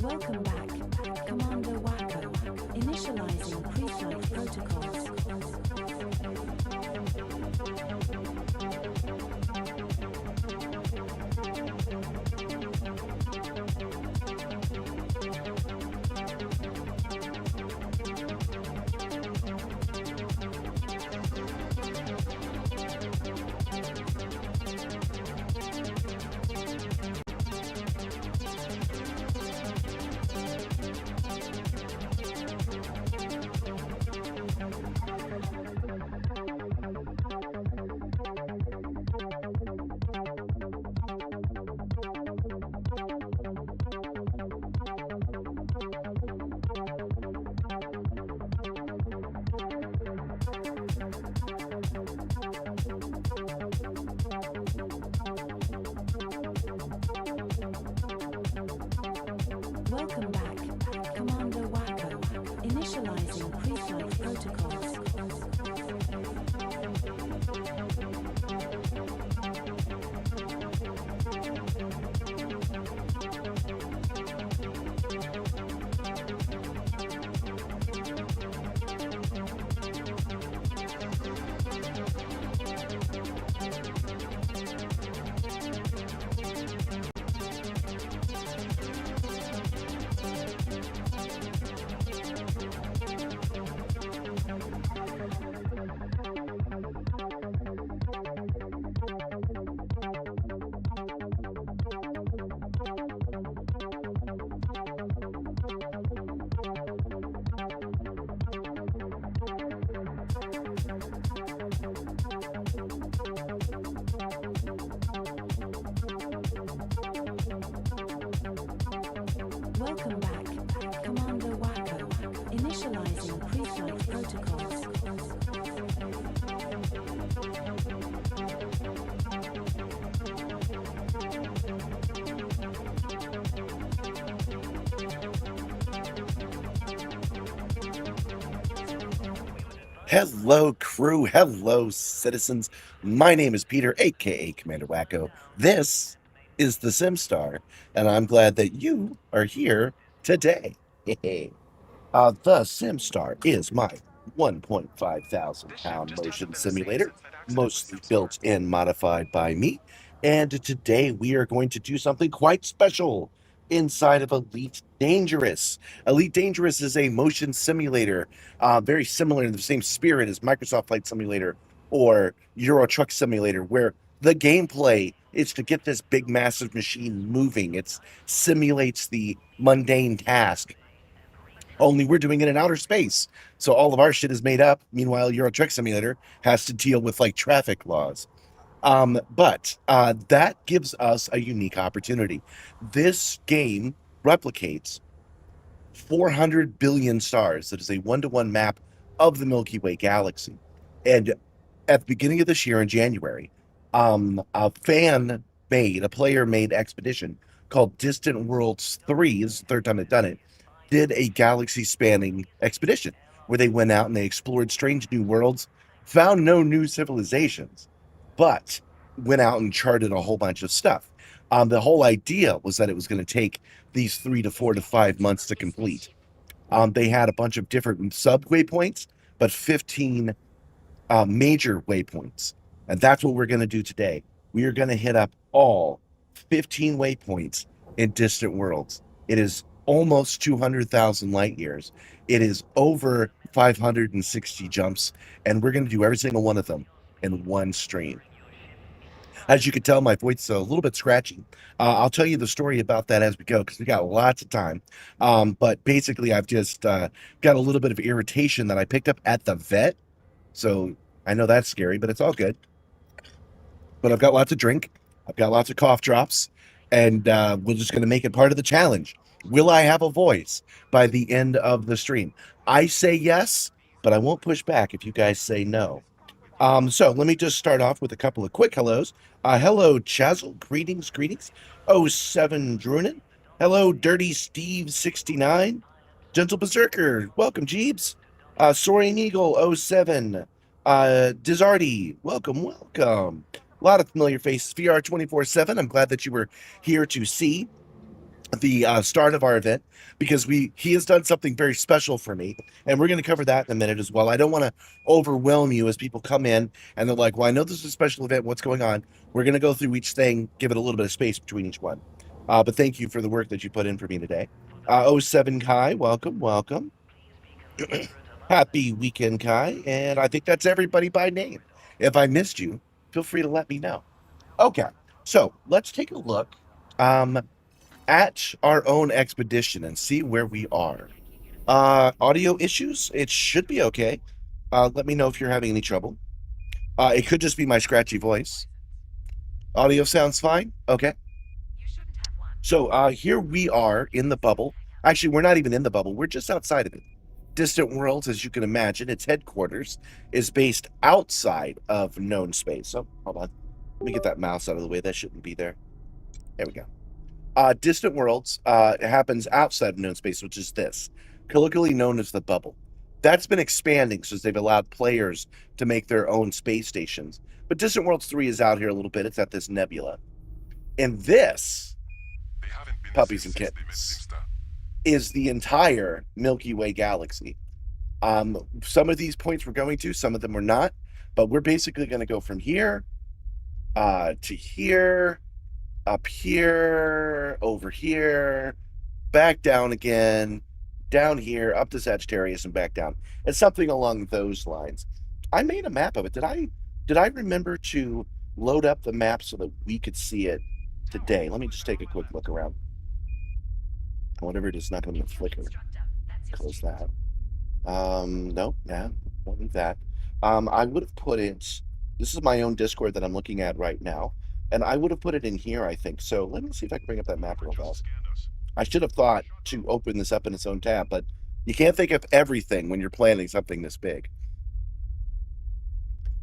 Welcome back, Commander Wacko. Initializing pre-flight protocols. Welcome back, Commander Wacko. Initializing pre-flight protocols. Welcome back, Commander Wacko. Initializing pre-flight protocols. Hello, crew. Hello, citizens. My name is Peter, aka Commander Wacko. This is the Simstarr, and I'm glad that you are here today. The Simstarr is my 1.5 thousand pound motion simulator, mostly built and modified by me. And today we are going to do something quite special inside of Elite Dangerous. Elite Dangerous is a motion simulator, very similar in the same spirit as Microsoft Flight Simulator or Euro Truck Simulator, where the gameplay is to get this big, massive machine moving. It simulates the mundane task. Only we're doing it in outer space. So all of our shit is made up. Meanwhile, Euro Truck Simulator has to deal with like traffic laws. But that gives us a unique opportunity. This game replicates 400 billion stars. That is a one-to-one map of the Milky Way galaxy. And at the beginning of this year in January, a player-made expedition called Distant Worlds 3, this is the third time they've done it, did a galaxy-spanning expedition where they went out and they explored strange new worlds, found no new civilizations, but went out and charted a whole bunch of stuff. The whole idea was that it was going to take these 3 to 4 to 5 months to complete. They had a bunch of different sub-waypoints, but 15 major waypoints. And that's what we're going to do today. We are going to hit up all 15 waypoints in Distant Worlds. It is almost 200,000 light years. It is over 560 jumps, and we're going to do every single one of them in one stream. As you can tell, my voice is a little bit scratchy. I'll tell you the story about that as we go, because we got lots of time. But basically, I've just got a little bit of irritation that I picked up at the vet. So I know that's scary, but it's all good. But I've got lots of drink. I've got lots of cough drops. And we're just going to make it part of the challenge. Will I have a voice by the end of the stream? I say yes, but I won't push back if you guys say no. So let me just start off with a couple of quick hellos. Hello, Chazzle. Greetings. 07 Drunin. Hello, Dirty Steve 69. Gentle Berserker. Welcome, Jeebs. Soaring Eagle 07. Dizardi. Welcome. A lot of familiar faces. VR 24/7. I'm glad that you were here to see. the start of our event, because he has done something very special for me, and we're going to cover that in a minute as well. I don't want to overwhelm you as people come in and they're like, well, I know this is a special event, what's going on? We're going to go through each thing, give it a little bit of space between each one. But thank you for the work that you put in for me today. 07 Kai, welcome. Happy weekend, Kai. And I think that's everybody by name. If I missed you, feel free to let me know. Okay, so let's take a look at our own expedition and see where we are. Audio issues? It should be okay. Let me know if you're having any trouble. It could just be my scratchy voice. Audio sounds fine? Okay. So here we are in the bubble. Actually, we're not even in the bubble. We're just outside of it. Distant Worlds, as you can imagine, its headquarters is based outside of known space. So hold on. Let me get that mouse out of the way. That shouldn't be there. There we go. Distant Worlds happens outside of known space, which is this, colloquially known as the bubble. That's been expanding since they've allowed players to make their own space stations. But Distant Worlds 3 is out here a little bit. It's at this nebula. And this, puppies and kittens, is the entire Milky Way galaxy. Some of these points we're going to, some of them we're not. But we're basically going to go from here to here, up here, over here, back down again, down here, up to Sagittarius and back down. It's something along those lines. I made a map of it. Did I remember to load up the map so that we could see it today? Let me just take a quick look around. Whatever it is, not going to flicker. Close that. Nope, yeah, won't leave that. I would have put it. This is my own Discord that I'm looking at right now. And I would have put it in here, I think. So let me see if I can bring up that map real fast. I should have thought to open this up in its own tab, but you can't think of everything when you're planning something this big.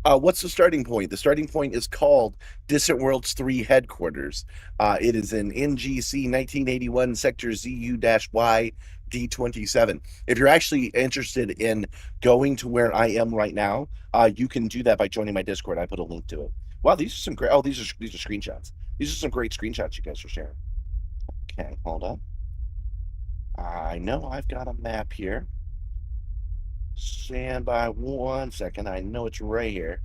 What's the starting point? The starting point is called Distant Worlds 3 Headquarters. It is in NGC 1981, Sector ZU-Y D27. If you're actually interested in going to where I am right now, you can do that by joining my Discord. I put a link to it. Wow, these are some great. Oh, these are screenshots. These are some great screenshots you guys are sharing. Okay, hold on. I know I've got a map here. Stand by 1 second. I know it's right here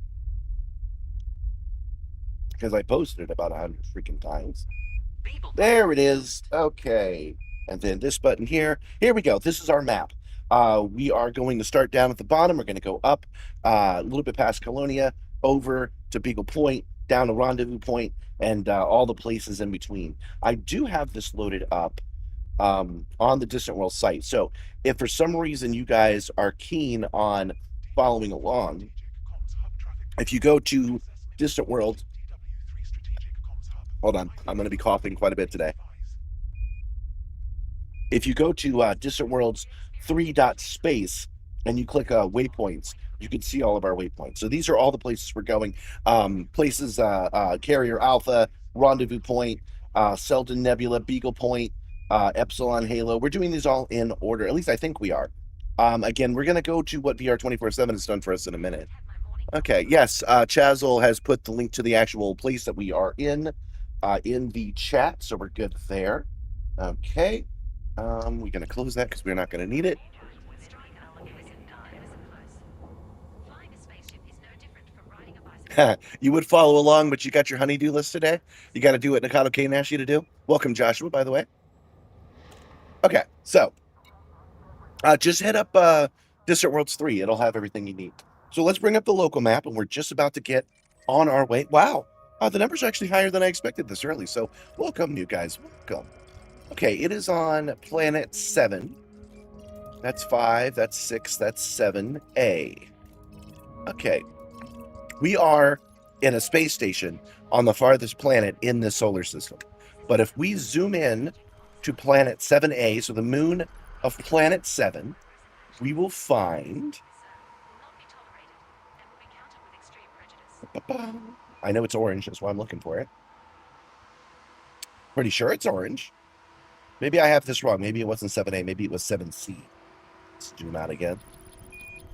because I posted it about 100 freaking times. There it is. Okay, and then this button here. Here we go. This is our map. We are going to start down at the bottom. We're going to go up a little bit past Colonia, over to Beagle Point, down to Rendezvous Point, and all the places in between. I do have this loaded up on the Distant World site. So if for some reason you guys are keen on following along, if you go to Distant World, hold on, I'm going to be coughing quite a bit today. If you go to Distant Worlds 3.space and you click waypoints, you can see all of our waypoints. So these are all the places we're going. Places, Carrier Alpha, Rendezvous Point, Selden Nebula, Beagle Point, Epsilon Halo. We're doing these all in order. At least I think we are. Again, we're going to go to what VR 24/7 has done for us in a minute. Okay, yes, Chazle has put the link to the actual place that we are in the chat, so we're good there. Okay, we're going to close that because we're not going to need it. You would follow along, but you got your honeydew list today? You got to do what Nakado Kane asked you to do? Welcome, Joshua, by the way. Okay, so just head up Distant Worlds 3. It'll have everything you need. So let's bring up the local map, and we're just about to get on our way. Wow, the numbers are actually higher than I expected this early, so welcome, you guys. Welcome. Okay, it is on Planet 7. That's 5, that's 6, that's 7A. Okay. We are in a space station on the farthest planet in the solar system. But if we zoom in to planet 7A, so the moon of planet 7, we will find... I know it's orange, that's why I'm looking for it. Pretty sure it's orange. Maybe I have this wrong. Maybe it wasn't 7A, maybe it was 7C. Let's zoom out again.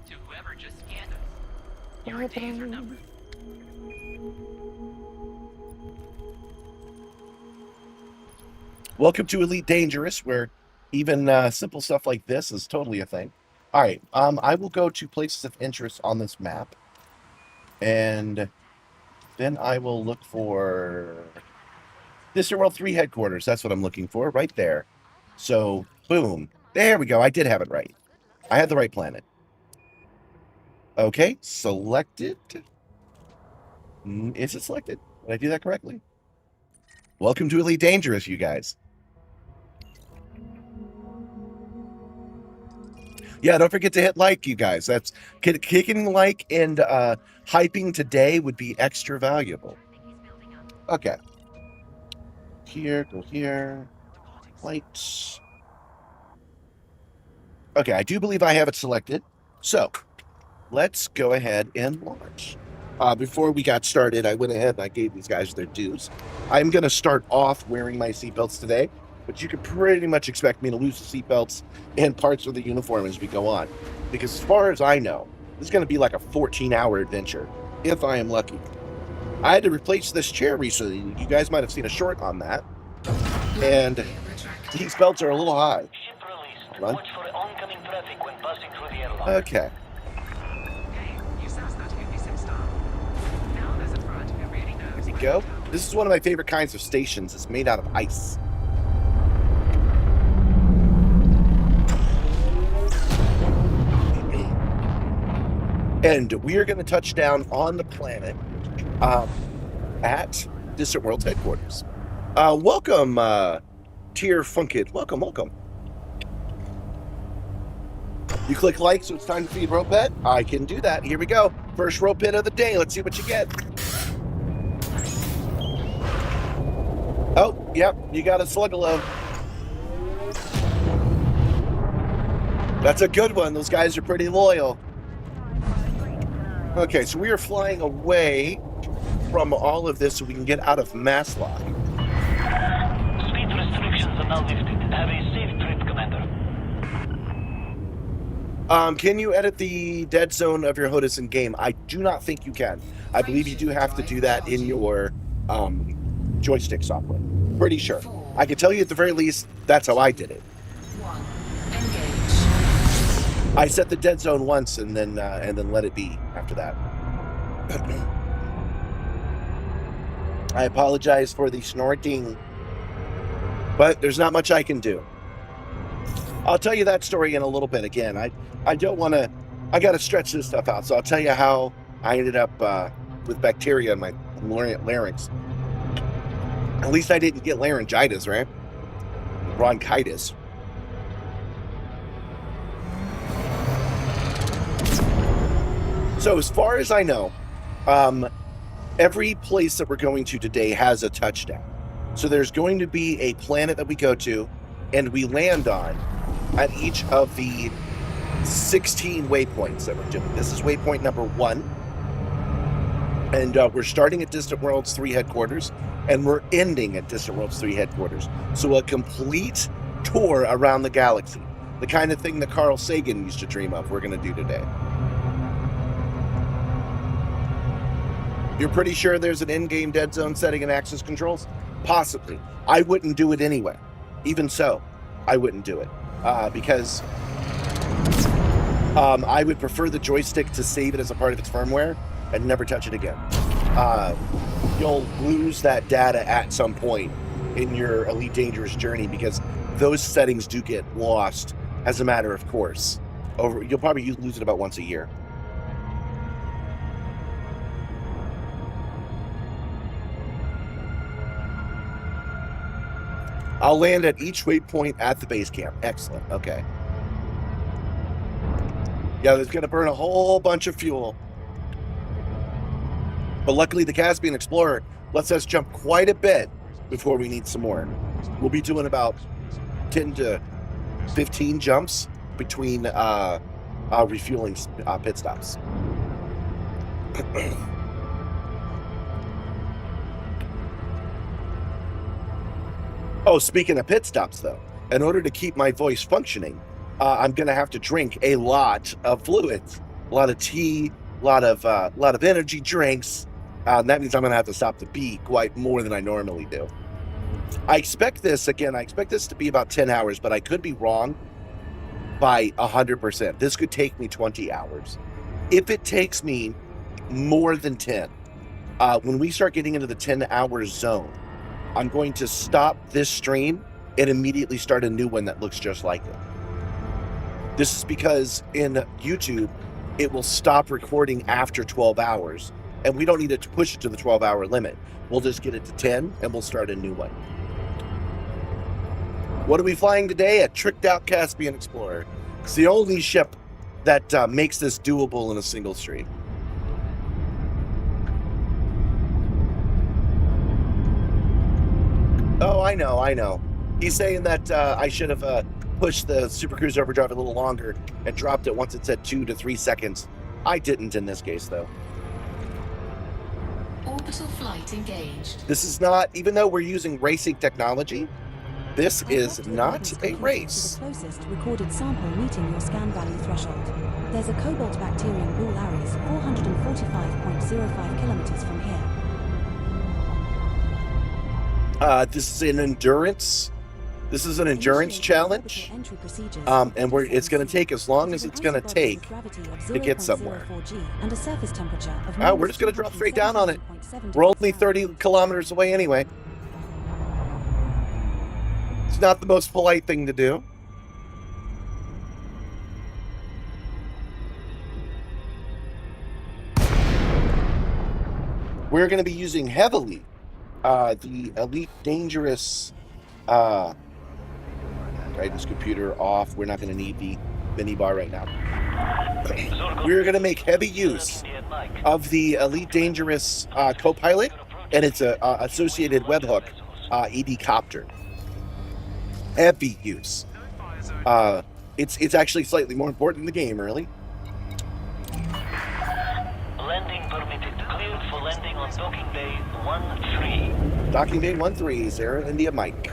To whoever just scanned us, your days are numbered. Welcome to Elite Dangerous, where even simple stuff like this is totally a thing. All right, I will go to places of interest on this map, and then I will look for Distant World 3 headquarters. That's what I'm looking for, right there. So, boom. There we go. I did have it right. I had the right planet. Okay, selected. Is it selected? Did I do that correctly? Welcome to Elite Dangerous, you guys. Yeah, don't forget to hit like, you guys. That's kicking like and hyping today would be extra valuable. Okay. Here, go here. Lights. Okay, I do believe I have it selected. So, let's go ahead and launch. Before we got started, I went ahead and I gave these guys their dues. I'm going to start off wearing my seatbelts today, but you can pretty much expect me to lose the seatbelts and parts of the uniform as we go on. Because as far as I know, this is going to be like a 14-hour adventure, if I am lucky. I had to replace this chair recently. You guys might have seen a short on that. And these belts are a little high. Hold on. Okay. There we go. This is one of my favorite kinds of stations. It's made out of ice. And we are going to touch down on the planet at Distant World's headquarters. Welcome, Tier Funkit. Welcome, welcome. You click like, so it's time to feed RollTheRed. I can do that. Here we go. First rope hit of the day. Let's see what you get. Oh, yep. You got a Slugalove. That's a good one. Those guys are pretty loyal. Okay, so we are flying away from all of this so we can get out of mass lock. Speed restrictions are now lifted. Have a safe trip, Commander. Can you edit the dead zone of your HOTAS in game? I do not think you can. I believe you do have to do that in your joystick software. Pretty sure. I can tell you at the very least, that's how I did it. I set the dead zone once and then let it be after that. I apologize for the snorting, but there's not much I can do. I'll tell you that story in a little bit again. I don't want to, I got to stretch this stuff out. So I'll tell you how I ended up with bacteria in my larynx. At least I didn't get laryngitis, right? Bronchitis. So as far as I know, every place that we're going to today has a touchdown. So there's going to be a planet that we go to and we land on at each of the 16 waypoints that we're doing. This is waypoint number 1. And we're starting at Distant Worlds 3 headquarters and we're ending at Distant Worlds 3 headquarters. So a complete tour around the galaxy. The kind of thing that Carl Sagan used to dream of, we're going to do today. You're pretty sure there's an in-game dead zone setting and access controls? Possibly. I wouldn't do it anyway. Even so, I wouldn't do it. Because I would prefer the joystick to save it as a part of its firmware and never touch it again. You'll lose that data at some point in your Elite Dangerous journey because those settings do get lost as a matter of course. You'll probably lose it about once a year. I'll land at each waypoint at the base camp. Excellent. Okay. Yeah, there's going to burn a whole bunch of fuel. But luckily, the Caspian Explorer lets us jump quite a bit before we need some more. We'll be doing about 10 to 15 jumps between refueling pit stops. Oh, speaking of pit stops, though, in order to keep my voice functioning, I'm going to have to drink a lot of fluids, a lot of tea, a lot of energy drinks. That means I'm going to have to stop the beat quite more than I normally do. I expect this, again, I expect this to be about 10 hours, but I could be wrong by 100%. This could take me 20 hours. If it takes me more than 10, when we start getting into the 10-hour zone, I'm going to stop this stream and immediately start a new one that looks just like it. This is because in YouTube, it will stop recording after 12 hours, and we don't need to push it to the 12-hour limit. We'll just get it to 10, and we'll start a new one. What are we flying today? A tricked-out Caspian Explorer. It's the only ship that makes this doable in a single stream. Oh, I know. He's saying that I should have pushed the Super Cruise Overdrive a little longer and dropped it once it said 2 to 3 seconds. I didn't in this case, though. Orbital flight engaged. This is not, even though we're using racing technology, this is not a race. The closest recorded sample meeting your scan value threshold. There's a cobalt bacterium bull Aries 445.05 kilometers from here. This is an endurance. This is an endurance challenge. And it's going to take as long as it's going to take to get somewhere. And a surface temperature of We're just going to drop straight down on it. We're only 30 kilometers away anyway. It's not the most polite thing to do. We're going to be using heavily the Elite Dangerous guidance computer off. We're not going to need the minibar right now. We're going to make heavy use of the Elite Dangerous co-pilot and its associated webhook ED copter. Heavy use. It's actually slightly more important in the game, really. Landing permitted. Cleared for landing on docking bay 13. Docking bay 13, Sarah India Mike.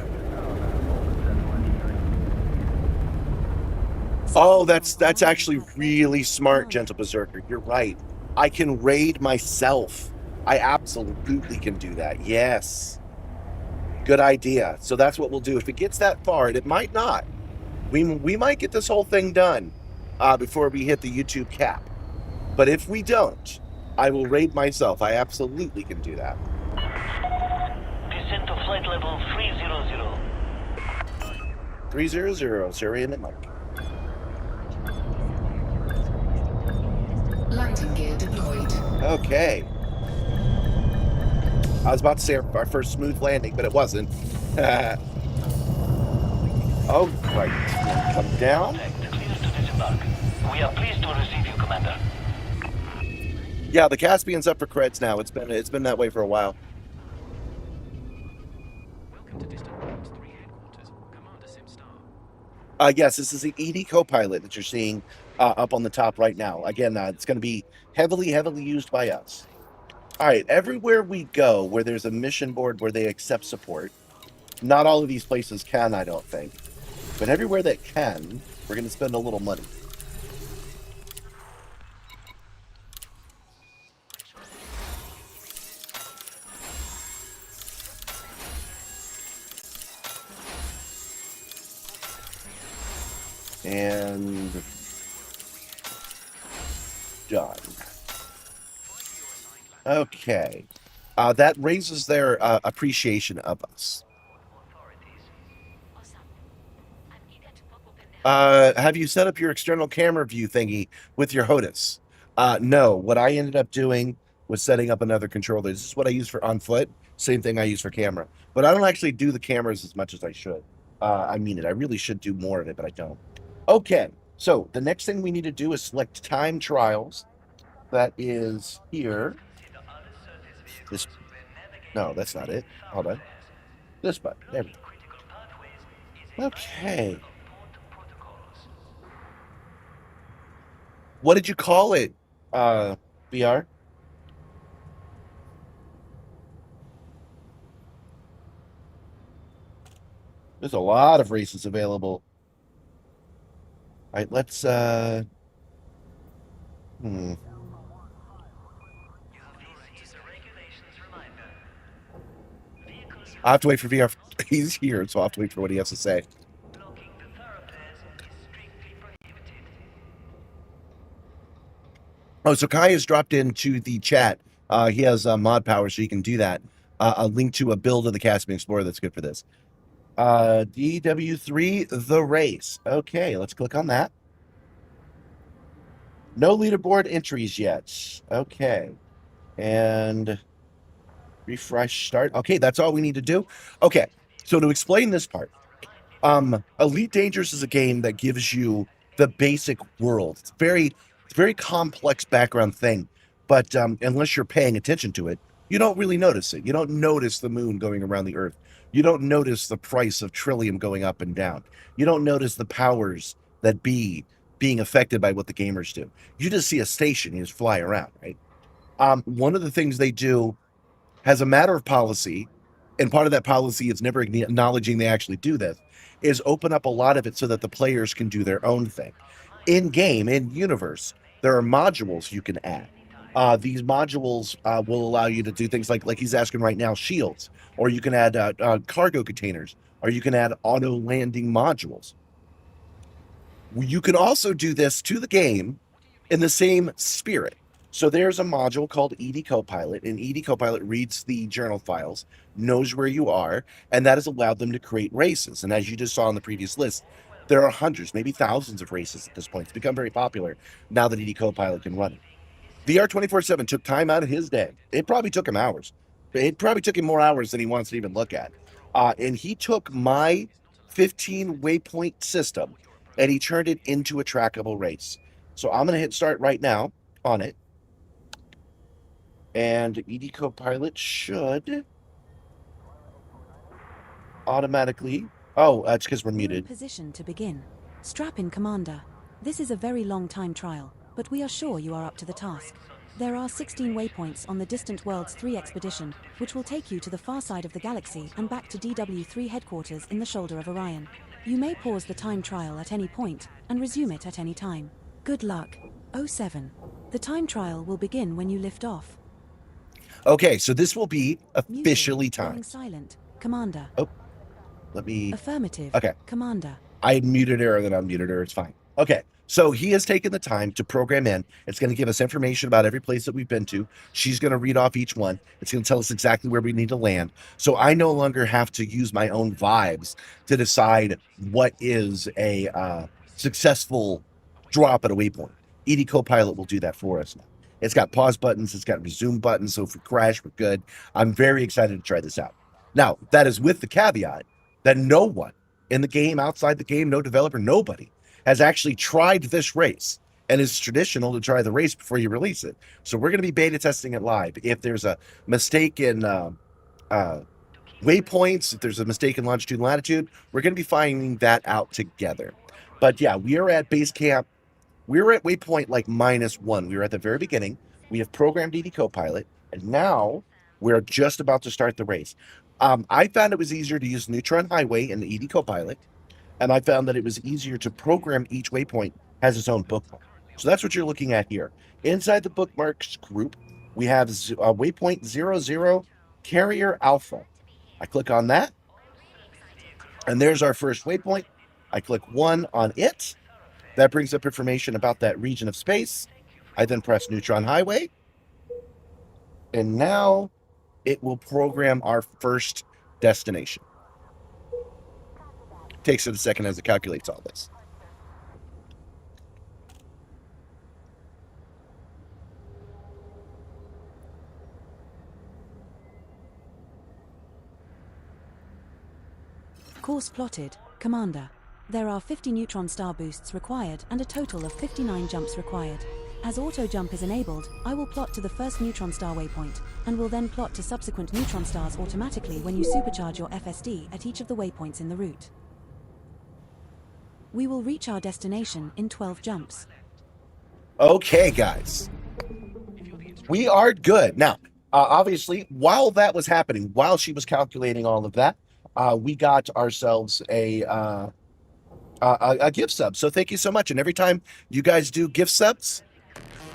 Oh, that's actually really smart, Gentle Berserker. You're right. I can raid myself. I absolutely can do that. Yes. Good idea. So that's what we'll do. If it gets that far, and it might not, we might get this whole thing done before we hit the YouTube cap. But if we don't, I will raid myself. I absolutely can do that. Descent to flight level 300. 300, Syrian and Mike. Landing gear deployed. Okay. I was about to say our first smooth landing, but it wasn't. Oh, right. Come down. Clear to disembark. We are pleased to receive you, Commander. Yeah, the Caspian's up for creds now. It's been that way for a while. Welcome to Distant Ops 3 headquarters. Commander Simstarr. Yes, this is the ED co-pilot that you're seeing up on the top right now. Again, it's going to be heavily used by us. All right, everywhere we go where there's a mission board where they accept support, not all of these places can, I don't think. But everywhere that can, we're going to spend a little money. And done. Okay. That raises their appreciation of us. Have you set up your external camera view thingy with your HOTAS? No. What I ended up doing was setting up another controller. This is what I use for on foot. Same thing I use for camera. But I don't actually do the cameras as much as I should. I mean it. I really should do more of it, but I don't. Okay. So the next thing we need to do is select time trials. That is here. This. No, that's not it. Hold on. This button. There we go. Okay. What did you call it, VR? There's a lot of races available. All right, let's, I'll have to wait for VR He's here, so I'll have to wait for what he has to say. Blocking the thoroughfares is strictly prohibited. Oh, so Kai has dropped into the chat. He has mod power, so he can do that. A link to a build of the Caspian Explorer that's good for this. DW3, the race. Okay, let's click on that. No leaderboard entries yet. Okay. And refresh start. Okay, that's all we need to do. Okay, so to explain this part, Elite Dangerous is a game that gives you the basic world. It's a very complex background thing, but unless you're paying attention to it, you don't really notice it. You don't notice the moon going around the Earth. You don't notice the price of Trillium going up and down. You don't notice the powers that be being affected by what the gamers do. You just see a station, you just fly around, right? One of the things they do has a matter of policy, and part of that policy is never acknowledging they actually do this, is open up a lot of it so that the players can do their own thing. In game, in universe, there are modules you can add. These modules will allow you to do things like he's asking right now, shields, or you can add cargo containers, or you can add auto landing modules. You can also do this to the game in the same spirit. So there's a module called ED Copilot, and ED Copilot reads the journal files, knows where you are, and that has allowed them to create races. And as you just saw on the previous list, there are hundreds, maybe thousands of races at this point. It's become very popular now that ED Copilot can run it. VR 24/7 took time out of his day. It probably took him hours. It probably took him more hours than he wants to even look at. And he took my 15 waypoint system and he turned it into a trackable race. So I'm going to hit start right now on it. And ED Copilot should automatically... Oh, that's because we're muted. Position to begin. Strap in, Commander. This is a very long time trial, but we are sure you are up to the task. There are 16 waypoints on the Distant Worlds 3 expedition, which will take you to the far side of the galaxy and back to DW3 headquarters in the Shoulder of Orion. You may pause the time trial at any point and resume it at any time. Good luck. 07. The time trial will begin when you lift off. Okay, so this will be officially timed. Silent, Commander. Oh, let me... Affirmative. Okay. Commander. I muted her, then unmuted her. It's fine. Okay, so he has taken the time to program in. It's going to give us information about every place that we've been to. She's going to read off each one. It's going to tell us exactly where we need to land. So I no longer have to use my own vibes to decide what is a successful drop at a waypoint. ED Copilot will do that for us now. It's got pause buttons. It's got resume buttons. So if we crash, we're good. I'm very excited to try this out. Now, that is with the caveat that no one in the game, outside the game, no developer, nobody has actually tried this race. And it's traditional to try the race before you release it. So we're going to be beta testing it live. If there's a mistake in waypoints, if there's a mistake in longitude and latitude, we're going to be finding that out together. But yeah, we are at base camp. We're at waypoint like -1. We were at the very beginning. We have programmed ED Copilot, and now we're just about to start the race. I found it was easier to use Neutron Highway in the ED Copilot, and I found that it was easier to program each waypoint has its own bookmark. So that's what you're looking at here. Inside the bookmarks group, we have waypoint 00 Carrier Alpha. I click on that, and there's our first waypoint. I click 1 on it. That brings up information about that region of space. I then press Neutron Highway. And now it will program our first destination. Takes it a second as it calculates all this. Course plotted, Commander. There are 50 neutron star boosts required and a total of 59 jumps required. As auto jump is enabled, I will plot to the first neutron star waypoint, and will then plot to subsequent neutron stars automatically when you supercharge your FSD at each of the waypoints in the route. We will reach our destination in 12 jumps. Okay, guys. We are good. Now, obviously, while that was happening, while she was calculating all of that, we got ourselves a gift sub. So thank you so much. And every time you guys do gift subs,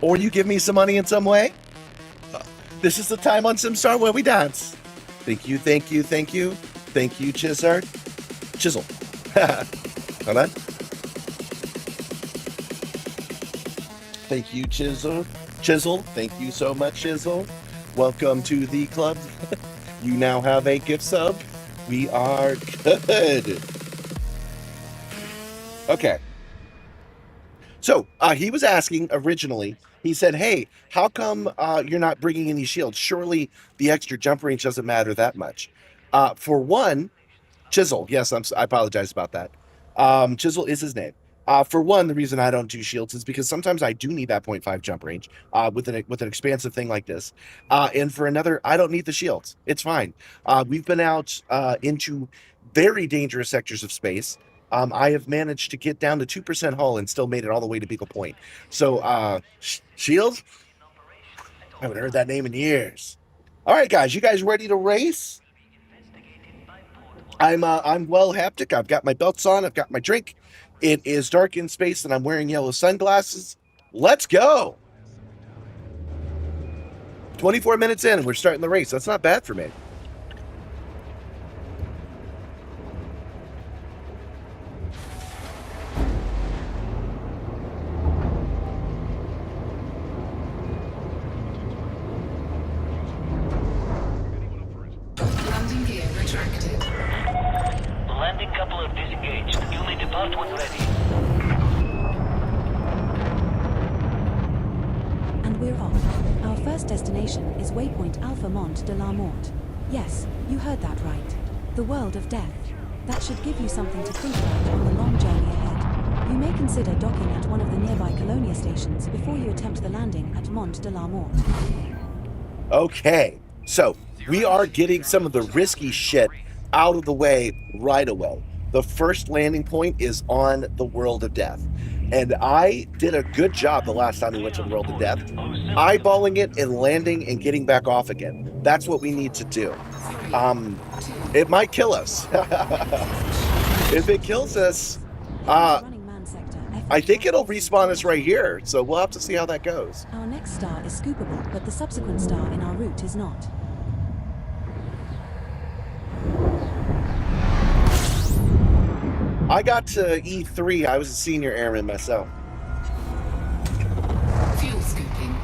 or you give me some money in some way, this is the time on Simstarr where we dance. Thank you, thank you, thank you. Thank you, Chisard. Chisel. Hold on. Thank you, Chisel. Chisel. Thank you so much, Chisel. Welcome to the club. You now have a gift sub. We are good. Okay. So he was asking originally, he said, hey, how come you're not bringing any shields? Surely the extra jump range doesn't matter that much. For one, Chisel. Yes, I apologize about that. Chisel is his name. For one, the reason I don't do shields is because sometimes I do need that 0.5 jump range with an expansive thing like this. And for another, I don't need the shields. It's fine. We've been out into very dangerous sectors of space. I have managed to get down to 2% hull and still made it all the way to Beagle Point. So, shields? I haven't heard that name in years. All right, guys, you guys ready to race? I'm well haptic. I've got my belts on. I've got my drink. It is dark in space, and I'm wearing yellow sunglasses. Let's go. 24 minutes in, and we're starting the race. That's not bad for me. Landing gear retracted. Landing coupler disengaged. You may depart when ready. And we're off. Our first destination is waypoint Alpha Mont de la Mort. Yes, you heard that right. The world of death. That should give you something to think about on the long journey ahead. You may consider docking at one of the nearby Colonia stations before you attempt the landing at Mont de la Mort. Okay, so we are getting some of the risky shit out of the way right away. The first landing point is on the world of death. And I did a good job the last time we went to the world of death, eyeballing it and landing and getting back off again. That's what we need to do. It might kill us. If it kills us, I think it'll respawn us right here. So we'll have to see how that goes. Our next star is scoopable, but the subsequent star in our route is not. I got to E3. I was a senior airman myself. Fuel scooping.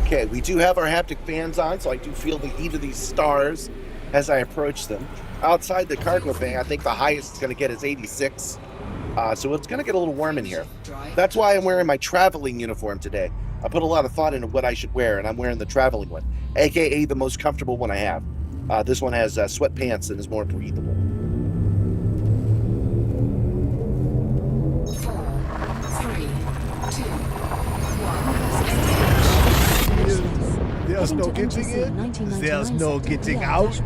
Okay, we do have our haptic fans on, so I do feel the heat of these stars as I approach them. Outside the cargo bay, I think the highest it's going to get is 86. So it's going to get a little warm in here. That's why I'm wearing my traveling uniform today. I put a lot of thought into what I should wear, and I'm wearing the traveling one, aka the most comfortable one I have. This one has sweatpants and is more breathable. 4, 3, 2, 1. There's no getting in. There's no getting out.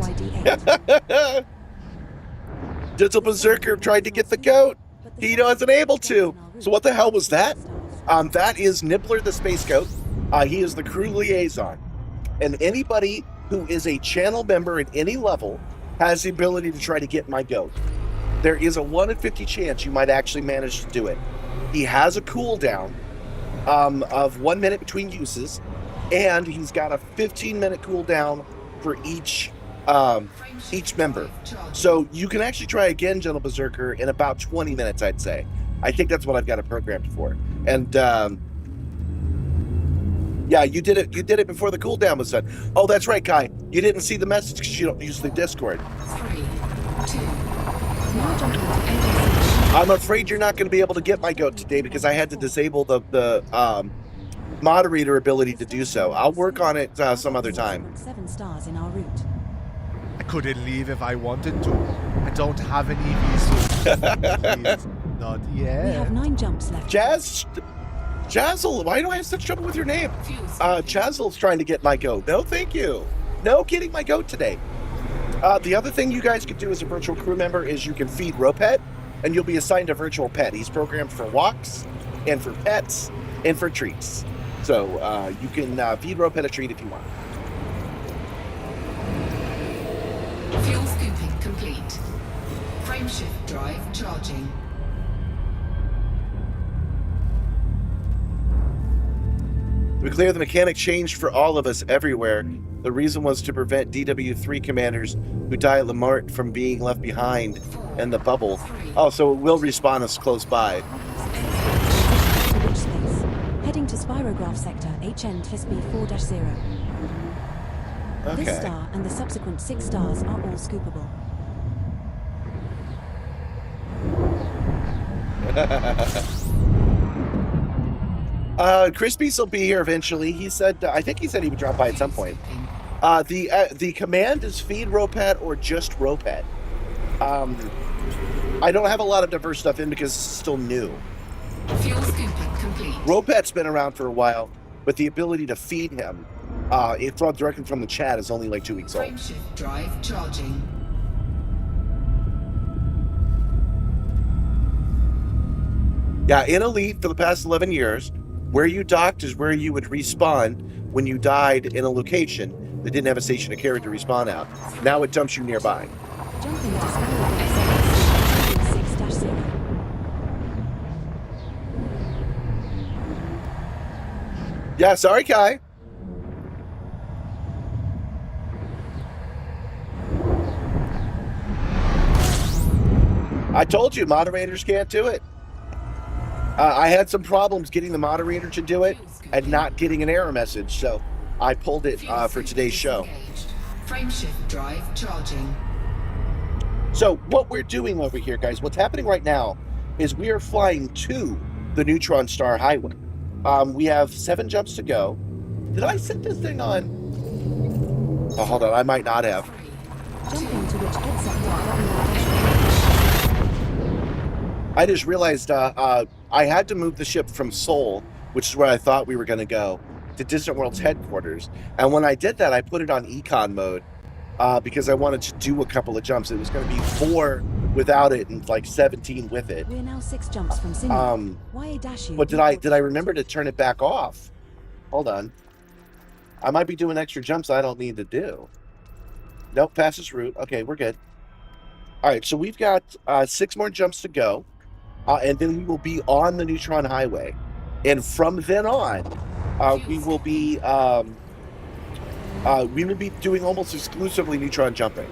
Digital Berserker tried to get the goat. He wasn't able to. So what the hell was that? That is Nibbler the Space Goat. He is the crew liaison. And anybody who is a channel member at any level has the ability to try to get my goat. There is a 1 in 50 chance you might actually manage to do it. He has a cooldown of 1 minute between uses, and he's got a 15-minute cooldown for each member. So you can actually try again, Gentle Berserker, in about 20 minutes, I'd say. I think that's what I've got it programmed for. And yeah, you did it before the cooldown was done. Oh, that's right, Kai. You didn't see the message because you don't use the Discord. 3, 2, I'm afraid you're not going to be able to get my goat today because I had to disable the moderator ability to do so. I'll work on it some other time. 7 stars in our route. I couldn't leave if I wanted to. I don't have an EV suit. Not yet. We have 9 jumps left. Jazzle, why do I have such trouble with your name? Jazzle's trying to get my goat. No, thank you. No getting my goat today. The other thing you guys could do as a virtual crew member is you can feed RoPet, and you'll be assigned a virtual pet. He's programmed for walks, and for pets, and for treats. So you can feed RoPet a treat if you want. fuel scooping complete. Frameshift drive charging. We clear the mechanic changed for all of us everywhere. The reason was to prevent DW3 commanders who die at Lamart from being left behind in the bubble. Oh, so it will respawn us close by. To which space? Heading to Spirograph Sector HN TSB 4-0. Okay. This star and the subsequent 6 stars are all scoopable. Crispies will be here eventually. He said, I think he said he would drop by at some point. The command is feed RollTheRed or just RollTheRed. I don't have a lot of diverse stuff in because it's still new. Fuel scooping complete. RollTheRed's been around for a while, but the ability to feed him, directly from the chat, is only like 2 weeks old. Frameshift drive charging. Yeah, in Elite for the past 11 years, where you docked is where you would respawn when you died in a location that didn't have a station of care to respawn out. Now it dumps you nearby. Jumping to Spirograph Sector 6-0. Yeah, sorry, Kai. I told you, moderators can't do it. I had some problems getting the moderator to do it and not getting an error message, so I pulled it for today's show. Frameshift drive charging. So what we're doing over here, guys, what's happening right now is we are flying to the Neutron Star Highway. We have 7 jumps to go. Did I set this thing on? Oh, hold on, I might not have. Jumping to which head sector I just realized I had to move the ship from Seoul, which is where I thought we were going to go, to Distant World's headquarters. And when I did that, I put it on econ mode because I wanted to do a couple of jumps. It was going to be 4 without it and like 17 with it. We're now 6 jumps from Simu. YA-U. But did I remember to turn it back off? Hold on. I might be doing extra jumps I don't need to do. Nope, passes route. Okay, we're good. All right, so we've got 6 more jumps to go. And then we will be on the Neutron Highway. And from then on, we will be doing almost exclusively Neutron jumping.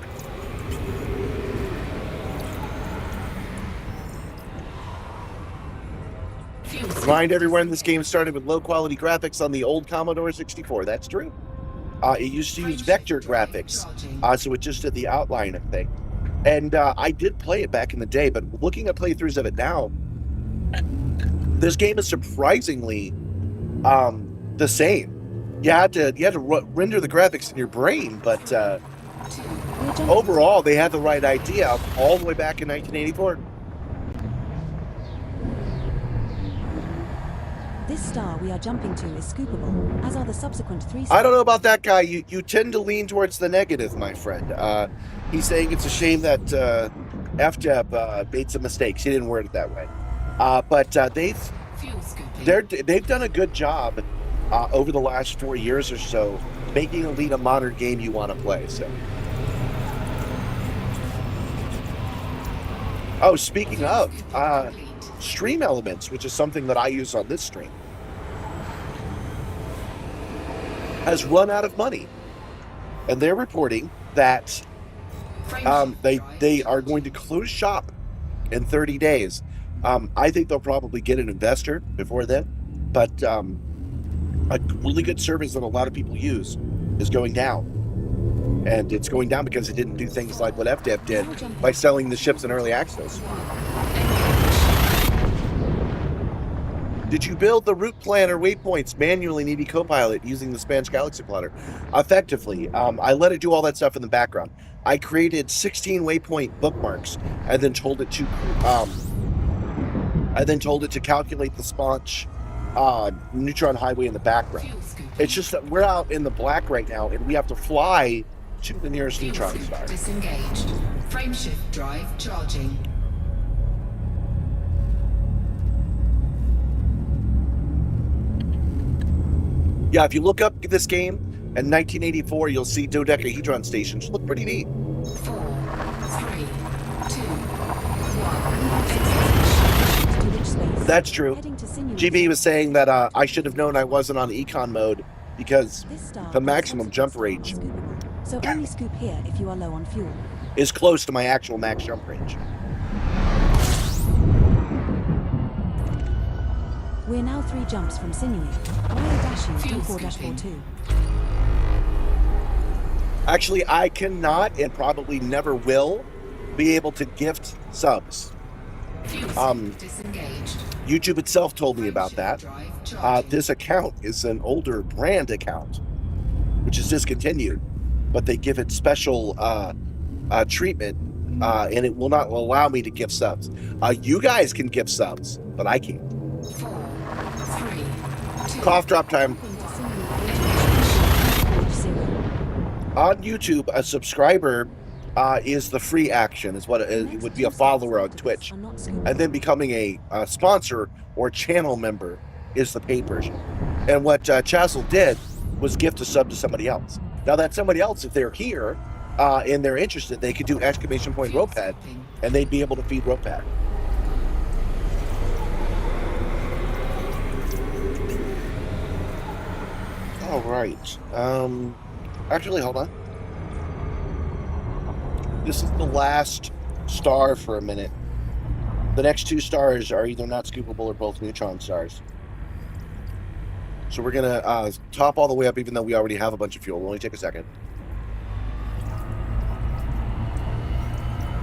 Remind everyone this game started with low-quality graphics on the old Commodore 64. That's true. It used to use vector graphics, so it just did the outline of thing. And I did play it back in the day, but looking at playthroughs of it now, this game is surprisingly the same. You had to render the graphics in your brain, but overall, they had the right idea all the way back in 1984. This star we are jumping to is scoopable, as are the subsequent 3 stars. I don't know about that guy. You tend to lean towards the negative, my friend. He's saying it's a shame that FJEP made some mistakes. He didn't word it that way. But they've done a good job over the last 4 years or so, making Elite a modern game you want to play. So. Oh, speaking of, Stream Elements, which is something that I use on this stream, has run out of money. And they're reporting that they are going to close shop in 30 days. I think they'll probably get an investor before then, but a really good service that a lot of people use is going down. And it's going down because it didn't do things like what FDEP did by selling the ships in early access. Did you build the route planner waypoints manually in EV Copilot using the Spanish Galaxy Plotter? Effectively, I let it do all that stuff in the background. I created 16 waypoint bookmarks and then told it to calculate the Sponge Neutron Highway in the background. It's just that we're out in the black right now and we have to fly to the nearest neutron star. Disengaged. Frameshift drive charging. Yeah, if you look up this game in 1984, you'll see dodecahedron stations. Look pretty neat. 4, 3, 2, 1. That's true. GB was saying that I should have known I wasn't on econ mode because This star the and maximum subsequent jump star are range scoopable, so only scoop here if you are low on fuel. is close to my actual max jump range. We're now 3 jumps from Sinewy. YA-U Fuel D4-42. Actually, I cannot and probably never will be able to gift subs. Fuel disengaged. YouTube itself told me about that. Drive charging. This account is an older brand account, which is discontinued, but they give it special treatment, and it will not allow me to gift subs. You guys can gift subs, but I can't. 4, 3, 2. Cough drop time. Jumping to Sinewy 0. On YouTube, a subscriber is the free action, is what it would be a follower on Twitch. And then becoming a sponsor or channel member is the paid version. And what Chazzle did was gift a sub to somebody else. Now that somebody else, if they're here and they're interested, they could do exclamation point RollTheRed, and they'd be able to feed RollTheRed. All right. Actually, hold on. This is the last star for a minute. The next 2 stars are either not scoopable or both neutron stars. So we're gonna top all the way up, even though we already have a bunch of fuel. It'll only take a second.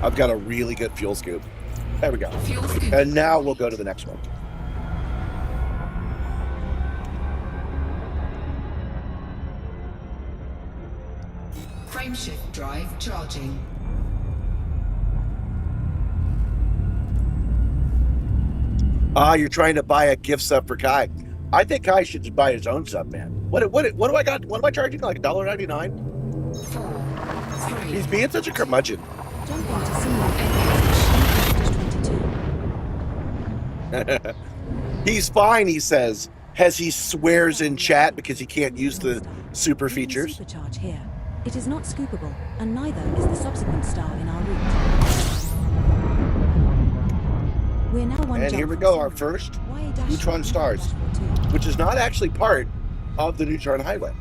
I've got a really good fuel scoop. There we go. Fuel scoop. And now we'll go to the next one. Frameshift drive charging. You're trying to buy a gift sub for Kai. I think Kai should just buy his own sub, man. What do I got? What am I charging? Like $1.99? 4, 3. He's being such a curmudgeon. Jumping to Sinewy 22. He's fine, he says, as he swears in chat because he can't use the super features. Supercharge here. It is not scoopable, and neither is the subsequent star in our route. We're now 1 And jump here we from go, our Sinewy. first YA-U neutron stars, D4-42. which is not actually part of the neutron highway.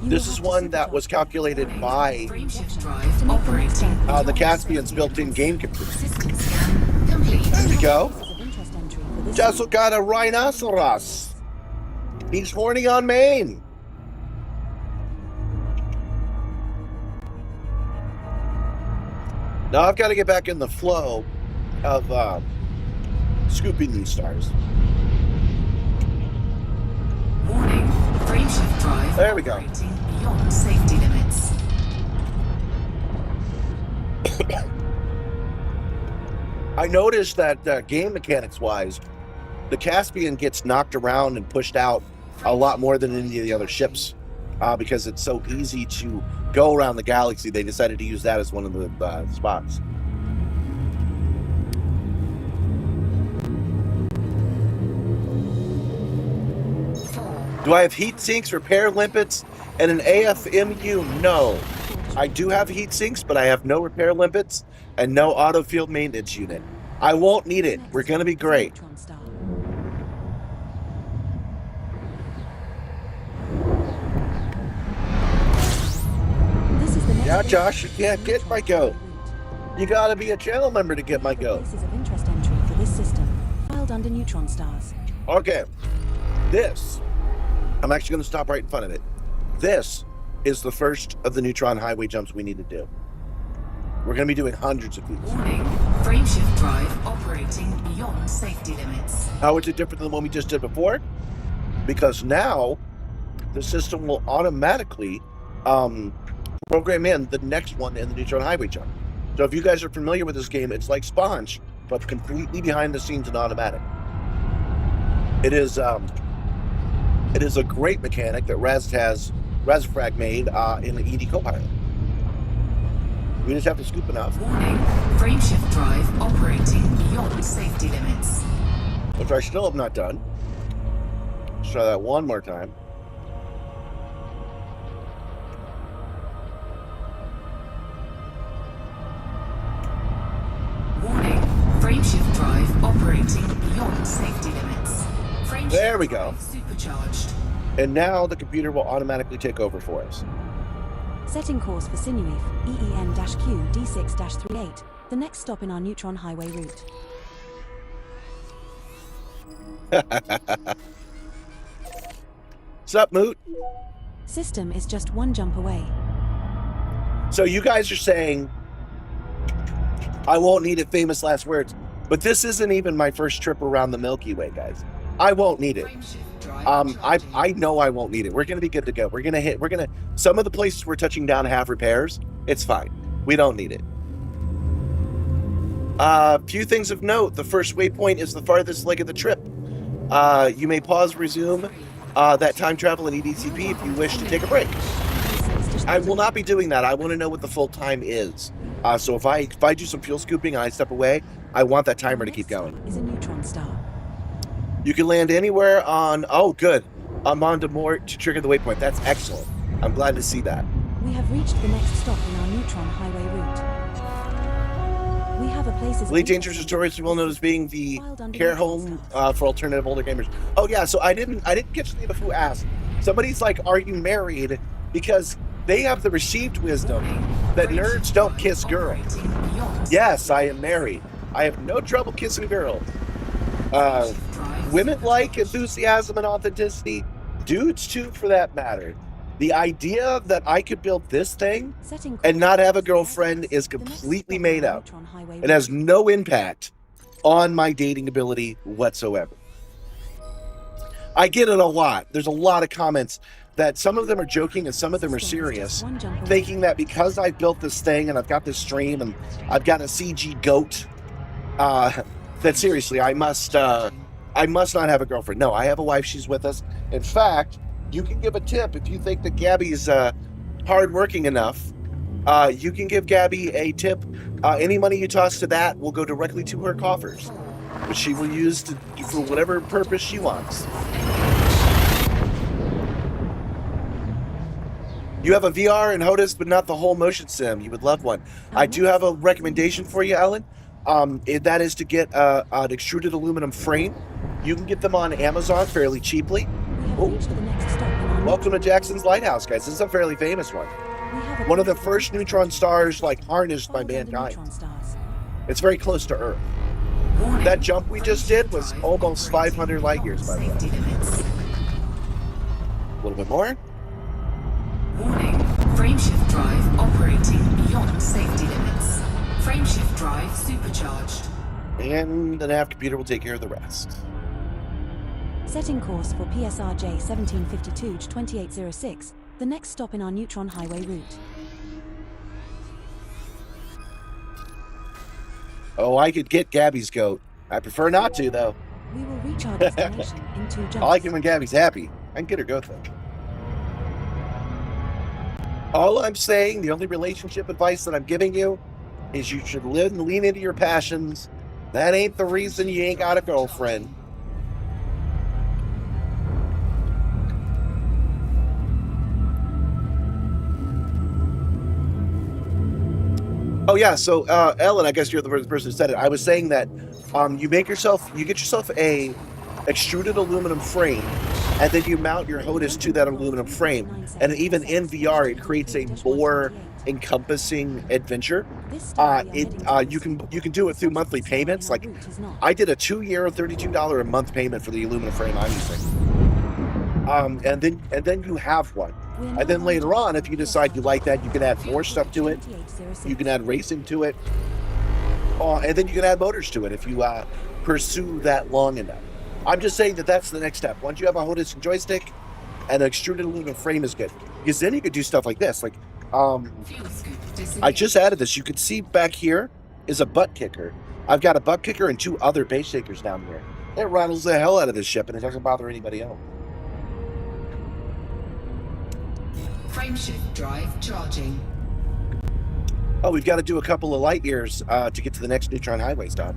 You This will is have to one that supercharge was calculated by Frameshift drive operating. the Caspian's built-in game computer. System scan complete. There we go. Places of interest entry for this Just got a rhinoceros. He's horny on Maine. Now I've got to get back in the flow of scooping these stars. Warning. Frameshift drive There we go. operating beyond safety limits. I noticed that game mechanics-wise, the Caspian gets knocked around and pushed out a lot more than any of the other ships because it's so easy to go around the galaxy. They decided to use that as one of the spots. Do I have heat sinks, repair limpets, and an AFMU? No. I do have heat sinks, but I have no repair limpets and no auto field maintenance unit. I won't need it. We're going to be great. neutron star. This is the next Yeah, stage Josh, you of can't the get my neutron goat. route. You got to be a channel member to get my goat. Places of interest entry for this system, filed under neutron stars. Okay. This, I'm actually going to stop right in front of it. This is the first of the neutron highway jumps we need to do. We're going to be doing hundreds of these. Warning. Frameshift drive operating beyond safety limits. How is it different than the one we just did before? Because now the system will automatically program in the next one in the neutron highway jump. So if you guys are familiar with this game, it's like Sponge, but completely behind the scenes and automatic. It is a great mechanic that Razfrag made in the ED Copilot. We just have to scoop enough. Warning. Frameshift drive operating beyond safety limits. Which I still have not done. Let's try that one more time. Warning. Frameshift drive operating beyond safety limits. Frameshift There we go. drive supercharged. And now the computer will automatically take over for us. Setting course for Sinuif, EEN-Q D6-38, the next stop in our neutron highway route. Sup, Moot? System is just one jump away. So you guys are saying, I won't need it, famous last words. But this isn't even my first trip around the Milky Way, guys. I won't need it. I know I won't need it. We're gonna be good to go. Some of the places we're touching down have repairs. It's fine. We don't need it. Few things of note. The first waypoint is the farthest leg of the trip. You may pause, resume that time travel in EDCP if you wish to take a break. I will not be doing that. I want to know what the full time is. So if I do some fuel scooping and I step away, I want that timer to keep going. Is a neutron star. You can land anywhere on. Oh, good. Amanda Moore to trigger the waypoint. That's excellent. I'm glad to see that. We have reached the next stop in our neutron highway route. We have a place. Elite Dangerous Stories well known as being the care home for alternative older gamers. Oh yeah, so I didn't catch the who asked. Somebody's like, "Are you married?" Because they have the received wisdom that nerds don't kiss girls. Yes, I am married. I have no trouble kissing girls. Women like enthusiasm and authenticity. Dudes too, for that matter. The idea that I could build this thing and not have a girlfriend is completely made up. It has no impact on my dating ability whatsoever. I get it a lot. There's a lot of comments that some of them are joking and some of them are serious, thinking that because I built this thing and I've got this stream and I've got a CG goat, that seriously, I must not have a girlfriend. No, I have a wife. She's with us. In fact, you can give a tip if you think that Gabby's hardworking enough. You can give Gabby a tip. Any money you toss to that will go directly to her coffers, which she will use for whatever purpose she wants. You have a VR and HOTAS, but not the whole motion sim. You would love one. I do have a recommendation for you, Ellen. That is to get an extruded aluminum frame. You can get them on Amazon fairly cheaply. Welcome to Jackson's Lighthouse, guys. This is a fairly famous one. One of the first neutron stars harnessed by mankind. It's very close to Earth. That jump we just did was almost 500 light years, by the way. A little bit more. Warning, frameshift drive operating beyond safety limits. Frameshift drive supercharged. And the nav computer will take care of the rest. Setting course for PSRJ 1752-2806, the next stop in our neutron highway route. Oh, I could get Gabby's goat. I prefer not to, though. We will reach our destination in 2 jumps. I like it when Gabby's happy. I can get her goat, though. All I'm saying, the only relationship advice that I'm giving you is you should live and lean into your passions. That ain't the reason you ain't got a girlfriend. Oh yeah, so Ellen, I guess you're the person who said it. I was saying that you get yourself a extruded aluminum frame, and then you mount your HOTAS to that aluminum frame, and even in VR, it creates a more encompassing adventure. You can do it through monthly payments. Like I did a 2-year, $32 a month payment for the aluminum frame I'm using. And then you have one. And then later on, if you decide you like that, you can add more stuff to it. You can add racing to it. And then you can add motors to it if you pursue that long enough. I'm just saying that that's the next step. Once you have a HOTAS and joystick, an extruded aluminum frame is good. Because then you could do stuff like this. Like, I just added this. You can see back here is a butt kicker. I've got a butt kicker and 2 other base shakers down here. It rattles the hell out of this ship, and it doesn't bother anybody else. Frameshift drive charging. Oh, we've got to do a couple of light years to get to the next neutron highway stop.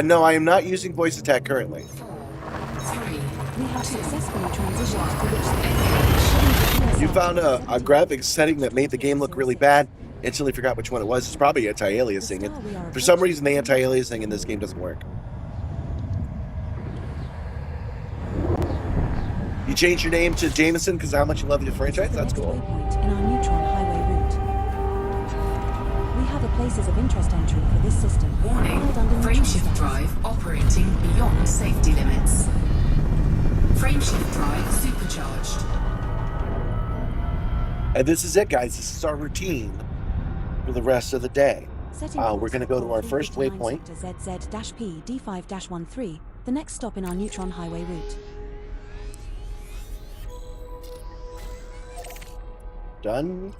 No, I am not using voice attack currently. 3. We have successfully transitioned to which You found a graphics setting that made the game look really bad. instantly forgot which one it was. It's probably anti-aliasing. And for some reason, the anti-aliasing in this game doesn't work. You changed your name to Jameson because of how much you love the franchise? That's cool. Waypoint in our neutron highway route. We have a places of interest entry for this system. Warning, Held under neutron frameshift status. drive operating beyond safety limits. Frameshift drive supercharged. And this is it, guys. This is our routine for the rest of the day. We're going to go to our first waypoint. ZZ-P D5-13, the next stop in our neutron highway route. Done.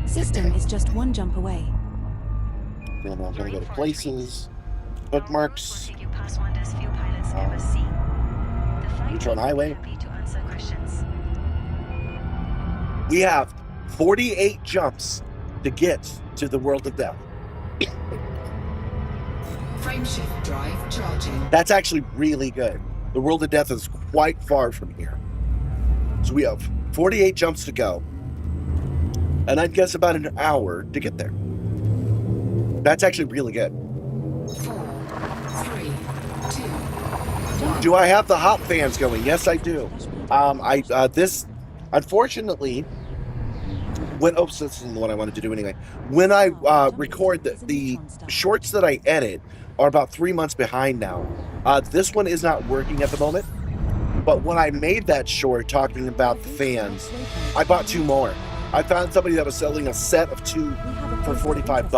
System is just one jump away. Then I'm going to go to places, bookmarks, Take you past wonders few pilots ever see. The flight neutron highway. happy to answer questions. We have 48 jumps to get to the world of death. Frameshift drive charging. That's actually really good. The world of death is quite far from here. So we have 48 jumps to go. And I'd guess about an hour to get there. That's actually really good. 4, 3, 2. Do I have the hop fans going? Yes, I do. This, unfortunately, this isn't the one I wanted to do anyway. When I record the shorts that I edit are about 3 months behind now. This one is not working at the moment. But when I made that short talking about the fans, I bought 2 more. I found somebody that was selling a set of 2 for $45.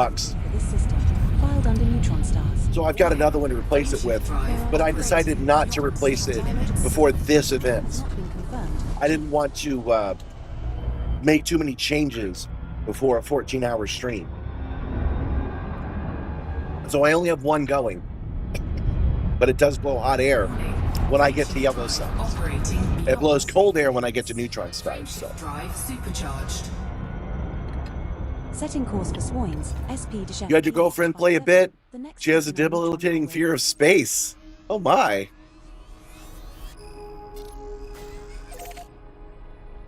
Filed under neutron stars. So I've got another one to replace it with, but I decided not to replace it before this event. I didn't want to make too many changes before a 14-hour stream. So I only have one going, but it does blow hot air when I get to yellow stars. It blows cold air when I get to neutron stars. So. Drive supercharged. Setting course for Swoins, SP to You had your girlfriend play a bit? She has a debilitating fear of space. Oh my.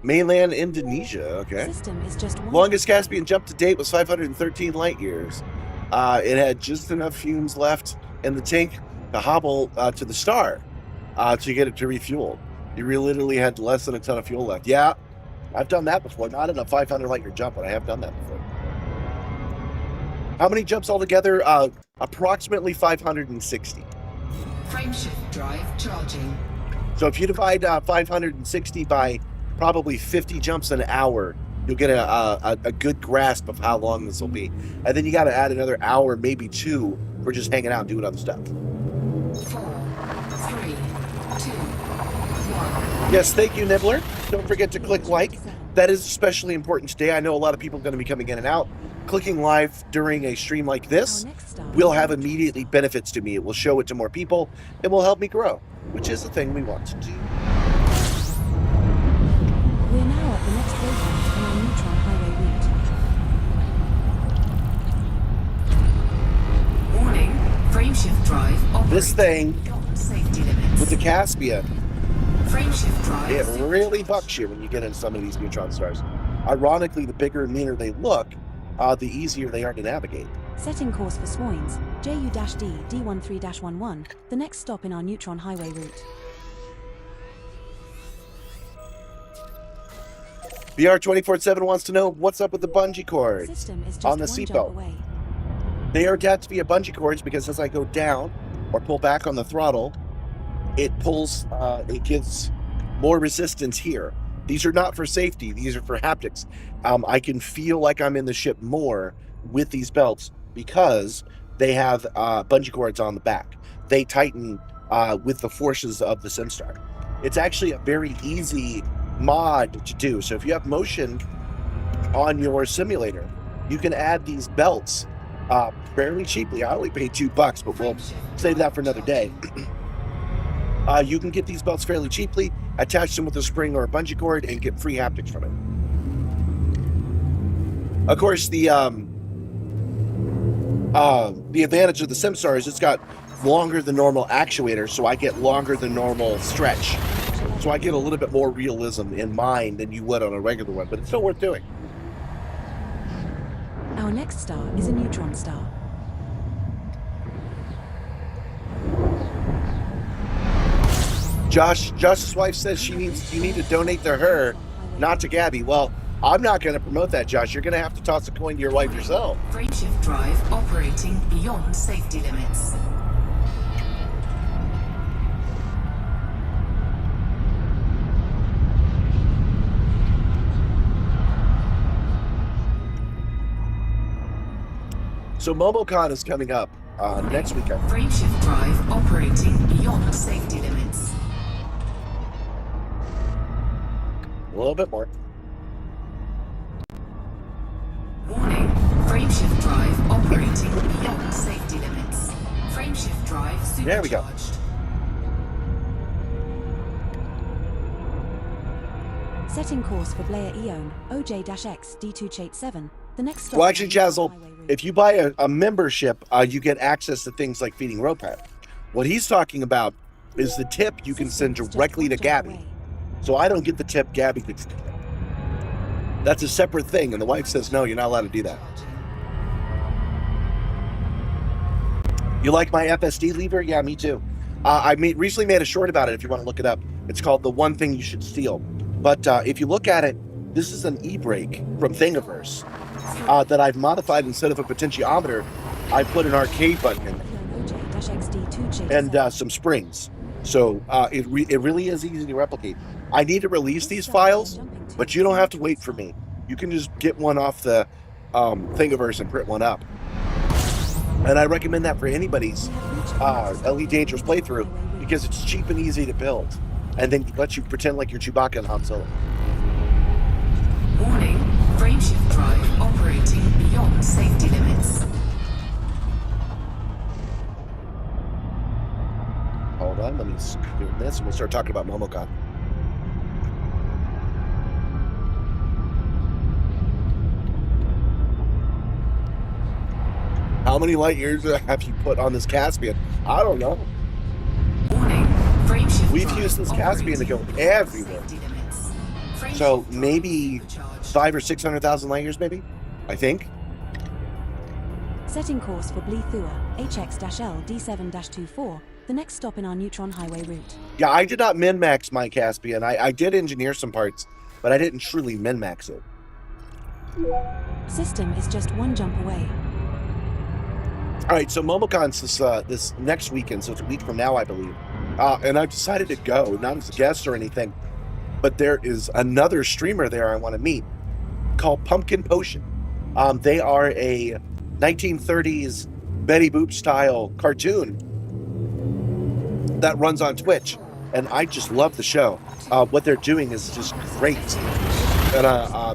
Mainland Indonesia, okay. System is just one Longest Caspian jump to date was 513 light years. It had just enough fumes left in the tank to hobble to the star to get it to refuel. You literally had less than a ton of fuel left. Yeah, I've done that before. Not in a 500 light year jump, but I have done that before. How many jumps altogether? Approximately 560. Frameshift drive charging. So if you divide 560 by probably 50 jumps an hour, you'll get a good grasp of how long this will be. And then you got to add another hour, maybe 2, for just hanging out and doing other stuff. 4, 3, 2, 1. Yes, thank you, Nibbler. Don't forget to click like. That is especially important today. I know a lot of people are going to be coming in and out. Clicking live during a stream like this will have immediately benefits to me. It will show it to more people. It will help me grow, which is the thing we want to do. We're now at the next waypoint on our neutron highway route. Warning, frameshift drive operating This thing beyond safety limits. with the Caspian, Frameshift drive it really bucks you when you get into some of these neutron stars. Ironically, the bigger and meaner they look, the easier they are to navigate. Setting course for Swoins, JU-D D13-11, the next stop in our neutron highway route. VR247 wants to know what's up with the bungee cords System is just on the one jump seatbelt. away. They are attached to be a bungee cords because as I go down or pull back on the throttle, it pulls, it gives more resistance here. These are not for safety. These are for haptics. I can feel like I'm in the ship more with these belts because they have bungee cords on the back. They tighten with the forces of the Simstarr. It's actually a very easy mod to do. So if you have motion on your simulator, you can add these belts fairly cheaply. I only paid $2, but we'll save that for another day. You can get these belts fairly cheaply, attach them with a spring or a bungee cord, and get free haptics from it. Of course, the advantage of the Simstarr is it's got longer than normal actuators, so I get longer than normal stretch. So I get a little bit more realism in mine than you would on a regular one, but it's still worth doing. Our next star is a neutron star. Josh's wife says you need to donate to her, not to Gabby. Well, I'm not going to promote that, Josh. You're going to have to toss a coin to your wife yourself. Frameshift drive operating beyond safety limits. So MomoCon is coming up next weekend. Frameshift drive operating beyond safety limits. A little bit more. Warning, frameshift drive operating beyond safety limits. Frameshift drive supercharged. There we go. Setting course for Blair Eon, OJ-X D287. The next stop. Well, actually, Jazzle, if you buy a membership, you get access to things like feeding RollTheRed. What he's talking about is the tip you can send directly to Gabby. So I don't get the tip, Gabby gets the tip. That's a separate thing, and the wife says, no, you're not allowed to do that. You like my FSD lever? Yeah, me too. I recently made a short about it if you want to look it up. It's called The One Thing You Should Steal. But if you look at it, this is an e-brake from Thingiverse that I've modified. Instead of a potentiometer, I put an arcade button in it and some springs. So it really is easy to replicate. I need to release these files, but you don't have to wait for me. You can just get one off the Thingiverse and print one up. And I recommend that for anybody's Elite Dangerous playthrough because it's cheap and easy to build. And then it lets you pretend like you're Chewbacca and Han Solo. Warning, frameshift drive operating beyond safety limits. Hold on, let me do this and we'll start talking about MomoCon. How many light years have you put on this Caspian? I don't know. Warning, frameshift We've drive used this Caspian to go operating everywhere. beyond safety limits. So Frameshift maybe drive supercharged. 500,000 or 600,000 light years, maybe? I think. Setting course for Bleethua, HX-L D7-24, the next stop in our neutron highway route. Yeah, I did not min-max my Caspian. I did engineer some parts, but I didn't truly min-max it. System is just one jump away. All right, so MomoCon's this next weekend, so it's a week from now, I believe. And I've decided to go, not as a guest or anything, but there is another streamer there I want to meet called Pumpkin Potion. They are a 1930s Betty Boop style cartoon that runs on Twitch, and I just love the show. What they're doing is just great, and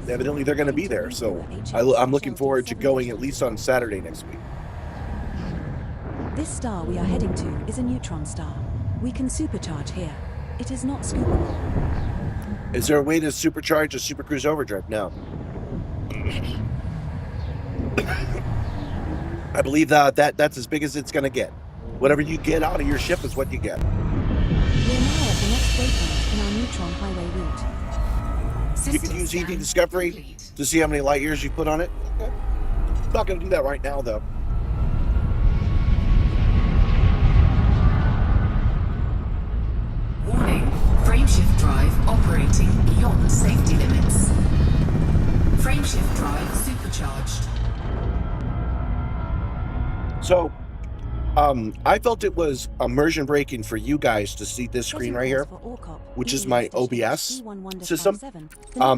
evidently they're going to be there, so I'm looking forward to going at least on Saturday next week. This star we are heading to is a neutron star. We can supercharge here. It is not scoopable. Is there a way to supercharge a Super Cruise Overdrive? No. I believe that's as big as it's going to get. Whatever you get out of your ship is what you get. We are now at the next waypoint in our neutron highway route. You can use ED Discovery to see how many light years you put on it. Okay. I'm not going to do that right now, though. Warning, frameshift drive operating beyond safety limits. Frameshift drive supercharged. So, I felt it was immersion breaking for you guys to see this screen right here, which is my OBS system.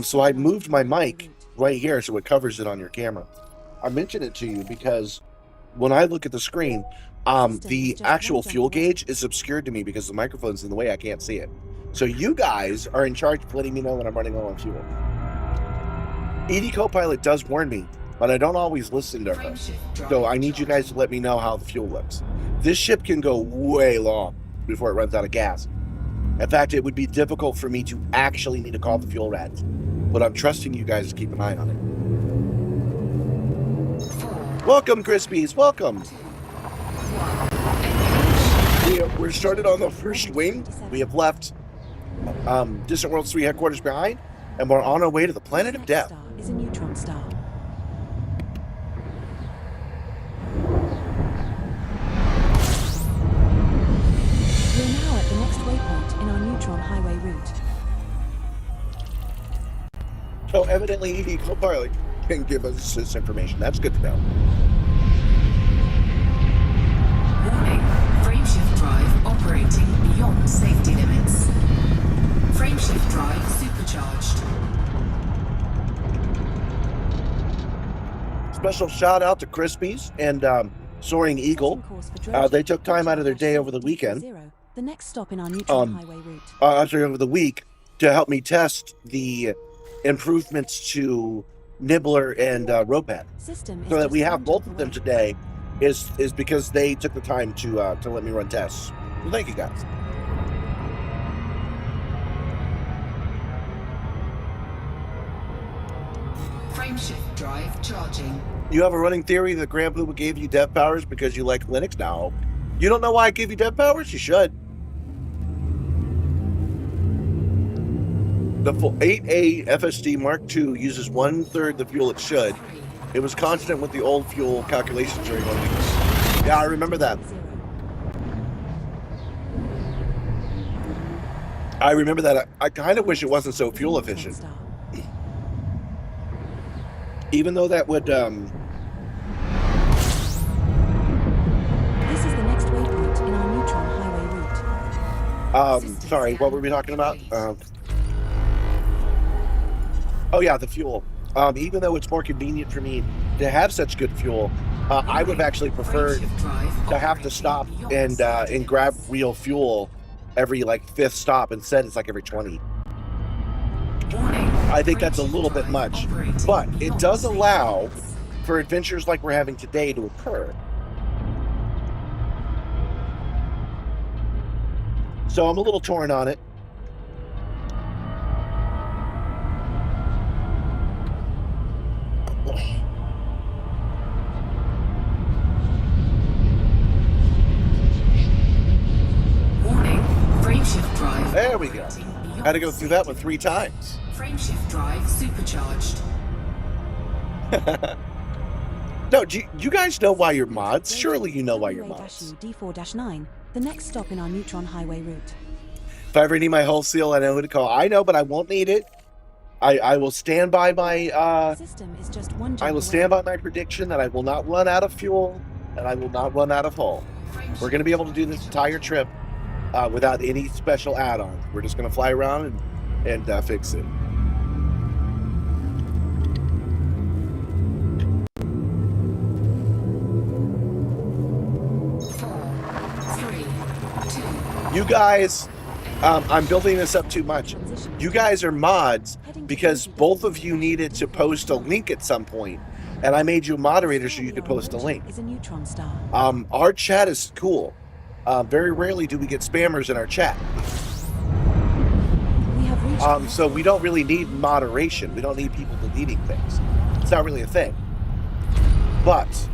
So I moved my mic right here so it covers it on your camera. I mentioned it to you because when I look at the screen, the actual fuel gauge is obscured to me because the microphone's in the way. I can't see it. So you guys are in charge of letting me know when I'm running low on fuel. ED Copilot does warn me, but I don't always listen to her. So I need you guys to let me know how the fuel looks. This ship can go way long before it runs out of gas. In fact, it would be difficult for me to actually need to call the fuel rats. But I'm trusting you guys to keep an eye on it. Welcome, Crispies. Welcome. We're started on the first wing. We have left Distant Worlds 3 headquarters behind, and we're on our way to the planet of death. Is a neutron star. evidently EV co-pilot can give us this information. That's good to know. Warning, frameshift drive operating beyond safety limits. Frameshift drive supercharged. Special shout out to Crispies and Soaring Eagle. They took time out of their day over the weekend. The next stop in our neutron highway route. Over the week to help me test the improvements to Nibbler and Ropan. So that we have both of them today is because they took the time to let me run tests. Well, thank you guys. Frameshift drive charging. You have a running theory that Grand Poopa gave you dev powers because you like Linux? No. You don't know why I gave you dev powers? You should. The full 8A FSD Mark II uses 1/3 the fuel it should. It was constant with the old fuel calculations during 1 week. Yeah, I remember that. I remember that. I kind of wish it wasn't so fuel efficient. Even though that would... This is the next waypoint in our neutron highway route. Sorry, what were we talking about? Oh yeah, the fuel. Even though it's more convenient for me to have such good fuel, I would have actually preferred to have to stop and grab real fuel every like 5th stop. Instead, it's like every 20. I think that's a little bit much, but it does allow for adventures like we're having today to occur. So I'm a little torn on it. Warning, frameshift drive. There we go. Had to go through that one 3 times. Frameshift drive supercharged. No, do you guys know why you're mods? Surely you know why you're mods. D4-9, the next stop in our neutron highway route. If I ever need my wholesale, I know who to call. I know, but I won't need it. I will stand by my System is just one I will stand by my prediction that I will not run out of fuel and I will not run out of hull. We're going to be able to do this entire trip without any special add-ons. We're just going to fly around and fix it. You guys, I'm building this up too much. You guys are mods because both of you needed to post a link at some point, and I made you a moderator so you could post a link. Our chat is cool. Very rarely do we get spammers in our chat. So we don't really need moderation. We don't need people deleting things. It's not really a thing. But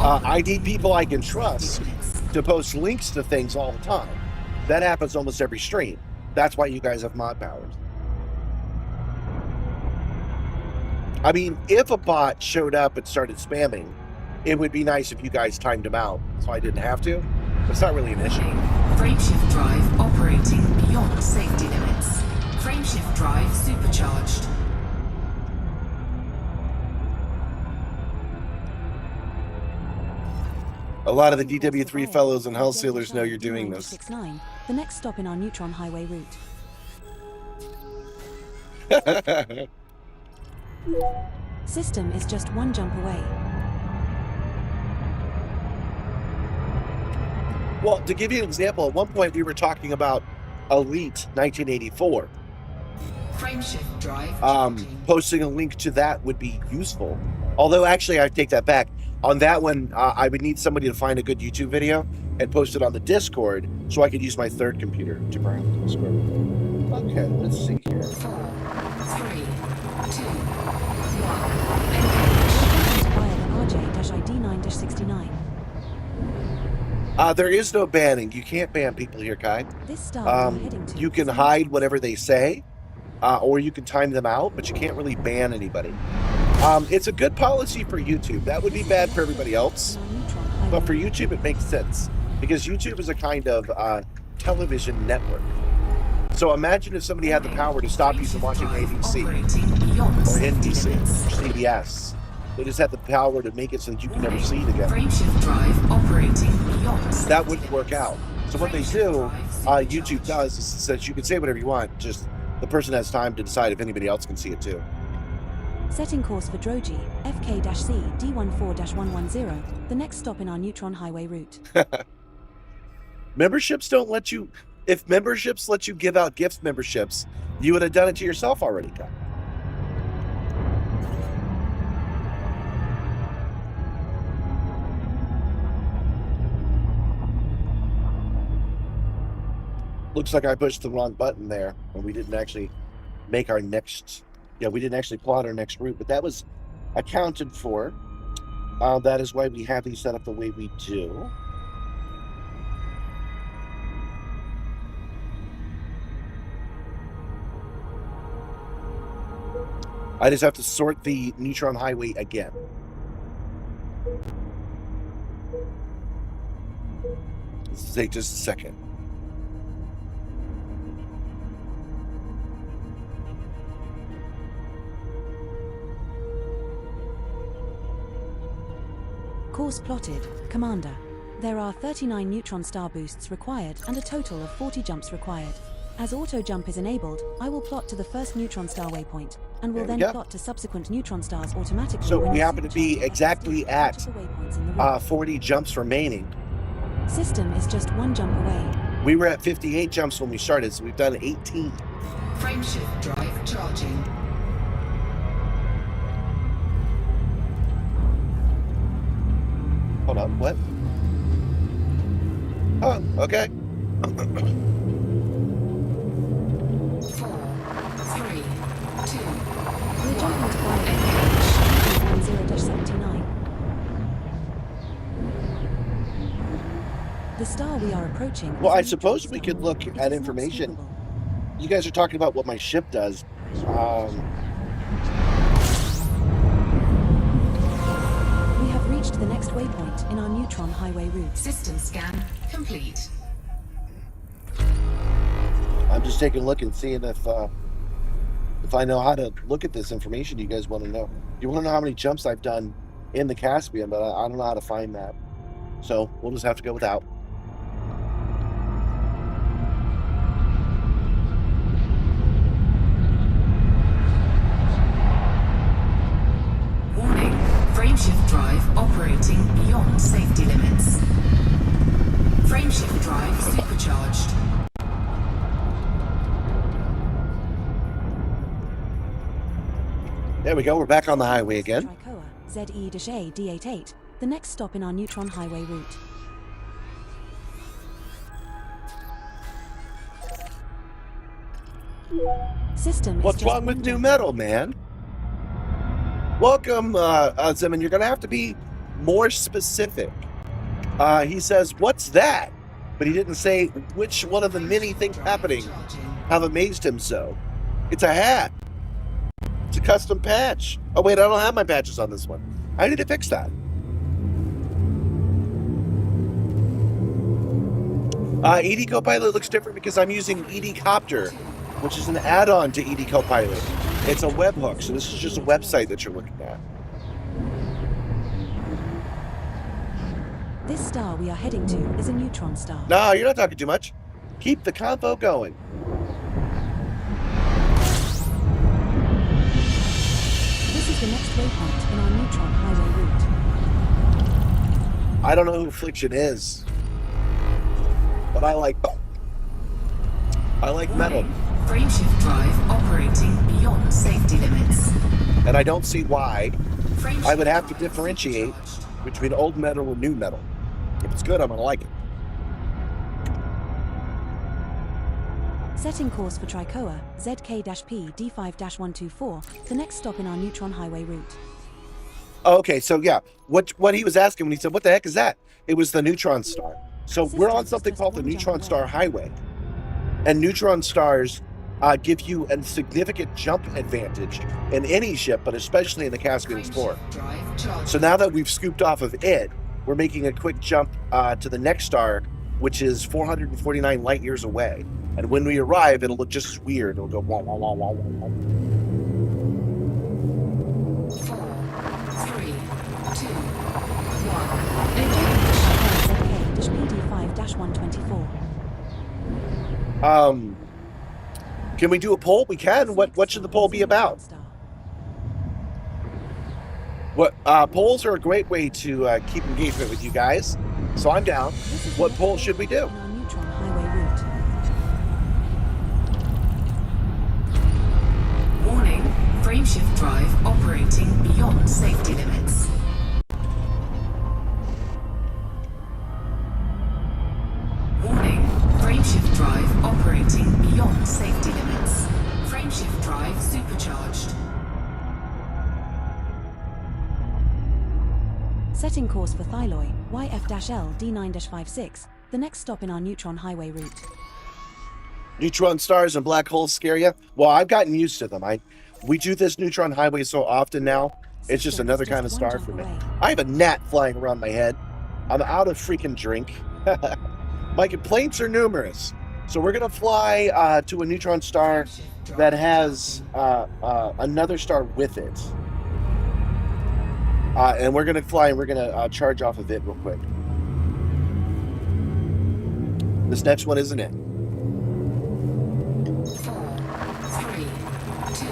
I need people I can trust to post links to things all the time. That happens almost every stream. That's why you guys have mod powers. I mean, if a bot showed up and started spamming, it would be nice if you guys timed him out so I didn't have to. It's not really an issue. Frameshift drive operating beyond safety limits. Frameshift drive supercharged. A lot of the DW3 fellows and hull sailors know you're doing this. The next stop in our neutron highway route. System is just one jump away. Well, to give you an example, at one point we were talking about Elite 1984. Frameshift drive. Posting a link to that would be useful. Although, actually, I take that back. On that one, I would need somebody to find a good YouTube video and post it on the Discord so I could use my third computer to browse the Discord. Okay, let's see here. 4, 3, 2, 1. There is no banning. You can't ban people here, Kai. You can hide whatever they say, or you can time them out, but you can't really ban anybody. It's a good policy for YouTube. That would be bad for everybody else. But for YouTube, it makes sense. Because YouTube is a kind of television network. So imagine if somebody had the power to stop you from watching ABC Operating beyond or safety NBC limits. or CBS. They just had the power to make it so that you can never see it again. Frameshift drive operating beyond safety That wouldn't work limits. out. So what they do, YouTube does, is says you can say whatever you want, just the person has time to decide if anybody else can see it too. Setting course for Droji, FK-C D14-110, the next stop in our Neutron Highway route. Memberships don't let you. If memberships let you give out gift memberships, you would have done it to yourself already, Kyle. Looks like I pushed the wrong button there, and we didn't actually make our next. Yeah, we didn't actually plot our next route, but that was accounted for. That is why we have these set up the way we do. I just have to sort the Neutron Highway again. This will take just a second. Course plotted, Commander. There are 39 neutron star boosts required and a total of 40 jumps required. As auto jump is enabled, I will plot to the first neutron star waypoint, and will There we then go. plot to subsequent neutron stars automatically. So when we you happen to be supercharge exactly each at of the waypoints in the route. 40 jumps remaining. System is just one jump away. We were at 58 jumps when we started, so we've done 18. Frameshift drive charging. Hold on, what? Oh, okay. 4, 3, 2, We're jumping to flight engage. 10-79. The star we are approaching. Well, is a I neutron suppose we star. could look It at is not information. sweepable. You guys are talking about what my ship does. We have reached the next waypoint in our neutron highway route. System scan complete. I'm just taking a look and seeing if I know how to look at this information you guys want to know. You want to know how many jumps I've done in the Caspian, but I don't know how to find that. So we'll just have to go without. Warning, frameshift drive operating beyond safety limits. Frameshift drive supercharged. There we go. We're back on the highway again. Tricoa, ZE-A D88, the next stop in our neutron highway route. System is What's just wrong with one new jump. metal, man? Welcome, Zeman. You're going to have to be more specific. He says, "What's that?" But he didn't say which one of the many things happening have amazed him so. It's a hat. It's a custom patch. Oh, wait, I don't have my patches on this one. I need to fix that. ED Copilot looks different because I'm using ED Copter, which is an add-on to ED Copilot. It's a webhook, so this is just a website that you're looking at. This star we are heading to is a neutron star. No, you're not talking too much. Keep the convo going. This is the next waypoint in our neutron highway route. I don't know who Affliction is, but I like metal, Frameshift drive operating beyond safety limits. and I don't see why Frameshift I would have to drive differentiate supercharged. between old metal and new metal. If it's good, I'm gonna like it. Setting course for Tricoa, ZK-P D5-124, the next stop in our neutron highway route. Okay, so yeah, what he was asking when he said, "What the heck is that?" It was the neutron star. So we're on something called the Neutron Star Highway, and neutron stars give you a significant jump advantage in any ship, but especially in the Caspian Explorer. Frameshift drive charged. So now that we've scooped off of it, we're making a quick jump to the next star which is 449 light years away. And when we arrive, it'll look just as weird. It'll go wah, wah, wah, wah, wah, wah. 4, 3, 2, 1. ZK-PD5-124. Can we do a poll? We can. What should the poll be about? What polls are a great way to keep engagement with you guys. So I'm down. What poll should we do? On our neutron highway route. Warning, frameshift drive operating beyond safety limits. Warning, frameshift drive operating beyond safety limits. Frameshift drive supercharged. Setting course for Thyloi, YF-L D9-56, the next stop in our neutron highway route. Neutron stars and black holes scare you? Well, I've gotten used to them. We do this neutron highway so often now. It's just another kind of star for me. I have a gnat flying around my head. I'm out of freaking drink. My complaints are numerous. So we're gonna fly to a neutron star that has another star with it. And we're gonna fly and we're gonna charge off of it real quick. This next one isn't it. 4, 3, 2,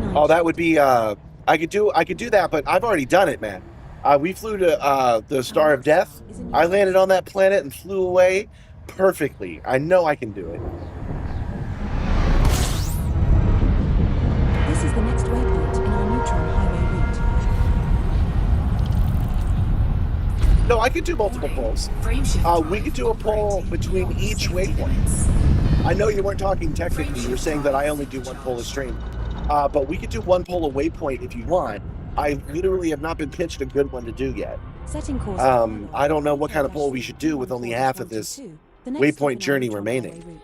1. Oh, that would be I could do that, but I've already done it, man. We flew to the Star of Death. I landed on that planet and flew away perfectly. I know I can do it. This is the next waypoint in our neutron highway route. No, I could do multiple polls. We could do a poll between each waypoint. I know you weren't talking technically. You were saying that I only do one poll a stream. But we could do one poll a waypoint if you want. I literally have not been pitched a good one to do yet. Setting course I don't know what kind of poll we should do with only half of this waypoint journey remaining.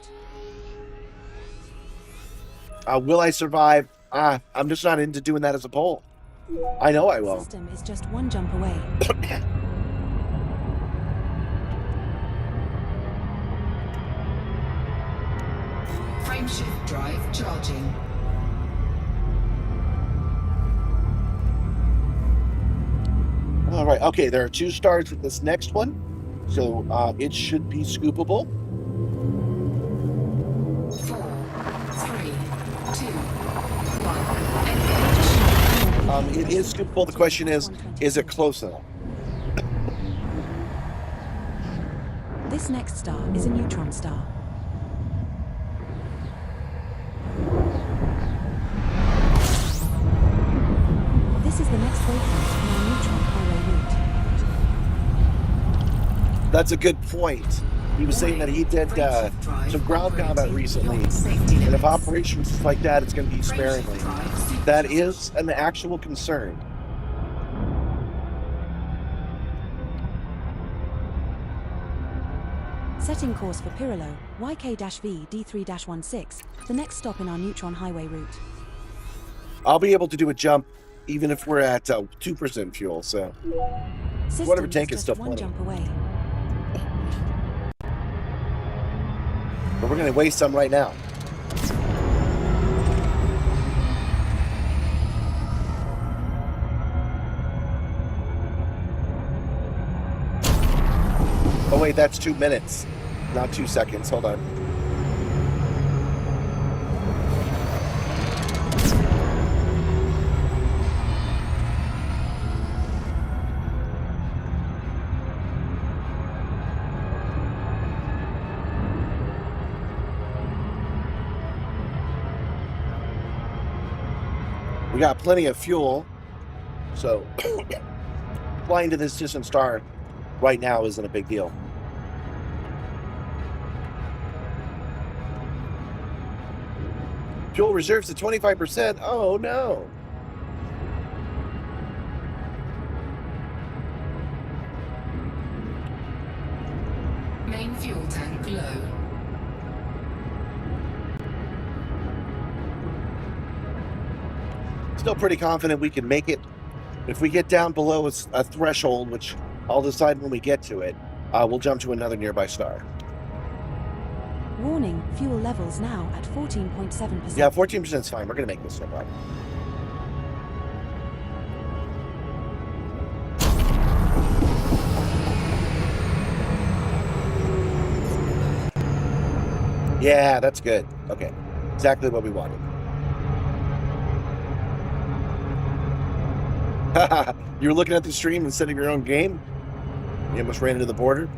Will I survive? I'm just not into doing that as a poll. I know I will. System is just one jump away. Frameshift drive charging. All right. Okay, there are 2 stars with this next one, so it should be scoopable. 4, 3, 2, 1. It is scoopable. The question is it close enough? This next star is a neutron star. This is the next waypoint in our neutron highway route. That's a good point. He was saying that he did some ground combat recently, and if operations is like that, it's going to be sparingly. That is an actual concern. Setting course for Pirillo, YK-V D3-16, the next stop in our neutron highway route. I'll be able to do a jump even if we're at 2% fuel, so System whatever tank is just still one plenty. jump away. But we're going to waste some right now. Oh wait, that's 2 minutes, not 2 seconds. Hold on. We got plenty of fuel, so flying to this distant star right now isn't a big deal. Fuel reserves at 25%. Oh no. Main fuel tank low. Still pretty confident we can make it. If we get down below a threshold, which I'll decide when we get to it. We'll jump to another nearby star. Warning, fuel levels now at 14.7%. Yeah, 14% is fine. We're going to make this no problem. Yeah, that's good. Okay. Exactly what we wanted. You were looking at the stream instead of your own game? You almost ran into the border?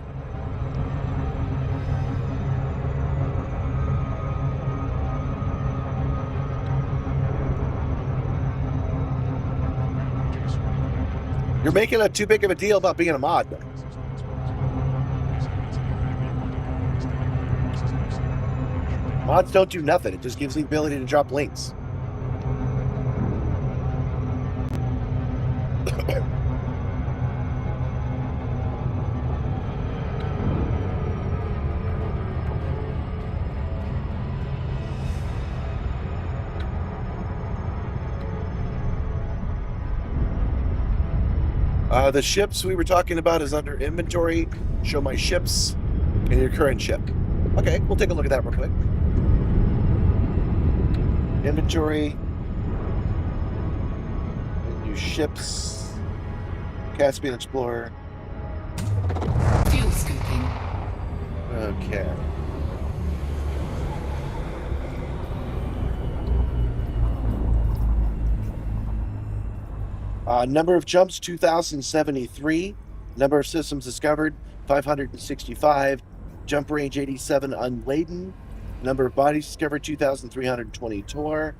You're making it too big of a deal about being a mod, though. Mods don't do nothing. It just gives the ability to drop links. The ships we were talking about is under inventory. Show my ships and your current ship. Okay, we'll take a look at that real quick. Inventory. New ships. Caspian Explorer. Fuel scooping. Okay. Number of jumps, 2,073. Number of systems discovered, 565. Jump range, 87 unladen. Number of bodies discovered, 2,320 Tor.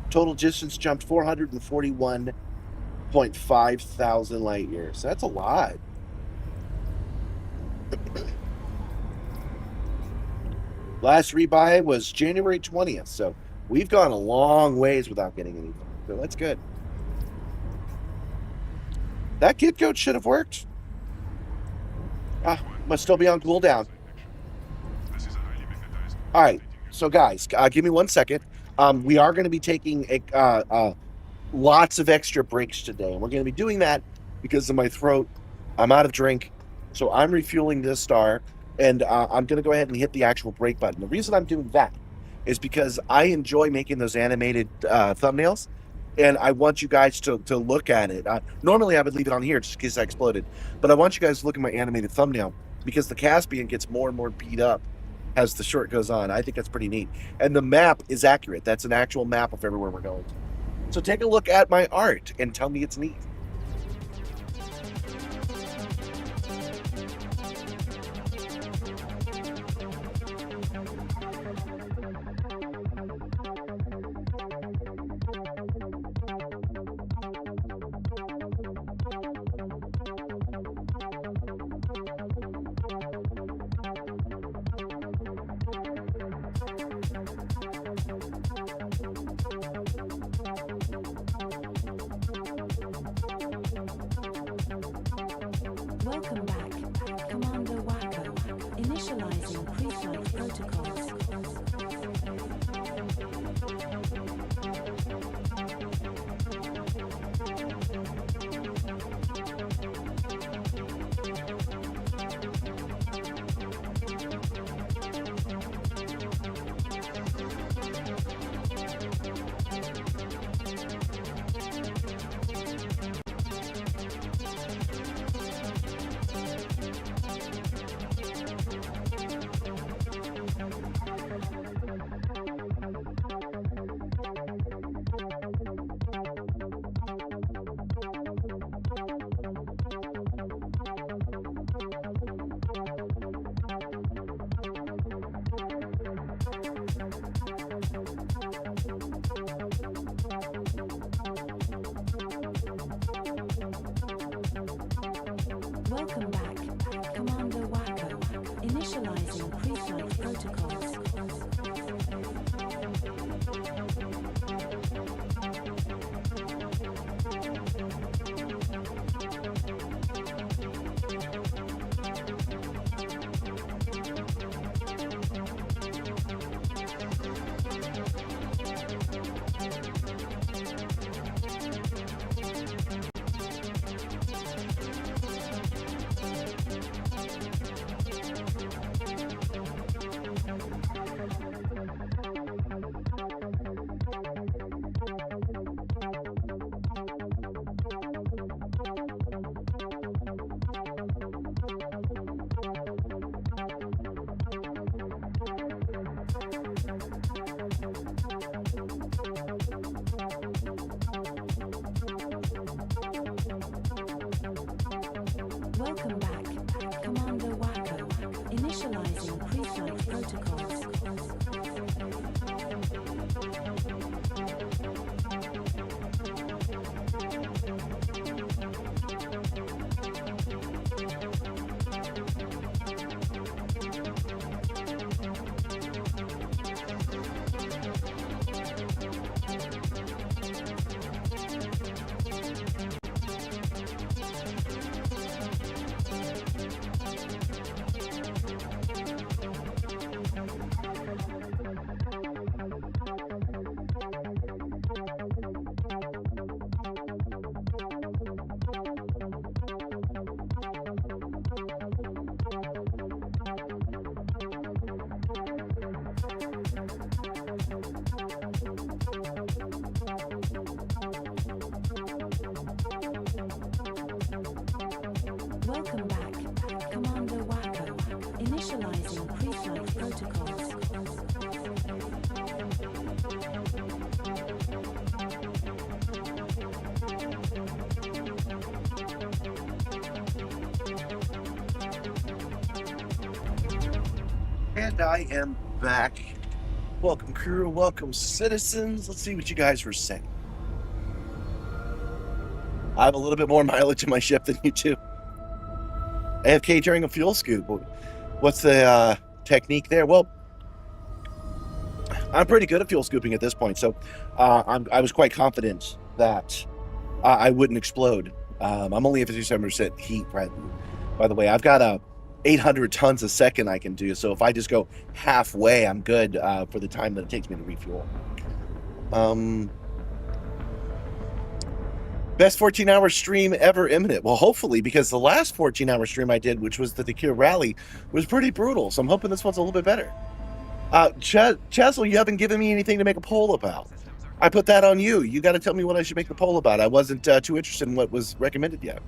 Total distance jumped 441.5 thousand light years. That's a lot. Last rebuy was January 20th, so we've gone a long ways without getting anything. So that's good. That kid coach should have worked. Must still be on cooldown. All right, so guys, give me 1 second. We are going to be taking lots of extra breaks today, and we're going to be doing that because of my throat. I'm out of drink, so I'm refueling this star, and I'm going to go ahead and hit the actual break button. The reason I'm doing that is because I enjoy making those animated thumbnails. And I want you guys to look at it. Normally, I would leave it on here just in case I exploded. But I want you guys to look at my animated thumbnail because the Caspian gets more and more beat up as the short goes on. I think that's pretty neat. And the map is accurate. That's an actual map of everywhere we're going. So take a look at my art and tell me it's neat. Welcome back, Commander Wacko. Initializing pre-flight protocols. Welcome back, Commander Wacko. Initializing pre-flight protocols. Welcome back, Commander Wacko. Initializing pre-flight protocols. Welcome back, Commander Wacko. Initializing pre-flight protocols. And I am back. Welcome, crew. Welcome, citizens. Let's see what you guys were saying. I have a little bit more mileage in my ship than you do. AFK during a fuel scoop. What's the technique there? Well, I'm pretty good at fuel scooping at this point, so I was quite confident that I wouldn't explode. I'm only at 57% heat, right? By the way, I've got 800 tons a second I can do, so if I just go halfway, I'm good for the time that it takes me to refuel. Best 14-hour stream ever imminent. Well, hopefully, because the last 14-hour stream I did, which was the Tequila Rally, was pretty brutal. So I'm hoping this one's a little bit better. Chesel, you haven't given me anything to make a poll about. I put that on you. You got to tell me what I should make the poll about. I wasn't too interested in what was recommended yet.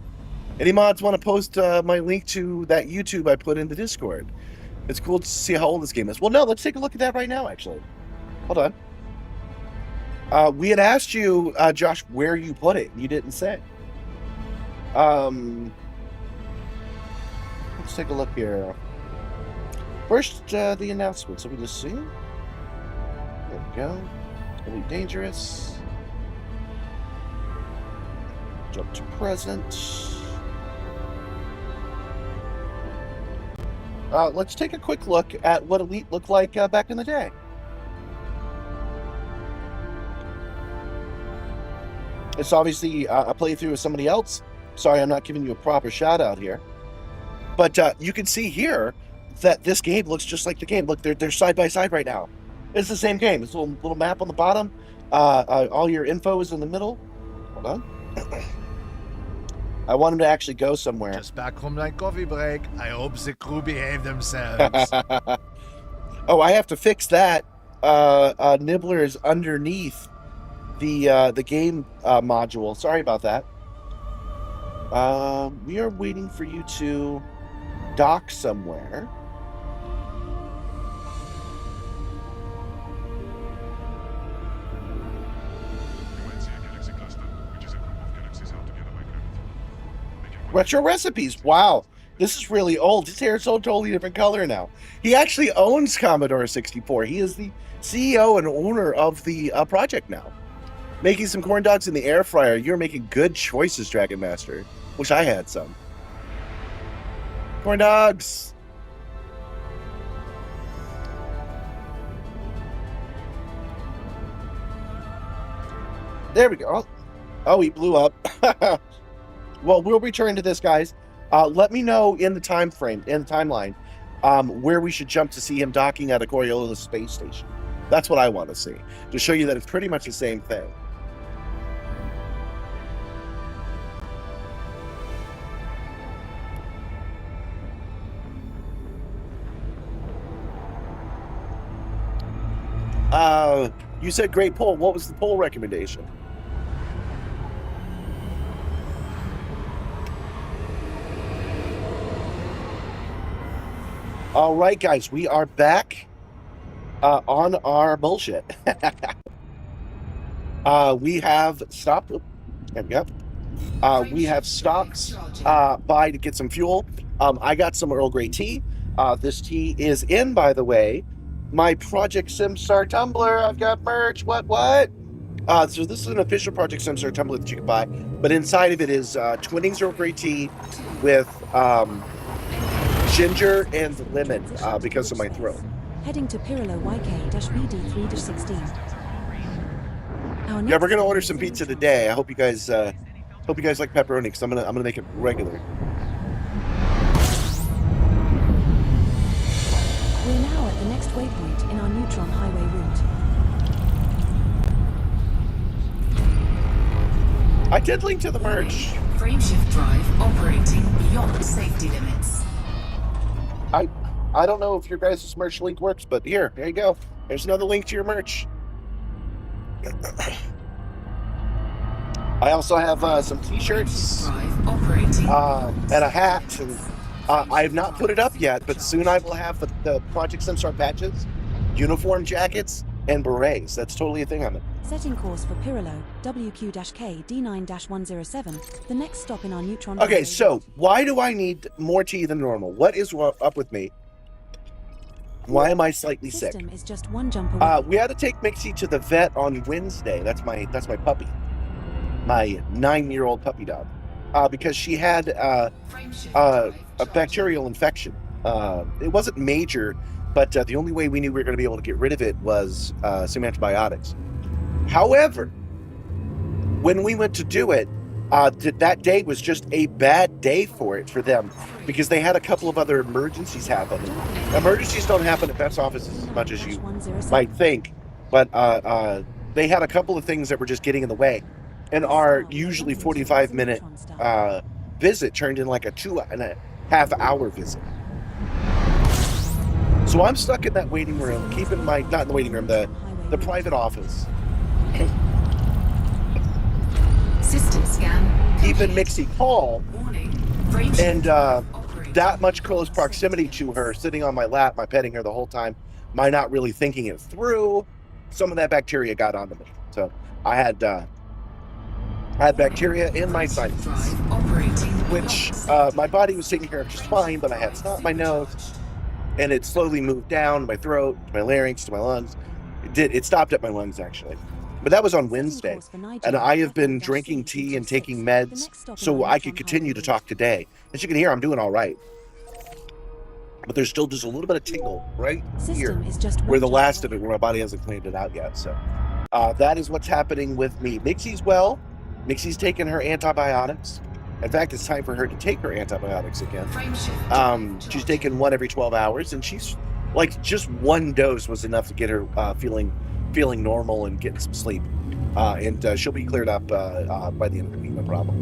Any mods want to post my link to that YouTube I put in the Discord? It's cool to see how old this game is. Well, no, let's take a look at that right now, actually. Hold on. We had asked you, Josh, where you put it. You didn't say. Let's take a look here. First, the announcements. Let me just see. There we go. Elite Dangerous. Jump to present. Let's take a quick look at what Elite looked like back in the day. It's obviously a playthrough of somebody else. Sorry, I'm not giving you a proper shout out here. But you can see here that this game looks just like the game. Look, they're side by side right now. It's the same game. It's a little map on the bottom. All your info is in the middle. Hold on. I want him to actually go somewhere. Just back from my coffee break. I hope the crew behave themselves. Oh, I have to fix that. Nibbler is underneath the game module. Sorry about that. We are waiting for you to dock somewhere. Retro recipes. Wow, this is really old. His hair is so totally different color now. He actually owns Commodore 64. He is the CEO and owner of the project now. Making some corn dogs in the air fryer. You're making good choices, Dragon Master. Wish I had some. Corn dogs. There we go. Oh, he blew up. Well, we'll return to this, guys. Let me know in the timeline, where we should jump to see him docking at a Coriolis space station. That's what I want to see, to show you that it's pretty much the same thing. You said great poll. What was the poll recommendation? All right, guys, we are back on our bullshit. We have stopped. There we go. We have stopped by to get some fuel. I got some Earl Grey tea. This tea is in, by the way, my Project Simstarr tumbler. I've got merch. What? So this is an official Project Simstarr tumbler that you can buy, but inside of it is Twinings Earl Grey tea with ginger and lemon because of my throat. Heading to Pirillo YK-BD3-16. Yeah, we're gonna order some pizza today. I hope you guys like pepperoni, because I'm gonna make it regular. We're now at the next waypoint in our Neutron Highway route. I did link to the merch. Frameshift drive operating beyond safety limits. I don't know if your guys' merch link works, but there you go. There's another link to your merch. I also have some t-shirts and a hat, and I have not put it up yet, but soon I will have the Project Simstarr patches, uniform jackets, and berets. That's totally a thing on it. Setting course for Pirillo, WQ-K D9-107, the next stop in our Neutron. Okay, so why do I need more tea than normal? What is up with me? Why am I slightly sick? System is just one jump away. We had to take Milky to the vet on Wednesday. That's my puppy, my 9-year-old puppy dog, because she had a bacterial infection. It wasn't major, but the only way we knew we were going to be able to get rid of it was some antibiotics. However, when we went to do it, that day was just a bad day for them, because they had a couple of other emergencies happen. Emergencies don't happen at vet's offices as much as you might think, but they had a couple of things that were just getting in the way, and our usually 45-minute visit turned in like a 2.5-hour visit. So I'm stuck in that waiting room, not in the waiting room, the private office. System scan. Keeping Milky calm, and that much close proximity to her, sitting on my lap, my petting her the whole time, my not really thinking it through, some of that bacteria got onto me. So I had bacteria in my sinuses, which my body was taking care of just fine, but I had snot in my nose, and it slowly moved down my throat, to my larynx, to my lungs. It stopped at my lungs, actually. But that was on Wednesday, and I have been drinking tea and taking meds so I could continue to talk today. As you can hear, I'm doing all right. But there's still just a little bit of tingle right here, where the last of it, where my body hasn't cleaned it out yet. So that is what's happening with me. Milky's well. Milky's taking her antibiotics. In fact, it's time for her to take her antibiotics again. She's taking one every 12 hours, and she's like, just one dose was enough to get her feeling normal and getting some sleep, and she'll be cleared up by the end of the week, no problem.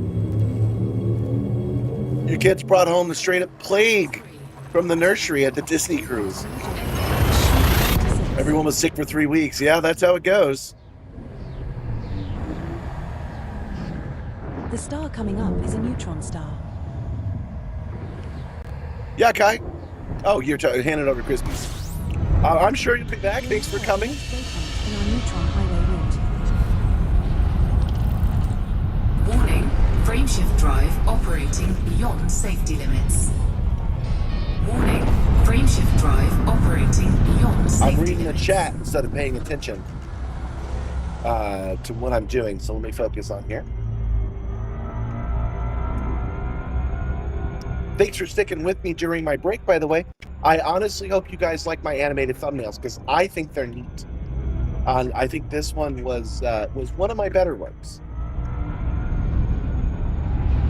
Your kids brought home the straight up plague from the nursery at the Disney cruise. Everyone was sick for 3 weeks. Yeah, that's how it goes. The star coming up is a neutron star. Yeah, Kai. Oh, you're handing over Crispies. I'm sure you'll be back. Thanks for coming. In our Neutron Highway route. Warning, frameshift drive operating beyond safety limits. Warning, frameshift drive operating beyond safety limits. I'm reading the chat instead of paying attention to what I'm doing, so let me focus on here. Thanks for sticking with me during my break, by the way. I honestly hope you guys like my animated thumbnails, because I think they're neat. I think this one was one of my better ones.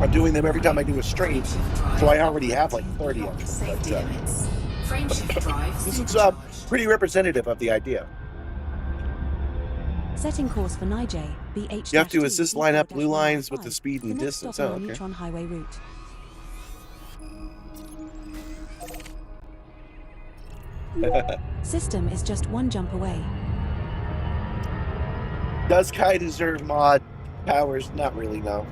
I'm doing them every time I do a stream, so I already have like 30 of them. But, this is pretty representative of the idea. Setting course for Nijay, BH. You have to assist line up blue lines with the speed and distance. Oh, okay. Neutron Highway route. System is just one jump away. Does Kai deserve mod powers? Not really, no.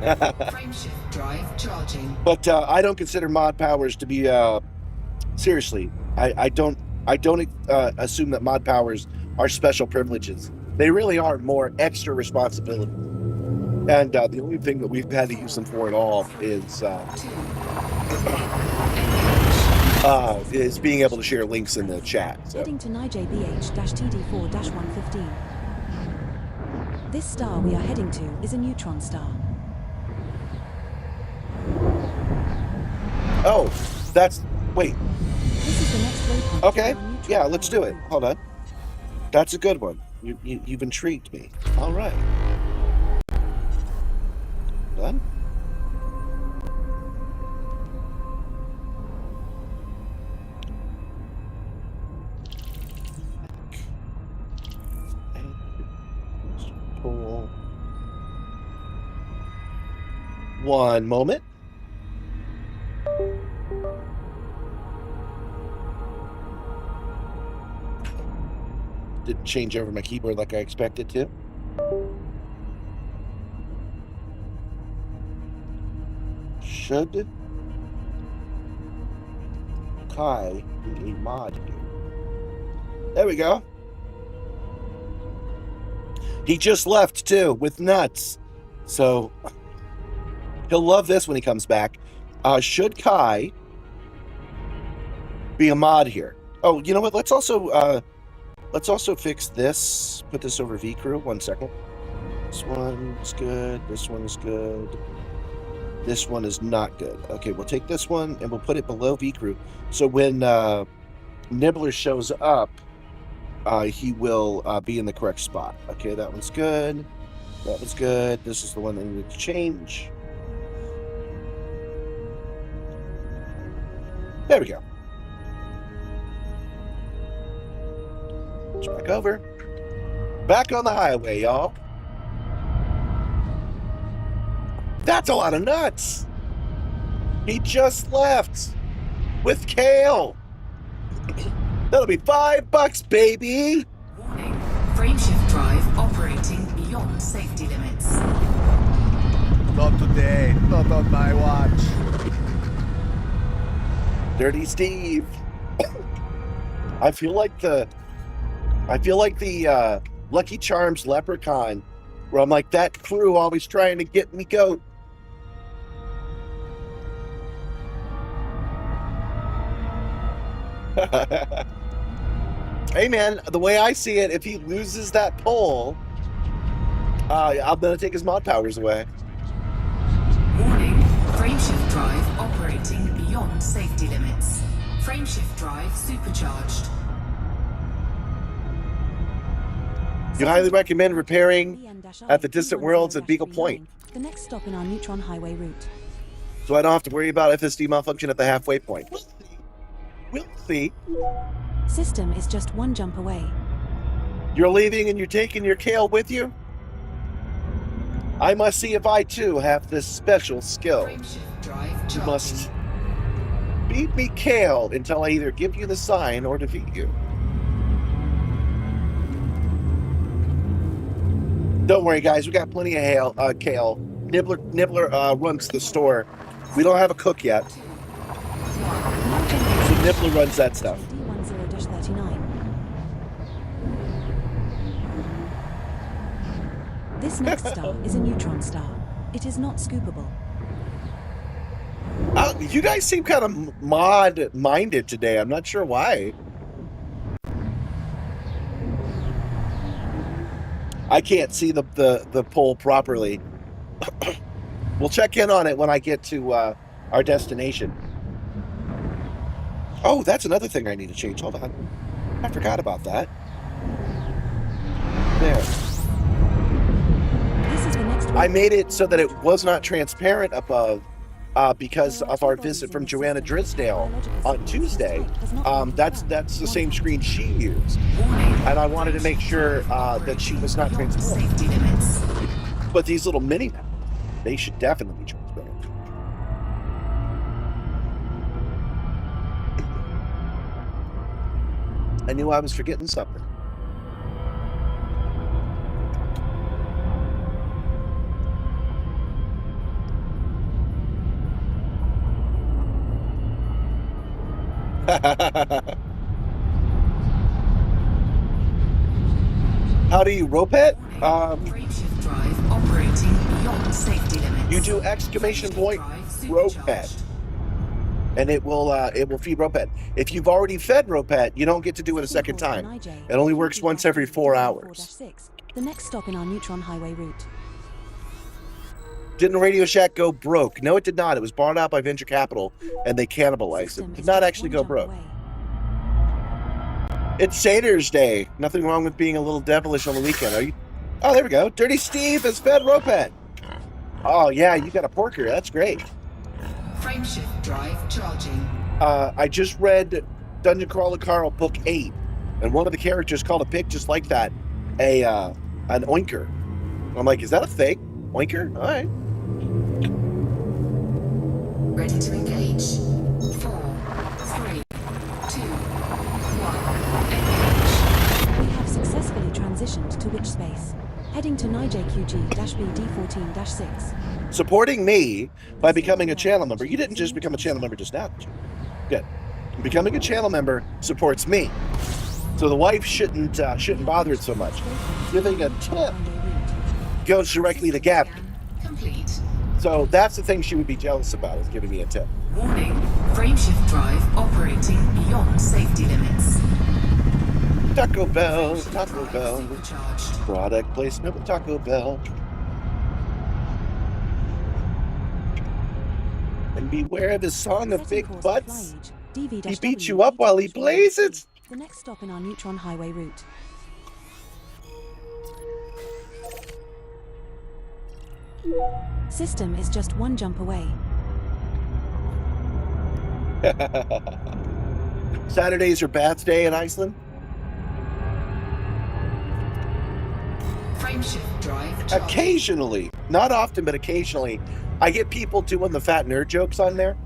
Frameshift drive charging. But I don't consider mod powers to be seriously. I don't assume that mod powers are special privileges. They really are more extra responsibility. And the only thing that we've had to use them for at all is being able to share links in the chat. So. Heading to NIJBH-TD4-115. This star we are heading to is a neutron star. Oh, that's... Wait. This is the next waypoint. Okay, yeah, let's do it. Hold on. That's a good one. You've intrigued me. All right. Done? Pull. One moment. Didn't change over my keyboard like I expected to. Should Kai be a mod here? There we go. He just left too with nuts, so he'll love this when he comes back. Should Kai be a mod here? Oh, you know what? Let's also fix this. Put this over vCrew. 1 second. This one's good. This one's good. This one is not good. Okay, we'll take this one and we'll put it below vCrew. So when Nibbler shows up, he will be in the correct spot. Okay, that one's good. That one's good. This is the one that we need to change. There we go. Back over. Back on the highway, y'all. That's a lot of nuts. He just left with Kale. That'll be $5, baby. Warning. Frameshift drive operating beyond safety limits. Not today. Not on my watch. Dirty Steve. I feel like the Lucky Charms leprechaun, where I'm like, that crew always trying to get me goat. Hey man, the way I see it, if he loses that pole, I'm gonna take his mod powers away. Warning. Frameshift drive operating beyond safety limits. Frameshift drive supercharged. You highly recommend repairing at the distant worlds at Beagle Point, the next stop in our neutron highway route. so I don't have to worry about FSD malfunction at the halfway point. We'll see. System is just one jump away. You're leaving and you're taking your Kale with you? I must see if I too have this special skill. Frameshift drive You charging. must beat me Kale until I either give you the sign or defeat you. Don't worry, guys. We got plenty of Kale. Nibbler runs the store. We don't have a cook yet, so Nibbler runs that stuff. D10-39. This next star is a neutron star. It is not scoopable. You guys seem kind of mod-minded today. I'm not sure why. I can't see the pole properly. We'll check in on it when I get to our destination. Oh, that's another thing I need to change. Hold on. I forgot about that. There. This is the next I made it so that it was not transparent above because of our visit from Joanna Drisdale on Tuesday. That's the same screen she used. And I wanted to make sure that she was not transparent. Safety limits. But these little mini maps, they should definitely be transparent. I knew I was forgetting something. How do you rope it? Frameshift drive operating beyond You do exclamation point RollTheRed, and it will feed RollTheRed. If you've already fed RollTheRed, you don't get to do it a second time. It only works once every 4 hours. The next stop in our Neutron Highway route. Didn't Radio Shack go broke? No, it did not. It was bought out by venture capital, and they cannibalized it. It did not actually go broke. It's Satyrs Day. Nothing wrong with being a little devilish on the weekend, are you? Oh, there we go. Dirty Steve has fed RollTheRed. Oh, yeah, you got a porker. That's great. Frameshift drive charging. I just read Dungeon Crawler Carl Book 8, and one of the characters called a pig just like that an oinker. I'm like, is that a thing? Oinker? All right. Ready to engage. 4, 3, 2, 1. Engage. We have successfully transitioned to which space? Heading to NIJQG-BD14-6. Supporting me by becoming a channel member. You didn't just become a channel member just now, did you? Good. Becoming a channel member supports me, so the wife shouldn't bother it so much. Giving a tip goes directly to Gab. Complete. So that's the thing she would be jealous about, is giving me a tip. Warning. Frameshift drive operating beyond safety limits. Taco Bell, Taco Drive Bell. supercharged. Product placement with Taco Bell. And beware of his song of big butts. He beats you up while he plays it. The next stop in our Neutron Highway route. System is just one jump away. Saturdays are bath day in Iceland. Frameshift drive charging. Occasionally, not often, but occasionally, I get people doing the fat nerd jokes on there.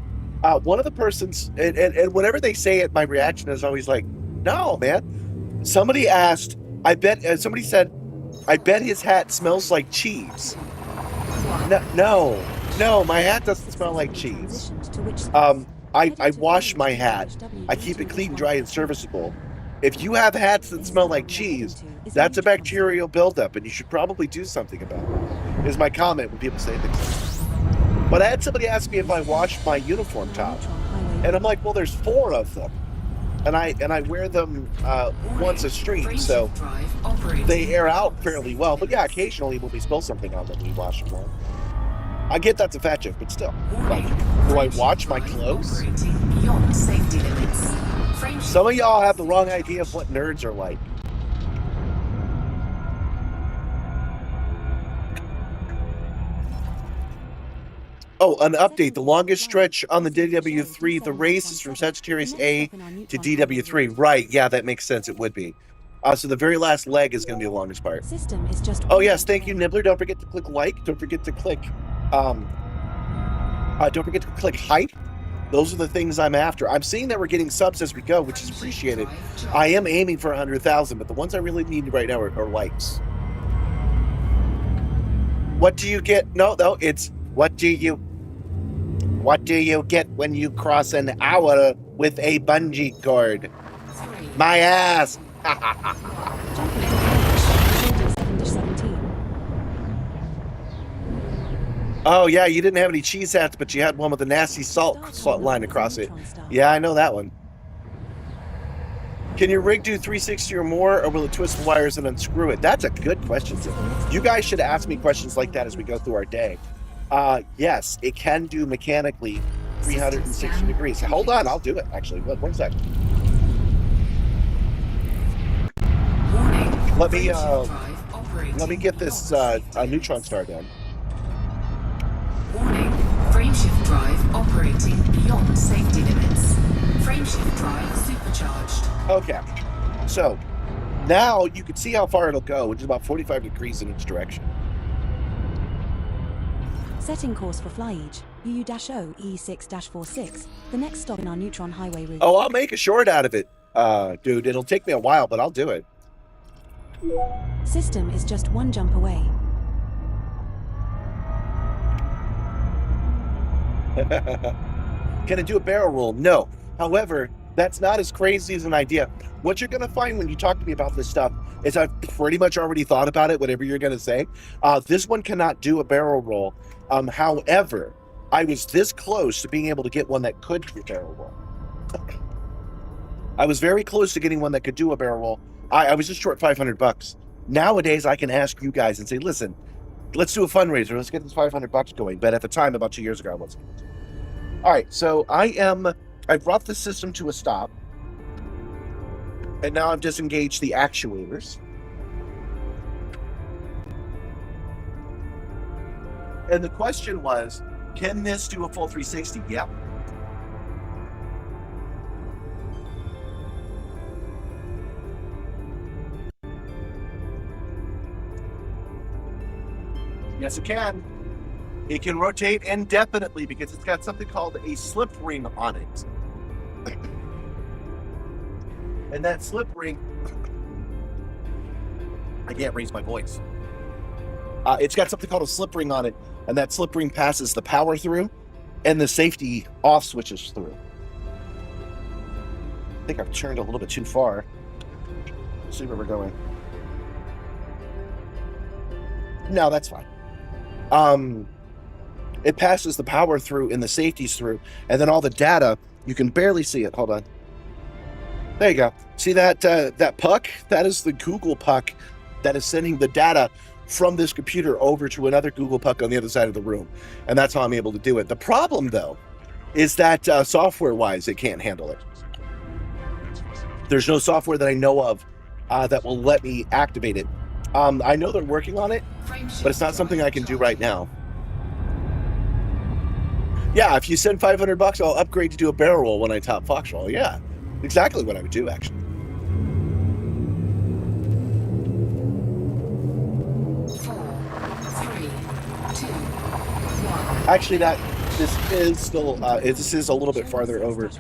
One of the persons, and whenever they say it, my reaction is always like, no, man. Somebody asked, somebody said, I bet his hat smells like cheese. No, my hat doesn't smell like cheese. I wash my hat. I keep it clean, dry, and serviceable. If you have hats that smell like cheese, that's a bacterial buildup, and you should probably do something about it, is my comment when people say things like that. But I had somebody ask me if I wash my uniform top, and I'm like, well, there's 4 of them, and I wear them once a stream, so they air out fairly well. But yeah, occasionally when we spill something on them, we wash them well. I get that's a fat joke, but still, like, do I watch my clothes? Beyond safety limits. Some of y'all have the wrong idea of what nerds are like. Oh, an update. The longest stretch on the DW3, the race is from Sagittarius A to DW3. Right, yeah, that makes sense. It would be. So the very last leg is going to be the longest part. System is just Oh, yes, thank you, Nibbler. Don't forget to click like. Don't forget to click hype. Those are the things I'm after. I'm seeing that we're getting subs as we go, which is appreciated. I am aiming for 100,000, but the ones I really need right now are likes. What do you get? No, it's what do you get when you cross an hour with a bungee cord? My ass. Oh, yeah, you didn't have any cheese hats, but you had one with a nasty salt line across it. Yeah, I know that one. Can your rig do 360 or more, or will it twist the wires and unscrew it? That's a good question. You guys should ask me questions like that as we go through our day. Yes, it can do mechanically 360 degrees. Hold on, I'll do it, actually. One second. Let me get this neutron star done. Warning, frameshift drive operating beyond safety limits. Frameshift drive supercharged. Okay, so now you can see how far it'll go, which is about 45 degrees in each direction. Setting course for flyage, UU-0 E6-46, the next stop in our Neutron Highway route. Oh, I'll make a short out of it. Dude, it'll take me a while, but I'll do it. System is just one jump away. Can it do a barrel roll? No. However, that's not as crazy as an idea. What you're going to find when you talk to me about this stuff is I've pretty much already thought about it, whatever you're going to say. This one cannot do a barrel roll. However, I was this close to being able to get one that could do a barrel roll. I was very close to getting one that could do a barrel roll. I was just short $500. Nowadays, I can ask you guys and say, listen, let's do a fundraiser. Let's get this $500 going. But at the time, about 2 years ago, I wasn't. All right, so I brought the system to a stop. And now I've disengaged the actuators. And the question was, can this do a full 360? Yep. Yes, it can. It can rotate indefinitely because it's got something called a slip ring on it. And that slip ring, I can't raise my voice. It's got something called a slip ring on it, and that slip ring passes the power through and the safety off switches through. I think I've turned a little bit too far. Let's see where we're going. No, that's fine. It passes the power through and the safeties through, and then all the data, you can barely see it. Hold on. There you go. See that that puck? That is the Google puck that is sending the data from this computer over to another Google puck on the other side of the room. And that's how I'm able to do it. The problem, though, is that software-wise, it can't handle it. There's no software that I know of that will let me activate it. I know they're working on it, but it's not something I can do right now. Yeah, if you send $500, I'll upgrade to do a barrel roll when I top Foxroll. Yeah, exactly what I would do, actually. 4, 3, 2, 1. Actually, this is still this is a little bit farther over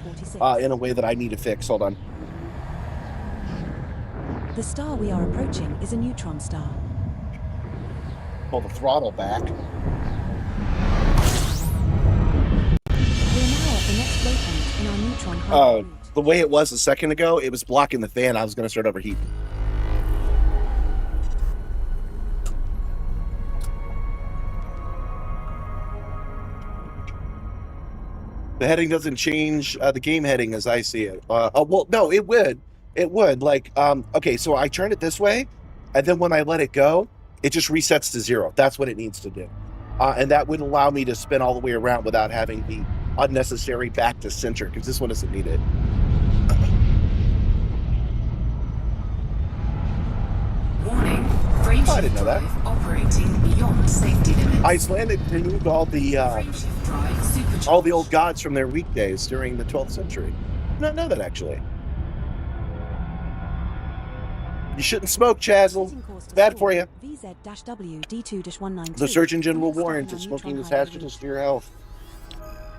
in a way that I need to fix. Hold on. The star we are approaching is a neutron star. Pull the throttle back. We're now at the next waypoint in our neutron high route. The way it was a second ago, it was blocking the fan. I was going to start overheating. The heading doesn't change the game heading as I see it. Well, no, it would. It would. Like, okay, so I turn it this way, and then when I let it go, it just resets to 0. That's what it needs to do. And that would allow me to spin all the way around without having the unnecessary back to center, because this one doesn't need it. Warning, frame I didn't know that. drive operating beyond safety limits. Iceland removed all the Frameshift drive supercharged. all the old gods from their weekdays during the 12th century. I did not know that, actually. You shouldn't smoke, Chazzle. It's bad for you. The Surgeon General warns that smoking is hazardous to your health.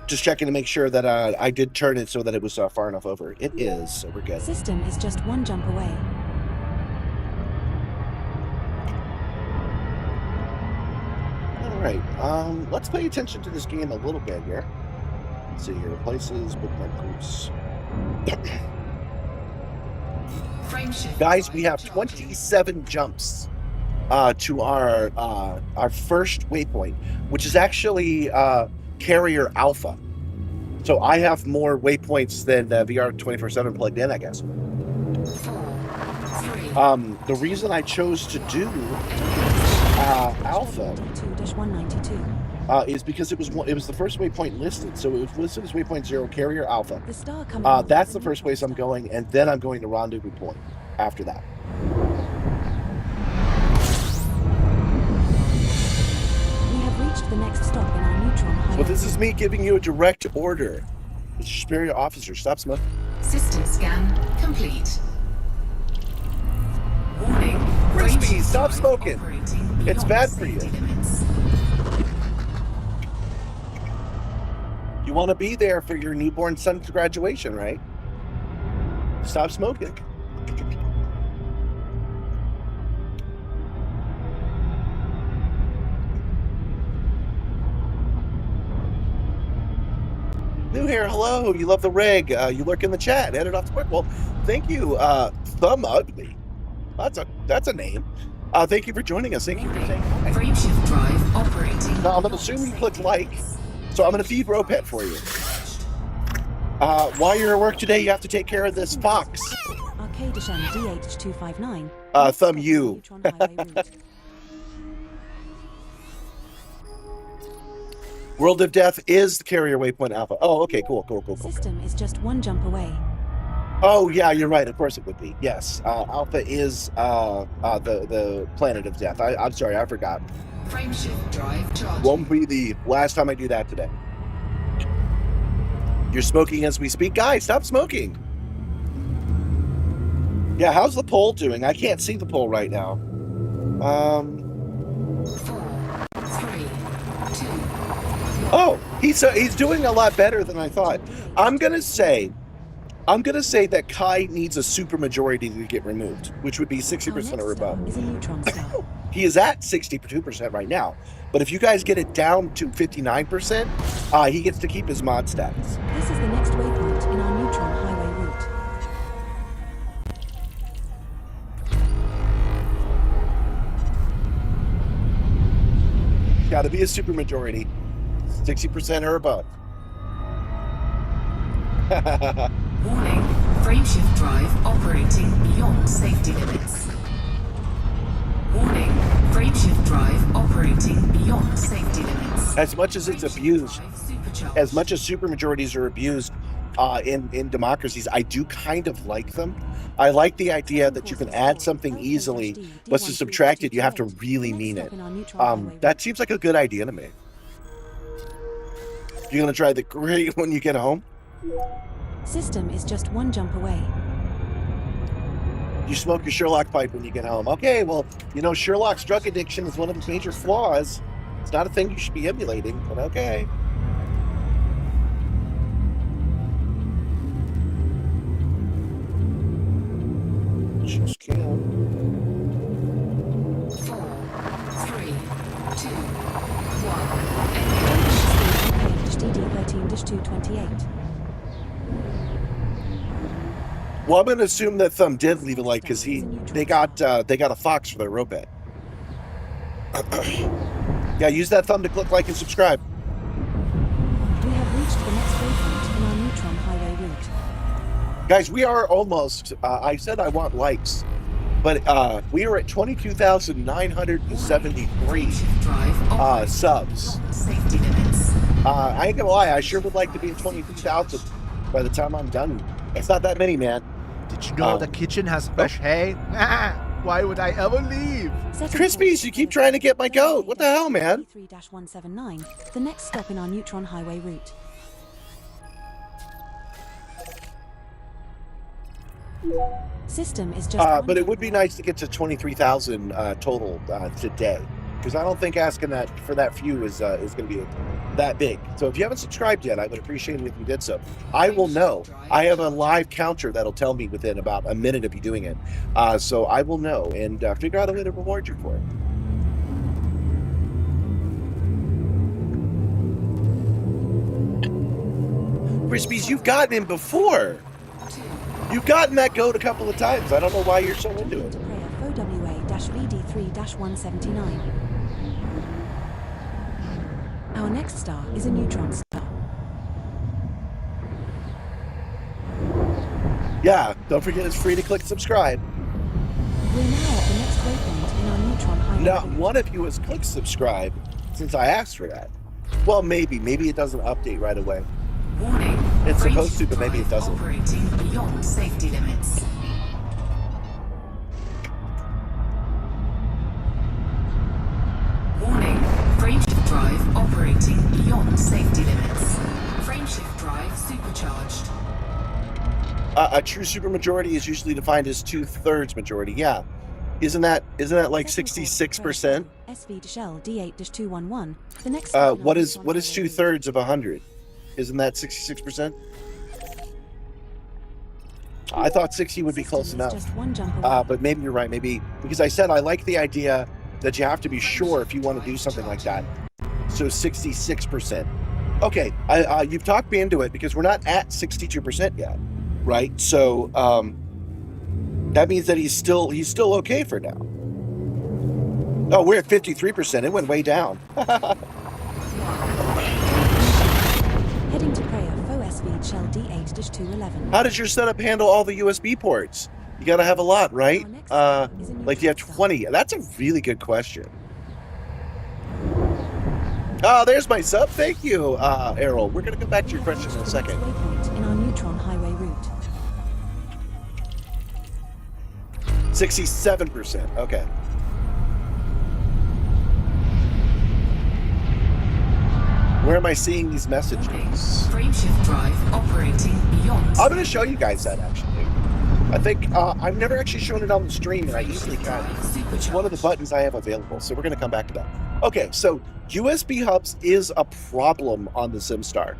Just checking to make sure that I did turn it so that it was far enough over. It is, so we're good. System is just one jump away. All right, let's pay attention to this game a little bit here. Let's see here, places, bookmark groups. Frameshift Guys, drive we have charging. 27 jumps to our first waypoint, which is actually Carrier Alpha. So I have more waypoints than VR 24/7 plugged in, I guess. 4, 3, The reason I chose to do Alpha is because it was the first waypoint listed. So it was listed as waypoint 0, Carrier Alpha. The star coming That's the first place I'm going, and then I'm going to Rendezvous Point after that. We have reached the next stop in our neutron high So this is me giving you a direct order. Mr. Superior Officer, stop smoking. System scan complete. Warning, Crispy, frameshift stop drive smoking. operating It's beyond bad for you. safety limits. You want to be there for your newborn son's graduation, right? Stop smoking. New here, hello. You love the rig. You lurk in the chat. Headed off to work. Well, thank you, Thumb Ugly. That's a That's a name. Thank you for joining us. Thank you for saying hi. Frameshift drive operating. Now, I'm going to assume you clicked like, so I'm going to feed RollTheRed for you. While you're at work today, you have to take care of this fox. Arcadishan DH259. Thumb you. Neutron highway route. World of Death is the carrier waypoint Alpha. Oh, okay, cool. System is just one jump away. Oh, yeah, you're right. Of course it would be. Yes, Alpha is the planet of death. I'm sorry, I forgot. Frameshift drive charging. Won't be the last time I do that today. You're smoking as we speak. Guys, stop smoking. Yeah, how's the poll doing? I can't see the poll right now. 4, 3, 2. Oh, he's doing a lot better than I thought. I'm gonna say that Kai needs a supermajority to get removed, which would be 60% or above. Is a neutron star. He is at 62% right now, but if you guys get it down to 59%, he gets to keep his mod status. This is the next waypoint in our neutron highway route. Got to be a supermajority, 60% or above. Warning, frameshift drive operating beyond safety limits. Warning, frameshift drive operating beyond safety limits. As much as it's abused, as much as supermajorities are abused in democracies, I do kind of like them. I like the idea that you can add something easily, but to subtract it, you have to really mean it. That seems like a good idea to me. You're going to try the great when you get home? System is just one jump away. You smoke your Sherlock pipe when you get home. Okay, well, you know, Sherlock's drug addiction is one of his major flaws. It's not a thing you should be emulating, but okay. Just can't. 4, 3, 2, 1. DD13-228. Well, I'm going to assume that Thumb did leave a like because they got a fox for their robot. Yeah, use that thumb to click like and subscribe. We have reached the next waypoint in our neutron highway route. Guys, we are almost. I said I want likes, but we are at 22,973 subs. Safety limits. I ain't gonna lie, I sure would like to be at 22,000 by the time I'm done. It's not that many, man. Did you know the kitchen has fresh hay? Why would I ever leave? Crispies, you keep trying to get my goat. What the hell, man? 3-179, the next stop in our neutron highway route. System is just but it would be nice to get to 23,000 total today, because I don't think asking that for that few is going to be that big. So if you haven't subscribed yet, I would appreciate it if you did so. I will know. I have a live counter that'll tell me within about a minute of you doing it. So I will know and figure out a way to reward you for it. Crispies, you've gotten him before. You've gotten that goat a couple of times. I don't know why you're so into it. FOWA-VD3-179. Our next star is a neutron star. Yeah, don't forget it's free to click subscribe. We're now at the next waypoint in our neutron highway. Not one of you has clicked subscribe since I asked for that. Well, maybe it doesn't update right away. Warning. It's supposed to, but maybe it doesn't. Operating beyond safety limits. Warning. Frameshift drive operating beyond safety limits. Frameshift drive supercharged. A true supermajority is usually defined as 2/3 majority. Yeah, isn't that like 66%? SV to Shell D8-211. The next. What is 2/3 of 100? Isn't that 66%? I thought 60 would be close enough. Just one jump away. But maybe you're right. Maybe because I said I like the idea that you have to be sure if you want to do something like that. So 66%. Okay, you've talked me into it because we're not at 62% yet, right? So That means that he's still okay for now. Oh, we're at 53%. It went way down. Heading to Prayer, Faux SV Shell D8-211. How does your setup handle all the USB ports? You gotta have a lot, right? Like you have 20. That's a really good question. Oh, there's my sub. Thank you, Errol. We're gonna come back to your question in a second. Waypoint in our neutron highway route. 67%. Okay. Where am I seeing these messages? Frameshift drive operating beyond. I'm going to show you guys that actually. I think I've never actually shown it on the stream, and I easily can. It's one of the buttons I have available, so we're going to come back to that. Okay, so USB hubs is a problem on the Simstarr.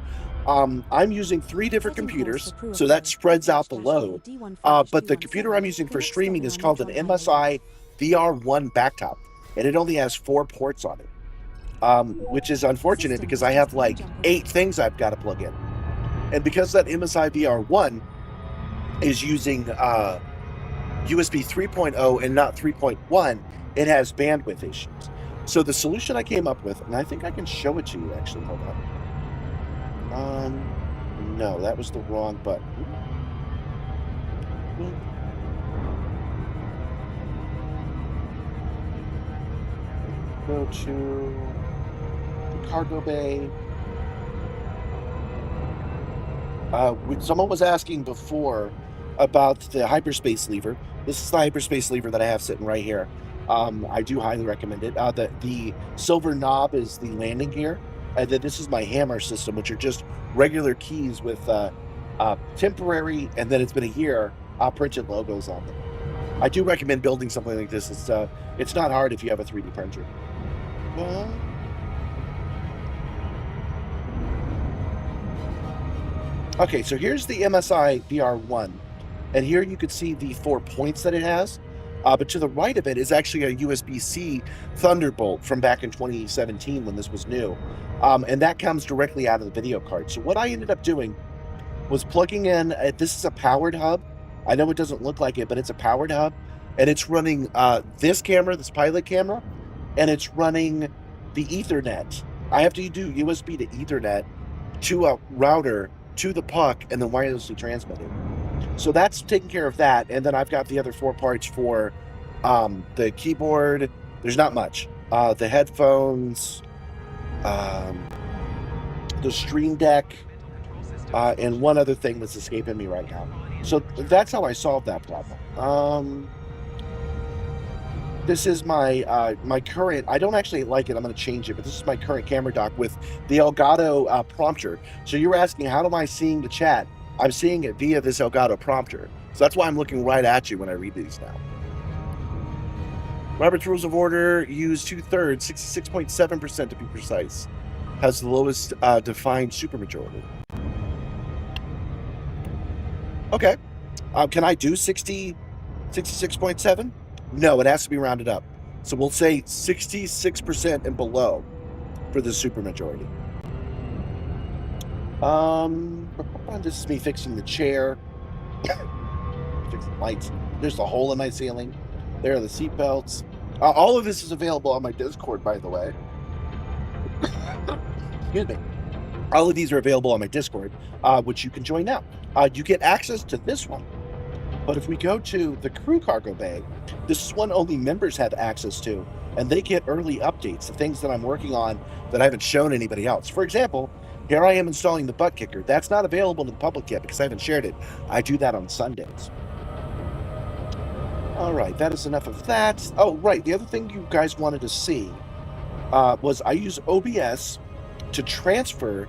I'm using 3 different computers, so that spreads out the load. But the computer I'm using for streaming is called an MSI VR1 backtop, and it only has 4 ports on it. Which is unfortunate because I have like 8 things I've got to plug in. And because that MSI VR1 is using USB 3.0 and not 3.1, it has bandwidth issues. So the solution I came up with, and I think I can show it to you actually, hold on. No, that was the wrong button. Go to cargo bay. Someone was asking before about the hyperspace lever. This is the hyperspace lever that I have sitting right here. I do highly recommend it. The silver knob is the landing gear, and then this is my hammer system, which are just regular keys with temporary, and then it's been a year, printed logos on them. I do recommend building something like this. It's not hard if you have a 3D printer. Okay, so here's the MSI VR1, and here you can see the 4 points that it has, but to the right of it is actually a USB-C Thunderbolt from back in 2017 when this was new, and that comes directly out of the video card. So what I ended up doing was plugging in, this is a powered hub. I know it doesn't look like it, but it's a powered hub, and it's running this camera, this pilot camera, and it's running the Ethernet. I have to do USB to Ethernet to a router to the puck and then wirelessly transmit it. So that's taking care of that. And then I've got the other 4 parts for the keyboard. There's not much. The headphones, the Stream Deck, and one other thing that's escaping me right now. So that's how I solved that problem. This is my my current, I don't actually like it, I'm going to change it, but this is my current camera dock with the Elgato prompter. So you were asking, how am I seeing the chat? I'm seeing it via this Elgato prompter. So that's why I'm looking right at you when I read these now. Robert's Rules of Order use 2/3, 66.7% to be precise. Has the lowest defined supermajority. Okay. Can I do 66.7? No, it has to be rounded up. So we'll say 66% and below for the supermajority. This is me fixing the chair. Fixing the lights. There's a hole in my ceiling. There are the seat belts. All of this is available on my Discord, by the way. Excuse me. All of these are available on my Discord, which you can join now. You get access to this one. But if we go to the crew cargo bay, this is one only members have access to, and they get early updates, the things that I'm working on that I haven't shown anybody else. For example, here I am installing the butt kicker. That's not available to the public yet because I haven't shared it. I do that on Sundays. All right, that is enough of that. Oh, right, the other thing you guys wanted to see was I use OBS to transfer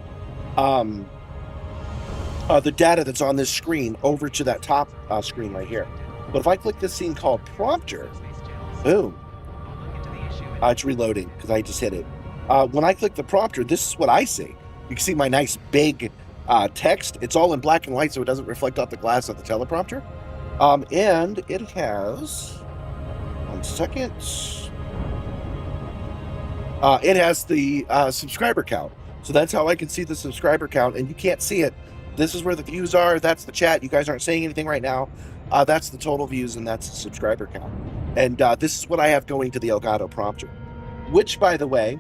the data that's on this screen over to that top screen right here. But if I click this scene called Prompter, boom, it's reloading because I just hit it. When I click the prompter, this is what I see. You can see my nice big text. It's all in black and white, so it doesn't reflect off the glass of the teleprompter. And it has, 1 second, it has the subscriber count. So that's how I can see the subscriber count, and you can't see it. This is where the views are. That's the chat. You guys aren't saying anything right now. That's the total views, and that's the subscriber count. And this is what I have going to the Elgato prompter, which, by the way,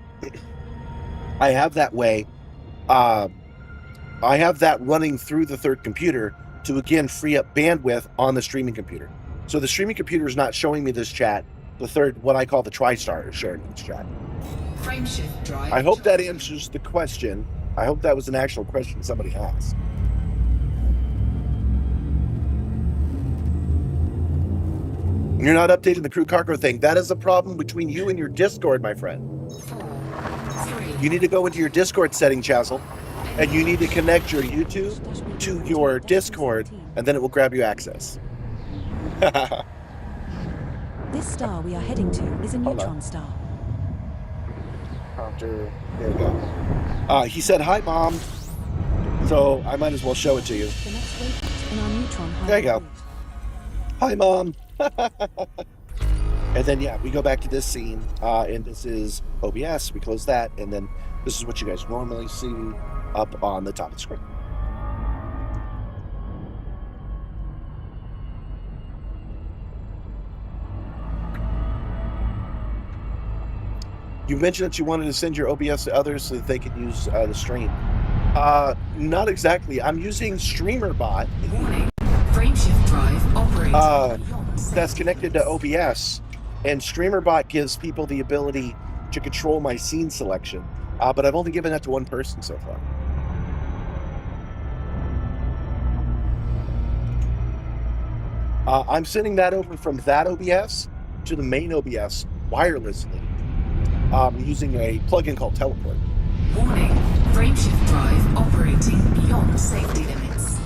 I have that way. I have that running through the third computer to, again, free up bandwidth on the streaming computer. So the streaming computer is not showing me this chat. The third, what I call the TriStar, is showing me this chat. Frameshift drive. I hope that answers the question. I hope that was an actual question somebody asked. You're not updating the crew cargo thing. That is a problem between you and your Discord, my friend. 4, 3, You need to go into your Discord setting, Chazzle, and you need to connect your YouTube to your Discord, and then it will grab you access. This star we are heading to is a Hold neutron star. Prompter. There we go. He said, "Hi, Mom." So I might as well show it to you. The next waypoint in our neutron highway There you go. route. Hi, Mom. And then, yeah, we go back to this scene, and this is OBS. We close that, and then this is what you guys normally see up on the top of the screen. You mentioned that you wanted to send your OBS to others so that they could use the stream. Not exactly. I'm using StreamerBot. warning, frameshift drive operating beyond safe That's connected to OBS, and StreamerBot gives people the ability to control my scene selection, but I've only given that to one person so far. I'm sending that over from that OBS to the main OBS wirelessly, using a plugin called Teleport. Warning, frameshift drive operating beyond safety limits.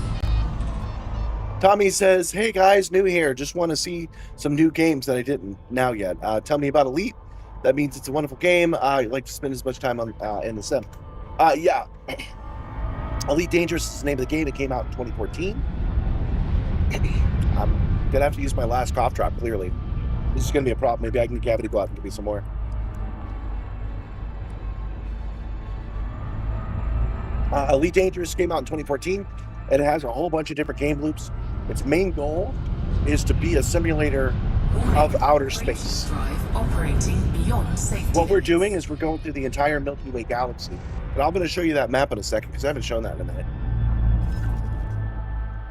Tommy says, "Hey guys, new here. Just want to see some new games that I didn't now yet. Tell me about Elite. That means it's a wonderful game. I like to spend as much time on in the sim." Yeah. Elite Dangerous is the name of the game. It came out in 2014. I'm gonna have to use my last cough drop. Clearly, this is gonna be a problem. Maybe I can cavity go out and give me some more. Elite Dangerous came out in 2014, and it has a whole bunch of different game loops. Its main goal is to be a simulator of outer space. Drive operating beyond safety What we're limits. doing is we're going through the entire Milky Way galaxy. And I'm going to show you that map in a second because I haven't shown that in a minute.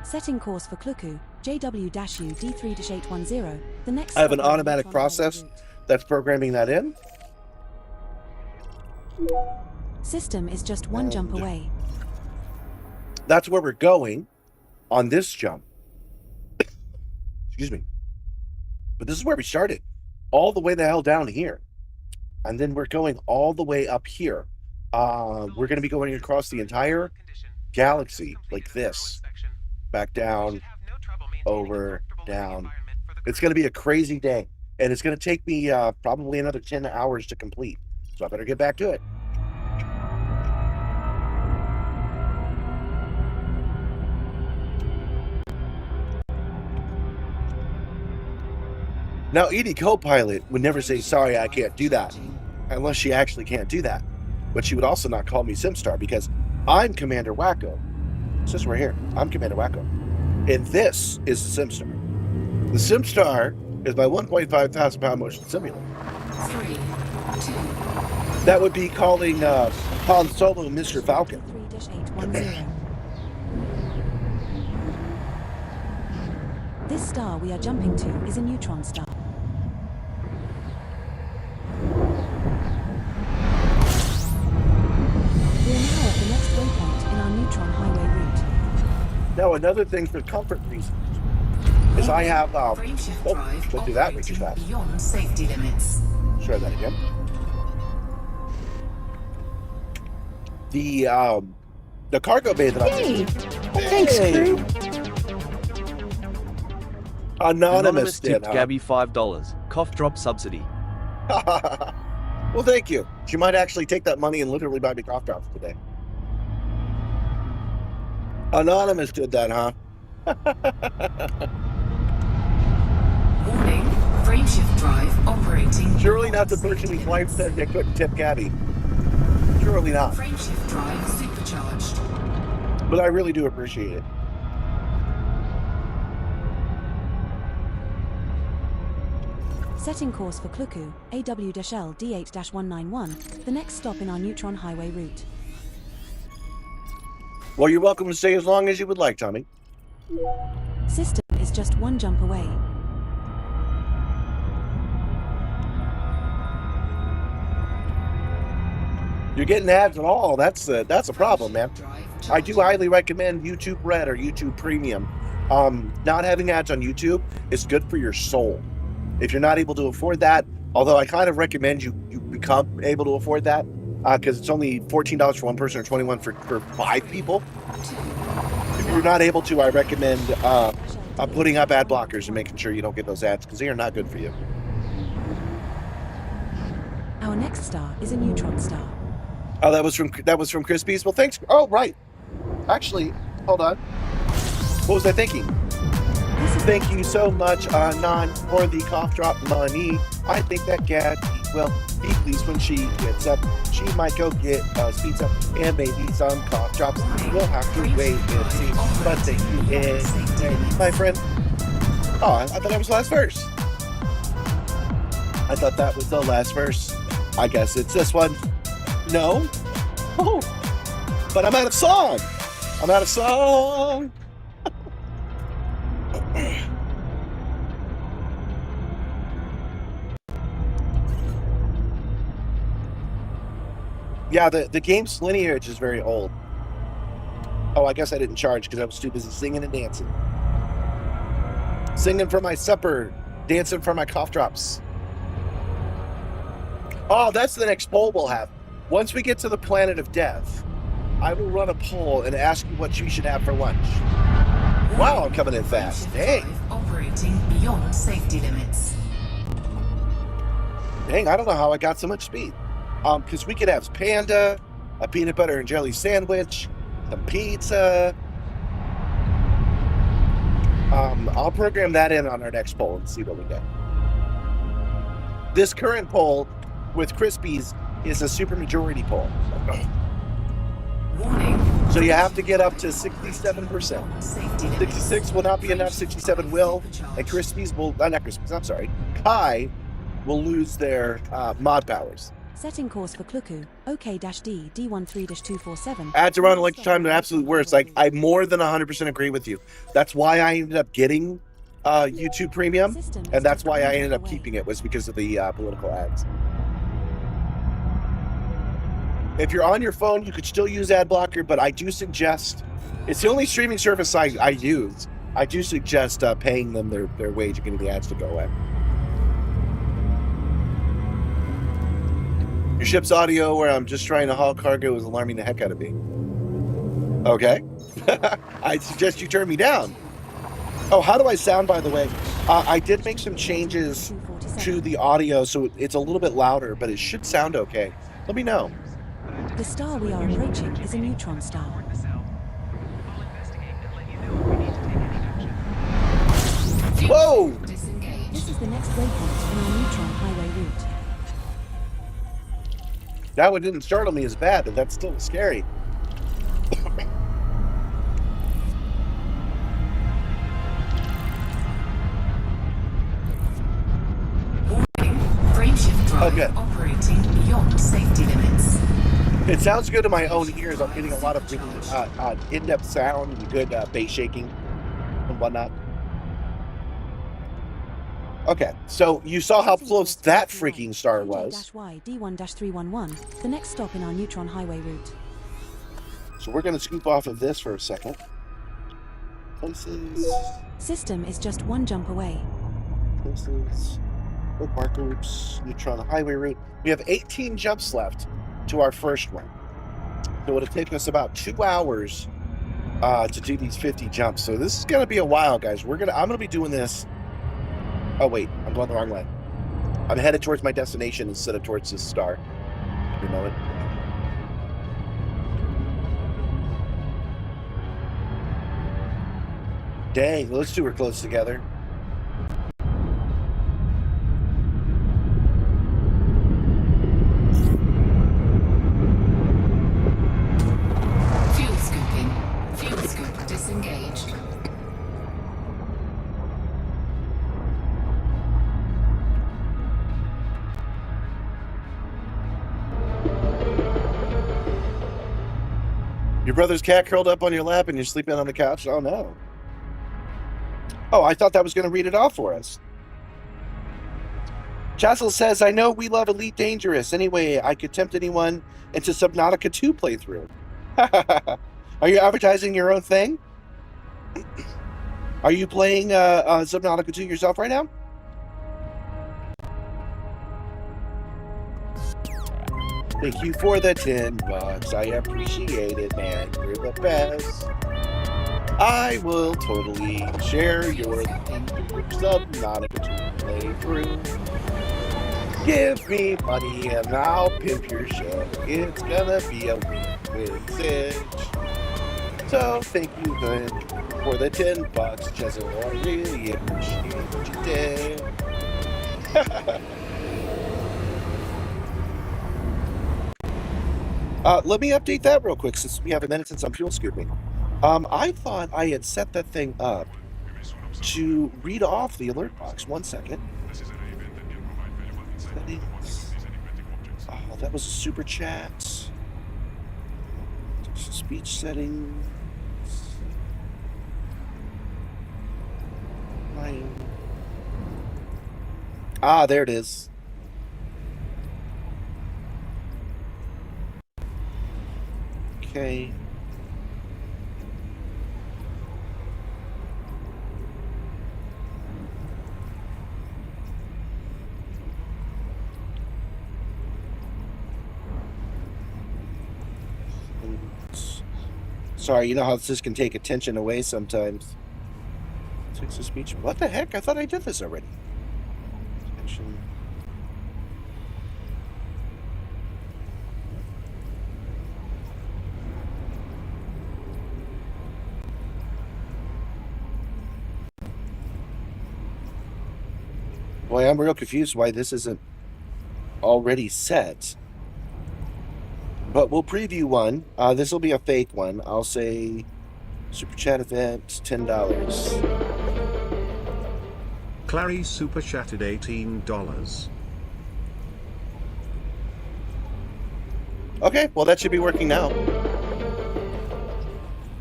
Setting course for Kluku, JW-U D3-810. The next I have an stop on the automatic neutron highway process route. that's programming that in. System is just one jump And- away. That's where we're going on this jump. Excuse me. But this is where we started. All the way the hell down here. And then we're going all the way up here. We're going to be going across the entire galaxy like this. Back down, over, down. It's going to be a crazy day. And it's going to take me probably another 10 hours to complete. So I better get back to it. Now, Edie Copilot would never say, "Sorry, I can't do that," unless she actually can't do that. But she would also not call me Simstarr because I'm Commander Wacko. It's just right here. I'm Commander Wacko. And this is the Simstarr. The Simstarr is my 1.5 thousand pound motion simulator. 3, 2, That would be calling Han Solo Mr. Falcon. D3-810. This star we are jumping to is a neutron star. We are now at the next waypoint in our neutron highway route. Now, another thing for comfort reasons is I have, frameshift oh, drive don't do that, Richard. operating beyond safety limits. Try that again. The cargo bay that I'm using. Thanks, crew. Anonymous did, tipped huh? Gabby $5. Cough drop subsidy. Well, thank you. She might actually take that money and literally buy me cough drops today. Anonymous did that, huh? Warning, frameshift drive operating Surely not the beyond person safety whose wife limits. said they couldn't tip Gabby. Surely not. Frameshift drive supercharged. But I really do appreciate it. Setting course for Kluku, AW-L D8-191, the next stop in our Neutron Highway route. Well, you're welcome to stay as long as you would like, Tommy. System is just one jump away. You're getting ads at all. That's a problem, man. I do highly recommend YouTube Red or YouTube Premium. Not having ads on YouTube is good for your soul. If you're not able to afford that, although I kind of recommend you become able to afford that, because it's only $14 for one person or $21 for 5 people. If you're not able to, I recommend putting up ad blockers and making sure you don't get those ads, because they are not good for you. Our next star is a neutron star. Oh, that was from Crispies. Well, thanks. Oh, right. Actually, hold on. What was I thinking? Thank you so much, Non, for the cough drop money. I think that Gabby will be pleased when she gets up. She might go get speeds up and maybe some cough drops. We'll have to wait and see. But thank you, and my friend. Oh, I thought that was the last verse. I thought that was the last verse. I guess it's this one. No? Oh, but I'm out of song. I'm out of song. Yeah, the game's lineage is very old. Oh, I guess I didn't charge because I was too busy singing and dancing. Singing for my supper, dancing for my cough drops. Oh, that's the next poll we'll have. Once we get to the planet of death, I will run a poll and ask you what you should have for lunch. Wow, I'm coming in fast. Dang. Operating beyond safety limits. Dang, I don't know how I got so much speed. Because we could have panda, a peanut butter and jelly sandwich, some pizza. I'll program that in on our next poll and see what we get. This current poll with Crispies is a supermajority poll. Warning. So you have to get up to 67%. 66 will not be enough, 67 will, and Crispies will, not Crispies, I'm sorry, Kai will lose their mod powers. Setting course for Kluku, OK-D D13-247. Ads around lunchtime are absolute worst. Like, I more than 100% agree with you. That's why I ended up getting YouTube Premium, and that's why I ended up keeping it, was because of the political ads. If you're on your phone, you could still use ad blocker, but I do suggest, it's the only streaming service I use. I do suggest paying them their wage and getting the ads to go away. Your ship's audio where I'm just trying to haul cargo is alarming the heck out of me. Okay. I suggest you turn me down. Oh, how do I sound, by the way? I did make some changes to the audio, so it's a little bit louder, but it should sound okay. Let me know. The star we are approaching is a neutron star. Whoa! This is the next waypoint in our neutron highway route. That one didn't startle me as bad, but that's still scary. Frameshift drive Okay. operating beyond safety limits. It sounds good to my own ears. I'm getting a lot of really in-depth sound and good bass shaking and whatnot. Okay, so you saw how close that freaking star was. Y D1-311, the next stop in our neutron highway route. So we're going to scoop off of this for a second. Places. System is just one jump away. Places. Bookmark groups. Neutron highway route. We have 18 jumps left to our first one. So it'll take us about 2 hours to do these 50 jumps. So this is going to be a while, guys. I'm going to be doing this. Oh, wait, I'm going the wrong way. I'm headed towards my destination instead of towards this star. You know it. Dang, those two were close together. Fuel scooping. Fuel scoop disengaged. All Your brother's cat curled up on your lap and you're sleeping on the couch? Oh, no. Oh, I thought that was going to read it off for us. Chazzle says, I know we love Elite Dangerous. Anyway, I could tempt anyone into Subnautica 2 playthrough. Are you advertising your own thing? Are you playing Subnautica 2 yourself right now? Thank you for the $10. I appreciate it, man. You're the best. I will totally share your Subnautica 2 playthrough. Give me money and I'll pimp your show. It's gonna be a win-win situation. So thank you then for the $10, Jezzo. I really appreciate what you did. Let me update that real quick since we have a minute since I'm fuel scooping. I thought I had set that thing up to read off the alert box. 1 second. Settings. Oh, that was a super chat. Speech settings. Ah, there it is. Okay. Sorry, you know how this can take attention away sometimes. Text to speech. What the heck? I thought I did this already. Attention. Boy, I'm real confused why this isn't already set. But we'll preview one. This will be a fake one. I'll say Super Chat event, $10. Clary Super Chatted $18. Okay, well that should be working now.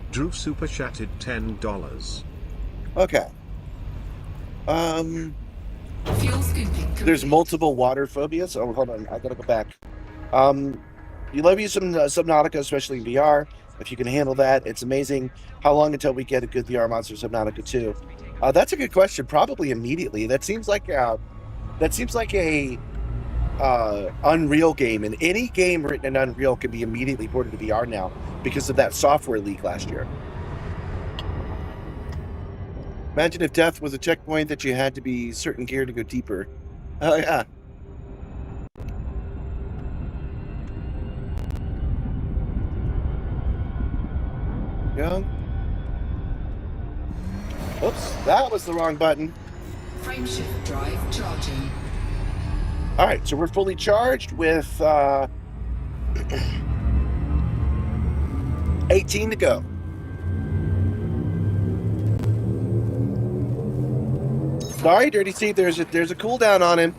Drew Super Chatted $10. Okay. Fuel scooping. There's multiple water phobias. Oh, hold on. I gotta go back. You love you some Subnautica, especially in VR. If you can handle that, it's amazing. How long until we get a good VR monster Subnautica 2? That's a good question. Probably immediately. That seems like a Unreal game, and any game written in Unreal can be immediately ported to VR now because of that software leak last year. Imagine if death was a checkpoint that you had to be certain gear to go deeper. Oh yeah. Go. Oops, that was the wrong button. Frameshift drive charging. All right, so we're fully charged with 18 to go. Sorry, Dirty Steve. There's a cooldown on him.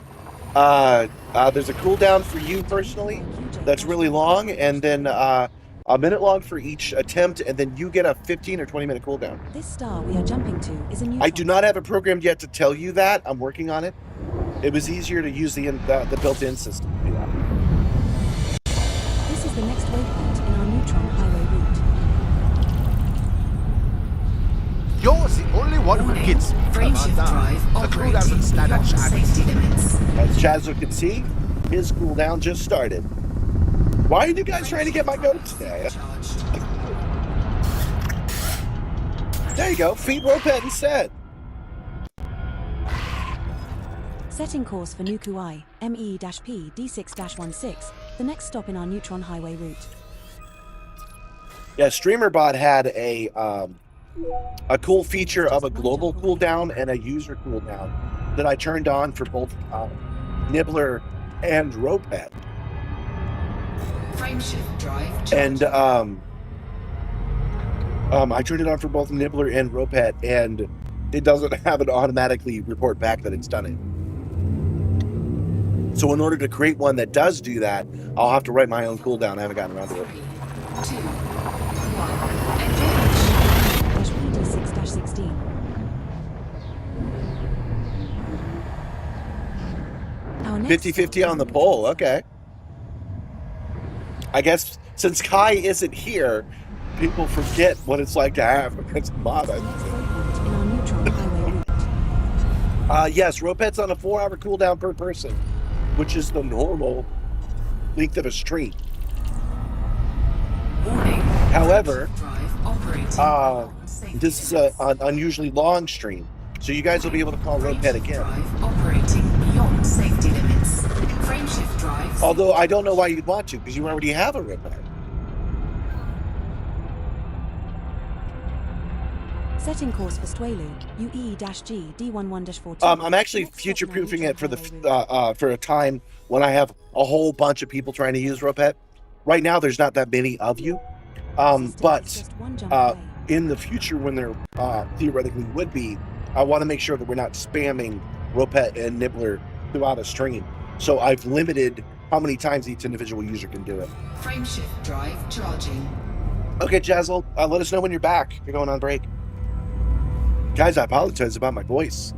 There's a cooldown for you personally. That's really long, and then a minute long for each attempt, and then you get a 15 or 20 minute cooldown. This star we are jumping to is a new. I do not have it programmed yet to tell you that. I'm working on it. It was easier to use the built-in system to do that. This is the next waypoint in our neutron highway route. You're the only one who Warning, gets me, frameshift Commander. drive The crew doesn't operating stand a beyond chance. safety limits. As Chazzo can see, his cooldown just started. Why are you guys trying to get my goat today? Charged. There you go. Feed Ropet instead. Setting course for Nuku I, ME-P D6-16, the next stop in our neutron highway route. Yeah, StreamerBot had a cool feature of a global cooldown and a user cooldown that I turned on for both Nibbler and Ropet. Frameshift drive And charging. I turned it on for both Nibbler and Ropet, and it doesn't have it automatically report back that it's done it. So in order to create one that does do that, I'll have to write my own cooldown. I haven't gotten around to it. 3, 2, 1. PD6-16. Our next 50-50 on the poll. Okay. I guess since Kai isn't here, people forget what it's like to have against Mata. next waypoint in our neutron highway route. Yes, Roped's on a 4-hour cooldown per person, which is the normal length of a stream. Warning. However, Drive operating beyond safety this is limits. an unusually long stream, so you guys will be able to call Roped Frameshift again. drive operating beyond safety limits. Frameshift drive. Although I don't know why you'd want to, because you already have a Roped. Setting course for Stwelu, UE-G D11-14. I'm actually future-proofing it for for a time when I have a whole bunch of people trying to use Roped. Right now, there's not that many of you, but in the future, when there theoretically would be, I want to make sure that we're not spamming Roped and Nibbler throughout a stream. So I've limited how many times each individual user can do it. Frameshift drive charging. Okay, Jazzle, let us know when you're back. You're going on break. Guys, I apologize about my voice.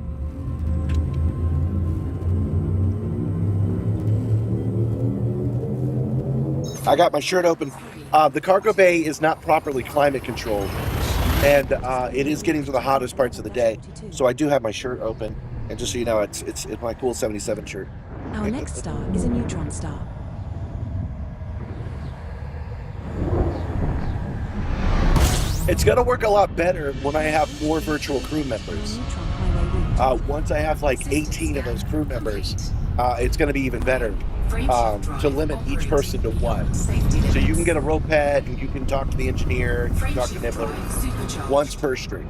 I got my shirt open. The cargo bay is not properly climate controlled, and it is getting to the hottest parts of the day. So I do have my shirt open, and just so you know, it's my cool 77 shirt. Our next star is a neutron star. It's gonna work a lot better when I have more virtual crew members. Neutron highway route. Once I have like 18 of those crew members, it's gonna be even better to limit each person to one. So you can get a Roped, and you can talk to the engineer, you can talk to Nibbler once per stream.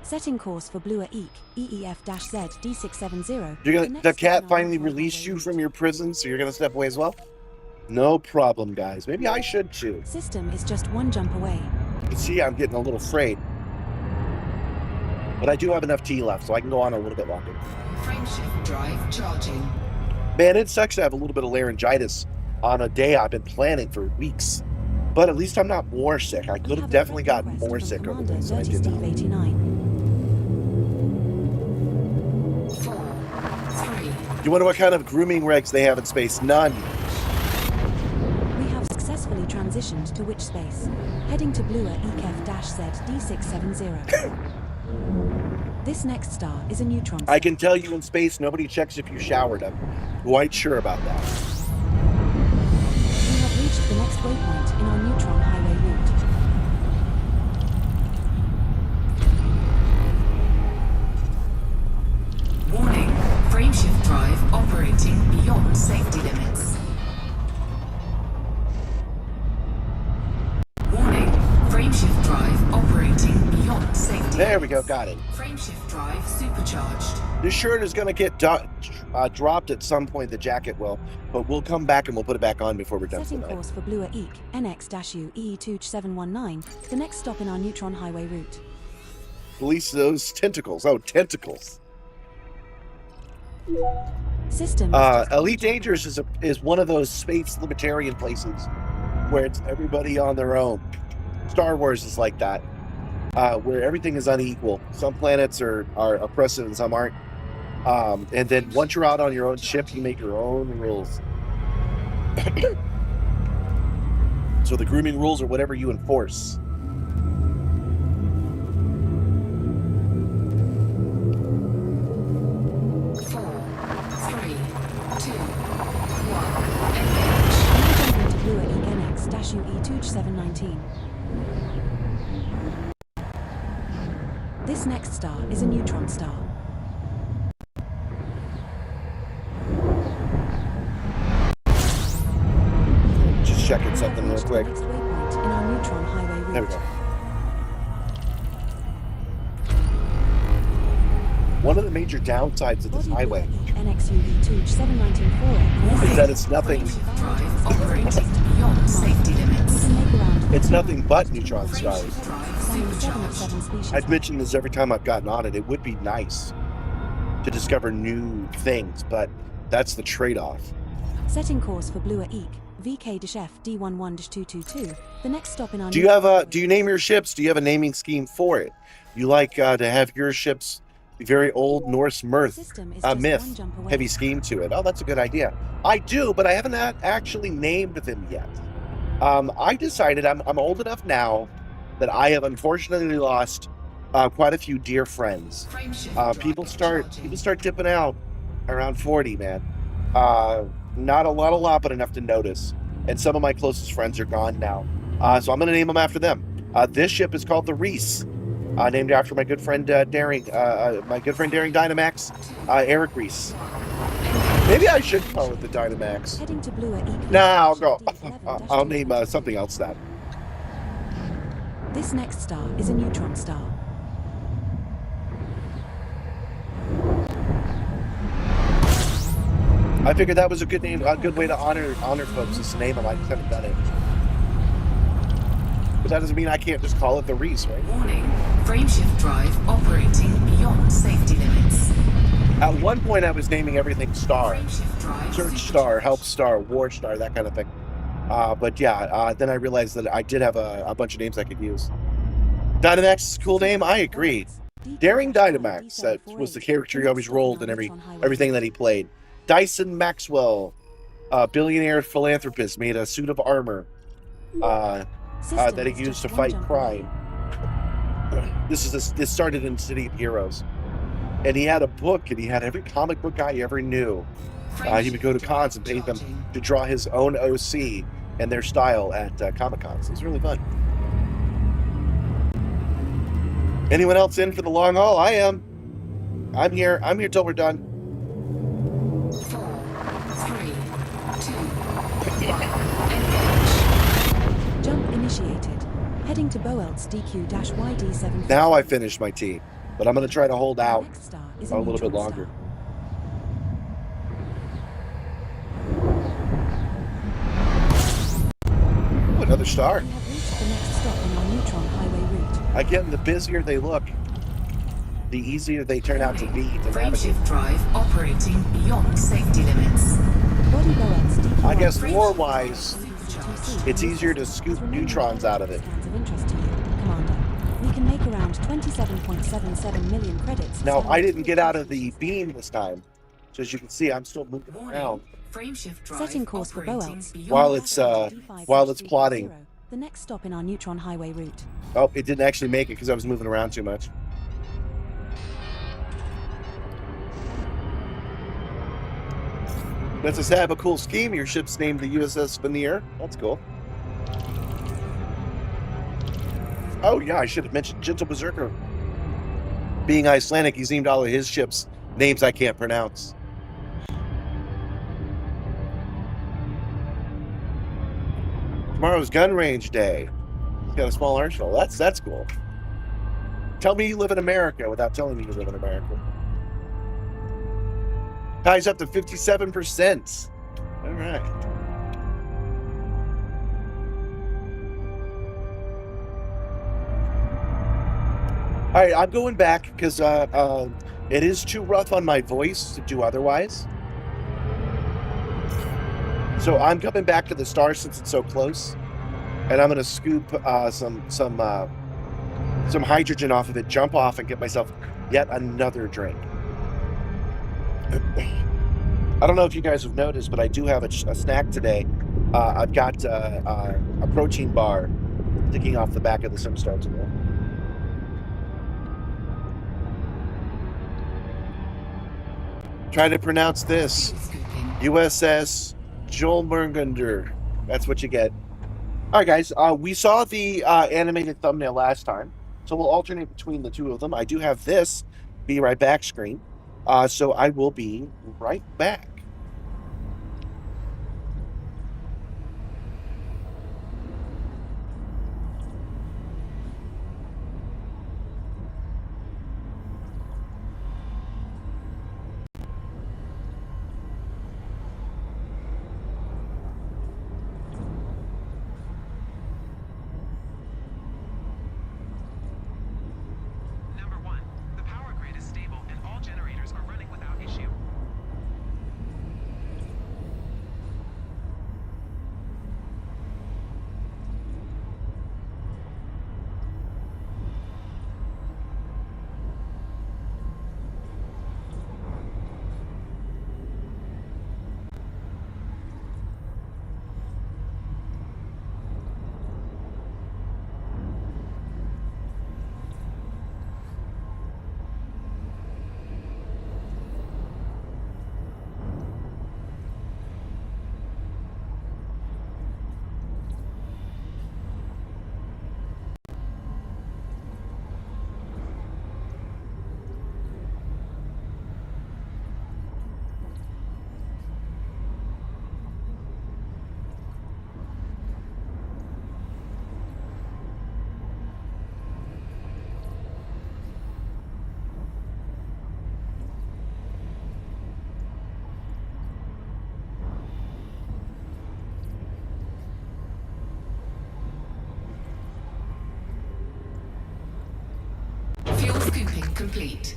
Setting course for Bluer Eek, EEF-Z D670. The cat finally released you from your prison, so you're gonna step away as well? No problem, guys. Maybe I should too. System is just one jump away. You see, I'm getting a little frayed. But I do have enough tea left, so I can go on a little bit longer. Frameshift drive charging. Man, it sucks to have a little bit of laryngitis on a day I've been planning for weeks. But at least I'm not more sick. I could have definitely gotten more sick over this. I did not. 89. 4, 3. You wonder what kind of grooming regs they have in space? None. We have successfully transitioned to which space? Heading to Bluer EEF-Z D670. This next star is a neutron star. I can tell you in space, nobody checks if you showered. I'm quite sure about that. We have reached the next waypoint in our neutron highway route. Warning. Frameshift drive operating beyond safety limits. Warning. Frameshift drive operating beyond safety There we limits. go, got it. Frameshift drive supercharged. This shirt is going to get dropped at some point, the jacket will, but we'll come back and we'll put it back on before we're done Setting tonight. course for Bluer Eek, NX-U EE-719, the next stop in our neutron highway route. Release those tentacles. Oh, tentacles. System Elite Dangerous is one of those space libertarian places where it's everybody on their own. Star Wars is like that, where everything is unequal. Some planets are oppressive and some aren't. And then once you're out on your own ship, you make your own rules. So the grooming rules are whatever you enforce. UE-719. This next star is a neutron star. Just checking something real Reach the quick. next waypoint in our neutron highway route. There we go. One of the major downsides of this highway NXUE-719-4 is that it's nothing. Drive operating beyond safety limits. It's nothing but neutron stars. Drive supercharged. I've mentioned this every time I've gotten on it. It would be nice to discover new things, but that's the trade-off. Setting course for Bluer Eek, VK Deshef D11-222. The next stop in our Do you name your ships? Do you have a naming scheme for it? You like to have your ships be very old Norse myth heavy scheme to it. Oh, that's a good idea. I do, but I haven't actually named them yet. I decided I'm old enough now that I have unfortunately lost quite a few dear friends. People start dipping out around 40, man. Not a lot, but enough to notice. And some of my closest friends are gone now. So I'm going to name them after them. This ship is called the Reese, named after my good friend Daring Dynamax, Eric Reese. Maybe I should call it the Dynamax. Heading to Bluer Eek. Nah, I'll name something else that. This next star is a neutron star. I figured that was a good name, a good way to honor folks is to name them. I just haven't done it. But that doesn't mean I can't just call it the Reese, right? Warning, frameshift drive operating beyond safety limits. At one point I was naming everything Star. Search Star, Help Star, War Star, that kind of thing. But yeah, then I realized that I did have a bunch of names I could use. Dynamax is a cool name, I agree. Daring Dynamax, that was the character he always rolled in everything that he played. Dyson Maxwell, billionaire philanthropist, made a suit of armor that he used to fight crime. This started in City of Heroes, and he had a book, and he had every comic book guy you ever knew. He would go to cons and pay them to draw his own OC and their style at Comic Cons. It was really fun. Anyone else in for the long haul? I am. I'm here till we're done. 4, 3, 2, 1. Jump initiated. Heading to Boelt's DQ-YD7. Now I finished my tea, but I'm going to try to hold out Next star is a little bit longer. Ooh, another star. We have reached the next stop on our neutron highway route. Again, the busier they look, the easier they turn out to be to navigate. Frameshift drive operating beyond safety limits. Body Boelt's DQ. I guess lore-wise, it's easier to scoop neutrons out of it. Scans of interest to you, Commander. We can make around 27.77 million credits. Now, I didn't get out of the beam this time, so as you can see, I'm still moving around Setting course for Boelt's. while it's plotting. The next stop in our neutron highway route. Oh, it didn't actually make it because I was moving around too much. That's a sad but cool scheme. Your ship's named the USS Veneer. That's cool. Oh yeah, I should have mentioned Gentle Berserker. Being Icelandic, he's named all of his ships names I can't pronounce. Tomorrow's gun range day. He's got a small arsenal. That's cool. Tell me you live in America without telling me you live in America. Ties up to 57%. All right. All right, I'm going back because it is too rough on my voice to do otherwise. So I'm coming back to the star since it's so close, and I'm going to scoop some hydrogen off of it, jump off, and get myself yet another drink. I don't know if you guys have noticed, but I do have a snack today. I've got a protein bar sticking off the back of the Simstarr today. Try to pronounce this. USS Jolmergunder. That's what you get. All right, guys. We saw the animated thumbnail last time, so we'll alternate between the two of them. I do have this be right back screen. So I will be right back. Number 1. The power grid is stable and all generators are running with complete.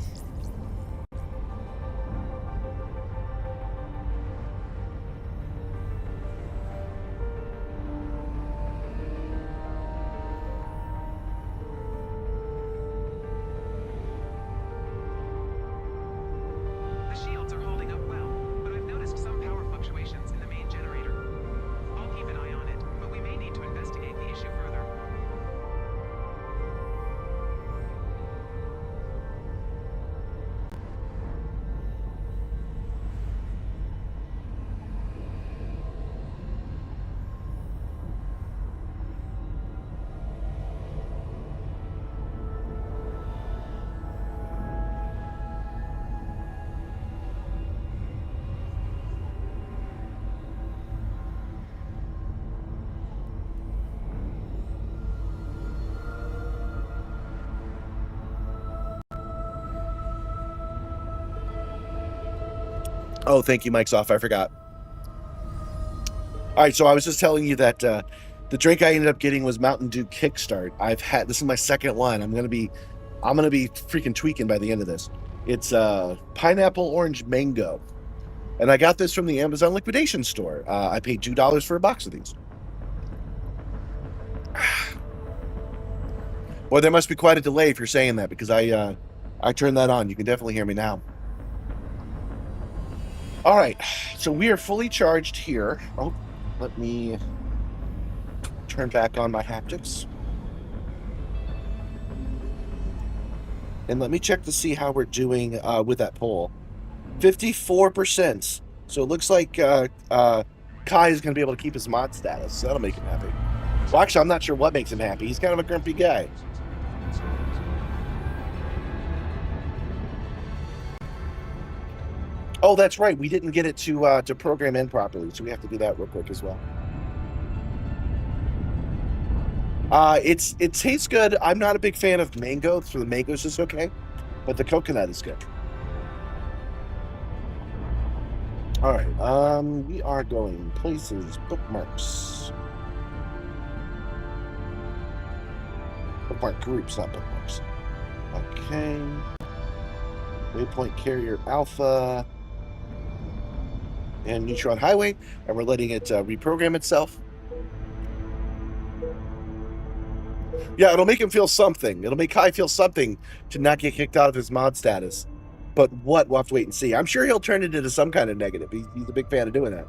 The shields are holding up well, but I've noticed some power fluctuations in the main generator. I'll keep an eye on it, but we may need to investigate the issue further. Oh, thank you. Mic's off. I forgot. All right, so I was just telling you that the drink I ended up getting was Mountain Dew Kickstart. This is my second one. I'm gonna be freaking tweaking by the end of this. It's pineapple orange mango, and I got this from the Amazon liquidation store. I paid $2 for a box of these. Boy, there must be quite a delay if you're saying that, because I turned that on. You can definitely hear me now. All right, so we are fully charged here. Oh, let me turn back on my haptics. And let me check to see how we're doing with that poll. 54%. So it looks like Kai is going to be able to keep his mod status. So that'll make him happy. Well, actually, I'm not sure what makes him happy. He's kind of a grumpy guy. Oh, that's right. We didn't get it to program in properly, so we have to do that real quick as well. It tastes good. I'm not a big fan of mango, so the mango's just okay, but the coconut is good. All right. We are going places, bookmarks, bookmark groups, not bookmarks. Okay. Waypoint carrier alpha. And Neutron Highway, and we're letting it reprogram itself. Yeah, it'll make him feel something. It'll make Kai feel something to not get kicked out of his mod status. But what? We'll have to wait and see. I'm sure he'll turn it into some kind of negative. He's a big fan of doing that.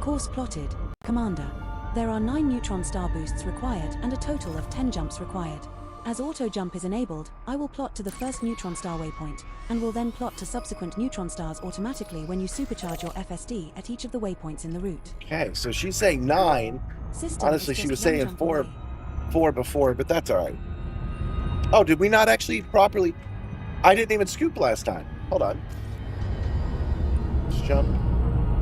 Course plotted, Commander. There are 9 neutron star boosts required and a total of 10 jumps required. As auto jump is enabled, I will plot to the first neutron star waypoint, and will then plot to subsequent neutron stars automatically when you supercharge your FSD at each of the waypoints in the route. Okay, so she's saying 9. System Honestly, she was just one saying jump 4 away. before, but that's all right. Oh, did we not actually properly? I didn't even scoop last time. Hold on. Let's jump.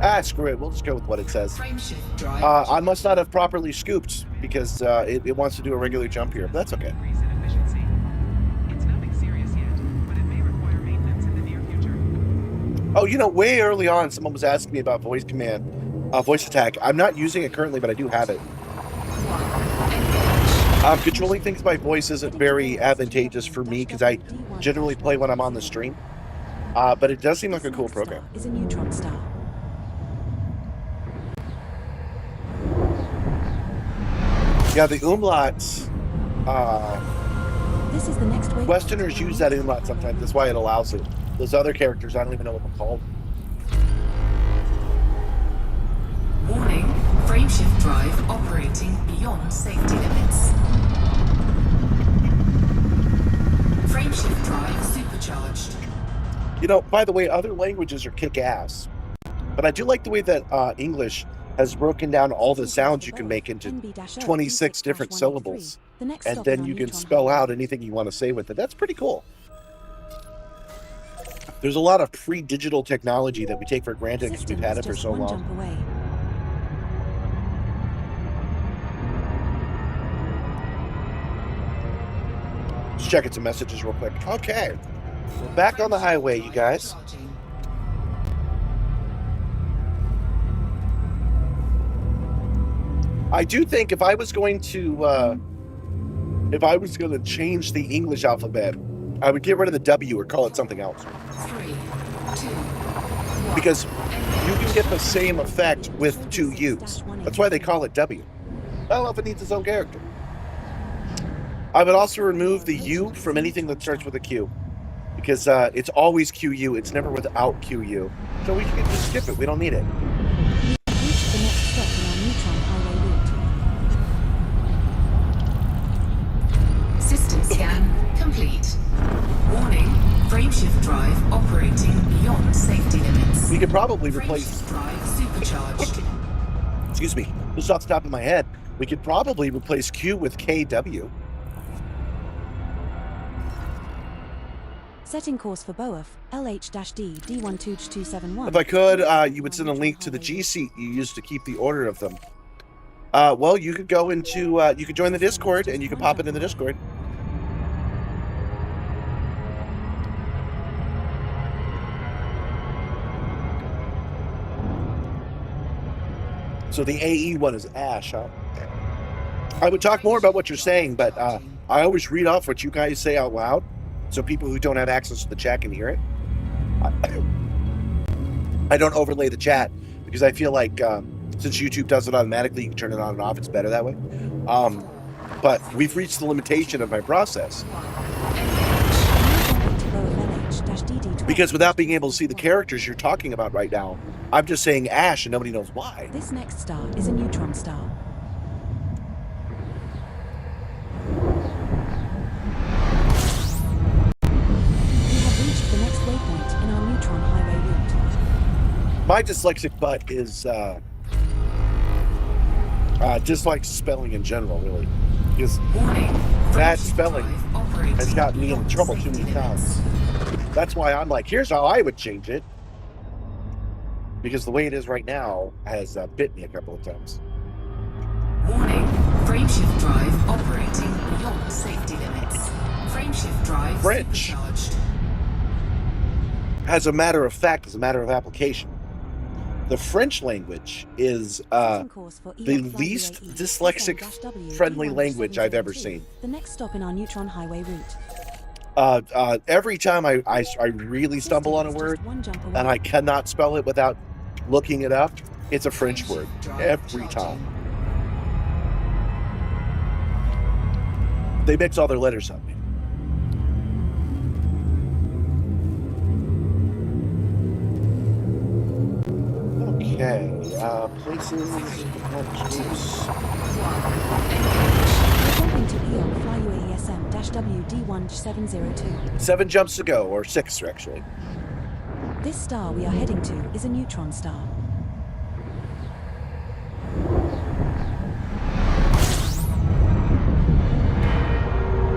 Ah, screw it. We'll just go with what it says. Frameshift drive. I must not have properly scooped because it wants to do a regular jump here. But that's okay. Increase in efficiency. It's nothing serious yet, but it may require maintenance in the near future. Oh, you know, way early on, someone was asking me about voice command, voice attack. I'm not using it currently, but I do have it. Controlling things by voice isn't very advantageous for me because I generally play when I'm on the stream. But it does seem like a cool program. Is a neutron star. Yeah, the umlauts. This is the next waypoint. Westerners use that umlaut sometimes. That's why it allows it. Those other characters, I don't even know what they're called. Warning, frameshift drive operating beyond safety limits. Frameshift drive supercharged. You know, by the way, other languages are kick-ass. But I do like the way that English has broken down all the sounds you can make into 26 different syllables. And then you can spell out anything you want to say with it. That's pretty cool. There's a lot of pre-digital technology that we take for granted because we've had it for so long. Just checking some messages real quick. Okay. We're back on the highway, you guys. I do think if I was going to change the English alphabet, I would get rid of the W or call it something else. 3, 2, 1. Because you can get the same effect with two U's. That's why they call it W. I don't know if it needs its own character. I would also remove the U from anything that starts with a Q. Because it's always QU. It's never without QU. So we can just skip it. We don't need it. We have reached the next stop in our neutron highway route. System scan complete. Warning, frameshift drive operating beyond safety limits. We could probably replace... Frameshift drive supercharged. Excuse me. Just off the top of my head. We could probably replace Q with KW. Setting course for BOAF, LH-D D12271. If I could, you would send a link to the G seat you used to keep the order of them. Well, you could go into, you could join the Discord and you could pop it in the Discord. So the AE one is Ash, huh? I would talk more about what you're saying, but I always read off what you guys say out loud, so people who don't have access to the chat can hear it. I don't overlay the chat because I feel like since YouTube does it automatically, you can turn it on and off. It's better that way. But we've reached the limitation of my process. Because without being able to see the characters you're talking about right now, I'm just saying Ash and nobody knows why. This next star is a neutron star. My dyslexic butt is dislikes spelling in general, really. Because bad spelling has gotten me in trouble too many times. That's why I'm like, here's how I would change it. Because the way it is right now has bit me a couple of times. Warning, frameshift drive operating beyond safety limits. Frameshift drive French. supercharged. As a matter of fact, as a matter of application, the French language is the least dyslexic-friendly language I've ever seen. The next stop in our neutron highway route. Every time I really stumble on a word and I cannot spell it without looking it up, it's a French word. Every time. They mix all their letters up. Okay, places, groups. Jumping to EON Fly UAESM-WD1702. 7 jumps to go, or 6 actually. This star we are heading to is a neutron star.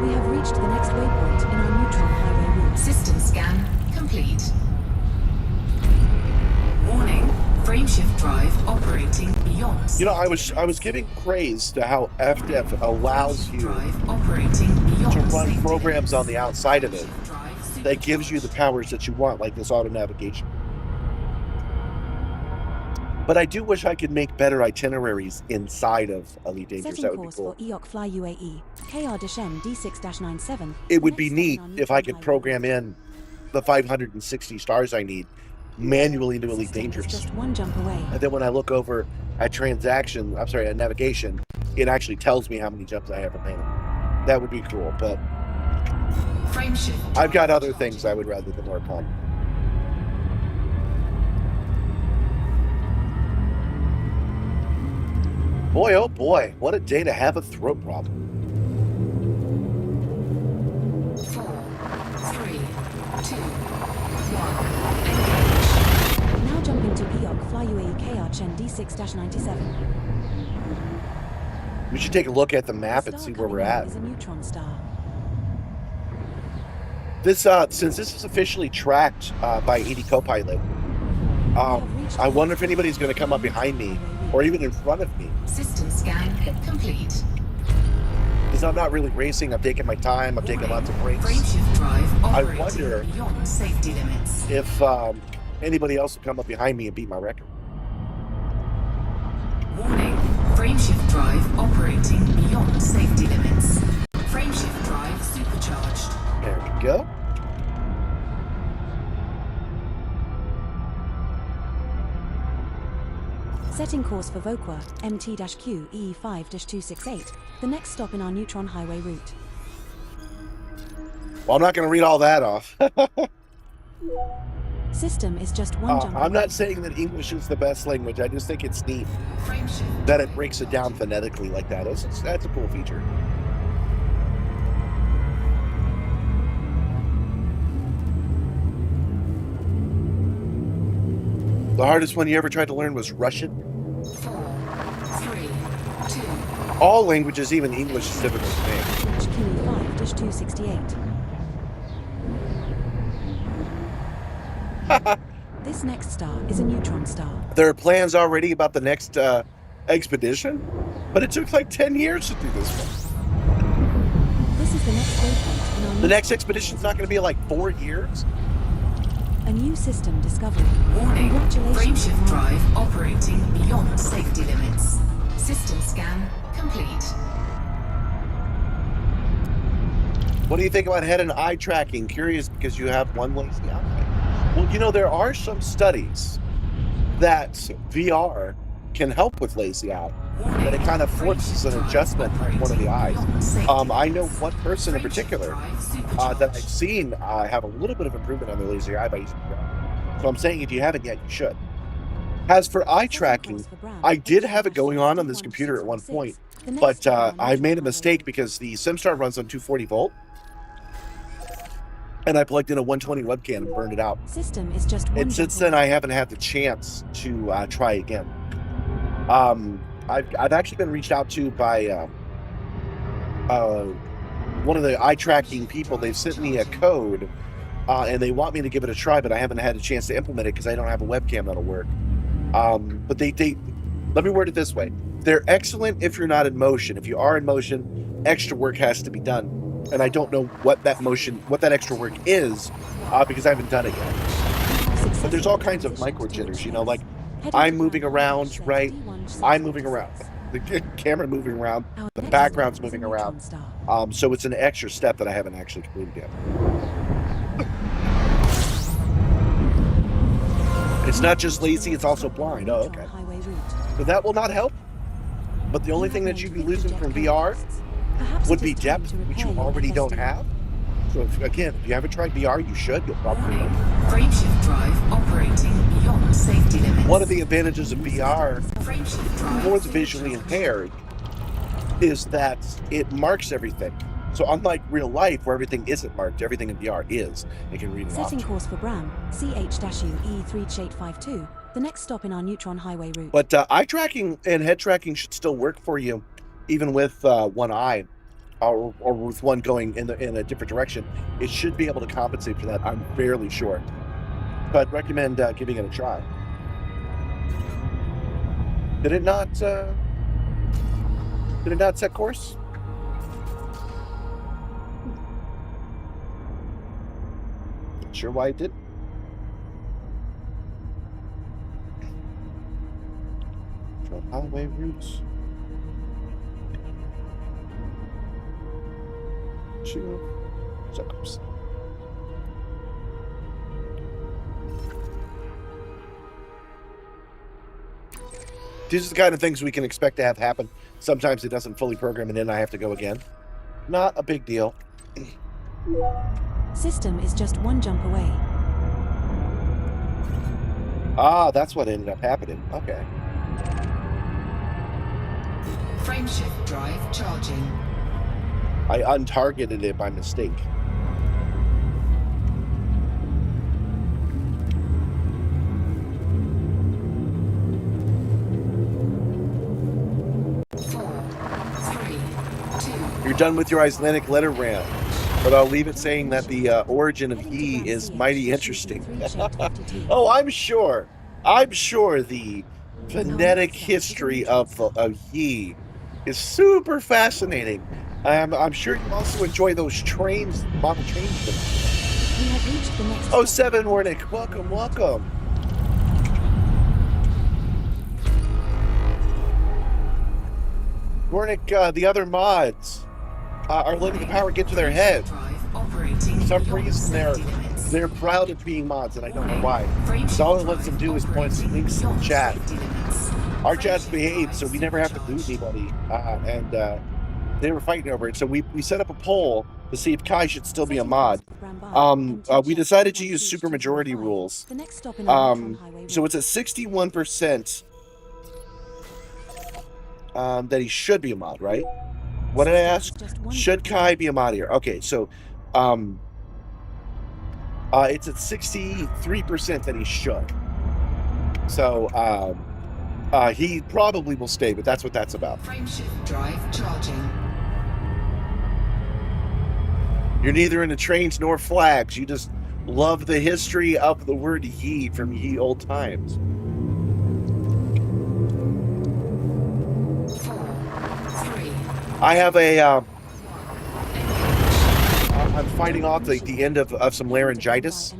We have reached the next waypoint in our neutron highway route. System scan complete. Warning, frameshift drive operating beyond. You know, I was giving praise to how FDEF allows you to run programs on the outside of it that gives you the powers that you want, like this auto navigation. But I do wish I could make better itineraries inside of Elite Dangerous. That would be cool. For EOC Fly UAE, KR-M D6-97. It would be neat if I could program in the 560 stars I need manually into Elite Dangerous. Just one jump away. And then when I look over at at navigation, it actually tells me how many jumps I have remaining. That would be cool, but I've got other things I would rather than work on. Boy, oh boy, what a day to have a throat problem. 4, 3, 2, 1. Now jumping to EOC Fly UAE KR-M D6-97. We should take a look at the map and see where we're at. Is a neutron star. This, since this is officially tracked by 80 Copilot, I wonder if anybody's going to come up behind me or even in front of me. System scan complete. Because I'm not really racing. I'm taking my time. I'm taking lots of breaks. Frameshift drive I operating wonder beyond safety limits. if anybody else will come up behind me and beat my record. Warning, frameshift drive operating beyond safety limits. Frameshift drive supercharged. There we go. Setting course for Vokwa, MT-Q EE5-268, the next stop in our Neutron Highway route. Well, I'm not going to read all that off. System is just one jump I'm away. not saying that English is the best language. I just think it's neat Frameshift that it breaks it down phonetically like that. That's a cool feature. The hardest one you ever tried to learn was Russian. 4, 3, 2. All languages, even English, is difficult to me. QE5-268. This next star is a neutron star. There are plans already about the next expedition, but it took like 10 years to do this one. This is the next waypoint in our The next expedition's not going to be like 4 years. a new system discovery. Warning, Congratulations, frameshift Commander. drive operating beyond safety limits. System scan complete. What do you think about head and eye tracking? Curious because you have one lazy eye. Well, you know, there are some studies that VR can help with lazy eye. That it kind of forces an adjustment on one of the eyes. I know one person in particular that I've seen have a little bit of improvement on their lazy eye by using VR. So I'm saying if you haven't yet, you should. As for eye tracking, I did have it going on this computer at one point, but I made a mistake because the Simstarr runs on 240 volt. And I plugged in a 120 webcam and burned it out. System is just one And since jump then, I haven't had the chance to try again. I've actually been reached out to by one of the eye tracking people. They've sent me a code, and they want me to give it a try, but I haven't had a chance to implement it because I don't have a webcam that'll work. But they let me word it this way: they're excellent if you're not in motion. If you are in motion, extra work has to be done. And I don't know what that extra work is, because I haven't done it yet. But there's all kinds of micro jitters, you know, like I'm moving around, right? I'm moving around. The camera moving around, the background's moving around. So it's an extra step that I haven't actually completed yet. It's not just lazy, it's also blind. Oh, okay. So that will not help. But the only thing that you'd be losing from VR would be depth, which you already don't have. So again, if you haven't tried VR, you should. You'll probably know. Frameshift drive operating beyond safety limits. One of the advantages of VR Frameshift drive for the visually impaired is that it marks everything. So unlike real life, where everything isn't marked, everything in VR is. It can read it off. Setting course for Bram, CH-UE3852, the next stop in our Neutron Highway route. But eye tracking and head tracking should still work for you, even with one eye, or with one going in a different direction. It should be able to compensate for that, I'm fairly sure. But recommend giving it a try. Did it not set course? Not sure why it did. From highway routes. 2 seconds. These are the kind of things we can expect to have happen. Sometimes it doesn't fully program and then I have to go again. Not a big deal. System is just one jump away. Ah, that's what ended up happening. Okay. Frameshift drive charging. I untargeted it by mistake. You're done with your Icelandic letter round, but I'll leave it saying that the origin of he is mighty interesting. Oh, I'm sure the phonetic history of he is super fascinating. I'm sure you also enjoy those trains, model trains. We have reached the next Oh, 7 Warnick, welcome. Gornick, the other mods are letting the power get to their head. For some reason, they're proud of being mods, and I don't know why. So all it lets them do is point links in the chat. Our chat's behaved, so we never have to lose anybody. And they were fighting over it. So we set up a poll to see if Kai should still be a mod. We decided to use supermajority rules. So it's at 61% that he should be a mod, right? What did I ask? Should Kai be a mod here? Okay, so it's at 63% that he should. So he probably will stay, but that's what that's about. Frameshift drive charging. You're neither into trains nor flags. You just love the history of the word ye from ye old times. 4, 3. I have a I'm fighting off the end of some laryngitis,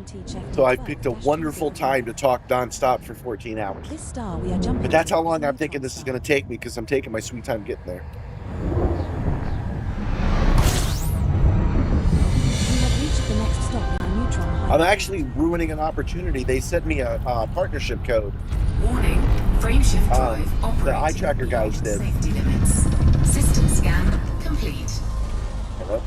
so I picked a wonderful time to talk nonstop for 14 hours. But that's how long I'm thinking this is going to take me, because I'm taking my sweet time getting there. I'm actually ruining an opportunity. They sent me a partnership code. Warning, frameshift drive the eye tracker guys did. Safety limits. System scan complete. Hello?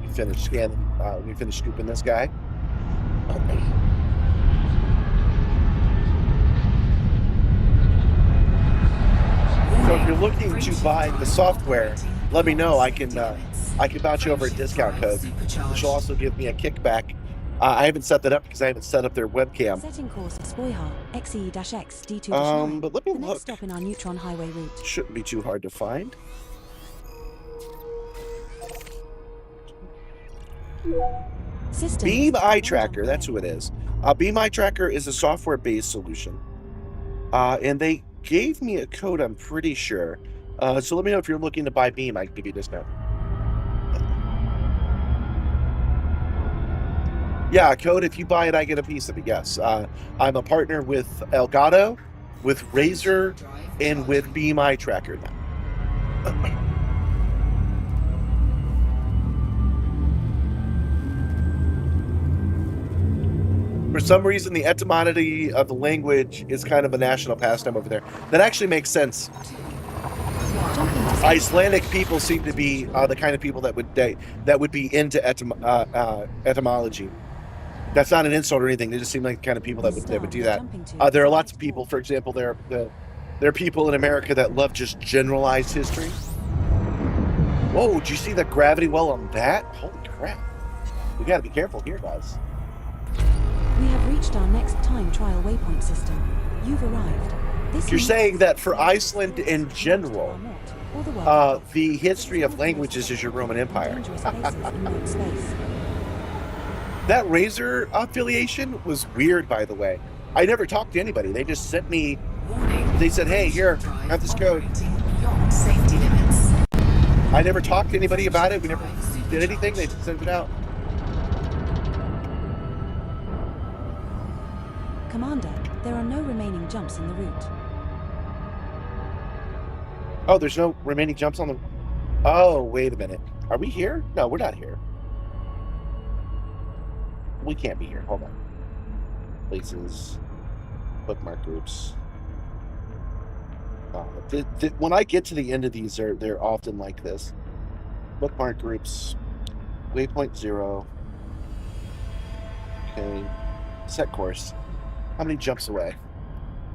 We finished scanning. We finished scooping this guy. Okay. So if you're looking to buy the software, let me know. I can vouch you over a discount code, which will also give me a kickback. I haven't set that up because I haven't set up their webcam. Setting course Spoiha, XE-X D2. But let me the look. next stop in our neutron highway route. Shouldn't be too hard to find. System Beam Eye Tracker, that's who it is. Beam Eye Tracker is a software-based solution. And they gave me a code, I'm pretty sure. So let me know if you're looking to buy Beam. I can give you a discount. Yeah, code, if you buy it, I get a piece of it, yes. I'm a partner with Elgato, with Razer, and with Beam Eye Tracker now. For some reason, the etymology of the language is kind of a national pastime over there. That actually makes sense. Icelandic people seem to be the kind of people that would be into etymology. That's not an insult or anything. They just seem like the kind of people that would do that. There are lots of people, for example, there are people in America that love just generalized history. Whoa, did you see the gravity well on that? Holy crap. We got to be careful here, guys. We have reached our next time trial waypoint system. You've arrived. You're saying that for Iceland in general, the history of languages is your Roman Empire. That Razer affiliation was weird, by the way. I never talked to anybody. They just sent me, they said, hey, here, have this code. I never talked to anybody about it. We never did anything. They just sent it out. Commander, there are no remaining jumps in the route. Oh, there's no remaining jumps on the... Oh, wait a minute. Are we here? No, we're not here. We can't be here. Hold on. Places. Bookmark groups. When I get to the end of these, they're often like this. Bookmark groups. Waypoint 0. Okay. Set course. How many jumps away?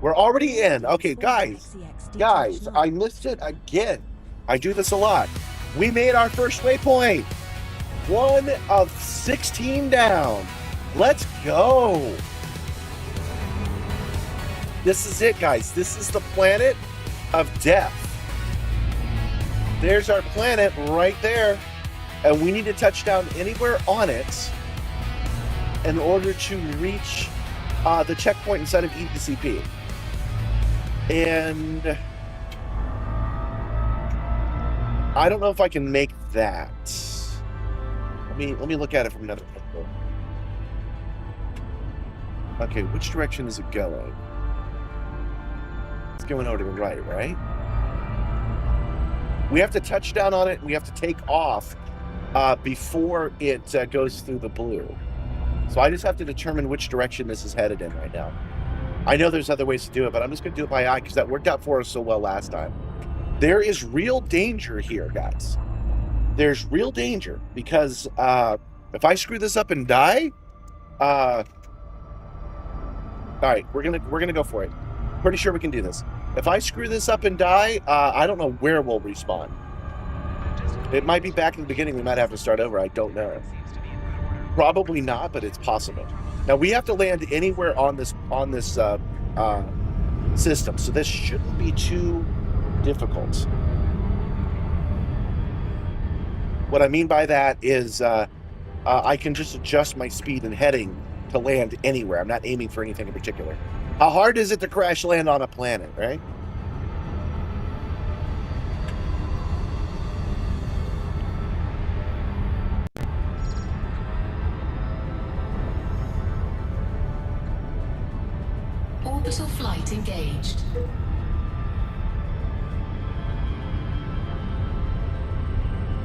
We're already in. Okay, guys, I missed it again. I do this a lot. We made our first waypoint. 1 of 16 down. Let's go. This is it, guys. This is the planet of death. There's our planet right there. And we need to touch down anywhere on it in order to reach the checkpoint inside of EDCP. And I don't know if I can make that. Let me look at it from another angle. Okay, which direction is it going? doing everything right, right? We have to touch down on it, and we have to take off before it goes through the blue. So I just have to determine which direction this is headed in right now. I know there's other ways to do it, but I'm just going to do it by eye because that worked out for us so well last time. There is real danger here, guys. There's real danger because if I screw this up and die, all right, we're gonna go for it. Pretty sure we can do this. If I screw this up and die, I don't know where we'll respawn. It might be back in the beginning. We might have to start over. I don't know. Probably not, but it's possible. Now we have to land anywhere on this system, so this shouldn't be too difficult. What I mean by that is I can just adjust my speed and heading to land anywhere. I'm not aiming for anything in particular. How hard is it to crash land on a planet, right? Orbital flight engaged.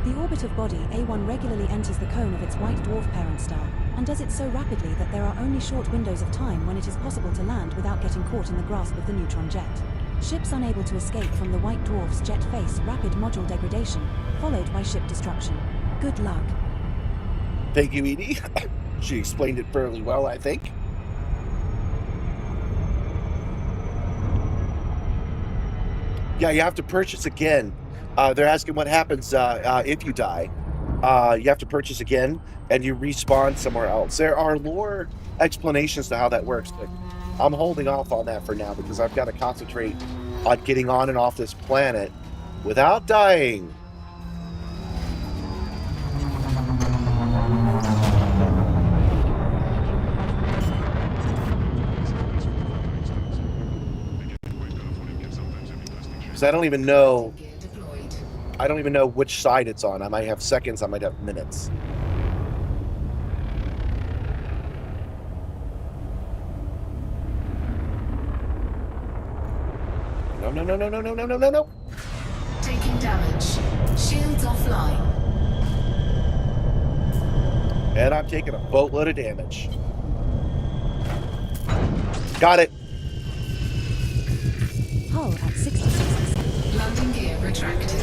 The orbit of body A1 regularly enters the cone of its white dwarf parent star, and does it so rapidly that there are only short windows of time when it is possible to land without getting caught in the grasp of the neutron jet. Ships unable to escape from the white dwarf's jet face rapid module degradation, followed by ship destruction. Good luck. Thank you, Edie. She explained it fairly well, I think. Yeah, you have to purchase again. They're asking what happens if you die. You have to purchase again, and you respawn somewhere else. There are lore explanations to how that works, but I'm holding off on that for now because I've got to concentrate on getting on and off this planet without dying. Because I don't even know which side it's on. I might have seconds, I might have minutes. No. Taking damage. Shields offline. And I'm taking a boatload of damage. Got it. Hull at 66%. Landing gear retracted.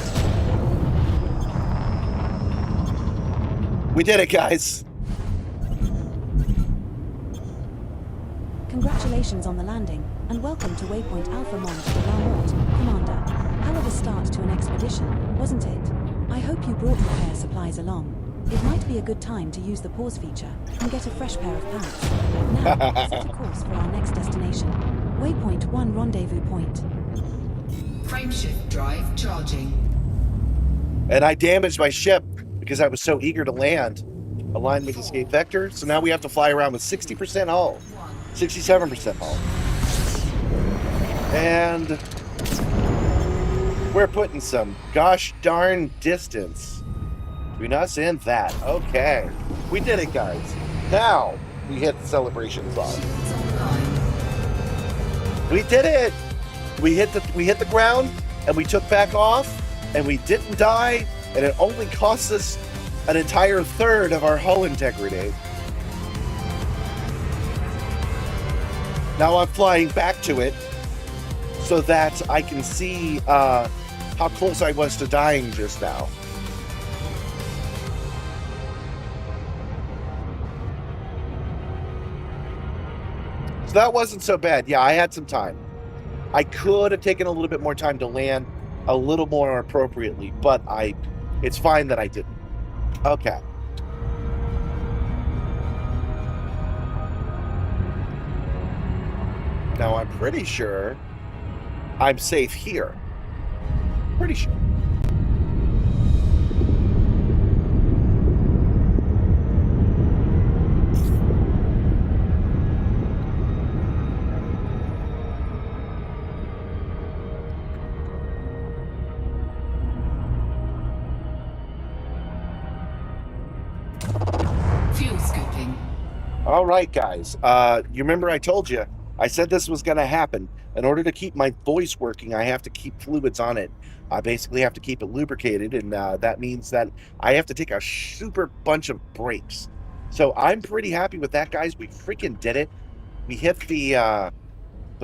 We did it, guys. Congratulations on the landing, and welcome to Waypoint Alpha Mont de la Mort, Commander. Hell of a start to an expedition, wasn't it? I hope you brought repair supplies along. It might be a good time to use the pause feature and get a fresh pair of pants. Now, set a course for our next destination. Waypoint 1 rendezvous point. Frameshift drive charging. And I damaged my ship because I was so eager to land, aligned with escape vector. So now we have to fly around with 60% hull, 67% hull. And we're putting some gosh darn distance between us and that. Okay, we did it, guys. Now we hit the celebration song. We did it. We hit the ground and we took back off and we didn't die, and it only cost us an entire third of our hull integrity. Now I'm flying back to it so that I can see how close I was to dying just now. So that wasn't so bad. Yeah, I had some time. I could have taken a little bit more time to land a little more appropriately, but it's fine that I didn't. Okay. Now I'm pretty sure I'm safe here. Pretty sure. Fuel scooping. All right, guys. You remember I told you I said this was going to happen. In order to keep my voice working, I have to keep fluids on it. I basically have to keep it lubricated, and that means that I have to take a super bunch of breaks. So I'm pretty happy with that, guys. We freaking did it. We hit the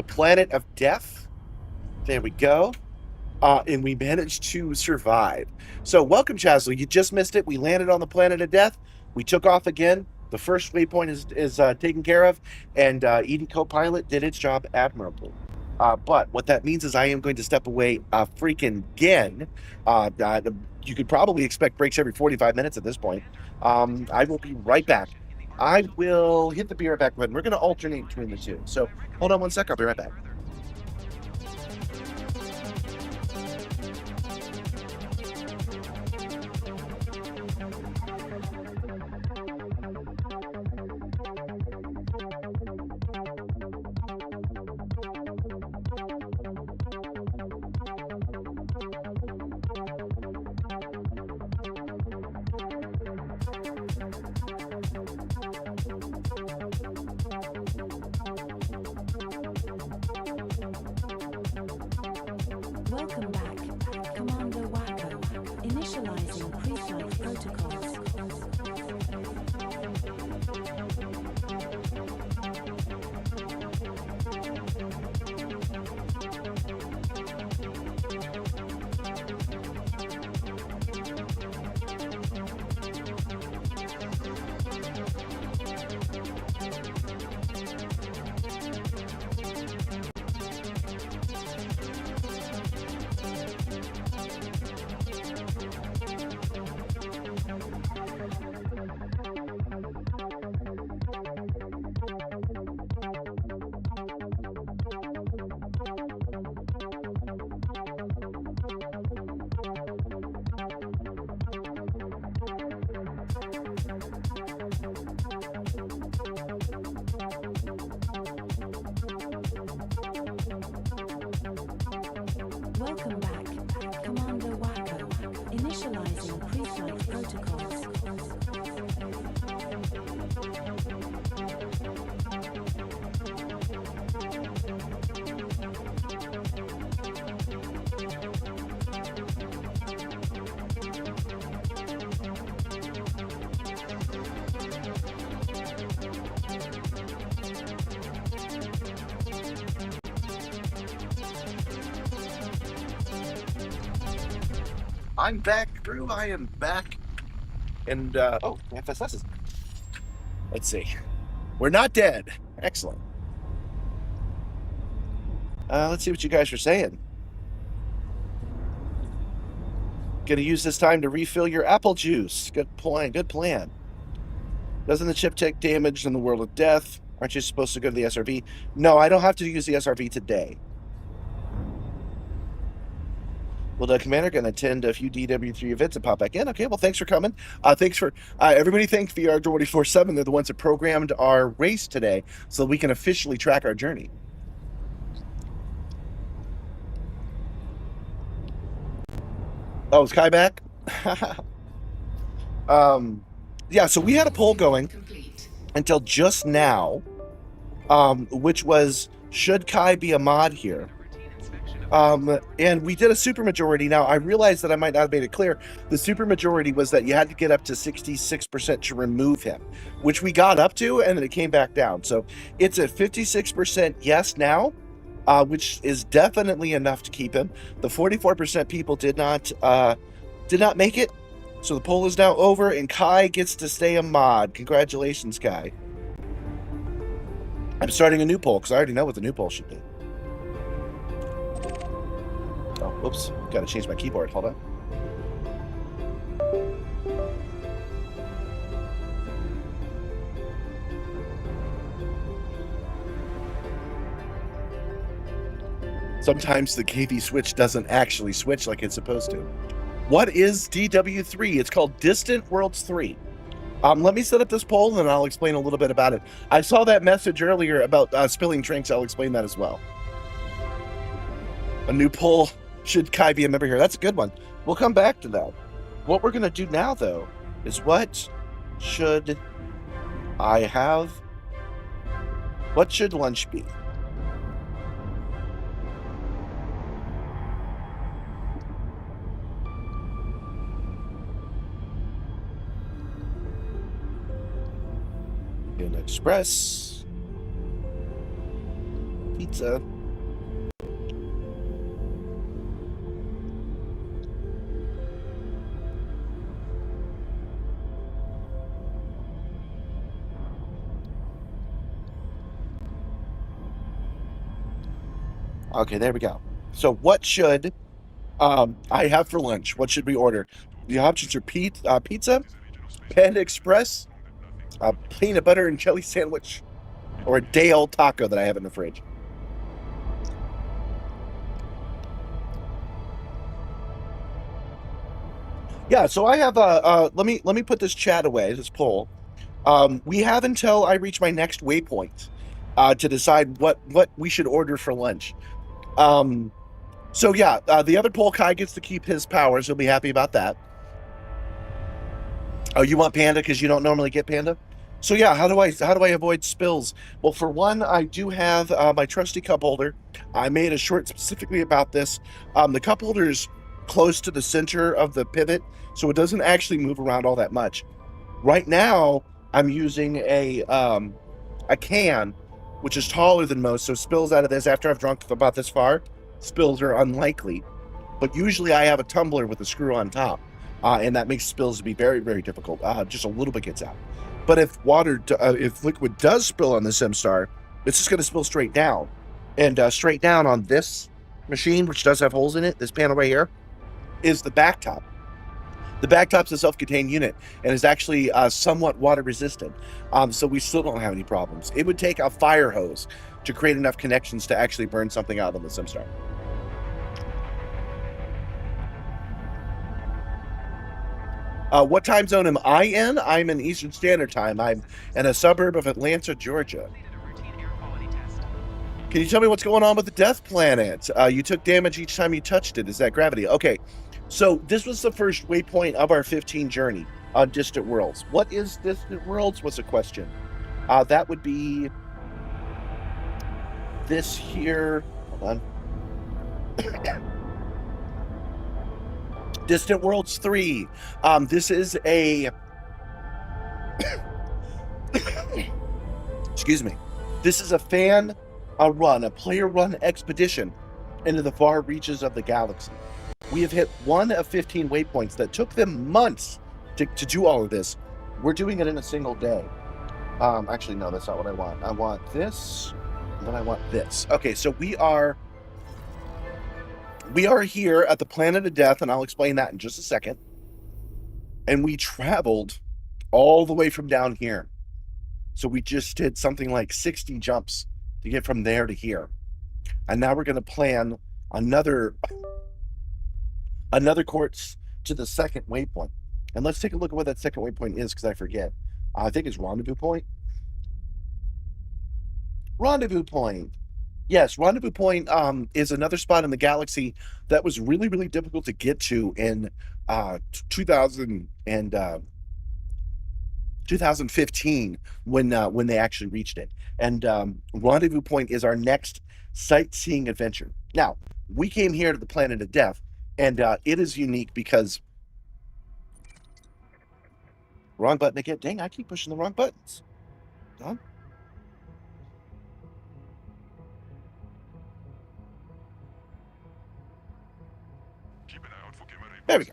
planet of death. There we go. And we managed to survive. So welcome, Chazlo. You just missed it. We landed on the planet of death. We took off again. The first waypoint is taken care of, and Eden Copilot did its job admirably. But what that means is I am going to step away freaking again. You could probably expect breaks every 45 minutes at this point. I will be right back. I will hit the beer back button. We're going to alternate between the two. So hold on one sec. I'll be right back. Welcome back, Commander Wacko. Initializing pre-flight protocols. Welcome back, Commander Wacko. Initializing pre-flight protocols. I'm back, crew. I am back. And, oh, FSS's. Let's see. We're not dead. Excellent. Let's see what you guys are saying. Gonna use this time to refill your apple juice. Good plan. Good plan. Doesn't the chip take damage in the world of death? Aren't you supposed to go to the SRV? No, I don't have to use the SRV today. Well, the commander going to attend a few DW3 events and pop back in. Okay, well, thanks for coming. Thanks for everybody. Thanks VR 24/7. They're the ones that programmed our race today, so we can officially track our journey. Oh, is Kai back? Yeah. So we had a poll going until just now, which was, should Kai be a mod here? And we did a supermajority. Now, I realized that I might not have made it clear. The supermajority was that you had to get up to 66% to remove him, which we got up to, and then it came back down. So it's at 56% yes now, which is definitely enough to keep him. The 44% people did not make it. So the poll is now over, and Kai gets to stay a mod. Congratulations, Kai. I'm starting a new poll because I already know what the new poll should be. Oh, whoops. Got to change my keyboard. Hold on. Sometimes the KV switch doesn't actually switch like it's supposed to. What is DW3? It's called Distant Worlds 3. Let me set up this poll and I'll explain a little bit about it. I saw that message earlier about spilling drinks. I'll explain that as well. A new poll. Should Kai be a member here? That's a good one. We'll come back to that. What we're going to do now, though, is what should I have? What should lunch be? Panda Express. Pizza. Okay, there we go. So what should I have for lunch? What should we order? The options are pizza, Panda Express, a peanut butter and jelly sandwich, or a day-old taco that I have in the fridge. Yeah, so I have let me put this chat away, this poll. We have until I reach my next waypoint to decide what we should order for lunch. So yeah, the other poll, Kai gets to keep his powers. He'll be happy about that. Oh, you want Panda because you don't normally get Panda? So yeah, how do I avoid spills? Well, for one, I do have my trusty cup holder. I made a short specifically about this. The cup holder is close to the center of the pivot, so it doesn't actually move around all that much. Right now, I'm using a can, which is taller than most, so spills out of this after I've drunk about this far, spills are unlikely. But usually I have a tumbler with a screw on top, and that makes spills to be very, very difficult. Just a little bit gets out. But if if liquid does spill on the Simstarr, it's just going to spill straight down. And straight down on this machine, which does have holes in it, this panel right here, is the backtop. The backtop's a self-contained unit and is actually somewhat water resistant. So we still don't have any problems. It would take a fire hose to create enough connections to actually burn something out on the Simstarr. What time zone am I in? I'm in Eastern Standard Time. I'm in a suburb of Atlanta, Georgia. Can you tell me what's going on with the Death Planet? You took damage each time you touched it. Is that gravity? Okay, so this was the first waypoint of our 15 journey on Distant Worlds. What is Distant Worlds was a question. That would be this here. Hold on. Distant Worlds 3. This is a excuse me. This is a a player-run expedition into the far reaches of the galaxy. We have hit one of 15 waypoints that took them months to do all of this. We're doing it in a single day. Actually, no, that's not what I want. I want this, and then I want this. Okay, so we are here at the Planet of Death, and I'll explain that in just a second. And we traveled all the way from down here. So we just did something like 60 jumps to get from there to here. And now we're going to plan another course to the second waypoint. And let's take a look at what that second waypoint is, because I forget. I think it's Rendezvous Point. Rendezvous Point. Yes, Rendezvous Point is another spot in the galaxy that was really, really difficult to get to in 2015 when they actually reached it. And Rendezvous Point is our next sightseeing adventure. Now, we came here to the Planet of Death, and it is unique because... Wrong button again. Dang, I keep pushing the wrong buttons. Done. There we go.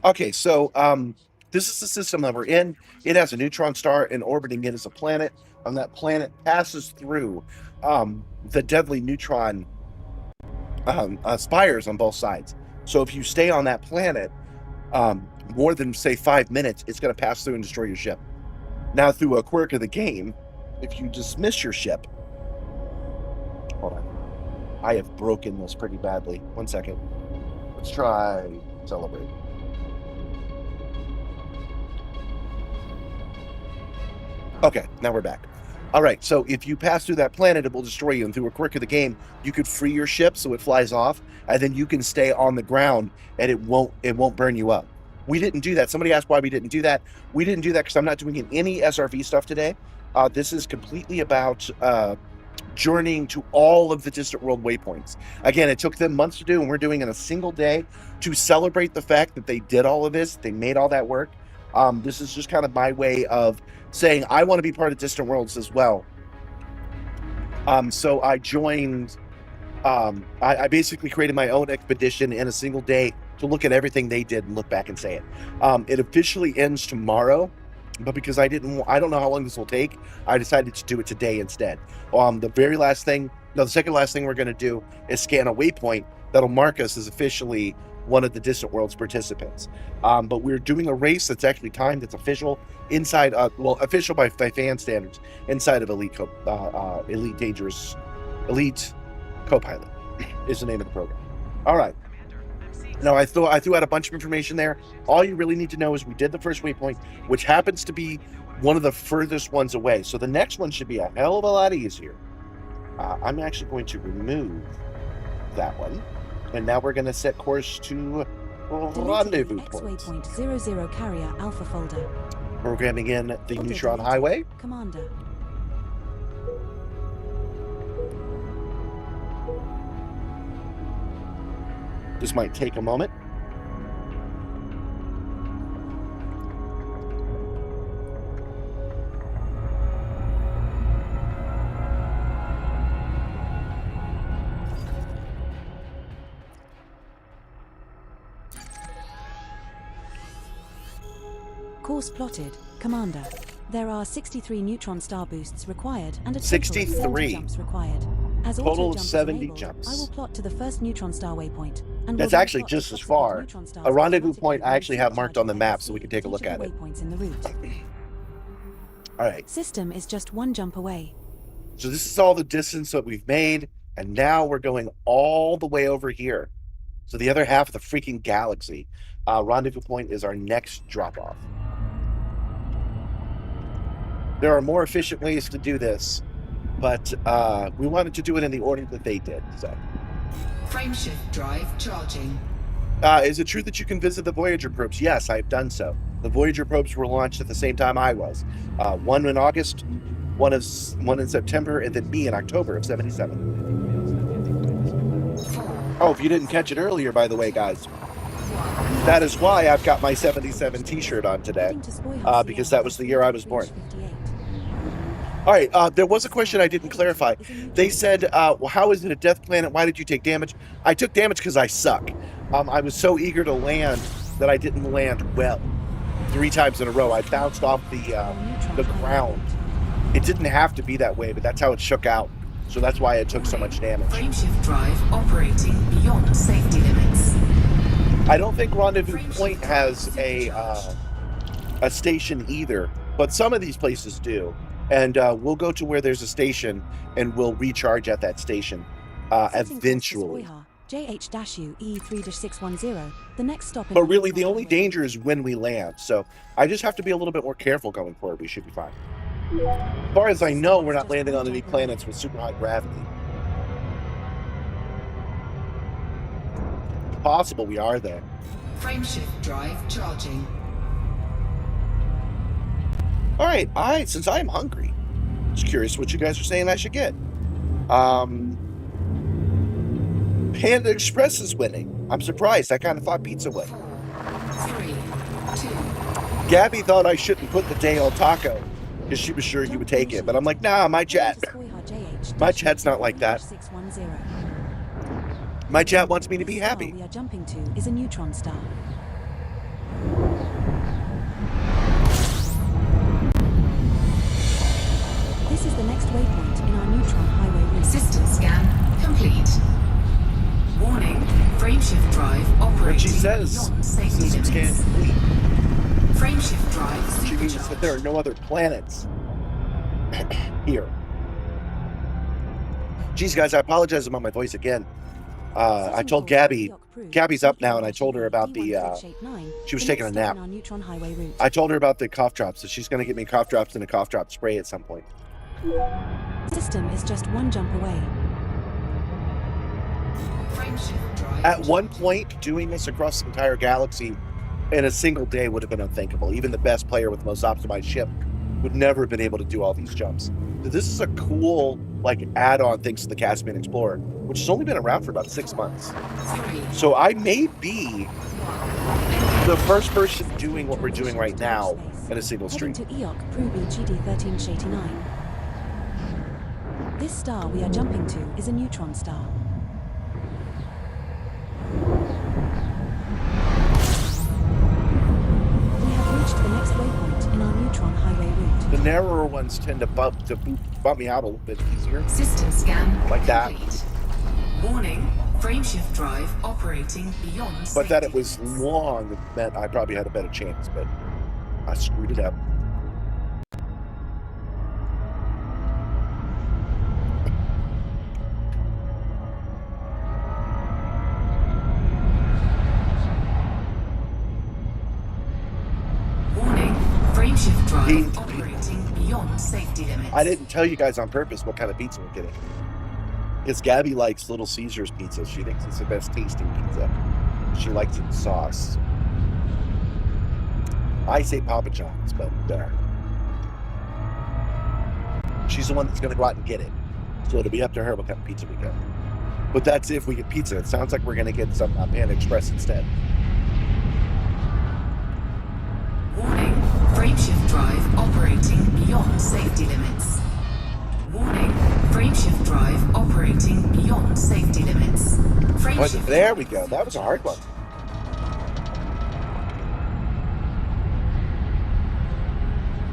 Okay, so this is the system that we're in. It has a neutron star, and orbiting it is a planet. And that planet passes through the deadly neutron spires on both sides. So if you stay on that planet more than, say, 5 minutes, it's going to pass through and destroy your ship. Now, through a quirk of the game, if you dismiss your ship... Hold on. I have broken this pretty badly. 1 second. Let's try Celebrate. Okay, now we're back. All right, so if you pass through that planet, it will destroy you. And through a quirk of the game, you could free your ship so it flies off, and then you can stay on the ground, and it won't burn you up. We didn't do that. Somebody asked why we didn't do that. We didn't do that because I'm not doing any SRV stuff today. This is completely about journeying to all of the Distant World waypoints. Again, it took them months to do, and we're doing it in a single day to celebrate the fact that they did all of this, they made all that work. This is just kind of my way of saying I want to be part of Distant Worlds as well. So I joined. I basically created my own expedition in a single day to look at everything they did and look back and say it. It officially ends tomorrow, but because I don't know how long this will take, I decided to do it today instead. The second last thing we're going to do is scan a waypoint that'll mark us as officially one of the Distant Worlds participants. But we're doing a race that's actually timed. It's official inside, official by fan standards, inside of Elite Copilot is the name of the program. All right. Now, I threw out a bunch of information there. All you really need to know is we did the first waypoint, which happens to be one of the furthest ones away. So the next one should be a hell of a lot easier. I'm actually going to remove that one. And now we're going to set course to rendezvous point. Waypoint 00 carrier alpha folder. Programming in the Folder neutron deleted. highway. Commander. This might take a moment. Course plotted. Commander. There are 63 neutron star boosts required and a total 63. of 70 jumps required. As Total auto of jump is 70 enabled, jumps. I will plot to the first neutron star waypoint. And That's will then actually plot just to as subsequent far. neutron stars A rendezvous automatically point I actually have when marked on the map supercharged so we can at take a look each of at the it. waypoints in the route. All right. System is just one jump away. So this is all the distance that we've made, and now we're going all the way over here. So the other half of the freaking galaxy. Rendezvous point is our next drop-off. There are more efficient ways to do this, but we wanted to do it in the order that they did. So, Frameshift drive charging. is it true that you can visit the Voyager probes? Yes, I've done so. The Voyager probes were launched at the same time I was. One in August, one in September, and then me in October of '77. Oh, if you didn't catch it earlier, by the way, guys, that is why I've got my '77 T-shirt on today, because that was the year I was born. All right, there was a question I didn't clarify. They said, well, how is it a death planet? Why did you take damage? I took damage because I suck. I was so eager to land that I didn't land well. 3 times in a row, I bounced off the ground. It didn't have to be that way, but that's how it shook out. So that's why it took so much damage. Frameshift drive operating beyond safety limits. I don't think Rendezvous Point has a station either, but some of these places do. And we'll go to where there's a station, and we'll recharge at that station eventually. JH-U E3-610. The next stop. But really, the only danger is when we land. So I just have to be a little bit more careful going forward. We should be fine. As far as I know, we're not landing on any planets with super high gravity. Possible we are there. Frameshift drive charging. All right. Since I'm hungry, just curious what you guys are saying I should get. Panda Express is winning. I'm surprised. I kind of thought pizza would. 4, 3, 2. Gabby thought I shouldn't put the day on taco because she was sure he would take it. But I'm like, nah, my chat's not like that. My chat wants me to be happy. We are jumping to is a neutron star. This is the next waypoint in our neutron highway route. System scan complete. Warning, frameshift drive operating When she says beyond safety system scan limits. complete, Frameshift drive she means that supercharged. there are no other planets here. Geez, guys, I apologize about my voice again. I told Gabby's up now, and I told her about she was taking a nap. I told her about the cough drops, so she's going to get me cough drops and a cough drop spray at some point. System is just one jump away. Frameshift drive. At one point, doing this across the entire galaxy in a single day would have been unthinkable. Even the best player with the most optimized ship would never have been able to do all these jumps. So this is a cool, add-on thanks to the Caspian Explorer, which has only been around for about 6 months. 3, So I may be 1. the first person doing what we're doing right now in a single stream. Heading to Eok Pruby GD1389. This star we are jumping to is a neutron star. We have reached the next waypoint in our neutron highway route. The narrower ones tend to bump me out a little bit easier. System scan Like that. complete. Warning, frameshift drive operating beyond But that it safety was limits. long meant I probably had a better chance, but I screwed it up. Warning, frameshift drive Ding. operating beyond safety limits. I didn't tell you guys on purpose what kind of pizza we're getting. Because Gabby likes Little Caesars pizza. She thinks it's the best tasting pizza. She likes it in sauce. I say Papa John's, but she's the one that's going to go out and get it. So it'll be up to her what kind of pizza we get. But that's if we get pizza. It sounds like we're going to get some Panda Express instead. Warning, frameshift drive operating beyond safety limits. Warning, frameshift drive operating beyond safety limits. Frameshift There we go. That was a hard one.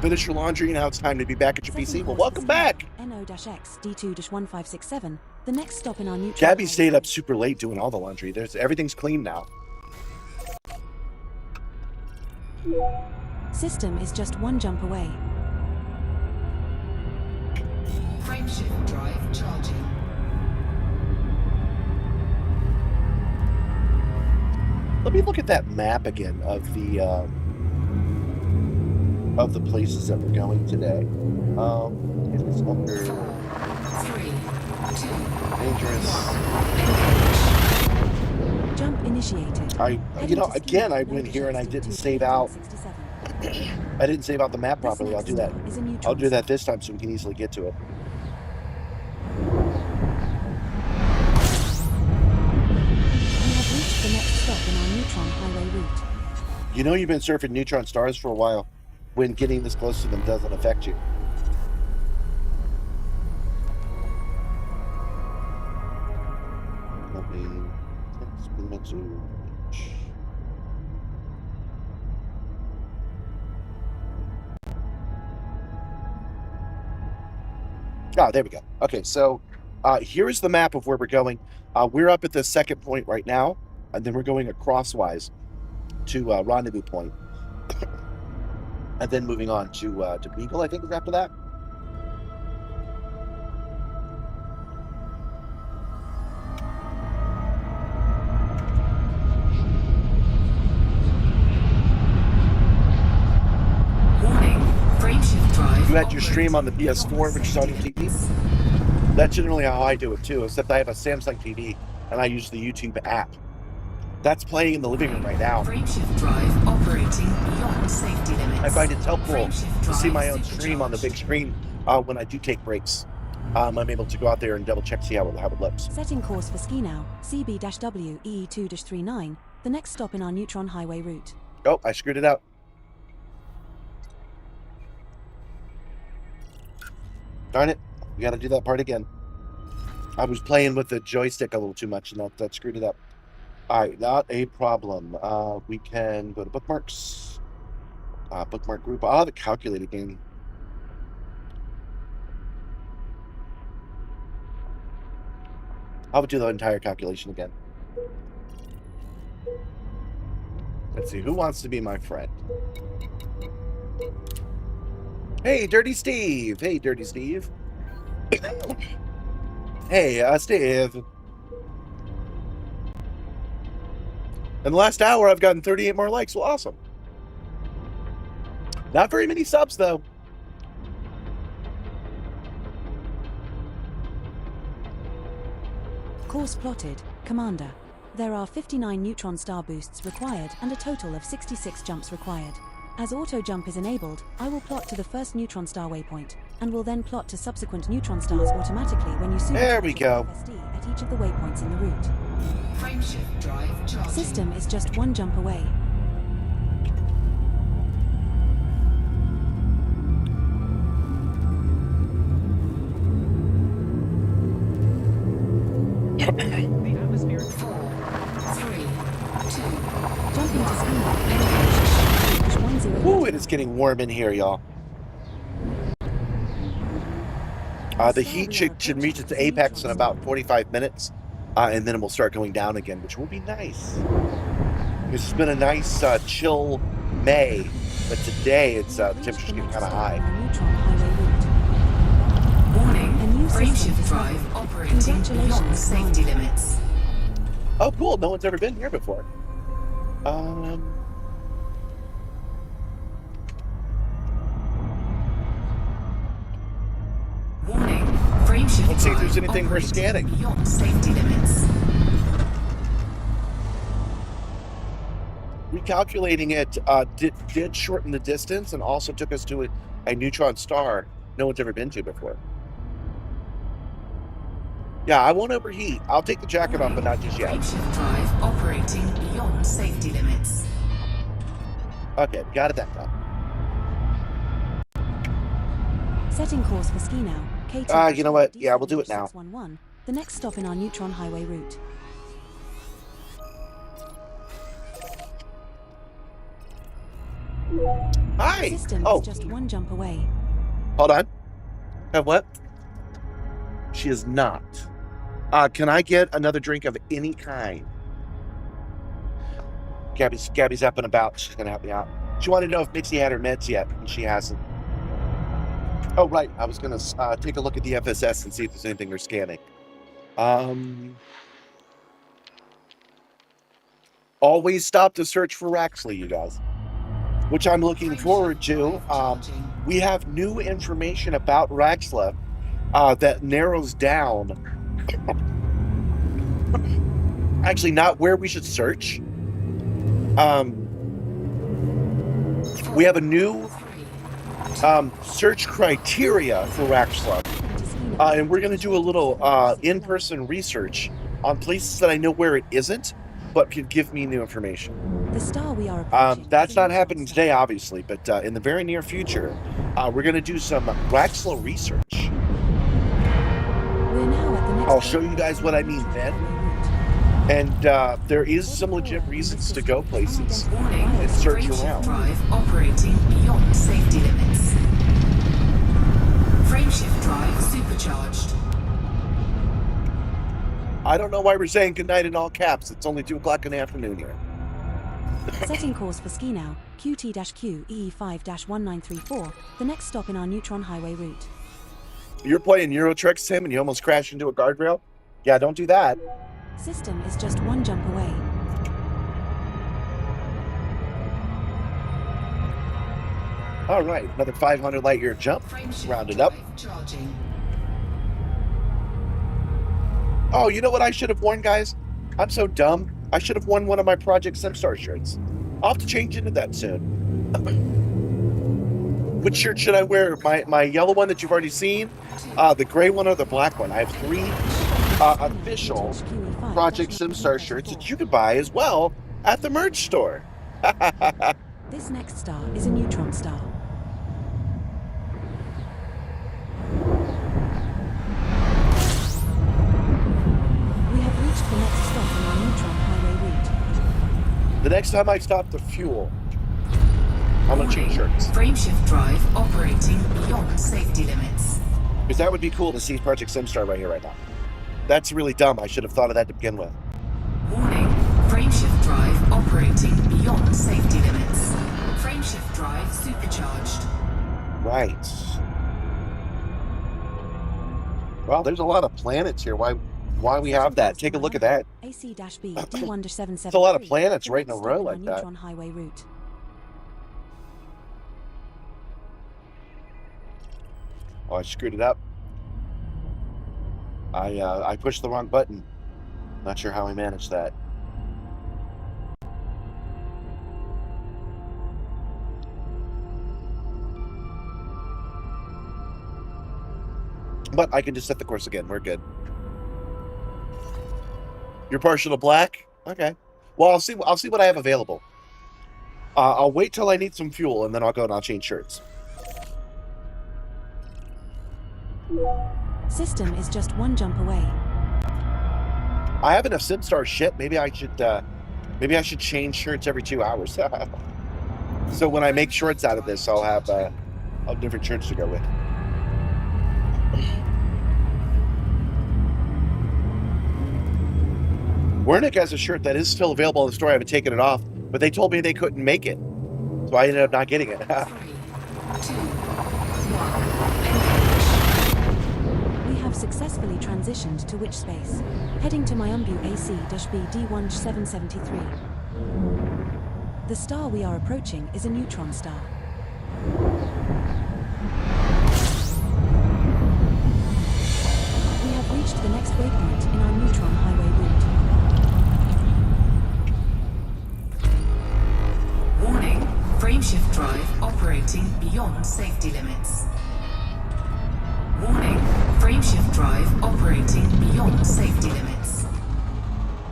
Finish your laundry and now it's time to be back at your PC. Well, welcome back. NO-X D2-1567. The next stop in our neutron. Gabby stayed up super late doing all the laundry. Everything's clean now. System is just one jump away. Frameshift drive charging. Let me look at that map again of the places that we're going today. It's under 3, 2, dangerous. Jump initiated. Again, I went here and I didn't save out. I didn't save out the map properly. I'll do that. I'll do that this time so we can easily get to it. We have reached the next stop in our neutron highway route. You know you've been surfing neutron stars for a while when getting this close to them doesn't affect you. Let me there we go. Okay, so here is the map of where we're going. We're up at the second point right now, and then we're going crosswise to Rendezvous Point. And then moving on to Beagle, I think is after that. Warning, frameshift drive. You had your stream on the PS4, which is on your TV. That's generally how I do it too, except I have a Samsung TV and I use the YouTube app. That's playing in the living room right now. Frameshift drive operating beyond safety limits. I find it's helpful to see my own stream on the big screen when I do take breaks. I'm able to go out there and double check, see how it looks. Setting course for Ski-Now, CB-W EE2-39, the next stop in our neutron highway route. Oh, I screwed it up. Darn it, we got to do that part again. I was playing with the joystick a little too much and that screwed it up. All right, not a problem. We can go to bookmarks. Bookmark group. I'll have it calculated again. I'll do the entire calculation again. Let's see, who wants to be my friend? Hey, Dirty Steve. Hey, Dirty Steve. Hey, Steve. In the last hour, I've gotten 38 more likes. Well, awesome. Not very many subs, though. Course plotted, Commander. There are 59 neutron star boosts required and a total of 66 jumps required. As auto jump is enabled, I will plot to the first neutron star waypoint, and will then plot to subsequent neutron stars automatically when you There we go. FSD at each of the waypoints in the route. Frameshift drive charging. System is just one jump away. Jumping to speed. Ooh, it is getting warm in here, y'all. The heat should reach its apex in about 45 minutes, and then it will start going down again, which will be nice. This has been a nice, chill May, but today it's the temperature's getting kind of high. Warning, frameshift drive operating beyond safety limits. Oh, cool. No one's ever been here before. Warning, frameshift Let's see if there's drive anything worth scanning. beyond safety limits. Recalculating it did shorten the distance and also took us to a neutron star no one's ever been to before. Yeah, I won't overheat. I'll take the jacket off, but not just yet. Frameshift drive operating beyond safety limits. Okay, got it that time. Setting course for ski now. You know what? Yeah, we'll do it now. 611, the next stop in our neutron highway route. Hi. System Oh, is just one jump away. hold on. Have what? She is not. Can I get another drink of any kind? Gabby's up and about. She's gonna help me out. She wanted to know if Mixie had her meds yet, and she hasn't. Oh, right. I was gonna take a look at the FSS and see if there's anything they're scanning. Always stop to search for Raxley, you guys, which I'm looking forward to. We have new information about Raxley that narrows down actually not where we should search. We have a new search criteria for Raxley, and we're going to do a little in-person research on places that I know where it isn't, but could give me new information. The star we are approaching. That's not happening today, obviously, but in the very near future, we're going to do some Raxley research. We're now at the next I'll show you guys what I mean then. And there is some legit reasons to go places and search around. Drive operating beyond safety limits. Frameshift drive supercharged. I don't know why we're saying goodnight in all caps. It's only 2 o'clock in the afternoon here. Setting course for ski now. QT-Q EE5-1934, the next stop in our neutron highway route. You're playing Euro Truck Sim and you almost crashed into a guardrail? Yeah, don't do that. System is just one jump away. All right, another 500 light year jump. Rounded up. Charging. Oh, you know what I should have worn, guys? I'm so dumb. I should have worn one of my Project Simstarr shirts. I'll have to change into that soon. Which shirt should I wear? My yellow one that you've already seen, the gray one, or the black one? I have 3 official Project Simstarr shirts that you could buy as well at the merch store. This next star is a neutron star. We have reached the next stop on our neutron highway route. The next time I stop to fuel, I'm gonna change shirts. Frameshift drive operating beyond safety limits. Because that would be cool to see Project Simstarr right here, right now. That's really dumb. I should have thought of that to begin with. Warning, frameshift drive operating beyond safety limits. Frameshift drive supercharged. Right. Well, there's a lot of planets here. Why we have that? Take a look at that. AC-B D1-773. It's a lot of planets right in a row like that. Neutron highway route. Oh, I screwed it up. I pushed the wrong button. Not sure how I managed that. But I can just set the course again. We're good. You're partial to black? Okay. Well, I'll see what I have available. I'll wait till I need some fuel, and then I'll go and I'll change shirts. System is just one jump away. I have enough Simstarr shit. Maybe I should Maybe I should change shirts every 2 hours. So when I make shorts out of this, I'll have different shirts to go with. Wernick has a shirt that is still available in the store. I haven't taken it off, but they told me they couldn't make it. So I ended up not getting it. 3, 2, 1. We have successfully transitioned to Witch Space, heading to Myumbu AC-B-D1773. The star we are approaching is a neutron star. We have reached the next waypoint in our neutron highway route. Warning, frameshift drive operating beyond safety limits. Warning, frameshift drive operating beyond safety limits.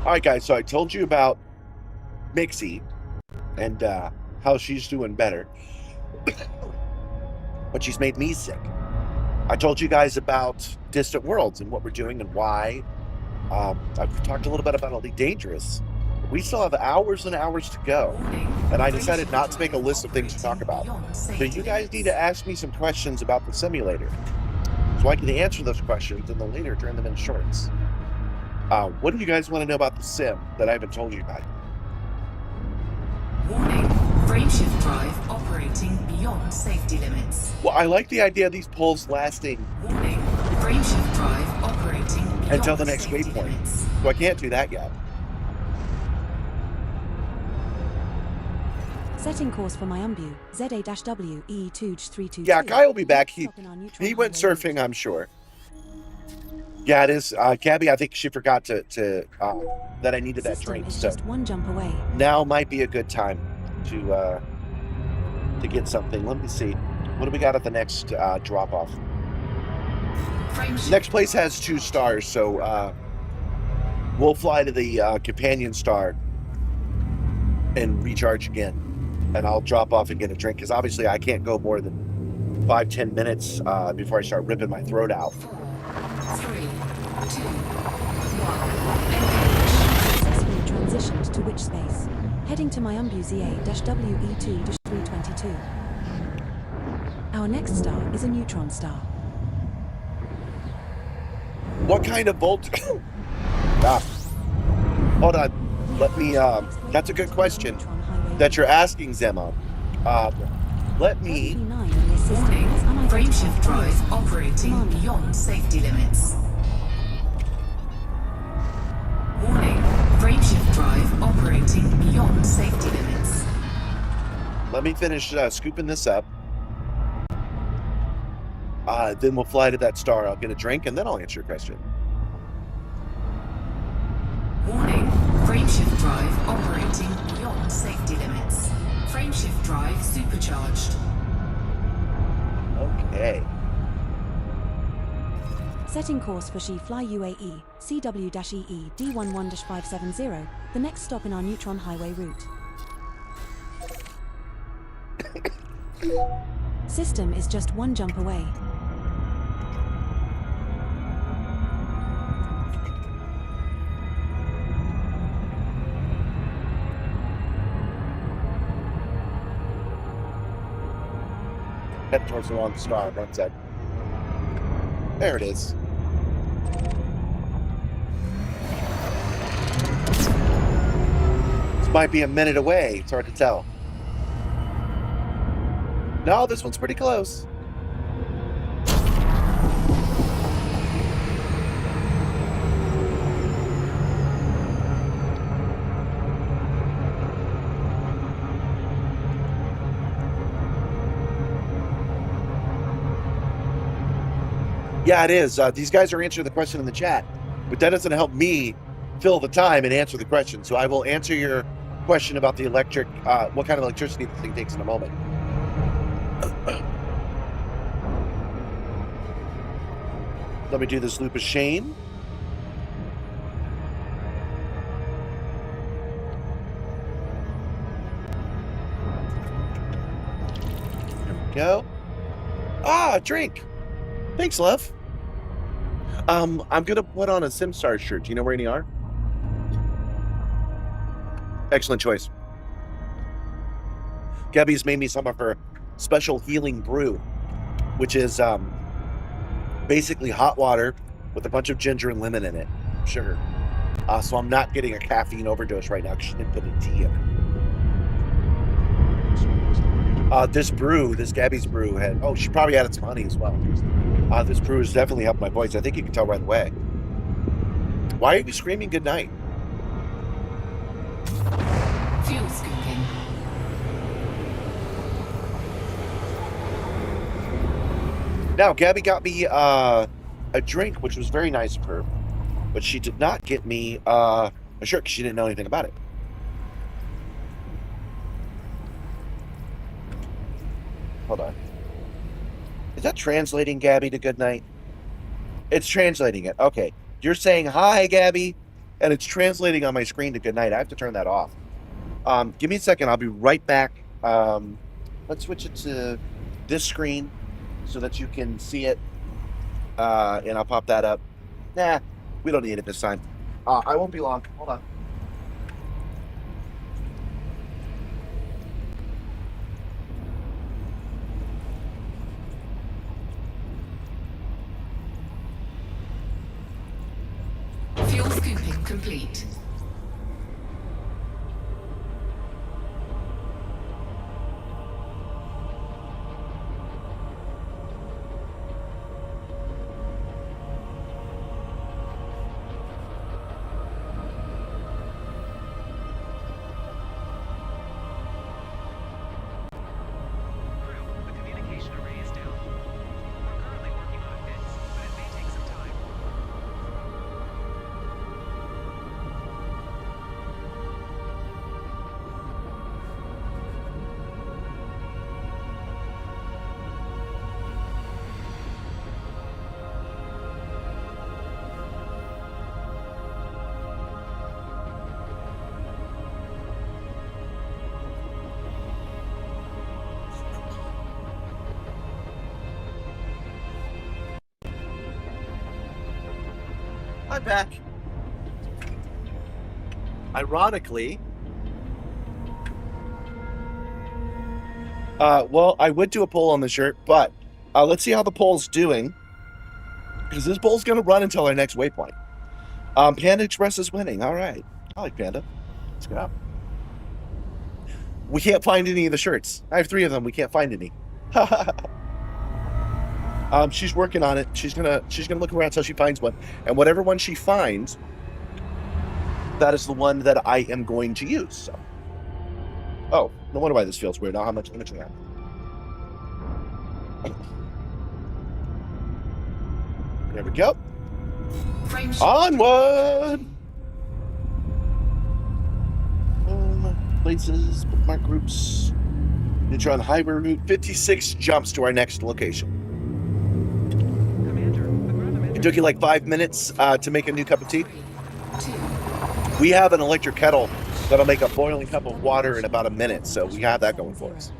All right, guys, so I told you about Mixie and how she's doing better. But she's made me sick. I told you guys about Distant Worlds and what we're doing and why. I've talked a little bit about Elite Dangerous. We still have hours and hours to go. And I decided not to make a list of things to talk about. So you guys need to ask me some questions about the simulator, so I can answer those questions and then later turn them into shorts. What do you guys want to know about the sim that I haven't told you about? Warning, frameshift drive operating beyond safety limits. Well, I like the idea of these polls lasting Warning, frameshift drive operating beyond until the next safety waypoint. limits. So I can't do that yet. Setting course for Myumbu, ZA-W E-232. Yeah, Guy will be back. He went surfing, I'm sure. Yeah, it is. Gabby, I think she forgot to that I needed that drink. Is So just one jump away. now might be a good time to get something. Let me see. What do we got at the next drop off? Next place has 2 stars, so we'll fly to the companion star and recharge again. And I'll drop off and get a drink because obviously I can't go more than 5-10 minutes before I start ripping my throat out. 4, 3, 2, 1. Successfully transitioned to Witch Space, heading to Myumbu ZA-WE2-322. Our next star is a neutron star. What kind of voltage? Hold on. Let me. That's a good question that you're asking, Zema. Let me. Warning, frameshift drive operating beyond safety limits. Warning, frameshift drive operating beyond safety limits. Let me finish scooping this up. Then we'll fly to that star. I'll get a drink and then I'll answer your question. Warning, frameshift drive operating beyond safety limits. Frameshift drive supercharged. Okay. Setting course for She Fly UAE, CW-EE D11-570, the next stop in our neutron highway route. System is just one jump away. Head towards the wrong star. One sec. There it is. This might be a minute away. It's hard to tell. No, this one's pretty close. Yeah, it is. These guys are answering the question in the chat, but that doesn't help me fill the time and answer the question. So I will answer your question about the electric, what kind of electricity this thing takes in a moment. Let me do this loop of Shane. There we go. Ah, drink. Thanks, love. I'm gonna put on a Simstarr shirt. Do you know where any are? Excellent choice. Gabby's made me some of her special healing brew, which is basically hot water with a bunch of ginger and lemon in it, sugar. So I'm not getting a caffeine overdose right now because she didn't put any tea in it. This brew, this Gabby's brew had, she probably added some honey as well. This brew has definitely helped my voice. I think you can tell right away. Why are you screaming good night? Fuel scooping. Now, Gabby got me a drink, which was very nice of her, but she did not get me a shirt because she didn't know anything about it. Hold on. Is that translating Gabby to good night? It's translating it. Okay. You're saying hi, Gabby, and it's translating on my screen to good night. I have to turn that off. Give me a second. I'll be right back. Let's switch it to this screen so that you can see it. And I'll pop that up. Nah, we don't need it this time. I won't be long. Hold on. Fuel scooping complete. I'm back. Ironically, well, I would do a poll on the shirt, but let's see how the poll's doing, because this poll's going to run until our next waypoint. Panda Express is winning. All right. I like Panda. Let's go. We can't find any of the shirts. I have 3 of them. We can't find any. She's working on it. She's gonna look around until she finds one, and whatever one she finds, that is the one that I am going to use. So. Oh, no wonder why this feels weird. Now how much image I have. There we go. Onward. Places, bookmark groups. Neutron highway route 56 jumps to our next location. It took you like 5 minutes to make a new cup of tea. We have an electric kettle that'll make a boiling cup of water in about a minute, so we have that going for us.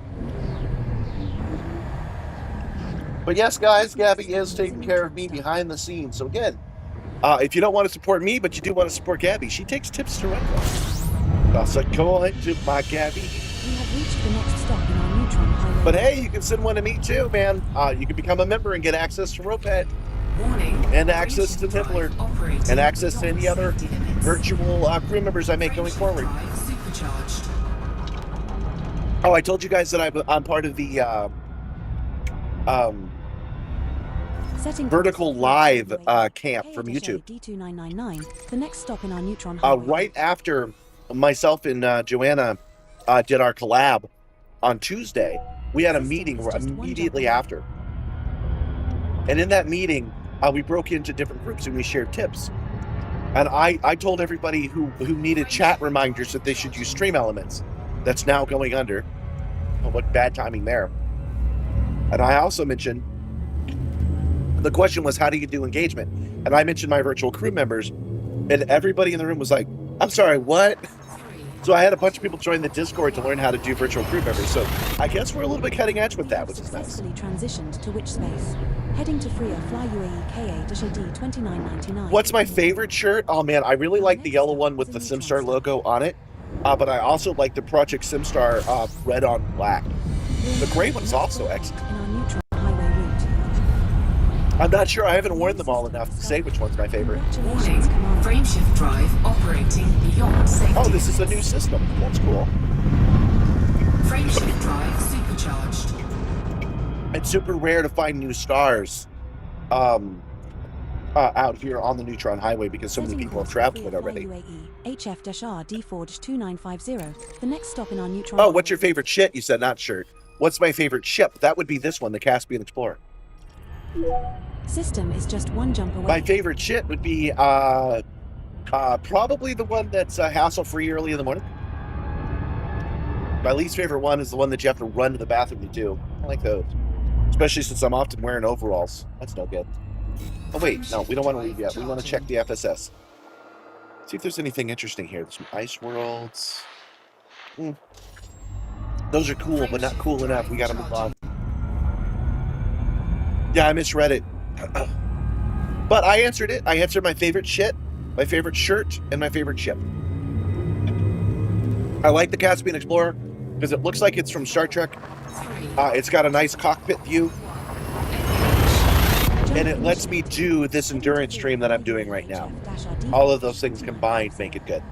But yes, guys, Gabby is taking care of me behind the scenes. So again, if you don't want to support me, but you do want to support Gabby, she takes tips to run. Toss a coin to my Gabby. We have reached the next stop in our neutron highway. But hey, you can send one to me too, man. You can become a member and get access to RollTheRed. Warning, and access to Tippler, and access to any other virtual crew members I make going forward. Oh, I told you guys that I'm part of the Vertical Live camp from YouTube. D2999, the next stop in our neutron right after myself and Joanna did our collab on Tuesday, we had a meeting immediately after. And in that meeting, we broke into different groups and we shared tips. And I told everybody who needed chat reminders that they should use Stream Elements. That's now going under. Oh, what bad timing there. And I also mentioned, the question was, how do you do engagement? And I mentioned my virtual crew members, and everybody in the room was like, I'm sorry, what? So I had a bunch of people join the Discord to learn how to do virtual crew members. So I guess we're a little bit cutting edge with that, which is nice. Successfully transitioned to which space? Heading to Freer, fly UAE KA-AD 2999. What's my favorite shirt? Oh man, I really like the yellow one with the Simstarr logo on it. but I also like the Project Simstarr red on black. The gray one's also excellent. In our neutron highway route. I'm not sure. I haven't worn them all enough to say which one's my favorite. Warning, frameshift drive operating beyond safety Oh, this is a limits. new system. That's cool. Frameshift drive supercharged. It's super rare to find new stars out here on the Neutron Highway because so many Setting people have course traveled for it already. UAE, HF-R Forge 2950. The next stop in our neutron. Oh, what's your favorite ship? You said not shirt. What's my favorite ship? That would be this one, the Caspian Explorer. System is just one jump away. My favorite ship would be probably the one that's hassle-free early in the morning. My least favorite one is the one that you have to run to the bathroom to do. I like those. Especially since I'm often wearing overalls. That's no good. Oh, wait. No, we don't want to leave yet. We want to check the FSS. See if there's anything interesting here. There's some ice worlds. Those are cool, but not cool enough. We got to move on. Yeah, I misread it. But I answered it. I answered my favorite shit, my favorite shirt, and my favorite ship. I like the Caspian Explorer because it looks like it's from Star Trek. It's got a nice cockpit view. And it lets me do this endurance stream that I'm doing right now. All of those things combined make it good.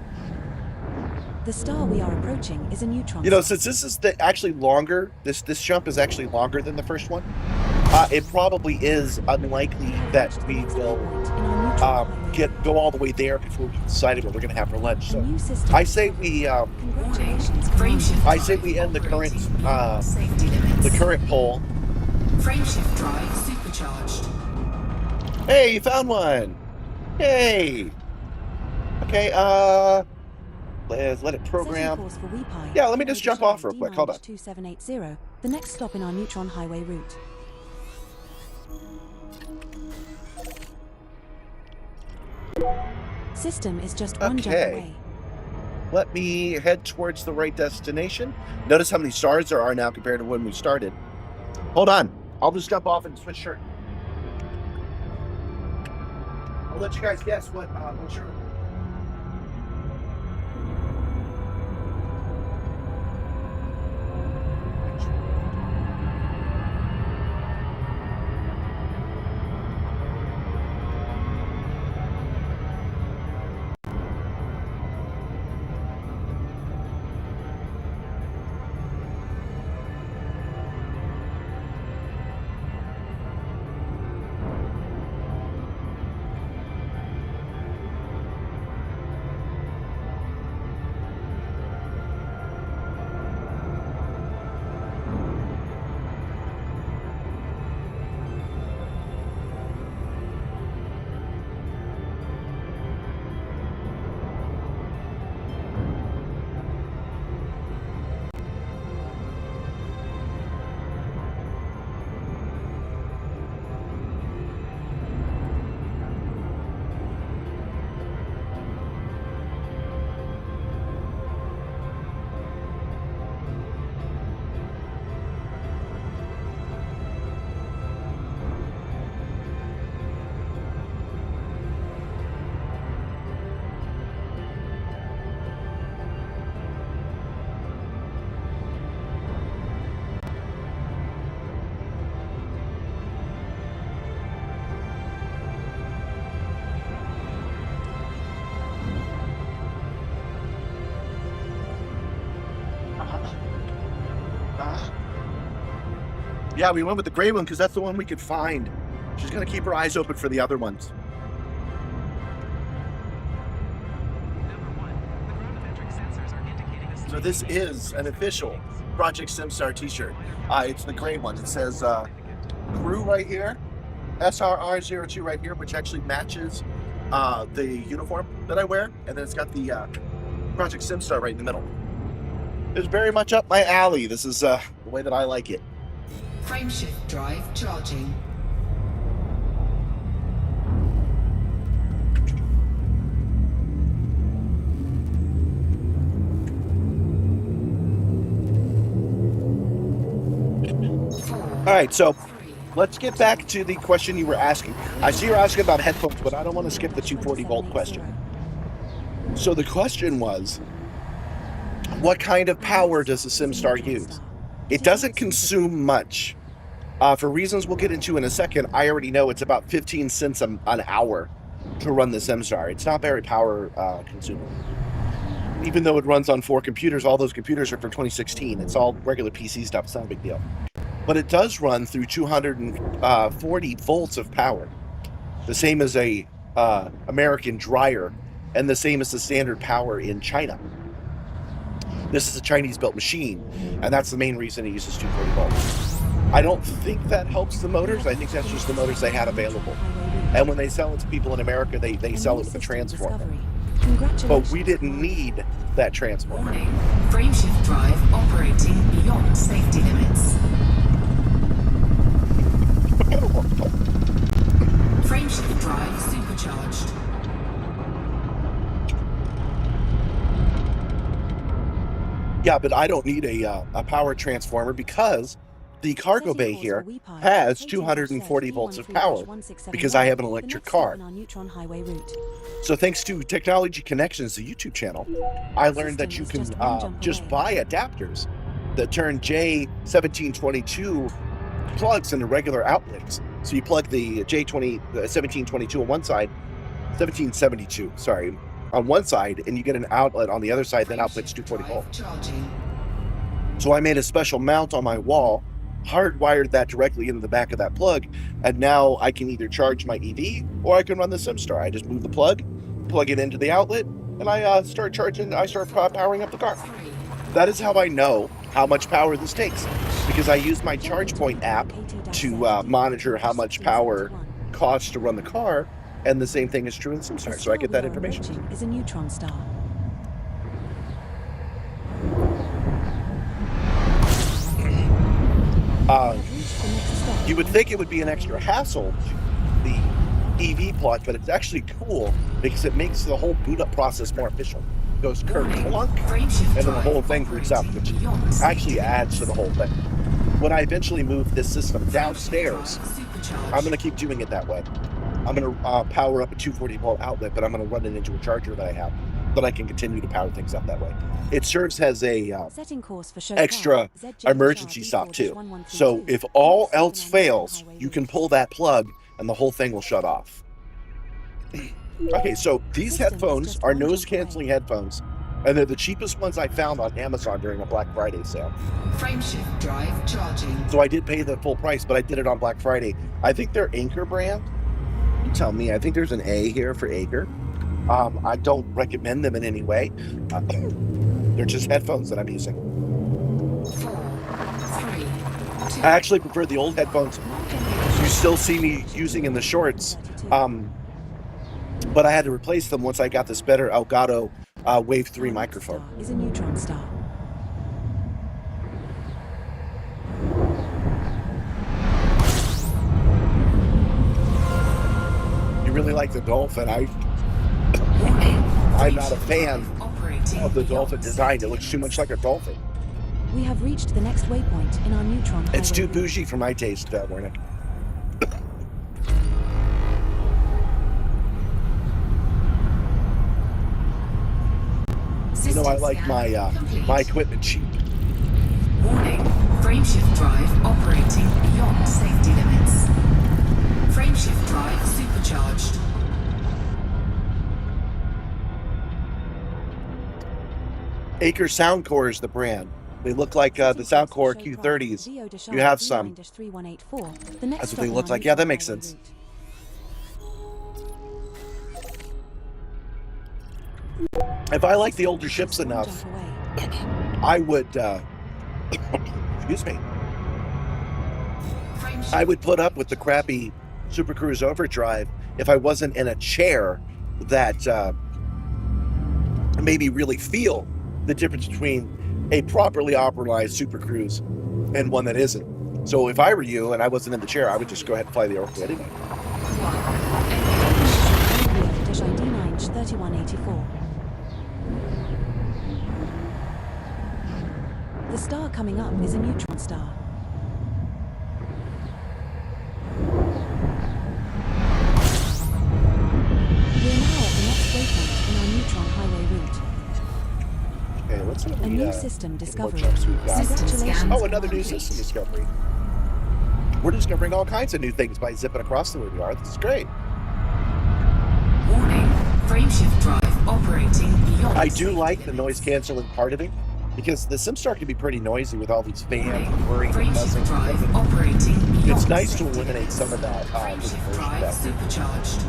The star we are approaching is a neutron. You know, since this is actually longer, this jump is actually longer than the first one. It probably is unlikely that we will go all the way there before we decided what we're going to have for lunch. So I say we end the current poll. Frameshift drive supercharged. Hey, you found one! Yay! Okay, let's let it program. Yeah, let me just jump off real quick. Hold on. 2780. The next stop in our neutron highway route. System is just one jump Okay. away. Let me head towards the right destination. Notice how many stars there are now compared to when we started. Hold on. I'll just jump off and switch shirt. I'll let you guys guess what shirt. Yeah, we went with the gray one because that's the one we could find. She's going to keep her eyes open for the other ones. So this is an official Project Simstarr t-shirt. It's the gray one. It says crew right here, SRR02 right here, which actually matches the uniform that I wear. And then it's got the Project Simstarr right in the middle. It's very much up my alley. This is the way that I like it. Frameshift drive charging. All right, so let's get back to the question you were asking. I see you're asking about headphones, but I don't want to skip the 240 volt question. So the question was, what kind of power does the Simstarr use? It doesn't consume much. For reasons we'll get into in a second, I already know it's about 15 cents an hour to run the Simstarr. It's not very power consuming. Even though it runs on 4 computers, all those computers are from 2016. It's all regular PC stuff. It's not a big deal. But it does run through 240 volts of power. The same as a American dryer, and the same as the standard power in China. This is a Chinese-built machine, and that's the main reason it uses 240 volts. I don't think that helps the motors. I think that's just the motors they had available. And when they sell it to people in America, they sell it with a transformer. But we didn't need that transformer. Warning, frameshift drive operating beyond safety limits. Frameshift drive supercharged. Yeah, but I don't need a power transformer because the cargo bay here has 240 volts of power because I have an electric car. So thanks to Technology Connections, the YouTube channel, I learned that you can just buy adapters that turn J1722 plugs into regular outlets. So you plug the J1722 on one side, 1772, sorry, on one side, and you get an outlet on the other side that outputs 240 volts. So I made a special mount on my wall, hardwired that directly into the back of that plug, and now I can either charge my EV or I can run the Simstarr. I just move the plug it into the outlet, and I start powering up the car. That is how I know how much power this takes, because I use my ChargePoint app to monitor how much power costs to run the car, and the same thing is true in Simstarr, so I get that information. Is a neutron star. You would think it would be an extra hassle, the EV plug, but it's actually cool because it makes the whole boot up process more efficient. It goes clunk, and then the whole thing boots up, which actually adds to the whole thing. When I eventually move this system downstairs, I'm going to keep doing it that way. I'm going to power up a 240 volt outlet, but I'm going to run it into a charger that I have, that I can continue to power things up that way. It serves as a extra emergency stop too. So if all else fails, you can pull that plug and the whole thing will shut off. Okay, so these headphones are noise canceling headphones, and they're the cheapest ones I found on Amazon during a Black Friday sale. Frameshift drive charging. So I did pay the full price, but I did it on Black Friday. I think they're Anchor brand. You tell me. I think there's an A here for Anchor. I don't recommend them in any way. They're just headphones that I'm using. 4, 3, 2. I actually prefer the old headphones you still see me using in the shorts. But I had to replace them once I got this better Elgato Wave 3 microphone. Is a neutron star. You really like the Dolphin? I'm not a fan of the Dolphin design. It looks too much like a dolphin. We have reached the next waypoint in our neutron highway. It's too bougie for my taste, Wernick. You know, I like my equipment cheap. Warning, frameshift drive operating beyond safety limits. Frameshift drive supercharged. Acre Soundcore is the brand. They look like the Soundcore Q30s. You have some. That's what they look like. Yeah, that makes sense. If I like the older ships enough, I would, excuse me, I would put up with the crappy Super Cruise Overdrive if I wasn't in a chair that made me really feel the difference between a properly operated Super Cruise and one that isn't. So if I were you and I wasn't in the chair, I would just go ahead and fly the Oracle anyway. The star coming up is a neutron star. We're now at the next waypoint in our neutron highway route. Okay, let's see A new system what more discovery. jumps we've got. System scans Oh, another new complete. system discovery. We're discovering all kinds of new things by zipping across the way we are. This is great. Warning, frameshift drive operating beyond I do safety like the limits. noise canceling part of it because the Simstarr can be pretty noisy with all these fans Warning, and whirring and buzzing. frameshift drive operating beyond It's nice to safety eliminate limits. some of that Frameshift vibration drive back. supercharged.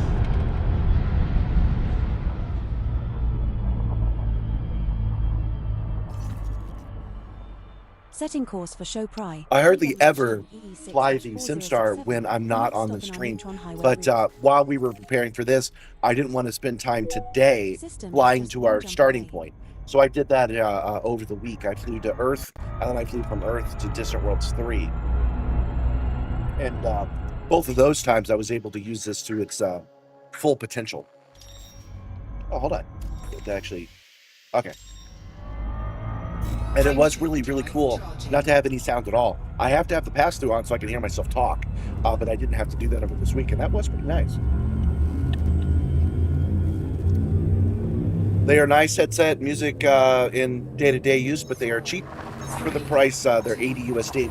Setting course for show Pry. I hardly ever EE6-4067. fly the Simstarr when I'm not Next on the stop in our stream. Neutron Highway But route. while we were preparing for this, I didn't want to spend time today System is flying just to one our jump starting away. point. So I did that over the week. I flew to Earth, and then I flew from Earth to Distant Worlds 3. And both of those times I was able to use this to its full potential. Oh, hold on. It actually... Okay. And it was really, really cool not to have any sound at all. I have to have the pass-through on so I can hear myself talk, but I didn't have to do that over this week, and that was pretty nice. They are nice headset music in day-to-day use, but they are cheap for the price. They're 80 USD.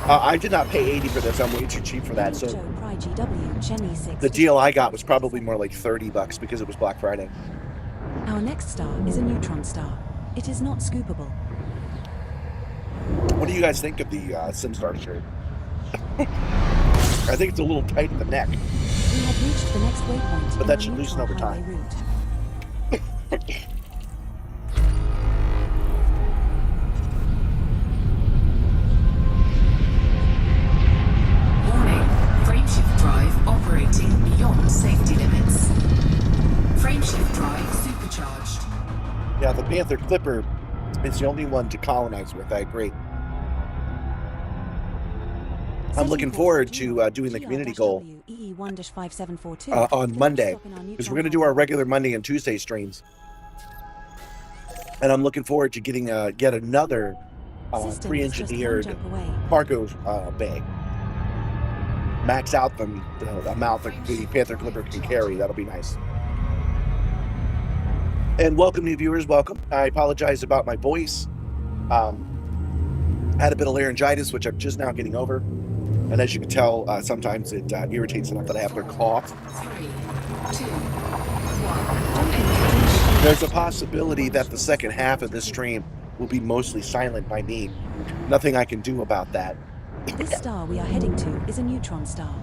I did not pay 80 for this. I'm way too cheap for that. So Joe Pry GW, Jenny 6. the deal I got was probably more like 30 bucks because it was Black Friday. Our next star is a neutron star. It is not scoopable. What do you guys think of the Simstarr shirt? I think it's a little tight in the neck. We have reached the next waypoint But in that our should loosen Neutron over Highway time. route. Warning, frameshift drive operating beyond safety limits. Frameshift drive supercharged. Yeah, the Panther Clipper is the only one to colonize with. I agree. I'm looking forward to doing the community goal on Monday, because we're going to do our regular Monday and Tuesday streams. And I'm looking forward to getting yet another pre-engineered cargo bay. Max out the amount that the Panther Clipper can carry. That'll be nice. And welcome, new viewers. Welcome. I apologize about my voice. Had a bit of laryngitis, which I'm just now getting over. And as you can tell, sometimes it irritates enough that I have to cough. 3, 2, 1. There's a possibility that the second half of this stream will be mostly silent by me. Nothing I can do about that. This star we are heading to is a neutron star.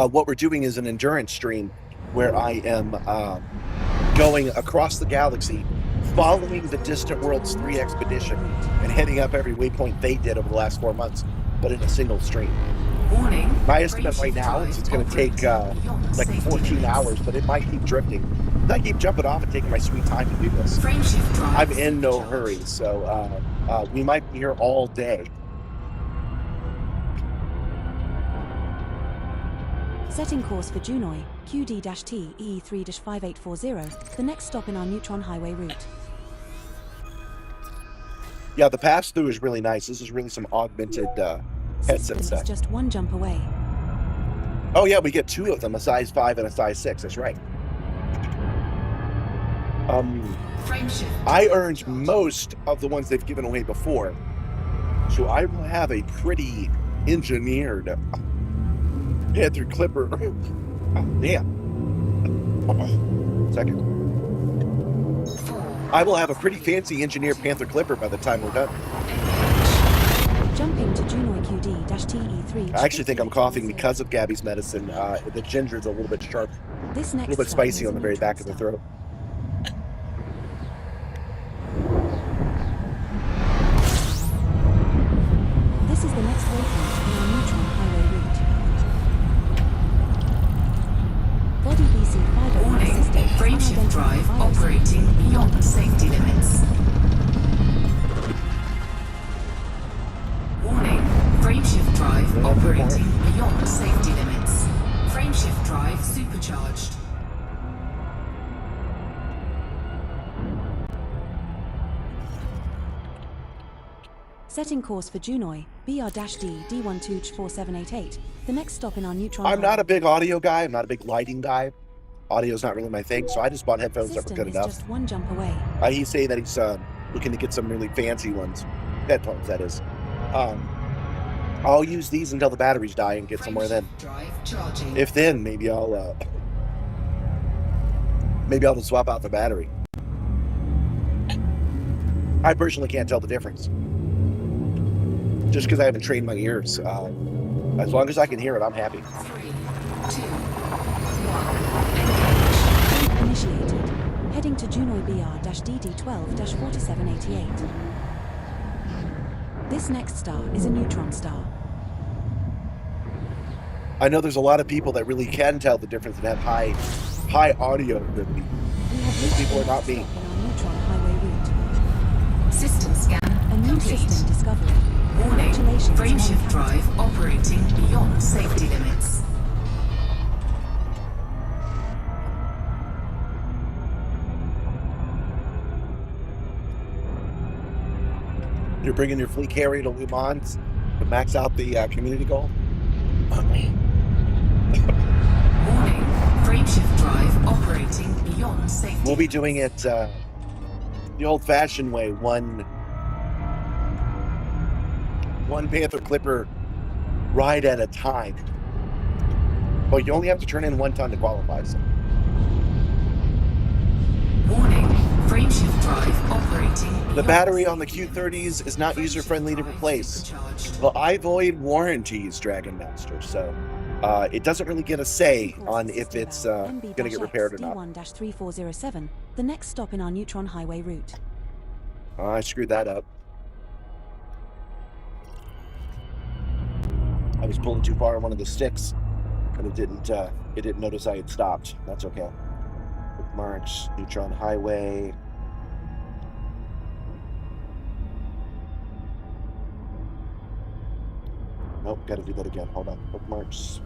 What we're doing is an endurance stream where I am going across the galaxy, following the Distant Worlds 3 expedition, and heading up every waypoint they did over the last 4 months, but in a single stream. Warning, My estimate right now is it's going to take like 14 hours, but it might keep drifting. I keep jumping off and taking my sweet time to do this. frameshift drive I'm in no hurry, so we might be here all day. Setting course for Junoy, QD-T EE3-5840, the next stop in our Neutron Highway route. Yeah, the pass-through is really nice. This is really some augmented headset System is set. just one jump away. Oh yeah, we get two of them, a size 5 and a size 6. That's right. frameshift I earned most of the ones they've given away before, so I will have a pretty engineered Panther Clipper. Yeah. Second. 4. I will have a pretty fancy engineered Panther Clipper by the time we're done. Jumping to Junoy QD-T E3. I actually think I'm coughing because of Gabby's medicine. The ginger's a little bit sharp, This a next little bit stop spicy is on a the very neutron back of the star. throat. This is the next waypoint in our Neutron Highway route. Body BC-5 Warning, system frameshift drive operating beyond safety limits. Warning, frameshift drive operating beyond safety limits. Frameshift drive supercharged. Setting course for Junoy, BR-D D124788, the next stop in our Neutron I'm not Highway. a big audio guy. I'm not a big lighting guy. Audio's not really my thing, so I just bought headphones that were System good is enough. just one jump away. He's saying that he's looking to get some really fancy ones. Headphones, that is. I'll use these until the batteries die and get somewhere then. If then, maybe I'll just swap out the battery. I personally can't tell the difference. Just because I haven't trained my ears. As long as I can hear it, I'm happy. 3, 2, 1, Initiated. Heading to Junoy BR-DD12-4788. This next star is a neutron star. I know there's a lot of people that really can tell the difference and have high audio ability. Those people are not me. In our neutron highway route. System scan A new complete. system discovery. Warning, Congratulations, frameshift Captain. drive operating beyond safety limits. You're bringing your fleet carrier to Le Mans to max out the community goal? Warning, frameshift drive operating beyond safety We'll be doing it the old-fashioned way, one Panther Clipper ride at a time. But you only have to turn in 1 ton to qualify. So. Warning, frameshift drive operating The beyond battery on the safety Q30s is not limits. user-friendly to Frameshift replace. drive supercharged. Well, I void warranties, Dragon Master, so it doesn't really get a say on if it's going to get repaired or not. D1-3407, the next stop in our neutron highway route. I screwed that up. I was pulling too far on one of the sticks, and it didn't notice I had stopped. That's okay. Bookmarks, neutron highway. Nope, gotta do that again. Hold on. Bookmarks,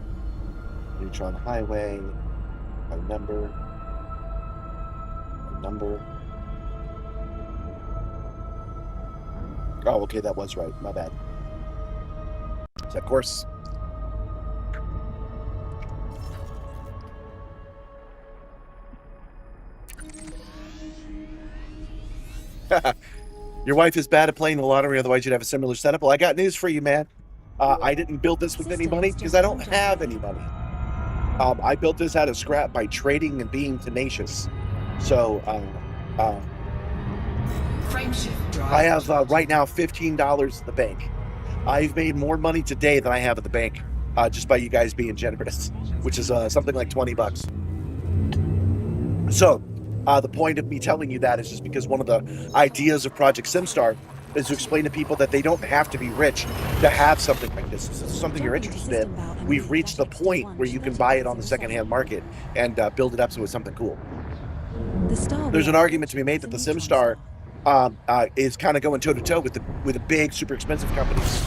neutron highway, my number. Oh, okay, that was right. My bad. Set course. Your wife is bad at playing the lottery, otherwise you'd have a similar setup. Well, I got news for you, man. I didn't build this with any money because I don't have any money. I built this out of scrap by trading and being tenacious. So, Frameshift drive I have charged. right now $15 in the bank. I've made more money today than I have at the bank, just by you guys being generous, which is something like $20. So, the point of me telling you that is just because one of the ideas of Project Simstarr is to explain to people that they don't have to be rich to have something like this. If this is something you're interested in, we've reached the point where you can buy it on the secondhand market and build it up so it's something cool. The star There's an we are argument to be made that the is a neutron Simstarr is kind of going toe-to-toe with the big, super expensive companies.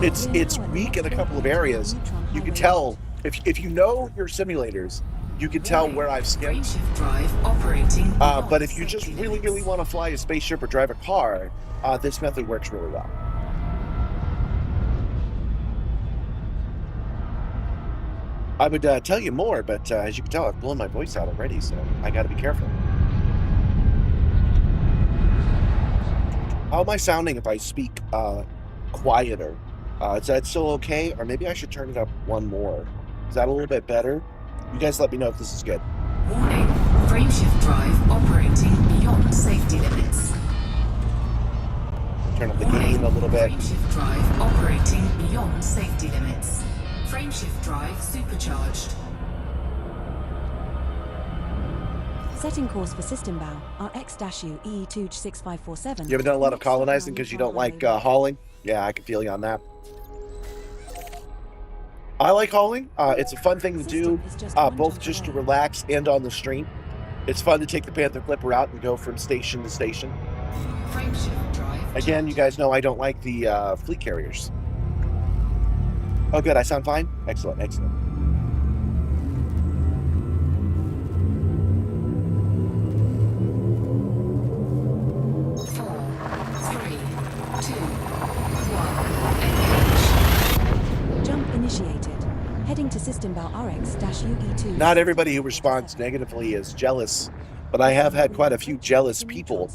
It's weak in a couple of areas. You can tell, if you know your simulators, you can tell where I've skimmed. Frameshift drive operating beyond But if you just safety really limits. want to fly a spaceship or drive a car, this method works really well. I would tell you more, but as you can tell, I've blown my voice out already, so I got to be careful. How am I sounding if I speak quieter? Is that still okay? Or maybe I should turn it up one more. Is that a little bit better? You guys let me know if this is good. Warning, frameshift drive operating beyond safety limits. Turn up the gain a little bit. Frameshift drive operating beyond safety limits. Frameshift drive supercharged. Setting course for system bow, RX-U EE26547. You haven't done a lot of colonizing because you don't like hauling? Yeah, I can feel you on that. I like hauling. It's a fun thing to do, both just to relax and on the stream. It's fun to take the Panther Clipper out and go from station to station. Frameshift drive. Again, you guys know I don't like the fleet carriers. Oh, good. I sound fine? Excellent, excellent. Jump initiated. Heading to system bow RX-UE2. Not everybody who responds negatively is jealous but I have had quite a few jealous people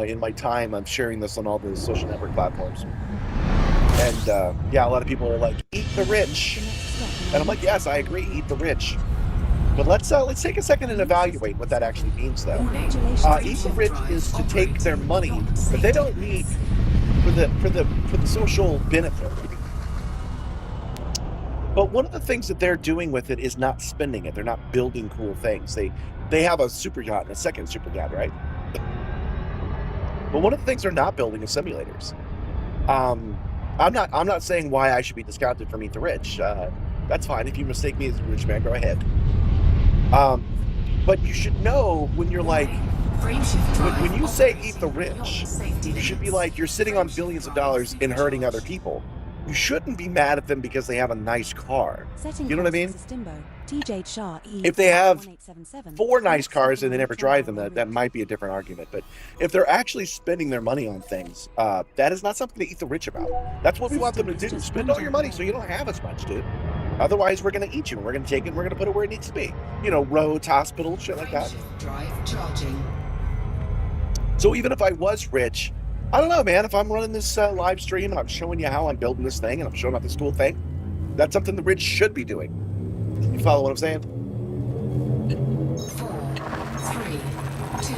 in my time. I'm sharing this on all the social network platforms. And yeah, a lot of people are like, eat the rich. And I'm like, yes, I agree, eat the rich. But let's take a second and evaluate what that actually means, though. Eat the rich is to take their money that they don't need for the social benefit. But one of the things that they're doing with it is not spending it. They're not building cool things. They have a super yacht and a second super yacht, right? But one of the things they're not building is simulators. I'm not saying why I should be discounted from Eat the Rich. That's fine. If you mistake me as a rich man, go ahead. But you should know when you're like, when you say eat the rich, you should be like, you're sitting on billions of dollars and hurting other people. You shouldn't be mad at them because they have a nice car. You know what I mean? If they have 4 nice cars and they never drive them, that might be a different argument. But if they're actually spending their money on things, that is not something to eat the rich about. That's what we want them to do. Spend all your money so you don't have as much, dude. Otherwise, we're going to eat you. We're going to take it and we're going to put it where it needs to be. You know, roads, hospitals, shit like that. So even if I was rich, I don't know, man. If I'm running this live stream and I'm showing you how I'm building this thing and I'm showing off this cool thing, that's something the rich should be doing. You follow what I'm saying? 4, 3, 2,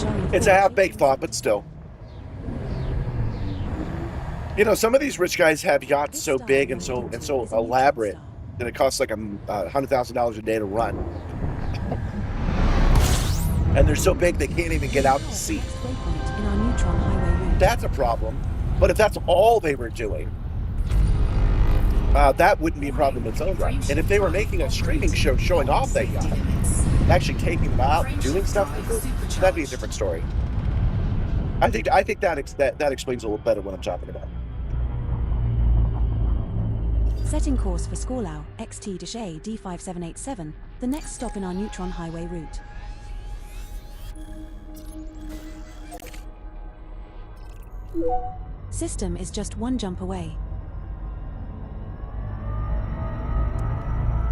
1. It's a half-baked thought, but still. You know, some of these rich guys have yachts so big and so elaborate that it costs like $100,000 a day to run. And they're so big they can't even get out to sea. That's a problem. But if that's all they were doing, that wouldn't be a problem in its own right. And if they were making a streaming show showing off that yacht, actually taking them out and doing stuff with it, that'd be a different story. I think that explains a little better what I'm talking about. Setting course for Skorlau, XT-A D5787, the next stop in our Neutron Highway route. System is just 1 jump away.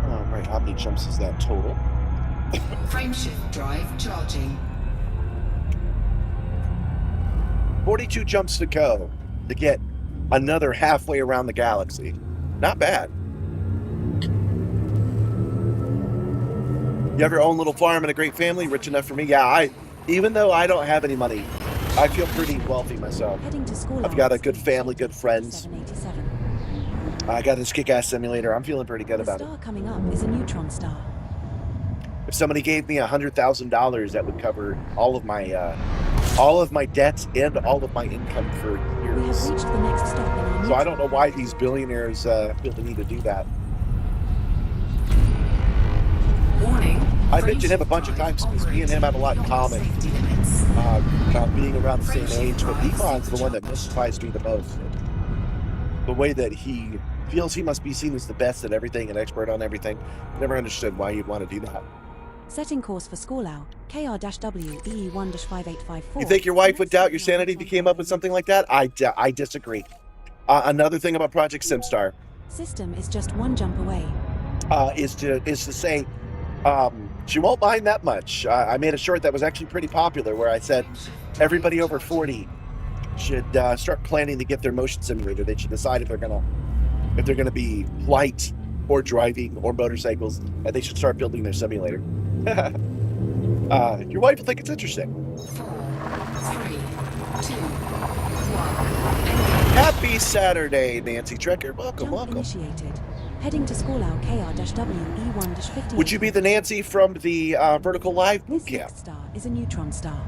All right, how many jumps is that total? Frameshift drive charging. 42 jumps to go to get another halfway around the galaxy. Not bad. You have your own little farm and a great family, rich enough for me. Yeah, even though I don't have any money, I feel pretty wealthy myself. I've got a good family, good friends. I got this kick-ass simulator. I'm feeling pretty good about it. The star coming up is a neutron star. If somebody gave me $100,000, that would cover all of my debts and all of my income for years. We have reached the next stop in our So I don't know why these billionaires feel the need to do that. Warning. I mentioned him a bunch of times because me and him have a lot in common. About being around the same age, but Emon's the one that mystifies me the most. The way that he feels he must be seen as the best at everything, an expert on everything. Never understood why he'd want to do that. Setting course for Skorlau, KR-W EE1-5854. You think your wife would doubt your sanity if you came up with something like that? I disagree. Another thing about Project Simstarr. System is just 1 jump away. Is to say, she won't mind that much. I made a short that was actually pretty popular where I said everybody over 40 should start planning to get their motion simulator. They should decide if they're gonna be flight or driving or motorcycles, and they should start building their simulator. Your wife will think it's interesting. 4, 3, 2, 1. Happy Saturday, Nancy Trekker. Welcome, Jump welcome. initiated. Heading to Skorlau, KR-W E1-50. Would you be the Nancy from the Vertical Live boot This camp? next star is a neutron star.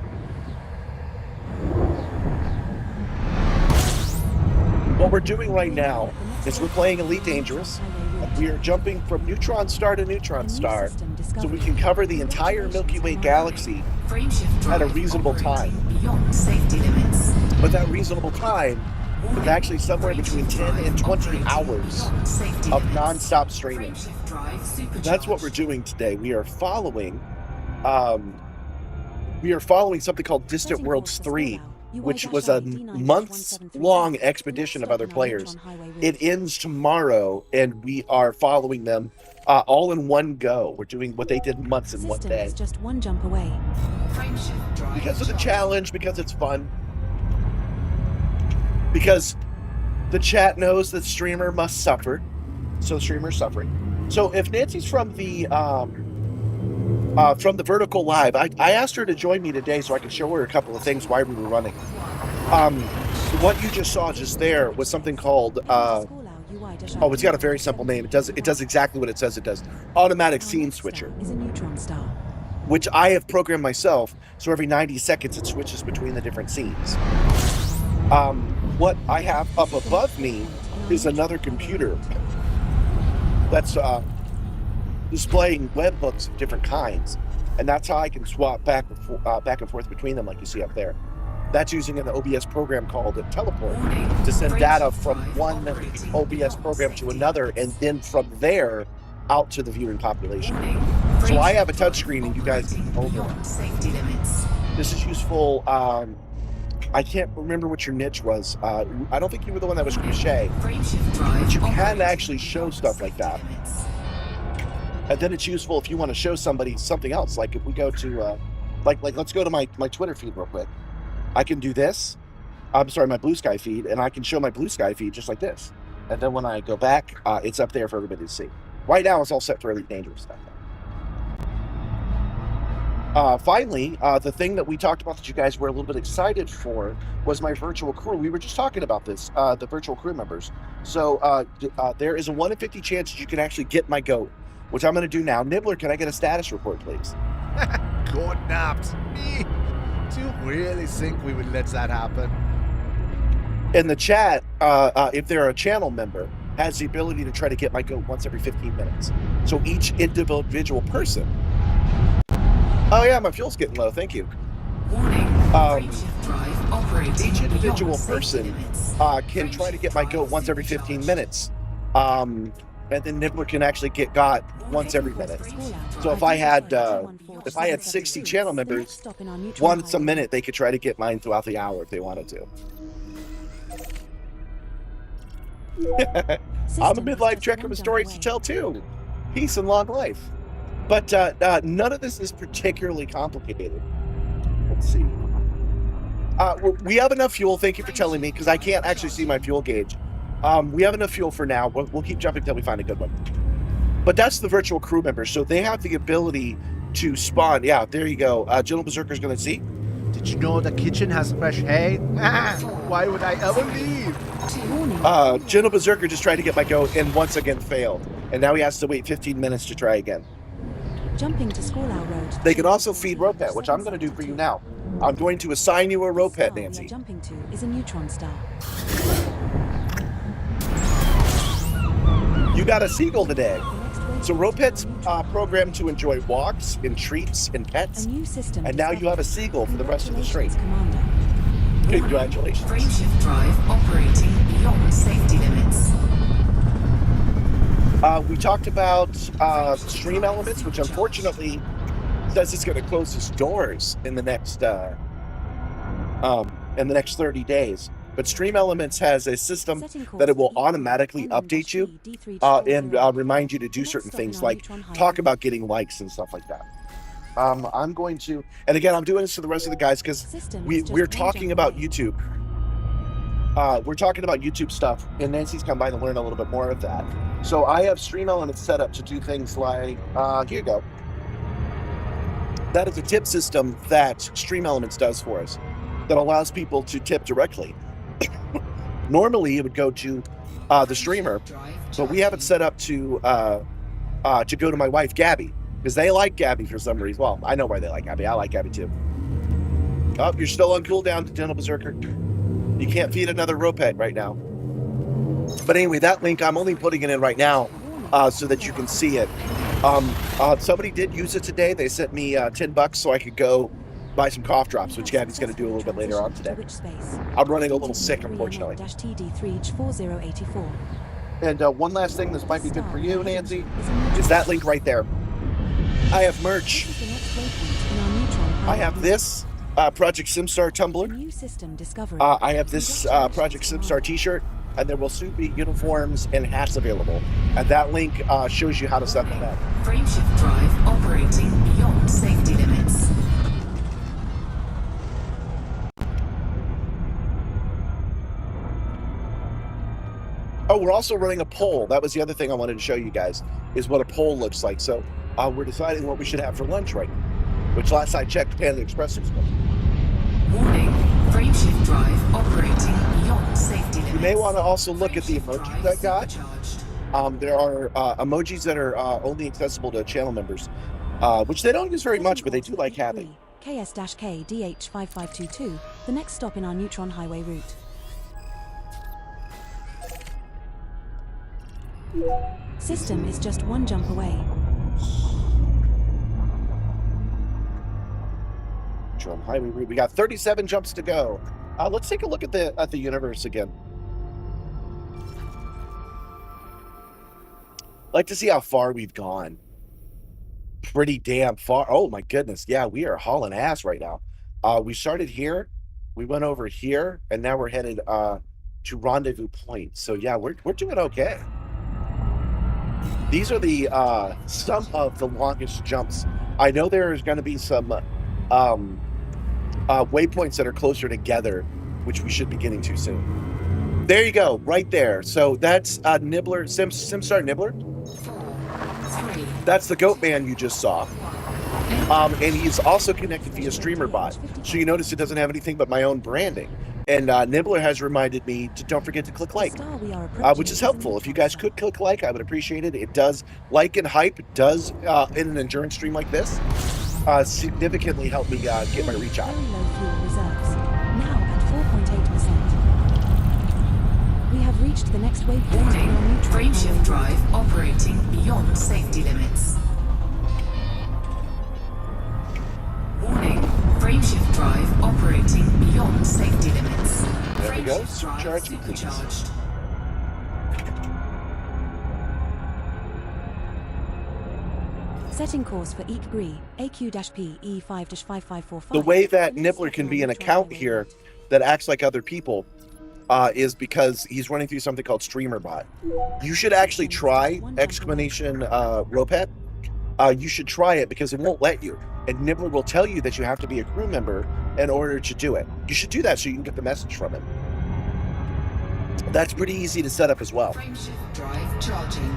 What we're doing right now is we're playing Elite Dangerous. We are jumping from neutron star to neutron star so we can cover the entire Milky Way galaxy at a reasonable time. Beyond safety limits. But that reasonable time is actually somewhere between 10 and 20 hours of non-stop streaming. That's what we're doing today. We are following something called Distant Worlds 3, which was a months-long expedition of other players. It ends tomorrow, and we are following them all in one go. We're doing what they did months in one System day. is just one jump away. Frameshift drive Because of the charged. challenge, because it's fun. Because the chat knows that streamer must suffer. So streamer's suffering. So if Nancy's from the vertical live, I asked her to join me today so I could show her a couple of things while we were running. What you just saw just there was something called it's got a very simple name. It does exactly what it says it does. Automatic scene switcher, Is a neutron star. which I have programmed myself. So every 90 seconds it switches between the different scenes. What I have up above me is another computer that's displaying webhooks of different kinds, and that's how I can swap back and forth between them, like you see up there. That's using an OBS program called a Teleport to send data from one OBS program to another, and then from there out to the viewing population. So I have a touchscreen, and you guys can hold it. Safety limits. This is useful. I can't remember what your niche was. I don't think you were the one that was crochet. Frameshift drive. But you can operating actually show stuff like that. limits. And then it's useful if you want to show somebody something else. Like if we go to, like let's go to my Twitter feed real quick. I can do this. I'm sorry, my Blue Sky feed, and I can show my Blue Sky feed just like this. And then when I go back, it's up there for everybody to see. Right now, it's all set for Elite Dangerous stuff. Finally, the thing that we talked about that you guys were a little bit excited for was my virtual crew. We were just talking about this, the virtual crew members. So there is a 1 in 50 chance that you can actually get my goat, which I'm going to do now. Nibbler, can I get a status report, please? Good naps. Me. Do you really think we would let that happen? In the chat, if they're a channel member, has the ability to try to get my goat once every 15 minutes. So each individual person. Oh yeah, my fuel's getting low. Thank you. Warning. Frameshift drive operating Each individual beyond safety person limits. can try to get my goat once every 15 minutes. And then Nibbler can actually get got once every minute. So if I had 60 channel members, once a minute they could try to get mine throughout the hour if they wanted to. I'm a midlife trekker with stories to tell too. Peace and long life. But none of this is particularly complicated. Let's see. We have enough fuel. Thank you for telling me, because I can't actually see my fuel gauge. We have enough fuel for now. We'll keep jumping until we find a good one. But that's the virtual crew members. So they have the ability to spawn. Yeah, there you go. Gentle Berserker's going to see. Did you know the kitchen has fresh hay? Why would I ever leave? Gentle Berserker just tried to get my goat and once again failed. And now he has to wait 15 minutes to try again. Jumping to Squallow Road. They can also feed rope pet, which I'm going to do for you now. I'm going to assign you a rope pet, Nancy. Jumping to is a neutron star. You got a seagull today. So rope pet's programmed to enjoy walks and treats and pets. A new system. And now you have a seagull for the rest of the stream. Commander. Congratulations. Frameshift drive operating beyond safety limits. We talked about Stream Elements, which unfortunately says it's going to close its doors in the next 30 days. But Stream Elements has a system that it will automatically update you and remind you to do certain things, like talk about getting likes and stuff like that. I'm going to, and again, I'm doing this to the rest of the guys because we're talking about YouTube. We're talking about YouTube stuff, and Nancy's come by to learn a little bit more of that. So I have Stream Elements set up to do things like, here you go. That is a tip system that Stream Elements does for us that allows people to tip directly. Normally, it would go to the streamer, but we have it set up to go to my wife, Gabby, because they like Gabby for some reason. Well, I know why they like Gabby. I like Gabby too. Oh, you're still on cooldown, Gentle Berserker. You can't feed another rope pet right now. But anyway, that link, I'm only putting it in right now so that you can see it. Somebody did use it today. They sent me $10 so I could go buy some cough drops, which Gabby's going to do a little bit later on today. I'm running a little sick, unfortunately. And one last thing, this might be good for you, Nancy, is that link right there. I have merch. I have this Project Simstarr tumbler. I have this Project Simstarr t-shirt. and there will soon be uniforms and hats available. And that link shows you how to set that up. Frameshift drive operating beyond safety limits. Oh, we're also running a poll. That was the other thing I wanted to show you guys, is what a poll looks like. So we're deciding what we should have for lunch right now, which last I checked, Panda Express was good. Warning, frameshift drive operating beyond safety limits. You may want to also look at the emojis I got. There are emojis that are only accessible to channel members, which they don't use very much, but they do like having. KS-K DH5522, the next stop in our Neutron Highway route. System is just one jump away. Neutron Highway route. We got 37 jumps to go. Let's take a look at the universe again. Like to see how far we've gone. Pretty damn far. Oh my goodness. Yeah, we are hauling ass right now. We started here, we went over here, and now we're headed to Rendezvous Point. So yeah, we're doing okay. These are the some of the longest jumps. I know there's going to be some waypoints that are closer together, which we should be getting to soon. There you go, right there. So that's Nibbler, Simstarr Nibbler. That's the goat man you just saw. And he's also connected via StreamerBot. So you notice it doesn't have anything but my own branding. And Nibbler has reminded me to don't forget to click like, which is helpful. If you guys could click like, I would appreciate it. It does, like and hype does, in an endurance stream like this, significantly help me get my reach out. Very low fuel reserves, now at 4.8%. We have reached the next waypoint. Warning, frameshift drive operating beyond safety limits. Warning, frameshift drive operating beyond safety limits. There we go. Frameshift drive supercharged. Setting course for Eek-Gree, AQ-P E5-5545. The way that Nibbler can be an account here that acts like other people is because he's running through something called StreamerBot. You should actually try !Ropet. You should try it because it won't let you. And Nibbler will tell you that you have to be a crew member in order to do it. You should do that so you can get the message from him. That's pretty easy to set up as well. Frameshift drive charging.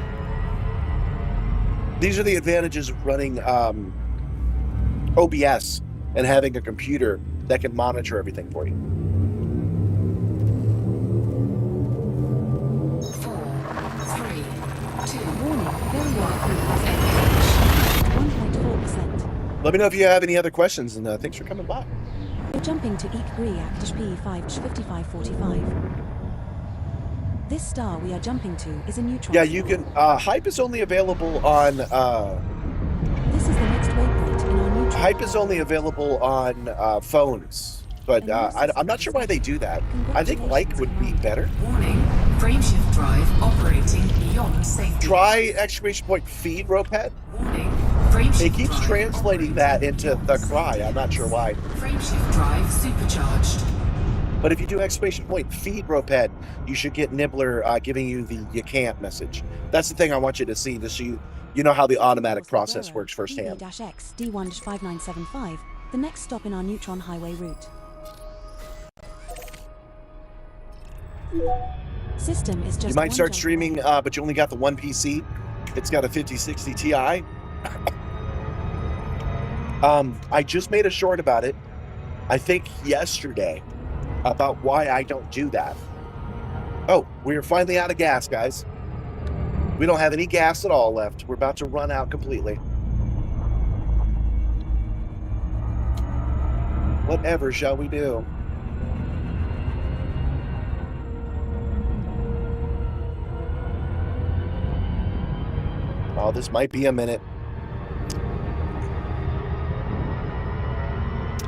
These are the advantages of running OBS and having a computer that can monitor everything for you. 4, 3, 2, Warning, very low fuel reserves, 1.4%. Let me know if you have any other questions, and thanks for coming by. We're jumping to Eek-Gree, AQ-P E5-5545. This star we are jumping to is a neutron. Yeah, you can. Hype is only available on. This is the next waypoint in our neutron. Hype is only available on phones, but I'm not sure why they do that. I think like would be better. warning, frameshift drive operating beyond safety. Try exclamation point feed Ropet. Warning, frameshift It keeps drive translating that into the cry. I'm not sure why. Frameshift drive supercharged. But if you do exclamation point feed Ropet, you should get Nibbler giving you the you can't message. That's the thing I want you to see, so you know how the automatic process works firsthand. X D1-5975, the next stop in our Neutron Highway route. System is just You might one start jump streaming, away. but you only got the one PC. It's got a 5060 Ti. I just made a short about it, I think yesterday, about why I don't do that. Oh, we're finally out of gas, guys. We don't have any gas at all left. We're about to run out completely. Whatever shall we do? Oh, this might be a minute.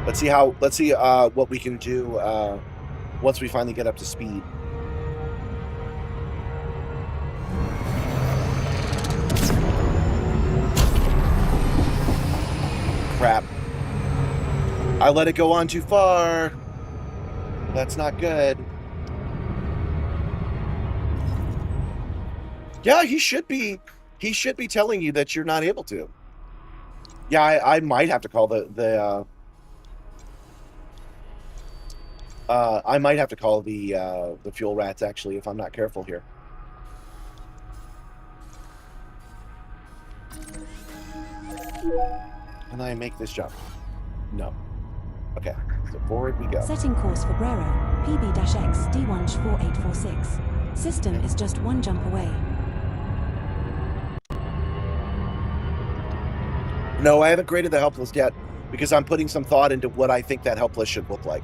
Let's see what we can do once we finally get up to speed. Crap. I let it go on too far. That's not good. Yeah, he should be telling you that you're not able to. Yeah, I might have to call I might have to call the fuel rats, actually, if I'm not careful here. Can I make this jump? No. Okay, so forward we go. Setting course for Brero, PB-X D14846. System is just one jump away. No, I haven't created the help list yet because I'm putting some thought into what I think that help list should look like.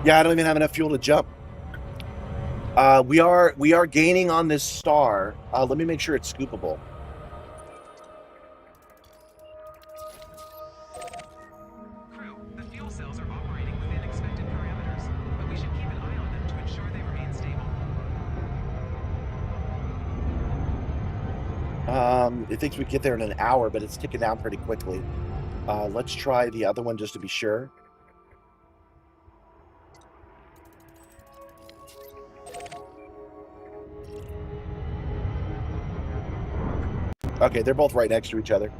Yeah, I don't even have enough fuel to jump. We are gaining on this star. Let me make sure it's scoopable. Crew, the fuel cells are operating within expected parameters, but we should keep an eye on them to ensure they remain stable. It thinks we get there in an hour, but it's ticking down pretty quickly. Let's try the other one just to be sure. Okay, they're both right next to each other.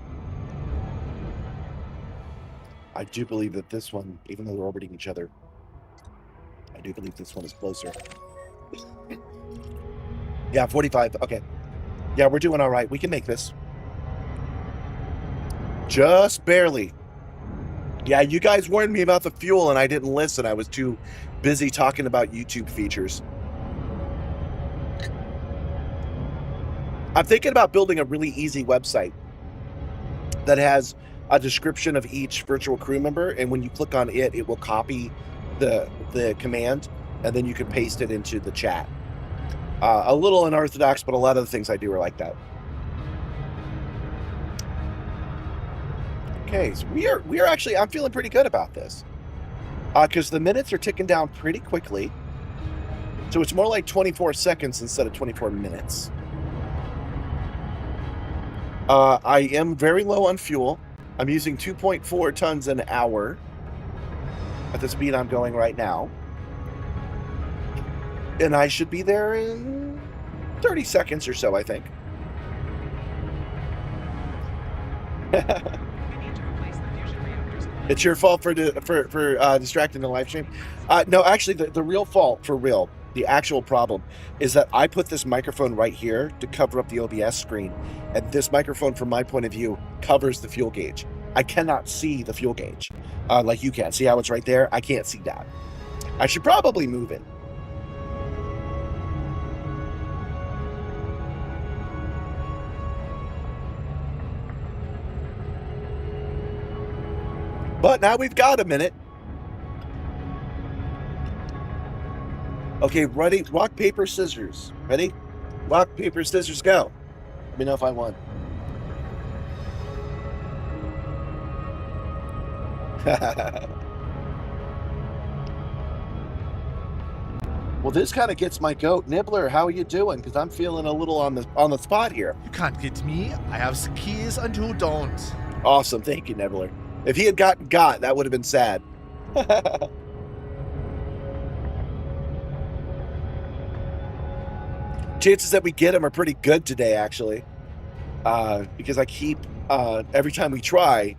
I do believe that this one, even though they're orbiting each other, I do believe this one is closer. Yeah, 45. Okay. Yeah, we're doing all right. We can make this. Just barely. Yeah, you guys warned me about the fuel and I didn't listen. I was too busy talking about YouTube features. I'm thinking about building a really easy website that has a description of each virtual crew member, and when you click on it, it will copy the command, and then you can paste it into the chat. A little unorthodox, but a lot of the things I do are like that. Okay, so we are actually, I'm feeling pretty good about this. Because the minutes are ticking down pretty quickly. So it's more like 24 seconds instead of 24 minutes. I am very low on fuel. I'm using 2.4 tons an hour at the speed I'm going right now. And I should be there in 30 seconds or so, I think. It's your fault for distracting the live stream. No, actually, the real fault, for real, the actual problem is that I put this microphone right here to cover up the OBS screen, and this microphone, from my point of view, covers the fuel gauge. I cannot see the fuel gauge like you can. See how it's right there? I can't see that. I should probably move it. But now we've got a minute. Okay, ready? Rock, paper, scissors. Ready? Rock, paper, scissors, go. Let me know if I won. Well, this kind of gets my goat. Nibbler, how are you doing? Because I'm feeling a little on the spot here. You can't get me. I have the keys and you don't. Awesome. Thank you, Nibbler. If he had gotten got, that would have been sad. Chances that we get him are pretty good today, actually. Because I keep, every time we try,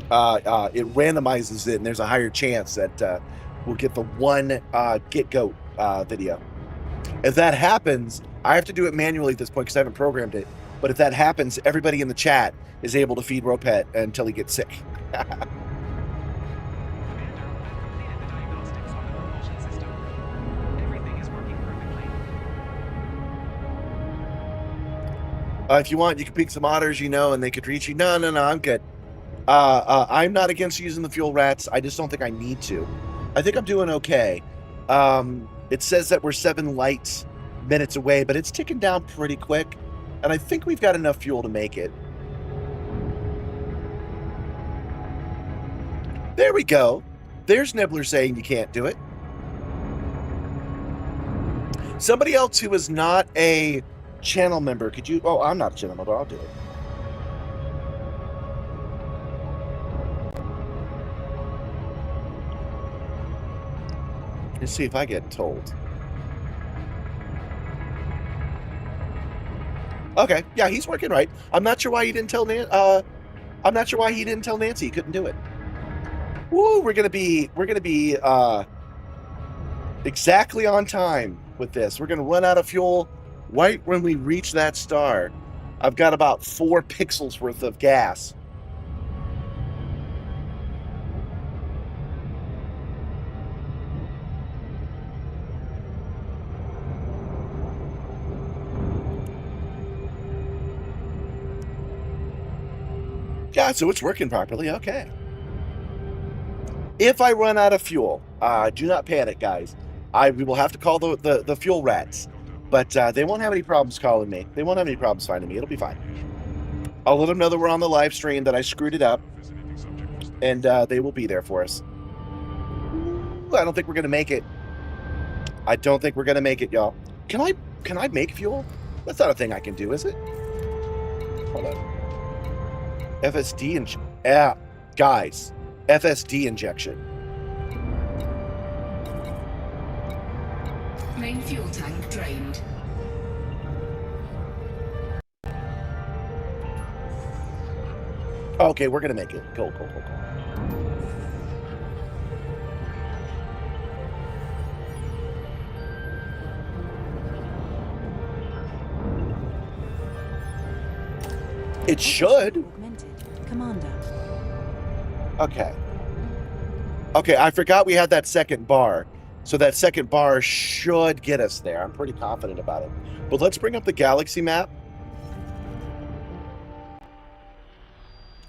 it randomizes it, and there's a higher chance that we'll get the one Get Goat video. If that happens, I have to do it manually at this point because I haven't programmed it. But if that happens, everybody in the chat is able to feed Ropet until he gets sick. If you want, you can pick some otters, and they could reach you. No, I'm good. I'm not against using the fuel rats. I just don't think I need to. I think I'm doing okay. It says that we're 7 light minutes away, but it's ticking down pretty quick. And I think we've got enough fuel to make it. There we go. There's Nibbler saying you can't do it. Somebody else who is not a channel member, could you... Oh, I'm not a channel member. I'll do it. Let's see if I get told. Okay, yeah, he's working right. I'm not sure why he didn't tell I'm not sure why he didn't tell Nancy he couldn't do it. Woo, we're gonna be exactly on time with this. We're gonna run out of fuel right when we reach that star. I've got about 4 pixels worth of gas. Yeah, so it's working properly. Okay. If I run out of fuel, do not panic, guys. We will have to call the fuel rats, but they won't have any problems calling me. They won't have any problems finding me. It'll be fine. I'll let them know that we're on the live stream, that I screwed it up, and they will be there for us. Ooh, I don't think we're gonna make it. I don't think we're gonna make it, y'all. Can I make fuel? That's not a thing I can do, is it? Hold on. FSD and yeah, guys, FSD injection. Main fuel tank drained. Okay, we're gonna make it. Cool. It should. Augmented. Commander. Okay, I forgot we had that second bar. So that second bar should get us there. I'm pretty confident about it. But let's bring up the galaxy map.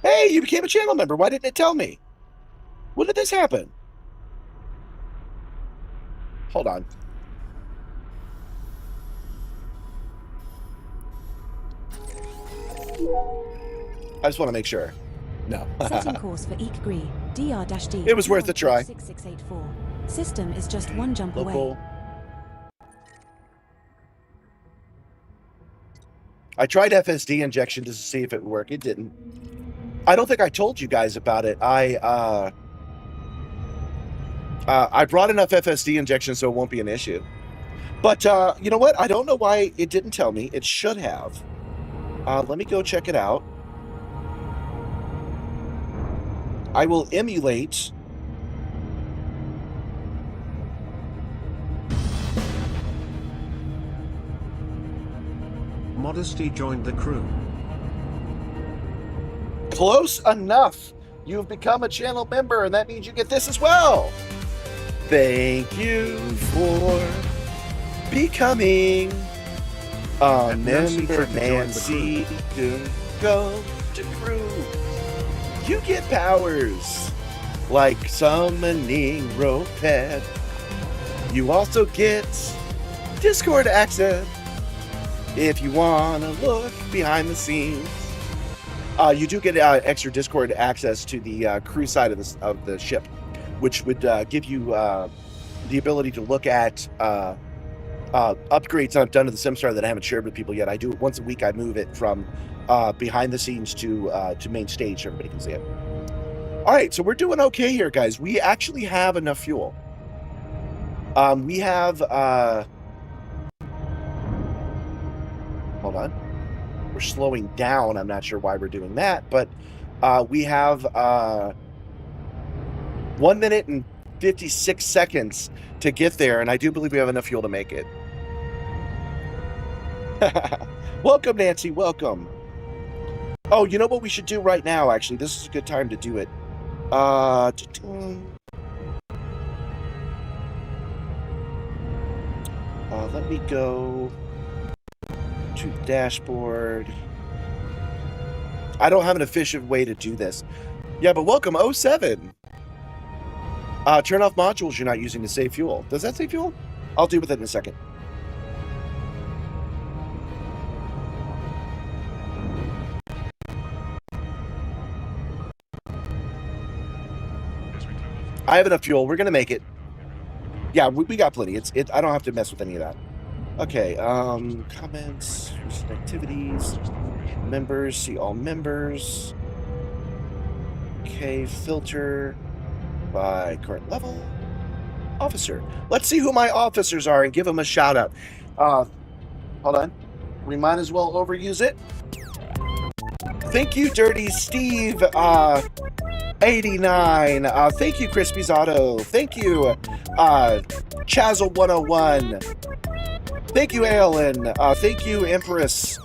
Hey, you became a channel member. Why didn't it tell me? When did this happen? Hold on. I just want to make sure. No. Setting course for Eek-Gree, DR-D. It was worth a try. 6684. System is just 1 jump Local. away. I tried FSD injection to see if it would work. It didn't. I don't think I told you guys about it. I brought enough FSD injection so it won't be an issue. But you know what? I don't know why it didn't tell me. It should have. Let me go check it out. I will emulate. Modesty joined the crew. Close enough. You've become a channel member, and that means you get this as well. Thank you for becoming a member, Nancy. Go to crew. You get powers like summoning RollTheRed. You also get Discord access if you want to look behind the scenes. You do get extra Discord access to the crew side of the ship, which would give you the ability to look at upgrades I've done to the Simstarr that I haven't shared with people yet. I do it once a week. I move it from behind the scenes to main stage so everybody can see it. All right, so we're doing okay here, guys. We actually have enough fuel. We have hold on. We're slowing down. I'm not sure why we're doing that, but we have 1 minute and 56 seconds to get there, and I do believe we have enough fuel to make it. Welcome, Nancy. Welcome. Oh, you know what we should do right now, actually? This is a good time to do it. Let me go to the dashboard. I don't have an efficient way to do this. Yeah, but welcome, 07. Turn off modules you're not using to save fuel. Does that save fuel? I'll deal with it in a second. I have enough fuel. We're gonna make it. Yeah, we got plenty. I don't have to mess with any of that. Okay, comments, recent activities, members, see all members. Okay, filter by current level. Officer. Let's see who my officers are and give them a shout out. Hold on. We might as well overuse it. Thank you, Dirty Steve. 89. Thank you, Crispy's Auto. Thank you, Chazzle 101. Thank you, Aelin. Thank you, Empress.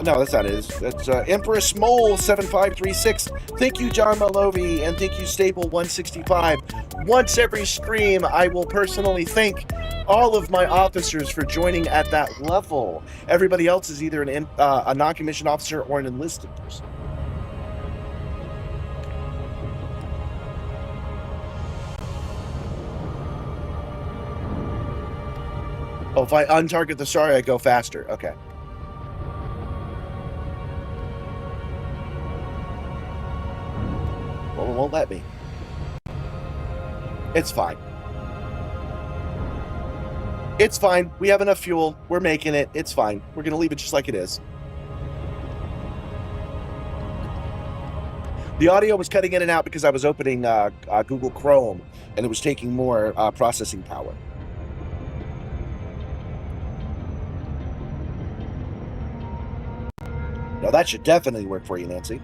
No, that's not it. That's Empress Mole 7536. Thank you, John Malovi, and thank you, Staple 165. Once every stream, I will personally thank all of my officers for joining at that level. Everybody else is either a non-commissioned officer or an enlisted person. Oh, if I untarget the star, I go faster. Okay. Well, it won't let me. It's fine. It's fine. We have enough fuel. We're making it. It's fine. We're going to leave it just like it is. The audio was cutting in and out because I was opening Google Chrome, and it was taking more processing power. Now, that should definitely work for you, Nancy.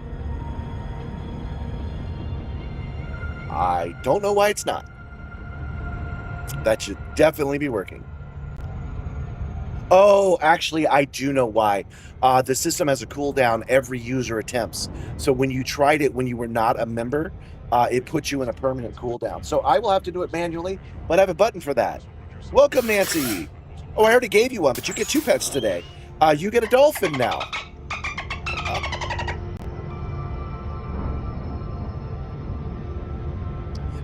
I don't know why it's not. That should definitely be working. Oh, actually, I do know why. The system has a cooldown every user attempts. So when you tried it when you were not a member, it puts you in a permanent cooldown. So I will have to do it manually, but I have a button for that. Welcome, Nancy. Oh, I already gave you one, but you get 2 pets today. You get a dolphin now.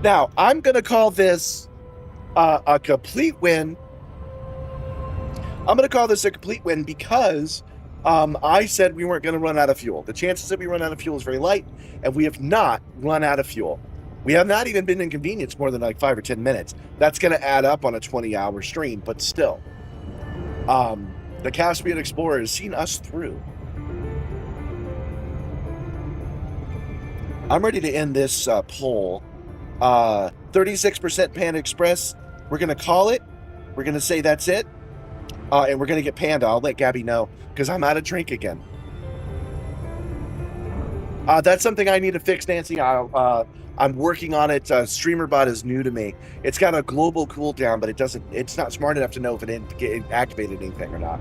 Now, I'm going to call this a complete win. I'm going to call this a complete win because I said we weren't going to run out of fuel. The chances that we run out of fuel is very light, and we have not run out of fuel. We have not even been inconvenienced more than like 5 or 10 minutes. That's going to add up on a 20-hour stream, but still. The Caspian Explorer has seen us through. I'm ready to end this poll. 36% Panda Express. We're going to call it. We're going to say that's it. And we're going to get Panda. I'll let Gabby know because I'm out of drink again. That's something I need to fix, Nancy. I'm working on it. StreamerBot is new to me. It's got a global cooldown, but it's not smart enough to know if it activated anything or not.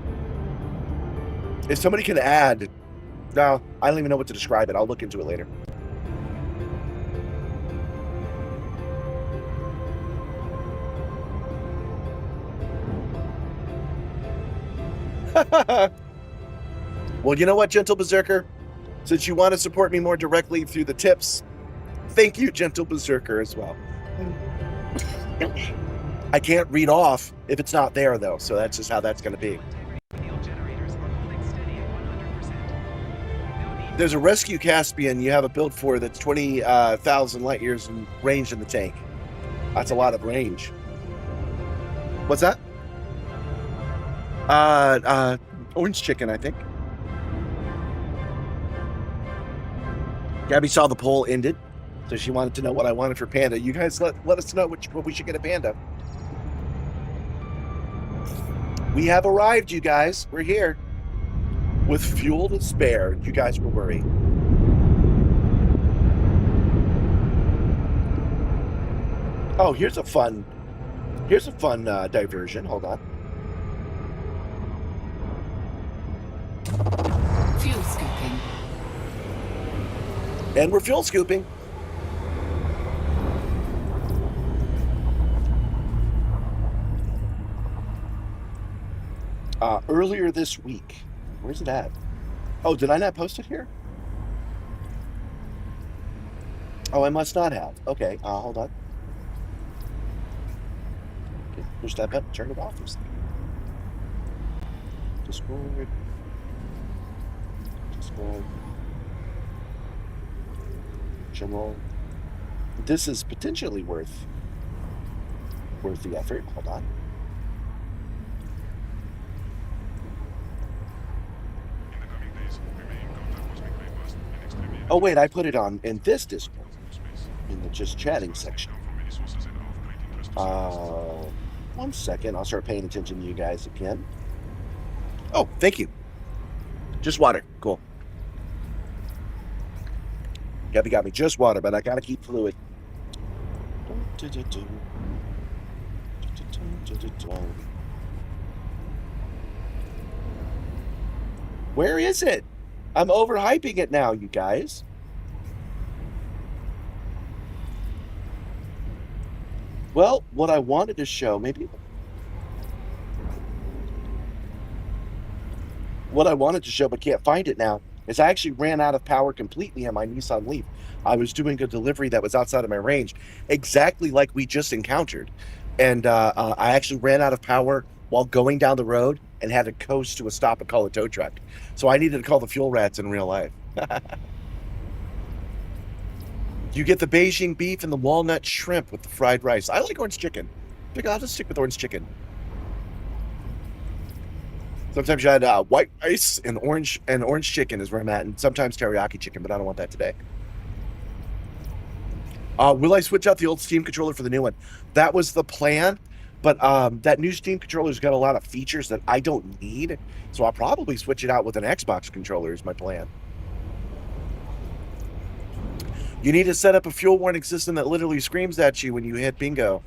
If somebody can add, no, I don't even know what to describe it. I'll look into it later. Well, you know what, Gentle Berserker? Since you want to support me more directly through the tips, thank you, Gentle Berserker, as well. I can't read off if it's not there, though, so that's just how that's going to be. There's a rescue Caspian you have a build for that's 20,000 light years in range in the tank. That's a lot of range. What's that? Orange chicken, I think. Gabby saw the poll ended, so she wanted to know what I wanted for Panda. You guys let us know what we should get a Panda. We have arrived, you guys. We're here. With fuel to spare. You guys will worry. Oh, here's a fun diversion. Hold on. Fuel scooping. And we're fuel scooping. Earlier this week. Where's it at? Oh, did I not post it here? Oh, I must not have. Okay, hold on. Okay, push that button, turn it off. Discord. General. This is potentially worth the effort. Hold on. Oh, wait, I put it on in this Discord, in the just chatting section. 1 second. I'll start paying attention to you guys again. Oh, thank you. Just water. Cool. Gabby got me just water, but I gotta keep fluid. Where is it? I'm overhyping it now, you guys. Well, what I wanted to show, maybe what I wanted to show but can't find it now is I actually ran out of power completely on my Nissan Leaf. I was doing a delivery that was outside of my range, exactly like we just encountered. And I actually ran out of power while going down the road and had to coast to a stop and call a tow truck. So I needed to call the fuel rats in real life. You get the Beijing beef and the walnut shrimp with the fried rice. I like orange chicken. I think I'll just stick with orange chicken. Sometimes you had white rice and orange chicken is where I'm at, and sometimes teriyaki chicken, but I don't want that today. Will I switch out the old Steam controller for the new one? That was the plan, but that new Steam controller's got a lot of features that I don't need, so I'll probably switch it out with an Xbox controller is my plan. You need to set up a fuel warning system that literally screams at you when you hit bingo.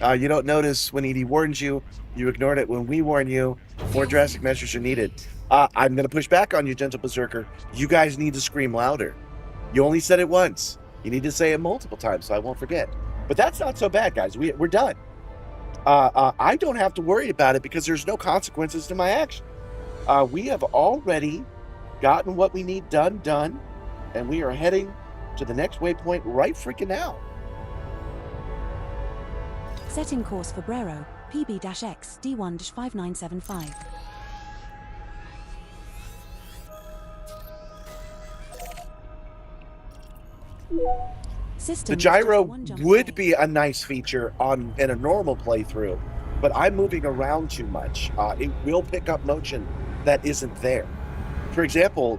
You don't notice when ED warns you. You ignored it when we warn you. More drastic measures are needed. I'm going to push back on you, Gentle Berserker. You guys need to scream louder. You only said it once. You need to say it multiple times so I won't forget. But that's not so bad, guys. We're done. I don't have to worry about it because there's no consequences to my action. We have already gotten what we need done, and we are heading to the next waypoint right freaking now. Setting course for Brero, PB-X D1-5975. The gyro would be a nice feature in a normal playthrough, but I'm moving around too much. It will pick up motion that isn't there. For example,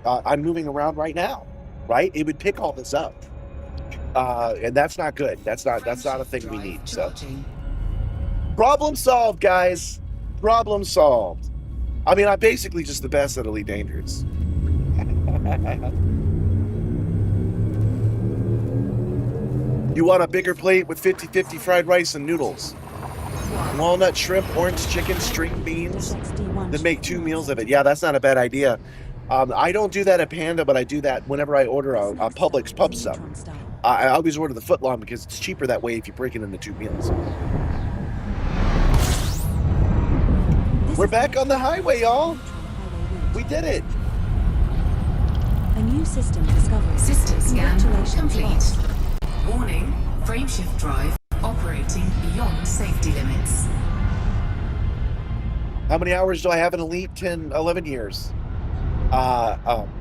I'm moving around right now, right? It would pick all this up. And that's not good. That's not a thing we need. So problem solved, guys. Problem solved. I mean, I'm basically just the best at Elite Dangerous. You want a bigger plate with 50-50 fried rice and noodles, walnut shrimp, orange chicken, string beans, then make 2 meals of it. Yeah, that's not a bad idea. I don't do that at Panda, but I do that whenever I order a Publix pub sub. I always order the footlong because it's cheaper that way if you break it into 2 meals. We're back on the highway, y'all. We did it. A new system discovered. System scan complete. Warning, frameshift drive operating beyond safety limits. How many hours do I have in Elite? 10, 11 years.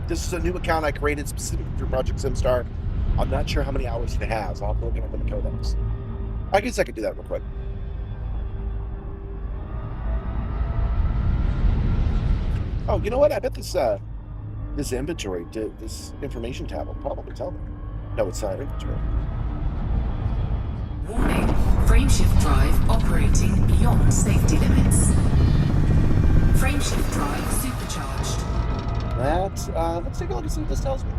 This is a new account I created specifically for Project Simstarr. I'm not sure how many hours it has. I'll have to look it up in the codex. I guess I could do that real quick. Oh, you know what? I bet this inventory, this information tab will probably tell me. No, it's not inventory. Warning, frameshift drive operating beyond safety limits. Frameshift drive supercharged. Let's take a look and see what this tells me.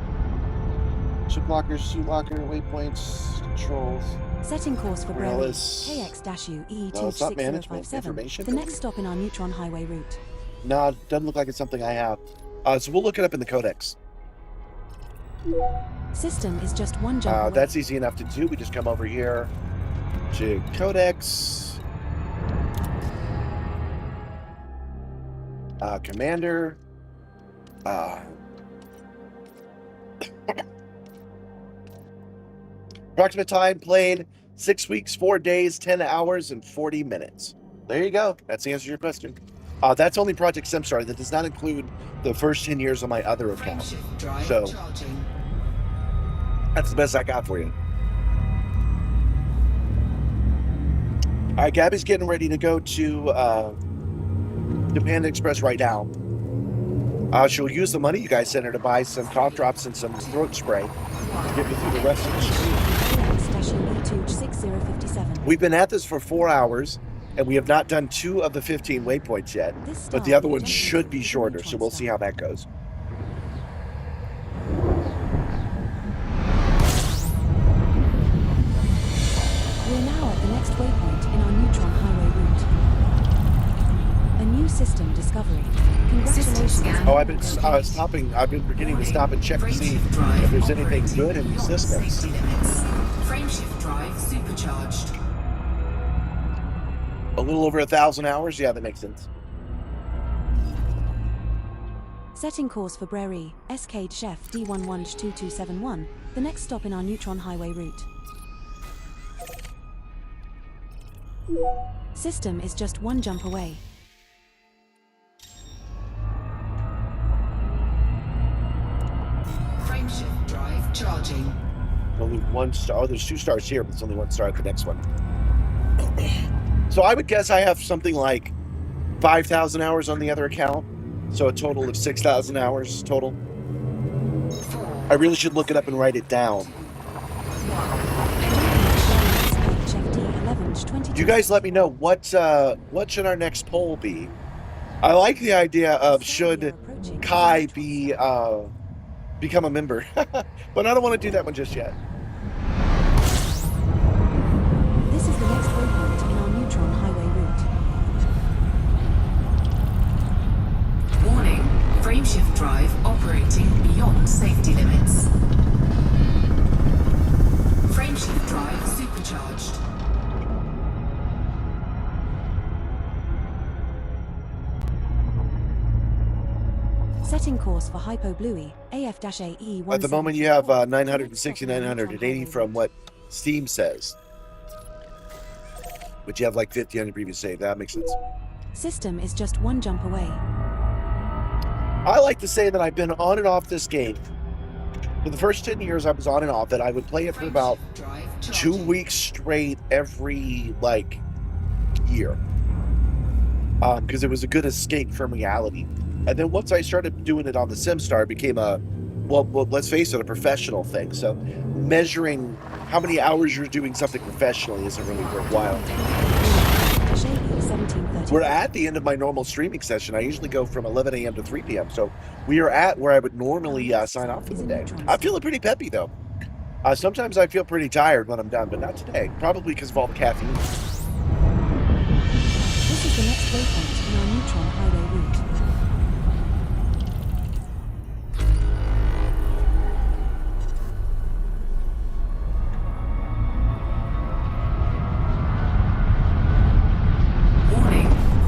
Ship lockers, suit locker, waypoints, controls. Setting course for Brero, Morales. KX-UE No, it's not management. 26057. Information. The next stop in our Neutron Highway route. No, it doesn't look like it's something I have. So we'll look it up in the codex. System is just one jump away. That's easy enough to do. We just come over here to codex. Commander. Approximate time played 6 weeks, 4 days, 10 hours, and 40 minutes. There you go. That's the answer to your question. That's only Project Simstarr. That does not include the first 10 years on my other account. So that's the best I got for you. All right, Gabby's getting ready to go to Panda Express right now. She'll use the money you guys sent her to buy some cough drops and some throat spray to get me through the rest of the stream. We've been at this for 4 hours, and we have not done 2 of the 15 waypoints yet, but the other one should be shorter, so we'll see how that goes. We're now at the next waypoint in our neutron highway route. A new system discovery. Congratulations. Oh, I've been stopping. I've been beginning to stop and check to see if there's anything good in these systems. Frameshift drive supercharged. A little over 1,000 hours. Yeah, that makes sense. Setting course for Brary, SK Chef D112271, the next stop in our neutron highway route. System is just 1 jump away. Frameshift drive charging. Only 1 star. Oh, there's 2 stars here, but there's only 1 star at the next one. So I would guess I have something like 5,000 hours on the other account. So a total of 6,000 hours total. I really should look it up and write it down. You guys let me know what should our next poll be. I like the idea of should Kai be become a member, but I don't want to do that one just yet. This is the next waypoint in our neutron highway route. Warning, frameshift drive operating beyond safety limits. Frameshift drive supercharged. Setting course for Hypo Bluey, AF-AE. At the moment, you have 960, 980 from what Steam says. But you have like 50 on your previous save. That makes sense. System is just 1 jump away. I like to say that I've been on and off this game. For the first 10 years, I was on and off, and I would play it for about 2 weeks straight every, like, year. Because it was a good escape from reality. And then once I started doing it on the Simstarr, it became a, well, let's face it, a professional thing. So measuring how many hours you're doing something professionally isn't really worthwhile. We're at the end of my normal streaming session. I usually go from 11 a.m. to 3 p.m. So we are at where I would normally sign off for the day. I'm feeling pretty peppy, though. Sometimes I feel pretty tired when I'm done, but not today. Probably because of all the caffeine. This is the next waypoint in our neutron highway route.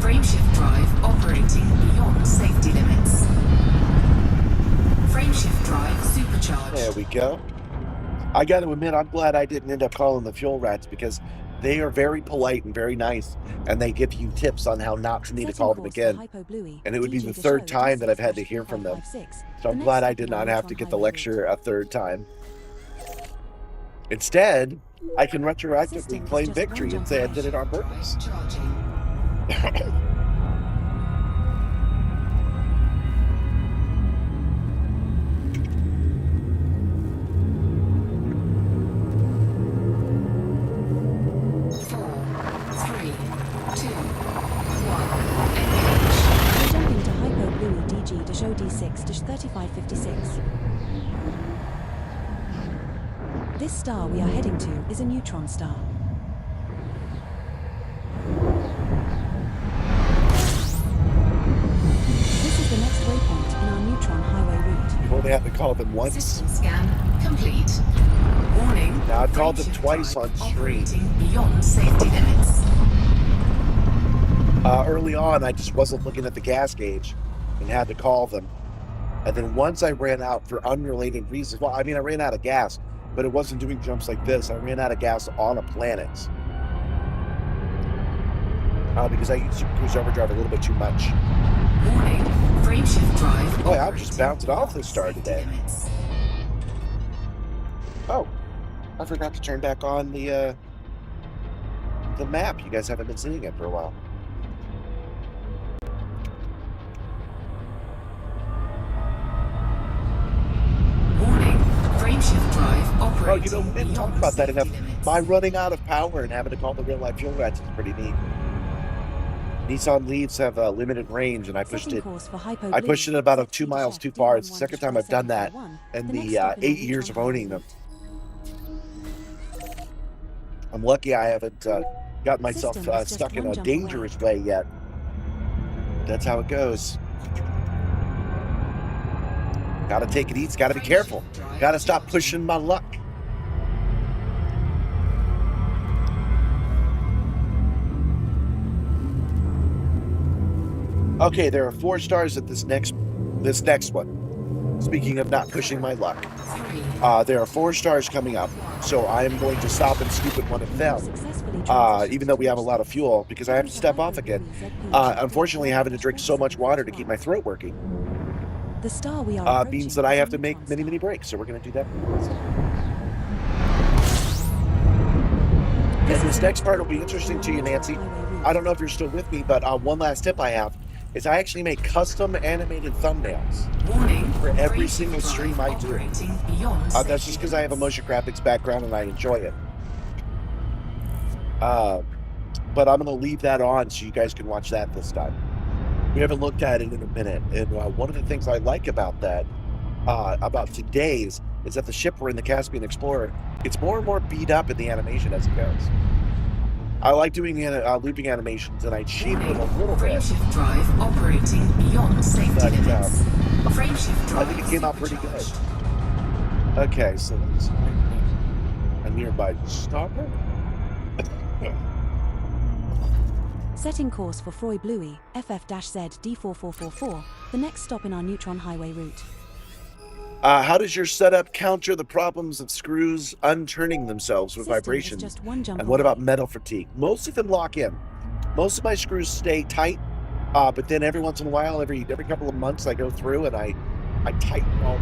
Frameshift drive operating beyond safety limits. Frameshift drive supercharged. There we go. I got to admit, I'm glad I didn't end up calling the fuel rats because they are very polite and very nice, and they give you tips on how not to need to call them again. And it would be the 3rd time that I've had to hear from them. So I'm glad I did not have to get the lecture a 3rd time. Instead, I can retroactively claim victory and say I did it on purpose. 3556. This star we are heading to is a neutron star. This is the next waypoint in our neutron highway route. You've only had to call them once. System scan complete. Warning. Now I've called them twice on stream. Beyond safety limits. Early on, I just wasn't looking at the gas gauge and had to call them. And then once I ran out for unrelated reasons, well, I mean, I ran out of gas, but it wasn't doing jumps like this. I ran out of gas on a planet. Because I used Super Cruise Overdrive a little bit too much. Warning, frameshift drive. Boy, I'm just bouncing off the star today. Oh, I forgot to turn back on the map. You guys haven't been seeing it for a while. Oh, you know, we didn't talk about that enough. My running out of power and having to call the real-life fuel rats is pretty neat. Nissan Leafs have a limited range, and I pushed it. I pushed it about 2 miles too far. It's the second time I've done that in the 8 years of owning them. I'm lucky I haven't got myself stuck in a dangerous way yet. That's how it goes. Gotta take it easy. Gotta be careful. Gotta stop pushing my luck. Okay, there are 4 stars at this next one. Speaking of not pushing my luck, there are 4 stars coming up, so I am going to stop and scoop at one of them, even though we have a lot of fuel, because I have to step off again. Unfortunately, having to drink so much water to keep my throat working means that I have to make many breaks, so we're going to do that. And this next part will be interesting to you, Nancy. I don't know if you're still with me, but one last tip I have is I actually make custom animated thumbnails for every single stream I do. That's just because I have a motion graphics background and I enjoy it. But I'm going to leave that on so you guys can watch that this time. We haven't looked at it in a minute, and one of the things I like about that, about today's, is that the ship we're in, the Caspian Explorer, it's more and more beat up in the animation as it goes. I like doing looping animations, and I cheat it a little bit. Frameshift drive operating beyond safety limits. I think it came out pretty good. Okay, so let's a nearby stopper. Setting course for Froy Bluey, FF-Z D4444, the next stop in our Neutron Highway route. How does your setup counter the problems of screws unturning themselves with vibrations? And what about metal fatigue? Most of them lock in. Most of my screws stay tight, but then every once in a while, every couple of months, I go through and I tighten all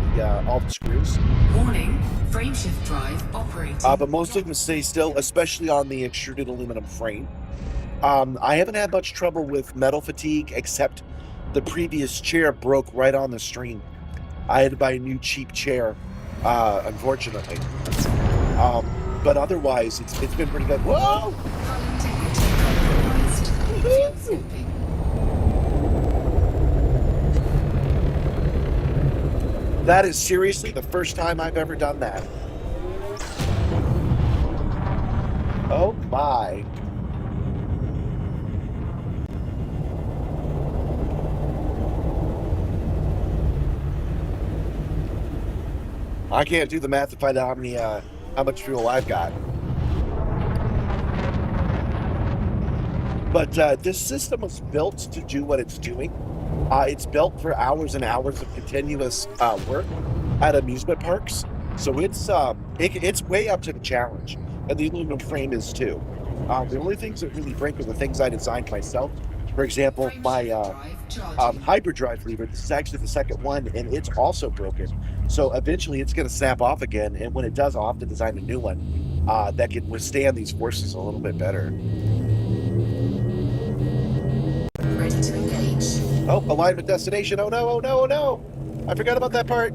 the screws. Warning, frameshift drive operating. But most of them stay still, especially on the extruded aluminum frame. I haven't had much trouble with metal fatigue, except the previous chair broke right on the stream. I had to buy a new cheap chair, unfortunately. But otherwise, it's been pretty good. Whoa! That is seriously the first time I've ever done that. Oh my. I can't do the math to find out how much fuel I've got. But this system was built to do what it's doing. It's built for hours and hours of continuous work at amusement parks. So it's way up to the challenge. And the aluminum frame is too. The only things that really break are the things I designed myself. For example, my hyperdrive lever, this is actually the second one, and it's also broken. So eventually it's going to snap off again, and when it does, I'll have to design a new one that can withstand these forces a little bit better. Ready to engage. Oh, alignment destination. Oh no, oh no, oh no. I forgot about that part.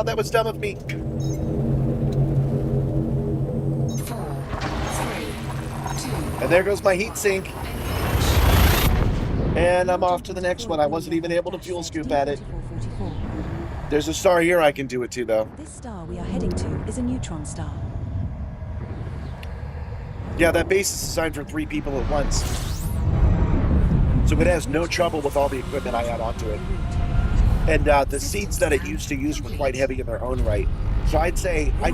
That was dumb of me. 4, 3, 2. And there goes my heat sink. And I'm off to the next one. I wasn't even able to fuel scoop at it. There's a star here I can do it to, though. This star we are heading to is a neutron star. Yeah, that base is designed for 3 people at once. So it has no trouble with all the equipment I add onto it. And the seats that it used to use were quite heavy in their own right. So I'd say I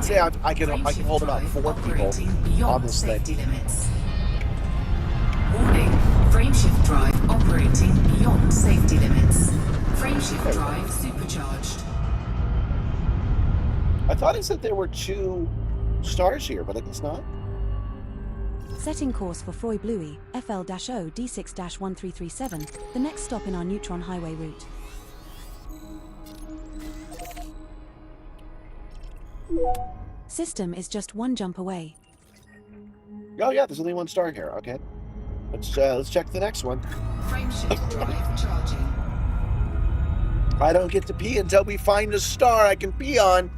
can hold about 4 people on this thing. Warning, frameshift drive operating beyond safety limits. Frameshift drive supercharged. I thought it said there were 2 stars here, but I guess not. Setting course for Froy Bluey, FL-O D6-1337, the next stop in our Neutron Highway route. System is just 1 jump away. Oh yeah, there's only 1 star here. Okay, let's check the next one. Frameshift drive charging. I don't get to pee until we find a star I can pee on.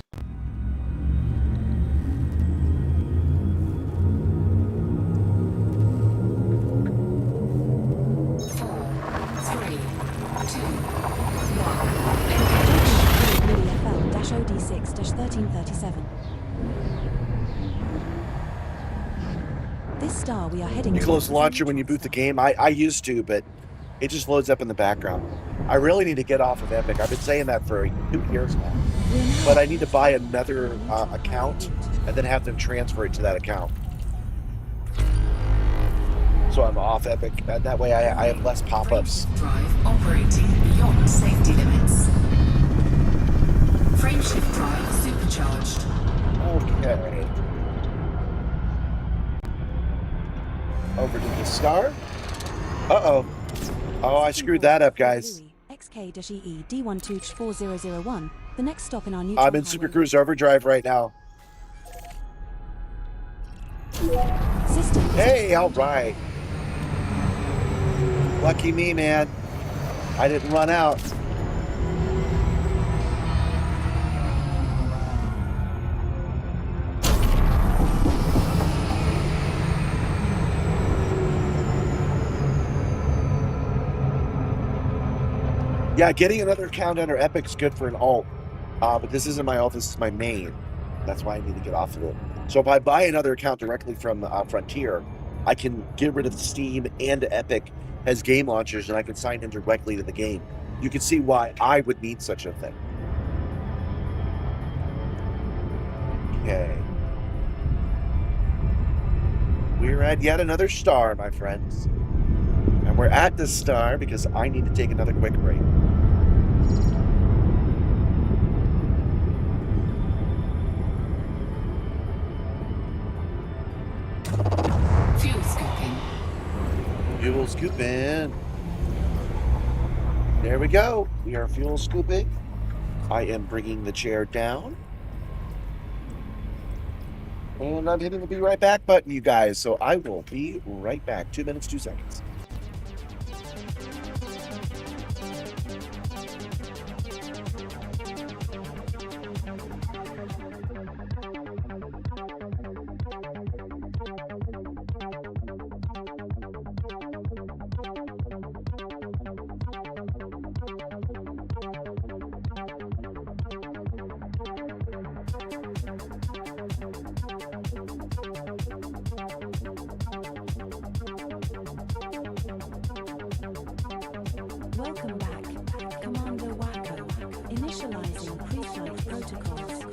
This star we are heading You to close is the a launcher when you neutral boot the star. game. I used to, but it just loads up in the background. I really need to get off of Epic. I've been saying that for 2 years now. We are now But I at need to Earth buy on another a neutral account highway route. and then have them transfer it to that account. So I'm off Epic, and that way I have less pop-ups. Frameshift drive operating beyond safety limits. Frameshift drive supercharged. Okay. Over to the star. Uh-oh. Oh, I screwed that up, guys. XK-EE D124001. The next stop in our neutral I'm in highway Super Cruise Overdrive right now. system. Hey, all right. Lucky me, man. I didn't run out. Yeah, getting another account under Epic's good for an alt. But this isn't my alt, this is my main. That's why I need to get off of it. So if I buy another account directly from Frontier, I can get rid of Steam and Epic as game launchers, and I can sign in directly to the game. You can see why I would need such a thing. Okay. We're at yet another star, my friends. And we're at this star because I need to take another quick break. Fuel scooping. Fuel scooping. There we go. We are fuel scooping. I am bringing the chair down. And I'm hitting the be right back button, you guys. So I will be right back. 2 minutes, 2 seconds. Welcome back, Commander Wacko. Initializing pre-flight protocols.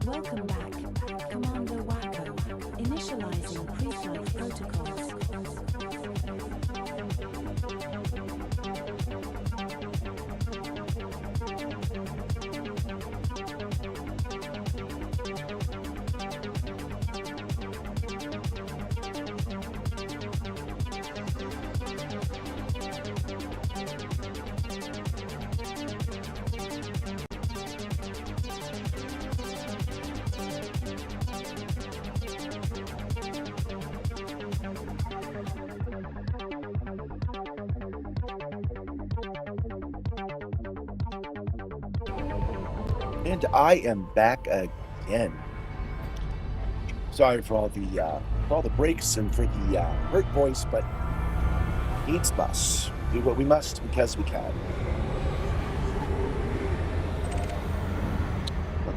Welcome back, Commander Wacko. Initializing pre-flight protocols. And I am back again. Sorry for all the breaks and for the hurt voice, but needs must. Do what we must because we can.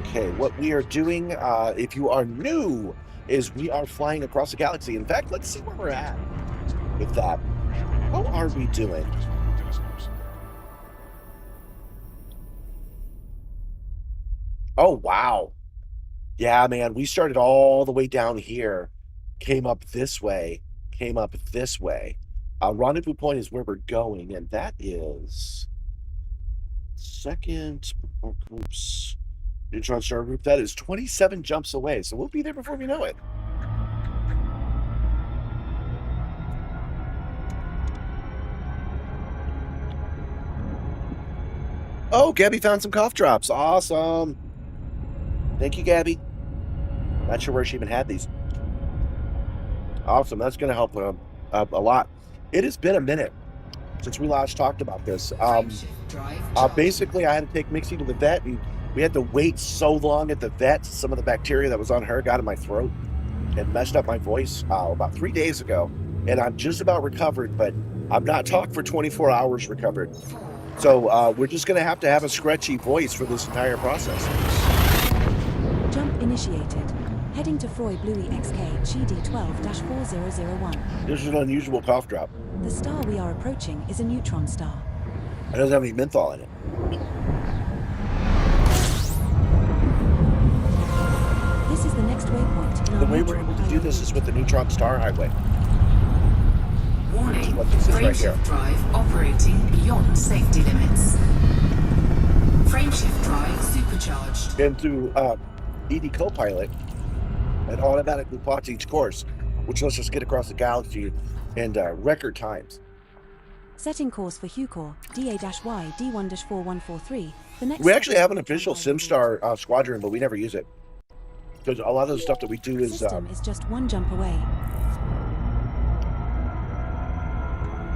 Okay, what we are doing, if you are new, is we are flying across the galaxy. In fact, let's see where we're at with that. How are we doing? Oh, wow. Yeah, man, we started all the way down here, came up this way, came up this way. Rendezvous point is where we're going, and that is second. Oops. Neutron star group. That is 27 jumps away, so we'll be there before we know it. Oh, Gabby found some cough drops. Awesome. Thank you, Gabby. Not sure where she even had these. Awesome. That's going to help a lot. It has been a minute since we last talked about this. Basically, I had to take Mixie to the vet, and we had to wait so long at the vet. Some of the bacteria that was on her got in my throat and messed up my voice about 3 days ago. And I'm just about recovered, but I'm not talking for 24 hours recovered. So we're just going to have a scratchy voice for this entire process. Jump initiated. Heading to Froy Bluey XK GD 12-4001. This is an unusual cough drop. The star we are approaching is a neutron star. It doesn't have any menthol in it. This is the next waypoint in our The way we're neutron able to do this is with the neutron star highway. Warning, What this is right here. frameshift drive operating beyond safety limits. Frameshift drive supercharged. And through ED Copilot, it automatically plots each course, which lets us get across the galaxy in record times. Setting course for Hucor, DA-Y D1-4143. The next We actually have an official Simstarr squadron, but we never use it. Because a lot of the stuff that we do is... System is just one jump away.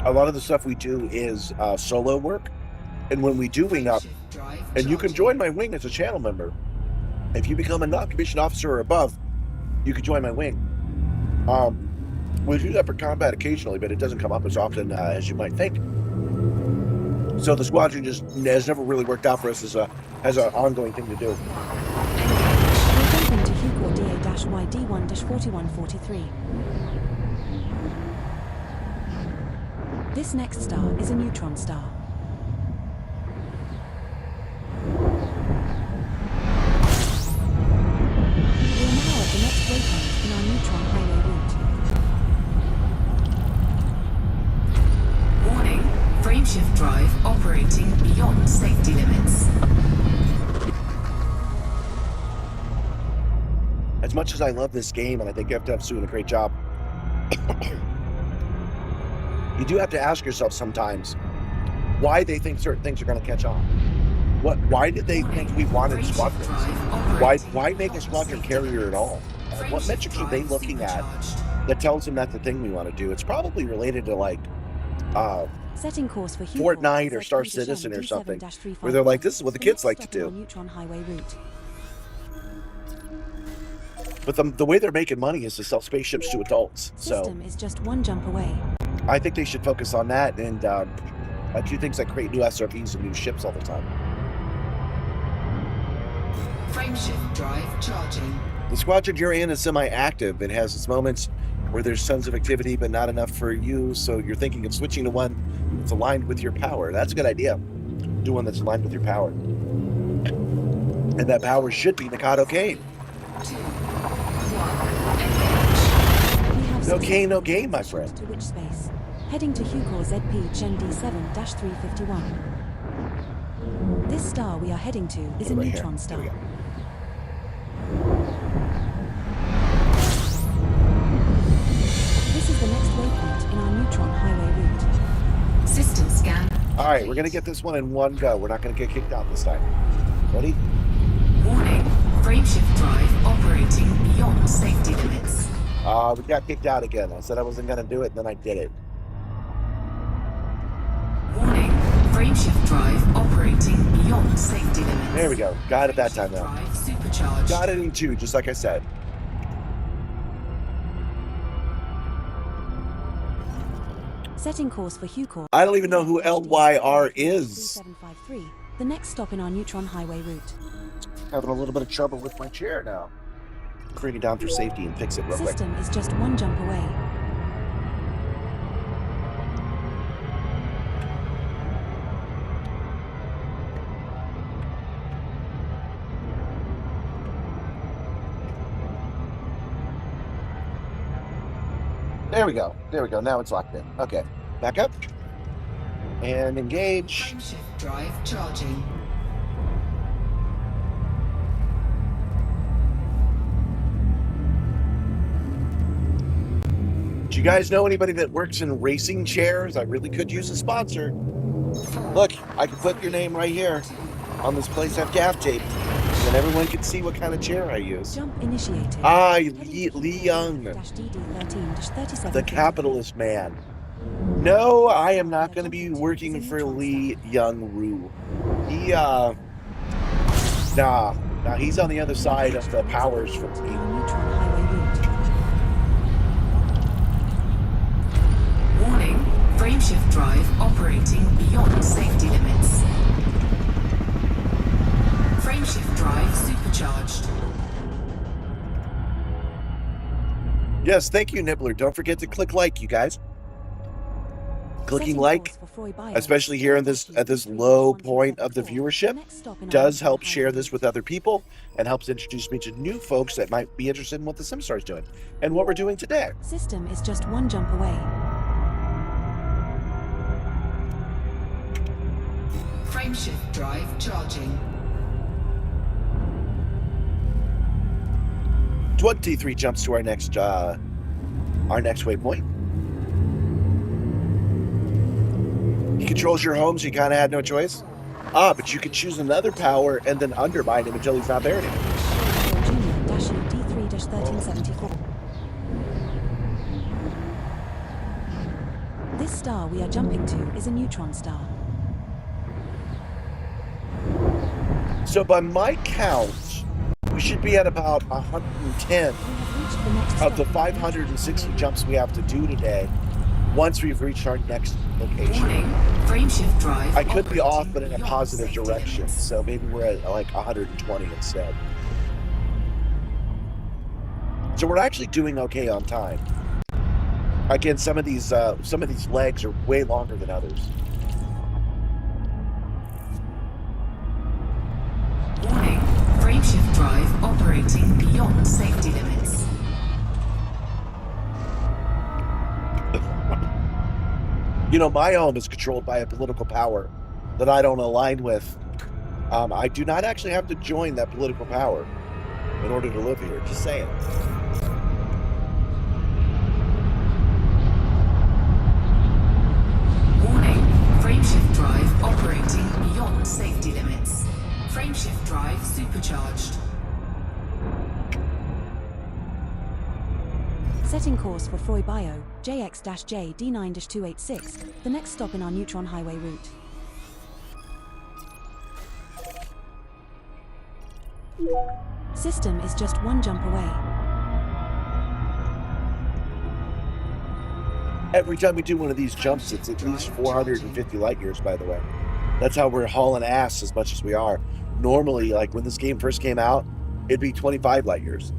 A lot of the stuff we do is solo work. And when we do wing up, and you can join my wing as a channel member. If you become a non-commissioned officer or above, you can join my wing. We do that for combat occasionally, but it doesn't come up as often as you might think. So the squadron just has never really worked out for us as an ongoing thing to do. We're jumping to Hucor DA-Y D1-4143. This next star is a neutron star. We are now at the next waypoint in our neutron highway route. Warning, frameshift drive operating beyond safety limits. As much as I love this game, and I think FDev's doing a great job, you do have to ask yourself sometimes why they think certain things are going to catch on. Why did they think we wanted squadrons? Why make a squadron carrier at all? What metrics are they looking at that tells them that's the thing we want to do? It's probably related to like Setting course for Fortnite or Star Citizen or something, where they're like, this is what the kids like to do. Neutron highway route. But the way they're making money is to sell spaceships to adults. So System is just one jump away. I think they should focus on that and do things like create new SRPs and new ships all the time. Frameshift drive charging. The squadron you're in is semi-active. It has its moments where there's tons of activity, but not enough for you. So you're thinking of switching to one that's aligned with your power. That's a good idea. Do one that's aligned with your power. And that power should be Mikado Kane. 2, 1, engage. No Kane, no game, my friend. To which space? Heading to Hucor ZP Gen D7-351. This star we are heading to is a Right here. neutron star. Here we go. This is the next waypoint in our neutron highway route. System scan. All right, we're going to get this one in one go. We're not going to get kicked out this time. Ready? Warning, frameshift drive operating beyond safety limits. We got kicked out again. I said I wasn't going to do it, and then I did it. Warning, frameshift drive operating beyond safety limits. There we go. Got it that time, though. Drive supercharged. Got it in two, just like I said. Setting course for Hucor. I don't even know who LYR is. 3753. The next stop in our neutron highway route. Having a little bit of trouble with my chair now. Bring it down for safety and fix it real quick. System is just one jump away. There we go. There we go. Now it's locked in. Okay. Back up. And engage. Frameshift drive charging. you guys know anybody that works in racing chairs? I really could use a sponsor. Look, I can put your name right here on this place I've gaff taped, and then everyone can see what kind of chair I use. Jump initiated. Ah, Lee Young, -DD13-37. the capitalist man. No, I am not going to be working for Lee Young Roo. He, nah, he's on the other side of the powers from me. Neutron highway route. Warning, frameshift drive operating beyond safety limits. Frameshift drive supercharged. Yes, thank you, Nibbler. Don't forget to click like, you guys. Clicking Setting like, course for Froy Bio, especially here in this at this low point of the viewership, Next stop in our does neutron help highway share this route. with other people and helps introduce me to new folks that might be interested in what the Simstarr is doing and what we're doing today. System is just one jump away. Frameshift drive charging. 23 jumps to our next waypoint. He controls your home, so you kind of had no choice. Ah, but you could choose another power and then undermine him until he's not there anymore. Junior D3-1374. This star we are jumping to is a neutron star. So by my count, we should be at about 110 We have reached the next of the stop. 560 jumps we have to do today once we've reached our next location. Warning, frameshift drive I could be off, operating but in a beyond positive safety direction, limits. so maybe we're at like 120 instead. So we're actually doing okay on time. Again, some of these legs are way longer than others. Warning, frameshift drive operating beyond safety limits. You know, my home is controlled by a political power that I don't align with. I do not actually have to join that political power in order to live here. Just saying. Warning, frameshift drive operating beyond safety limits. Frameshift drive supercharged. Setting course for Froy Bio, JX-J D9-286, the next stop in our neutron highway route. System is just one jump away. Every time we do one of these jumps, it's at least 450 light years, by the way. That's how we're hauling ass as much as we are. Normally, like when this game first came out, it'd be 25 light years.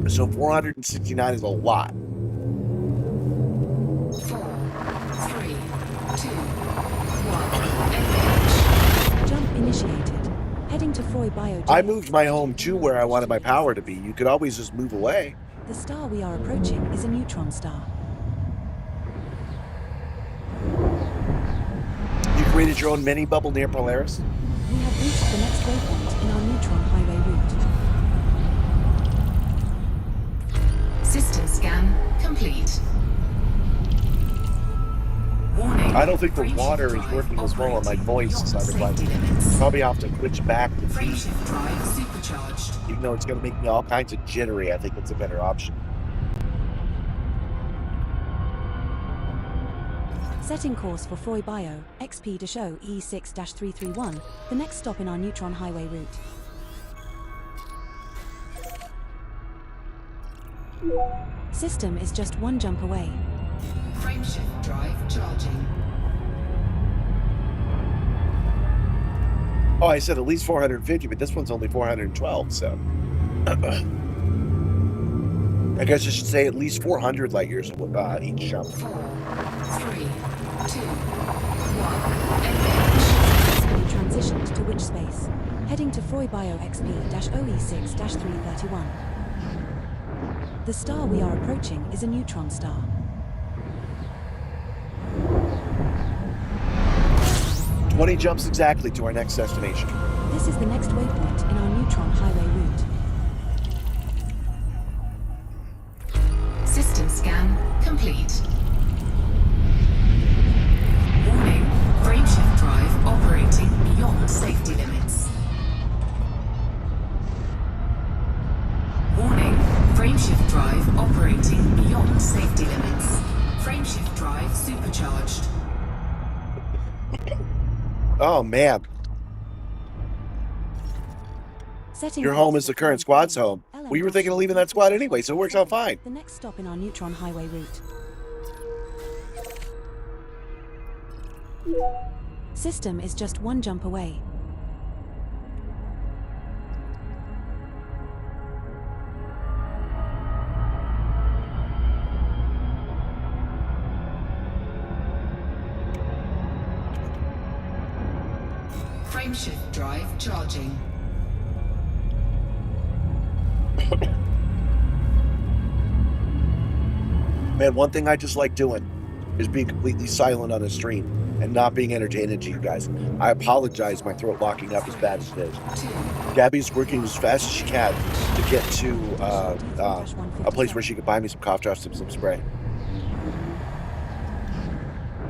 So 469 is a lot. 4, 3, 2, 1, engage. Jump initiated. Heading to Froy Bio. I moved my home to where I wanted my power to be. You could always just move away. The star we are approaching is a neutron star. You created your own mini bubble near Polaris. We have reached the next waypoint in our neutron highway route. System scan complete. Warning. I don't think the frameshift water is drive working as well on my operating voice beyond as I would like. safety limits. Probably have to switch back to feet. Frameshift drive supercharged. Even though it's going to make me all kinds of jittery, I think it's a better option. Setting course for Froy Bio, XP-Show E6-331, the next stop in our neutron highway route. System is just one jump away. Frameshift drive charging. Oh, I said at least 450, but this one's only 412, so. I guess I should say at least 400 light years each jump. 4, 3, 2, 1, engage. Successfully transitioned to which space? Heading to Froy Bio XP-OE6-331. The star we are approaching is a neutron star. "20 jumps exactly to our next destination." This is the next waypoint in our neutron highway route. System scan complete. Warning, frameshift drive operating beyond safety limits. Warning, frameshift drive operating beyond safety limits. Frameshift drive supercharged. Oh, man. Setting Your course home is for the current flight squad's home. LM We were thinking of leaving that squad anyway, so it works out fine. The next stop in our neutron highway route. System is just one jump away. Frameshift drive charging. Man, one thing I just like doing is being completely silent on a stream and not being entertaining to you guys. I apologize, my throat locking up as bad as it is. Gabby's working as fast as she can to get to a place where she could buy me some cough drops and some spray.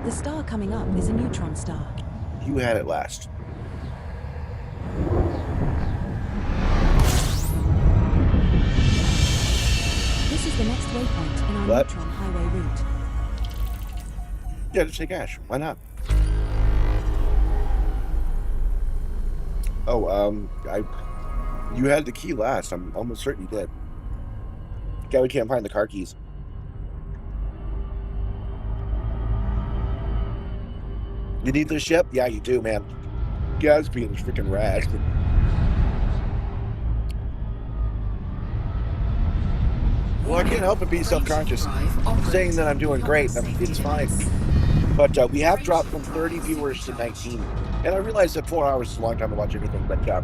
The star coming up is a neutron star. You had it last. This is the next waypoint in our What? neutron highway route. Yeah, just take Ash. Why not? Oh, you had the key last. I'm almost certain you did. Gabby can't find the car keys. You need this ship? Yeah, you do, man. Gab's being freaking rad. Well, I can't help but be self-conscious. Saying that I'm doing great, it's fine. But we have dropped from 30 viewers to 19. And I realize that 4 hours is a long time to watch anything, but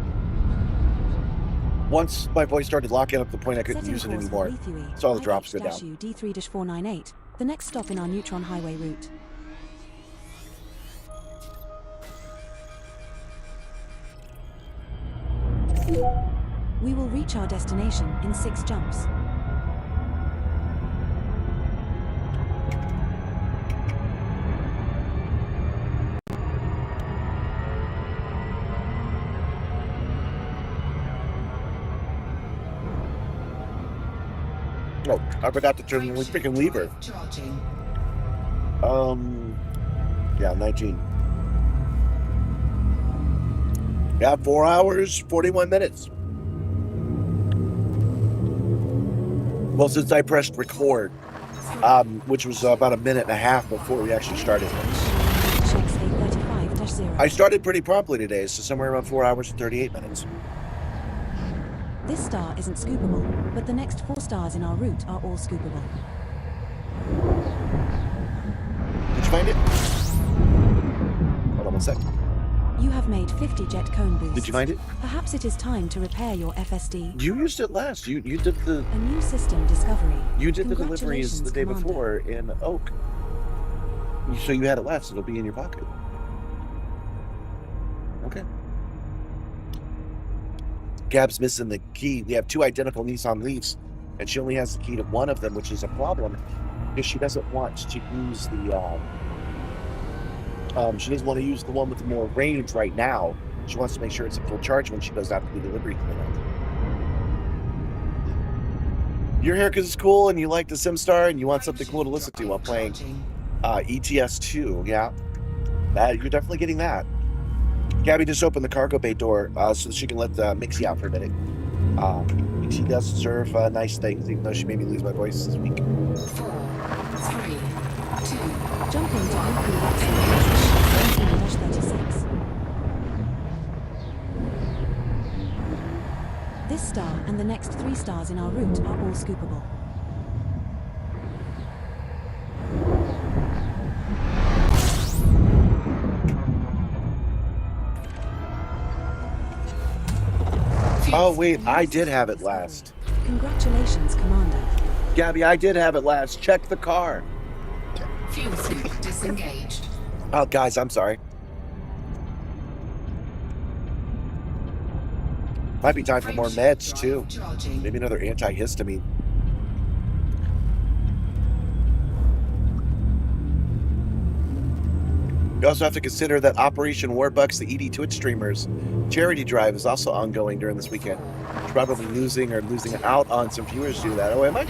once my voice started locking up to the point I couldn't use it anymore, so all the drops go down. D3-498, the next stop in our neutron highway route. We will reach our destination in 6 jumps. Oh, I forgot to turn the freaking lever. Yeah, 19. Yeah, 4 hours, 41 minutes. Well, since I pressed record, which was about a minute and a half before we actually started. I started pretty promptly today, so somewhere around 4 hours and 38 minutes. This star isn't scoopable, but the next 4 stars in our route are all scoopable. Did you find it? Hold on one sec. You have made 50 jet cone boosts. Did you find it? Perhaps it is time to repair your FSD. You used it last. You did the... A new system discovery. You did the deliveries the day before in Oak. So you had it last. It'll be in your pocket. Okay. Gab's missing the key. We have 2 identical Nissan Leafs, and she only has the key to one of them, which is a problem because she doesn't want to use the. She doesn't want to use the one with more range right now. She wants to make sure it's a full charge when she goes out to the delivery cleanup. You're here because it's cool, and you like the Simstarr, and you want something cool to listen to while playing ETS 2. Yeah, you're definitely getting that. Gabby just opened the cargo bay door so that she can let Mixie out for a minute. She does deserve nice things, even though she made me lose my voice this week. 4, 3, 2. Jumping to Milky acceleration 17-36. This star and the next 3 stars in our route are all scoopable. Oh, wait, I did have it last. Congratulations, Commander. Gabby, I did have it last. Check the car. Fuel tank disengaged. Oh, guys, I'm sorry. Might be time for more meds, too. Maybe another antihistamine. You also have to consider that Operation Warbucks, the ED Twitch streamers charity drive, is also ongoing during this weekend. You're probably losing out on some viewers due to that. Oh, am I?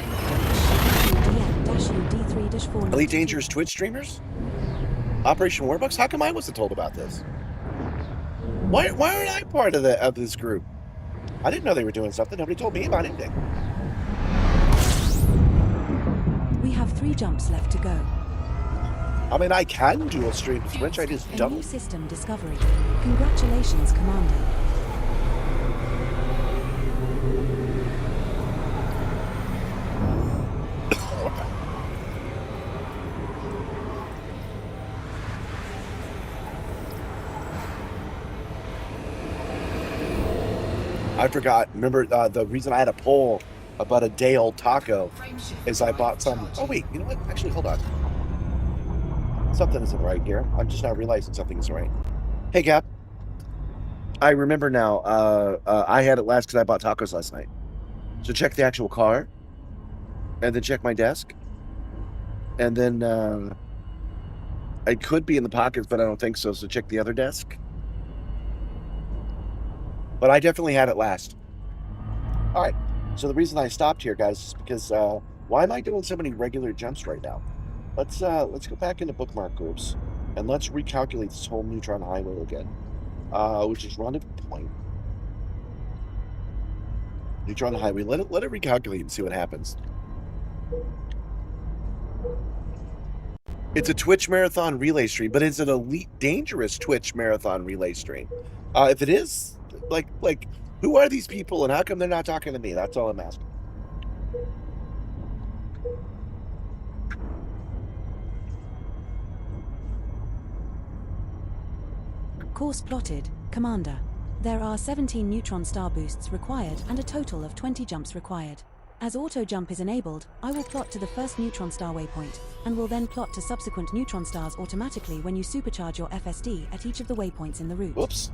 Elite Dangerous Twitch streamers? Operation Warbucks? How come I wasn't told about this? Why aren't I part of this group? I didn't know they were doing something. Nobody told me about anything. We have 3 jumps left to go. I mean, I can dual stream Twitch. I just A don't. new system discovery. Congratulations, Commander. I forgot. Remember, the reason I had a poll about a day-old taco is I bought some. Oh, wait. You know what? Actually, hold on. Something isn't right here. I'm just now realizing something isn't right. Hey, Cap. I remember now. I had it last because I bought tacos last night. So check the actual car. And then check my desk. And then it could be in the pockets, but I don't think so. So check the other desk. But I definitely had it last. All right. So the reason I stopped here, guys, is because why am I doing so many regular jumps right now? Let's go back into bookmark groups and let's recalculate this whole neutron highway again, which is rendezvous point. Neutron highway. Let it recalculate and see what happens. It's a Twitch marathon relay stream, but it's an elite dangerous Twitch marathon relay stream. If it is, like, who are these people and how come they're not talking to me? That's all I'm asking. Course plotted, Commander. There are 17 neutron star boosts required and a total of 20 jumps required. As auto jump is enabled, I will plot to the first neutron star waypoint, and will then plot to subsequent neutron stars automatically when you supercharge your FSD at each of the waypoints in the route. Whoops.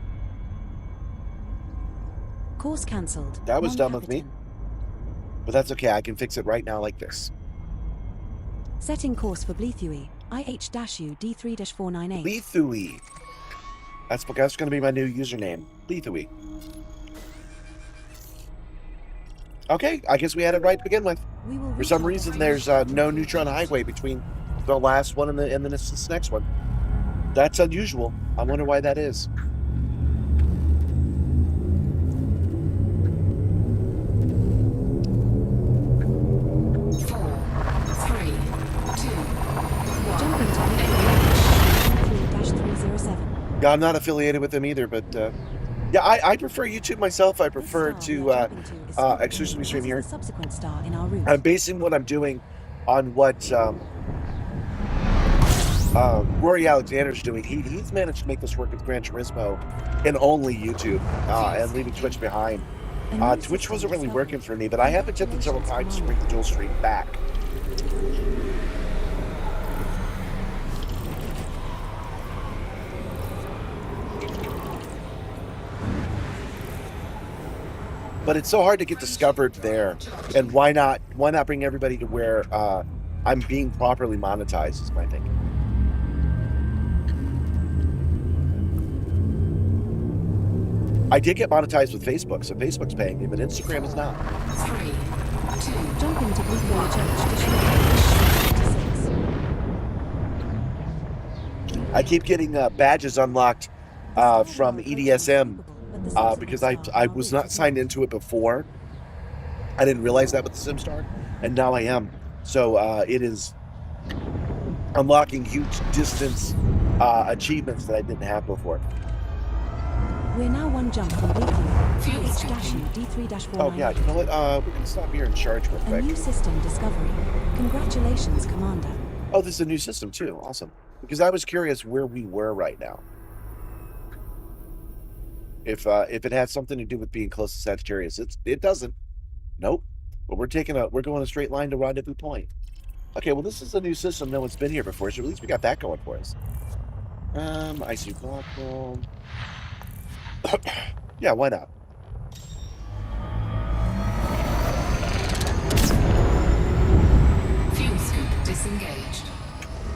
Course cancelled. That was dumb of me. But that's okay, I can fix it right now like this. Setting course for Bleithui, IH-U D3-498. Bleithui. That's going to be my new username. Bleithui. Okay, I guess we had it right to begin with. For some reason, there's no neutron highway between the last one and this next one. That's unusual. I wonder why that is. Yeah, I'm not affiliated with them either, but yeah, I prefer YouTube myself. I prefer to exclusively stream here. I'm basing what I'm doing on what Rory Alexander's doing. He's managed to make this work with Gran Turismo and only YouTube and leaving Twitch behind. Twitch wasn't really working for me, but I have attempted several times to bring the dual stream back. But it's so hard to get discovered there, and why not bring everybody to where I'm being properly monetized is my thinking. I did get monetized with Facebook, so Facebook's paying me, but Instagram is not. 3, 2, Jumping to Bleithui Church. I keep getting badges unlocked from EDSM because I was not signed into it before. I didn't realize that with the Simstarr, and now I am. So it is unlocking huge distance achievements that I didn't have before. We're now one jump from Milky, IH-U D3-498. Oh yeah, you know what? We're gonna stop here and charge real A quick. new system discovery. Congratulations, Commander. Oh, this is a new system too. Awesome. Because I was curious where we were right now. If it had something to do with being close to Sagittarius, it doesn't. Nope. But we're going a straight line to Rendezvous Point. Okay, well this is a new system. No one's been here before, so at least we got that going for us. IC block roll. Yeah, why not? fuel scoop disengaged.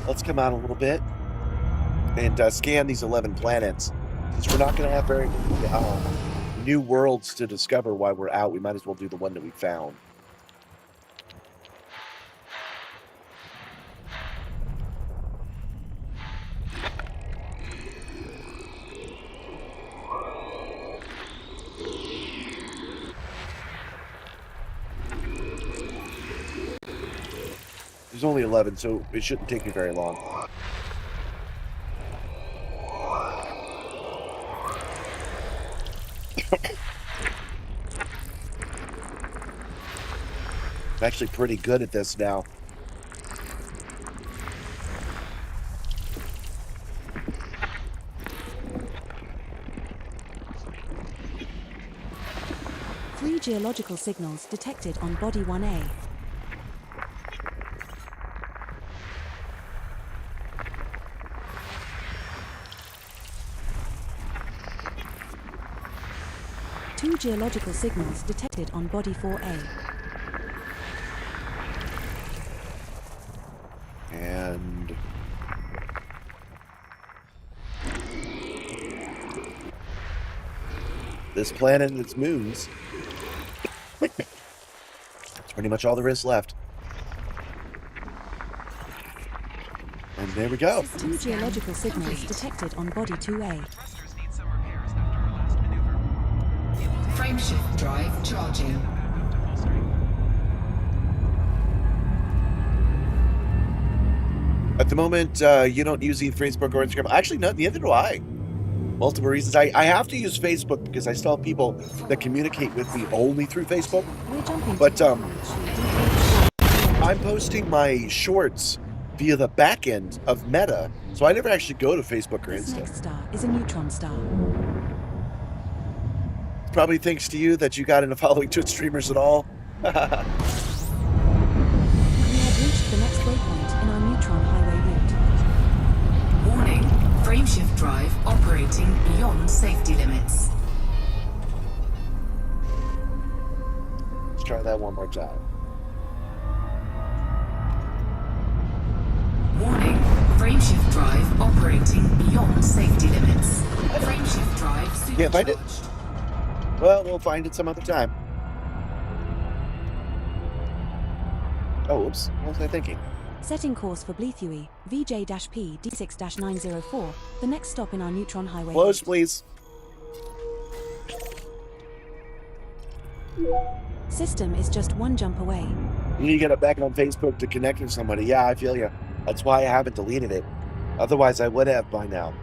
Let's come out a little bit. and scan these 11 planets. Since we're not going to have very many new worlds to discover while we're out, we might as well do the one that we found. There's only 11, so it shouldn't take me very long. I'm actually pretty good at this now. Three geological signals detected on Body 1A. Two geological signals detected on Body 4A. And this planet and its moons. That's pretty much all there is left. And there we go. Two geological signals detected on Body 2A. Thrusters need some repairs after our last maneuver. Frameshift drive charging. Back up to full strength. At the moment, you don't use either Facebook or Instagram. Actually, no, neither do I. Multiple reasons. I have to use Facebook because I still have people that communicate with me only through Facebook. We're jumping But to I'm posting my shorts via the back end of Meta, so I never actually go to Facebook or This Insta. next star is a neutron star. Probably thanks to you that you got into following Twitch streamers at all. We have reached the next waypoint in our neutron highway route. Warning, frameshift drive operating beyond safety limits. Let's try that one more time. Warning, frameshift drive operating beyond safety limits. Frameshift drive Can't find it? supercharged. Well, we'll find it some other time. Oh, oops. What was I thinking? Setting course for Blethewy, VJ-P D6-904, the next stop in our neutron highway Close, route. please. System is just one jump away. You need to get it back on Facebook to connect with somebody. Yeah, I feel you. That's why I haven't deleted it. Otherwise, I would have by now.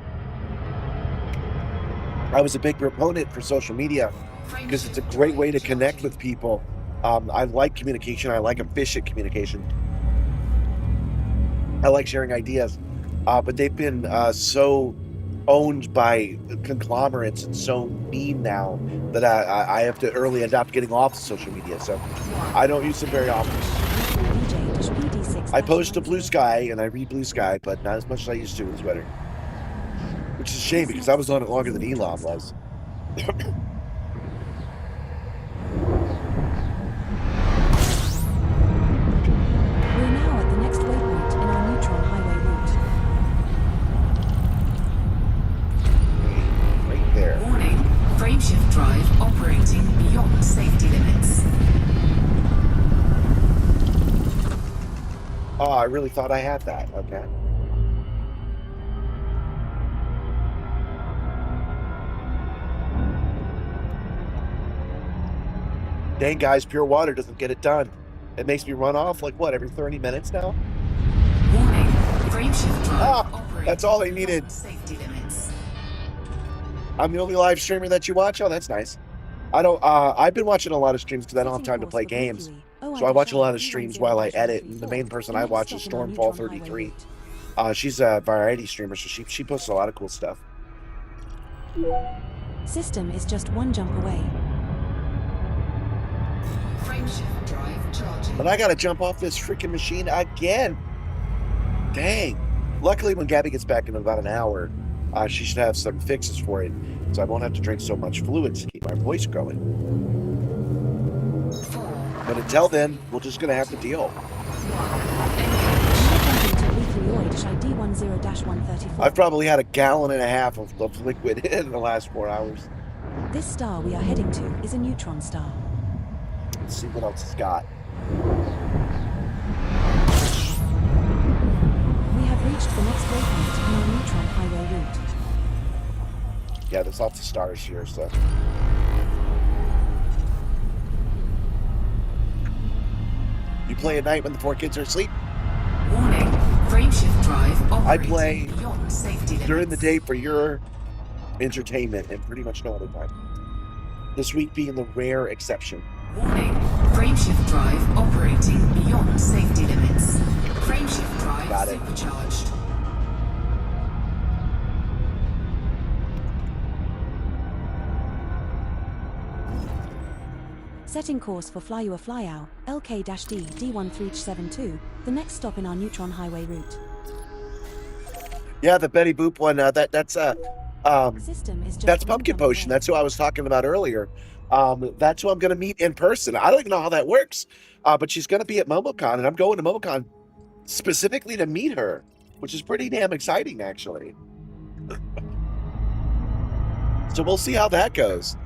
I was a big proponent for social media because it's a great way to connect with people. I like communication. I like efficient communication. I like sharing ideas. But they've been so owned by conglomerates and so mean now that I have to early adopt getting off of social media. So I don't use them very often. VJ-P D6-904. I post to Blue Sky and I read Blue Sky, but not as much as I used to with Twitter. Which is a shame because I was on it longer than Elon was. We're now at the next waypoint in our neutron highway route. Right there. Warning, frameshift drive operating beyond safety limits. Oh, I really thought I had that. Okay. Dang, guys, pure water doesn't get it done. It makes me run off, like, what, every 30 minutes now? Warning, frameshift drive Ah, operating that's all I beyond needed. safety limits. I'm the only live streamer that you watch? Oh, that's nice. I don't, I've been watching a lot of streams because I don't have time to play games. So I watch a lot of streams while I edit, and the main person I watch is Stormfall33. She's a variety streamer, so she posts a lot of cool stuff. System is just one jump away. Frameshift drive charging. But I gotta jump off this freaking machine again. Dang. Luckily, when Gabby gets back in about an hour, she should have some fixes for it, so I won't have to drink so much fluids to keep my voice going. But until then, we're just gonna have to deal. We're jumping to Blethewy British ID 10-134. I've probably had a gallon and a half of liquid in the last 4 hours. This star we are heading to is a neutron star. Let's see what else it's got. We have reached the next waypoint on our neutron highway route. Yeah, there's lots of stars here, so. You play at night when the 4 kids are asleep? Warning, frameshift drive I operating play beyond safety limits. during the day for your entertainment and pretty much no other time. This week being the rare exception. Warning, frameshift drive operating beyond safety limits. Frameshift drive Got it. supercharged. Setting course for Flyua Flyout, LK-D D1372, the next stop in our neutron highway route. Yeah, the Betty Boop one, that's System is just that's one Pumpkin jump Potion. away. That's who I was talking about earlier. That's who I'm going to meet in person. I don't even know how that works, but she's going to be at MomoCon, and I'm going to MomoCon specifically to meet her, which is pretty damn exciting, actually. So we'll see how that goes.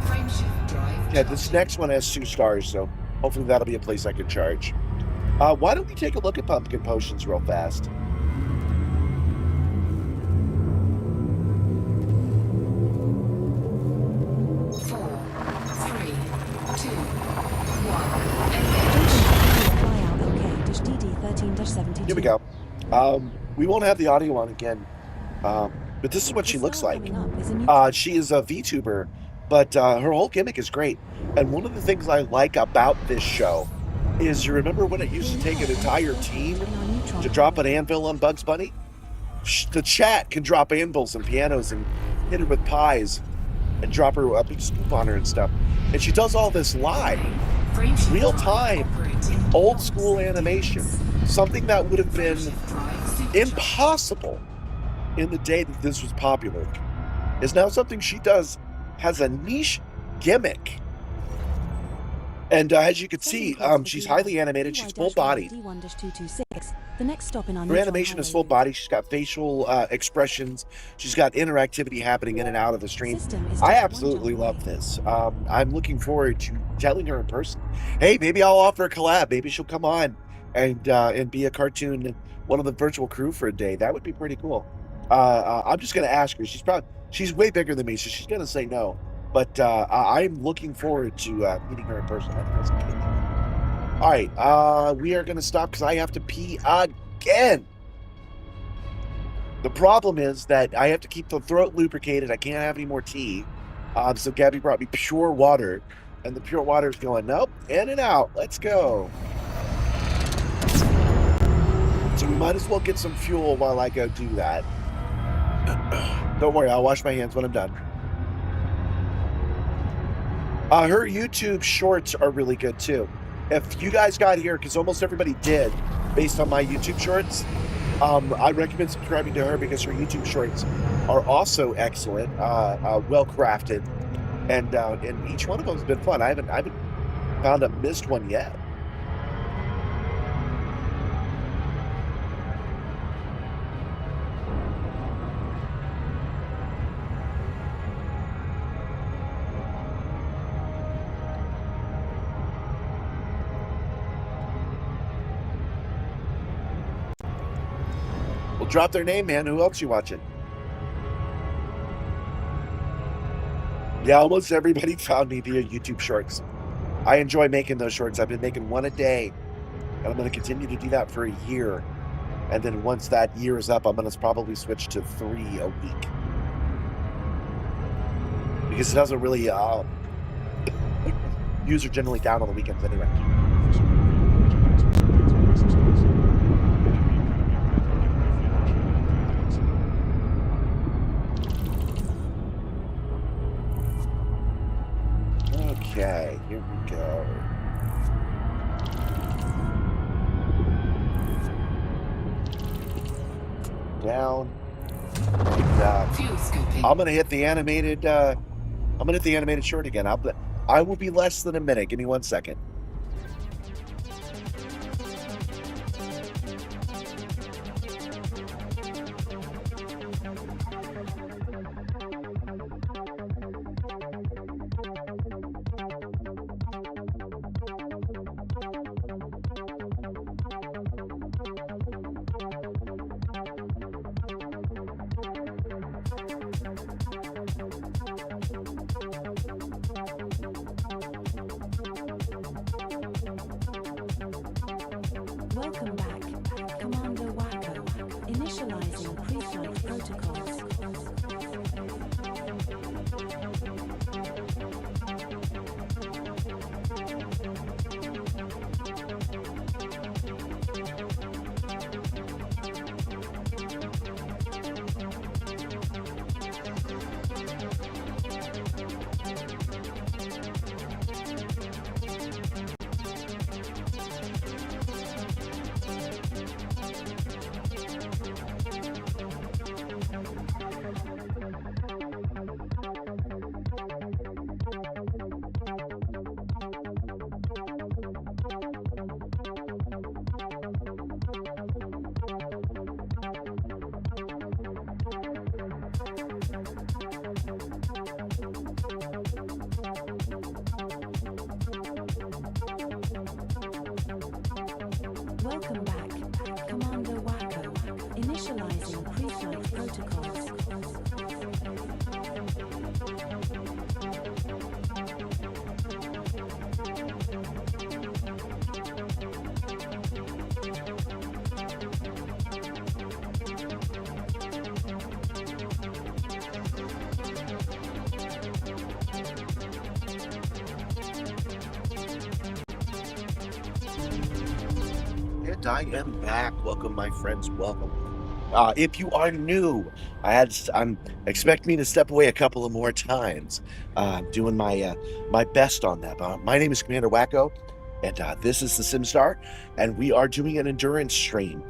Frameshift drive. Yeah, this next one has 2 stars, so hopefully that'll be a place I can charge. Why don't we take a look at Pumpkin Potions real fast? Here we go. We won't have the audio on again, but this is what she looks like. She is a VTuber, but her whole gimmick is great. And one of the things I like about this show is, you remember when it used to take an entire team to drop an anvil on Bugs Bunny? The chat can drop anvils and pianos and hit her with pies and drop her a big scoop on her and stuff. And she does all this live, real time, old school animation. Something that would have been impossible in the day that this was popular is now something she does, has a niche gimmick. And as you can see, she's highly animated. She's full bodied. The next stop in our Her animation is full body. She's got facial expressions. She's got interactivity happening in and out of the stream. I absolutely love this. I'm looking forward to telling her in person. Hey, maybe I'll offer a collab. Maybe she'll come on and be a cartoon, one of the virtual crew for a day. That would be pretty cool. I'm just gonna ask her. She's way bigger than me, so she's gonna say no. But I'm looking forward to meeting her in person. I think that's amazing. All right, we are gonna stop because I have to pee again. The problem is that I have to keep the throat lubricated. I can't have any more tea. So Gabby brought me pure water, and the pure water is going, nope, in and out. Let's go. So we might as well get some fuel while I go do that. Don't worry, I'll wash my hands when I'm done. Her YouTube shorts are really good too. If you guys got here, because almost everybody did, based on my YouTube shorts, I recommend subscribing to her because her YouTube shorts are also excellent, well crafted, and each one of them has been fun. I haven't found a missed one yet. Well, drop their name, man. Who else you watching? Yeah, almost everybody found me via YouTube Shorts. I enjoy making those shorts. I've been making one a day, and I'm going to continue to do that for a year. And then once that year is up, I'm going to probably switch to 3 a week. Because it doesn't really... views are generally down on the weekends anyway. Okay, here we go. Down. And, I'm gonna hit the animated. I'm gonna hit the animated short again. I will be less than a minute. Give me 1 second. Welcome back, Commander Wacko. Initializing pre-flight protocols. Welcome back, Commander Wacko. Initializing pre-flight protocols. And I am back. Welcome, my friends. Welcome. If you are new, I'm expect me to step away a couple of more times, doing my best on that. My name is Commander Wacko, and this is the Simstarr, and we are doing an endurance stream.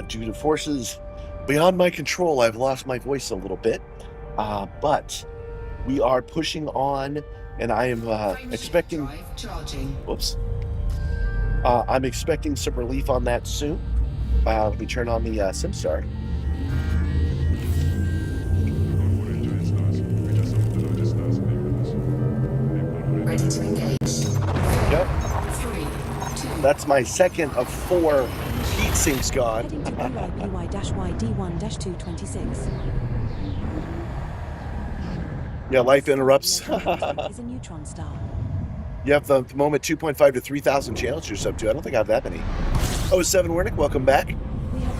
Due to forces beyond my control, I've lost my voice a little bit, but we are pushing on, and I am expecting. Whoops. I'm expecting some relief on that soon. Let me turn on the Simstarr. Ready to engage. Yep. 3, 2. That's my second of 4 heat sinks gone. Heading to BY-YD1-226. Yeah, life interrupts. Is a neutron star. You have the moment 2.5 to 3,000 channels you're sub to. I don't think I have that many. Oh, 7 Wernick, welcome back.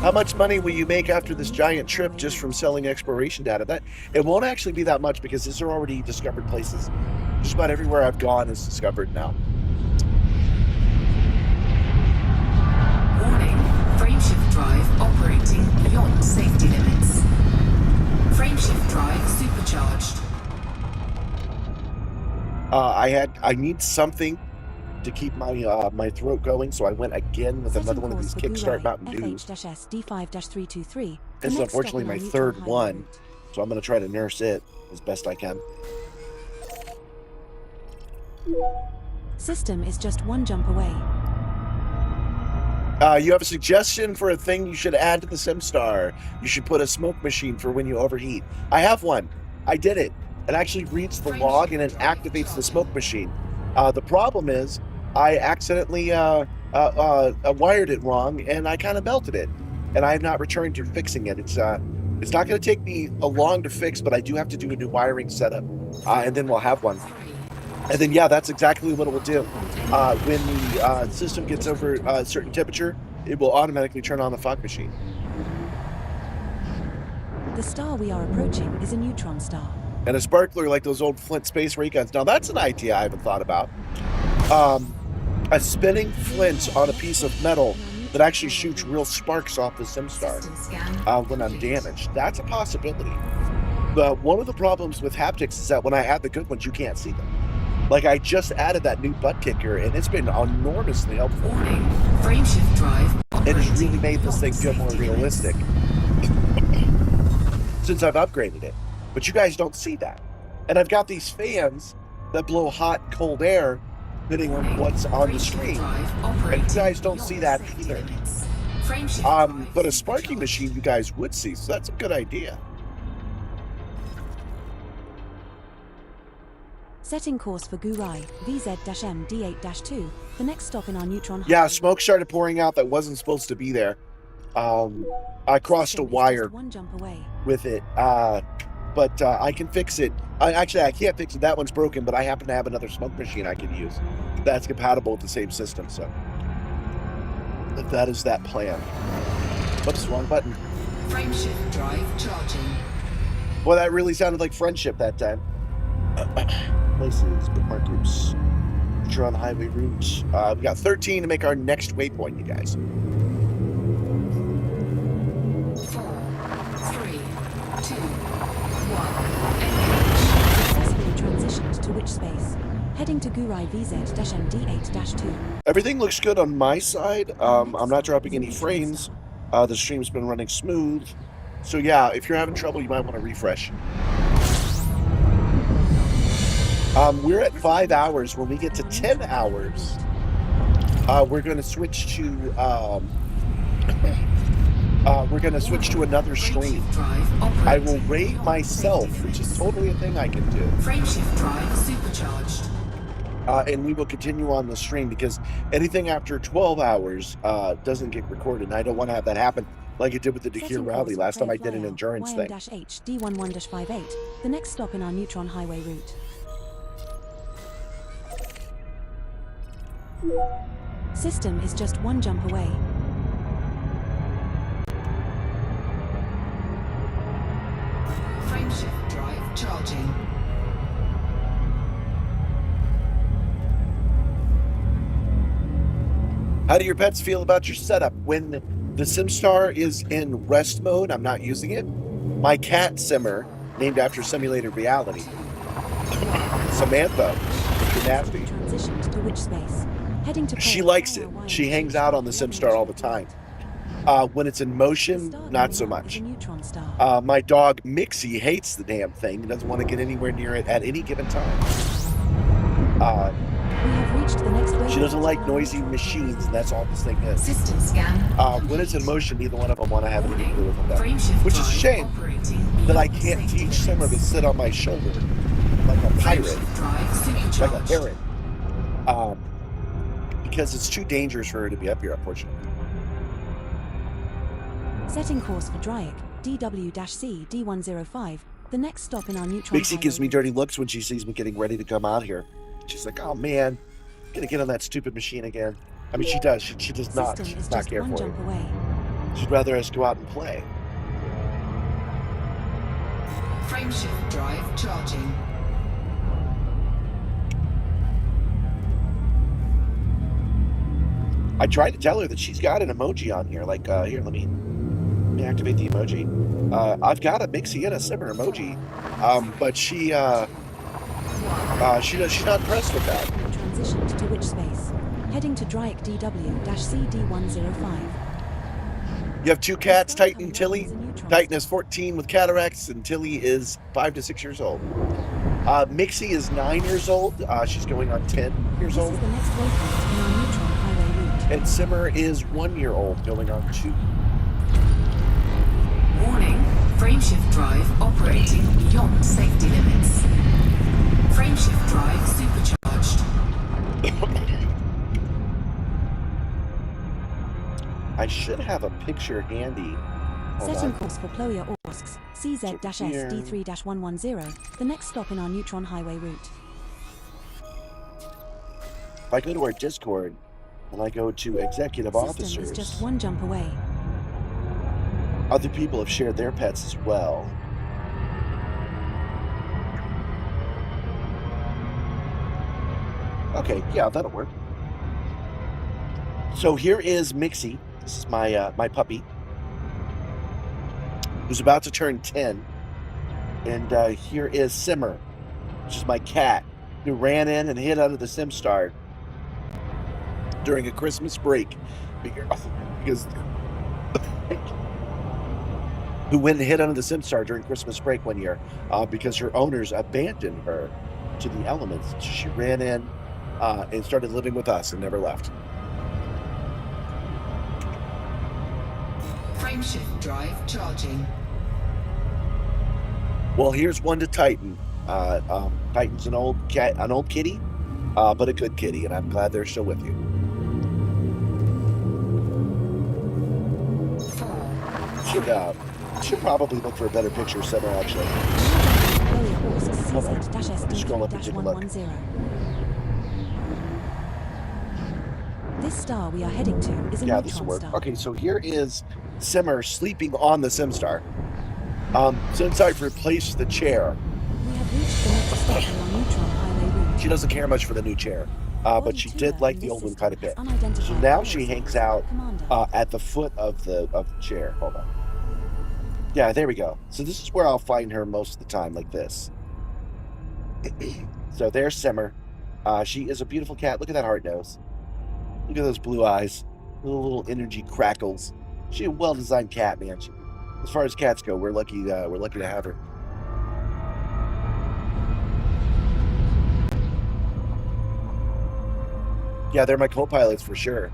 How much money will you make after this giant trip just from selling exploration data? That it won't actually be that much because these are already discovered places. Just about everywhere I've gone is discovered now. Warning, frameshift drive operating beyond safety limits. Frameshift drive supercharged. I need something to keep my my throat going, so I went again with another one of these Kickstart Mountain Dews. This is unfortunately my third one, so I'm going to try to nurse it as best I can. System is just 1 jump away. You have a suggestion for a thing you should add to the Simstarr. You should put a smoke machine for when you overheat. I have one. I did it. It actually reads the log and it activates the smoke machine. The problem is I accidentally wired it wrong and I kind of melted it. And I have not returned to fixing it. It's not going to take me long to fix, but I do have to do a new wiring setup. And then we'll have one. And then, yeah, that's exactly what it will do. When the system gets over a certain temperature, it will automatically turn on the fog machine. The star we are approaching is a neutron star. And a sparkler like those old Flint space ray guns. Now, that's an idea I haven't thought about. A spinning flint on a piece of metal that actually shoots real sparks off the Simstarr when I'm damaged. That's a possibility. But one of the problems with haptics is that when I add the good ones, you can't see them. Like, I just added that new butt kicker, and it's been enormously helpful. Warning, frameshift drive It has really made this thing feel more realistic since I've upgraded it. But you guys don't see that. And I've got these fans that blow hot, cold air depending on what's on the screen. And you guys don't see that either. But a sparking machine you guys would see, so that's a good idea. Setting course for Gurai, VZ-MD8-2, the next stop in our neutron. Yeah, smoke started pouring out that wasn't supposed to be there. I crossed a wire with it, but I can fix it. I can't fix it. That one's broken, but I happen to have another smoke machine I can use that's compatible with the same system. So that is that plan. Whoops, wrong button. Frameshift drive charging. Boy, that really sounded like friendship that time. Places, bookmark groups. Future on highway route. We got 13 to make our next waypoint, you guys. 4, 3, 2, 1. Successfully transitioned to which space? Heading to Gurai VZ-MD8-2. Everything looks good on my side. I'm not dropping any frames. The stream's been running smooth. So yeah, if you're having trouble, you might want to refresh. We're at 5 hours. When we get to 10 hours, we're going to switch to another stream. I will rate myself, which is totally a thing I can do. Frameshift drive supercharged. And we will continue on the stream because anything after 12 hours doesn't get recorded. And I don't want to have that happen like it did with the Dakir Rally last time I did an endurance thing. YM-H D11-58, the next stop in our Neutron Highway route. System is just one jump away. Frameshift drive charging. How do your pets feel about your setup? When the Simstarr is in rest mode, I'm not using it. My cat Simmer, named after Simulated Reality, Samantha, if you're nasty, Transitioned to which space? Heading to she likes it. She hangs out on the Simstarr all the time. When it's in motion, not so much. My dog Mixie hates the damn thing. Doesn't want to get anywhere near it at any given time. We have reached the next She doesn't like noisy machines, and that's all this thing is. System scan. When it's in motion, neither one of them want to have anything to do with them. Which is a shame that I can't teach Simmer to sit on my shoulder like a pirate, like a heron. Because it's too dangerous for her to be up here, unfortunately. Setting course for Dryac, DW-C D105, the next stop in our Neutron Mixie gives me dirty looks when she sees me getting ready to come out here. She's like, oh man, gonna get on that stupid machine again. I mean, she does. She does not. She's not care for it. She'd rather us go out and play. Frameshift drive charging. I tried to tell her that she's got an emoji on here. Like, here, let me activate the emoji. I've got a Mixie and a Simmer emoji, but she's not impressed with that. Transitioned to which space? Heading to Dryac DW-C D105. You have two cats, Titan and Tilly. Titan is 14 with cataracts, and Tilly is 5 to 6 years old. Mixie is 9 years old. She's going on 10 years old. This is the next waypoint in our Neutron Highway route. And Simmer is 1 year old, going on 2. Warning, frameshift drive operating beyond safety limits. Frameshift drive supercharged. I should have a picture handy. Hold Setting on. course for Ploia Orsk's CZ-S D3-110, the next stop in our Neutron Highway route. If I go to our Discord and I go to executive System officers, is just one jump away. other people have shared their pets as well. Okay, yeah, that'll work. So here is Mixie. This is my puppy, who's about to turn 10. And here is Simmer, which is my cat, who ran in and hid under the Simstarr during a Christmas break. Because who went and hid under the Simstarr during Christmas break one year because her owners abandoned her to the elements. She ran in and started living with us and never left. Frameshift drive charging. Well, here's one to Titan. Titan's an old cat, an old kitty, but a good kitty, and I'm glad they're still with you. Should probably look for a better picture of Simmer, actually. Hold on. Scroll up and take a look. This star we are heading to is a Yeah, this will neutron work. star. Okay, so here is Simmer sleeping on the Simstarr. Simstarr replaced the chair. We have reached the next stop on our neutron highway route. She doesn't care much for the new chair, but she did like the old one quite a bit. So now she hangs out at the foot of the chair. Hold on. Yeah, there we go. So this is where I'll find her most of the time, like this. So there's Simmer. She is a beautiful cat. Look at that hard nose. Look at those blue eyes. Little energy crackles. She's a well-designed cat, man. As far as cats go, we're lucky to have her. Yeah, they're my co-pilots for sure.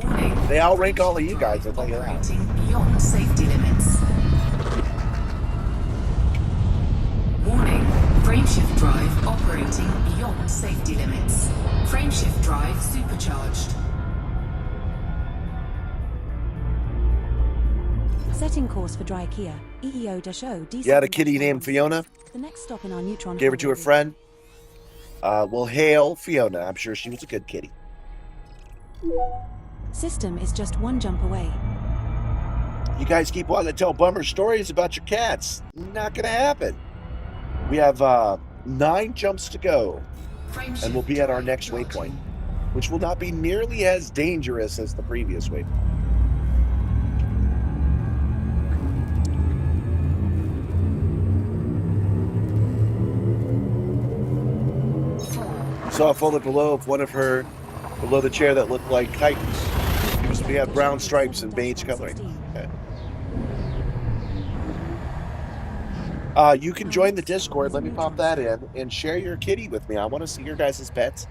Warning. They outrank all of you guys, I'll tell you that. Operating beyond safety limits. Warning. Frameshift drive operating beyond safety limits. Frameshift drive supercharged. Setting course for Dryakia, EEO-0 D. You had a kitty named Fiona? The next stop in our neutron. Gave her to her friend? Well, hail Fiona. I'm sure she was a good kitty. System is just one jump away. You guys keep wanting to tell bummer stories about your cats. Not gonna happen. We have 9 jumps to go, and we'll be at our next waypoint, which will not be nearly as dangerous as the previous waypoint. Saw a photo below of one of her below the chair that looked like Titans. We have brown stripes and beige coloring. Okay. You can join the Discord. Let me pop that in and share your kitty with me. I want to see your guys' pets.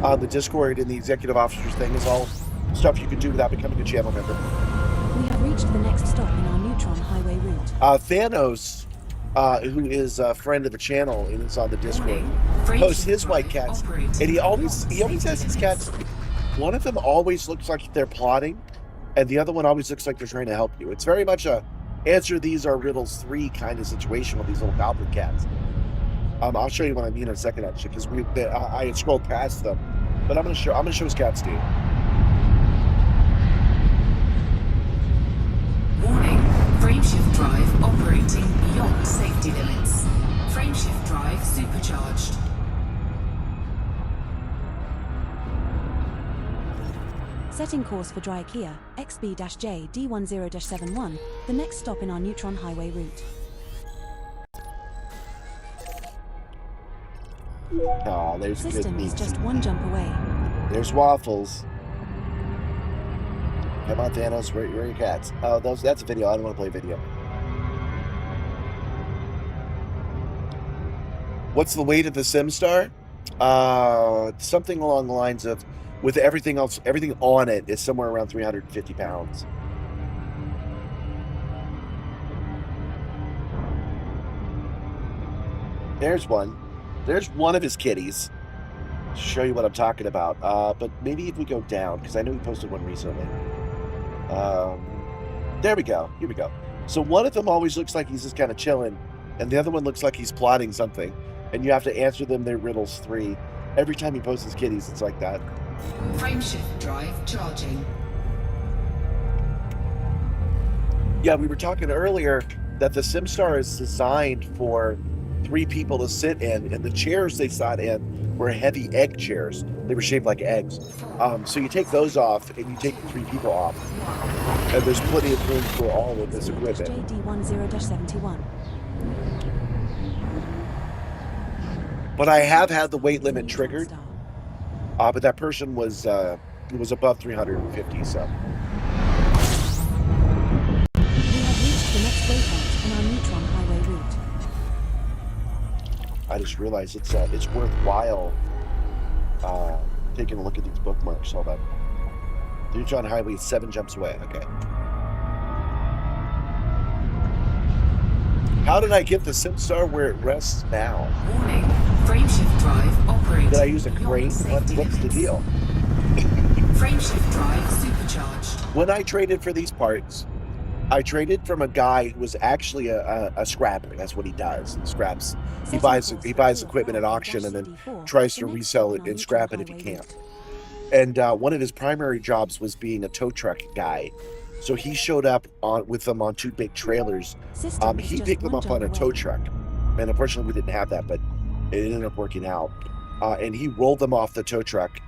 The Discord and the executive officers thing is all stuff you can do without becoming a channel member. We have reached the next stop in our neutron highway route. Thanos, who is a friend of the channel and is on the Discord, posts his white cats, and he always has his cats. One of them always looks like they're plotting, and the other one always looks like they're trying to help you. It's very much a answer these are riddles 3 kind of situation with these little goblin cats. I'll show you what I mean in a second, actually, because I had scrolled past them, but I'm gonna show his cats to you. Warning. Frameshift drive operating beyond safety limits. Frameshift drive supercharged. Setting course for Dryakia, XB-J D10-71, the next stop in our neutron highway route. Oh, there's good System is meat. just one jump away. There's Waffles. Come on, Thanos, where are your cats? Oh, that's a video. I don't want to play video. What's the weight of the Simstarr? Something along the lines of, with everything else, everything on it is somewhere around 350 pounds. There's one. There's one of his kitties. Show you what I'm talking about. But maybe if we go down, because I know he posted one recently. There we go. Here we go. So one of them always looks like he's just kind of chilling, and the other one looks like he's plotting something, and you have to answer them their riddles 3. Every time he posts his kitties, it's like that. Frameshift drive charging. Yeah, we were talking earlier that the Simstarr is designed for 3 people to sit in, and the chairs they sat in were heavy egg chairs. They were shaped like eggs. So you take those off, and you take the 3 people off, and there's plenty of room for all of this equipment. JD10-71. But I have had the weight limit triggered. But that person was above 350, so. We have reached the next waypoint in our neutron highway route. I just realized it's worthwhile taking a look at these bookmarks. Hold on. The neutron highway is 7 jumps away. Okay. How did I get the Simstarr where it rests now? Warning. Frameshift drive operating. Did I use a beyond crane? safety What's the limits. deal? Frameshift drive supercharged. When I traded for these parts, I traded from a guy who was actually a scrapper. That's what he does. He scraps. He buys equipment at auction and then tries to resell it and scrap it if he can. And one of his primary jobs was being a tow truck guy. So he showed up with them on 2 big trailers. He picked them up on a tow truck. And unfortunately, we didn't have that, but it ended up working out. And he rolled them off the tow truck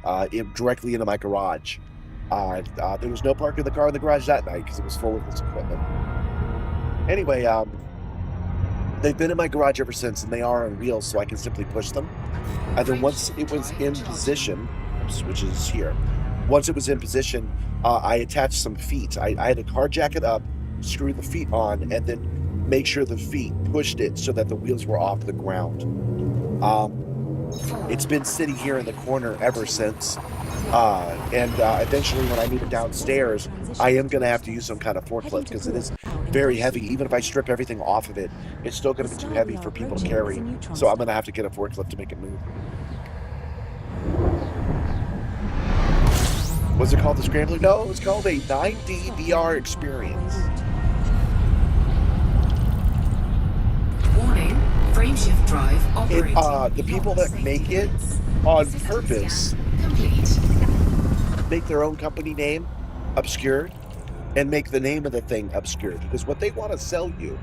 directly into my garage. There was no parking the car in the garage that night because it was full of his equipment. Anyway, they've been in my garage ever since, and they are on wheels, so I can simply push them. And then once it was in position, which is here, once it was in position, I attached some feet. I had to car jack it up, screw the feet on, and then make sure the feet pushed it so that the wheels were off the ground. It's been sitting here in the corner ever since. And eventually when I move it downstairs, I am going to have to use some kind of forklift because it is very heavy. Even if I strip everything off of it, it's still going to be too heavy for people to carry. So I'm going to have to get a forklift to make it move. Was it called the Scrambler? No, it was called a 9D VR experience. Warning, frameshift drive operating. The people that make it on purpose make their own company name obscured and make the name of the thing obscured, because what they want to sell you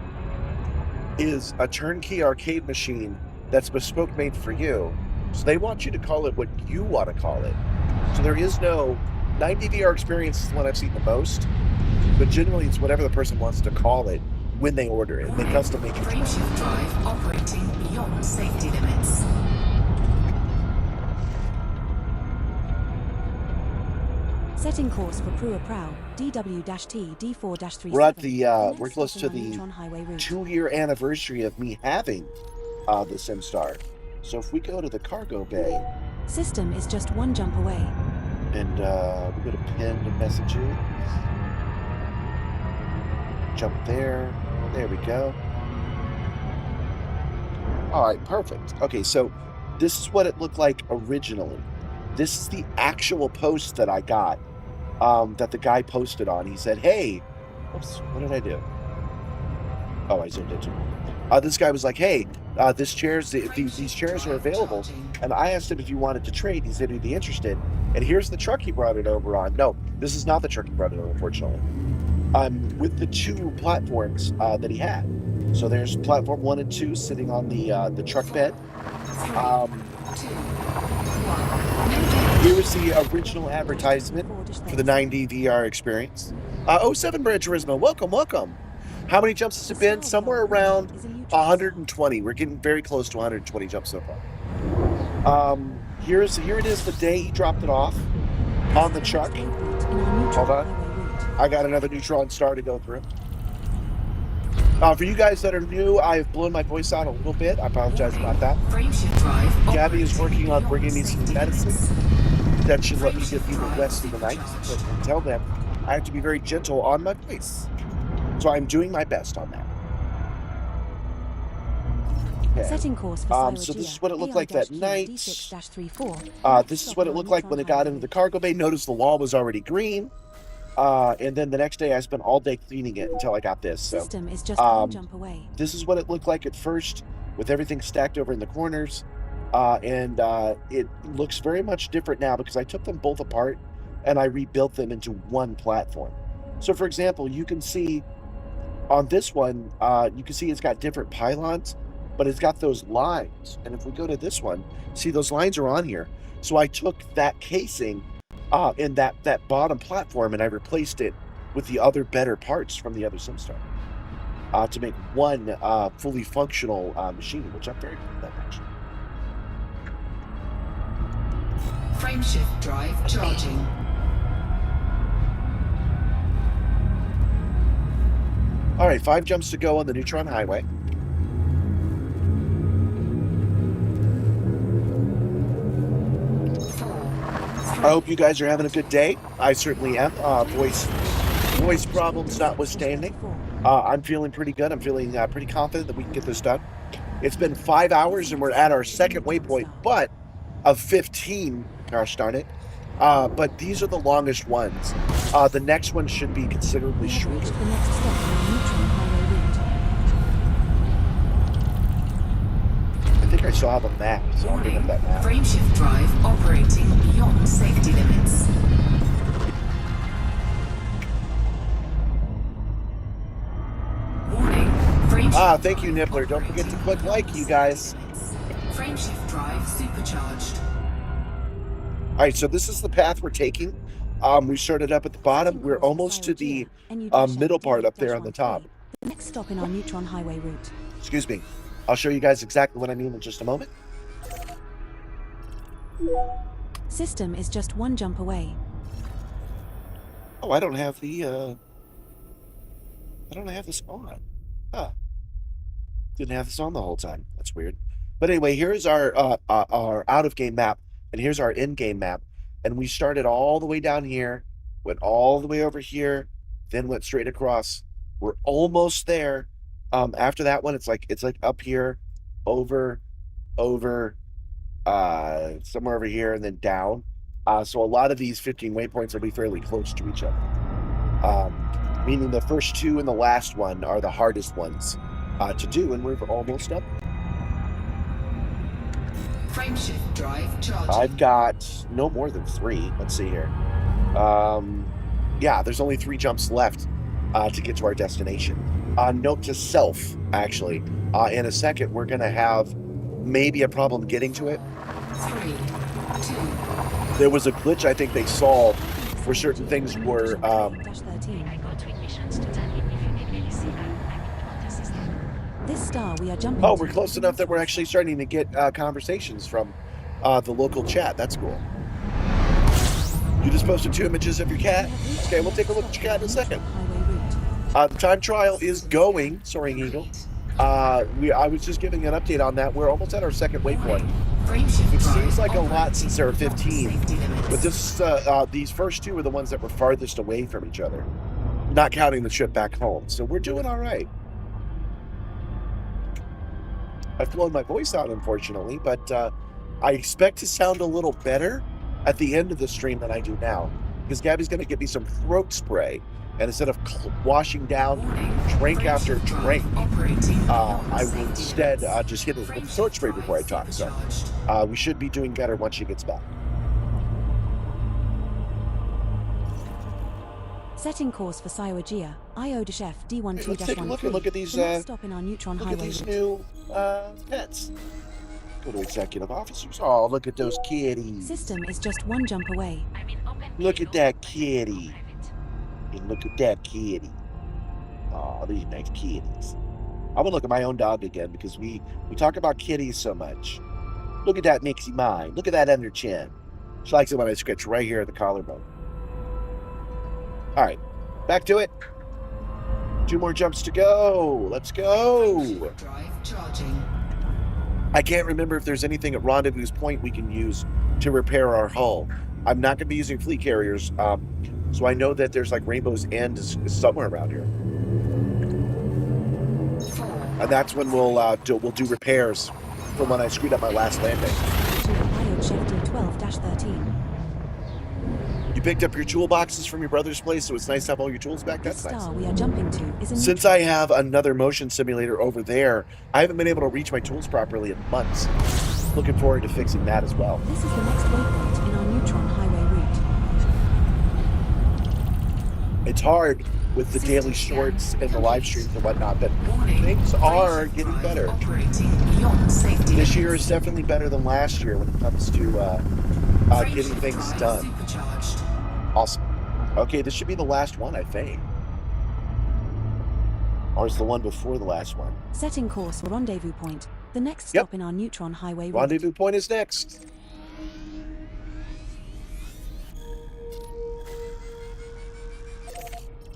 is a turnkey arcade machine that's bespoke made for you. So they want you to call it what you want to call it. So there is no 9D VR experience is the one I've seen the most, but generally it's whatever the person wants to call it when they order it. They custom make it. Frameshift drive operating beyond safety limits. Setting course for Prua Prow, DW-T D4-37. We're at the we're close to the 2-year anniversary of me having the Simstarr. So if we go to the cargo bay, system is just 1 jump away. And we go to pinned messages. Jump there. There we go. All right, perfect. Okay, so this is what it looked like originally. This is the actual post that I got, that the guy posted on. He said, hey, oops, what did I do? Oh, I zoomed into it. This guy was like, hey, these chairs are available. And I asked him if he wanted to trade. He said he'd be interested. And here's the truck he brought it over on. No, this is not the truck he brought it over, unfortunately. With the 2 platforms that he had. So there's platform 1 and 2 sitting on the truck bed. Here is the original advertisement for the 9D VR experience. 07 Brand Turismo, welcome. How many jumps has it been? Somewhere around 120. We're getting very close to 120 jumps so far. Here it is the day he dropped it off on the truck. Hold on. I got another neutron star to go through. For you guys that are new, I've blown my voice out a little bit. I apologize about that. Gabby is working on bringing me some medicine that should let me get through the rest of the night. But until then, I have to be very gentle on my voice. So I'm doing my best on that. Okay. Setting course for so this is what it looked like that night. This is what it looked like when it got into the cargo bay. Notice the wall was already green. And then the next day I spent all day cleaning it until I got this. So, system is just 1 jump away. This is what it looked like at first, with everything stacked over in the corners. And it looks very much different now because I took them both apart and I rebuilt them into 1 platform. So for example, you can see on this one, you can see it's got different pylons, but it's got those lines. And if we go to this one, see those lines are on here. So I took that casing in that bottom platform and I replaced it with the other better parts from the other Simstarr to make 1 fully functional machine, which I'm very proud of that actually. Frameshift drive charging. All right, 5 jumps to go on the Neutron Highway. I hope you guys are having a good day. I certainly am. Voice problems notwithstanding. I'm feeling pretty good. I'm feeling pretty confident that we can get this done. It's been 5 hours and we're at our second waypoint, but of 15. Gosh darn it. But these are the longest ones. The next one should be considerably shorter. I think I still have a map, so I'll bring up that map. Frameshift drive operating beyond safety limits. Warning. Frameshift Thank you, drive Nibbler. Don't forget to operating click like, beyond you guys. safety limits. Frameshift drive supercharged. All right, so this is the path we're taking. We started up at the bottom. We're almost to the middle part up there on the top. The next stop in our neutron highway route. Excuse me. I'll show you guys exactly what I mean in just a moment. System is just one jump away. Oh, I don't have the this on. Huh. Didn't have this on the whole time. That's weird. But anyway, here's our out-of-game map, and here's our in-game map. And we started all the way down here, went all the way over here, then went straight across. We're almost there. After that one, it's like up here, over, somewhere over here, and then down. So a lot of these 15 waypoints will be fairly close to each other. Meaning the first two and the last one are the hardest ones to do, and we're almost up. Frameshift drive charging. I've got no more than 3. Let's see here. Yeah, there's only 3 jumps left to get to our destination. Note to self, actually. In a second, we're going to have maybe a problem getting to it. 3, 2. There was a glitch I think they solved where certain things were... This star we are jumping we're close enough that we're actually starting to get conversations from the local chat. That's cool. You just posted 2 images of your cat? Okay, we'll take a look at your cat in a second. The time trial is going. Soaring Eagle. I was just giving an update on that. We're almost at our second waypoint. It seems like a lot since there are 15, but these first 2 are the ones that were farthest away from each other, not counting the trip back home. So we're doing all right. I've blown my voice out, unfortunately, but I expect to sound a little better at the end of the stream than I do now, because Gabby's going to get me some throat spray, and instead of washing down drink after drink, I will instead just hit it with throat spray before I talk. So we should be doing better once she gets back. Setting course for Syoagea, IO-Chef D12-13. Let's take a look at these. Stop in our neutron look highway at these route. new pets. Go to executive officers. Oh, look at those kitties. System is just one jump away. Look at that kitty. And look at that kitty. Oh, these nice kitties. I want to look at my own dog again because we talk about kitties so much. Look at that Nixie mine. Look at that under chin. She likes it when I scratch right here at the collarbone. All right, back to it. 2 more jumps to go. Let's go. Drive charging. I can't remember if there's anything at Rendezvous Point we can use to repair our hull. I'm not going to be using fleet carriers, so I know that there's like Rainbow's End is somewhere around here, and that's when we'll do repairs from when I screwed up my last landing. IO-Chef D12-13. You picked up your toolboxes from your brother's place, so it's nice to have all your tools back. That's This nice. star we are jumping to is a Since I have another motion simulator over there, I haven't been able to reach my tools properly in months. Looking forward to fixing that as well. This is the next waypoint in our neutron highway route. It's hard with the daily shorts and the live streams and whatnot, but things are getting better. This year is definitely better than last year when it comes to getting things done. Awesome. Okay, this should be the last one, I think. Or is the one before the last one? Setting course for Rendezvous Point, the next stop in our neutron highway route. Rendezvous Point is next.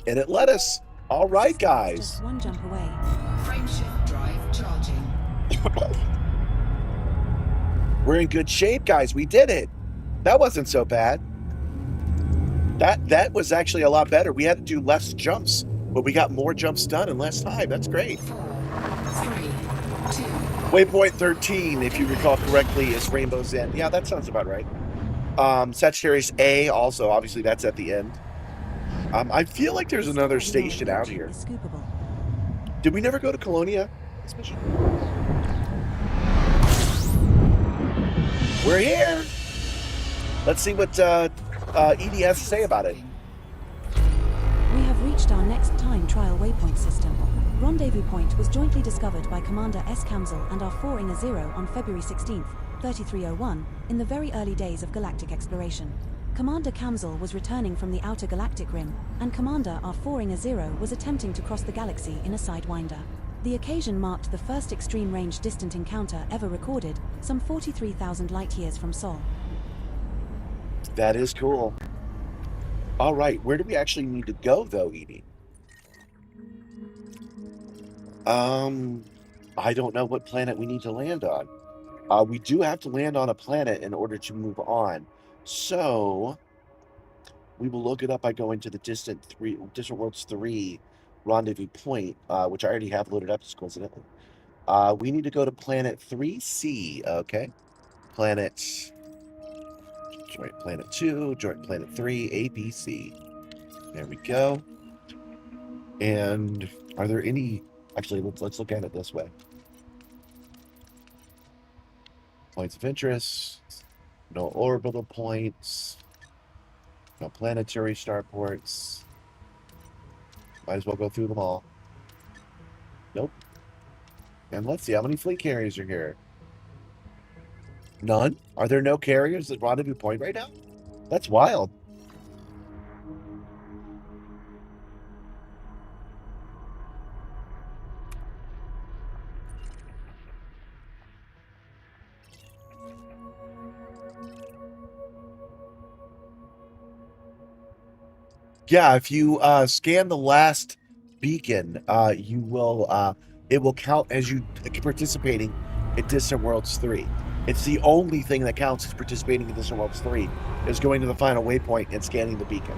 And it let us. All right, guys. Just one jump away. Frameshift drive charging. We're in good shape, guys. We did it. That wasn't so bad. That was actually a lot better. We had to do less jumps, but we got more jumps done in less time. That's great. 4, 3, 2. Waypoint 13, if you recall correctly, is Rainbow's End. Yeah, that sounds about right. Sagittarius A, also, obviously, that's at the end. I feel like there's another station out here. Did we never go to Colonia? We're here. Let's see what Edie has to say about it. We have reached our next time trial waypoint system. Rendezvous Point was jointly discovered by Commander S. Kamzel and R4-0 on February 16, 3301, in the very early days of galactic exploration. Commander Kamzel was returning from the outer galactic rim, and Commander R4-0 was attempting to cross the galaxy in a sidewinder. The occasion marked the first extreme-range distant encounter ever recorded, some 43,000 light-years from Sol. That is cool. All right, where do we actually need to go, though, Edie? I don't know what planet we need to land on. We do have to land on a planet in order to move on. So we will look it up by going to the Distant Worlds 3 rendezvous point, which I already have loaded up, just coincidentally. We need to go to planet 3C, okay? Planet joint planet 2, joint planet 3, ABC. There we go. And are there any... Actually, let's look at it this way. Points of interest. No orbital points. No planetary starports. Might as well go through them all. Nope. And let's see, how many fleet carriers are here? None? Are there no carriers at Rendezvous Point right now? That's wild. Yeah, if you scan the last beacon, you will it will count as you participating in Distant Worlds 3. It's the only thing that counts as participating in Distant Worlds 3 is going to the final waypoint and scanning the beacon.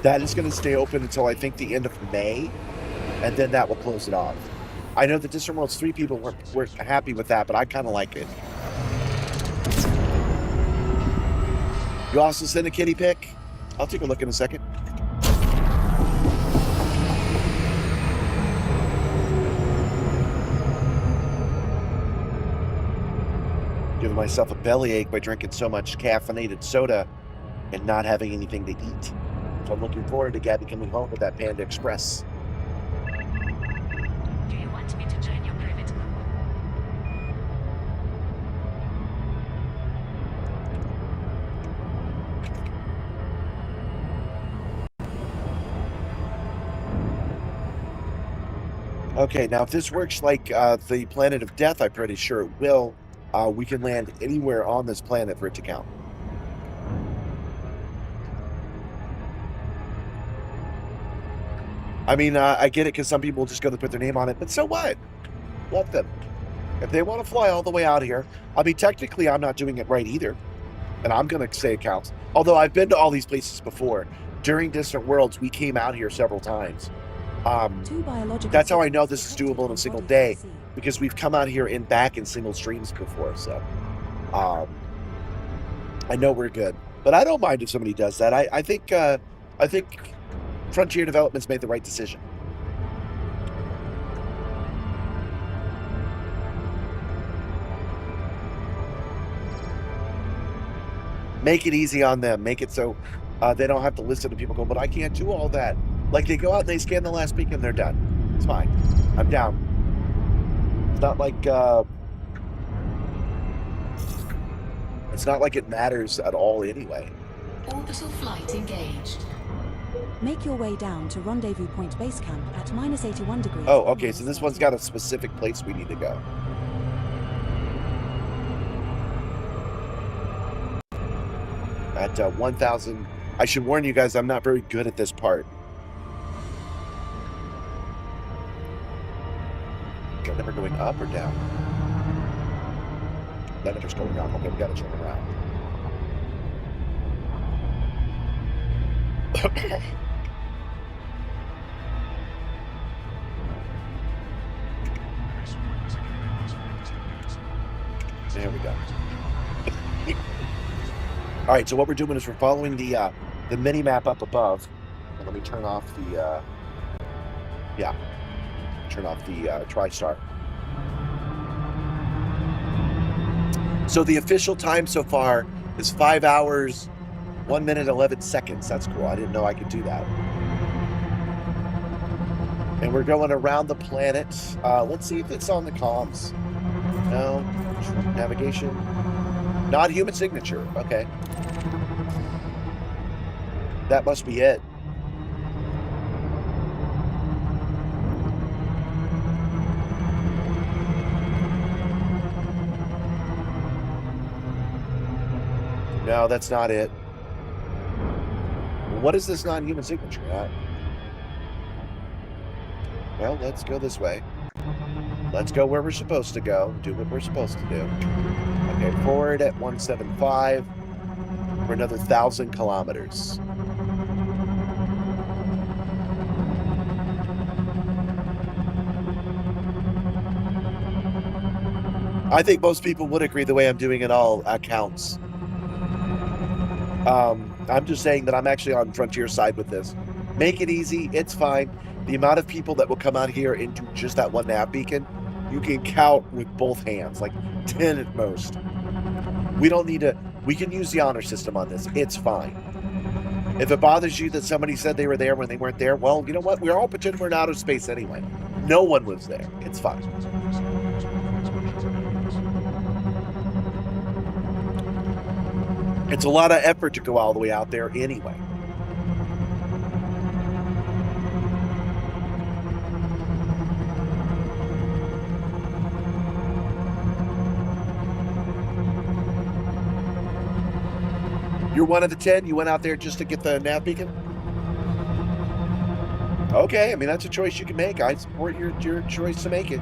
That is going to stay open until I think the end of May, and then that will close it off. I know the Distant Worlds 3 people weren't happy with that, but I kind of like it. You also send a kitty pic? I'll take a look in a second. Giving myself a bellyache by drinking so much caffeinated soda and not having anything to eat. So I'm looking forward to Gabby coming home with that Panda Express. Do you want me to join your private group? Okay, now if this works like the Planet of Death, I'm pretty sure it will. We can land anywhere on this planet for it to count. I mean, I get it because some people just go to put their name on it, but so what? Let them. If they want to fly all the way out here, I mean, technically, I'm not doing it right either, and I'm going to say it counts. Although I've been to all these places before. During Distant Worlds, we came out here several times. That's how I know this is doable in a single day, because we've come out here and back in single streams before, so I know we're good. But I don't mind if somebody does that. I think Frontier Development's made the right decision. Make it easy on them. Make it so they don't have to listen to people go, but I can't do all that. Like, they go out and they scan the last beacon and they're done. It's fine. I'm down. It's not like it matters at all anyway. Orbital flight engaged. Make your way down to Rendezvous Point Base Camp at -81 degrees. Oh, okay, so this one's got a specific place we need to go. At 1,000... I should warn you guys, I'm not very good at this part. Is that number going up or down? That number's going down. Okay, we gotta turn around. There we go. All right, so what we're doing is we're following the mini map up above. And let me turn off the TriStar. So the official time so far is 5 hours, 1 minute, 11 seconds. That's cool. I didn't know I could do that. And we're going around the planet. Let's see if it's on the comms. No. Navigation. Not human signature. Okay. That must be it. No, that's not it. What is this non-human signature at? Well, let's go this way. Let's go where we're supposed to go. Do what we're supposed to do. Okay, forward at 175 for another 1,000 kilometers. I think most people would agree the way I'm doing it all counts. I'm just saying that I'm actually on Frontier side with this. Make it easy. It's fine. The amount of people that will come out here into just that one nav beacon, you can count with both hands, like 10 at most. We don't need to, we can use the honor system on this. It's fine. If it bothers you that somebody said they were there when they weren't there, well, you know what? We're all pretending we're in outer space anyway. No one was there. It's fine. It's a lot of effort to go all the way out there anyway. You're one of the 10? You went out there just to get the nav beacon? Okay, I mean, that's a choice you can make. I support your choice to make it.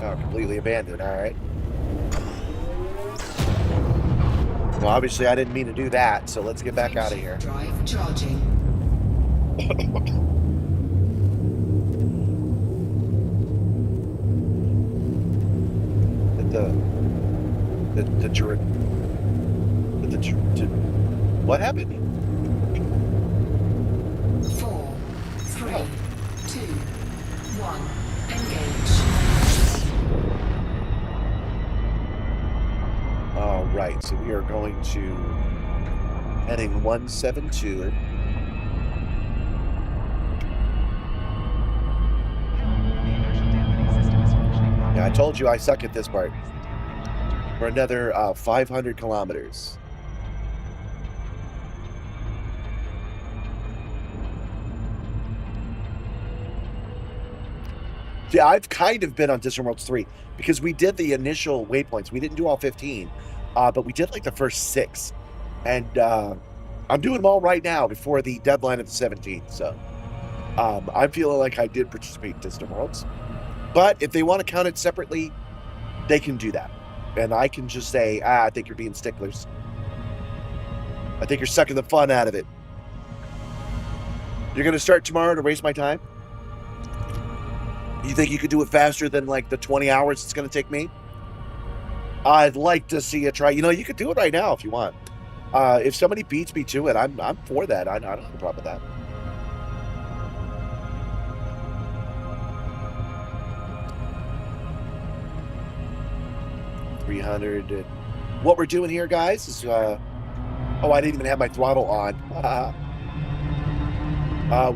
Oh, completely abandoned, all right. Well, obviously, I didn't mean to do that, so let's get back out of here. Drive charging. What happened? 4, 3, 2, 1, engage. All right, so we are going to heading 172. Yeah, I told you I suck at this part. For another 500 kilometers. Yeah, I've kind of been on Distant Worlds 3 because we did the initial waypoints. We didn't do all 15, but we did like the first 6. And I'm doing them all right now before the deadline of the 17th. So I'm feeling like I did participate in Distant Worlds. But if they want to count it separately, they can do that. And I can just say, I think you're being sticklers. I think you're sucking the fun out of it. You're going to start tomorrow to waste my time? You think you could do it faster than like the 20 hours it's going to take me? I'd like to see you try. You know, you could do it right now if you want. If somebody beats me to it, I'm for that. I don't have a problem with that. $300. What we're doing here, guys, is oh, I didn't even have my throttle on.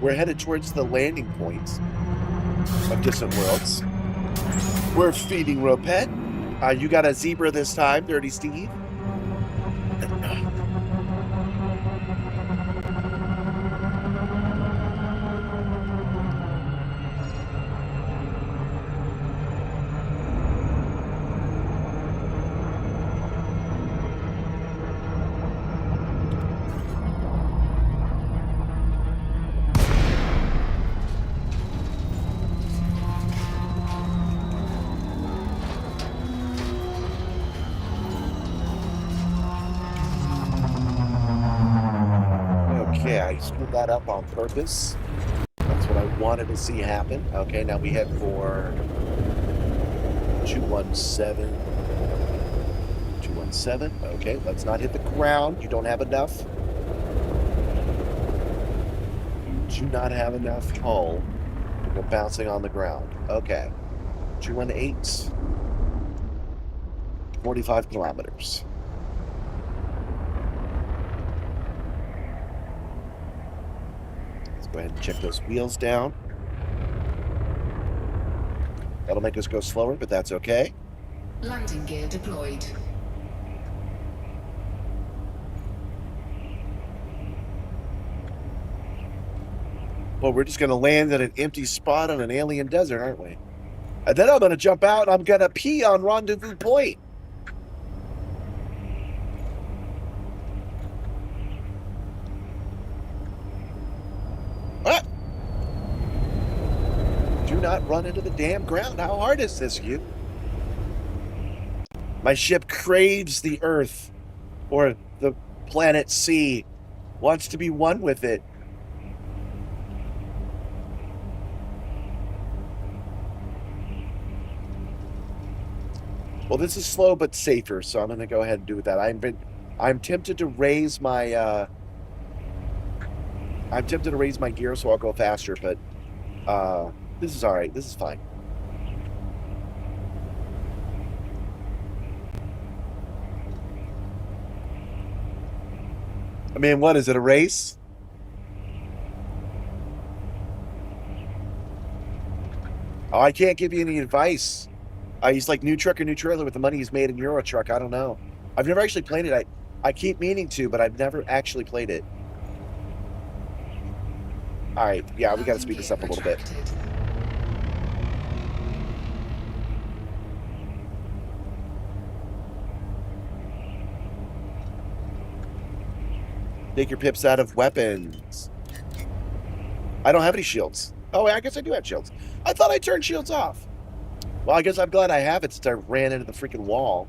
We're headed towards the landing points of Distant Worlds. We're feeding Ropet. You got a zebra this time, Dirty Steve. Okay, I screwed that up on purpose. That's what I wanted to see happen. Okay, now we head for 217. 217. 7. Okay, let's not hit the ground. You don't have enough. You do not have enough hull to go bouncing on the ground. Okay. 218. 45 kilometers. Let's go ahead and check those wheels down. That'll make us go slower, but that's okay. Landing gear deployed. Well, we're just going to land at an empty spot on an alien desert, aren't we? And then I'm going to jump out and I'm going to pee on Rendezvous Point. What? Do not run into the damn ground. How hard is this, you? My ship craves the Earth, or the planet C, wants to be one with it. Well, this is slow but safer, so I'm going to go ahead and do that. I'm tempted to raise my gear, so I'll go faster. But this is all right. This is fine. I mean, what is it? A race? Oh, I can't give you any advice. He's like new truck or new trailer with the money he's made in Euro Truck. I don't know. I've never actually played it. I keep meaning to, but I've never actually played it. All right. Yeah, we got to speed this up a little bit. Take your pips out of weapons. I don't have any shields. Oh, I guess I do have shields. I thought I turned shields off. Well, I guess I'm glad I have it since I ran into the freaking wall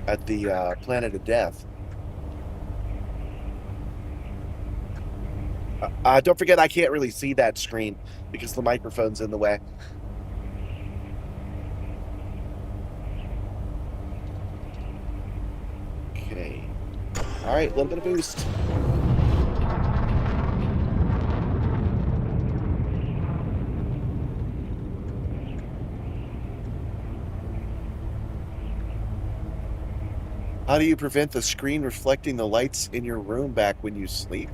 at the Planet of Death. Don't forget, I can't really see that screen because the microphone's in the way. Okay. All right, a little bit of boost. How do you prevent the screen reflecting the lights in your room back when you sleep?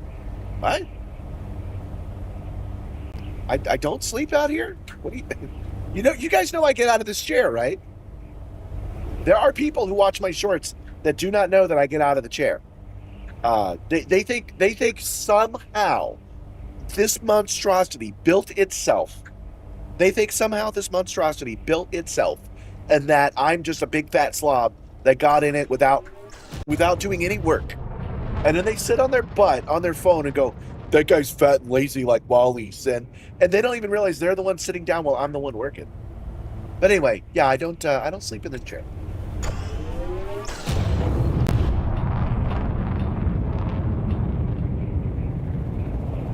What? I don't sleep out here? What do you... You guys know I get out of this chair, right? There are people who watch my shorts that do not know that I get out of the chair. They think somehow this monstrosity built itself. They think somehow this monstrosity built itself, and that I'm just a big fat slob that got in it without doing any work. And then they sit on their butt on their phone and go, that guy's fat and lazy like Wally's, and they don't even realize they're the one sitting down while I'm the one working. But anyway, yeah, I don't sleep in the chair.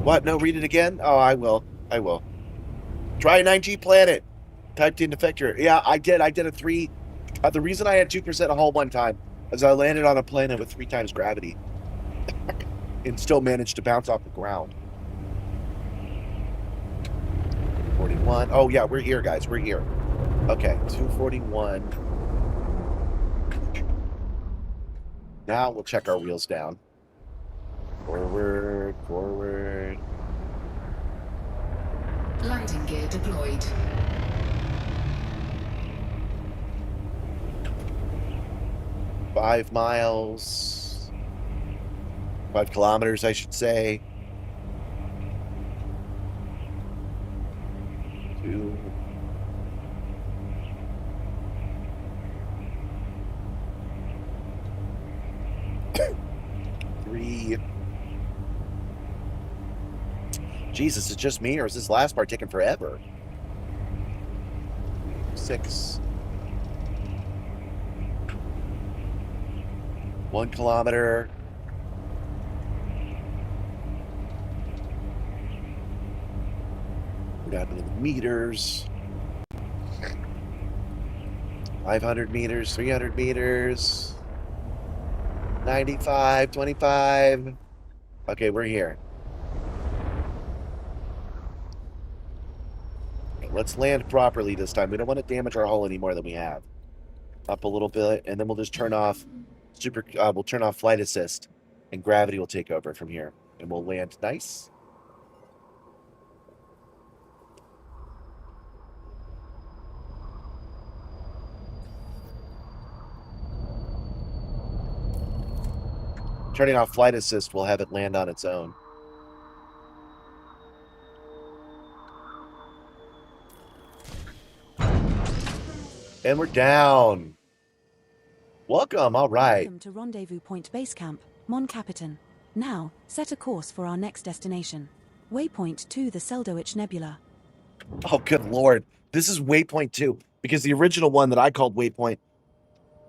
What? No, read it again? Oh, I will. Try a 9G planet. Typed in defector. Yeah, I did. I did a 3. The reason I had 2% of hull one time is I landed on a planet with 3 times gravity and still managed to bounce off the ground. 41. Oh, yeah, we're here, guys. We're here. Okay, 241. Now we'll check our wheels down. Forward. Landing gear deployed. 5 miles. 5 kilometers, I should say. 2. 3. Jesus, it's just me, or is this last part taking forever? 6. 1 kilometer. We're down to the meters. 500 meters, 300 meters. 95, 25. Okay, we're here. Okay, let's land properly this time. We don't want to damage our hull any more than we have. Up a little bit, and then we'll just turn off we'll turn off flight assist, and gravity will take over from here, and we'll land nice. Turning off flight assist will have it land on its own. And we're down. Welcome, all right. Welcome to Rendezvous Point Base Camp, Mon Capitan. Now, set a course for our next destination. Waypoint 2, the Seldowich Nebula. Oh, good lord. This is Waypoint 2, because the original one that I called Waypoint,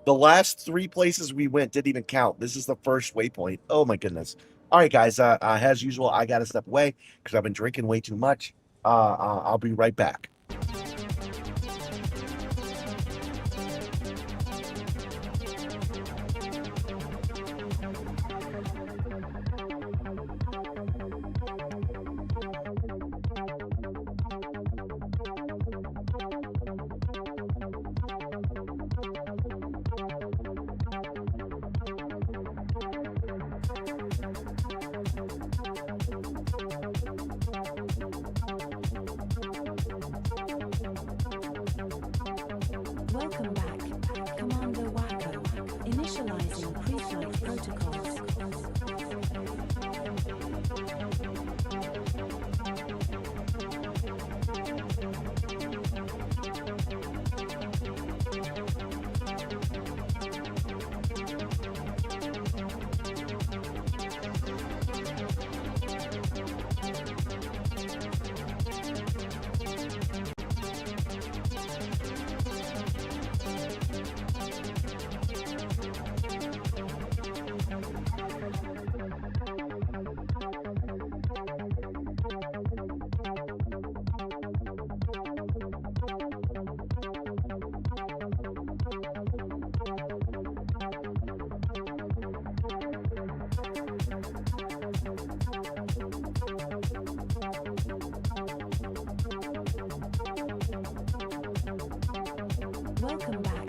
the last 3 places we went didn't even count. This is the first waypoint. Oh, my goodness. All right, guys. As usual, I got to step away because I've been drinking way too much. I'll be right back. Welcome back, Commander Wacko. Initializing pre-flight protocols. Welcome back,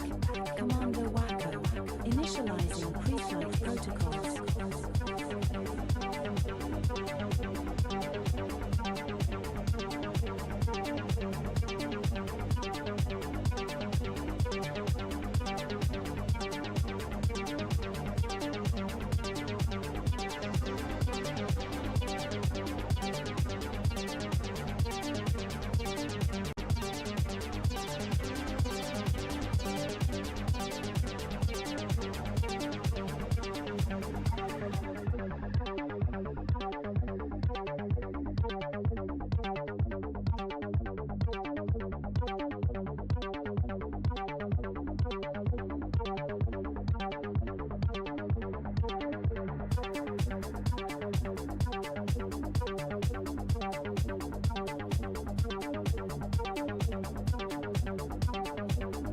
Commander Wacko. Initializing pre-flight protocols.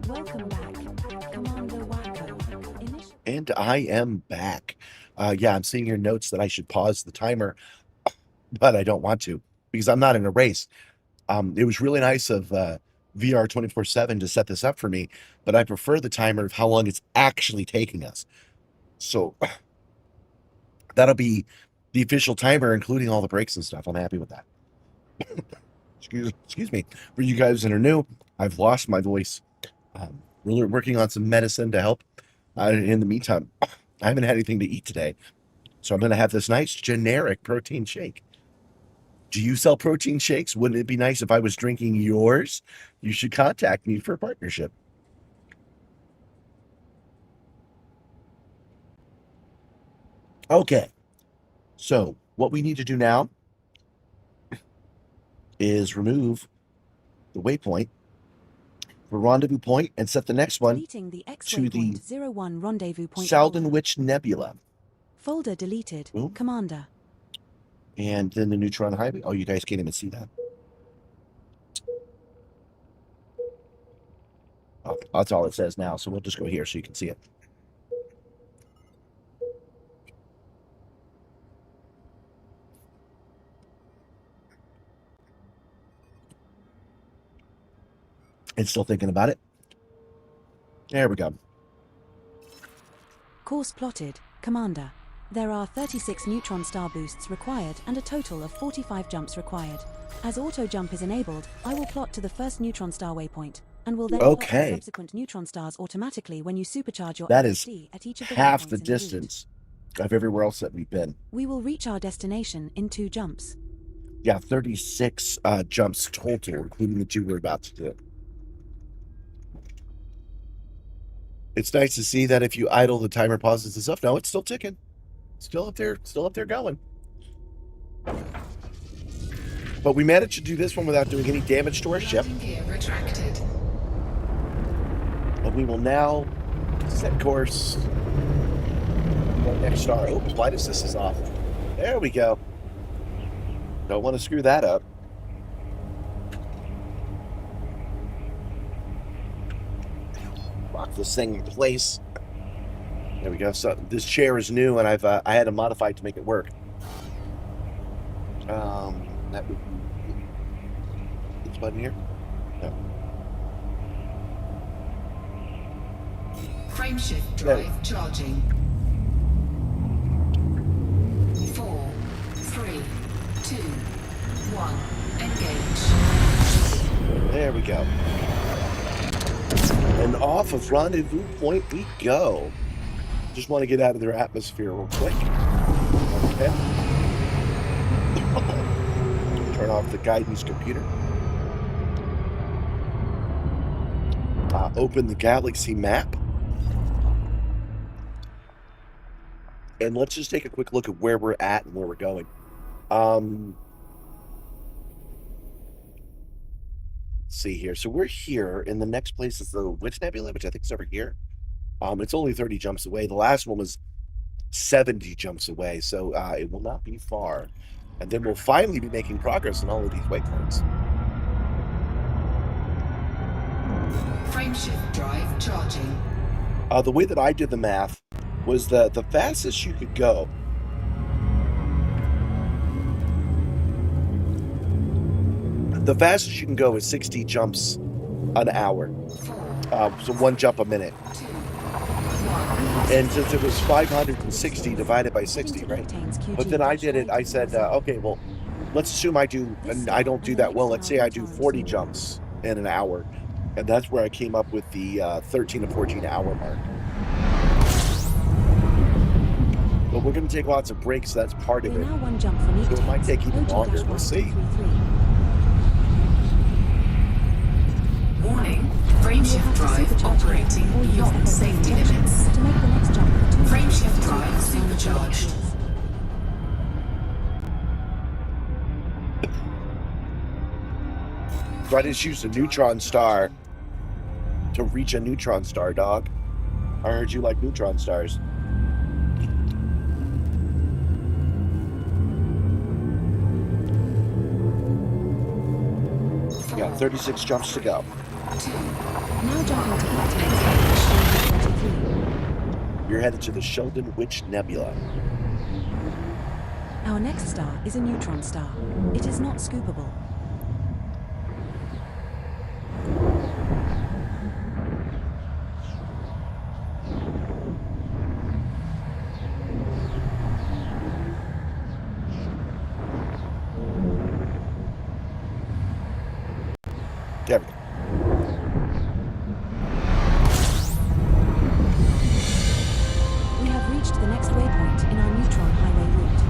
Welcome back, Commander Wacko. And I am back. Yeah, I'm seeing your notes that I should pause the timer, but I don't want to because I'm not in a race. It was really nice of VR 24/7 to set this up for me, but I prefer the timer of how long it's actually taking us. So that'll be the official timer, including all the breaks and stuff. I'm happy with that. Excuse me. For you guys that are new, I've lost my voice. We're working on some medicine to help. In the meantime, I haven't had anything to eat today, so I'm going to have this nice generic protein shake. Do you sell protein shakes? Wouldn't it be nice if I was drinking yours? You should contact me for a partnership. Okay, so what we need to do now is remove the waypoint for rendezvous point and set the next one Deleting the to the X-Waypoint 01 rendezvous point. Seldowich Nebula. Folder deleted. Boom. Commander. And then the neutron highway. Oh, you guys can't even see that. Oh, that's all it says now, so we'll just go here so you can see it. It's still thinking about it. There we go. Course plotted, Commander. There are 36 neutron star boosts required and a total of 45 jumps required. As auto jump is enabled, I will plot to the first neutron star waypoint, and will then plot the subsequent neutron stars automatically when you supercharge your LSD at each of the half waypoints the in distance of everywhere else that we've been. We will reach our destination in 2 jumps. Yeah, 36 jumps total, including the 2 we're about to do. It's nice to see that if you idle, the timer pauses and stuff. No, it's still ticking. Still up there going. But we managed to do this one without doing any damage to our ship. And we will now set course. Next star. Oops, why does this is off? There we go. Don't want to screw that up. Lock this thing in place. There we go. So this chair is new, and I had to modify it to make it work. That would be this button here. No. Frameshift drive charging. 4, 3, 2, 1. Engage. There we go. And off of rendezvous point we go. Just want to get out of their atmosphere real quick. Okay. Turn off the guidance computer. Open the galaxy map. And let's just take a quick look at where we're at and where we're going. Let's see here. So we're here, and the next place is the Witch Nebula, which I think is over here. It's only 30 jumps away. The last one was 70 jumps away, so it will not be far. And then we'll finally be making progress on all of these waypoints. Frameshift drive charging. The way that I did the math was the fastest you could go. The fastest you can go is 60 jumps an hour. So 1 jump a minute. And since it was 560 divided by 60, right? But then I did it, I said, okay, well, let's assume I do, and I don't do that well. Let's say I do 40 jumps in an hour. And that's where I came up with the 13 to 14 hour mark. But we're going to take lots of breaks, so that's part of it. Now 1 jump from each. So it might take even longer. We'll see. Warning, frameshift drive operating beyond safety limits. To make the next jump, Frameshift drive supercharged. So I just used a neutron star to reach a neutron star, dog. I heard you like neutron stars. We got 36 jumps to go. now jumping to Captain 23. You're headed to the Sheldon Witch Nebula. Our next star is a neutron star. It is not scoopable. There we go. We have reached the next waypoint in our neutron highway route.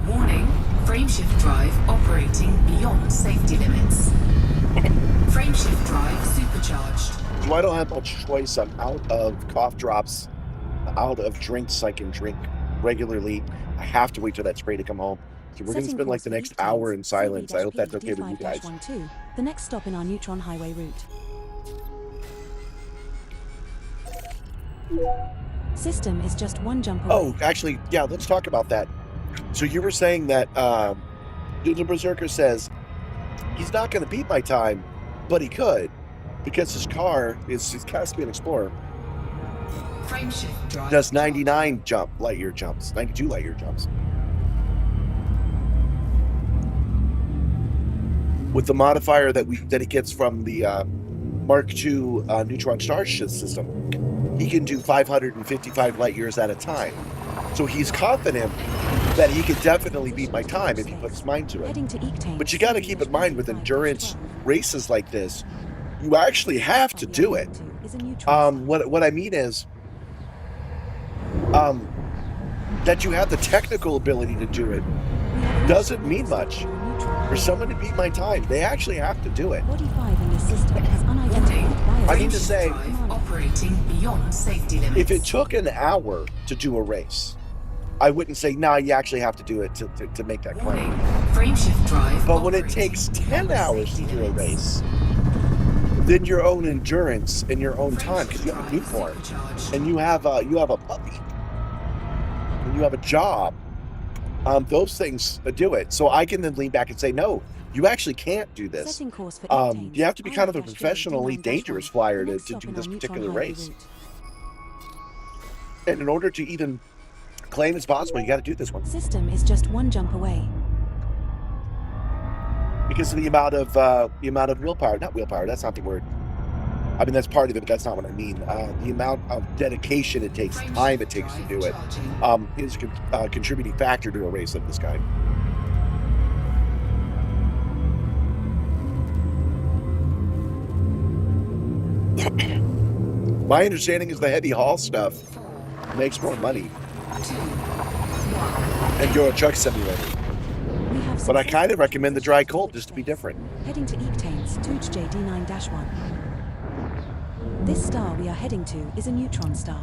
Warning, frameshift drive operating beyond safety limits. Frameshift drive supercharged. So I don't have much choice. I'm out of cough drops, out of drinks I can drink regularly. I have to wait till that spray to come home. So we're going to spend like the next hour in silence. I hope that's okay with you guys. The next stop in our neutron highway route. System is just 1 jump away. Oh, actually, yeah, let's talk about that. So you were saying that the Berserker says he's not going to beat my time, but he could, because his car is his Caspian Explorer. Frameshift drive Does 99 light year jumps, 92 light year jumps. with the modifier that he gets from the Mark II neutron star system, he can do 555 light years at a time. So he's confident that he could definitely beat my time if he puts his mind to it. But you got to keep in mind with endurance races like this, you actually have to do it. What I mean is that you have the technical ability to do it doesn't mean much. For someone to beat my time, they actually have to do it. I mean to say, if it took an hour to do a race, I wouldn't say, nah, you actually have to do it to make that claim. But when it takes 10 hours to do a race, then your own endurance and your own time, because you have a newborn, and you have a puppy, and you have a job, those things do it. So I can then lean back and say, no, you actually can't do this. You have to be kind of a professionally dangerous flyer to do this particular race. And in order to even claim it's possible, you got to do this one. System is just one jump away. Because of the amount of willpower, not willpower, that's not the word. I mean, that's part of it, but that's not what I mean. The amount of dedication it takes, time it takes to do it, is a contributing factor to a race of this kind. My understanding is the heavy haul stuff makes more money than Euro Truck Simulator. But I kind of recommend the dry cold just to be different. Heading to Ectanes, Tooch JD9-1. This star we are heading to is a neutron star.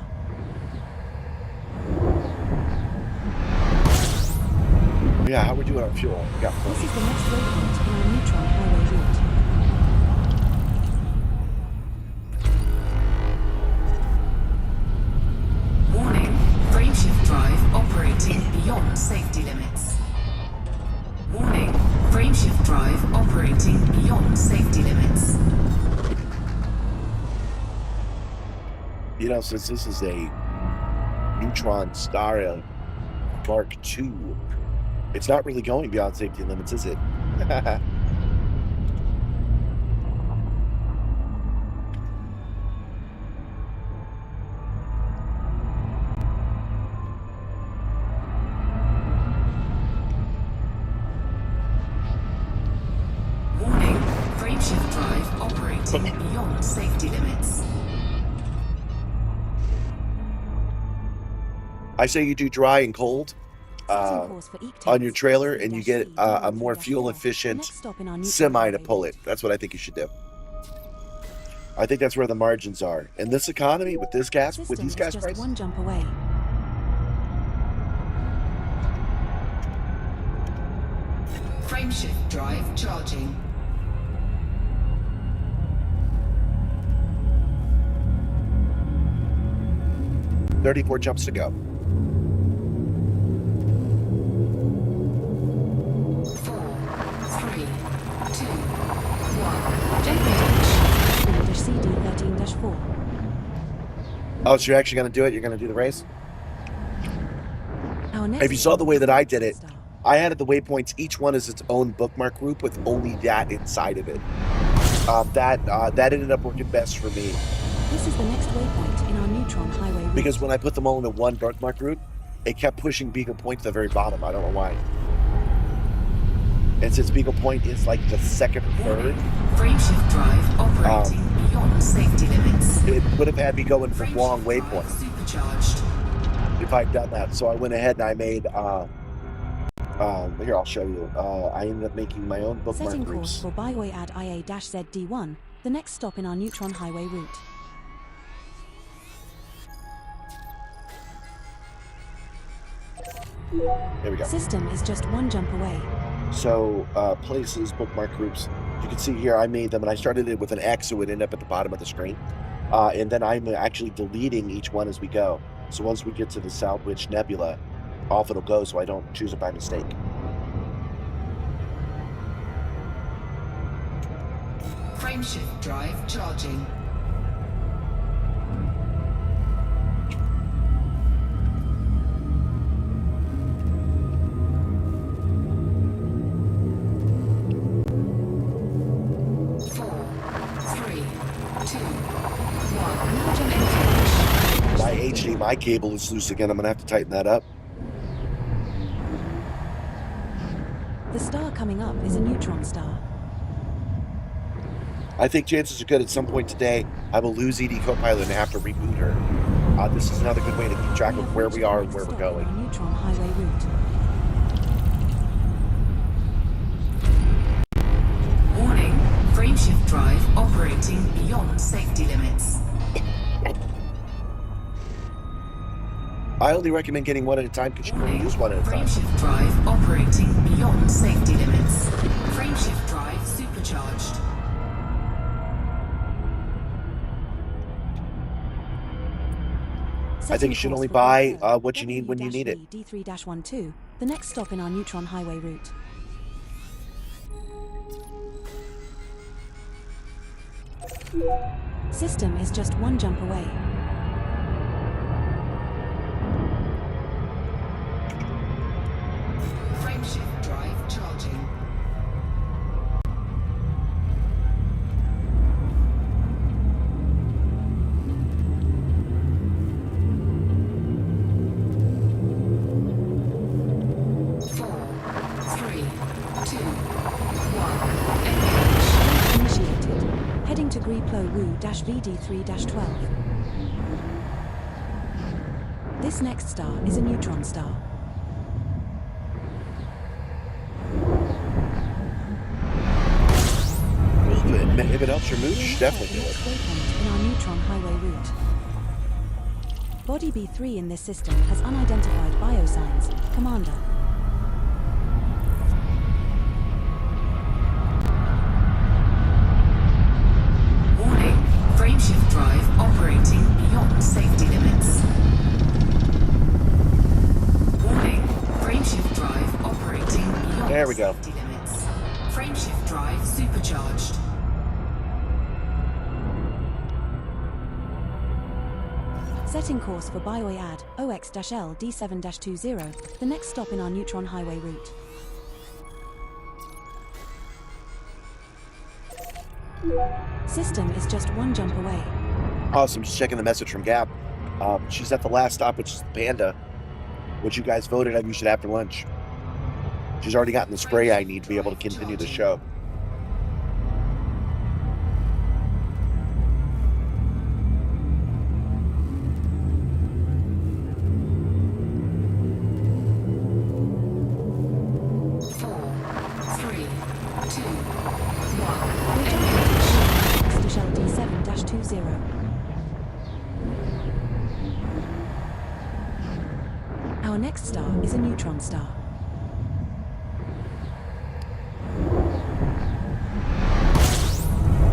Yeah, how are we doing on fuel? We got this is the next waypoint in our neutron highway route. Warning, frameshift drive operating beyond safety limits. Warning, frameshift drive operating beyond safety limits. You know, since this is a neutron star Mark II, it's not really going beyond safety limits, is it? Warning, frameshift drive operating beyond safety limits. I say you do dry and cold on your trailer, and you get a more fuel-efficient semi to pull it. That's what I think you should do. I think that's where the margins are. In this economy, with this gas, with these gas prices. One jump away. Frameshift drive charging. $34 jumps to go. 4, 3, 2, 1. CD13-4. Oh, so you're actually going to do it? You're going to do the race? If you saw the way that I did it, I added the waypoints. Each one is its own bookmark group with only that inside of it. That ended up working best for me. This is the next waypoint in our neutron highway route. Because when I put them all into one bookmark route, it kept pushing Beagle Point to the very bottom. I don't know why. And since Beagle Point is like the second or third, frameshift drive operating beyond safety limits. It would have had me going for long waypoints Supercharged. if I'd done that. So I went ahead and I made. Here, I'll show you. I ended up making my own bookmark Setting groups. course for byway ad IA-ZD1, the next stop in our neutron highway route. Here we go. System is just one jump away. So places, bookmark groups. You can see here I made them, and I started it with an X, so it would end up at the bottom of the screen. And then I'm actually deleting each one as we go. So once we get to the Southwich Nebula, off it'll go, so I don't choose it by mistake. Frameshift drive charging. my cable is loose again. I'm going to have to tighten that up. The star coming up is a neutron star. I think chances are good at some point today I will lose ED Copilot and have to reboot her. This is another good way to keep track of where we are and where we're going. Neutron highway route. Warning, frameshift drive operating beyond safety limits. I only recommend getting one at a time because you can only use one at a time. Frameshift drive operating beyond safety limits. Frameshift drive supercharged. I think you should only buy what you need when you need it. D3-12, the next stop in our neutron highway route. System is just one jump away. Frameshift drive charging. Heading to Greplo-Wu-VD3-12. This next star is a neutron star. If it helps your mooch, definitely do it. Waypoint in our neutron highway route. Body B3 in this system has unidentified biosigns. Commander. Frameshift drive operating beyond safety limits. Warning, frameshift drive operating beyond there we go. Safety limits. Frameshift drive supercharged. Setting course for Bioyad, OX-L D7-20, the next stop in our neutron highway route. System is just one jump away. Awesome. Just checking the message from Gab. She's at the last stop, which is the Panda, which you guys voted on. You should after lunch. She's already gotten the spray I need to be able to continue the show. Our next star is a neutron star.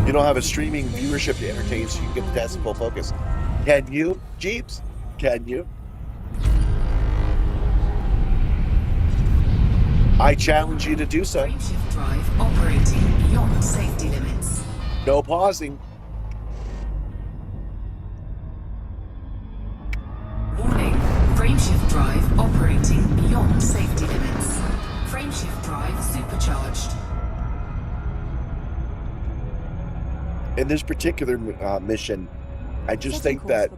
You don't have a streaming viewership to entertain, so you can get the test in full focus. Can you, Jeeps? Can you? I challenge you to do so. Frameshift drive operating beyond safety limits. No pausing. Warning, frameshift drive operating beyond safety limits. Frameshift drive supercharged. In this particular mission, I just think that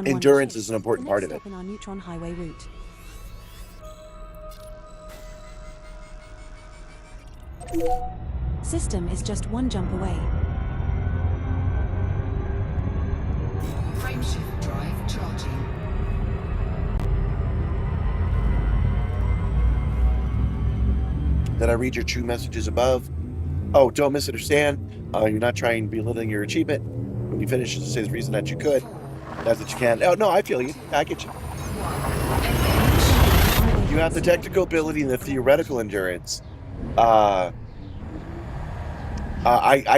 endurance is an important part of it. In our neutron highway route. System is just one jump away. Frameshift drive charging. Did I read your true messages above? Oh, don't misunderstand. You're not trying to belittling your achievement. When you finish, just say the reason that you could. That's what you can. Oh, no, I feel you. I get you. You have the technical ability and the theoretical endurance. I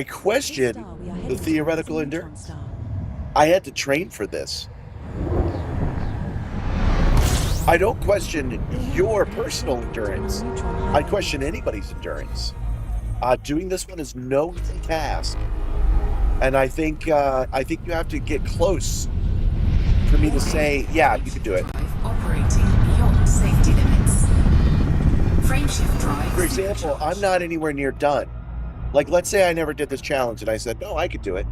question the theoretical endurance. I had to train for this. I don't question your personal endurance. I question anybody's endurance. Doing this one is no easy task, and I think you have to get close for me to say, yeah, you can do it. Operating beyond safety limits. Frameshift drive. For example, I'm not anywhere near done. Like, let's say I never did this challenge, and I said, no, I could do it.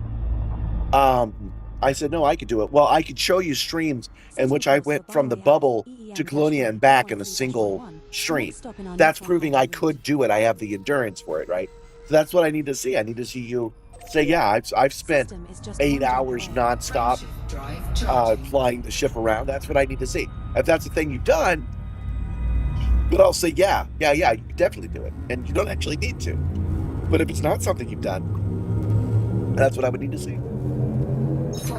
I said, no, I could do it. Well, I could show you streams in which I went from the bubble to Colonia and back in a single stream. That's proving I could do it. I have the endurance for it, right? So that's what I need to see. I need to see you say, yeah, I've spent 8 hours nonstop flying the ship around. That's what I need to see. If that's the thing you've done, but I'll say, yeah, you can definitely do it. And you don't actually need to. But if it's not something you've done, that's what I would need to see. 4, 3,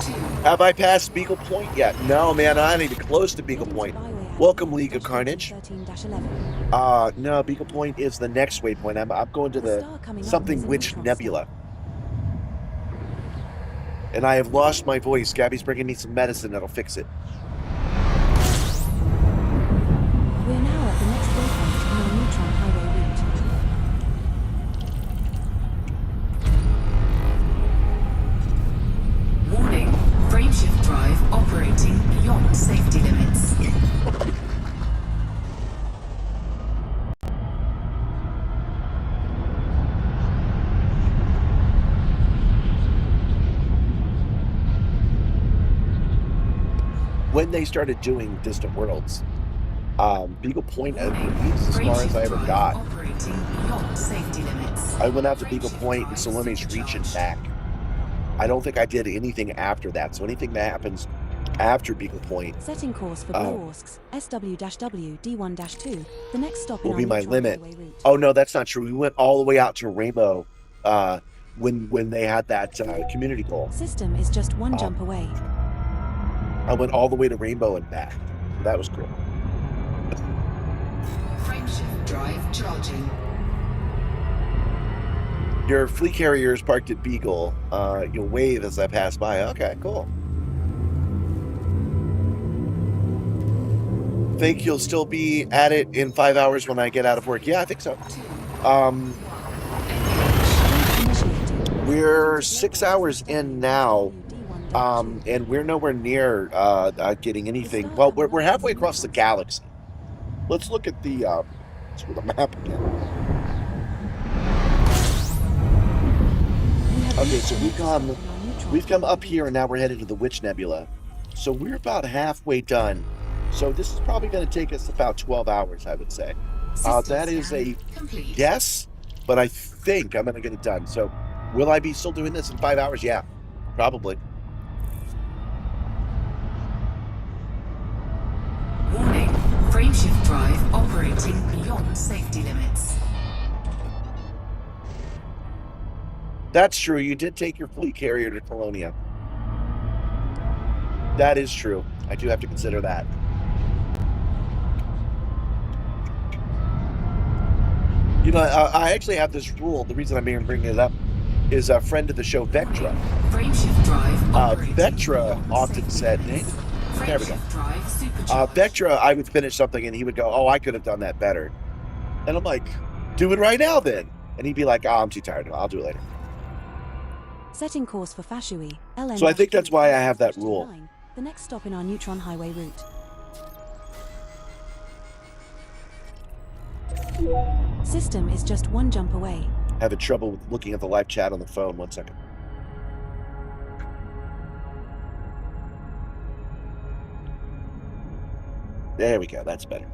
2. Have I passed Beagle Point yet? No, man, I'm not even close to Beagle Point. Welcome, League of Carnage. No, Beagle Point is the next waypoint. I'm going to the something witch nebula. And I have lost my voice. Gabby's bringing me some medicine that'll fix it. We're now at the next waypoint on our neutron highway route. Warning, frameshift drive operating beyond safety limits. When they started doing Distant Worlds, Beagle Point as far as I ever got. I went out to Beagle Point and Salome's Reach and back. I don't think I did anything after that. So anything that happens after Beagle Point, setting course for Gorsk's SW-W D1-2. The next stop will be my limit. Oh no, that's not true. We went all the way out to Rainbow when they had that community goal. System is just one jump away. I went all the way to Rainbow and back. That was cool. Frameshift drive charging. Your fleet carrier is parked at Beagle. You'll wave as I pass by. Okay, cool. Think you'll still be at it in 5 hours when I get out of work? Yeah, I think so. We're 6 hours in now. And we're nowhere near getting anything. Well, we're halfway across the galaxy. Let's look at the map again. Okay, so we've come up here, and now we're headed to the Witch Nebula. So we're about halfway done. So this is probably going to take us about 12 hours, I would say. That is a guess, but I think I'm going to get it done. So will I be still doing this in 5 hours? Yeah, probably. Warning, frameshift drive operating beyond safety limits. That's true. You did take your fleet carrier to Colonia. That is true. I do have to consider that. You know, I actually have this rule. The reason I'm even bringing it up is a friend of the show, Vectra. Frameshift drive Vectra often said, hey, there we go. Vectra, I would finish something and he would go, oh, I could have done that better. And I'm like, do it right now then. And he'd be like, oh, I'm too tired. I'll do it later. Setting course for Fashui. LN. So I think that's why I have that rule. The next stop in our neutron highway route. System is just one jump away. Having trouble with looking at the live chat on the phone. 1 second. There we go. That's better.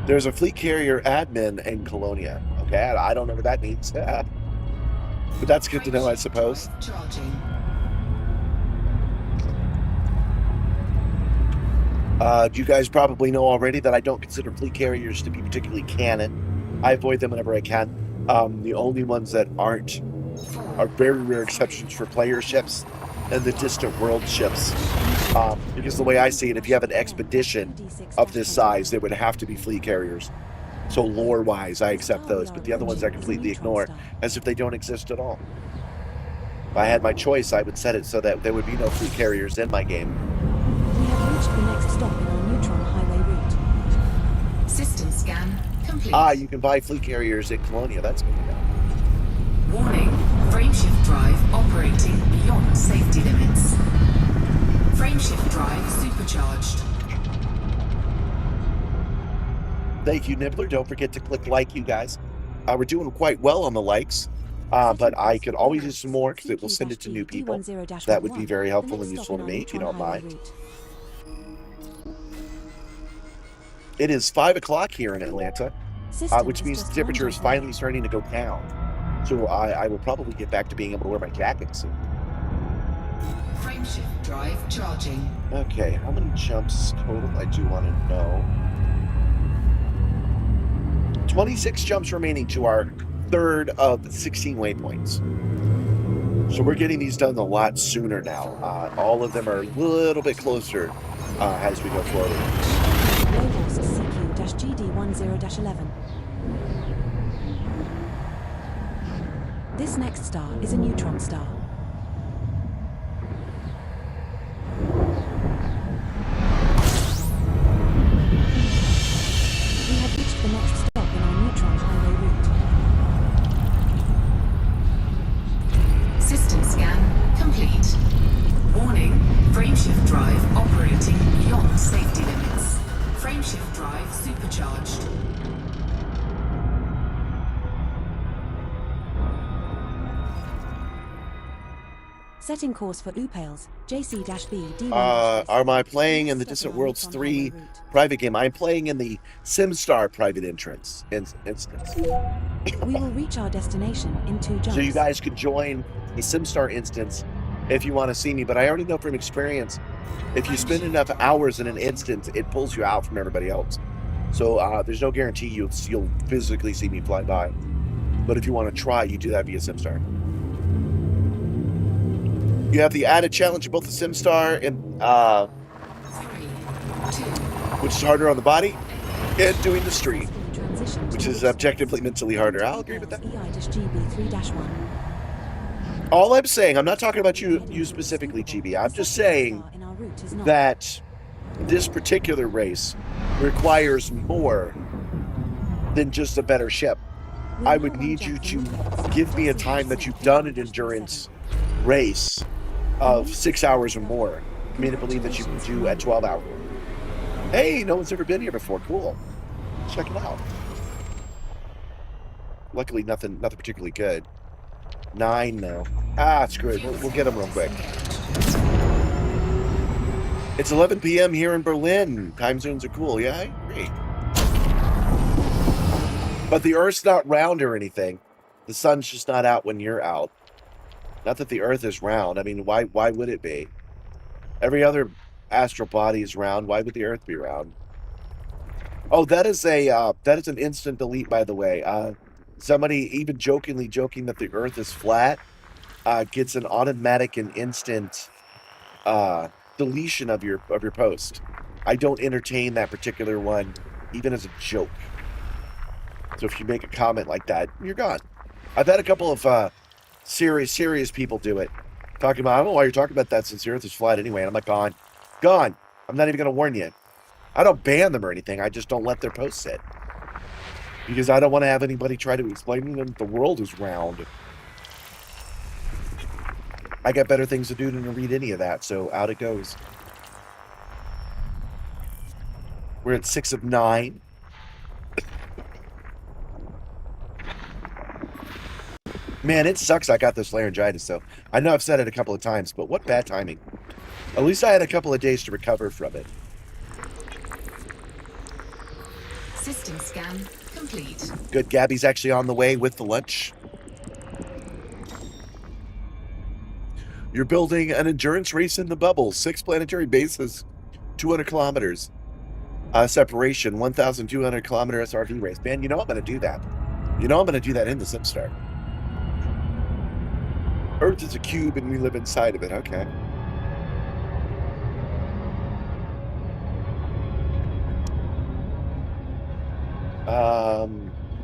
There's a fleet carrier admin in Colonia. Okay, I don't know what that means. But that's good to know, I suppose. You guys probably know already that I don't consider fleet carriers to be particularly canon. I avoid them whenever I can. The only ones that aren't are very rare exceptions for player ships and the distant world ships. Because the way I see it, if you have an expedition of this size, they would have to be fleet carriers. So lore-wise, I accept those, but the other ones I completely ignore, as if they don't exist at all. If I had my choice, I would set it so that there would be no fleet carriers in my game. We have reached the next stop in our neutron highway route. System scan complete. You can buy fleet carriers at Colonia. That's good to know. Warning, frameshift drive operating beyond safety limits. Frameshift drive supercharged. Thank you, Nibbler. Don't forget to click like, you guys. We're doing quite well on the likes, but I could always use some more because it will send it to new people. That would be very helpful and useful to me, if you don't mind. It is 5 o'clock here in Atlanta, which means the temperature is finally starting to go down. So I will probably get back to being able to wear my jacket soon. Frameshift drive charging. Okay, how many jumps total? I do want to know. 26 jumps remaining to our third of 16 waypoints. So we're getting these done a lot sooner now. All of them are a little bit closer as we go forward. CQ-GD10-11. This next star is a neutron star. We have reached the next stop in our neutron highway route. System scan complete. Warning, frameshift drive operating beyond safety limits. Frameshift drive supercharged. Setting course for Upales, JC-B D1. Am I playing in the Distant Worlds 3 private game? I'm playing in the Simstarr private instance. We will reach our destination in 2 jumps. So you guys can join a Simstarr instance if you want to see me, but I already know from experience, if you spend enough hours in an instance, it pulls you out from everybody else. So there's no guarantee you'll physically see me fly by. But if you want to try, you do that via Simstarr. You have the added challenge of both the Simstarr and which is harder on the body, and doing the street, which is objectively mentally harder. I'll agree with that. All I'm saying, I'm not talking about you specifically, GB. I'm just saying that this particular race requires more than just a better ship. I would need you to give me a time that you've done an endurance race of 6 hours or more for me to believe that you can do at 12 hours. Hey, no one's ever been here before. Cool. Check it out. Luckily, nothing particularly good. 9 now. Screw it. We'll get them real quick. It's 11 p.m. here in Berlin. Time zones are cool. Yeah, I agree. But the Earth's not round or anything. The sun's just not out when you're out. Not that the Earth is round. I mean, why would it be? Every other astral body is round. Why would the Earth be round? Oh, that is an instant delete, by the way. Somebody even jokingly joking that the Earth is flat gets an automatic and instant deletion of your post. I don't entertain that particular one, even as a joke. So if you make a comment like that, you're gone. I've had a couple of serious people do it. Talking about, I don't know why you're talking about that since the Earth is flat anyway. And I'm like, gone. I'm not even going to warn you. I don't ban them or anything. I just don't let their posts sit. Because I don't want to have anybody try to explain to them that the world is round. I got better things to do than to read any of that, so out it goes. We're at 6 of 9. Man, it sucks I got this laryngitis, though. I know I've said it a couple of times, but what bad timing. At least I had a couple of days to recover from it. System scan complete. Good, Gabby's actually on the way with the lunch. You're building an endurance race in the bubble. 6 planetary bases, 200 kilometers. Separation, 1,200 kilometer SRV race. Man, you know I'm going to do that. You know I'm going to do that in the Simstarr. Earth is a cube and we live inside of it. Okay.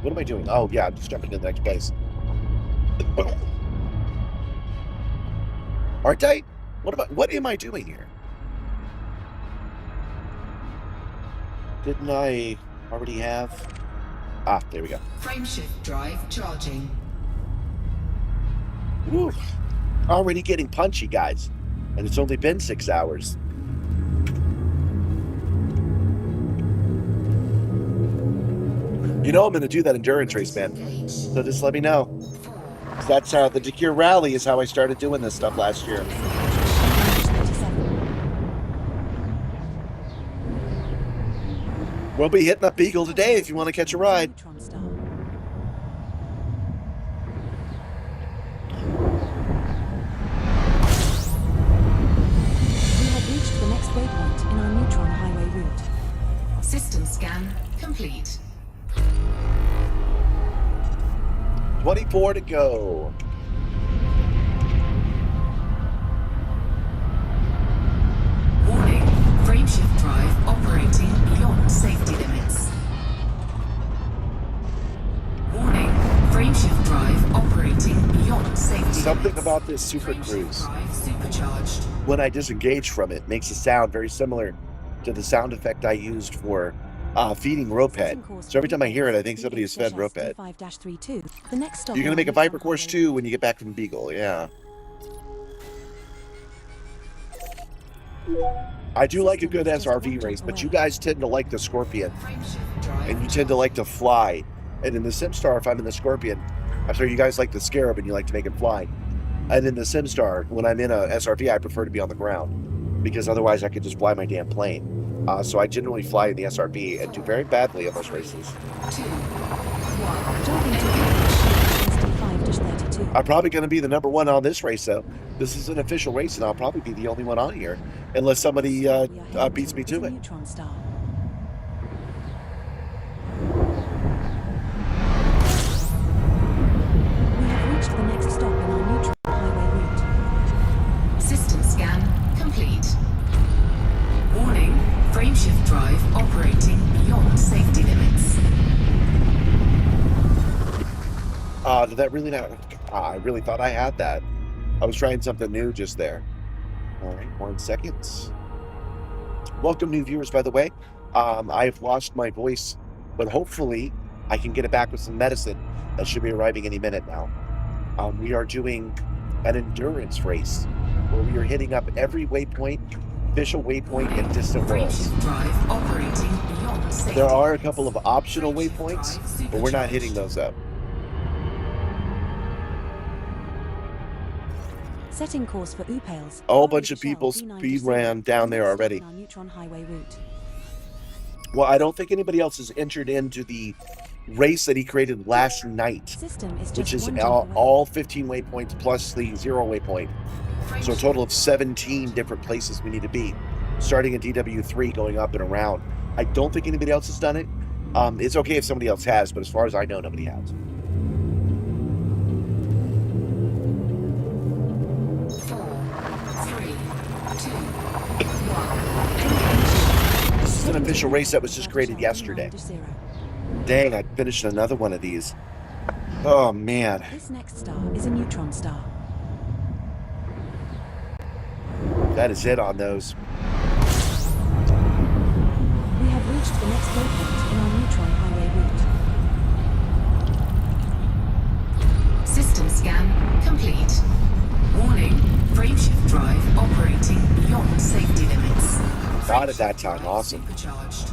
What am I doing? Oh, yeah, I'm just jumping to the next place. Aren't I? What am I doing here? Didn't I already have? Ah, there we go. Frameshift drive charging. Woo. Already getting punchy, guys. And it's only been 6 hours. You know I'm going to do that endurance race, man. So just let me know. That's the Dakir Rally is how I started doing this stuff last year. We'll be hitting up Beagle today if you want to catch a ride. The next waypoint in our neutron highway route. System scan complete. 24 to go. Warning, frameshift drive operating beyond safety limits. Warning, frameshift drive operating beyond safety Something limits. about this Super Frameshift Cruise, drive supercharged. when I disengage from it, makes a sound very similar to the sound effect I used for feeding RollTheRed. So every time I hear it, I think somebody has fed RollTheRed. You're going to make a Viper course too when you get back from Beagle, yeah. I do like a good SRV race, but you guys tend to like the Scorpion, and you tend to like to fly. And in the Simstarr, if I'm in the Scorpion, I'm sorry, you guys like the Scarab and you like to make it fly. And in the Simstarr, when I'm in a SRV, I prefer to be on the ground, because otherwise I could just fly my damn plane. So I generally fly in the SRV and do very badly in those races. I'm probably going to be the #1 on this race, though. This is an official race, and I'll probably be the only one on here, unless somebody beats me to it. We have reached the next stop in our neutron highway route. System scan complete. Warning, frameshift drive operating beyond safety limits. Did that really not? I really thought I had that. I was trying something new just there. All right, 1 second. Welcome, new viewers, by the way. I've lost my voice, but hopefully I can get it back with some medicine. That should be arriving any minute now. We are doing an endurance race where we are hitting up every waypoint, official waypoint, and distant worlds. Drive operating beyond safety. There are a couple of optional waypoints, but we're not hitting those up. Setting course for Upales. A whole bunch of people speed ran down there already. Our neutron highway route. Well, I don't think anybody else has entered into the race that he created last night, which is all 15 waypoints plus the 0 waypoint. So a total of 17 different places we need to be, starting at DW3 going up and around. I don't think anybody else has done it. It's okay if somebody else has, but as far as I know, nobody has. 4, 3, 2, 1. This is an official race that was just created yesterday. Dang, I finished another one of these. Oh, man. This next star is a neutron star. That is it on those. We have reached the next waypoint in our neutron highway route. System scan complete. Warning, frameshift drive operating beyond safety limits. Not at that time. Awesome. Supercharged.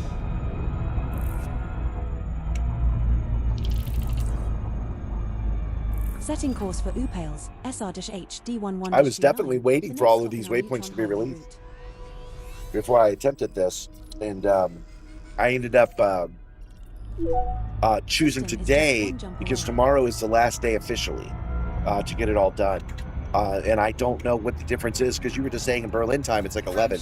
Setting course for Upales, SR-H D11. I was definitely waiting for all of these waypoints to be released before I attempted this, and I ended up choosing today because tomorrow is the last day officially to get it all done. And I don't know what the difference is, because you were just saying in Berlin time it's like 11.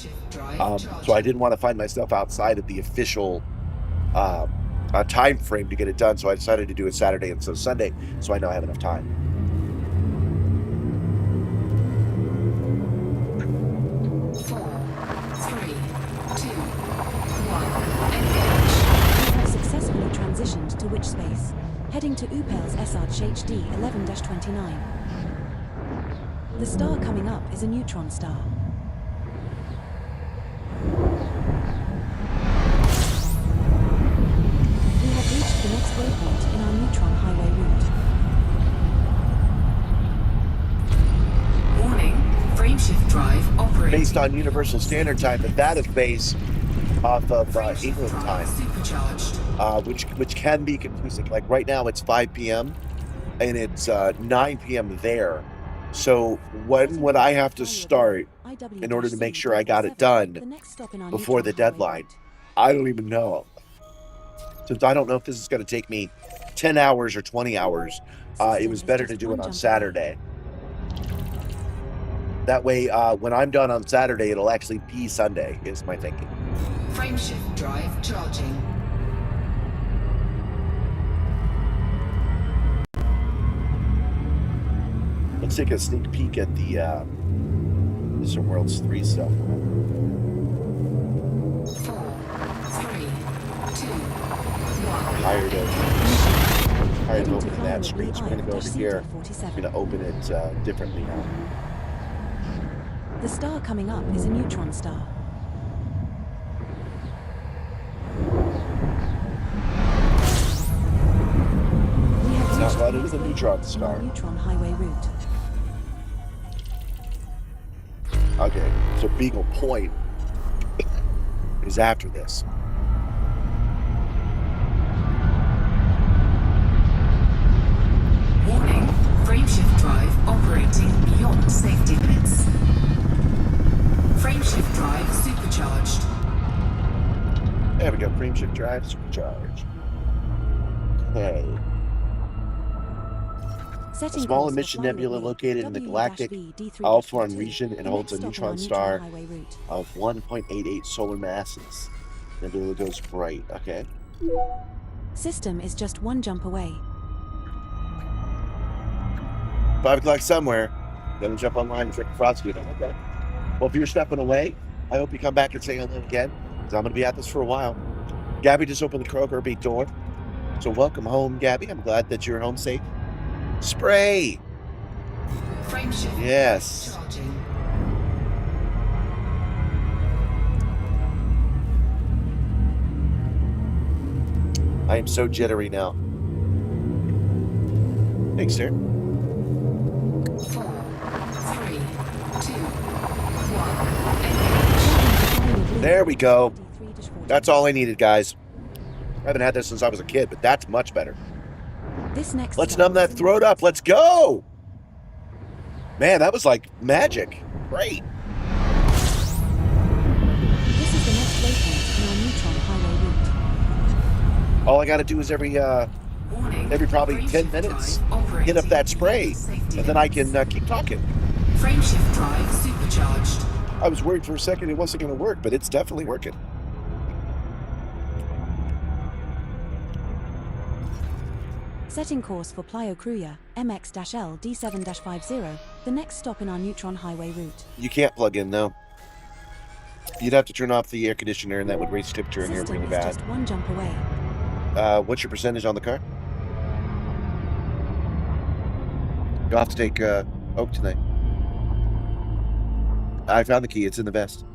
So I didn't want to find myself outside of the official time frame to get it done. So I decided to do it Saturday and so Sunday, so I know I have enough time. 4, 3, 2, 1. We have successfully transitioned to witch space, heading to Upales SR-H D11-29. The star coming up is a neutron star. We have reached the next waypoint in our neutron highway route. Warning, frameshift drive operating. Based on Universal Standard Time, but that is based off of England time. Supercharged. which can be confusing. Like right now, it's 5 p.m. and it's 9 p.m. there. So when would I have to start in order to make sure I got it done before the deadline? I don't even know. Since I don't know if this is going to take me 10 hours or 20 hours, it was better to do it on Saturday. That way, when I'm done on Saturday, it'll actually be Sunday, is my thinking. Frameshift drive charging. Let's take a sneak peek at the Mr. Worlds 3 stuff. 4, 3, 2, 1. Tired of opening that screen, so we're going to go over here. I'm going to open it differently now. The star coming up is a neutron star. We have Not reached what it is a neutron star. Neutron highway route. Okay, so Beagle Point is after this. Warning, frameshift drive operating beyond safety limits. Frameshift drive supercharged. There we go, frameshift drive supercharged. Okay. A small emission nebula located in the galactic Alpharon region and holds a neutron star of 1.88 solar masses. Nebula goes bright. Okay. System is just one jump away. 5 o'clock somewhere. Gonna jump online and check the frosty. Okay. Well, if you're stepping away, I hope you come back and say hello again, because I'm gonna be at this for a while. Gabby just opened the Kroger big door. So welcome home, Gabby. I'm glad that you're home safe. Spray. Frameshift Yes. charging. I am so jittery now. Thanks, sir. 4, 3, 2, 1. There we go. That's all I needed, guys. I haven't had this since I was a kid, but that's much better. This next Let's stop numb that is throat up. Let's go. Man, that was like magic. Great. This is the next waypoint in our neutron highway route. All I got to do is every probably 10 minutes hit up that spray, and then I can keep talking. Frameshift drive supercharged. I was worried for a second it wasn't going to work, but it's definitely working. Setting course for Playa Cruya, MX-L D7-50, the next stop in our neutron highway route. You can't plug in, though. You'd have to turn off the air conditioner, and that would raise temperature in here System really is bad. just one jump away. What's your percentage on the car? You'll have to take Oak tonight. I found the key. It's in the vest.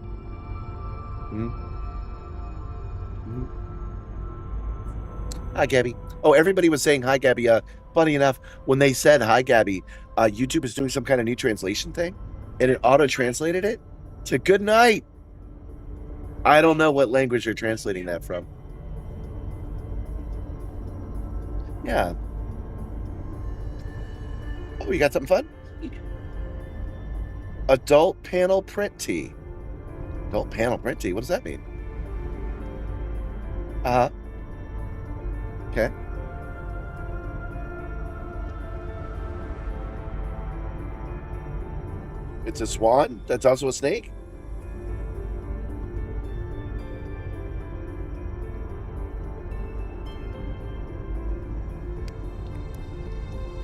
Hi, Gabby. Oh, everybody was saying hi, Gabby. Funny enough, when they said hi, Gabby, YouTube is doing some kind of new translation thing, and it auto-translated it to good night. I don't know what language you're translating that from. Yeah. Oh, you got something fun? Adult panel print tee. Adult panel print tee? What does that mean? Okay. It's a swan? That's also a snake?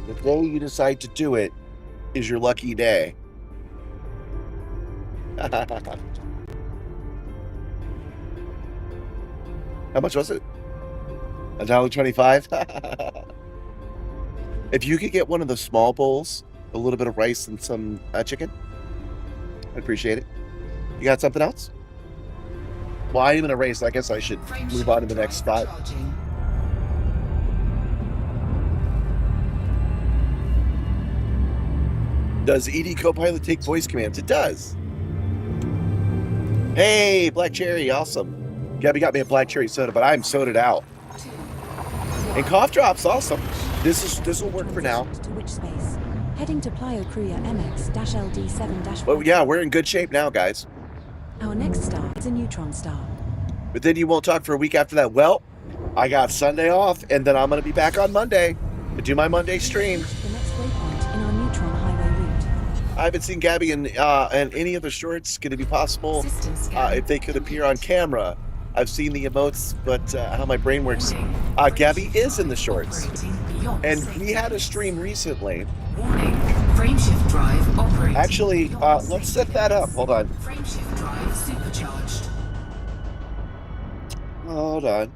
The day you decide to do it is your lucky day. How much was it? $1.25? If you could get one of the small bowls, a little bit of rice and some chicken, I'd appreciate it. You got something else? Well, I am in a race. I guess I should move on to the next spot. Does ED Copilot take voice commands? It does. Hey, Black Cherry, awesome. Gabby got me a Black Cherry soda, but I'm soda'd out. And cough drops awesome. This will work for now. To which space? Heading to Plio Kruya MX-LD7-1. Well, yeah, we're in good shape now, guys. Our next star is a neutron star. But then you won't talk for a week after that. Well, I got Sunday off, and then I'm going to be back on Monday to do my Monday stream. The next waypoint in our neutron highway route. I haven't seen Gabby in any of the shorts. Could it be possible if they could appear on camera? I've seen the emotes, but how my brain works. Gabby is in the shorts. And we had a stream recently. Warning, frameshift drive operating. Actually, let's set that up. Hold on. Frameshift drive supercharged. Hold on.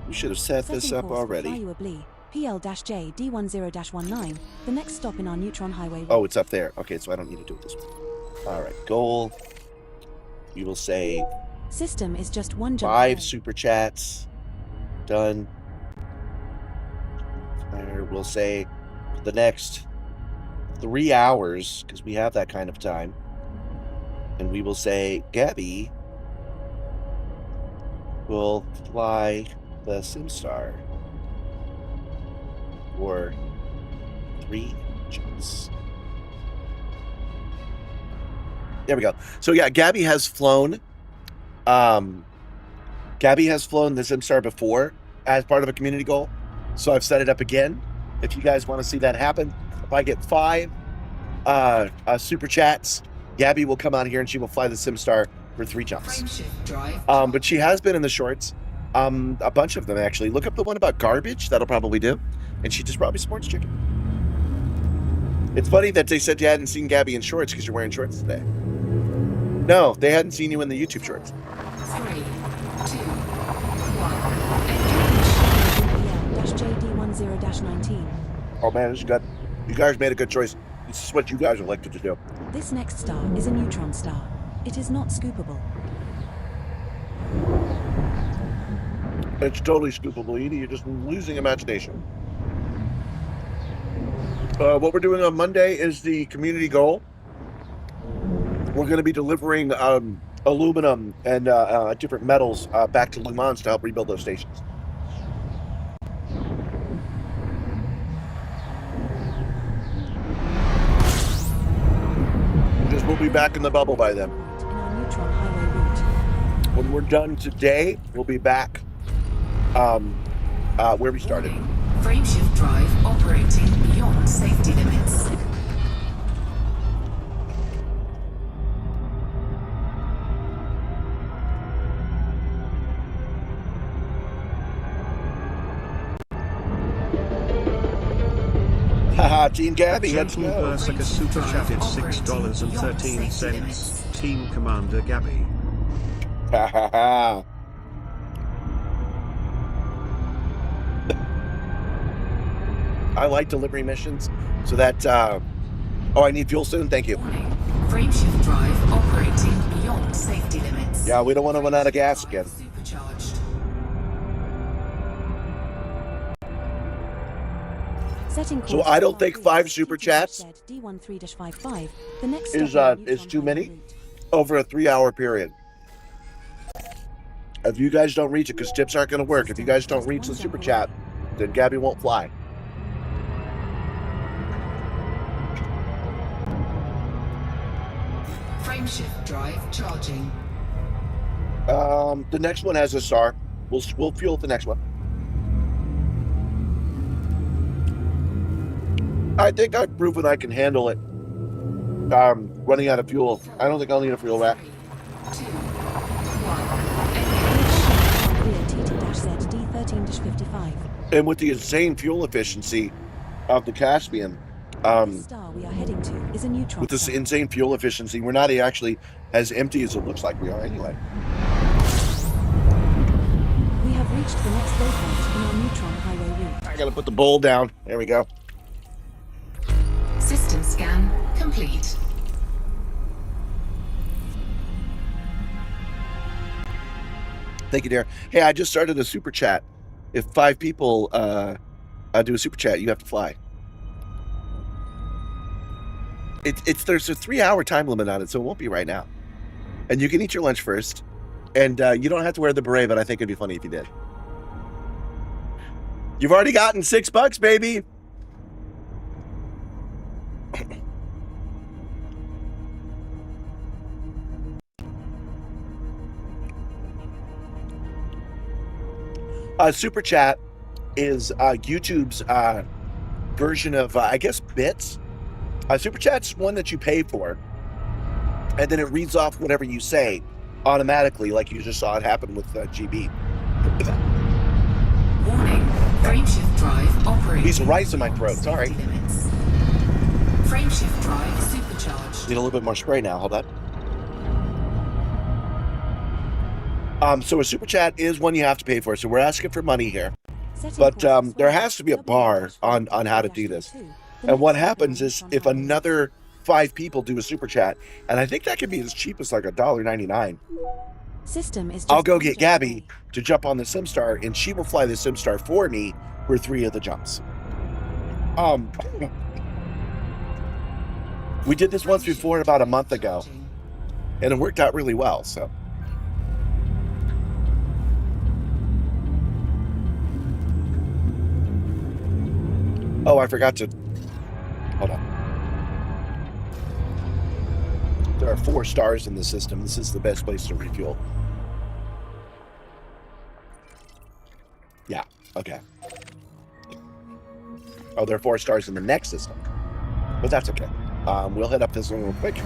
We should have set this up already. PL-J D10-19, the next stop in our neutron highway route. Oh, it's up there. Okay, so I don't need to do it this way. All right, goal. We will say System is just one jump 5 away. super chats. Done. There, we'll say the next 3 hours, because we have that kind of time. And we will say Gabby will fly the Simstarr for 3 jumps. There we go. So yeah, Gabby has flown. Gabby has flown the Simstarr before as part of a community goal. So I've set it up again. If you guys want to see that happen, if I get 5 super chats, Gabby will come out here and she will fly the Simstarr for 3 jumps. But she has been in the shorts. A bunch of them actually. Look up the one about garbage. That'll probably do. And she just brought me sports chicken. It's funny that they said you hadn't seen Gabby in shorts because you're wearing shorts today. No, they hadn't seen you in the YouTube shorts. 3, 2, 1, JD10-19. Oh man, this is good. You guys made a good choice. This is what you guys elected to do. This next star is a neutron star. It is not scoopable. It's totally scoopable, Edie. You're just losing imagination. What we're doing on Monday is the community goal. We're going to be delivering aluminum and different metals back to Le Mans to help rebuild those stations. Because we'll be back in the bubble by then. In our neutron highway route. When we're done today, we'll be back where we started. Frameshift drive operating beyond safety limits. Haha, Team Gabby, let's Gentle go. Berserker super chatted $6.13. Team Commander Gabby. Ha ha ha. I like delivery missions, so that. I need fuel soon. Thank you. Frameshift drive operating beyond safety limits. Yeah, we don't want to run out of gas again. Supercharged. Setting So course I don't for think 5 super chats D13-55. The next is stop in our is neutron too many highway route. over a 3-hour period. If you guys don't reach it, because tips aren't going to work. If you guys don't reach the super chat, then Gabby won't fly. Frameshift drive charging. The next one has a star. We'll fuel the next one. I think I've proven I can handle it. Running out of fuel. I don't think I'll need a fuel rack. 2, 1, TT-Z D13-55. And with the insane fuel efficiency of the Caspian, The star we are heading to is a neutron with this star. insane fuel efficiency, we're not actually as empty as it looks like we are anyway. We have reached the next waypoint in our neutron highway route. I gotta put the bowl down. There we go. System scan complete. Thank you, dear. Hey, I just started a super chat. If 5 people do a super chat, you have to fly. There's a 3-hour time limit on it, so it won't be right now. And you can eat your lunch first. And you don't have to wear the beret, but I think it'd be funny if you did. You've already gotten $6, baby. Super Chat is YouTube's version of, I guess, bits. Super Chat's one that you pay for, and then it reads off whatever you say automatically, like you just saw it happen with GB. Warning, frameshift drive operating. Piece of rice in my throat, sorry. Frameshift drive supercharged. Need a little bit more spray now, hold on. So a Super Chat is one you have to pay for, so we're asking for money here. But there has to be a bar on how to do this. And what happens is if another 5 people do a Super Chat, and I think that could be as cheap as like $1.99. System is. I'll go get Gabby to jump on the Simstarr, and she will fly the Simstarr for me for 3 of the jumps. We did this once before about a month ago, and it worked out really well. So. Oh, I forgot to. Hold on. There are 4 stars in the system. This is the best place to refuel. Yeah, okay. Oh, there are 4 stars in the next system. But that's okay. We'll head up this one real quick.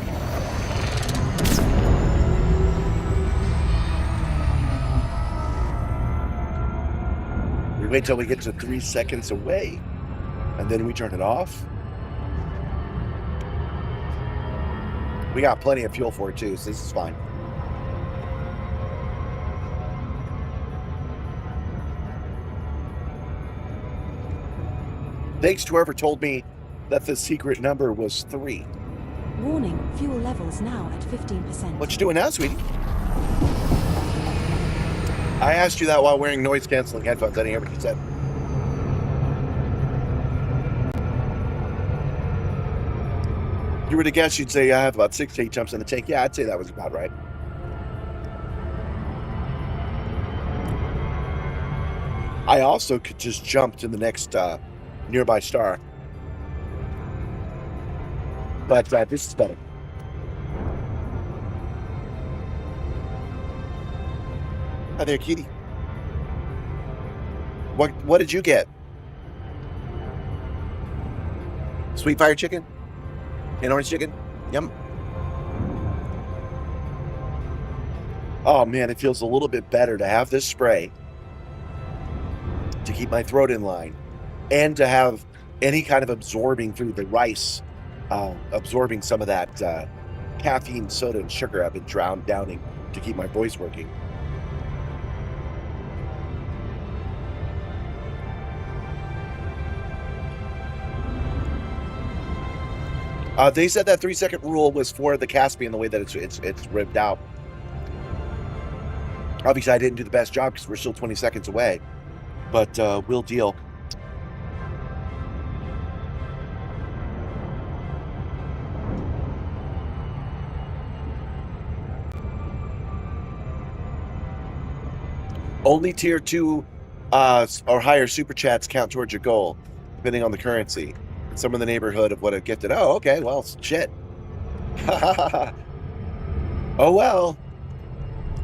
We wait till we get to 3 seconds away, and then we turn it off. We got plenty of fuel for it too, so this is fine. Thanks to whoever told me that the secret number was 3. Warning, fuel levels now at 15%. What you doing now, sweetie? I asked you that while wearing noise-canceling headphones. I didn't hear what you said. If you were to guess, you'd say I have about 6 to 8 jumps in the tank. Yeah, I'd say that was about right. I also could just jump to the next nearby star. But this is better. Hi there, kitty. What did you get? Sweet fire chicken? And orange chicken? Yum. Oh man, it feels a little bit better to have this spray to keep my throat in line, and to have any kind of absorbing through the rice, absorbing some of that caffeine, soda, and sugar I've been downing to keep my voice working. They said that 3-second rule was for the Caspian, the way that it's ripped out. Obviously, I didn't do the best job because we're still 20 seconds away, but we'll deal. Only tier 2 or higher super chats count towards your goal, depending on the currency. Some in the neighborhood of what I've gifted. Oh, okay. Well, shit. Oh, well.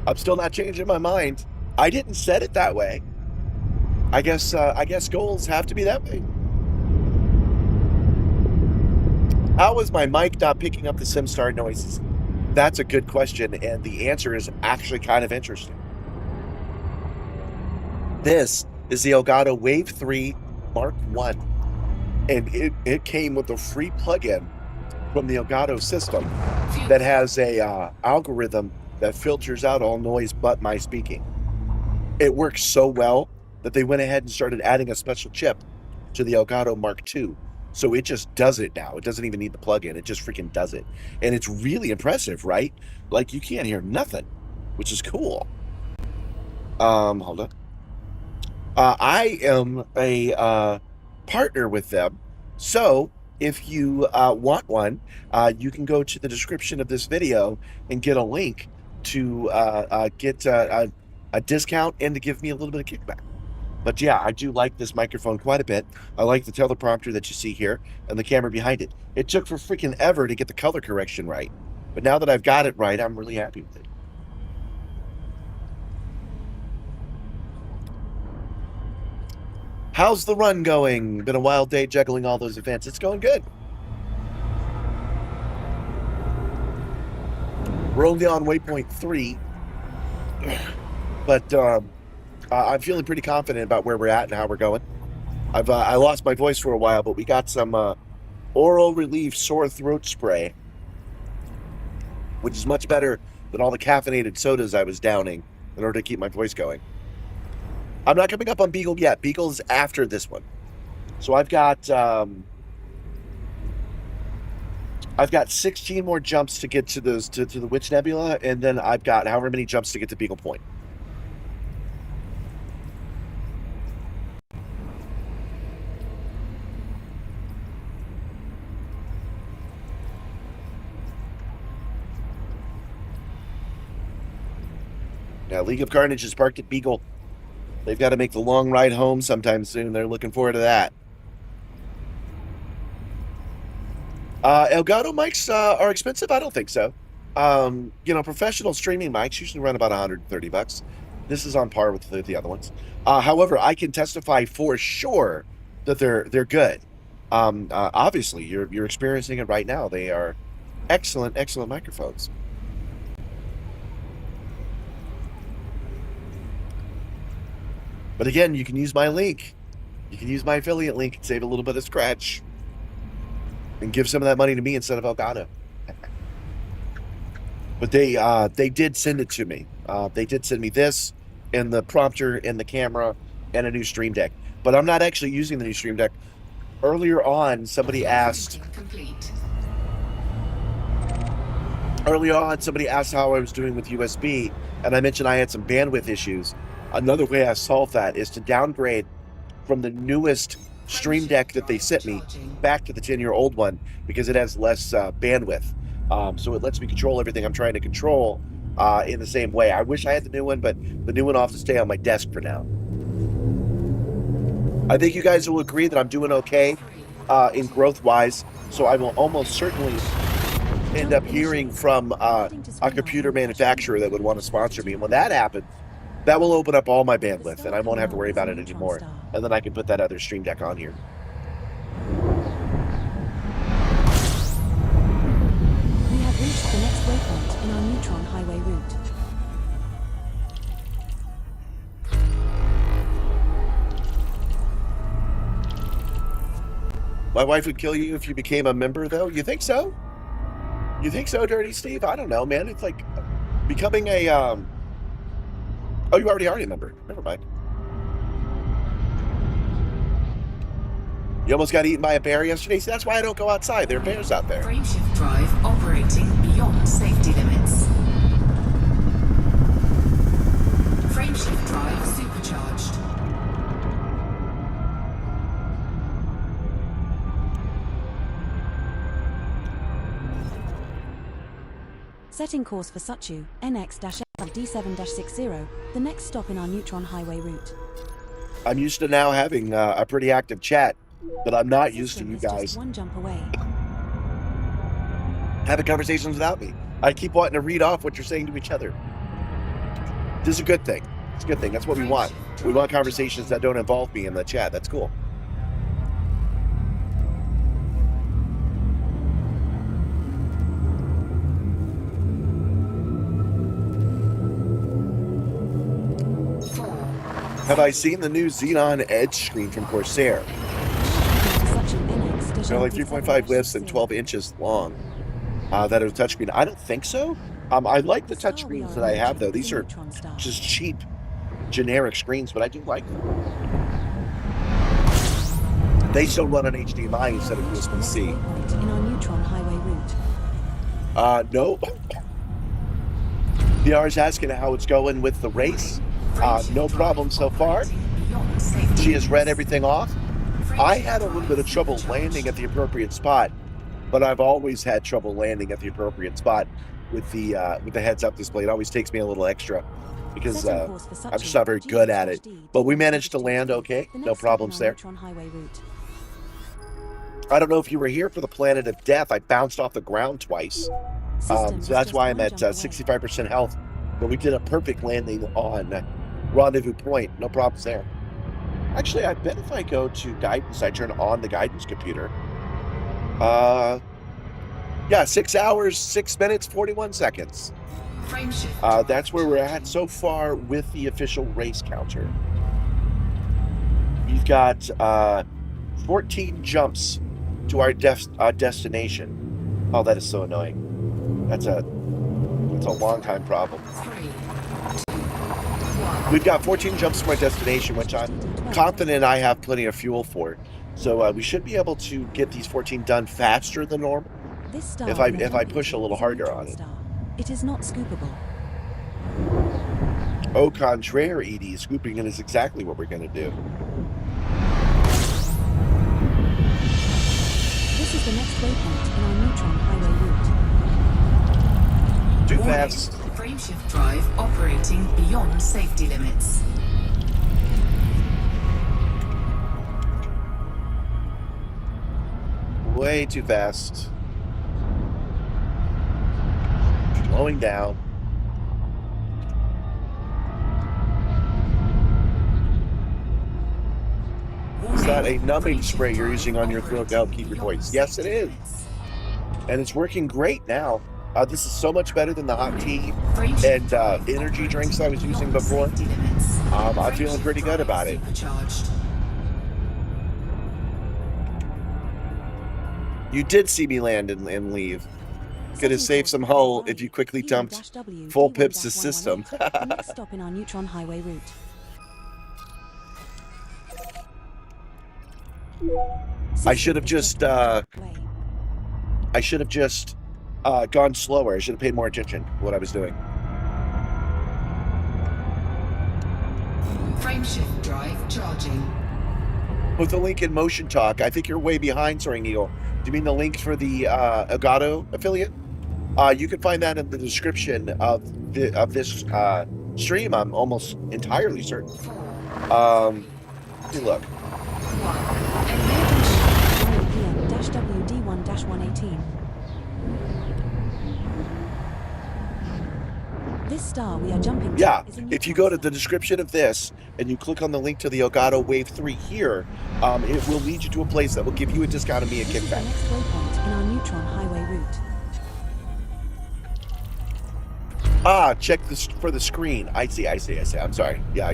I'm still not changing my mind. I didn't set it that way. I guess goals have to be that way. How is my mic not picking up the Simstarr noises? That's a good question, and the answer is actually kind of interesting. This is the Elgato Wave 3 Mark 1. And it came with a free plugin from the Elgato system that has a algorithm that filters out all noise but my speaking. It works so well that they went ahead and started adding a special chip to the Elgato Mark II. So it just does it now. It doesn't even need the plugin. It just freaking does it. And it's really impressive, right? Like, you can't hear nothing, which is cool. Hold on. I am a partner with them. So if you want one, you can go to the description of this video and get a link to get a discount and to give me a little bit of kickback. But yeah, I do like this microphone quite a bit. I like the teleprompter that you see here and the camera behind it. It took for freaking ever to get the color correction right. But now that I've got it right, I'm really happy with it. How's the run going? Been a wild day juggling all those events. It's going good. We're only on waypoint 3. But I'm feeling pretty confident about where we're at and how we're going. I lost my voice for a while, but we got some oral relief sore throat spray, which is much better than all the caffeinated sodas I was downing in order to keep my voice going. I'm not coming up on Beagle yet. Beagle's after this one. So I've got 16 more jumps to get to those to the Witch Nebula, and then I've got however many jumps to get to Beagle Point. Now, League of Carnage is parked at Beagle. They've got to make the long ride home sometime soon. They're looking forward to that. Elgato mics are expensive? I don't think so. Professional streaming mics usually run about $130. This is on par with the other ones. However, I can testify for sure that they're good. Obviously, you're experiencing it right now. They are excellent microphones. But again, you can use my link. You can use my affiliate link and save a little bit of scratch. And give some of that money to me instead of Elgato. But they did send it to me. They did send me this, and the prompter, and the camera, and a new Stream Deck. But I'm not actually using the new Stream Deck. Earlier on, somebody asked how I was doing with USB, and I mentioned I had some bandwidth issues. Another way I solved that is to downgrade from the newest Stream Deck that they sent me back to the 10-year-old one because it has less bandwidth. So it lets me control everything I'm trying to control in the same way. I wish I had the new one, but the new one will have to stay on my desk for now. I think you guys will agree that I'm doing okay in growth-wise, so I will almost certainly end up hearing from a computer manufacturer that would want to sponsor me. And when that happens, that will open up all my bandwidth, and I won't have to worry about it anymore. And then I can put that other Stream Deck on here. We have reached the next waypoint in our Neutron Highway route. My wife would kill you if you became a member, though? You think so? You think so, Dirty Steve? I don't know, man. It's like becoming a... Oh, you already are a member. Never mind. You almost got eaten by a bear yesterday? See, that's why I don't go outside. There are bears out there. Frameshift drive operating beyond safety limits. Frameshift drive supercharged. Setting course for Suchu, NX-D7-60, the next stop in our Neutron Highway route. I'm used to now having a pretty active chat, but I'm not used to you guys just one jump away. having conversations without me. I keep wanting to read off what you're saying to each other. This is a good thing. It's a good thing. That's what we want. We want conversations that don't involve me in the chat. That's cool. Have I seen the new Xenon Edge screen from Corsair? They're like 3.5 widths and 12 inches long. That are touchscreen. I don't think so. I like the touchscreens that I have, though. These are just cheap, generic screens, but I do like them. They still run on HDMI instead of USB-C. In our Neutron Highway route. No. DR's asking how it's going with the race. No problem so far. She has read everything off. I had a little bit of trouble landing at the appropriate spot, but I've always had trouble landing at the appropriate spot. with the heads-up display. It always takes me a little extra because Setting course for I'm just Suchi, not very good at it. GH-D, But we D1 managed to British land Jet okay. the No next stop on problems our there. Neutron Highway route. I don't know if you were here for the Planet of Death. I bounced off the ground twice. System So is that's just why I'm one at jump away. 65% health. But we did a perfect landing on Rendezvous Point. No problems there. Actually, I bet if I go to guidance, I turn on the guidance computer. Yeah, 6 hours, 6 minutes, 41 seconds. Frameshift. That's where we're at so far with the official race counter. We've got 14 jumps to our destination. Oh, that is so annoying. That's a long time problem. 3, 2, 1. We've got 14 jumps to my destination, which I'm confident I have plenty of fuel for. So we should be able to get these 14 done faster than normal This star if I we are jumping push to a little is harder neutron on it. star. It is not scoopable. Au contraire, Edie, scooping it is exactly what we're going to do. This is the next waypoint in our Neutron Highway route. Too Warning. fast. Frameshift drive operating beyond safety limits. Way too fast. Slowing down. Is that a numbing spray you're using on your throat to help keep your voice? Yes, it is. And it's working great now. This is so much better than the hot tea and energy drinks I was using before. I'm feeling pretty good about it. You did see me land and leave. Could have saved some hull if you quickly dumped full pips the system. The next stop in our Neutron Highway route. I should have just gone slower. I should have paid more attention to what I was doing. Frameshift drive charging. With the link in Motion Talk, I think you're way behind, Soaring Eagle. Do you mean the link for the Elgato affiliate? You can find that in the description of this stream. I'm almost entirely certain. Let me look. PM-WD1-118. This star we are jumping to Yeah, is a if you neutron go to the description of this and you click on the link to the Elgato Wave 3 here, it will lead you to a place that will give you a discount and me a This is the kickback. next waypoint in our Neutron Highway route. Check this for the screen. I see. I'm sorry. Yeah.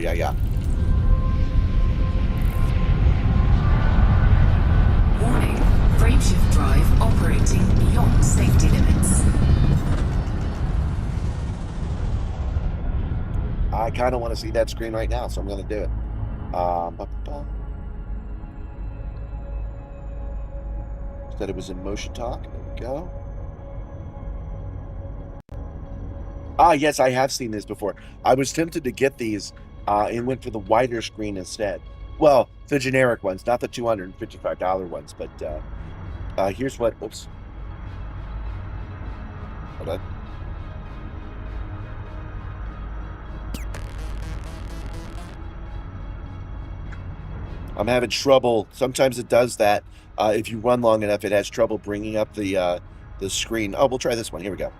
Warning. Frameshift drive operating beyond safety limits. I kind of want to see that screen right now, so I'm going to do it. Said it was in Motion Talk. There we go. Yes, I have seen this before. I was tempted to get these and went for the wider screen instead. Well, the generic ones, not the $255 ones, but here's what, oops. Hold on. I'm having trouble. Sometimes it does that. If you run long enough, it has trouble bringing up the screen. Oh, we'll try this one. Here we go.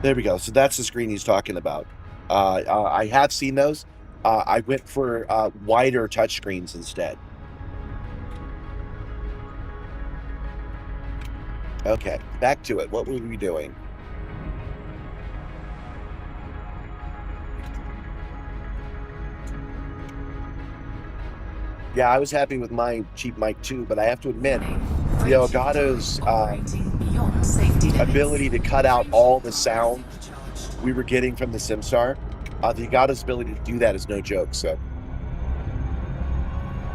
There we go. So that's the screen he's talking about. I have seen those. I went for wider touchscreens instead. Okay, back to it. What were we doing? Yeah, I was happy with my cheap mic too, but I have to admit, the Elgato's ability to cut out all the sound we were getting from the Simstarr, the Elgato's ability to do that is no joke, so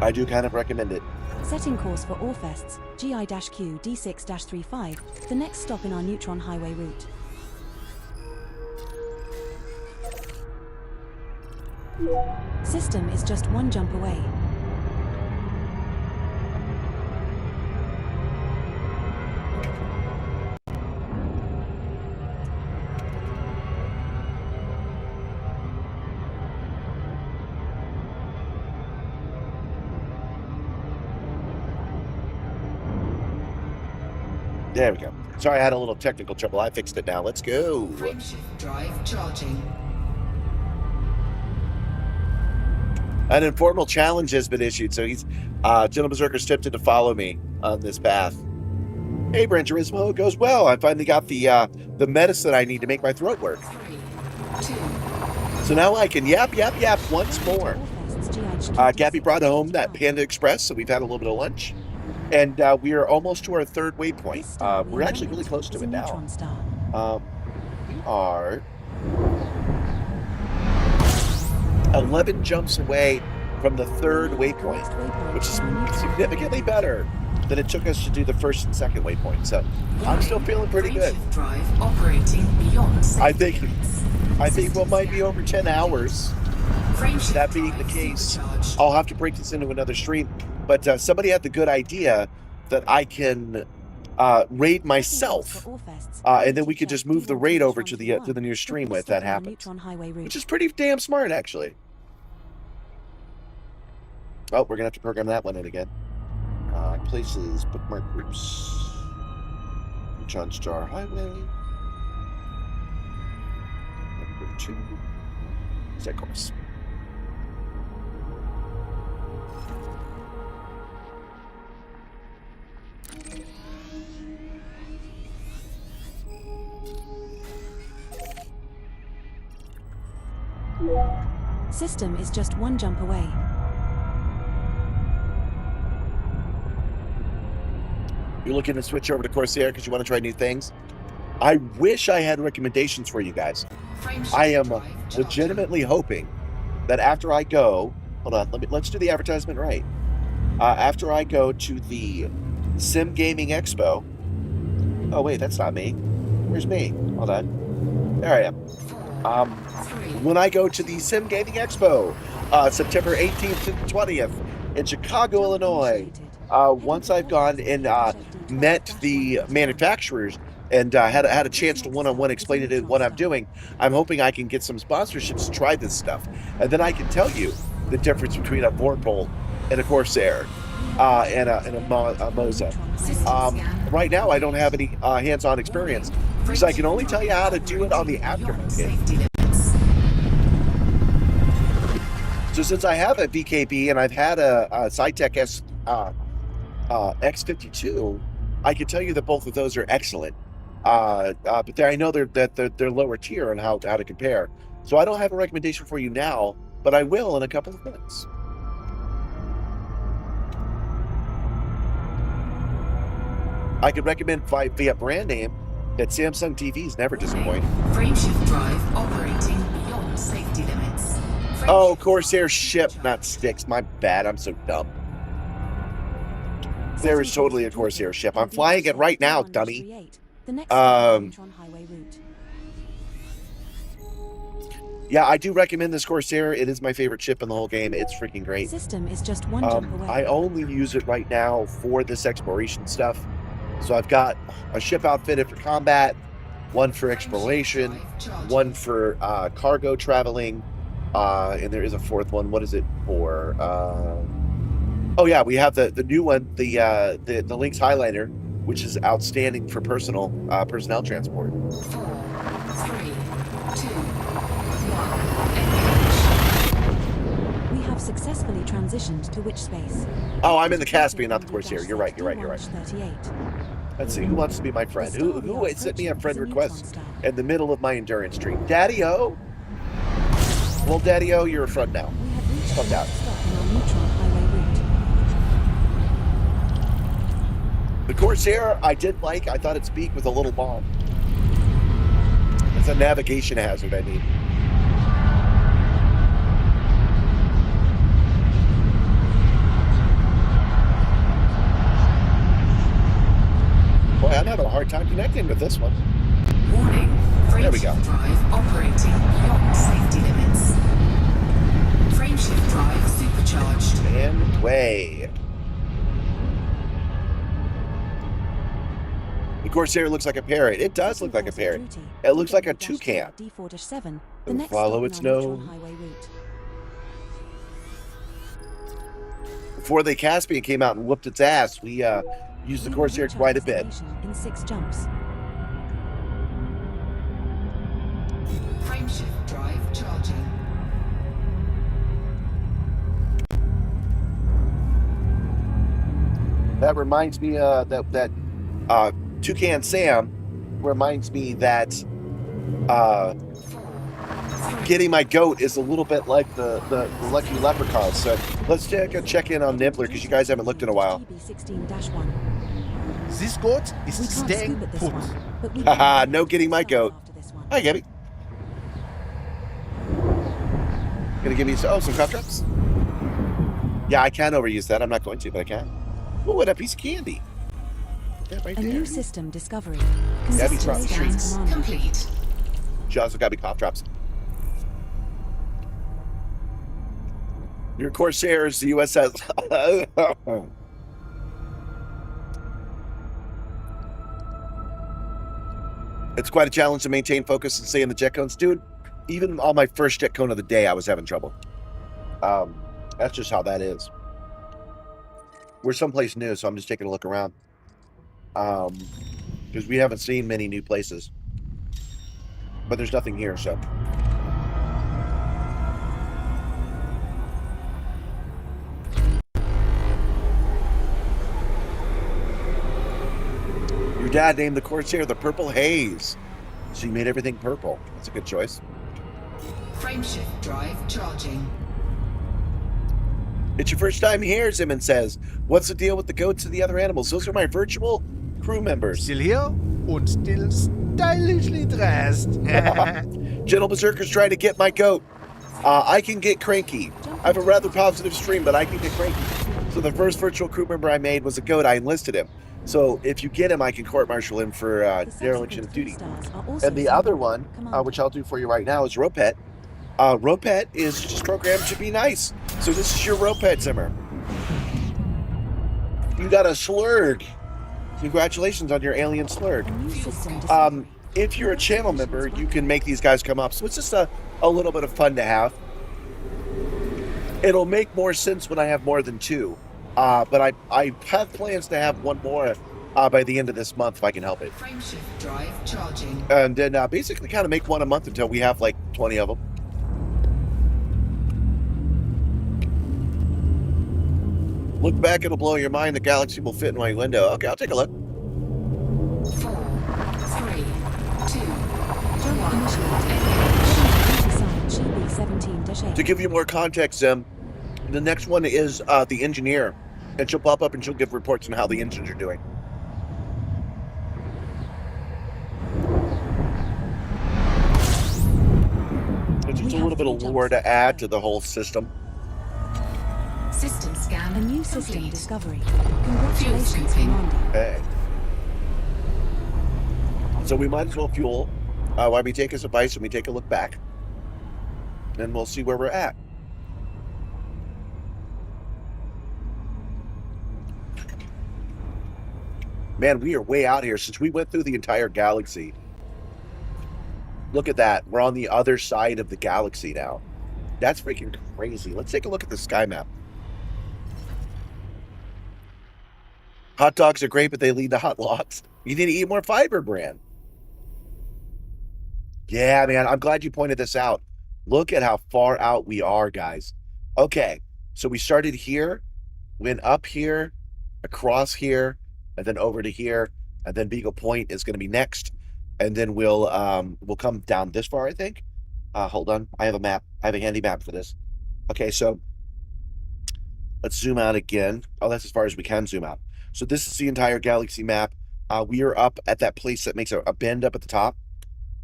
I do kind of recommend it. Setting course for Orfest's GI-Q D6-35, the next stop in our Neutron Highway route. System is just one jump away. There we go. Sorry, I had a little technical trouble. I fixed it now. Let's go. Frameshift drive charging. An informal challenge has been issued, so he's Gentle Berserker's tempted to follow me on this path. Hey, Brancherismo, it goes well. I finally got the medicine I need to make my throat work. 3, 2, So now I can yap once more. Gabby brought home that Panda Express, so we've had a little bit of lunch. And we are almost to our third waypoint. We're actually really close to it now. We are 11 jumps away from the third waypoint, which is significantly better than it took us to do the first and second waypoint. So I'm still feeling pretty good. Frameshift drive operating beyond safety I think we might be over 10 hours. Frameshift That being the drive case, supercharged. I'll have to break this into another stream. But somebody had the good idea that I can raid myself, and then we could just move the raid over to the new stream if that happens, which is pretty damn smart, actually. Oh, we're gonna have to program that one in again. Places, bookmark groups, John Star Highway. Number 2. Set course. System is just one jump away. You're looking to switch over to Corsair because you want to try new things? I wish I had recommendations for you guys. Frameshift I am drive legitimately hoping that after I go, hold on, let's do the advertisement right. After I go to the Sim Gaming Expo. Oh wait, that's not me. Where's me? Hold on. There I am. When I go to the Sim Gaming Expo, September 18th to the 20th in Chicago, Illinois. Once I've gone and met the manufacturers and had a chance to one-on-one explain to what I'm doing, I'm hoping I can get some sponsorships to try this stuff, and then I can tell you the difference between a Vorpal and a Corsair and a Moza. Right now, I don't have any hands-on experience because I can only tell you how to do it on the aftermarket. So since I have a VKB and I've had a Cytec X52, I can tell you that both of those are excellent. But I know they're lower tier and how to compare. So I don't have a recommendation for you now, but I will in a couple of minutes. I could recommend via brand name that Samsung TVs never disappoint. Frameshift drive operating beyond safety limits. Oh, Corsair ship, not sticks. My bad. I'm so dumb. There is totally a Corsair ship. I'm flying it right now, dummy. Yeah, I do recommend this Corsair. It is my favorite ship in the whole game. It's freaking great. System is just one jump away. I only use it right now for this exploration stuff. So I've got a ship outfitted for combat, one for exploration, one for cargo traveling, and there is a fourth one. What is it for? Oh yeah, we have the new one, the Lynx Highliner, which is outstanding for personnel transport. 4, 3, 2, 1. We have successfully transitioned to which space? Oh, I'm in the Caspian, not the Corsair. You're right. Let's see, who wants to be my friend? Who sent me a friend request in the middle of my endurance stream? Daddy-O? Well, Daddy-O, you're a friend now. Come down. The Corsair, I did like. I thought its beak was a little bomb. It's a navigation hazard, I mean. Boy, I'm having a hard time connecting with this one. Warning, There we go. frameshift drive operating beyond safety limits. Frameshift drive supercharged. And way. The Corsair looks like a parrot. It does look like a parrot. It looks like a toucan. Follow its nose. Before the Caspian came out and whooped its ass, we use the You will Corsair reach our quite a bit. destination in 6 jumps. Frameshift drive charging. That reminds me that Toucan Sam reminds me that getting my goat is a little bit like the Lucky Leprechaun. So let's check in on Nibbler because you guys haven't looked in a while. GB16-1. This goat is We can't staying scoop at this put. one, but we Haha, can no getting my stars goat. after this one. Hi, Gabby. Gonna give me some cough drops? Yeah, I can overuse that. I'm not going to, but I can. Oh, what a piece of candy. Put that right A there. new system discovery. Gabby System dropped scans Commander. complete. She also got me cough drops. Your Corsairs, the USS. It's quite a challenge to maintain focus and stay in the jet cones. Dude, even on my first jet cone of the day, I was having trouble. That's just how that is. We're someplace new, so I'm just taking a look around. Because we haven't seen many new places. But there's nothing here, so. Your dad named the Corsair the Purple Haze. So you made everything purple. That's a good choice. Frameshift drive charging. It's your first time here, Zimmon says. What's the deal with the goats and the other animals? Those are my virtual crew members. Still here and still stylishly dressed. Gentle Berserker's trying to get my goat. I can get cranky. I have a rather positive stream, but I can get cranky. So the first virtual crew member I made was a goat. I enlisted him. So if you get him, I can court-martial him for dereliction of duty. And the other one, which I'll do for you right now, is Ropet. Ropet is just programmed to be nice. So this is your Ropet, Zimmer. You got a slurg. Congratulations on your alien slurg. If you're a channel member, you can make these guys come up. So it's just a little bit of fun to have. It'll make more sense when I have more than 2. But I have plans to have 1 more by the end of this month if I can help it. Frameshift drive charging. And then basically kind of make 1 a month until we have like 20 of them. Look back, it'll blow your mind. The galaxy will fit in my window. Okay, I'll take a look. 4, 3, 2, 1. To give you more context, the next one is the engineer. And she'll pop up and she'll give reports on how the engines are doing. It's just a little bit of lore to add to the whole system. System scan A new system complete. discovery. Fuel Congratulations, scooping. Commander. Hey. So we might as well fuel while we take his advice and we take a look back. And we'll see where we're at. Man, we are way out here since we went through the entire galaxy. Look at that. We're on the other side of the galaxy now. That's freaking crazy. Let's take a look at the sky map. Hot dogs are great, but they lead to hot lots. You need to eat more fiber, Bran. Yeah, man, I'm glad you pointed this out. Look at how far out we are, guys. Okay, so we started here, went up here, across here, and then over to here, and then Beagle Point is going to be next, and then we'll come down this far, I think. Hold on, I have a map. I have a handy map for this. Okay, so let's zoom out again. Oh, that's as far as we can zoom out. So this is the entire galaxy map. We are up at that place that makes a bend up at the top.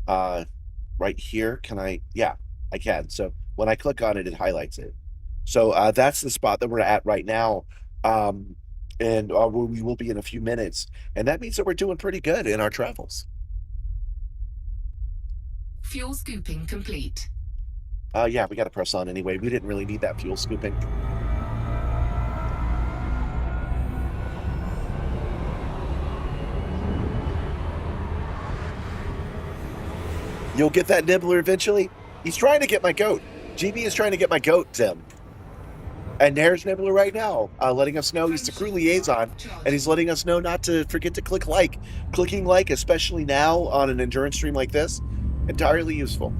Right here. Can I? Yeah, I can. So when I click on it, it highlights it. So that's the spot that we're at right now. And we will be in a few minutes. And that means that we're doing pretty good in our travels. Fuel scooping complete. Yeah, we got to press on anyway. We didn't really need that fuel scooping. You'll get that nibbler eventually. He's trying to get my goat. GB is trying to get my goat, Tim. And there's Nibbler right now, letting us know he's the crew liaison, and he's letting us know not to forget to click like. Clicking like, especially now on an endurance stream like this, entirely useful.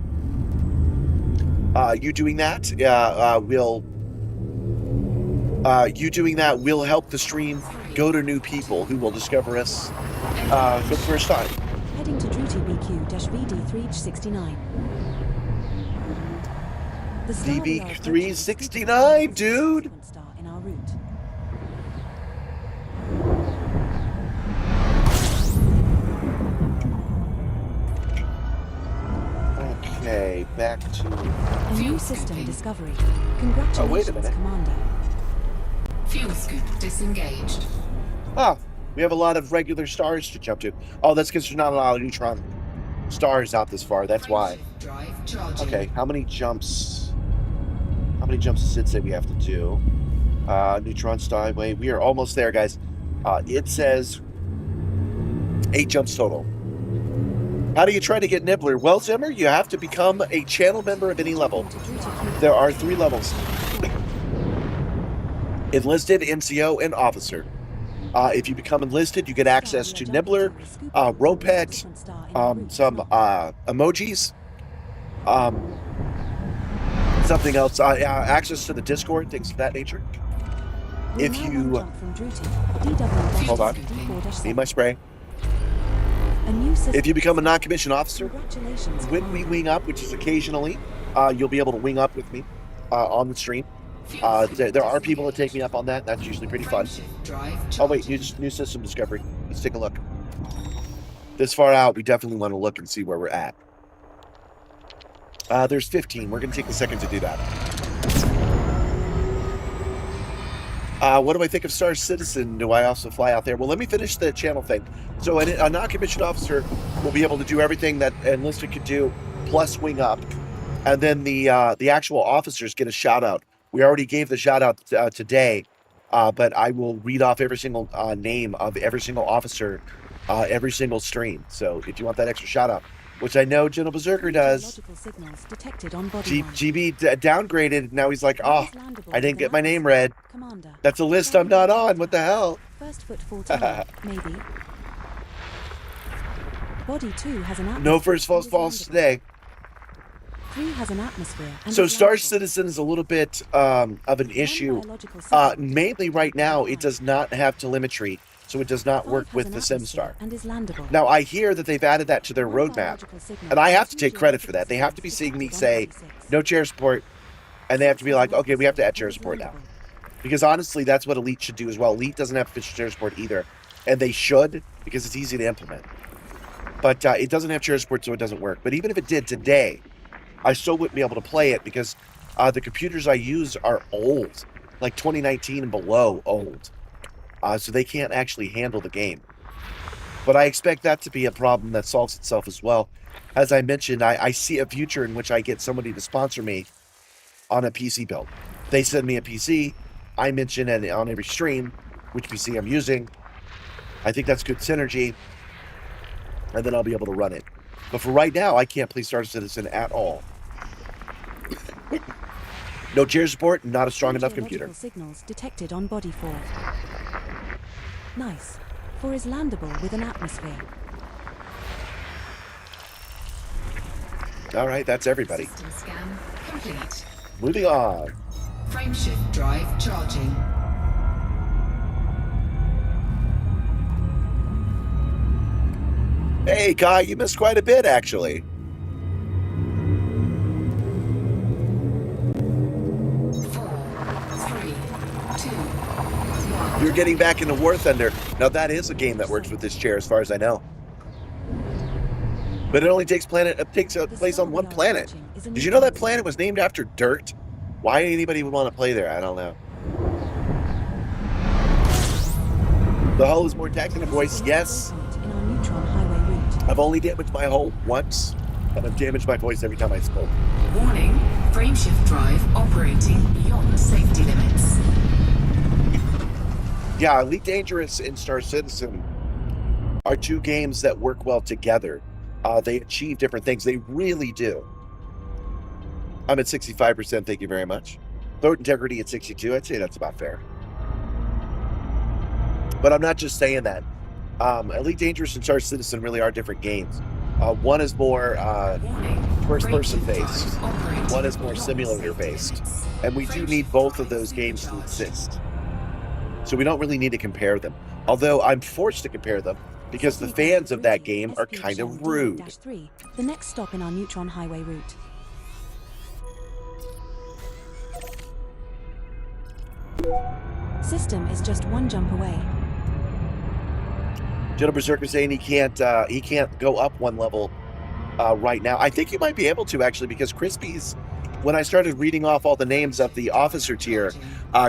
You doing that will help the stream go to new people who will discover us for the first time. Heading to Druty BQ-VD369. The star we are approaching is DB369, dude! star in our route. Okay, back to... A new system discovery. Congratulations, wait a minute. Commander. Fuel scoop disengaged. Ah, we have a lot of regular stars to jump to. Oh, that's because there's not a lot of neutron stars out this far. That's why. Drive charging. Okay, how many jumps does it say we have to do? Neutron star, wait, we are almost there, guys. It says 8 jumps total. How do you try to get Nibbler? Well, Zimmer, you have to become a channel member of any level. There are 3 levels. Enlisted, NCO, and officer. If you become enlisted, you get access to Nibbler, Ropet, some emojis, something else, access to the Discord, things of that nature. If you... Hold on. Need my spray. If you become a non-commissioned officer, when we wing up, which is occasionally, you'll be able to wing up with me on the stream. There are people that take me up on that. That's usually pretty fun. Oh wait, new system discovery. Let's take a look. This far out, we definitely want to look and see where we're at. There's 15. We're going to take a second to do that. What do I think of Star Citizen? Do I also fly out there? Well, let me finish the channel thing. So a non-commissioned officer will be able to do everything that enlisted could do, plus wing up. And then the actual officers get a shout-out. We already gave the shout-out today, but I will read off every single name of every single officer, every single stream. So if you want that extra shout-out, which I know General Berserker does, GB downgraded. Now he's like, oh, I didn't get my name read. That's a list I'm not on. What the hell? First foot full time, maybe. Body 2 has an atmosphere. No first false today. 3 has an atmosphere. So Star Citizen is a little bit of an issue. Mainly right now, it does not have telemetry, so it does not work with the Simstarr. Now, I hear that they've added that to their roadmap, and I have to take credit for that. They have to be seeing me say, no chair support, and they have to be like, okay, we have to add chair support now. Because honestly, that's what Elite should do as well. Elite doesn't have official chair support either, and they should, because it's easy to implement. But it doesn't have chair support, so it doesn't work. But even if it did today, I still wouldn't be able to play it because the computers I use are old, like 2019 and below old. So they can't actually handle the game. But I expect that to be a problem that solves itself as well. As I mentioned, I see a future in which I get somebody to sponsor me on a PC build. They send me a PC, I mention it on every stream, which PC I'm using. I think that's good synergy, and then I'll be able to run it. But for right now, I can't play Star Citizen at all. No chair support, not a strong enough computer. Signals detected on body 4. Nice. 4 is landable with an atmosphere. All right, that's everybody. System scan complete. Moving on. Frameshift drive charging. Hey, Kai, you missed quite a bit, actually. 4, 3, 2, 1. You're getting back into War Thunder. Now, that is a game that works with this chair, as far as I know. But it only takes place on one planet. Did you know that planet was named after dirt? Why anybody would want to play there, I don't know. The hull is more taxing than a voice, yes. In our neutron highway route. I've only damaged my hull once, and I've damaged my voice every time I spoke. Warning, frameshift drive operating beyond safety limits. Yeah, Elite Dangerous and Star Citizen are 2 games that work well together. They achieve different things. They really do. I'm at 65%, thank you very much. Throat integrity at 62. I'd say that's about fair. But I'm not just saying that. Elite Dangerous and Star Citizen really are different games. One is more first-person based. One is more simulator based. And we do need both of those games to exist. So we don't really need to compare them. Although I'm forced to compare them because the fans of that game are kind of rude. The next stop in our Neutron Highway route. System is just one jump away. General Berserker saying he can't go up one level right now. I think you might be able to actually, because Crispy's, when I started reading off all the names of the officer tier,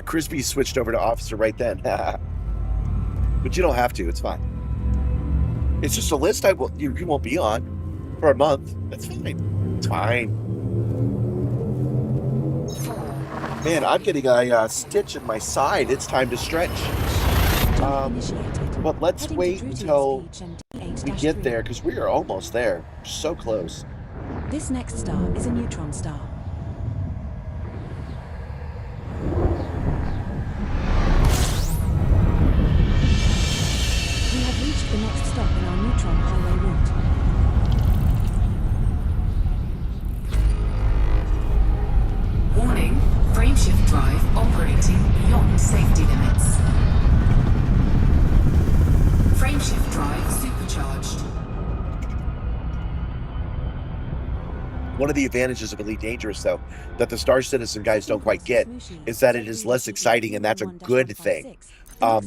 Crispy switched over to officer right then. But you don't have to. It's fine. It's just a list you won't be on for a month. That's fine. It's fine. Man, I'm getting a stitch in my side. It's time to stretch. But let's wait until we get there, because we are almost there. So close. This next star is a neutron star. We have reached the next stop in our Neutron Highway route. Warning, frameshift drive operating beyond safety limits. Frameshift drive supercharged. One of the advantages of Elite Dangerous, though, that the Star Citizen guys don't quite get, is that it is less exciting, and that's a good thing.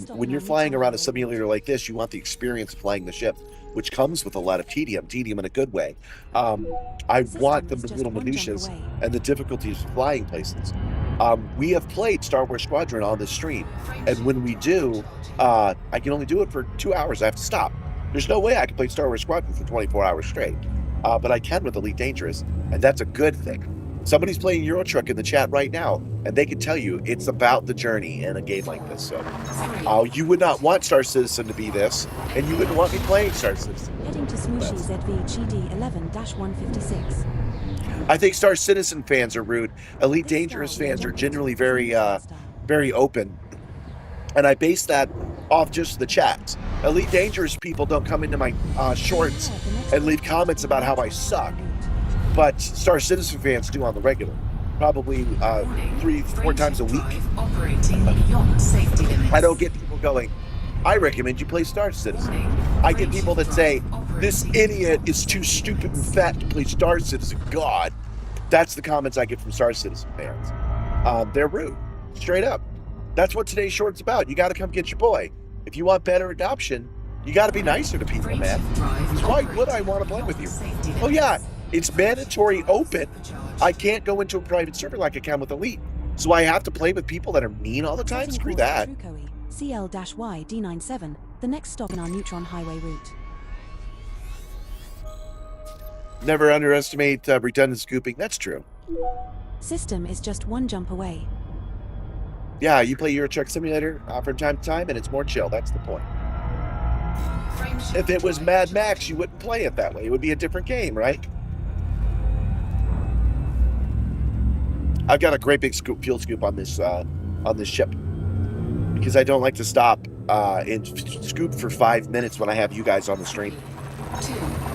When you're flying around a simulator like this, you want the experience of flying the ship, which comes with a lot of tedium in a good way. I want the little minutiae and the difficulties of flying places. We have played Star Wars Squadron on this stream, and when we do, I can only do it for 2 hours. I have to stop. There's no way I can play Star Wars Squadron for 24 hours straight, but I can with Elite Dangerous, and that's a good thing. Somebody's playing Euro Truck in the chat right now, and they can tell you it's about the journey in a game like this. So, you would not want Star Citizen to be this, and you wouldn't want me playing Star Citizen. Heading to Smooshy ZV GD11-156. I think Star Citizen fans are rude. Elite Dangerous fans are generally very open. And I base that off just the chats. Elite Dangerous people don't come into my shorts and leave comments about how I suck. But Star Citizen fans do on the regular. Probably 3-4 times a week. I don't get people going, I recommend you play Star Citizen. I get people that say, this idiot is too stupid and fat to play Star Citizen. God. That's the comments I get from Star Citizen fans. They're rude. Straight up. That's what today's short's about. You got to come get your boy. If you want better adoption, you got to be nicer to people, man. Because why would I want to play with you? Oh, yeah. It's mandatory open. I can't go into a private server like I can with Elite. So I have to play with people that are mean all the time? Screw that. CL-Y-D97, the next stop in our Neutron Highway route. Never underestimate redundant scooping. That's true. System is just one jump away. Yeah, you play Euro Truck Simulator from time to time, and it's more chill. That's the point. If it was Mad Max, you wouldn't play it that way. It would be a different game, right? I've got a great big fuel scoop on this ship because I don't like to stop and scoop for 5 minutes when I have you guys on the stream. 2, 1.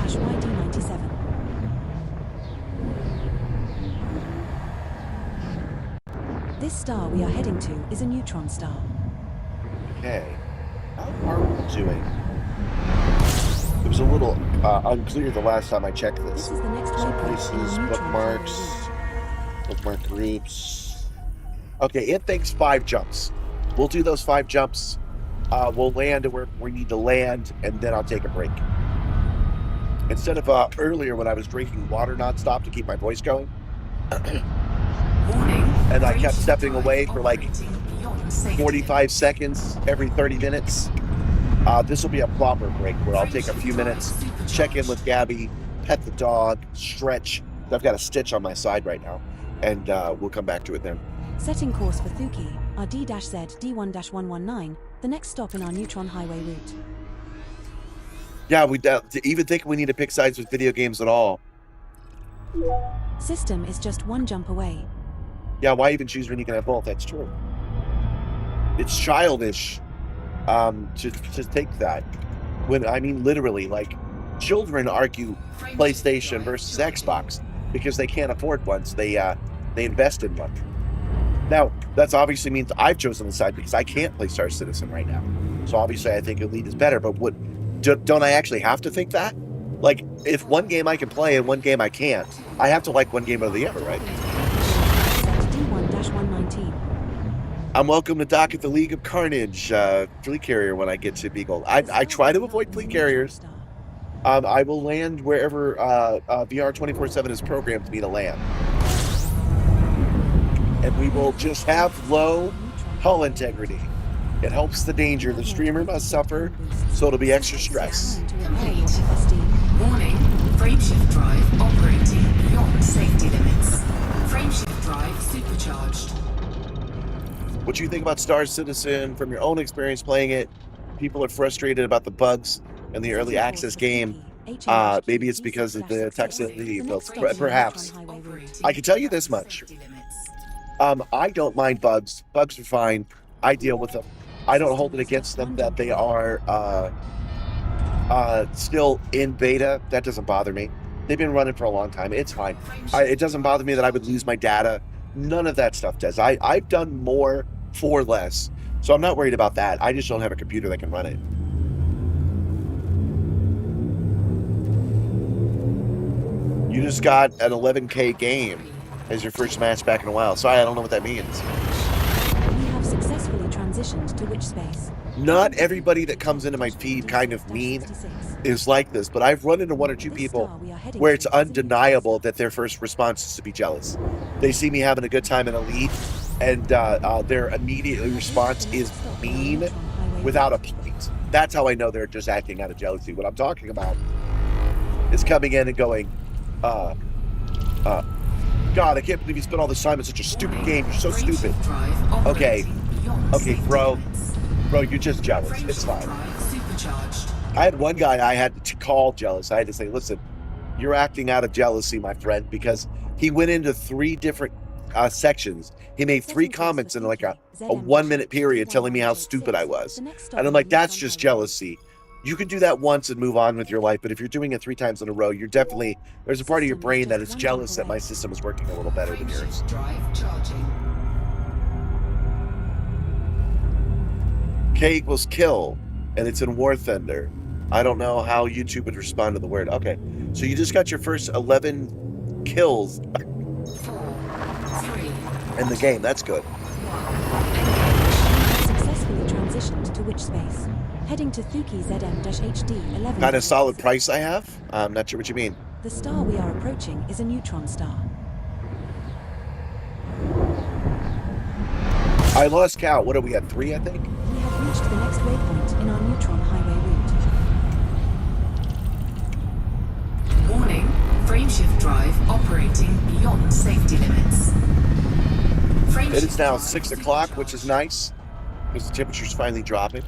CL-YD97. This star we are heading to is a neutron star. Okay, how are we doing? It was a little unclear the last time I checked this. This is the next Some waypoint places, in our neutron bookmarks, highway bookmark groups. Okay, it thinks 5 jumps. We'll do those 5 jumps. We'll land where we need to land, and then I'll take a break. Instead of earlier when I was drinking water nonstop to keep my voice going, and I kept stepping away for like 45 seconds every 30 minutes. This will be a proper break where I'll take a few minutes, check in with Gabby, pet the dog, stretch. I've got a stitch on my side right now, and we'll come back to it then. Setting course for Thuki, our D-Z D1-119, the next stop in our Neutron Highway route. Yeah, we even think we need to pick sides with video games at all. System is just one jump away. Yeah, why even choose when you can have both? That's true. It's childish to take that. When, I mean, literally, like, children argue PlayStation versus Xbox because they can't afford one, so they invest in one. Now, that obviously means I've chosen the side because I can't play Star Citizen right now. So obviously I think Elite is better, but don't I actually have to think that? Like, if one game I can play and one game I can't, I have to like one game over the other, right? D1-119. I'm welcome to dock at the League of Carnage fleet carrier when I get to Beagle. I try to avoid fleet carriers. I will land wherever VR 24/7 is programmed to me to land. And we will just have low hull integrity. It helps the danger the streamer must suffer, so it'll be extra stress. Complete. Warning, frameshift drive operating beyond safety limits. Frameshift drive supercharged. What do you think about Star Citizen from your own experience playing it? People are frustrated about the bugs in the early access game. Maybe it's because of the toxicity, perhaps. I can tell you this much. I don't mind bugs. Bugs are fine. I deal with them. I don't hold it against them that they are still in beta. That doesn't bother me. They've been running for a long time. It's fine. It doesn't bother me that I would lose my data. None of that stuff does. I've done more for less. So I'm not worried about that. I just don't have a computer that can run it. You just got an 11K game as your first match back in a while. Sorry, I don't know what that means. We have successfully transitioned to which space? Not everybody that comes into my feed kind of mean is like this, but I've run into one or two people where it's undeniable that their first response is to be jealous. They see me having a good time in Elite, and their immediate response is mean without a point. That's how I know they're just acting out of jealousy. What I'm talking about is coming in and going, God, I can't believe you spent all this time in such a stupid game. You're so stupid. Okay, bro, you're just jealous. It's fine. I had one guy I had to call jealous. I had to say, listen, you're acting out of jealousy, my friend, because he went into 3 different sections. He made 3 comments in like a 1-minute period telling me how stupid I was. And I'm like, that's just jealousy. You can do that once and move on with your life, but if you're doing it 3 times in a row, you're definitely, there's a part of your brain that is jealous that my system is working a little better than yours. K equals kill, and it's in War Thunder. I don't know how YouTube would respond to the word. Okay, so you just got your first 11 kills in the game. That's good. Successfully transitioned to which space? Heading to Thuki ZM-HD 11. Kind of solid price I have? I'm not sure what you mean. The star we are approaching is a neutron star. I lost count. What are we at? 3, I think? We have reached the next waypoint in our neutron highway route. Warning, frameshift drive operating beyond safety limits. It is now 6 o'clock, which is nice, because the temperature's finally dropping.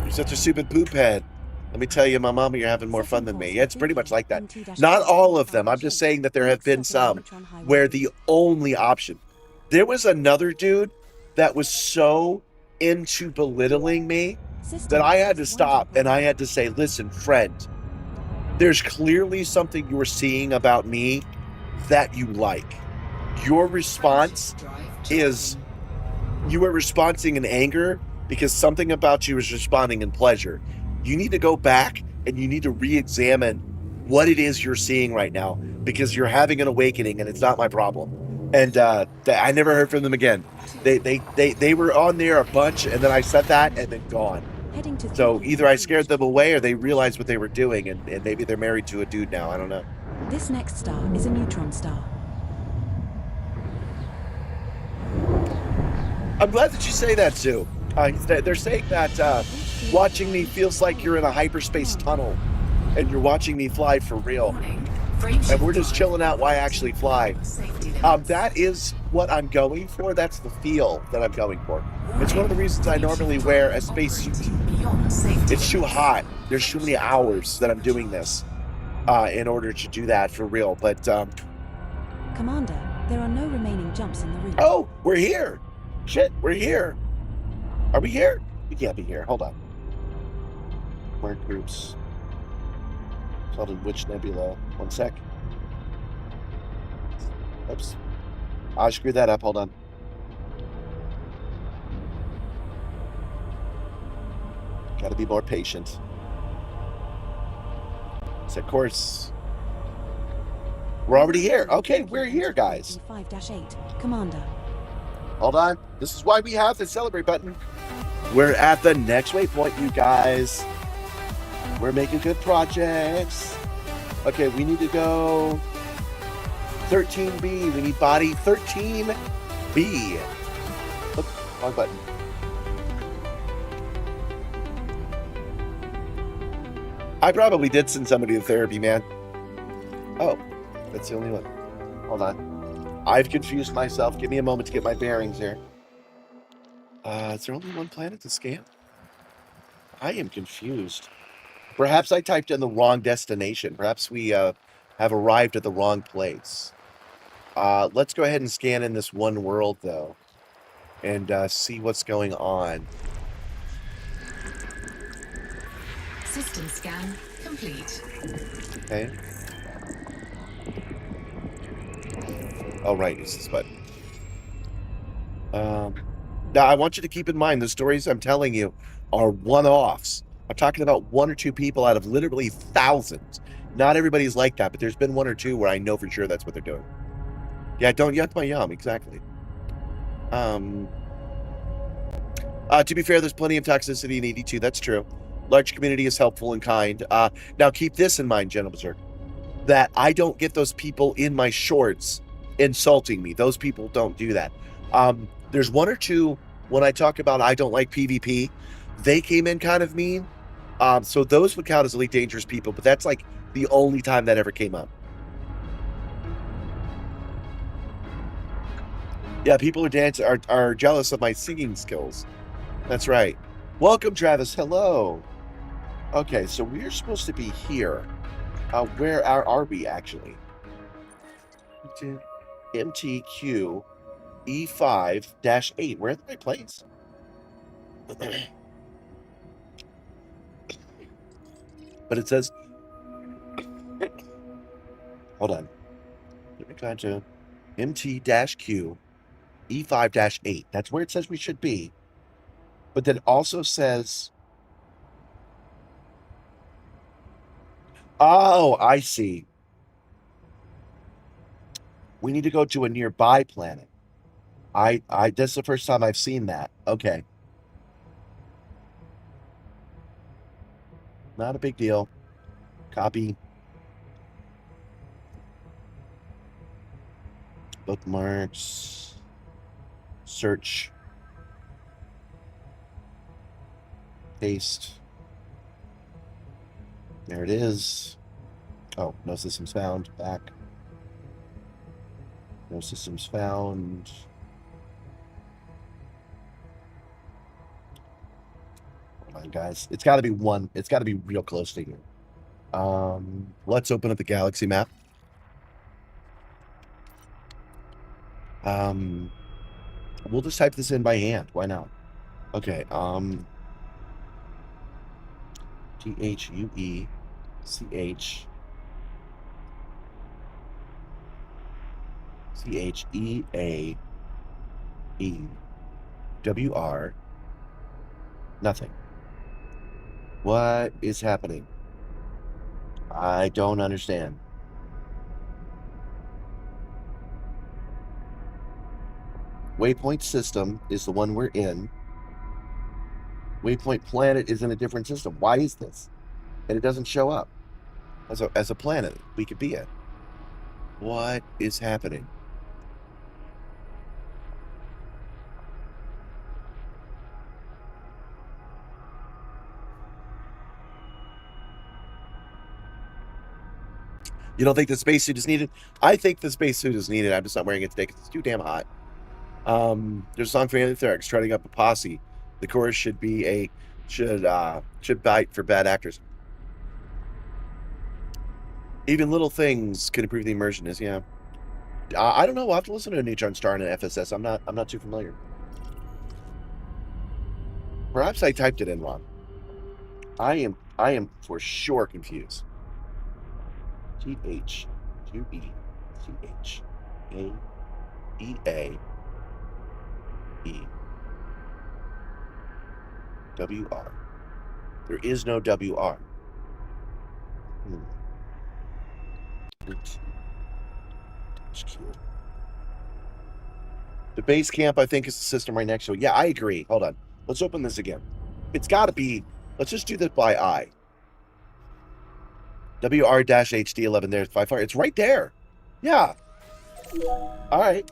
You're such a stupid poop head. Let me tell you, my mama, you're having more fun than me. Yeah, it's pretty much like that. Not all of them. I'm just saying that there have been some where the only option. There was another dude that was so into belittling me that I had to stop and I had to say, listen, friend, there's clearly something you're seeing about me that you like. Your response is you are responding in anger because something about you is responding in pleasure. You need to go back and you need to re-examine what it is you're seeing right now because you're having an awakening and it's not my problem. And I never heard from them again. They were on there a bunch and then I said that and then gone. So either I scared them away or they realized what they were doing and maybe they're married to a dude now. I don't know. This next star is a neutron star. I'm glad that you say that too. They're saying that watching me feels like you're in a hyperspace tunnel and you're watching me fly for real. And we're just chilling out while I actually fly. That is what I'm going for. That's the feel that I'm going for. It's one of the reasons I normally wear a spacesuit. It's too hot. There's too many hours that I'm doing this. in order to do that for real. But Commander, there are no remaining jumps in the route. oh, we're here. Shit, we're here. Are we here? We can't be here. Hold on. Work groups. Called in which nebula? 1 sec. Oops. I screwed that up. Hold on. Got to be more patient. Set course. We're already here. Okay, we're here, guys. 5-8, Commander. Hold on. This is why we have the celebrate button. We're at the next waypoint, you guys. We're making good projects. Okay, we need to go 13B. We need body 13B. Look, wrong button. I probably did send somebody to therapy, man. Oh, that's the only one. Hold on. I've confused myself. Give me a moment to get my bearings here. Is there only one planet to scan? I am confused. Perhaps I typed in the wrong destination. Perhaps we have arrived at the wrong place. Let's go ahead and scan in this one world, though, and see what's going on. System scan complete. Okay. Oh, right, it's this button. Now, I want you to keep in mind the stories I'm telling you are one-offs. I'm talking about 1 or 2 people out of literally thousands. Not everybody's like that, but there's been 1 or 2 where I know for sure that's what they're doing. Yeah, don't yuck my yum, exactly. To be fair, there's plenty of toxicity in ED2, that's true. Large community is helpful and kind. Now, keep this in mind, gentlemen, that I don't get those people in my shorts insulting me. Those people don't do that. There's 1 or 2 when I talk about I don't like PvP. They came in kind of mean. So those would count as Elite Dangerous people, but that's like the only time that ever came up. Yeah, people are jealous of my singing skills. That's right. Welcome, Travis. Hello. Okay, so we're supposed to be here. Where are we actually? MTQ E5-8. We're in the right place. But it says, hold on. Let me try to MT-Q E5-8. That's where it says we should be. But then also says, oh, I see. We need to go to a nearby planet. This is the first time I've seen that. Okay. Not a big deal. Copy. Bookmarks. Search. Paste. There it is. Oh, no systems found. Back. No systems found. Hold on, guys. It's got to be one. It's got to be real close to here. Let's open up the galaxy map. We'll just type this in by hand. Why not? Okay. THUECH CHEAEWR. Nothing. What is happening? I don't understand. Waypoint system is the one we're in. Waypoint planet is in a different system. Why is this? And it doesn't show up as a planet we could be in. What is happening? You don't think the spacesuit is needed? I think the spacesuit is needed. I'm just not wearing it today because it's too damn hot. There's a song for Anthrax, Treading Up a Posse. The chorus should be should bite for bad actors. Even little things could improve the immersion. Yeah. I don't know. We'll have to listen to a neutron star in an FSS. I'm not too familiar. Perhaps I typed it in wrong. I am for sure confused. THUECHAEAEWR. There is no WR. The base camp, I think, is the system right next to it. Yeah, I agree. Hold on. Let's open this again. It's got to be... Let's just do this by eye. WR-HD11 there's by far. It's right there. Yeah. All right.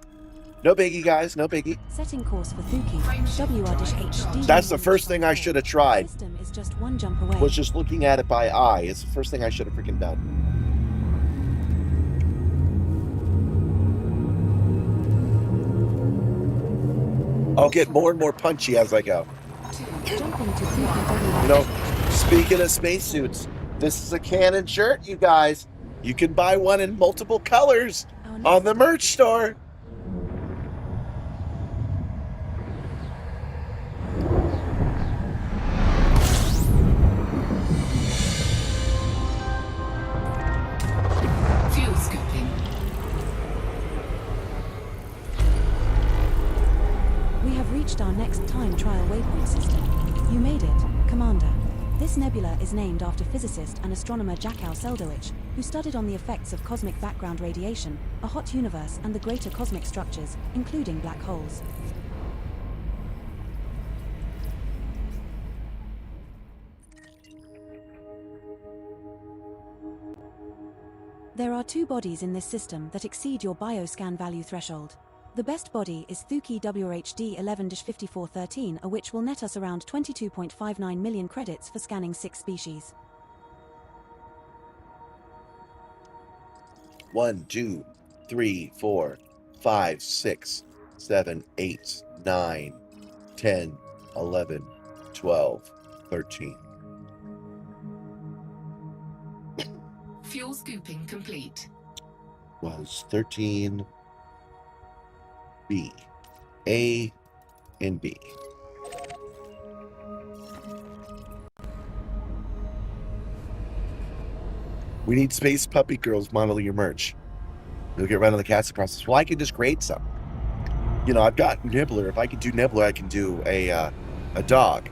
No biggie, guys. No biggie. Setting course for Thuki. WR-HD. That's the first thing I should have tried. System is just one jump away. Was just looking at it by eye. It's the first thing I should have freaking done. I'll get more and more punchy as I go. You know, speaking of spacesuits, this is a Canon shirt, you guys. You can buy one in multiple colors on the merch store. Fuel scooping. We have reached our next time trial waypoint system. You made it, Commander. This nebula is named after physicist and astronomer Jakow Seldowich, who studied on the effects of cosmic background radiation, a hot universe, and the greater cosmic structures, including black holes. There are two bodies in this system that exceed your bioscan value threshold. The best body is Thuki WRHD 11-5413, which will net us around 22.59 million credits for scanning 6 species. 1, 2, 3, 4, 5, 6, 7, 8, 9, 10, 11, 12, 13. Fuel scooping complete. Was 13. B. A and B. We need space puppy girls model your merch. You'll get right on the casting process. Well, I can just grade some. You know, I've got Nibbler. If I can do Nibbler, I can do a dog.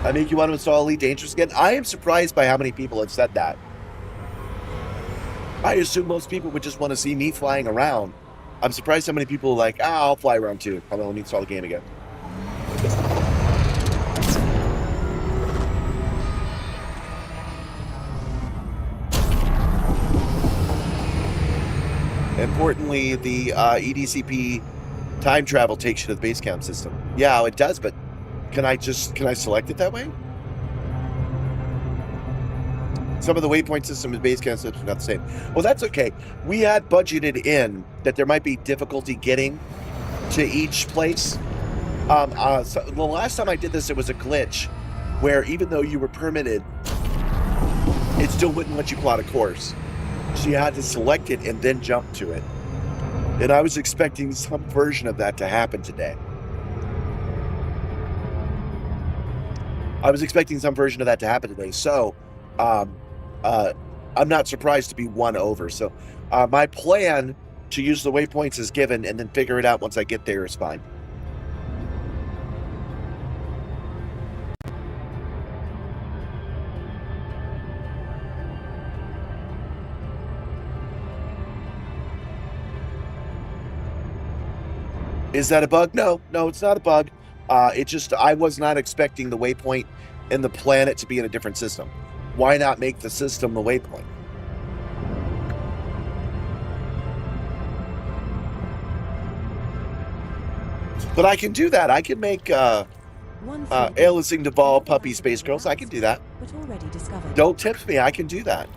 I make you want to install Elite Dangerous again? I am surprised by how many people have said that. I assume most people would just want to see me flying around. I'm surprised how many people are like, I'll fly around too. Probably won't install the game again. Importantly, the EDCP time travel takes you to the base camp system. Yeah, it does, but can I select it that way? Some of the waypoint system and base camp system are not the same. Well, that's okay. We had budgeted in that there might be difficulty getting to each place. So the last time I did this, it was a glitch where even though you were permitted, it still wouldn't let you plot a course. So you had to select it and then jump to it. And I was expecting some version of that to happen today. So, I'm not surprised to be one over. So my plan to use the waypoints is given and then figure it out once I get there is fine. Is that a bug? No, it's not a bug. It just, I was not expecting the waypoint and the planet to be in a different system. Why not make the system the waypoint? But I can do that. I can make Alicing Duval puppy space girls. I can do that. But already discovered. Don't tempt me. I can do that.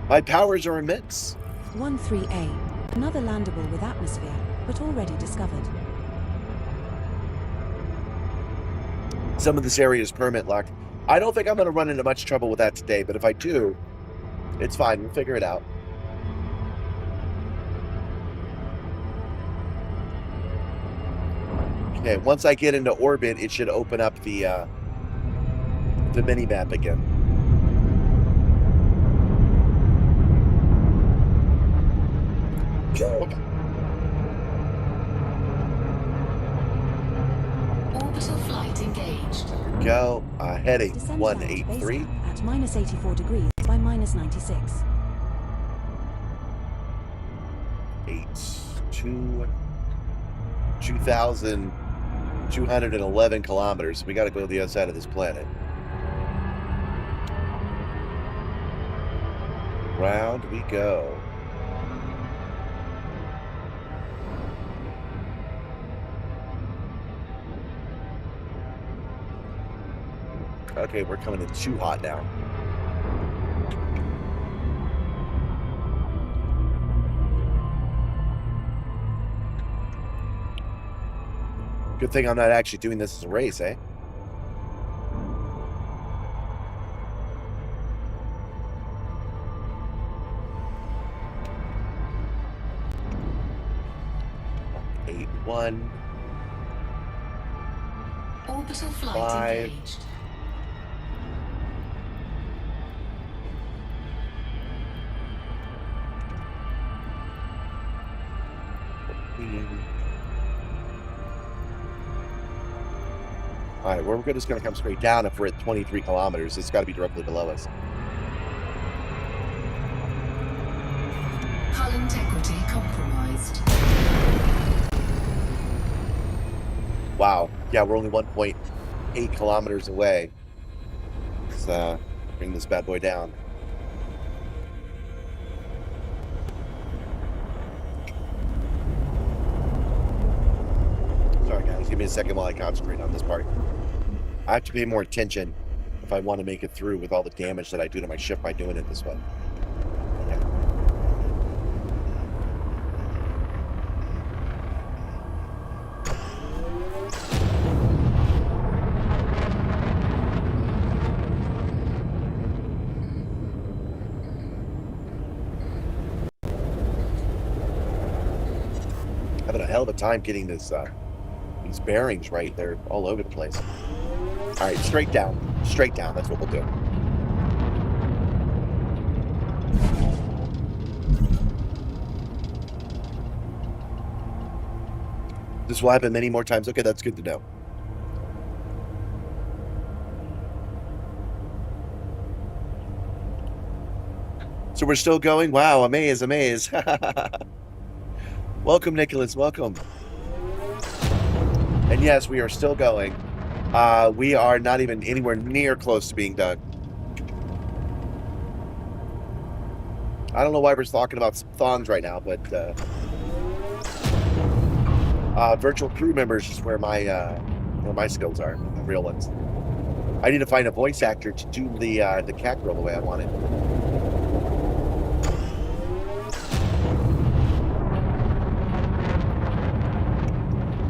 My powers are immense. 13A. Another landable with atmosphere, but already discovered. Some of this area is permit locked. I don't think I'm going to run into much trouble with that today, but if I do, It's fine. We'll figure it out. Okay, once I get into orbit, it should open up the mini map again. Orbital flight engaged. There we go. Heading Descend down to base 183. camp at minus 84 degrees by minus 96. 2,211 kilometers. We got to go to the other side of this planet. Round we go. Okay, we're coming in too hot now. Good thing I'm not actually doing this as a race, eh? Eight, 1. Orbital flight 5. engaged. All right, we're just going to come straight down. If we're at 23 kilometers, it's got to be directly below us. Hull integrity compromised. Wow. Yeah, we're only 1.8 kilometers away. Let's bring this bad boy down. Sorry, guys. Give me a second while I concentrate on this part. I have to pay more attention if I want to make it through with all the damage that I do to my ship by doing it this way. Okay. Having a hell of a time getting this these bearings right. They're all over the place. All right, straight down. Straight down. That's what we'll do. This will happen many more times. Okay, that's good to know. So we're still going? Wow, amaze. Welcome, Nicholas. Welcome. And yes, we are still going. We are not even anywhere near close to being done. I don't know why we're talking about thongs right now, but virtual crew members is where my skills are, the real ones. I need to find a voice actor to do the cat girl the way I want it.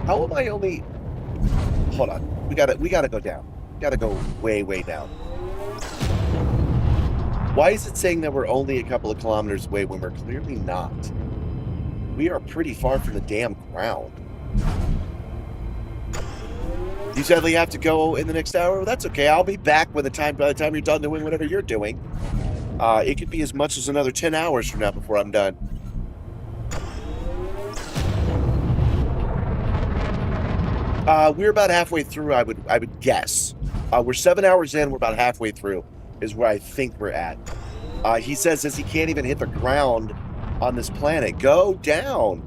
How am I only? Hold on. We gotta go down. Gotta go way down. Why is it saying that we're only a couple of kilometers away when we're clearly not? We are pretty far from the damn ground. You sadly have to go in the next hour. Well, that's okay. I'll be back by the time you're done doing whatever you're doing. It could be as much as another 10 hours from now before I'm done. We're about halfway through, I would guess. We're 7 hours in, we're about halfway through, is where I think we're at. He says he can't even hit the ground on this planet. Go down.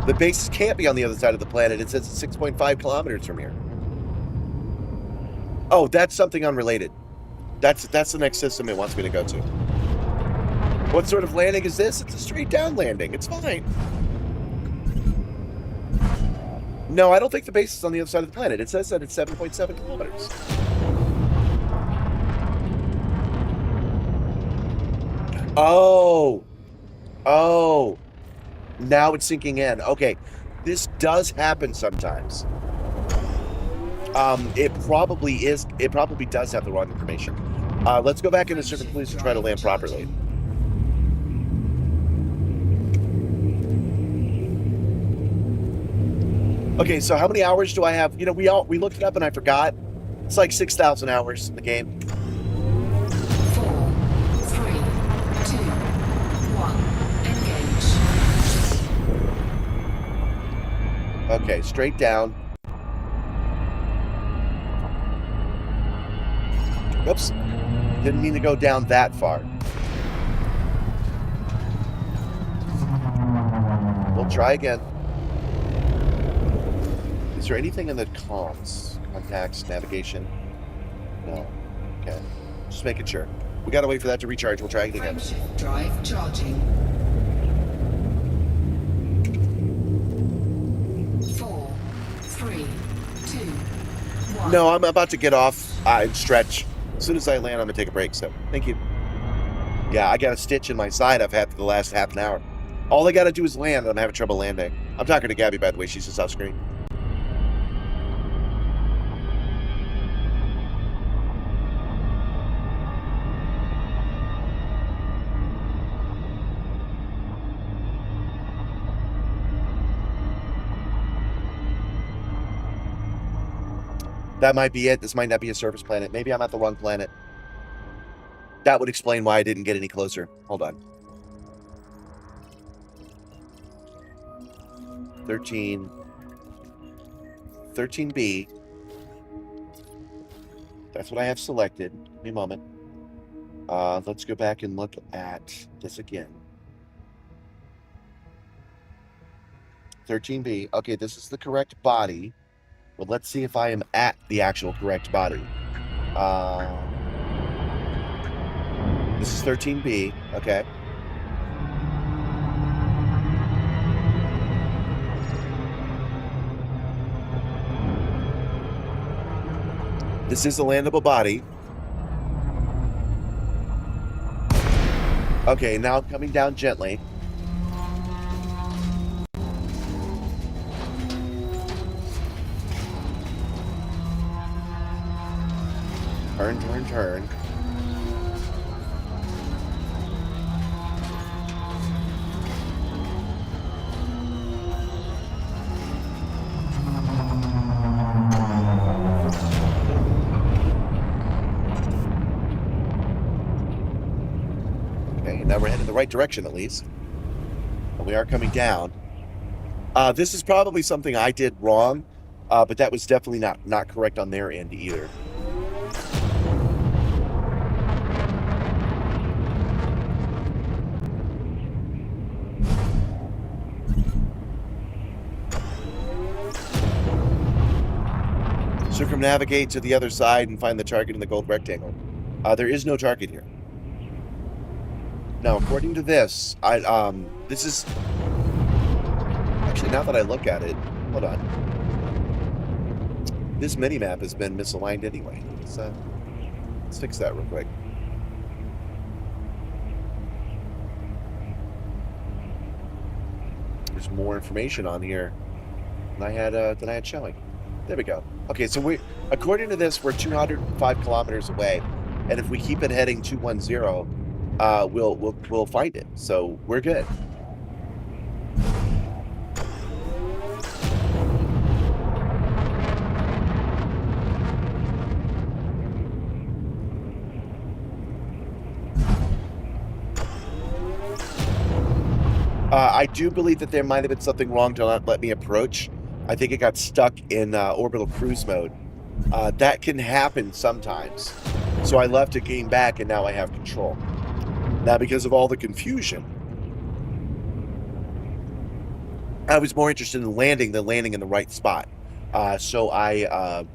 The base can't be on the other side of the planet. It says it's 6.5 kilometers from here. Oh, that's something unrelated. That's the next system it wants me to go to. What sort of landing is this? It's a straight down landing. It's fine. No, I don't think the base is on the other side of the planet. It says that it's 7.7 kilometers. Oh. Now it's sinking in. Okay, this does happen sometimes. It probably does have the wrong information. Let's go back into Circuit Police and try to land properly. Okay, so how many hours do I have? You know, we looked it up and I forgot. It's like 6,000 hours in the game. 4, 3, 2, 1, engage. Okay, straight down. Oops. Didn't mean to go down that far. We'll try again. Is there anything in the comms? Contacts, navigation? No. Okay. Just making sure. We gotta wait for that to recharge. We'll try it again. Frameshift drive charging. 4, 3, 2, 1. No, I'm about to get off and stretch. As soon as I land, I'm gonna take a break, so thank you. Yeah, I got a stitch in my side I've had for the last half an hour. All I gotta do is land, and I'm having trouble landing. I'm talking to Gabby, by the way. She's just off screen. That might be it. This might not be a surface planet. Maybe I'm at the wrong planet. That would explain why I didn't get any closer. Hold on. 13. 13B. That's what I have selected. Give me a moment. Let's go back and look at this again. 13B. Okay, this is the correct body. Well, let's see if I am at the actual correct body. This is 13B. Okay. This is a landable body. Okay, now I'm coming down gently. Turn, turn, turn. Okay, now we're heading the right direction at least. And we are coming down. This is probably something I did wrong, but that was definitely not correct on their end either. Circumnavigate to the other side and find the target in the gold rectangle. There is no target here. Now, according to this, this is... Actually, now that I look at it, hold on. This mini-map has been misaligned anyway. Let's fix that real quick. There's more information on here than I had showing. There we go. Okay, so according to this, we're 205 kilometers away, and if we keep it heading 210, we'll find it. So we're good. I do believe that there might have been something wrong to not let me approach. I think it got stuck in orbital cruise mode. That can happen sometimes. So I left it, came back, and now I have control. Now, because of all the confusion, I was more interested in landing than landing in the right spot. So I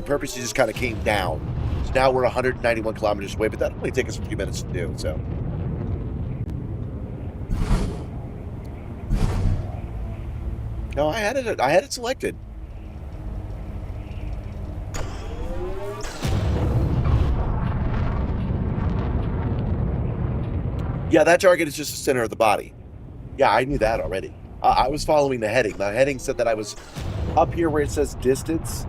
purposely just kind of came down. So now we're 191 kilometers away, but that'll only take us a few minutes to do, so... No, I had it selected. Yeah, that target is just the center of the body. Yeah, I knew that already. I was following the heading. The heading said that I was up here where it says distance,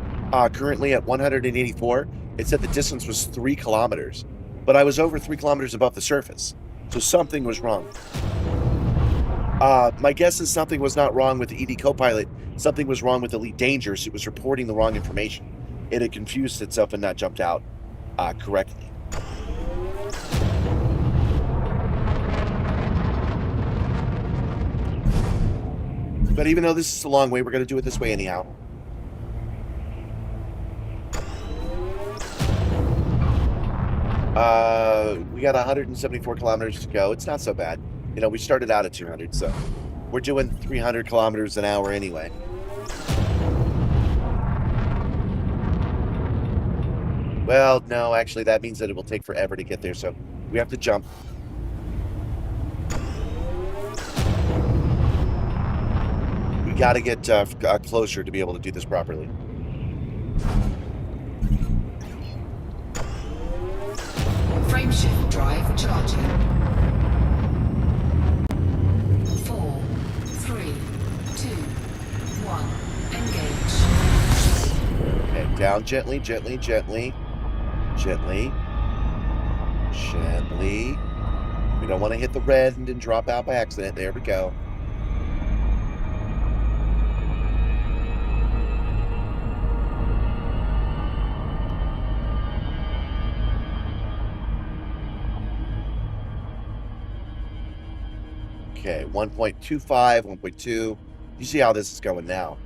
currently at 184. It said the distance was 3 kilometers, but I was over 3 kilometers above the surface. So something was wrong. My guess is something was not wrong with the ED Copilot. Something was wrong with Elite Dangerous. It was reporting the wrong information. It had confused itself and not jumped out correctly. But even though this is a long way, we're going to do it this way anyhow. We got 174 kilometers to go. It's not so bad. You know, we started out at 200, so we're doing 300 kilometers an hour anyway. Well, no, actually, that means that it will take forever to get there, so we have to jump. We got to get closer to be able to do this properly. Frameshift drive charging. 4, 3, 2, 1. Engage. Okay, down gently, gently, gently. Gently. Gently. We don't want to hit the red and then drop out by accident. There we go. Okay, 1.25, 1.2. You see how this is going now.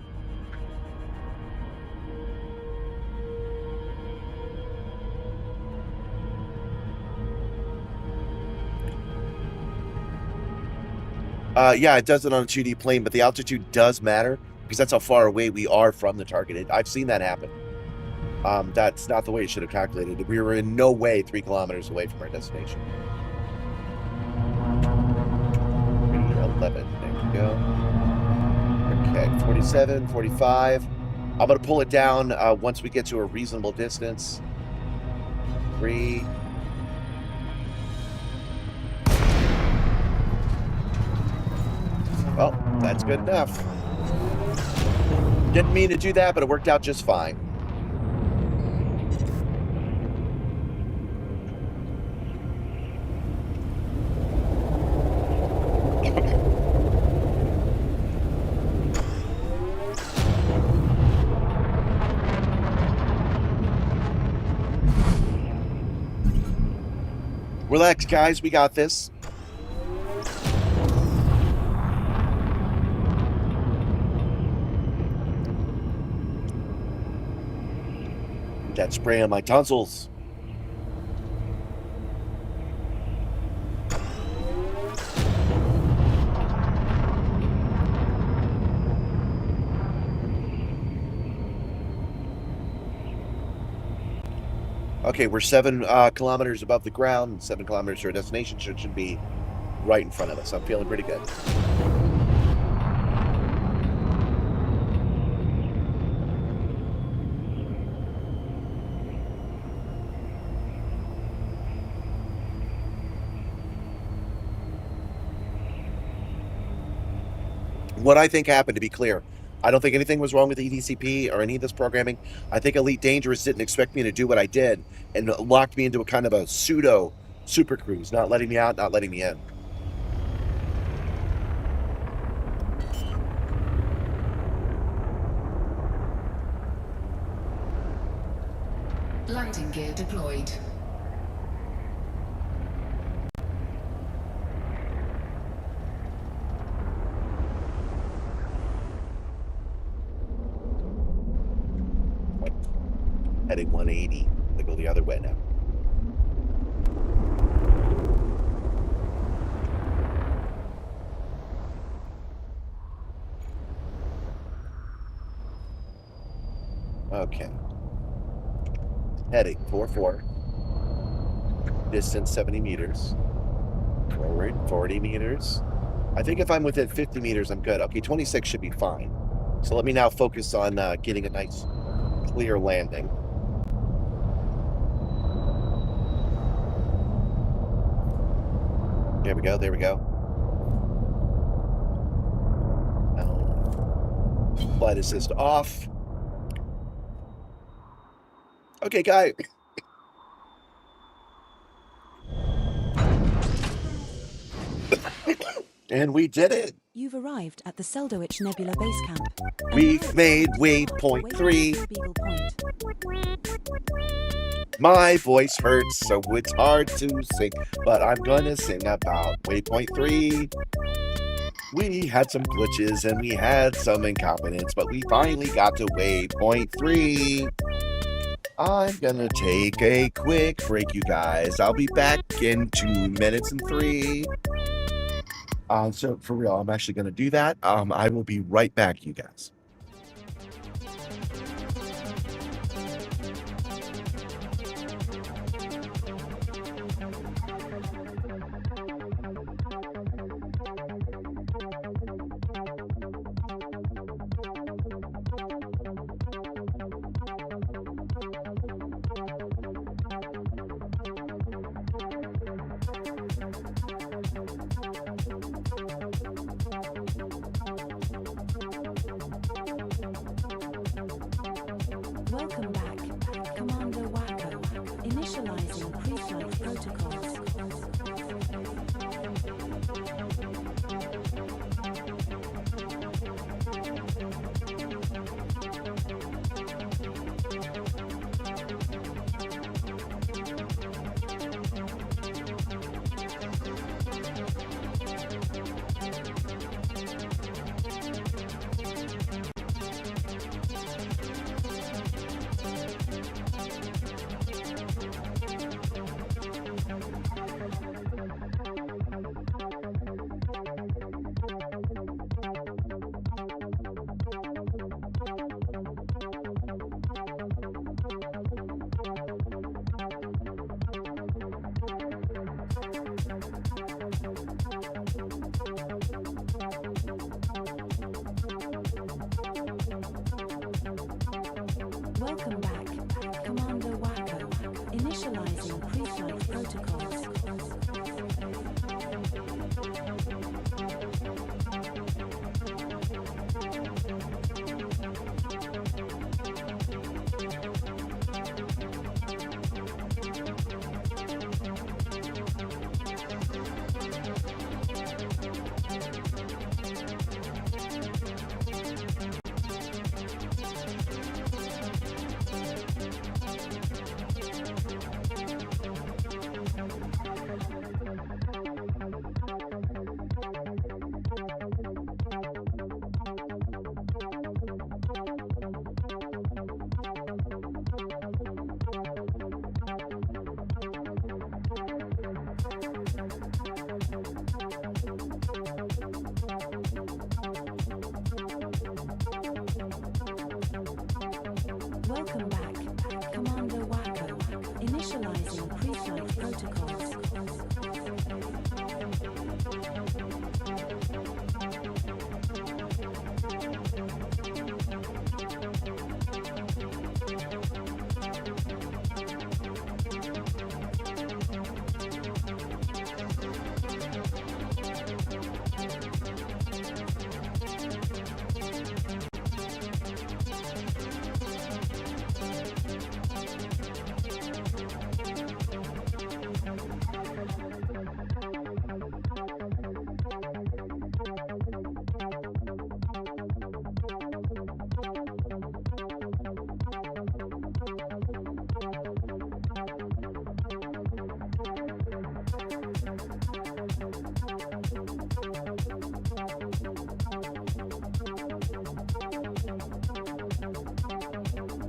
Yeah, it does it on a 2D plane, but the altitude does matter because that's how far away we are from the target. I've seen that happen. That's not the way it should have calculated. We were in no way 3 kilometers away from our destination. 11. There we go. Okay, 47, 45. I'm going to pull it down once we get to a reasonable distance. 3. Well, that's good enough. Didn't mean to do that, but it worked out just fine. Relax, guys. We got this. That spray on my tonsils. Okay, we're 7 kilometers above the ground, 7 kilometers to our destination, so it should be right in front of us. I'm feeling pretty good. What I think happened, to be clear, I don't think anything was wrong with EDCP or any of this programming. I think Elite Dangerous didn't expect me to do what I did and locked me into a kind of a pseudo super cruise, not letting me out, not letting me in. Landing gear deployed. Heading 180. They go the other way now. Okay. Heading 4-4. Distance 70 meters. Forward 40 meters. I think if I'm within 50 meters, I'm good. Okay, 26 should be fine. So let me now focus on getting a nice clear landing. There we go, there we go. Flight assist off. Okay, guy. And we did it. You've arrived at the Seldowich Nebula Base Camp. We've made waypoint 3. Beagle Point. My voice hurts, so it's hard to sing, but I'm gonna sing about waypoint 3. We had some glitches and we had some incompetence, but we finally got to waypoint 3. I'm gonna take a quick break, you guys. I'll be back in 2 minutes and 3. So for real, I'm actually gonna do that. I will be right back, you guys. Welcome back, Commander Wacko. Initializing pre-flight protocols. Welcome back, Commander Wacko. Initializing pre-flight protocols. Welcome back, Commander Wacko. Initializing pre-flight protocols.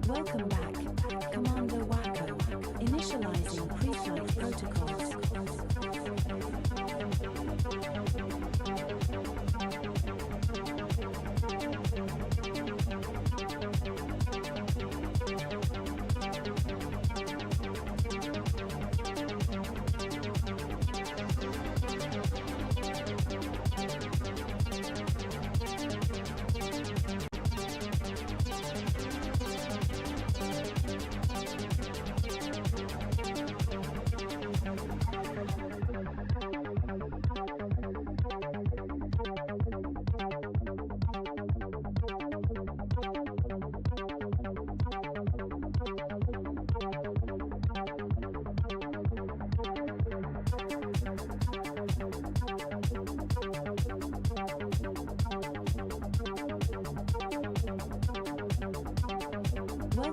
Welcome back, Commander Wacko. Initializing pre-flight protocols.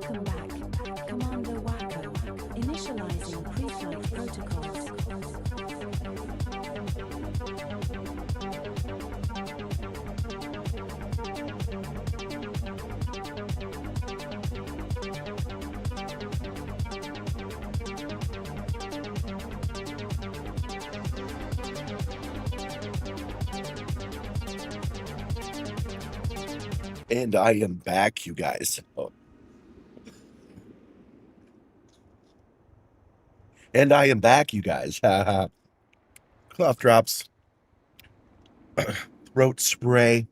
Welcome back, Commander Wacko. Initializing pre-flight protocols. And I am back, you guys. Oh. And I am back, you guys. Cough drops. Throat spray.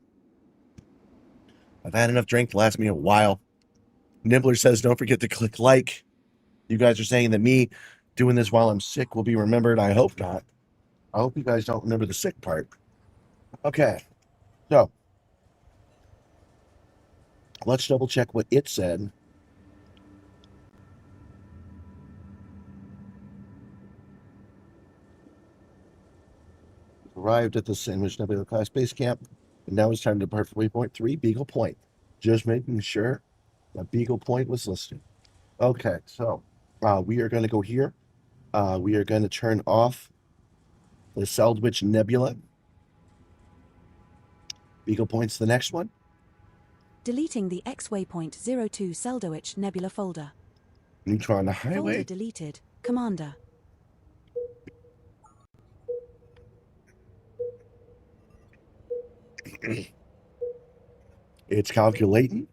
I've had enough drink to last me a while. Nibbler says, don't forget to click like. You guys are saying that me doing this while I'm sick will be remembered. I hope not. I hope you guys don't remember the sick part. Okay. So, let's double check what it said. Arrived at the Sandwich Nebula class base camp, and now it's time to depart for Waypoint 3, Beagle Point. Just making sure that Beagle Point was listed. Okay, so we are going to go here. We are going to turn off the Sandwich Nebula. Beagle Point's the next one. Deleting the X-Waypoint 02 Seldowich Nebula folder. Neutron Highway. Folder deleted. Commander. It's calculating.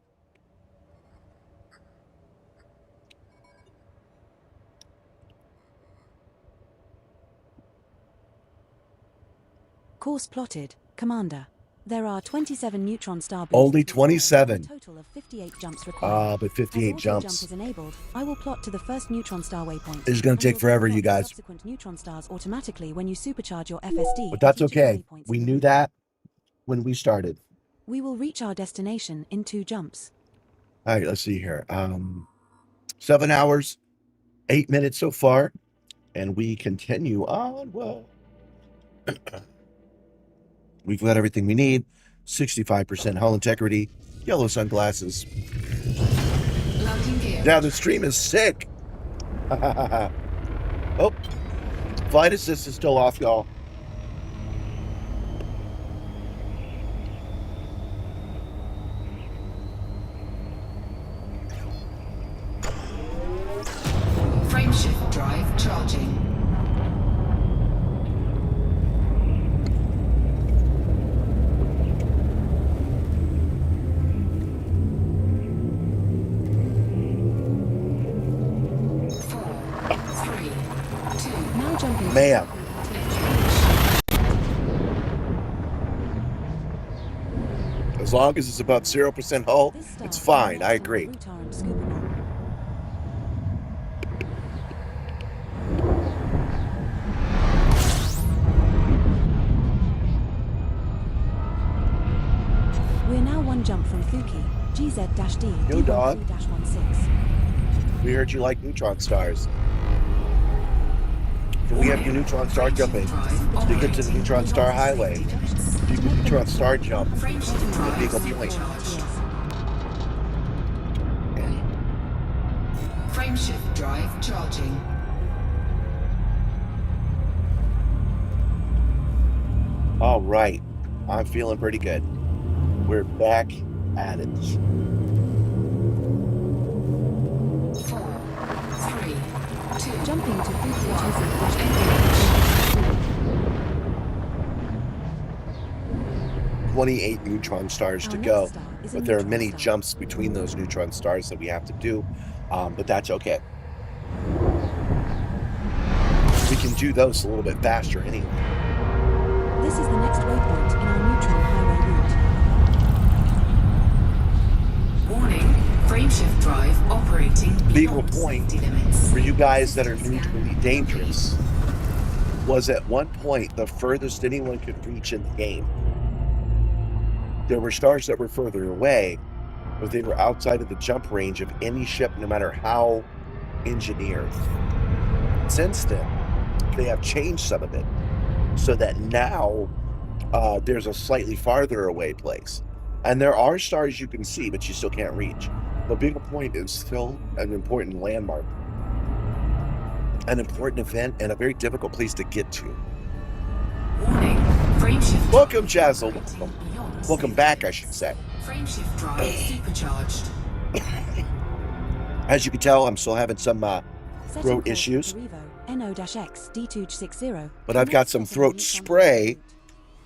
Course plotted. Commander. There are 27 neutron star boosts. Only 27. A total of 58 jumps required. But 58 As jumps. jump is enabled, I will plot to the first neutron star waypoint. This is going to take forever, you guys. Subsequent neutron stars automatically when you supercharge your FSD. But that's okay. We knew that when we started. We will reach our destination in 2 jumps. All right, let's see here. 7 hours, 8 minutes so far, and we continue on. Well, we've got everything we need. 65% hull integrity, yellow sunglasses. Yeah, the stream is sick. Oh, flight assist is still off, y'all. Frameshift drive charging. Ma'am. As long as it's about 0% hull, it's fine. I agree. We're now 1 jump from Thuki, GZ-D, Yo, dog. D13-16. We heard you like neutron stars. Can we have your neutron star jumping? Let's dig into the neutron star highway. You can neutron star jump the Beagle Point. Frameshift drive charging. All right. I'm feeling pretty good. We're back at it. 4, 3, 2. Jumping to Thuki, 28 neutron stars to go, but there are many jumps between those neutron stars that we have to do, but that's okay. We can do those a little bit faster anyway. This is the next waypoint in our neutron highway route. Warning, frameshift drive operating Beagle beyond Point, safety limits. for you guys that are neutrally dangerous, was at one point the furthest anyone could reach in the game. There were stars that were further away, but they were outside of the jump range of any ship, no matter how engineered. Since then, they have changed some of it so that now there's a slightly farther away place. And there are stars you can see, but you still can't reach. But Beagle Point is still an important landmark, an important event, and a very difficult place to get to. Warning, frameshift. Welcome, Jazzle. Beyond Welcome safety back, I limits. should say. Frameshift drive supercharged. As you can tell, I'm still having some Setting throat course issues, for Revo, NO-X D260. but I've got some throat spray,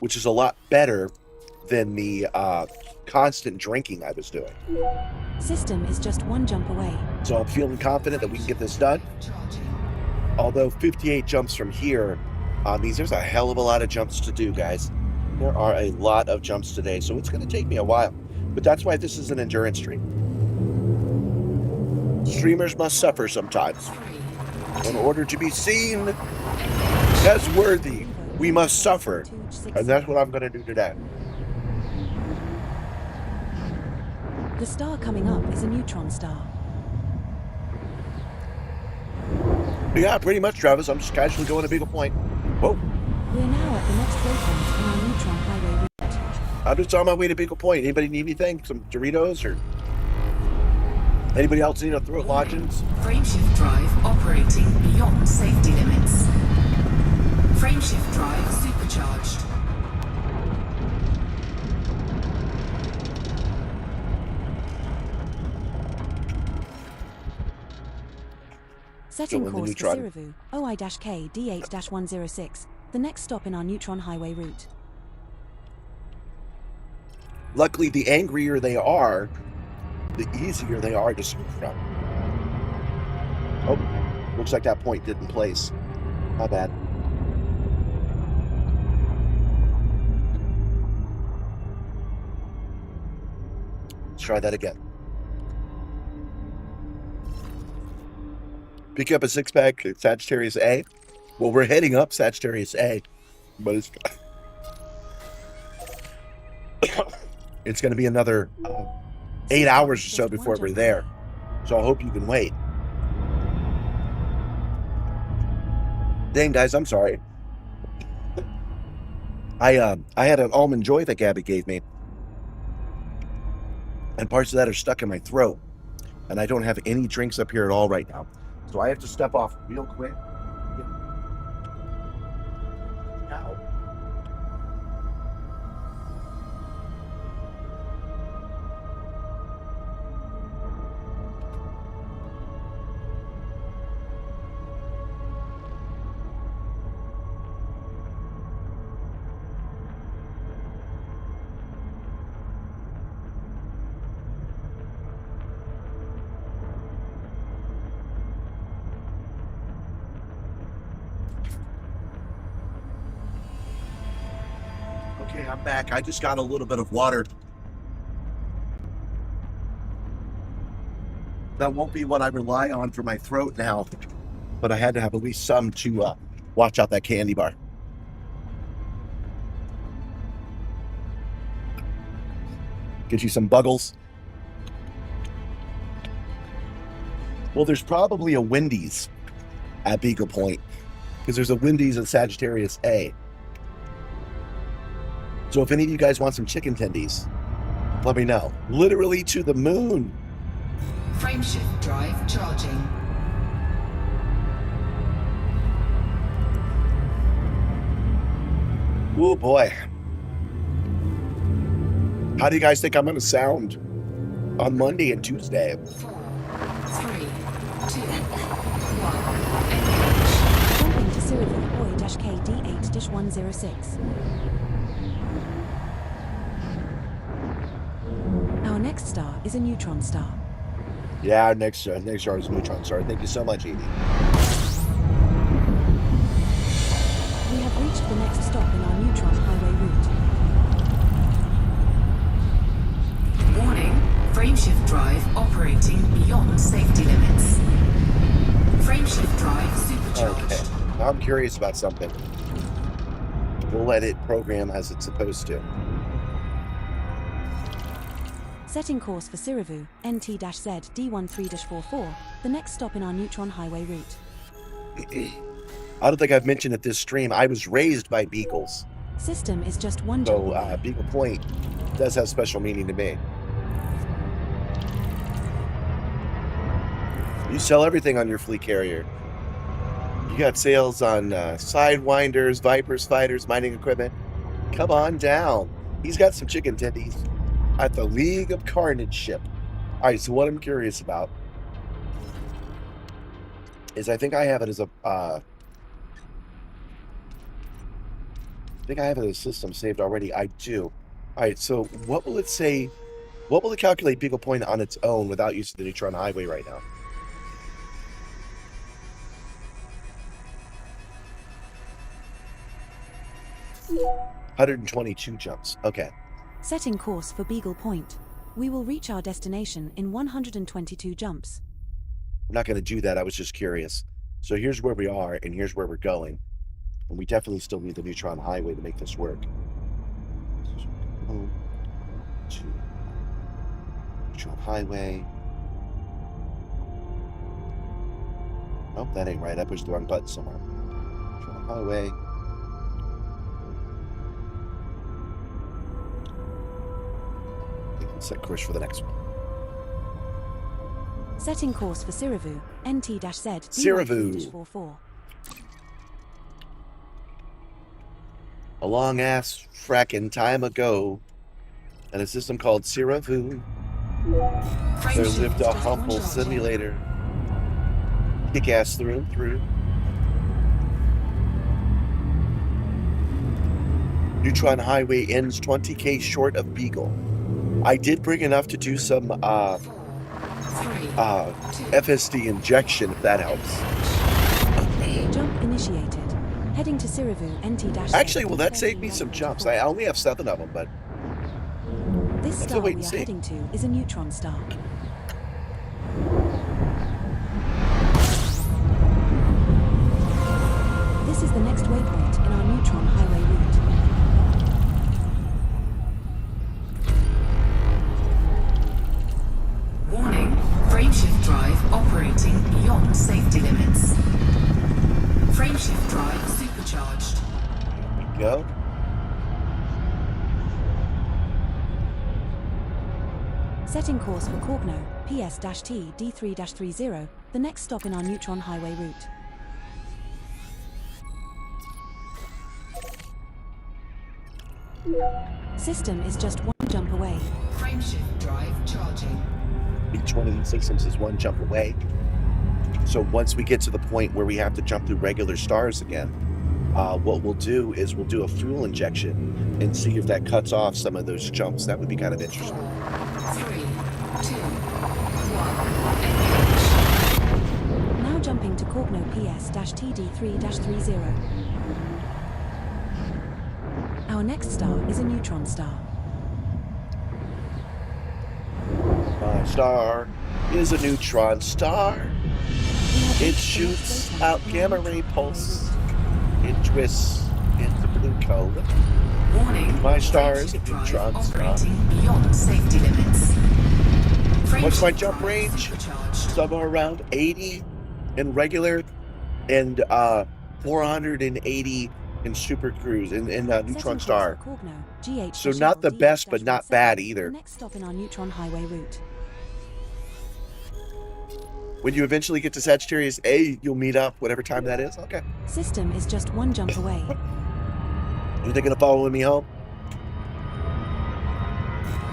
which is a lot better than the constant drinking I was doing. System is just one jump away. So I'm feeling confident that we can get this done. Charging. Although 58 jumps from here means there's a hell of a lot of jumps to do, guys. There are a lot of jumps today, so it's going to take me a while. But that's why this is an endurance stream. Streamers must suffer sometimes. In order to be seen as worthy, we must suffer. And that's what I'm going to do today. The star coming up is a neutron star. Yeah, pretty much, Travis. I'm just casually going to Beagle Point. Whoa. We're now at the next waypoint on our neutron highway route. I'm just on my way to Beagle Point. Anybody need anything? Some Doritos or anybody else need a throat lodgings? Frameshift drive operating beyond safety limits. Frameshift drive supercharged. Setting Still in the course for neutron. Sirivu, OI-K D8-106, the next stop in our neutron highway route. Luckily, the angrier they are, the easier they are to swim from. Oh, looks like that point didn't place. My bad. Let's try that again. Pick up a six-pack at Sagittarius A. Well, we're heading up Sagittarius A, but it's going to be another 8 hours or so before we're there. So I hope you can wait. Dang, guys, I'm sorry. I had an almond joy that Gabby gave me, and parts of that are stuck in my throat, and I don't have any drinks up here at all right now. So I have to step off real quick. Ow. Okay, I'm back. I just got a little bit of water. That won't be what I rely on for my throat now, but I had to have at least some to watch out that candy bar. Get you some Buggles. Well, there's probably a Wendy's at Beagle Point, because there's a Wendy's at Sagittarius A. So if any of you guys want some chicken tendies, let me know. Literally to the moon. Frameshift drive charging. Oh boy. How do you guys think I'm going to sound on Monday and Tuesday? 4, 3, 2, 1. Engage. Jumping to Sirivu, OI-K D8-106. Our next star is a neutron star. Yeah, next star is neutron star. Thank you so much, Edie. We have reached the next stop in our neutron highway route. Warning, frameshift drive operating beyond safety limits. Frameshift drive supercharged. Okay, now I'm curious about something. We'll let it program as it's supposed to. Setting course for Sirivu, NT-Z D13-44, the next stop in our neutron highway route. I don't think I've mentioned at this stream, I was raised by beagles. System is just one jump So away. Beagle Point does have special meaning to me. You sell everything on your fleet carrier. You got sales on sidewinders, Vipers, fighters, mining equipment. Come on down. He's got some chicken tendies at the League of Carnage ship. All right, so what I'm curious about is I think I have it as a system saved already. I do. All right, so what will it say? What will it calculate Beagle Point on its own without using the Neutron Highway right now? $122 jumps. Okay. Setting course for Beagle Point. We will reach our destination in 122 jumps. I'm not going to do that. I was just curious. So here's where we are, and here's where we're going. And we definitely still need the Neutron Highway to make this work. Neutron Highway. Oh, that ain't right. I pushed the wrong button somewhere. Neutron Highway. Set course for the next one. Setting course for Siravu, NT-Z, Siravu. 44. A long ass fracking time ago, and a system called Siravu. There lived a humble simulator. Kick ass through and through. Neutron Highway ends 20K short of Beagle. I did bring enough to do some FSD injection, if that helps. Jump initiated. Heading to Siravu, NT-Z. Actually, will that save me some jumps? I only have 7 of them, but this star we are heading to is a neutron star. This is the next waypoint in our neutron highway route. Warning, frameshift drive operating beyond safety limits. Frameshift drive supercharged. Here we go. Setting course for Corgno, PS-T D3-30, the next stop in our neutron highway route. System is just 1 jump away. Frameshift drive charging. Each one of these systems is 1 jump away. So once we get to the point where we have to jump through regular stars again, what we'll do is we'll do a fuel injection and see if that cuts off some of those jumps. That would be kind of interesting. 3, 2, 1, engage. Now jumping to Corgno PS-T D3-30. Our next star is a neutron star. My star is a neutron star. It shoots out gamma ray pulse. It twists into blue color. Warning, My star is a frameshift drive neutron star. operating beyond safety limits. What's my Frameshift jump drive range? supercharged. Somewhere around 80 in regular and 480 in super cruise in neutron star. So not the best, but not bad either. Next stop in our neutron highway route. When you eventually get to Sagittarius A, you'll meet up whatever time that is. Okay. System is just 1 jump away. You think gonna follow me home?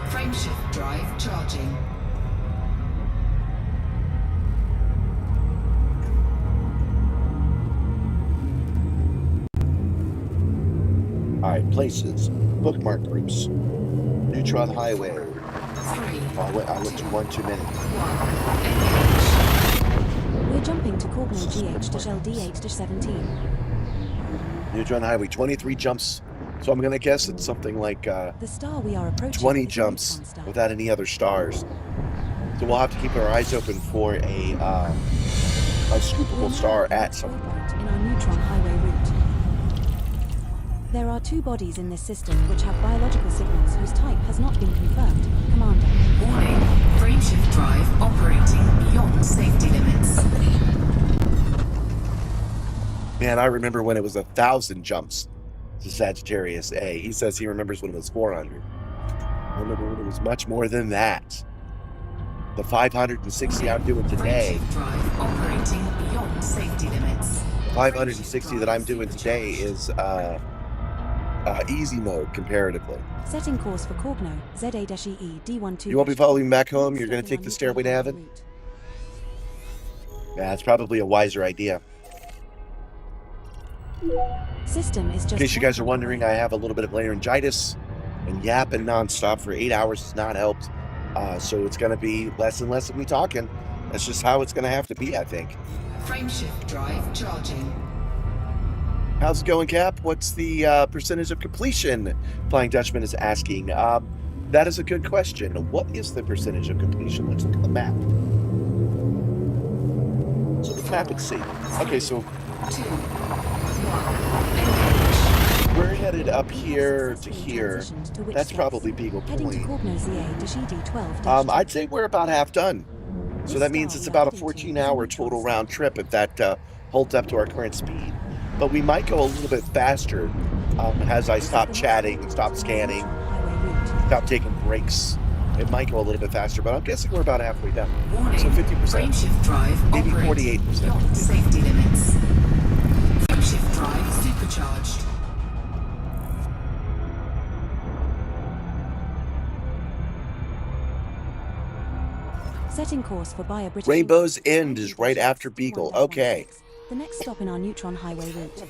Frameshift drive charging. All right, places, bookmark groups, Neutron Highway. 3, I went to 1 too many. 1, engage. We're jumping to Corgno GH-LD8-17. Neutron Highway, 23 jumps. So I'm gonna guess it's something like The star we are approaching 20 is a jumps neutron star. without any other stars. So we'll have to keep our eyes open for a scoopable star at some point. point in our neutron highway route. There are 2 bodies in this system which have biological signals whose type has not been confirmed. Commander. Warning, frameshift drive operating beyond safety limits. Man, I remember when it was 1,000 jumps to Sagittarius A. He says he remembers when it was 400. I remember when it was much more than that. The 560 I'm doing today, Frameshift drive operating beyond safety limits. the 560 that I'm doing today is easy mode comparatively. Setting course for Corgno, ZA-EE D12. You won't be following me back home? You're going to take the stairway to heaven? Yeah, it's probably a wiser idea. System is just In case you guys are wondering, I have a little bit of laryngitis, and yapping nonstop for 8 hours has not helped. So it's going to be less and less of me talking. That's just how it's going to have to be, I think. Frameshift drive charging. How's it going, Cap? What's the percentage of completion? Flying Dutchman is asking. That is a good question. What is the percentage of completion? Let's look at the map. So the map and see. Okay, so 2, 1, we're headed up here to here. That's probably Beagle Heading to Point. Corgno ZA-ED12. I'd say we're about half done. So that means it's about a 14-hour total round trip if that holds up to our current speed. But we might go a little bit faster as I stop chatting, stop scanning, stop taking breaks. It might go a little bit faster, but I'm guessing we're about halfway done. warning. So 50%. Frameshift drive Maybe operating 48%. beyond safety limits. Frameshift drive supercharged. Setting course for Bayer British. Rainbow's End is right after Beagle. Okay. The next stop in our Neutron Highway route.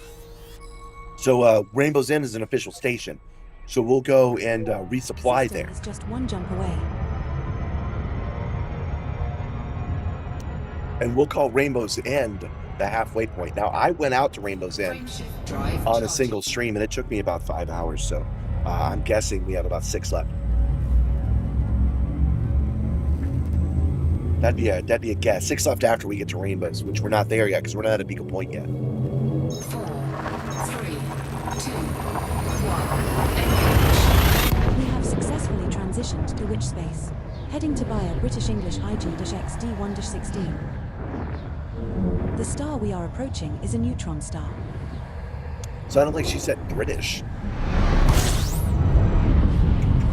So Rainbow's End is an official station. So we'll go and resupply System there. is just one jump away. And we'll call Rainbow's End the halfway point. Now, I went out to Rainbow's End Frameshift drive on a charging. single stream, and it took me about 5 hours. So I'm guessing we have about 6 left. That'd be a guess. 6 left after we get to Rainbows, which we're not there yet because we're not at a Beagle Point yet. 4, 3, 2, 1. We have successfully transitioned to Witch Space. Heading to Bayer British English IG-XD1-16. The star we are approaching is a neutron star. Sounded like she said British.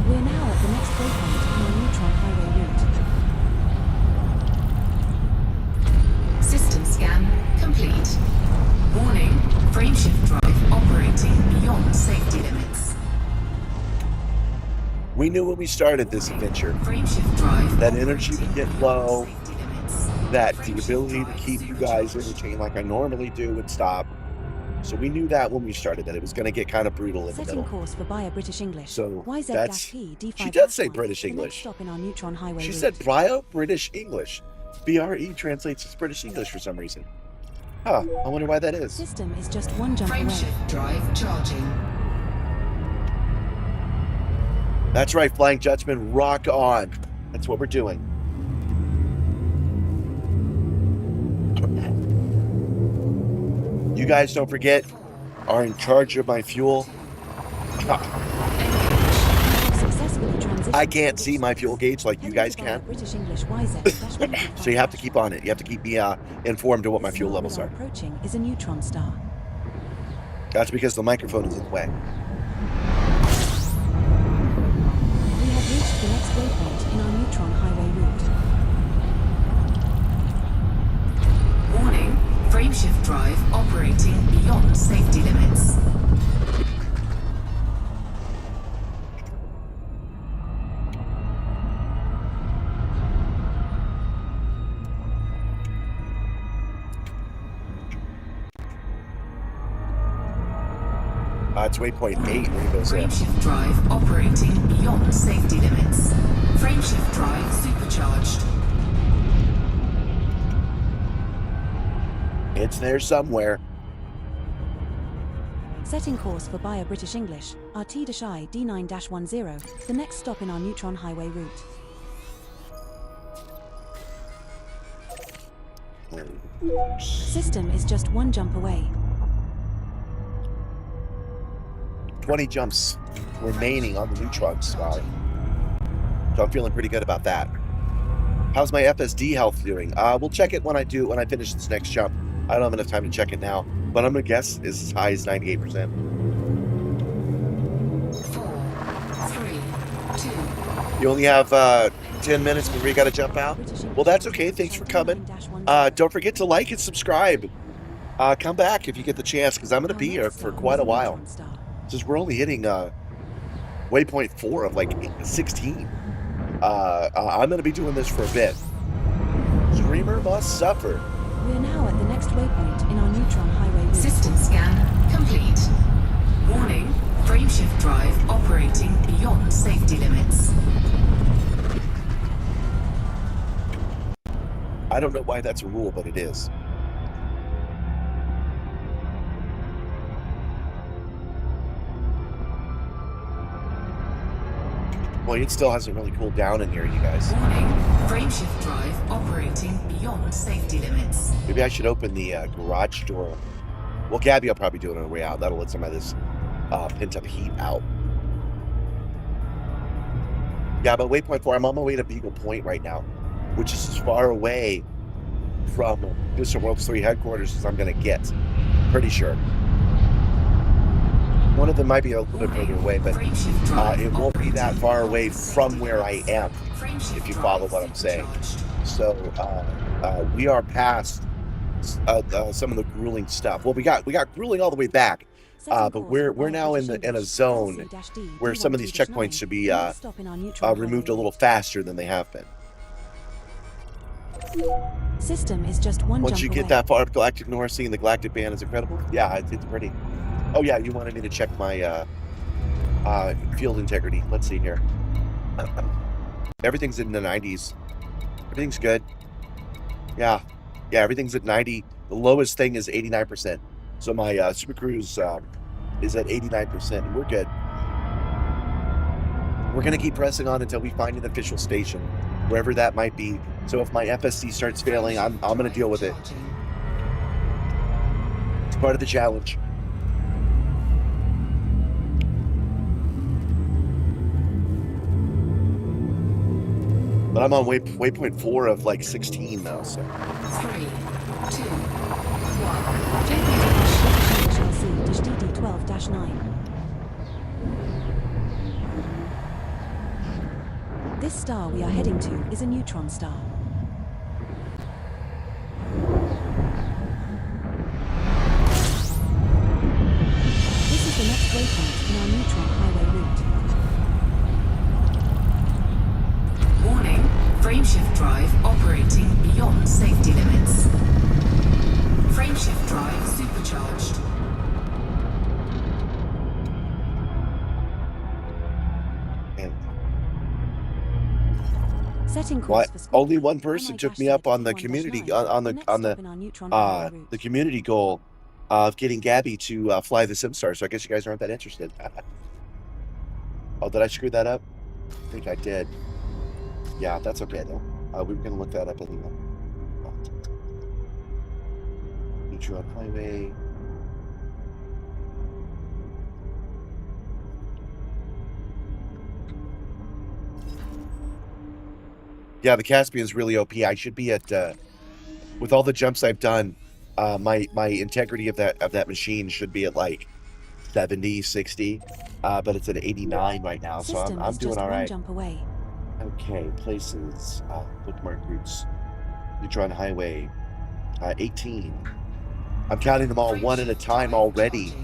We're now at the next waypoint on our Neutron Highway route. System scan complete. Warning, frameshift drive operating beyond safety limits. We knew when we started this adventure Frameshift drive that energy would get low, safety limits. that the ability to keep you guys entertained like I normally do would stop. So we knew that when we started, that it was going to get kind of brutal in the Setting middle. course for Bayer British English. So YZ that's- D5 she does say F1, British the next English. Stop in our Neutron Highway She route. said Brio British English. BRE translates as British English for some reason. Huh, I wonder why that is. System is just one jump away. Frameshift drive charging. That's right, Flying Judgment, rock on. That's what we're doing. You guys, don't forget, are in charge of my fuel. I can't see my fuel gauge like you guys can. So you have to keep on it. You have to keep me informed of what my fuel levels are. Approaching is a neutron star. That's because the microphone is in the way. We have reached the next waypoint in our Neutron Highway route. Warning, frameshift drive operating beyond safety limits. It's waypoint 8 Rainbow's End. Frameshift drive operating beyond safety limits. Frameshift drive supercharged. It's there somewhere. Setting course for Bayer British English, RT-I D9-10, the next stop in our Neutron Highway route. System is just one jump away. 20 jumps remaining on the neutron star. So I'm feeling pretty good about that. How's my FSD health doing? We'll check it when I finish this next jump. I don't have enough time to check it now, but I'm gonna guess it's as high as 98%. 4, 3, 2. You only have 10 minutes before you got to jump out. Well, that's okay. Thanks for coming. Don't forget to like and subscribe. Come back if you get the chance, because I'm going to be here for quite a while. Since we're only hitting waypoint 4 of like 16. I'm going to be doing this for a bit. Dreamer must suffer. We're now at the next waypoint in our neutron highway route. System scan complete. Warning, frameshift drive operating beyond safety limits. I don't know why that's a rule, but it is. Well, it still hasn't really cooled down in here, you guys. Warning, frameshift drive operating beyond safety limits. Maybe I should open the garage door. Well, Gabby will probably do it on her way out. That'll let some of this pent-up heat out. Yeah, but waypoint 4, I'm on my way to Beagle Point right now, which is as far away from Distant Worlds 3 headquarters as I'm going to get. Pretty sure. One of them might be a little bit further away, but it won't be that far away from where I am, if you follow what I'm saying. So we are past some of the grueling stuff. Well, we got grueling all the way back, but we're now in a zone where some of these checkpoints should be removed a little faster than they have been. System is just one Once jump you get away. that far up Galactic North, seeing the Galactic Band is incredible. Yeah, it's pretty. Oh yeah, you wanted me to check my field integrity. Let's see here. Everything's in the 90s. Everything's good. Yeah, everything's at 90. The lowest thing is 89%. So my Super Cruise is at 89%. We're good. We're gonna keep pressing on until we find an official station, wherever that might be. So if my FSC starts failing, I'm gonna deal with it. It's part of the challenge. But I'm on waypoint 4 of like 16 now, so. 3, 2, 1. DD12-9. This star we are heading to is a neutron star. This is the next waypoint in our neutron highway route. Warning, frameshift drive operating beyond safety limits. Frameshift drive supercharged. Setting What? course for Only one person took me up on the community the community goal of getting Gabby to fly the Simstarr. So I guess you guys aren't that interested. Oh, did I screw that up? I think I did. Yeah, that's okay though. We were gonna look that up anyway. Neutron highway. Yeah, the Caspian's really OP. I should be at with all the jumps I've done, my integrity of that machine should be at like 70, 60, but it's at 89 right now, so I'm doing all right. Jump away. Okay, places, bookmark routes, Neutron Highway, 18. I'm counting them all one at a time already,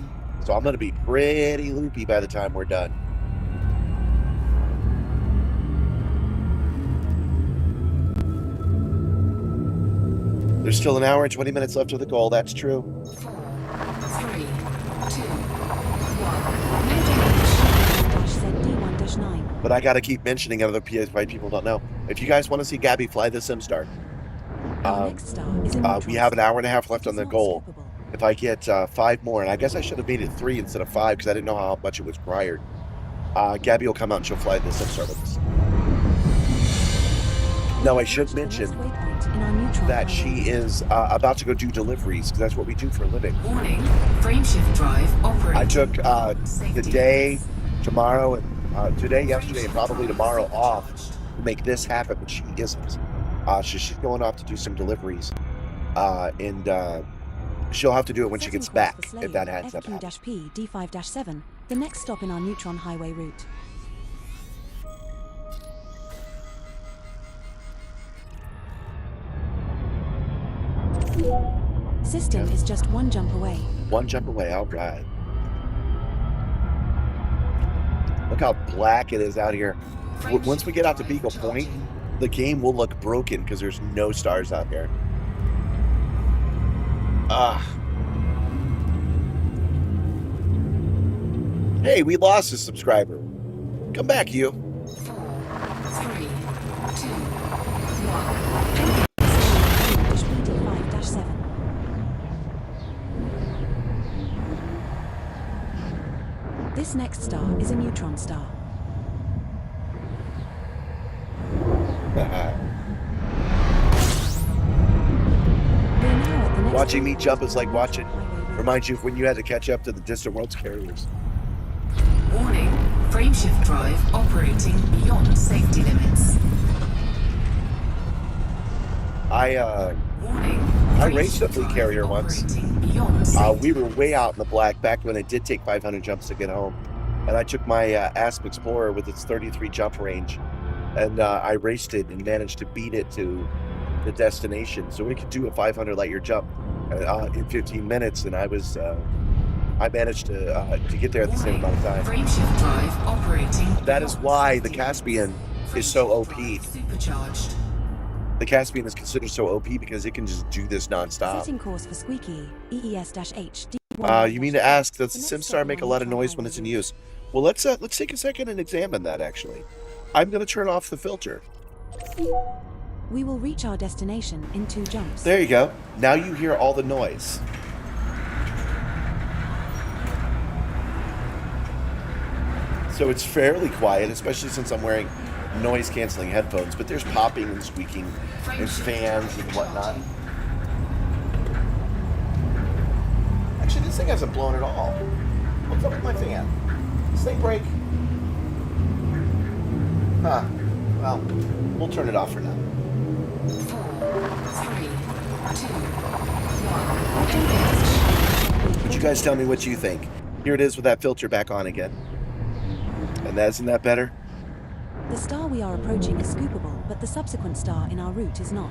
so I'm going to be pretty loopy by the time we're done. There's still an hour and 20 minutes left of the goal, that's true. 4, 3, 2, 1. D1-9. But I got to keep mentioning other PS5 people don't know. If you guys want to see Gabby fly the Simstarr, we have an hour and a half left on the goal. If I get 5 more, and I guess I should have made it 3 instead of 5 because I didn't know how much it was required. Gabby will come out and she'll fly the Simstarr with us. Now, I should mention that she is about to go do deliveries because that's what we do for a living. Warning, frameshift drive operating. I took the day, tomorrow, and today, yesterday, and probably tomorrow off to make this happen, but she isn't. She's going off to do some deliveries, and she'll have to do it when she gets back, if that ends up happening. FQ-P D5-7, the next stop in our neutron highway route. System is just one jump away. One jump away, all right. Look how black it is out here. Once we get out to Beagle Point, the game will look broken because there's no stars out here. Hey, we lost a subscriber. Come back, you. 4, 3, 2, 1. 5-7. This next star is a neutron star. We're now at the next Watching me jump is like watching. Reminds you of when you had to catch up to the distant world's carriers. Warning, frameshift drive operating beyond safety limits. Warning, I raced a frameshift fleet drive carrier once. operating beyond safety We were way out in the black back when it did take 500 jumps to get home. And I took my Asp Explorer with its 33 jump range. And I raced it and managed to beat it to the destination. So we could do a 500 light year jump in 15 minutes. And I managed to get there at the same amount of time. Frameshift drive operating. That is why the Caspian is so OP. Supercharged. The Caspian is considered so OP because it can just do this nonstop. Setting course for Squeaky, EES-H. You mean to ask, does the Simstarr make a lot of noise when it's in use? Well, let's take a second and examine that, actually. I'm going to turn off the filter. We will reach our destination in 2 jumps. There you go. Now you hear all the noise. So it's fairly quiet, especially since I'm wearing noise-canceling headphones, but there's popping and squeaking and fans and whatnot. Actually, this thing hasn't blown at all. What's up with my fan? This thing break? Huh. Well, we'll turn it off for now. 4, 3, 2, 1. Would you guys tell me what you think? Here it is with that filter back on again. And isn't that better? The star we are approaching is scoopable, but the subsequent star in our route is not.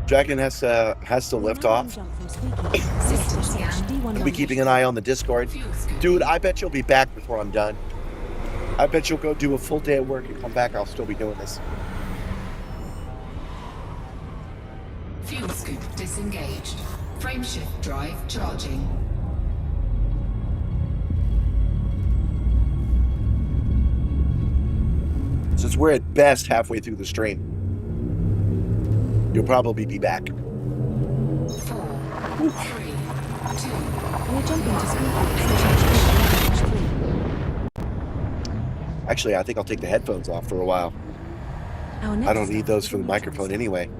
Dragon has to lift off. System scan. I'll be keeping an eye on the Discord. Dude, I bet you'll be back before I'm done. I bet you'll go do a full day of work and come back. I'll still be doing this. Fuel scoop disengaged. Frameshift drive charging. Since we're at best halfway through the stream, you'll probably be back. 4, 3, 2. We're jumping to Squeaky. Actually, I think I'll take the headphones off for a while. I don't need those for the microphone anyway.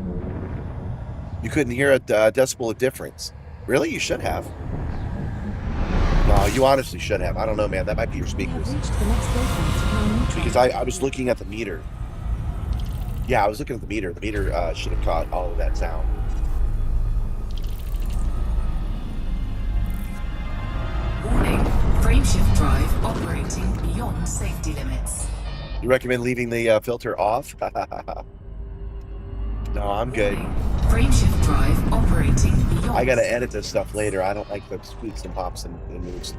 You couldn't hear a decibel of difference. Really? You should have. No, you honestly should have. I don't know, man. That might be your speakers. Because I was looking at the meter. Yeah, I was looking at the meter. The meter should have caught all of that sound. Warning, frameshift drive operating beyond safety limits. You recommend leaving the filter off? No, I'm good. Frameshift drive operating beyond. I gotta edit this stuff later. I don't like the squeaks and pops and moves.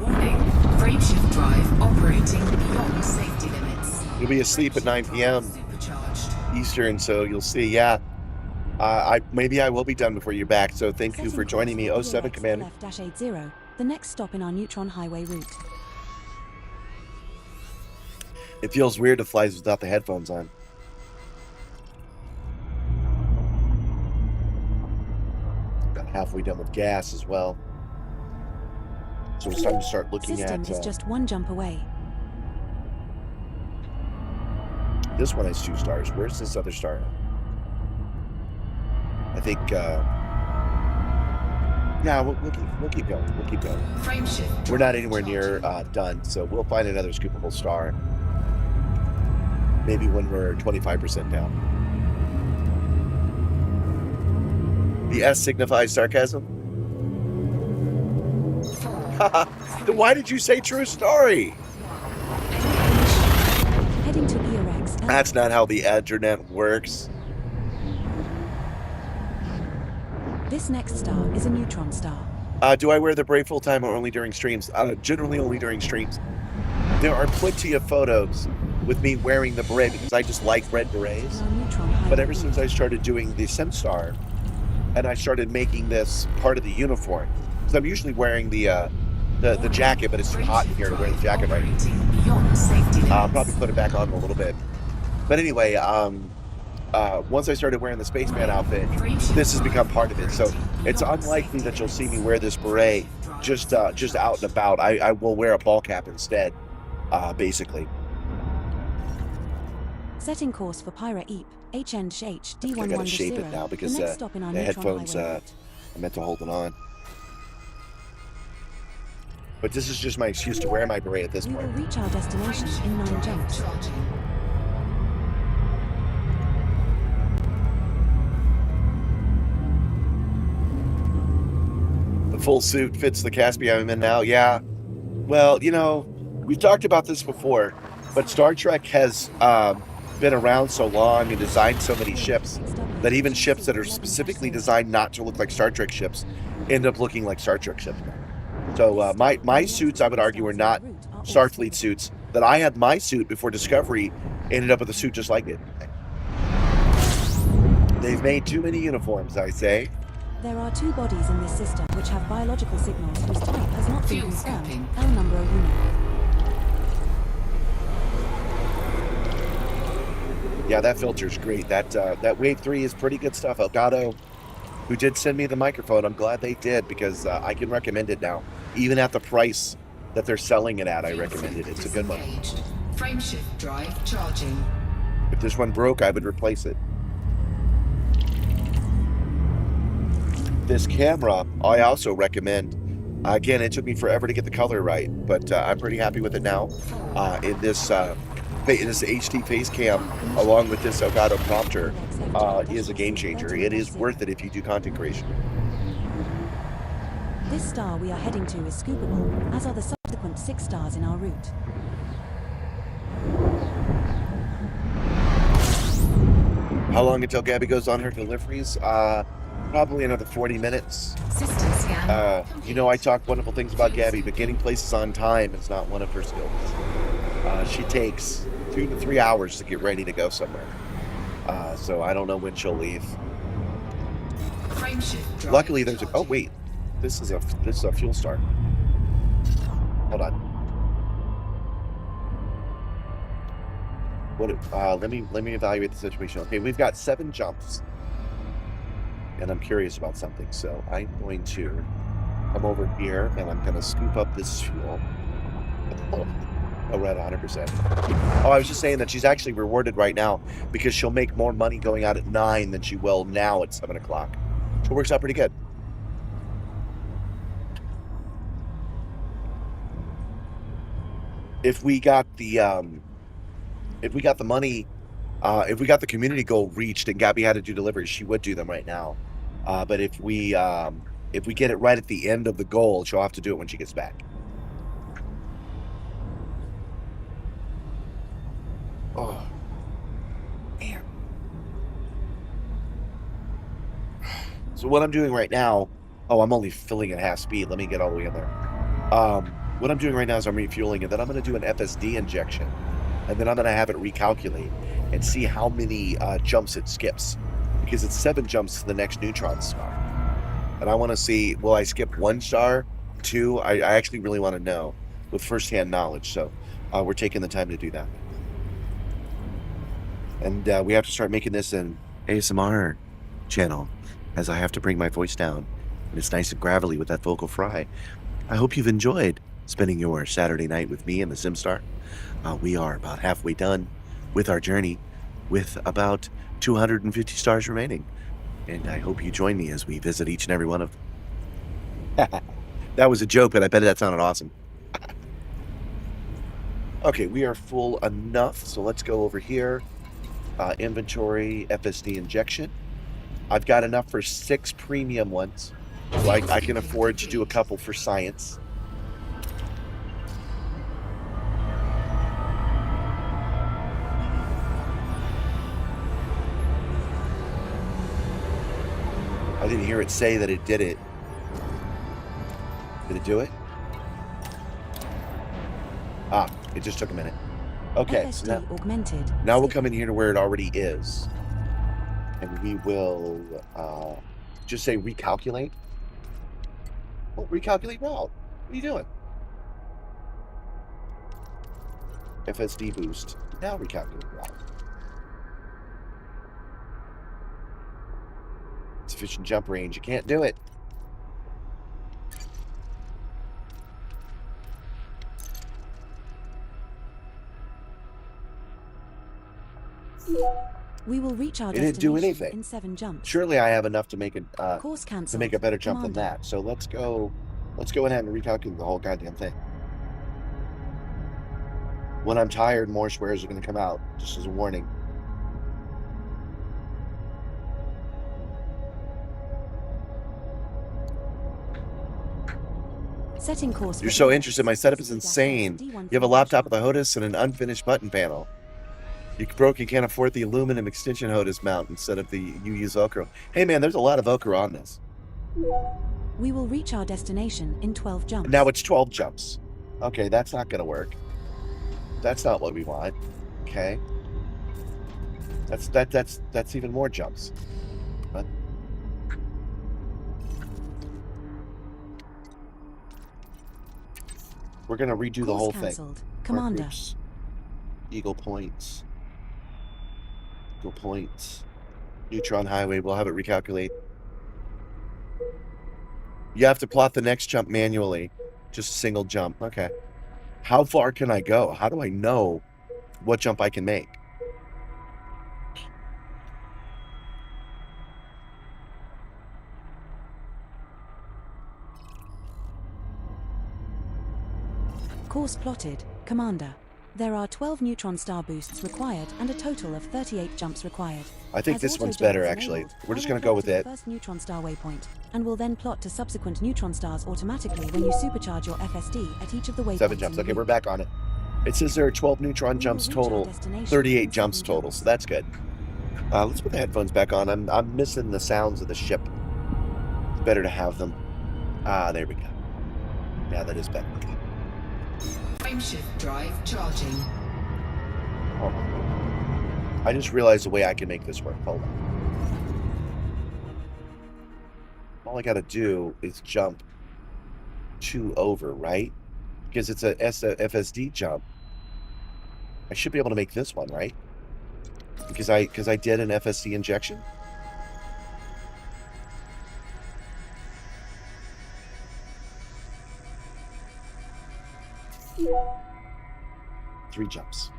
Warning, frameshift drive operating beyond safety limits. You'll be asleep at 9 p.m. Supercharged. Eastern, so you'll see. Yeah, maybe I will be done before you're back. So thank you for joining me, 07 Commander. Left-80, the next stop in our neutron highway route. It feels weird to fly without the headphones on. About halfway done with gas as well. So it's time to start looking System at... is just 1 jump away. This one has 2 stars. Where's this other star? I think... Yeah, we'll keep going. We'll keep going. Frameshift. We're not anywhere near done, so we'll find another scoopable star. Maybe when we're 25% down. The S signifies sarcasm. 4, Then why did you say true story? Heading to ERX. That's not how the internet works. This next star is a neutron star. Do I wear the beret full time or only during streams? Generally only during streams. There are plenty of photos with me wearing the beret because I just like red berets. But ever since I started doing the Simstarr and I started making this part of the uniform, because I'm usually wearing the jacket, but it's too hot in here to wear the jacket right now. I'll probably put it back on in a little bit. But anyway, once I started wearing the spaceman outfit, this has become part of it. So it's unlikely that you'll see me wear this beret just out and about. I will wear a ball cap instead, basically. Setting course for Pyra Eep, HNH D1110. I gotta shape it now because the headphones, I meant to hold it on. But this is just my excuse to wear my beret at this point. We will reach our destination in 9 jumps. The full suit fits the Caspian I'm in now. Yeah. Well, you know, we've talked about this before, but Star Trek has been around so long and designed so many ships that even ships that are specifically designed not to look like Star Trek ships end up looking like Star Trek ships. So my suits, I would argue, are not Starfleet suits. That I had my suit before Discovery ended up with a suit just like it. They've made too many uniforms, I say. There are 2 bodies in this system which have biological signals whose type has not been confirmed. L number of unit. Yeah, that filter's great. That Wave 3 is pretty good stuff. Elgato, who did send me the microphone, I'm glad they did because I can recommend it now. Even at the price that they're selling it at, I recommend it. It's a good one. Frameshift drive charging. If this one broke, I would replace it. This camera, I also recommend. Again, it took me forever to get the color right, but I'm pretty happy with it now. In this HD face cam, along with this Elgato prompter, is a game changer. It is worth it if you do content creation. This star we are heading to is scoopable, as are the subsequent 6 stars in our route. How long until Gabby goes on her deliveries? Probably another 40 minutes. You know, I talk wonderful things about Gabby, but getting places on time is not one of her skills. She takes 2 to 3 hours to get ready to go somewhere. So I don't know when she'll leave. Luckily, there's a... Oh, wait. This is a fuel star. Hold on. Let me evaluate the situation. Okay, we've got 7 jumps. And I'm curious about something, so I'm going to come over here and I'm going to scoop up this fuel. Oh, right, 100%. Oh, I was just saying that she's actually rewarded right now because she'll make more money going out at 9 than she will now at 7 o'clock. So it works out pretty good. If we got the money, if we got the community goal reached and Gabby had to do deliveries, she would do them right now. But if we get it right at the end of the goal, she'll have to do it when she gets back. Oh, man. So what I'm doing right now, I'm only filling at half speed. Let me get all the way in there. What I'm doing right now is I'm refueling, and then I'm going to do an FSD injection, and then I'm going to have it recalculate and see how many jumps it skips, because it's 7 jumps to the next neutron star. And I want to see, will I skip 1 star, 2? I actually really want to know with firsthand knowledge, so we're taking the time to do that. And we have to start making this an ASMR channel, as I have to bring my voice down, and it's nice and gravelly with that vocal fry. I hope you've enjoyed spending your Saturday night with me and the Simstarr. We are about halfway done with our journey, with about 250 stars remaining. And I hope you join me as we visit each and every one of them. That was a joke, but I bet that sounded awesome. Okay, we are full enough, so let's go over here. Inventory, FSD injection. I've got enough for 6 premium ones, so I can afford to do a couple for science. I didn't hear it say that it did it. Did it do it? Ah, it just took a minute. Okay, FSD so augmented. now we'll come in here to where it already is. And we will just say recalculate. Oh, recalculate route. What are you doing? FSD boost. Now recalculate route. Sufficient jump range. You can't do it. We will reach our It didn't do destination anything. in 7 jumps. Surely I have enough to make Course cancelled. to make a better jump than Commander. that. So let's go ahead and recalculate the whole goddamn thing. When I'm tired, more swears are going to come out, just as a warning. Setting course. You're for so EX interested. My setup is insane. You have a laptop with a HOTAS and an unfinished button panel. You broke and can't afford the aluminum extension HOTAS mount instead of the you use Velcro. Hey man, there's a lot of Velcro on this. We will reach our destination in 12 jumps. Now it's 12 jumps. Okay, that's not going to work. That's not what we want. Okay. That's even more jumps. But we're going to redo the whole cancelled. thing. Commander. Groups. Eagle points. Eagle points. Neutron highway. We'll have it recalculate. You have to plot the next jump manually. Just a single jump. Okay. How far can I go? How do I know what jump I can make? Course plotted. Commander. There are 12 neutron star boosts required and a total of 38 jumps required. I think As this auto one's jump better, is actually. enabled, We're just I going will to go plot with to the it. first neutron star waypoint, and will then plot to subsequent neutron stars automatically when you supercharge your FSD at each of the waypoints. 7 jumps. in the Okay, loop. we're back on it. It says there are 12 neutron We jumps will reach our total, destination 38 in jumps 7 total, jumps. so that's good. Let's put the headphones back on. I'm missing the sounds of the ship. It's better to have them. There we go. Yeah, that is better. Frameshift drive charging. Hold on. I just realized the way I can make this work. Hold on. All I got to do is jump 2 over, right? Because it's a FSD jump. I should be able to make this one, right? Because I did an FSD injection. Three jumps.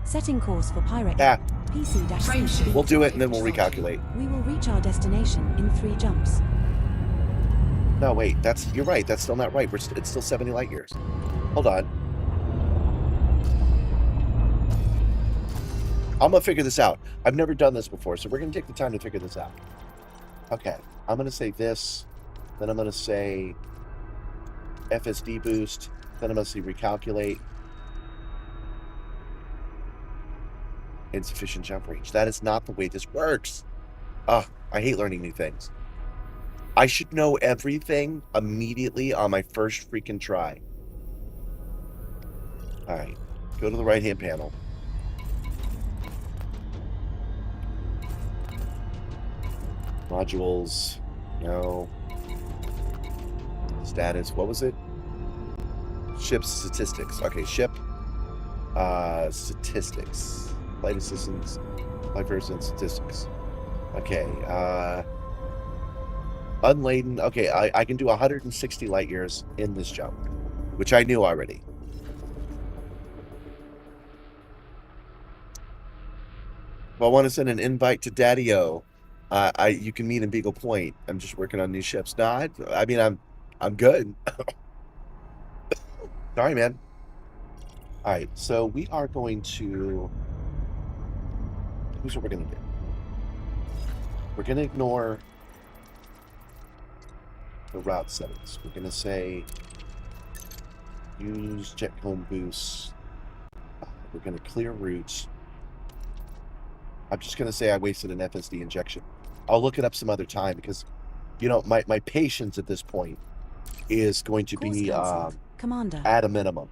Setting course for Pirate. Ah, PC-. we'll do it and then we'll recalculate. We will reach our destination in 3 jumps. No, wait, you're right. That's still not right. It's still 70 light years. Hold on. I'm gonna figure this out. I've never done this before, so we're gonna take the time to figure this out. Okay, I'm gonna say this, then I'm gonna say FSD boost, then I'm gonna say recalculate. Insufficient jump range. That is not the way this works. I hate learning new things. I should know everything immediately on my first freaking try. Alright, go to the right-hand panel. Modules, no. Status, what was it? Ship statistics. Okay, ship statistics. Flight assistance, flight person statistics. Okay, unladen. Okay, I can do 160 light years in this jump, which I knew already. If I want to send an invite to Daddy-O, you can meet in Beagle Point. I'm just working on new ships. No, I mean I'm good. Sorry, man. All right, so we are going to. Here's what we're gonna do. We're gonna ignore the route settings. We're gonna say use jet cone boost. We're gonna clear routes. I'm just gonna say I wasted an FSD injection. I'll look it up some other time because, you know, my patience at this point is going to Course be cancelled. Commander. at a minimum.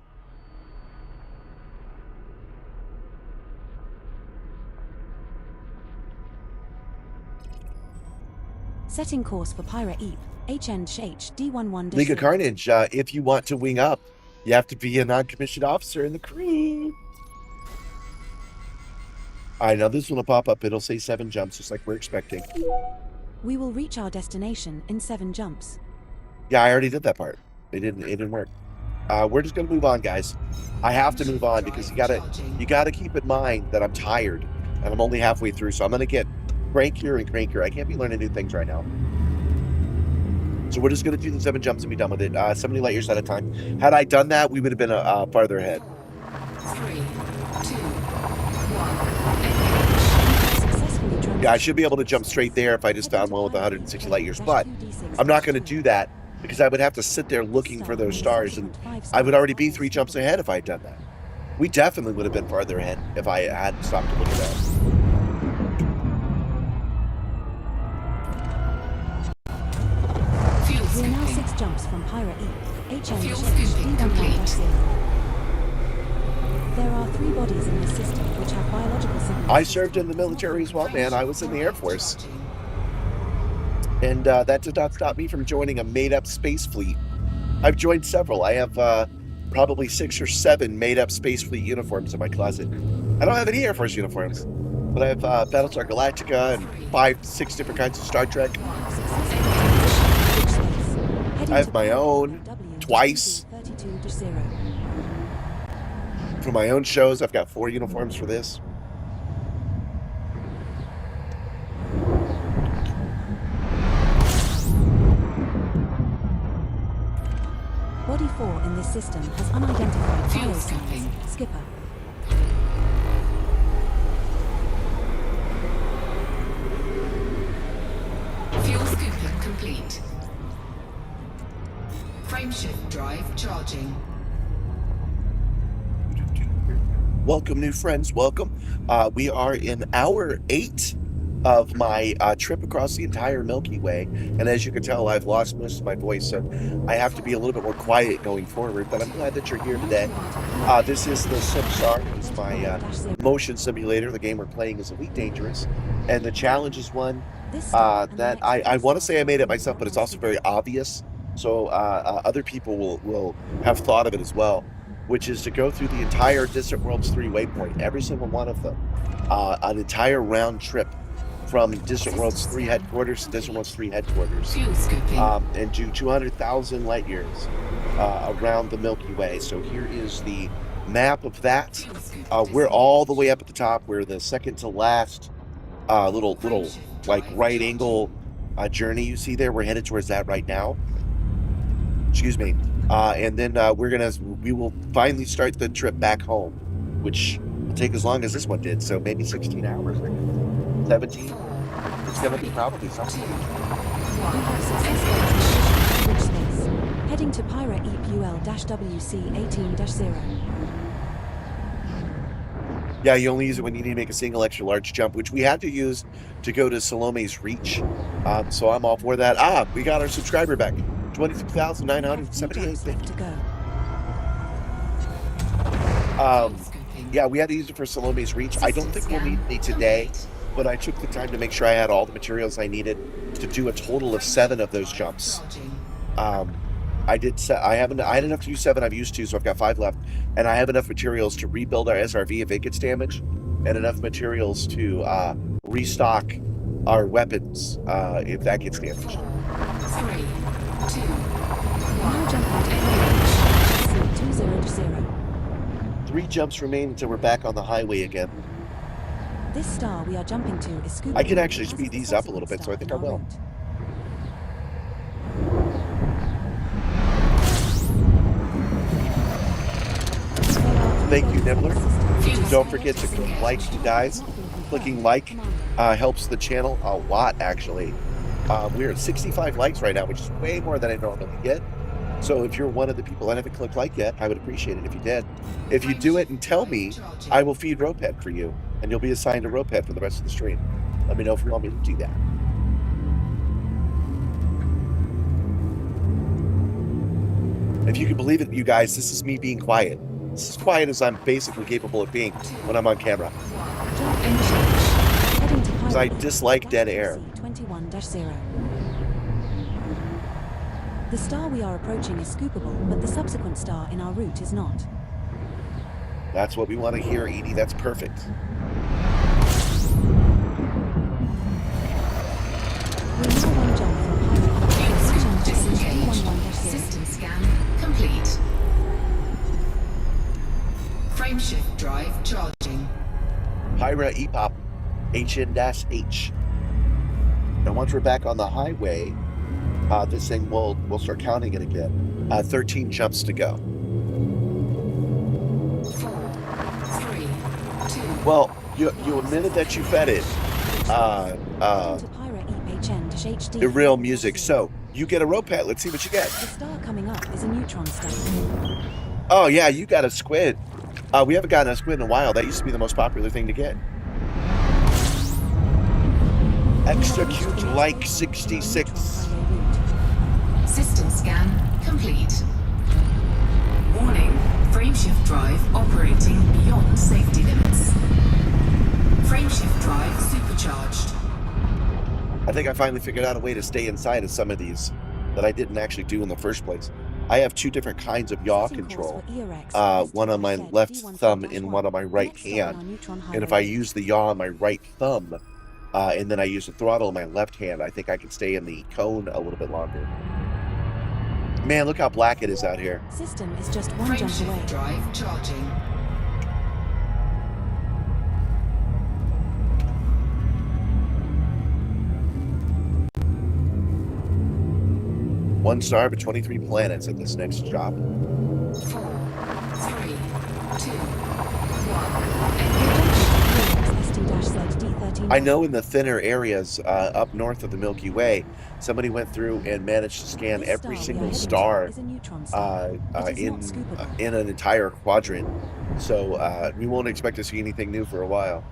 Setting course for Pyra Eep, HNH D11 League of Carnage, if you want to wing up, you have to be a non-commissioned officer in the crew. All right, now this one will pop up. It'll say 7 jumps, just like we're expecting. We will reach our destination in 7 jumps. Yeah, I already did that part. It didn't work. We're just gonna move on, guys. I have to move on because you gotta keep in mind that I'm tired and I'm only halfway through, so I'm gonna get crankier and crankier. I can't be learning new things right now. So we're just gonna do the 7 jumps and be done with it. 70 light years at a time. Had I done that, we would have been farther ahead. 3, 2, 1. Yeah, I should be able to jump straight there if I just found one with 160 light years, but I'm not gonna do that because I would have to sit there looking for those stars, and I would already be 3 jumps ahead if I had done that. We definitely would have been farther ahead if I hadn't stopped to look at that. We are now 6 jumps from Pyra Eep, Fuel HNH scooping complete. D11. There are 3 bodies in this system which have biological signals. I served in the military as well, man. I was in the Air Force. And that did not stop me from joining a made-up space fleet. I've joined several. I have probably 6 or 7 made-up space fleet uniforms in my closet. I don't have any Air Force uniforms, but I have Battlestar Galactica and 5, 6 different kinds of Star Trek. I have my own twice. For my own shows, I've got 4 uniforms for this. Body 4 in this system has unidentified Fuel biosensors. scooping. Skipper. Fuel scooping complete. Frameshift drive charging. Welcome, new friends. Welcome. We are in hour 8 of my trip across the entire Milky Way. And as you can tell, I've lost most of my voice, so I have to be a little bit more quiet going forward. But I'm glad that you're here today. This is the Simstarr. It's my motion simulator. The game we're playing is Elite Dangerous. And the challenge is one that I want to say I made it myself, but it's also very obvious. So other people will have thought of it as well, which is to go through the entire Distant Worlds 3 waypoint, every single one of them, an entire round trip from Distant Worlds 3 headquarters to Distant Worlds 3 headquarters, and do 200,000 light years around the Milky Way. So here is the map of that. We're all the way up at the top. We're the second to last little like right angle journey you see there. We're headed towards that right now. Excuse me. And then we will finally start the trip back home, which will take as long as this one did. So maybe 16 hours, 17. It's going to be probably something. We have successfully reached space. Heading to Pyra Eep UL-WC 18-0. Yeah, you only use it when you need to make a single extra large jump, which we had to use to go to Salome's Reach. So I'm all for that. We got our subscriber back. 26,978 to go. Yeah, we had to use it for Salome's Reach. I don't think we'll need any today, but I took the time to make sure I had all the materials I needed to do a total of 7 of those jumps. I had enough to do 7. I've used 2, so I've got 5 left, and I have enough materials to rebuild our SRV if it gets damaged, and enough materials to restock our weapons if that gets damaged. 3, 2, Now jump into 20-0. 3 jumps remain until we're back on the highway again. This star we are jumping to is scooping. I can actually speed these up a little bit, so I think I will. Thank you, Nibbler. Don't forget to click like, you guys. Clicking like helps the channel a lot, actually. We're at 65 likes right now, which is way more than I normally get. So if you're one of the people that haven't clicked like yet, I would appreciate it if you did. If you do it and tell me, I will feed RollTheRed for you, and you'll be assigned a RollTheRed for the rest of the stream. Let me know if you want me to do that. If you can believe it, you guys, this is me being quiet. It's as quiet as I'm basically capable of being when I'm on camera. Heading to Because I pilot dislike dead air. 21-0. The star we are approaching is scoopable, but the subsequent star in our route is not. That's what we want to hear, Edie. That's perfect. We're now one jump from pilot. System disengaged. 211-0. System scan complete. Frameshift drive charging. Pyra EPOP HN-H. Now, once we're back on the highway, this thing we'll start counting it again. 13 jumps to go. 4, 3, 2. Well, you admitted that you fed it. To Pyra EPHN-HD. Real music. So you get a rope pet. Let's see what you get. The star coming up is a neutron star. Oh yeah, you got a squid. We haven't gotten a squid in a while. That used to be the most popular thing to get. Execute like 66. System scan complete. Warning, frameshift drive operating beyond safety limits. Frameshift drive supercharged. I think I finally figured out a way to stay inside of some of these that I didn't actually do in the first place. I have two different kinds of yaw control. One on my left thumb and one on my right hand. And if I use the yaw on my right thumb, and then I use the throttle on my left hand, I think I can stay in the cone a little bit longer. Man, look how black it is out here. System is just one jump away. Frameshift drive charging. One star but 23 planets at this next job. 4, 3, 2, 1. I know in the thinner areas up north of the Milky Way, somebody went through and managed to scan every single star in an entire quadrant. So we won't expect to see anything new for a while.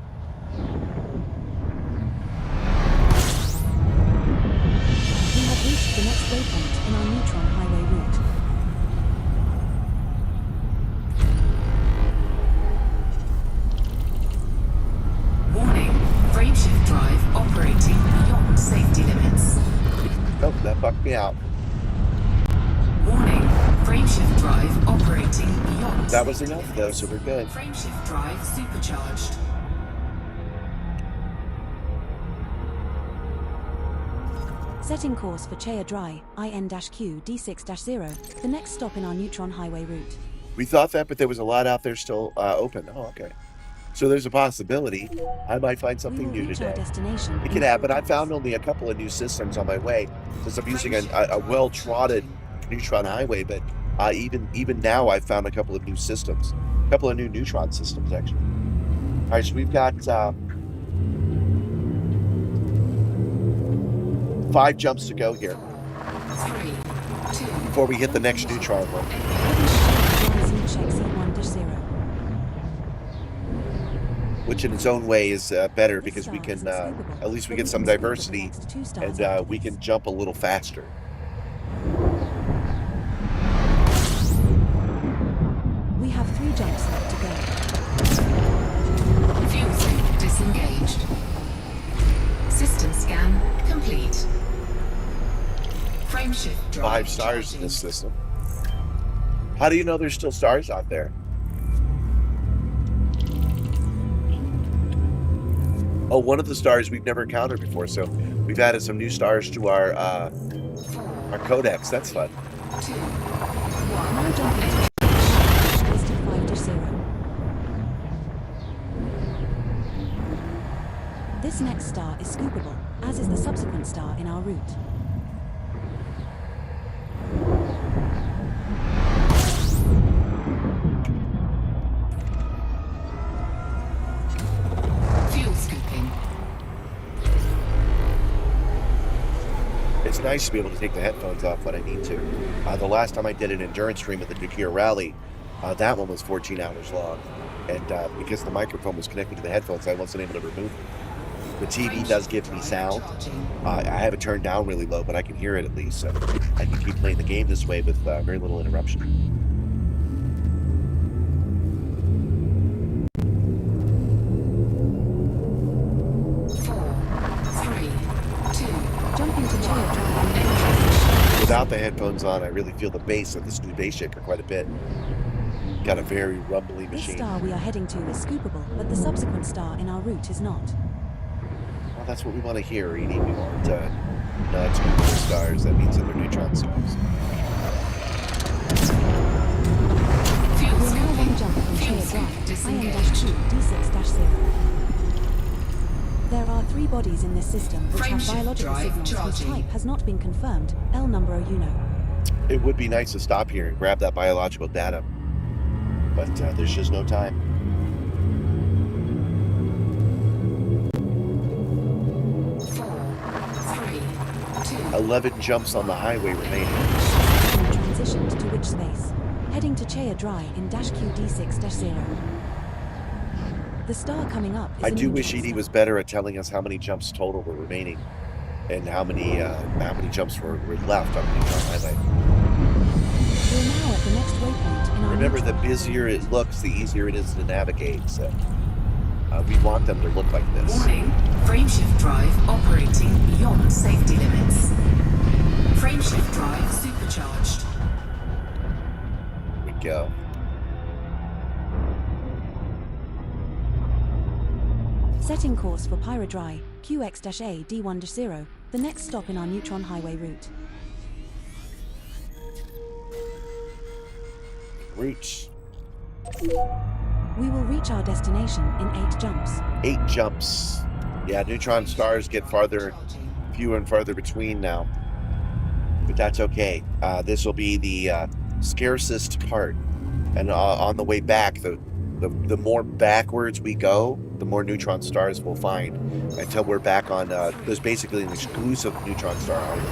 We have reached the next waypoint in our neutron highway route. Warning, frameshift drive operating beyond safety limits. Nope, that fucked me out. Warning, frameshift drive operating beyond That was safety enough though, so we're good. Frameshift drive supercharged. Setting course for Chea Dry, IN-Q D6-0, the next stop in our neutron highway route. We thought that, but there was a lot out there still open. Oh, okay. So there's a possibility I might find something new today. It could happen. I found only a couple of new systems on my way since I'm using a well-trotted neutron highway, but even now I've found a couple of new systems. A couple of new neutron systems, actually. All right, so we've got 5 jumps to go here 3, 2, before we hit the next neutron one. Which in its own way is better because we can, at least we get some diversity and we can jump a little faster. We have 3 jumps left to go. fuel sync disengaged. System scan complete. Frameshift drive 5 stars in charging. this system. How do you know there's still stars out there? Oh, one of the stars we've never encountered before, so we've added some new stars to our codex. That's fun. 2, 1. Now jumping to 5-0. This next star is scoopable, as is the subsequent star in our route. Fuel scooping. It's nice to be able to take the headphones off when I need to. The last time I did an endurance stream at the Dukir Rally, that one was 14 hours long. And because the microphone was connected to the headphones, I wasn't able to remove it. The TV does give me sound. I have it turned down really low, but I can hear it at least. So I can keep playing the game this way with very little interruption. 4, 3, 2. Jumping to Chaya Drive. Without the headphones on, I really feel the bass of this new bass shaker quite a bit. Got a very rumbly This machine. star we are heading to is scoopable, but the subsequent star in our route is not. Well, that's what we want to hear, Edie. We want not scoopable stars. That means that they're neutron stars. Fuel We are now one scooping. jump from Fuel Chaya scoop Drive, disengaged. IM-2, D6-0. There are 3 bodies in this system which have Frameshift biological drive signals whose charging. type has not been confirmed. L number Uno. It would be nice to stop here and grab that biological data, but there's just no time. 4, 3, 2. 11 jumps on the highway remaining. Transitioned to which space? Heading to Chaya Dry in -QD6-0. The star coming up is I a do wish neutron Edie star. was better at telling us how many jumps total were remaining and how many jumps were left on the neutron highway. We're now at the next waypoint in our Remember, the neutron busier it looks, the easier it is to navigate. So we want them to look like this. Warning, frameshift drive operating beyond safety limits. Frameshift drive supercharged. Here we go. Setting course for Pyrodry, QX-A D1-0, the next stop in our neutron highway route. Route. We will reach our destination in 8 jumps. 8 jumps. Yeah, neutron stars get farther, fewer and farther between now. But that's okay. This will be the scarcest part. And on the way back, the more backwards we go, the more neutron stars we'll find. Until we're back on, there's basically an exclusive neutron star highway.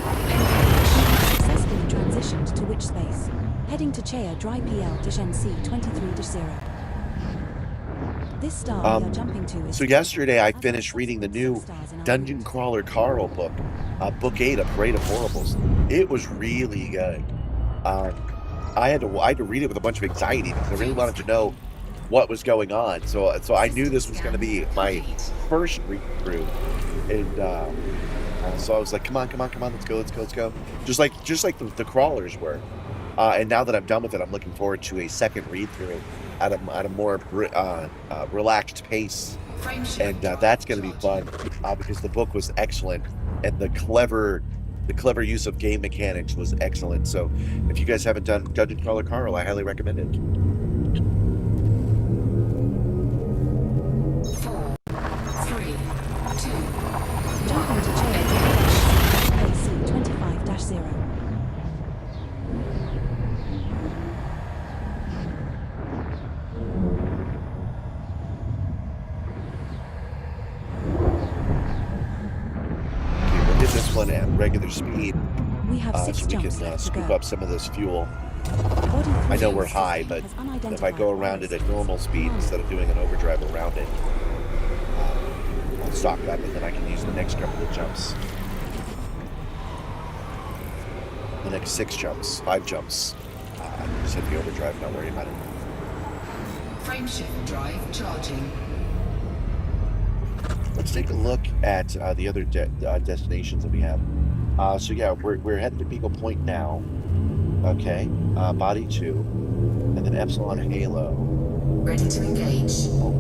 Successfully transitioned to which space? Heading to Chaya Dry PL-NC23-0. This star we are jumping to is... So yesterday I finished reading the new Dungeon Crawler Carl book, Book 8, A Parade of Horribles. It was really good. I had to read it with a bunch of anxiety because I really wanted to know what was going on. So I knew this was going to be my first read through, and so I was like, come on, let's go. Just like the crawlers were. And now that I'm done with it, I'm looking forward to a second read through at a more relaxed pace, and that's going to be fun because the book was excellent and the clever use of game mechanics was excellent. So if you guys haven't done Dungeon Crawler Carl, I highly recommend it. 4, 3, 2. Jumping to Chaya Dry AC25-0. This one at regular speed, We have 6 so we jumps can left to scoop go. up some of this fuel. Body I know 3 we're high, but has if I unidentified go around it at normal speed command. instead of doing an overdrive around it, I'll stop that, and then I can use the next couple of jumps. The next 6 jumps, 5 jumps. Just hit the overdrive, not worry about it. Frameshift drive charging. Let's take a look at the other destinations that we have. So yeah, we're heading to Beagle Point now. Okay, Body 2, and then Epsilon Halo. Ready to engage. 4,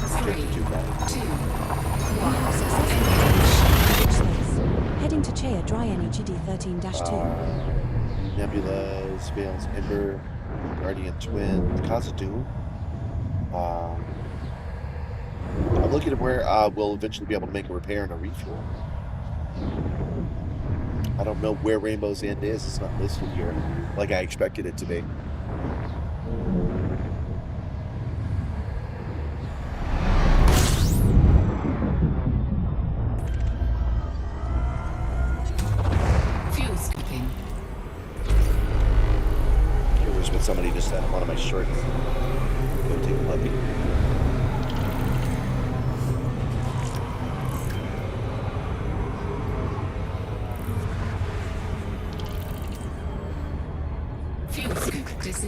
3, 2, 52 Body. 1. We have successfully transitioned to which space? Heading to Chaya Dry NEGD 13-2. Nebula's, Vale's Ember, Guardian Twin, the Cause of Doom. I'm looking at where we'll eventually be able to make a repair and a refuel. I don't know where Rainbow's End is. It's not listed here like I expected it to be. Fuel scooping. Curious what somebody just said on one of my shirts. Go take a look.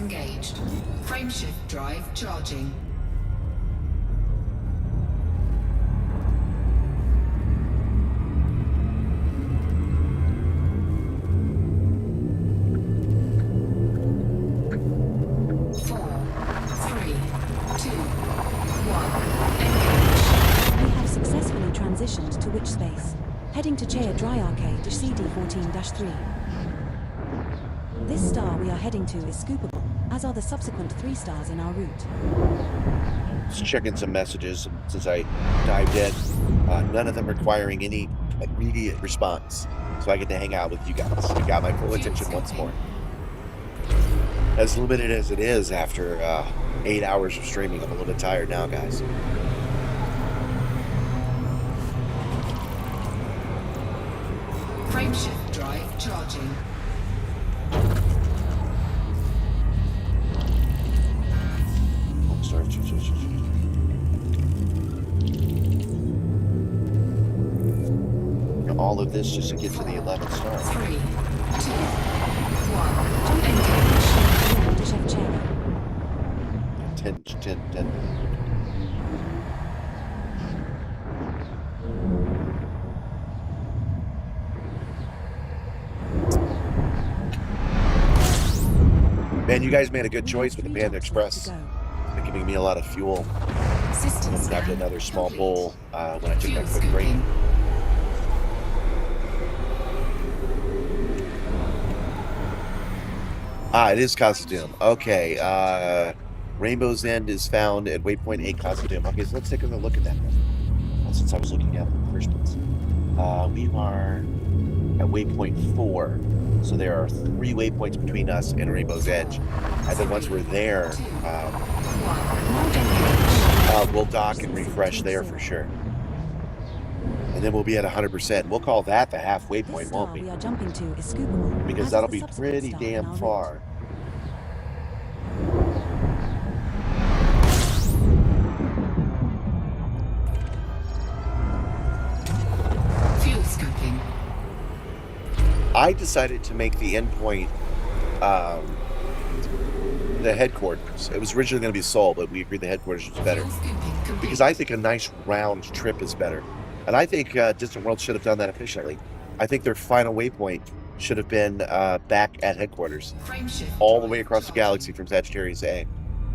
disengaged. Frameshift drive charging. Transitioned to which space? Heading to Chea Dry Arcade CD14-3. This star we are heading to is scoopable, as are the subsequent 3 stars in our route. Just checking some messages since I dived in. None of them requiring any immediate response. So I get to hang out with you guys. You got my full attention once more. As limited as it is after 8 hours of streaming, I'm a little bit tired now, guys. Frameshift drive charging. All of this just to get to the 11th star. 3, 2, 1. 10. Man, you guys made a good choice with the Panda Express. They're giving me a lot of fuel. I grabbed another small bowl when I took that quick break. It is Costume. Okay, Rainbow's End is found at waypoint 8 Costume. Okay, so let's take a look at that one. Since I was looking at it in the first place. We are at waypoint 4. So there are 3 waypoints between us and Rainbow's Edge. And then once we're there, we'll dock and refresh there for sure. And then we'll be at 100%. We'll call that the halfway point, won't we? We are jumping to is scoopable, because that'll be pretty damn far. Fuel scooping. I decided to make the endpoint the headquarters. It was originally going to be Seoul, but we agreed the headquarters was better. Because I think a nice round trip is better. And I think Distant World should have done that efficiently. I think their final waypoint should have been back at headquarters. All the way across the galaxy from Sagittarius A.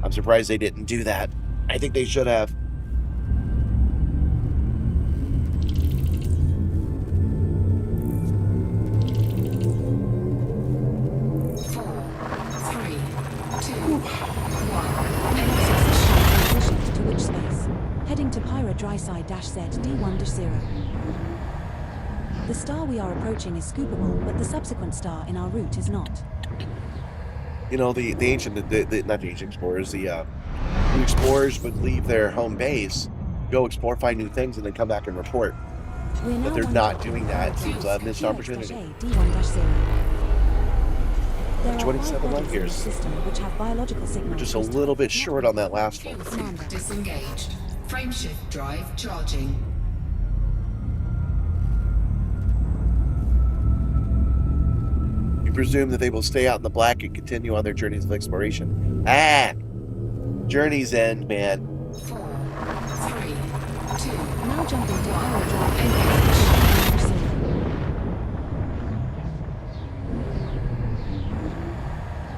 I'm surprised they didn't do that. I think they should have. Heading to Pyra Dryside-Z D1-0. The star we are approaching is scoopable, but the subsequent star in our route is not. You know, the ancient, not the ancient explorers, the explorers would leave their home base, go explore, find new things, and then come back and report. But they're not doing that. Seems a missed opportunity. There 27 light years. Which have biological signals. We're just a little bit short on that last one. Disengaged. Frameshift drive charging. You presume that they will stay out in the black and continue on their journeys of exploration. Journeys end, man. 4, 3, 2. Now jumping to Pyra Drive.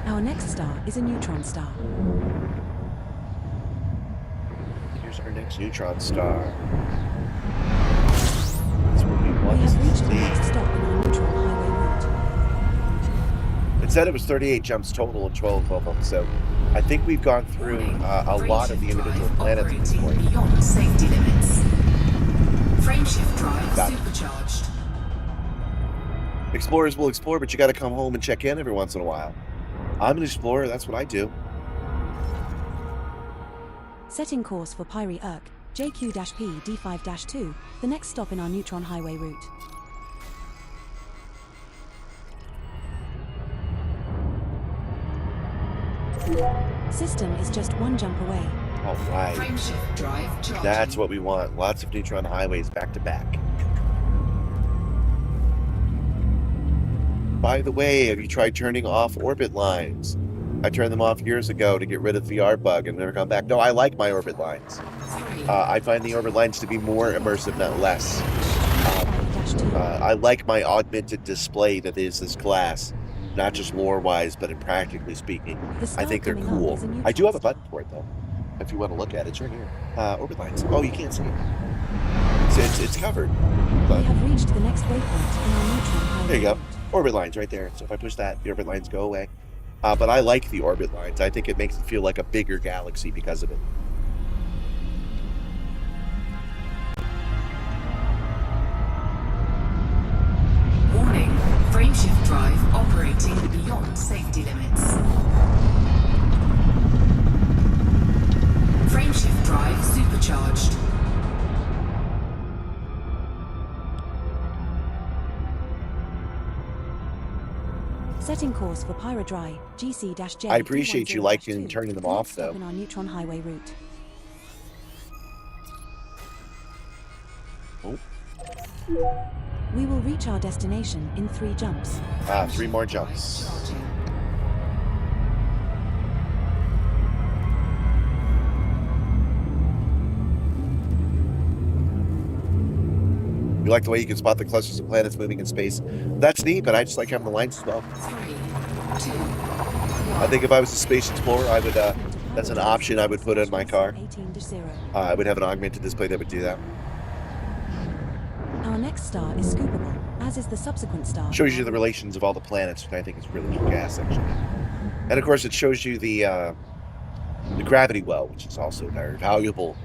Our next star is a neutron star. Here's our next neutron star. That's what we want We have to reached the see. next stop in our neutron highway route. It said it was 38 jumps total and 12 of them, so I think we've gone through a lot of the individual planets at this point. Beyond safety limits. Frameshift drive supercharged. Explorers will explore, but you got to come home and check in every once in a while. I'm an explorer, that's what I do. Setting course for Pyri Urk, JQ-P D5-2, the next stop in our neutron highway route. System is just 1 jump away. All right. Frameshift drive charging. That's what we want. Lots of neutron highways back to back. By the way, have you tried turning off orbit lines? I turned them off years ago to get rid of the VR bug and never come back. No, I like my orbit lines. I find the orbit lines to be more immersive, not less. I like my augmented display that is this glass, not just lore-wise, but in practically speaking. I think they're cool. I do have a button for it, though, if you want to look at it. It's right here. Orbit lines. Oh, you can't see it. It's covered. But We have reached the next waypoint in our neutron highway. there you go. route. Orbit lines right there. So if I push that, the orbit lines go away. But I like the orbit lines. I think it makes it feel like a bigger galaxy because of it. Warning, frameshift drive operating beyond safety limits. Frameshift drive supercharged. Setting course for Pyrodry, GC-J. I appreciate you liking and 210-2. turning them The off, next stop though. in our neutron highway route. Oh. We will reach our destination in 3 jumps. 3 more jumps. Charging. You like the way you can spot the clusters of planets moving in space? That's neat, but I just like having the lines as well. 3, 2, I think if I was a space explorer, I would. That's an option I would put in my car. 18-0. I would have an augmented display that would do that. Our next star is scoopable, as is the subsequent star. Shows you the relations of all the planets, which I think is really gas, actually. And of course, it shows you the gravity well, which is also very valuable.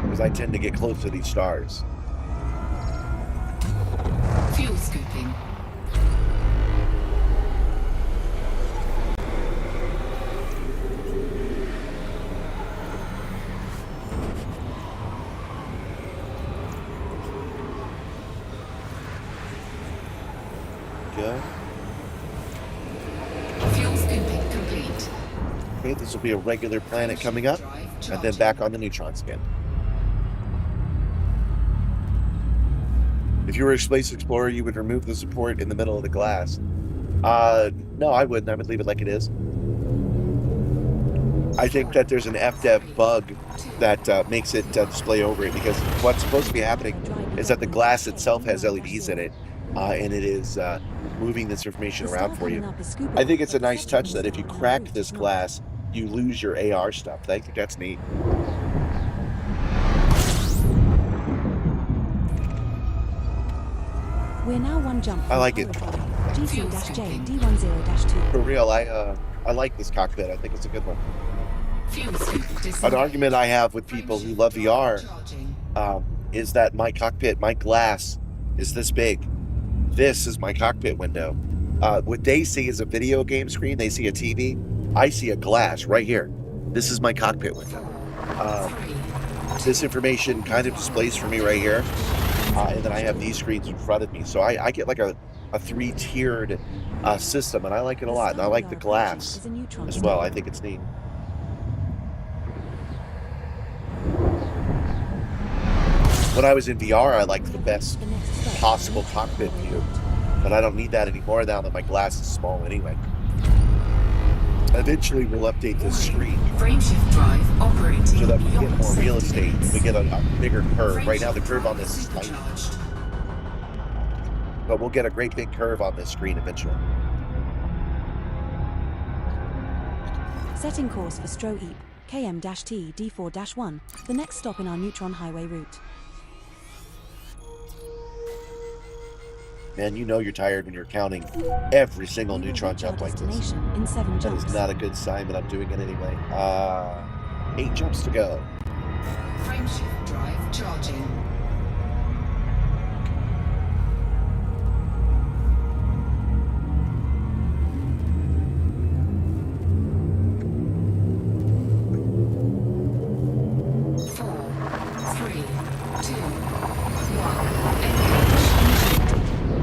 Because I tend to get close to these stars. fuel scooping. Go. Fuel scooping complete. Okay, this will be a regular planet coming up, and then back on the neutron skin. If you were a space explorer, you would remove the support in the middle of the glass. No, I wouldn't. I would leave it like it is. I think that there's an FDev bug that makes it display over it, because what's supposed to be happening is that the glass itself has LEDs in it, and it is moving this information around for you. I think it's a nice touch that if you crack this glass, you lose your AR stuff. I think that's neat. We're now 1 jump. I like it. GC-J D10-2. For real, I like this cockpit. I think it's a good one. Fuel scoop An disabled. argument I have with people who love VR Charging. is that my cockpit, my glass, is this big. This is my cockpit window. What they see is a video game screen. They see a TV. I see a glass right here. This is my cockpit window. This information kind of displays for me right here. And then I have these screens in front of me. So I get like a 3-tiered system, and I like it a lot. And I like the glass as well. I think it's neat. When I was in VR, I liked the best possible cockpit view. But I don't need that anymore now that my glass is small anyway. Eventually, we'll update this screen Frameshift drive operating so that we get beyond more real safety estate. limits. We get a bigger curve. Right now, the curve on this is tiny. Supercharged. But we'll get a great big curve on this screen eventually. Setting course for Stroheap, KM-T D4-1, the next stop in our neutron highway route. Man, you know you're tired when you're counting every single We will neutron reach our jump like this. destination in 7 That jumps. is not a good sign, but I'm doing it anyway. 8 jumps to go. Frameshift drive charging.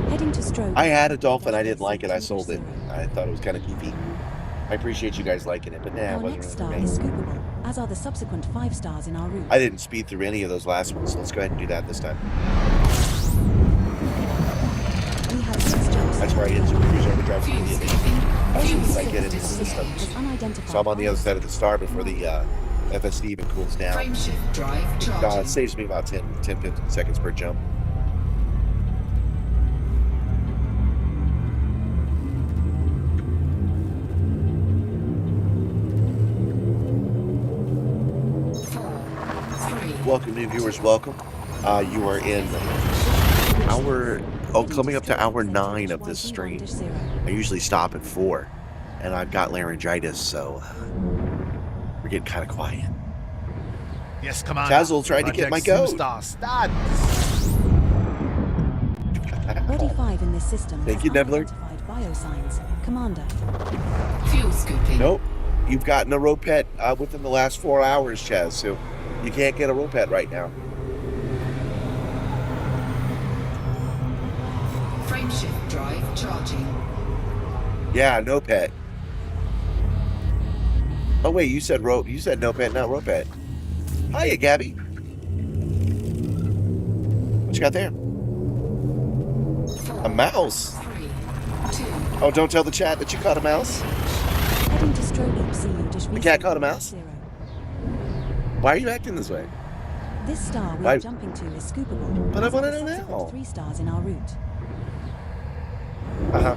Heading to Stroheap. I had a Dolphin. I didn't like it. I sold it. I thought it was kind of goofy. I appreciate you guys liking it, but nah, it Our wasn't next really star for me. is scoopable, as are the subsequent 5 stars in our route. I didn't speed through any of those last ones, so let's go ahead and do that this time. We have 6 jumps That's why I hit Super Cruise Overdrive Fuel immediately. skipping. As soon Fuel as I get into the system system. Is unidentified So I'm on the other side of the star before the FSD even cools down. Frame shift drive charging. It saves me about 10, 15 seconds per jump. Welcome, new viewers. Welcome. You are in coming up to hour 9 of this stream. I usually stop at 4, and I've got laryngitis, so we're getting kind of quiet. Yes, Commander. Tazzle tried to get my goat. Simstarr, stand. Body 5 in this system Thank has you, Nibbler. unidentified biosigns. Commander. Fuel scooping. Nope. You've gotten a Ropet within the last 4 hours, Chaz, so you can't get a Ropet right now. Frame shift drive charging. Yeah, no pet. Oh wait, you said no pet, not Ropet. Hiya, Gabby. What you got there? A mouse. 3, 2. Oh, don't tell the chat that you caught a mouse. Heading to Stroke CU. The cat caught a mouse? Why are you acting this way? This star we Why- are jumping to is scoopable. But I as wanna are the know subsequent now. 3 stars in our route. Uh-huh.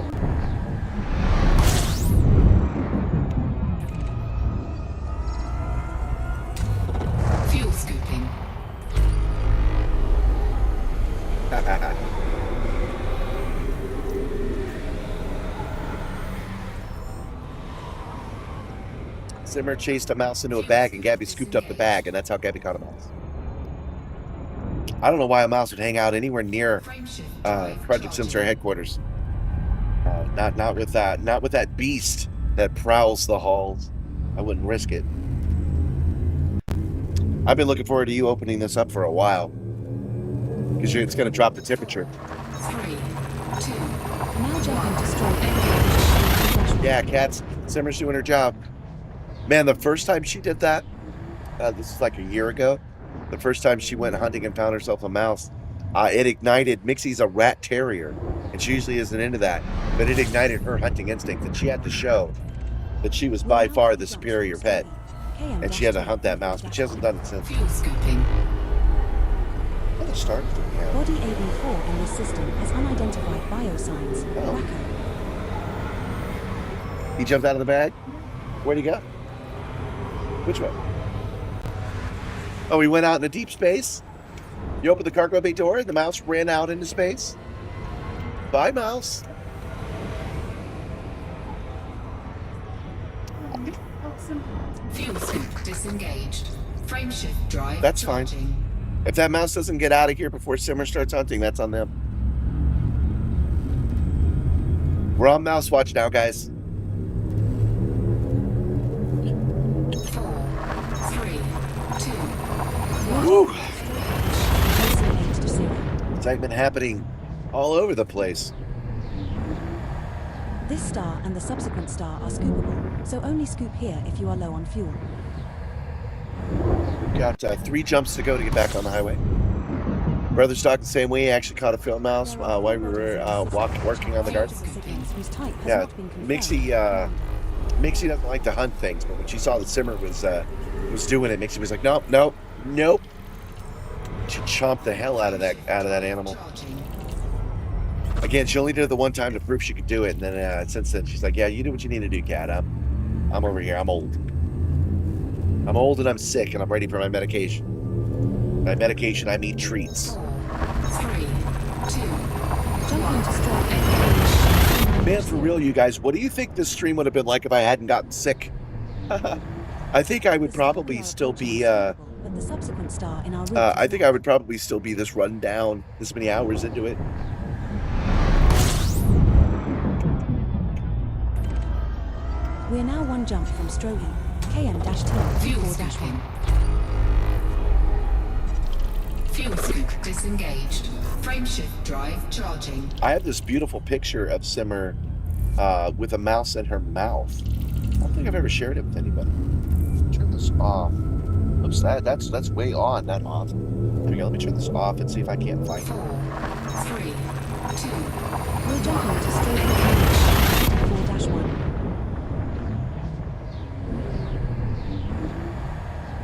Fuel scooping. Simmer chased a mouse into a bag, and Gabby scooped up the bag, and that's how Gabby caught a mouse. I don't know why a mouse would hang out anywhere near Frame shift Project Simstarr headquarters. Not with that beast that prowls the halls. I wouldn't risk it. I've been looking forward to you opening this up for a while, because it's going to drop the temperature. 3, 2. Now jumping to Stroke. Yeah, Cats. Simmer's doing her job. Man, the first time she did that, this is like a year ago, the first time she went hunting and found herself a mouse, it ignited, Mixie's a rat terrier, and she usually isn't into that, but it ignited her hunting instinct, and she had to show that she was by far the superior pet, and she had to hunt that mouse, but she hasn't done it since. Fuel scooping. What the stars do we have? Body AB4 in this system has unidentified biosigns. Oh. Wacko. He jumped out of the bag? Where'd he go? Which way? Oh, he went out into deep space? You opened the cargo bay door and the mouse ran out into space? Bye, mouse. Fuel scoop disengaged. Frame shift drive That's fine. charging. If that mouse doesn't get out of here before Simmer starts hunting, that's on them. We're on mouse watch now, guys. 4, 3, 2. Woo! Racing 8 to 0. Excitement happening all over the place. This star and the subsequent star are scoopable, so only scoop here if you are low on fuel. We've got 3 jumps to go to get back on the highway. Brother Stock the same way. He actually caught a field mouse while we were working on the garden. Yeah, Mixie doesn't like to hunt things, but when she saw that Simmer was doing it, Mixie was like, nope, nope, nope. She chomped the hell out of that animal. Again, she only did it the one time to prove she could do it, and then since then she's like, yeah, you do what you need to do, cat. I'm over here. I'm old. I'm old and I'm sick, and I'm ready for my medication. By medication, I mean treats. 4, 3, 2. Jumping to Stroke. Man, for real, you guys, what do you think this stream would have been like if I hadn't gotten sick? I think I would probably still be, But the subsequent star in our route I think I would probably still be this run down, this many hours into it. We are now one jump from Strogan. KM-T Fuel 4-1. scooping. Fuel scoop disengaged. Frame shift drive charging. I have this beautiful picture of Simmer with a mouse in her mouth. I don't think I've ever shared it with anybody. Turn this off. Oops, that's way on, not off. There we go. Let me turn this off and see if I can't find 4, it. 3, 2. We're Jumping to stroke 4-1.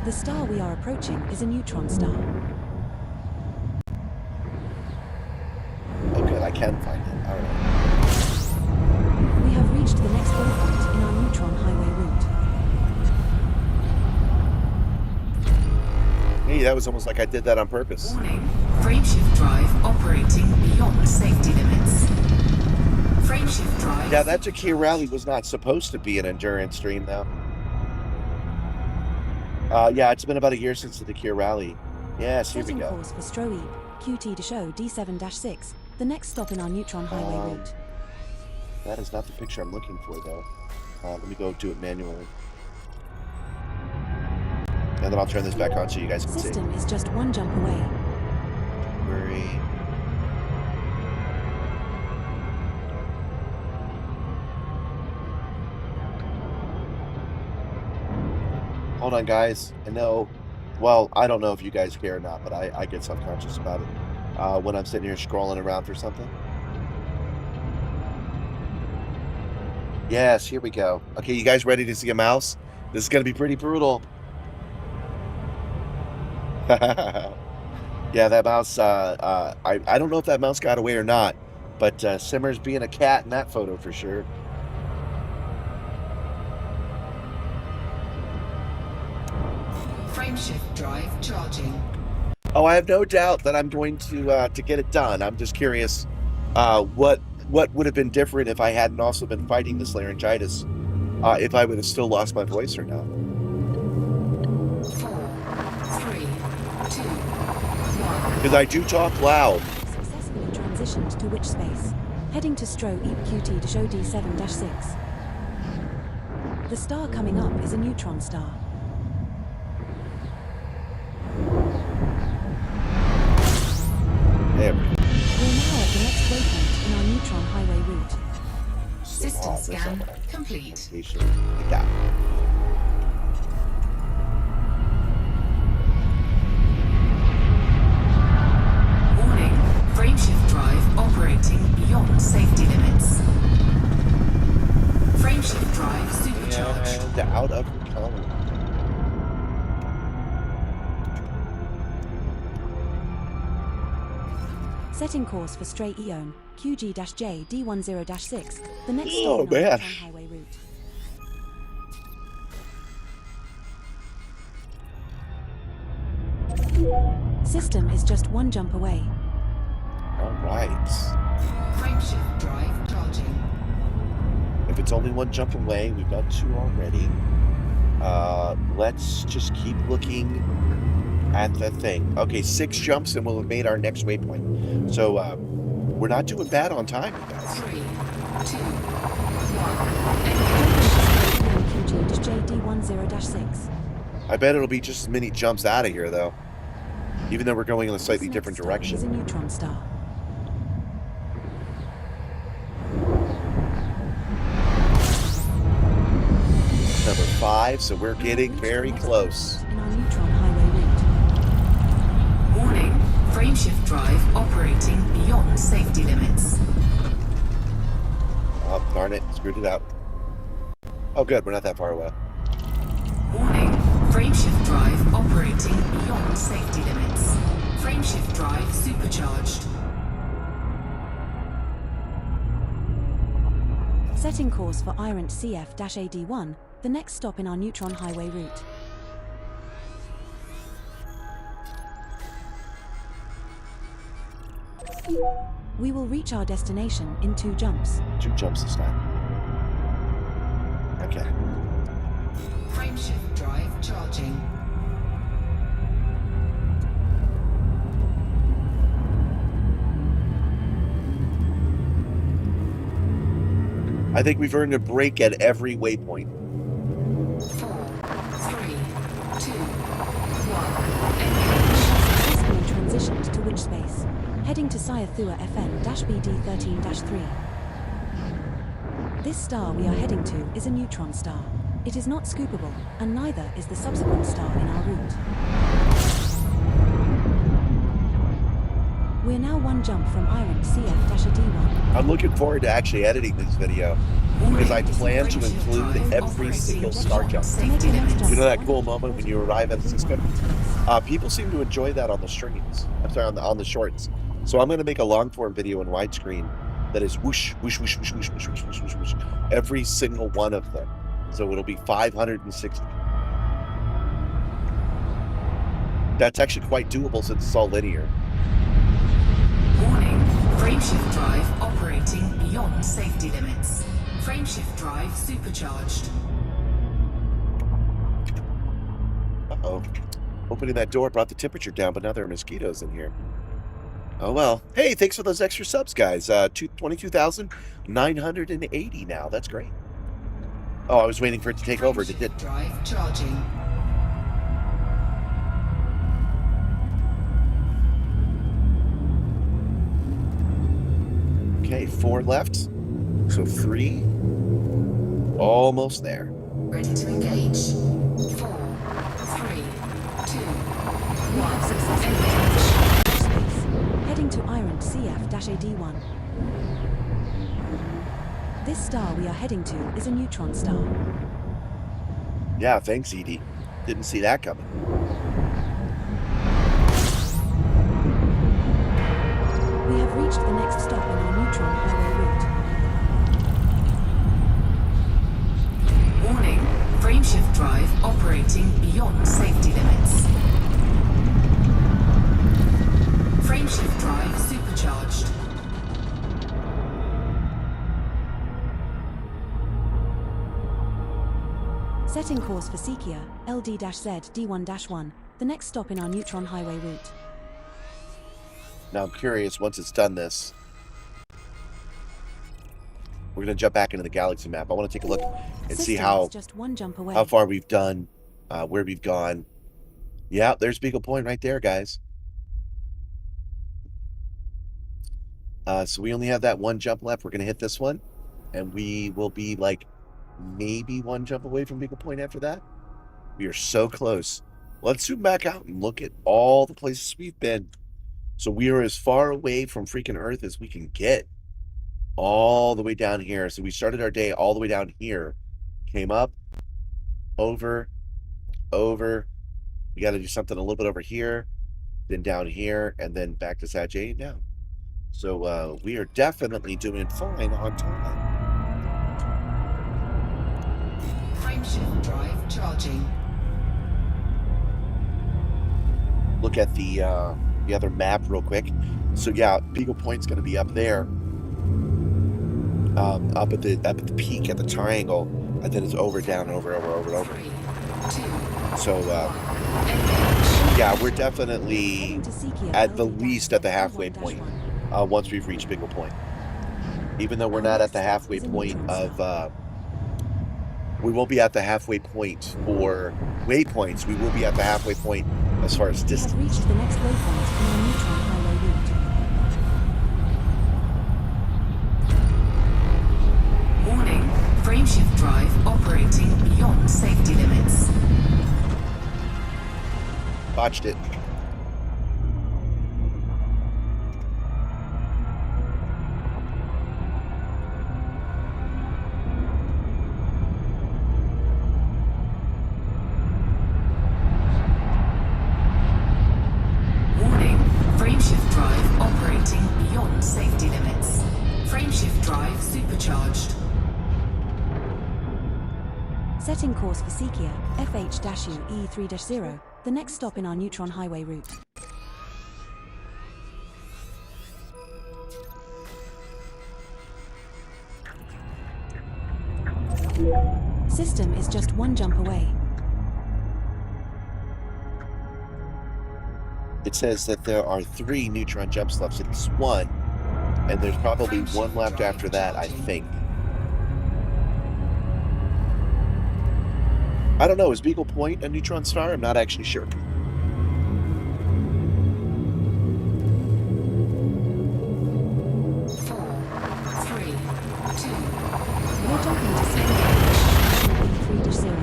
The star we are approaching is a neutron star. Oh, good. I can find it. All right. We have reached the next waypoint in our neutron highway route. Hey, that was almost like I did that on purpose. Warning, frameshift drive operating beyond safety limits. Frameshift drive. Yeah, that Jakir Rally was not supposed to be an endurance stream, though. Yeah, it's been about a year since the Dakir Rally. Yes, here we Setting go. course for Stroe, QT to show D7-6, the next stop in our neutron highway route. That is not the picture I'm looking for, though. Let me go do it manually. And then I'll turn this back on so you guys can see. System is just one jump away. Don't worry. Hold on, guys. I know, well, I don't know if you guys care or not, but I get subconscious about it when I'm sitting here scrolling around for something. Yes, here we go. Okay, you guys ready to see a mouse? This is going to be pretty brutal. Yeah, that mouse, I don't know if that mouse got away or not, but Simmer's being a cat in that photo for sure. Frameshift drive charging. Oh, I have no doubt that I'm going to get it done. I'm just curious what would have been different if I hadn't also been fighting this laryngitis, if I would have still lost my voice or not. 4, 3, 2, 1. Because I do talk loud. Successfully transitioned to which space? Heading to Stroe QT to show D7-6. The star coming up is a neutron star. There we go. We're now at the next waypoint in our neutron highway route. System scan complete. Like that. Warning, frameshift drive operating beyond safety limits. Frameshift drive supercharged. And out of the color. Setting course for Stray Eon, QG-J D10-6, the next stop Oh, on our man. neutron highway route. System is just one jump away. All right. Frameshift drive charging. If it's only one jump away, we've got two already. Let's just keep looking at the thing. Okay, 6 jumps and we'll have made our next waypoint. So we're not doing bad on time, you guys. 3, 2, 1. QG-J D10-6. I bet it'll be just as many jumps out of here, though. Even though we're going in a slightly This different next stop is a direction. neutron star. Number 5, so we're getting very close. In our neutron highway route. Warning, frameshift drive operating beyond safety limits. Oh, darn it, screwed it up. Oh, good, we're not that far away. Warning, frameshift drive operating beyond safety limits. Frameshift drive supercharged. Setting course for Irant CF-AD1, the next stop in our neutron highway route. We will reach our destination in 2 jumps. 2 jumps this time. Okay. Frameshift drive charging. I think we've earned a break at every waypoint. 4, 3, 2, 1. Successfully transitioned to which space? Heading to Syathua FN-BD13-3. This star we are heading to is a neutron star. It is not scoopable, and neither is the subsequent star in our route. We're now one jump from Iron CF-D1. I'm looking forward to actually editing this video because I plan to include every single star jump. You know that cool moment when you arrive at the system? People seem to enjoy that on the streams. I'm sorry, on the shorts. So I'm going to make a long form video in widescreen that is whoosh, whoosh, whoosh, whoosh, whoosh, whoosh, whoosh, whoosh, whoosh, whoosh, every single one of them. So it'll be 560. That's actually quite doable since it's all linear. Warning, frameshift drive operating beyond safety limits. Frameshift drive supercharged. Uh-oh. Opening that door brought the temperature down, but now there are mosquitoes in here. Oh, well. Hey, thanks for those extra subs, guys. 22,980 now. That's great. Oh, I was waiting for it to take over. Did it? Drive charging. Okay, 4 left. So 3. Almost there. Ready to engage. 4, 3, 2, 1. Successfully transitioned to space. Heading to Iron CF-D1. This star we are heading to is a neutron star. Yeah, thanks, Edie. Didn't see that coming. We have reached the next stop on our neutron highway route. Warning, frameshift drive operating beyond safety limits. Frameshift drive supercharged. Setting course for Seekia, LD-Z-D1-1, the next stop in our neutron highway route. Now I'm curious, once it's done this, we're going to jump back into the galaxy map. I want to take a look and see how just one jump away. How far we've done, where we've gone. Yeah, there's Beagle Point right there, guys. So we only have that one jump left. We're going to hit this one, and we will be like maybe one jump away from Beagle Point after that. We are so close. Let's zoom back out and look at all the places we've been. So we are as far away from freaking Earth as we can get. All the way down here. So we started our day all the way down here. Came up, over. We got to do something a little bit over here, then down here, and then back to Sag A now. So we are definitely doing fine on time. Frameshift drive charging. Look at the other map real quick. So yeah, Beagle Point's going to be up there, up at the peak at the triangle, and then it's over, down, over. 3, 2, So yeah, we're definitely at the least at the halfway point once we've reached Beagle Point. Even though we're not at the halfway point of we won't be at the halfway point for waypoints. We will be at the halfway point as far as distance. We have reached the next waypoint in our neutron highway route. Warning, frameshift drive operating beyond safety limits. Botched it. Warning, frameshift drive operating beyond safety limits. Frameshift drive supercharged. Setting course for Seekia, FH-UE3-0, the next stop in our neutron highway route. System is just one jump away. It says that there are 3 neutron jumps left. So it's 1, and there's probably 1 left after that, I think. I don't know. Is Beagle Point a neutron star? I'm not actually sure. 4, 3, 2, We're jumping to Seekia, 3-0.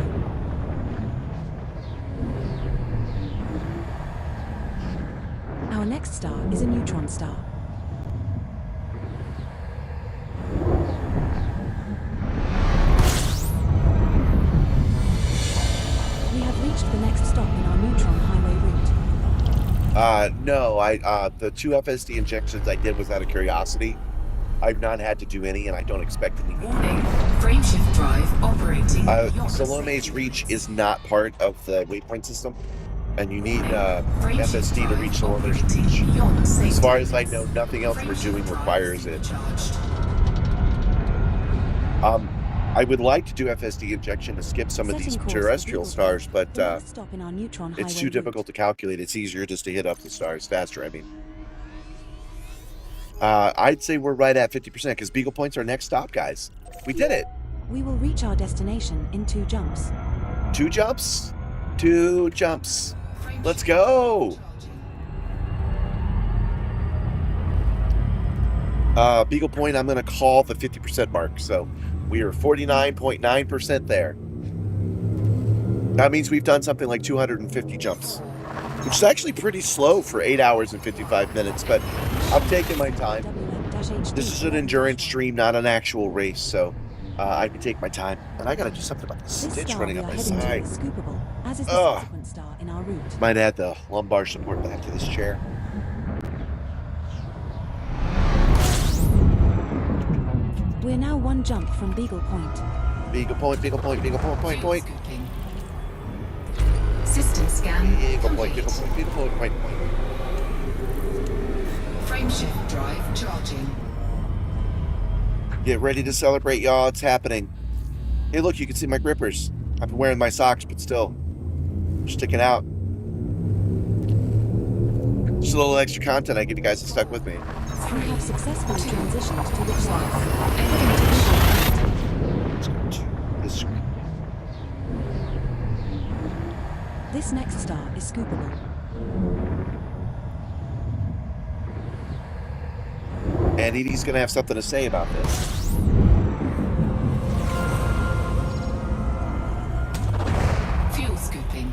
Our next star is a neutron star. We have reached the next stop in our neutron highway route. No, the 2 FSD injections I did was out of curiosity. I've not had to do any, and I don't expect any. Warning, frameshift drive operating beyond Salome's safety reach limits. is not part of the waypoint system, and you need Frameshift FSD to drive reach Salome's operating reach. beyond As safety far as I limits. know, nothing else we're doing Frameshift drive requires it. charged. I would like to do FSD injection to skip some of these Setting course for terrestrial Beagle stars, Point, but the last stop in our neutron it's highway too route. difficult to calculate. It's easier just to hit up the stars faster. I mean, I'd say we're right at 50% because Beagle Point's our next stop, guys. We did it. We will reach our destination in 2 jumps. 2 jumps. 2 jumps. Let's go. Beagle Point, I'm going to call the 50% mark. So we are 49.9% there. That means we've done something like 250 jumps, which is actually pretty slow for 8 hours and 55 minutes, but I'm taking my time. This is an endurance stream, not an actual race, so I can take my time. And I got to do something about this This stitch star running we up are my heading to side. is scoopable, as is the Ugh. subsequent star in our route. Might add the lumbar support back to this chair. We're now 1 jump from Beagle Point. Beagle Point, Beagle Point, Beagle Point, point, point. Scooping. System scan Beagle Point, Beagle complete. Point, Beagle Point, point, point. Frameshift drive charging. Get ready to celebrate, y'all. It's happening. Hey, look, you can see my grippers. I've been wearing my socks, but still, they're sticking out. Just a little extra content I give you guys that stuck with me. We have successfully transitioned to the star. Let's go to this screen. This next star is scoopable. And Edie's going to have something to say about this. Fuel scooping.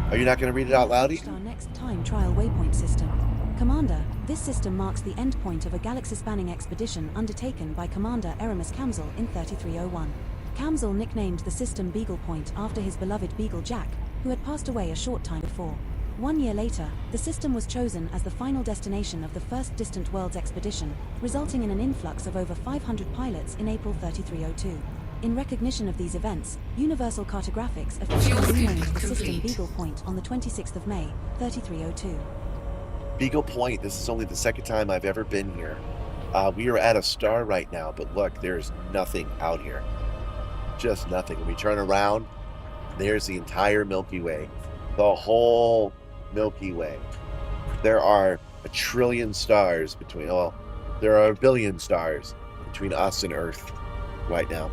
Are you not going to read it out loud, Reached Edie? our next time trial waypoint system. Commander, this system marks the endpoint of a galaxy-spanning expedition undertaken by Commander Eramis Kamzel in 3301. Kamzel nicknamed the system Beagle Point after his beloved Beagle Jack, who had passed away a short time before. 1 year later, the system was chosen as the final destination of the first Distant Worlds expedition, resulting in an influx of over 500 pilots in April 3302. In recognition of these events, Universal Cartographics officially renamed the system Beagle Point on the 26th of May, 3302. Beagle Point, this is only the second time I've ever been here. We are at a star right now, but look, there's nothing out here. Just nothing. When we turn around, there's the entire Milky Way. The whole Milky Way. There are a trillion stars between, well, there are a billion stars between us and Earth right now.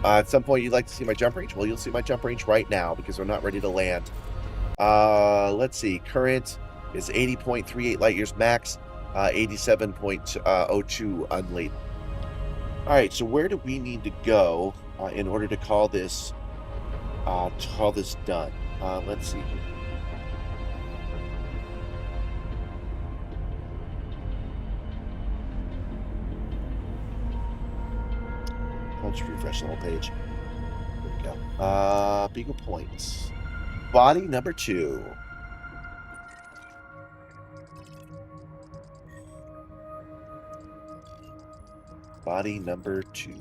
At some point, you'd like to see my jump range? Well, you'll see my jump range right now because we're not ready to land. Let's see. Current is 80.38 light years max, 87.02 unladen. All right, so where do we need to go in order to call this done? Let's see. I'll just refresh the whole page. There we go. Beagle Points. Body number 2. Body number 2.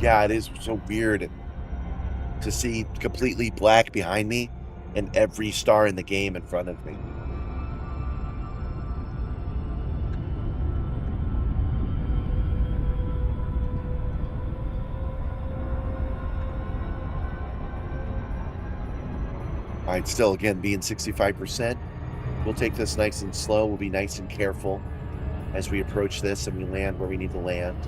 Yeah, it is so weird to see completely black behind me and every star in the game in front of me. All right, still, again, being 65%. We'll take this nice and slow. We'll be nice and careful as we approach this and we land where we need to land.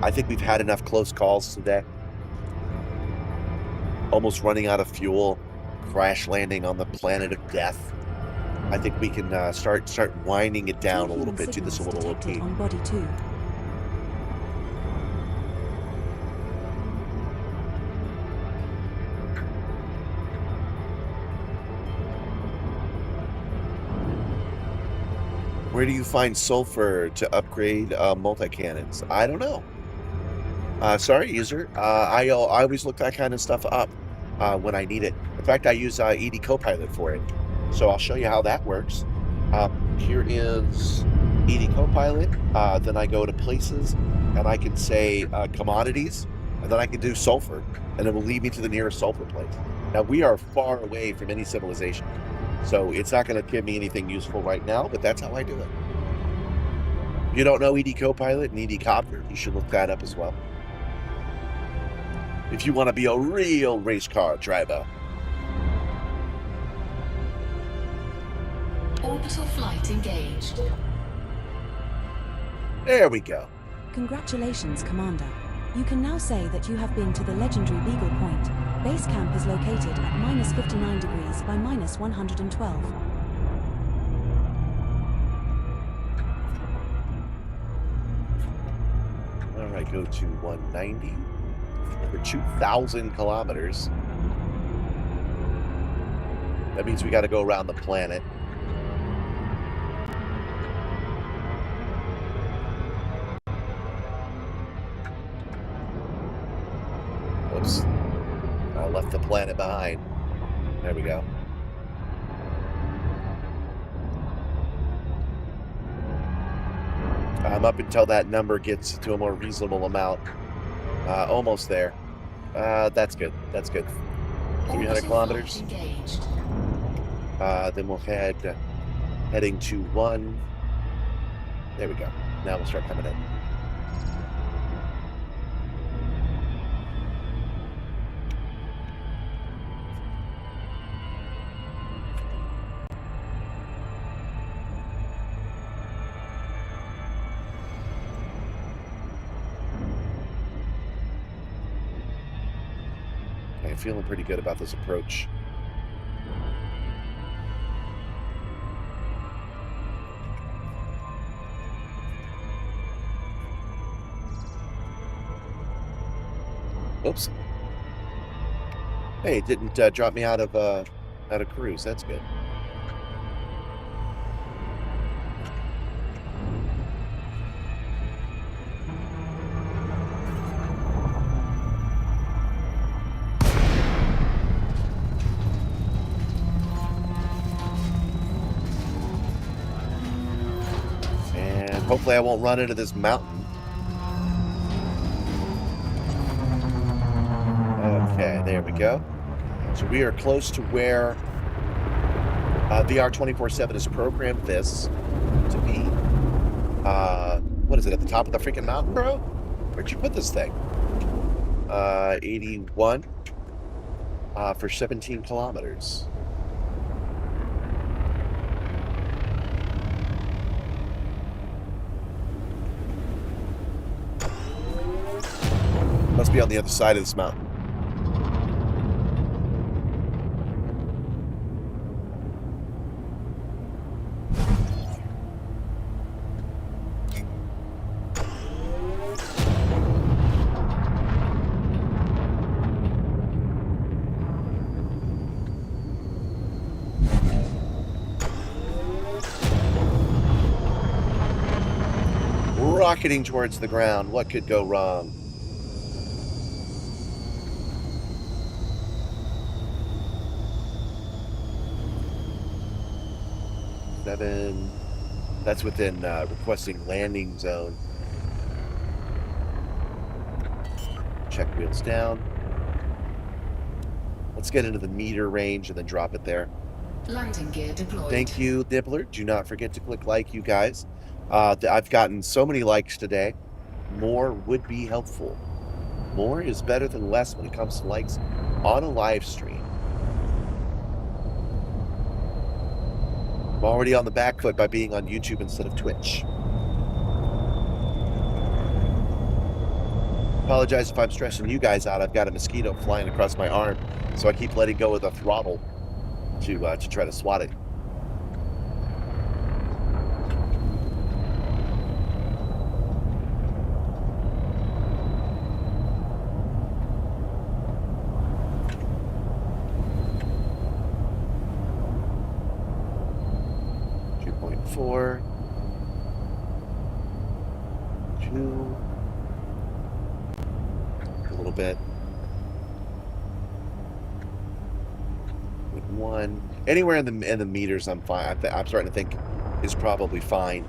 I think we've had enough close calls today. Almost running out of fuel, crash landing on the planet of death. I think we can start winding it down a little bit, do this a little detected OP. on body 2. Where do you find sulfur to upgrade multi-cannons? I don't know. Sorry, user. I always look that kind of stuff up when I need it. In fact, I use ED Copilot for it. So I'll show you how that works. Here is ED Copilot. Then I go to places, and I can say commodities, and then I can do sulfur, and it will lead me to the nearest sulfur place. Now, we are far away from any civilization, so it's not going to give me anything useful right now, but that's how I do it. If you don't know ED Copilot and ED Copter, you should look that up as well. If you want to be a real race car driver. Orbital flight engaged. There we go. Congratulations, Commander. You can now say that you have been to the legendary Beagle Point. Base camp is located at -59 degrees by -112. All right, go to 190. Over 2,000 kilometers. That means we got to go around the planet. Oops. I left the planet behind. There we go. Up until that number gets to a more reasonable amount. Almost there. That's good. That's good. 300 kilometers. Then we'll heading to 1. There we go. Now we'll start coming in. I'm feeling pretty good about this approach. Oops. Hey, it didn't drop me out of cruise. That's good. And hopefully I won't run into this mountain. Okay, there we go. So we are close to where VR 24/7 has programmed this to be. What is it, at the top of the freaking mountain, bro? Where'd you put this thing? 81 for 17 kilometers. Must be on the other side of this mountain. Rocketing towards the ground. What could go wrong? Seven. That's within requesting landing zone. Check wheels down. Let's get into the meter range and then drop it there. Landing gear deployed. Thank you, Nibbler. Do not forget to click like, you guys. I've gotten so many likes today. More would be helpful. More is better than less when it comes to likes on a live stream. I'm already on the back foot by being on YouTube instead of Twitch. Apologize if I'm stressing you guys out. I've got a mosquito flying across my arm, so I keep letting go of the throttle to try to swat it. Four, 2, a little bit, 1. Anywhere in the meters, I'm fine. I'm starting to think is probably fine.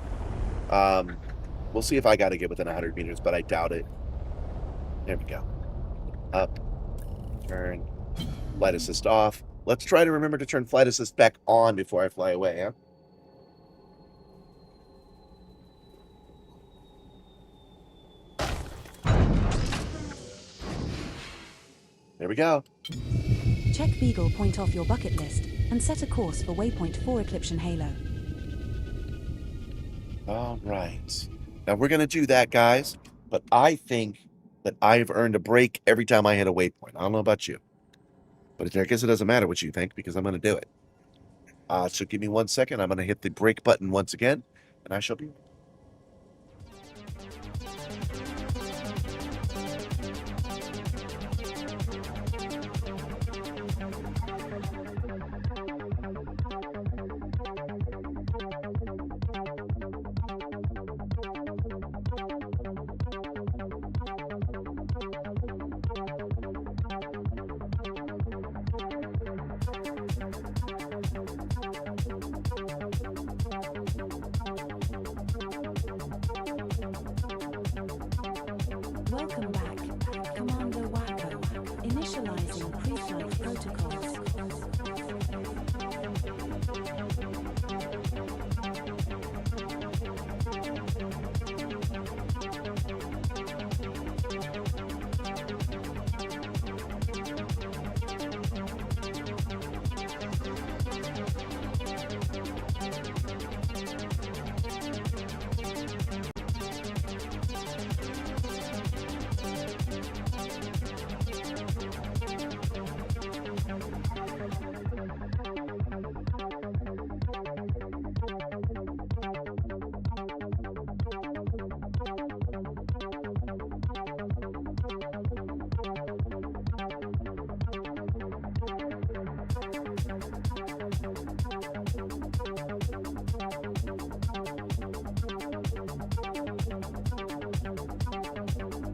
We'll see if I got to get within 100 meters, but I doubt it. There we go. Up, turn, flight assist off. Let's try to remember to turn flight assist back on before I fly away, huh? There we go. Check Beagle point off your bucket list and set a course for waypoint 4 Eclipsion Halo. All right. Now we're going to do that, guys, but I think that I've earned a break every time I hit a waypoint. I don't know about you, but I guess it doesn't matter what you think because I'm going to do it. So give me 1 second. I'm going to hit the break button once again, and I shall be... Welcome back, Commander Wacko. Initializing pre-flight protocols.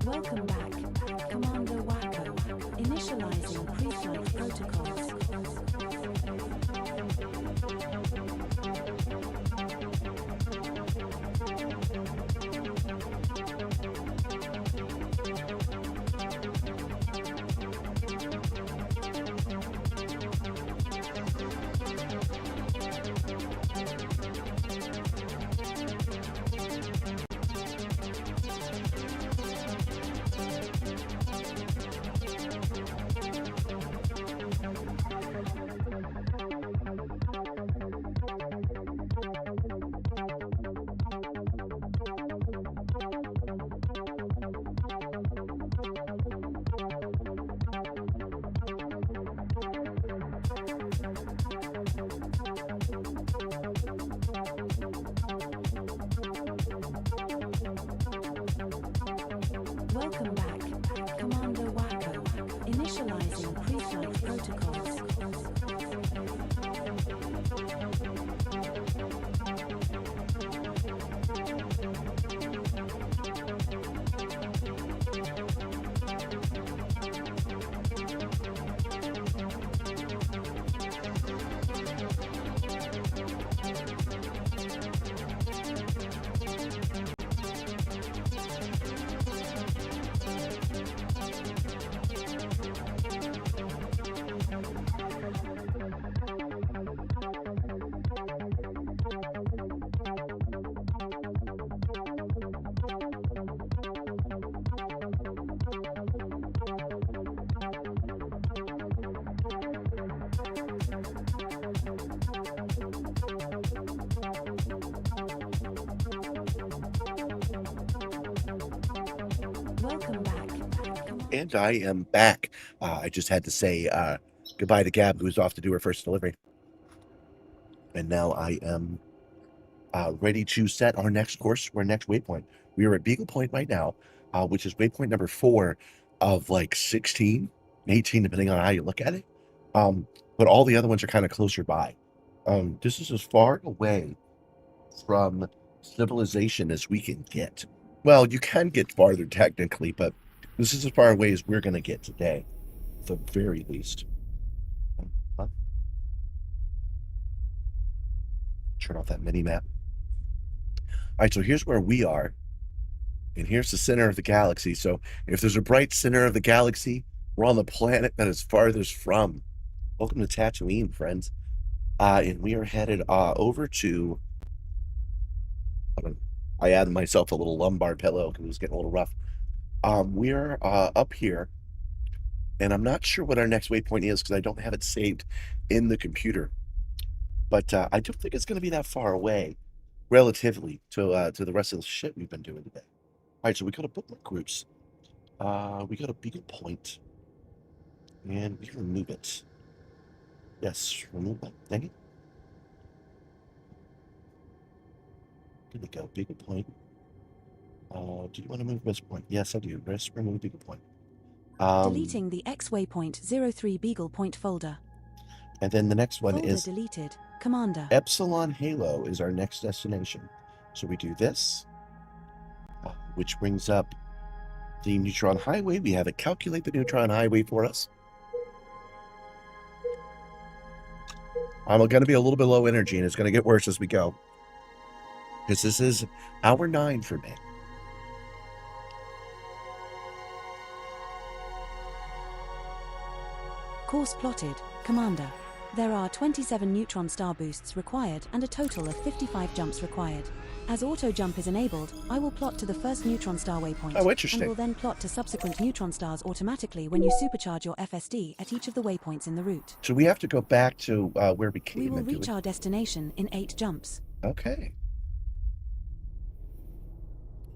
Welcome back, Commander Wacko. Initializing pre-flight protocols. Welcome back, Commander Wacko. Initializing pre-flight protocols. Welcome back, And I am back. I just had to say goodbye to Gab, who was off to do her first delivery. And now I am ready to set our next course, our next waypoint. We are at Beagle Point right now, which is waypoint number 4 of like 16, 18, depending on how you look at it. But all the other ones are kind of closer by. This is as far away from civilization as we can get. Well, you can get farther technically, but this is as far away as we're going to get today, at the very least. Turn off that mini map. All right, so here's where we are, and here's the center of the galaxy. So if there's a bright center of the galaxy, we're on the planet that is farthest from. Welcome to Tatooine, friends. And we are headed over to... I added myself a little lumbar pillow because it was getting a little rough. We're up here, and I'm not sure what our next waypoint is because I don't have it saved in the computer. But I don't think it's going to be that far away, relatively, to the rest of the shit we've been doing today. All right, so we go to bookmark groups. We go to Beagle Point, and we remove it. Yes, remove that. Dang it. Here we go, Beagle Point. Do you want to move this point? Yes, I do. Let's remove Beagle Point. Deleting the X waypoint 03 Beagle Point folder. And then the next one Folder is deleted. Commander. Epsilon Halo is our next destination. So we do this, which brings up the neutron highway. We have it calculate the neutron highway for us. I'm going to be a little bit low energy, and it's going to get worse as we go. Because this is hour 9 for me. Course plotted. Commander. There are 27 neutron star boosts required and a total of 55 jumps required. As auto jump is enabled, I will plot to the first neutron star waypoint. Oh, interesting. And will then plot to subsequent neutron stars automatically when you supercharge your FSD at each of the waypoints in the route. So we have to go back to where we came. We will reach our destination in 8 jumps. Okay.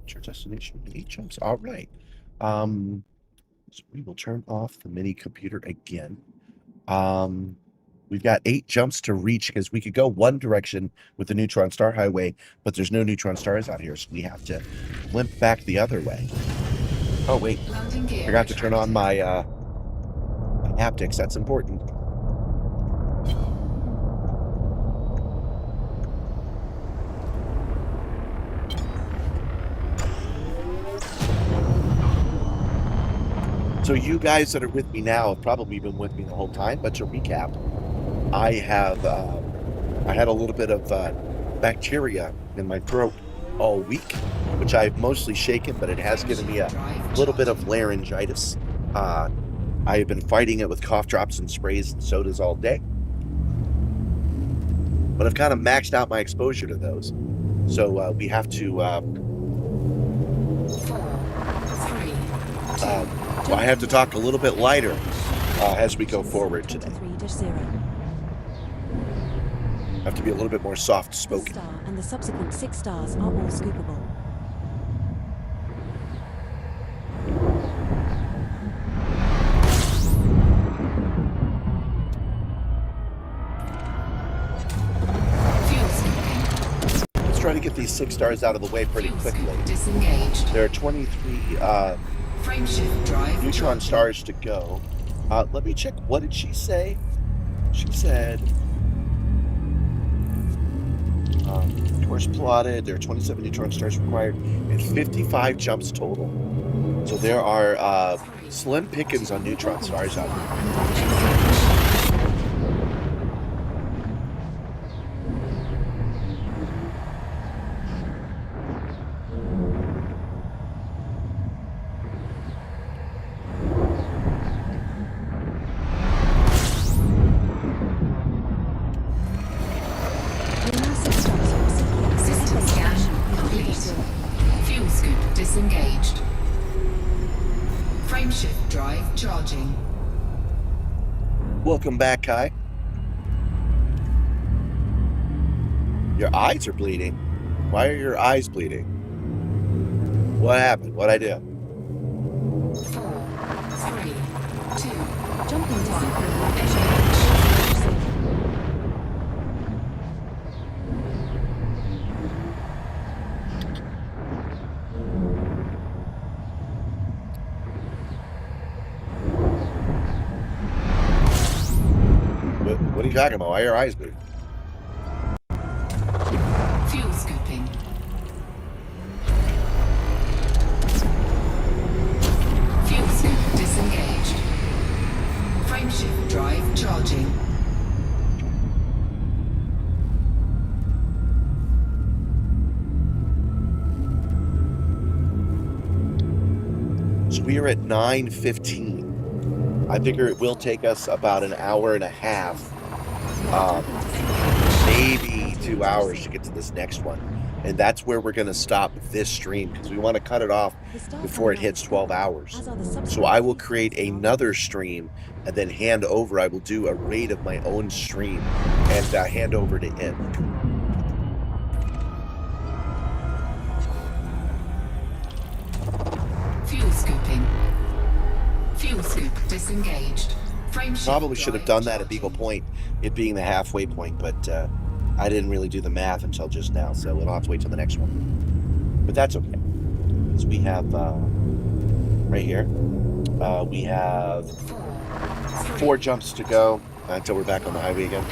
Reach our destination in 8 jumps. All right. So we will turn off the mini computer again. We've got 8 jumps to reach because we could go one direction with the neutron star highway, but there's no neutron stars out here, so we have to limp back the other way. Oh, wait. I forgot to turn on my haptics. That's important. So you guys that are with me now have probably been with me the whole time, but to recap, I had a little bit of bacteria in my throat all week, which I've mostly shaken, but it has given me a little bit of laryngitis. I have been fighting it with cough drops and sprays and sodas all day, but I've kind of maxed out my exposure to those. So we have to... I have to talk a little bit lighter as we go forward today. I have to be a little bit more soft-spoken. The star and the subsequent 6 stars are all scoopable. Let's try to get these 6 stars out of the way pretty quickly. There are 23 neutron stars to go. Let me check. What did she say? She said, course plotted, there are 27 neutron stars required and 55 jumps total. So there are slim pickings on neutron stars out here. Disengaged. Frameshift drive charging. Welcome back, Kai. Your eyes are bleeding. Why are your eyes bleeding? What happened? What'd I do? 4, Jumping to secret What are you talking about? Why are your eyes moving? Fuel scooping. Fuel scoop disengaged. Frameshift drive charging. So we are at 9:15. I figure it will take us about an hour and a half, maybe 2 hours to get to this next one. And that's where we're going to stop this stream because we want to cut it off before it hits 12 hours. So I will create another stream and then hand over. I will do a raid of my own stream and hand over to it. Fuel scooping. Fuel scoop disengaged. Probably should have done that at Beagle Point, it being the halfway point, but I didn't really do the math until just now, so we'll have to wait till the next one. But that's okay, because we have, right here, we have 4 jumps to go until we're back on the highway again.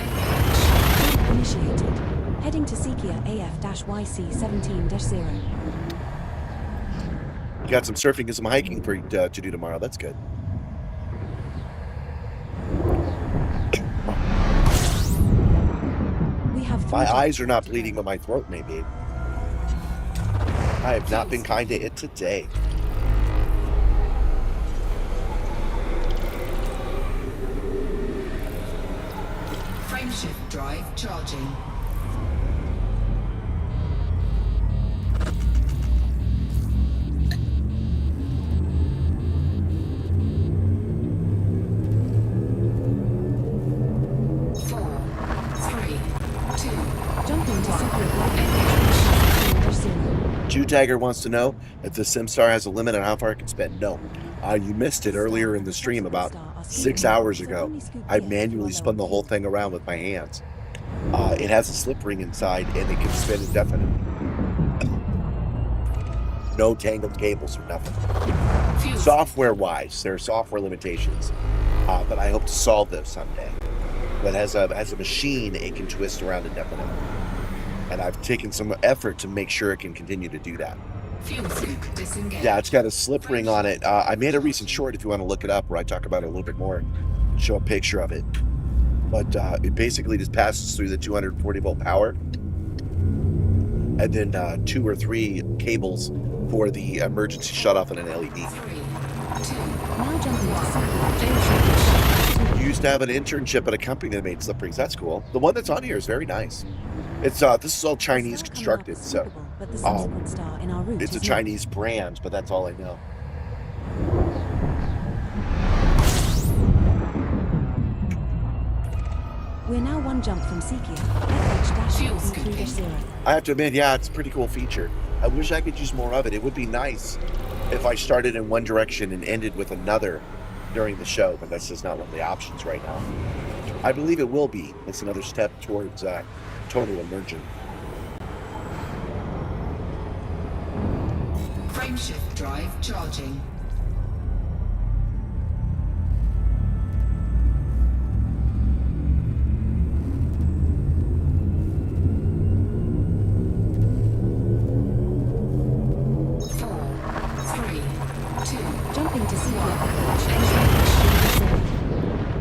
Initiated. Heading to Sekia AF-YC17-0. You got some surfing and some hiking for to do tomorrow. That's good. My eyes are not bleeding, but my throat may be. I have not been kind to it today. Frameshift drive charging. Jew Tiger wants to know if the Simstarr has a limit on how far it can spin. No. You missed it earlier in the stream about 6 hours ago. I manually spun the whole thing around with my hands. It has a slip ring inside and it can spin indefinitely. No tangled cables or nothing. Software-wise, there are software limitations, but I hope to solve those someday. But as a machine, it can twist around indefinitely. And I've taken some effort to make sure it can continue to do that. Yeah, it's got a slip ring on it. I made a recent short, if you want to look it up, where I talk about it a little bit more, show a picture of it. But it basically just passes through the 240 volt power, and then 2 or 3 cables for the emergency shutoff and an LED. You used to have an internship at a company that made slip rings. That's cool. The one that's on here is very nice. It's this is all Chinese constructed, so it's a Chinese brand, but that's all I know. We're now 1 jump from Sekia. I have to admit, yeah, it's a pretty cool feature. I wish I could use more of it. It would be nice if I started in one direction and ended with another during the show, but that's just not one of the options right now. I believe it will be. It's another step towards total immersion. Frameshift drive charging.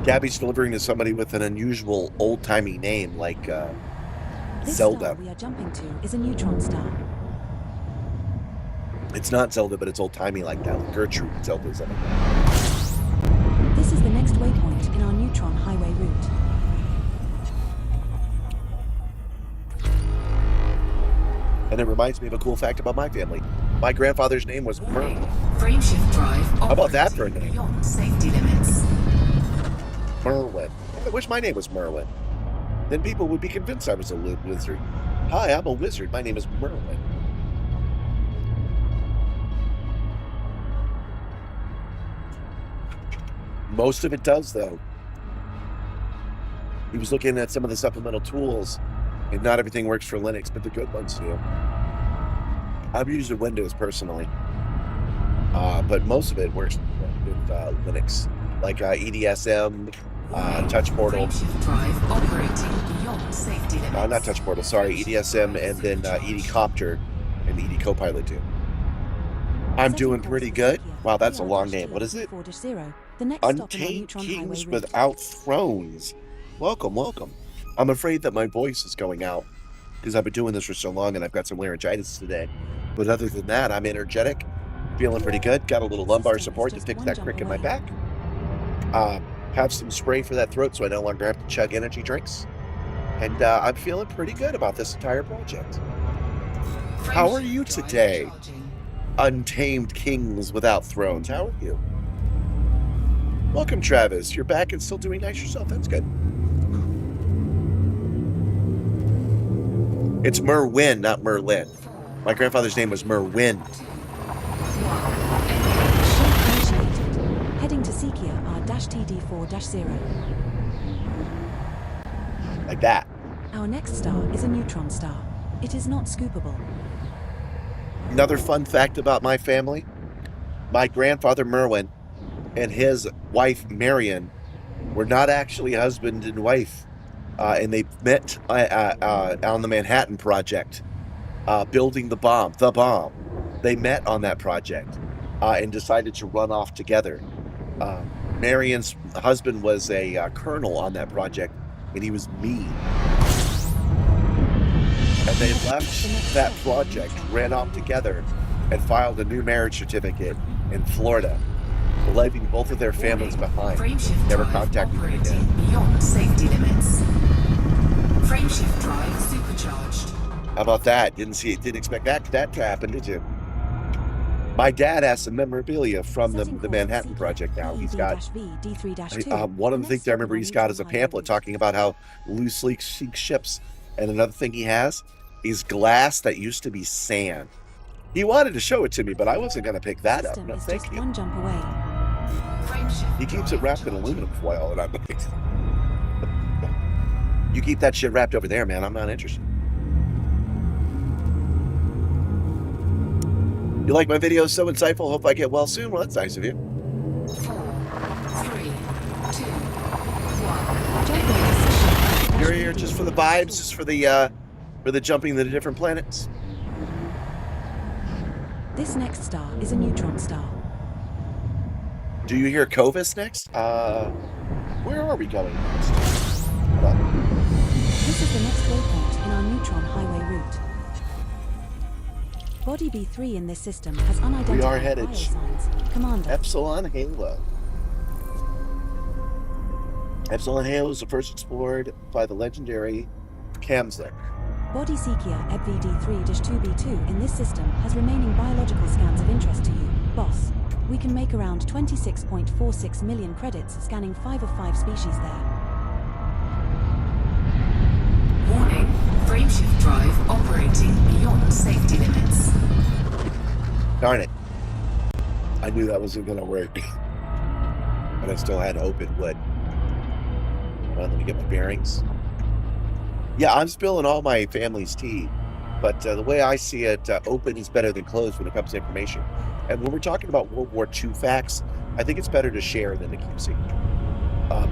Gabby's delivering to somebody with an unusual old-timey name like This Zelda. star we are jumping to is a neutron star. It's not Zelda, but it's old-timey like that. Like Gertrude, Zelda's something. This is the next waypoint in our neutron highway route. And it reminds me of a cool fact about my family. My grandfather's name was Merlin. Frameshift drive. How about that for a name? Beyond safety limits. Merlin. I wish my name was Merlin. Then people would be convinced I was a wizard. Hi, I'm a wizard. My name is Merlin. Most of it does, though. He was looking at some of the supplemental tools, and not everything works for Linux, but the good ones do. I've used Windows personally, but most of it works with Linux, like EDSM, Touch Portal. Drive operating beyond safety limits. Not Touch Portal, sorry, EDSM, and then ED Copter and ED Copilot too. I'm doing pretty good. Wow, that's a long name. What is it? Untamed Kings Without Thrones. Welcome, welcome. I'm afraid that my voice is going out because I've been doing this for so long and I've got some laryngitis today. But other than that, I'm energetic, feeling pretty good. Got a little lumbar support to fix that crick in my back. Have some spray for that throat so I no longer have to chug energy drinks. And I'm feeling pretty good about this entire project. How are you today? Untamed Kings Without Thrones. How are you? Welcome, Travis. You're back and still doing nice yourself. That's good. It's Merwin, not Merlin. My grandfather's name was Merwin. Heading to Sekia R-TD4-0. Like that. Our next star is a neutron star. It is not scoopable. Another fun fact about my family. My grandfather Merwin and his wife Marion were not actually husband and wife. And they met on the Manhattan Project, building the bomb. They met on that project and decided to run off together. Marion's husband was a colonel on that project, and he was mean. And they left that project, ran off together, and filed a new marriage certificate in Florida, leaving both of their families behind. Never contacted them again. Beyond safety limits. Frameshift drive supercharged. How about that? Didn't expect that to happen, did you? My dad has some memorabilia from the Manhattan Project now. He's got one of the things I remember he's got is a pamphlet talking about how loosely sink ships. And another thing he has is glass that used to be sand. He wanted to show it to me, but I wasn't going to pick that up. No, thank you. One jump away. He keeps it wrapped in aluminum foil, and I'm like, you keep that shit wrapped over there, man. I'm not interested. You like my videos? So insightful. Hope I get well soon. Well, that's nice of you. 4, 3, 2, 1. You're here just for the vibes, just for the jumping to the different planets. This next star is a neutron star. Do you hear Covis next? Where are we going next? This is the next waypoint in our neutron highway route. Body B3 in this system has unidentified We are headed biosigns. Commander. Epsilon Halo. Epsilon Halo is the first explored by the legendary Kamsek. Body Sekia EBVD3-2B2 in this system has remaining biological scans of interest to you, boss. We can make around 26.46 million credits scanning 5 of 5 species there. Warning, frameshift drive operating beyond safety limits. Darn it. I knew that wasn't going to work. But I still had hope it would. Well, let me get my bearings. Yeah, I'm spilling all my family's tea. But the way I see it, open is better than closed when it comes to information. And when we're talking about World War II facts, I think it's better to share than to keep secret.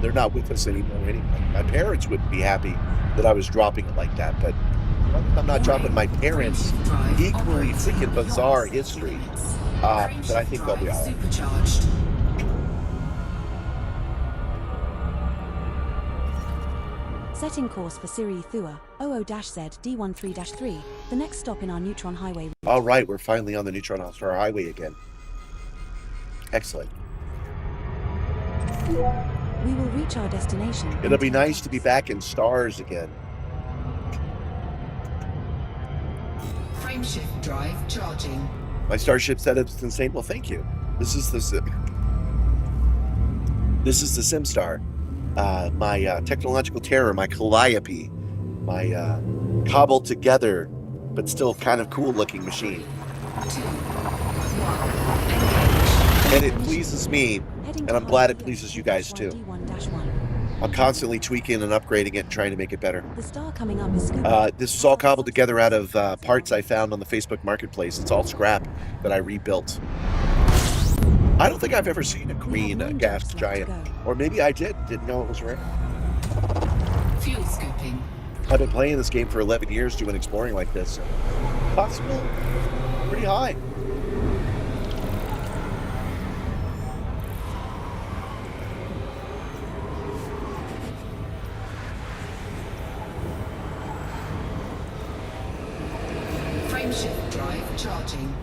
They're not with us anymore anyway. My parents wouldn't be happy that I was dropping it like that, but I'm not dropping my parents' equally freaking bizarre history. But I think they'll be all right. Supercharged. Setting course for Siri Thua, OO-Z D13-3, the next stop in our neutron highway. All right, we're finally on the Neutron Star Highway again. Excellent. We will reach our destination. It'll be nice to be back in stars again. Frameshift drive charging. My starship setup's insane. Well, thank you. This is the Simstarr. My technological terror, my calliope, my cobbled together but still kind of cool looking machine. 2, 1, And it pleases me Heading And I'm to glad higher it pleases you EO guys too. D1-1. I'm constantly tweaking and upgrading it and trying to make it better. The star coming up is Scuba. This is all cobbled together out of parts I found on the Facebook Marketplace. It's all scrap that I rebuilt. I don't think I've ever seen a green gas giant. Or maybe I didn't know it was rare. Fuel scooping. I've been playing this game for 11 years doing exploring like this. So possible, pretty high. Frameshift drive charging.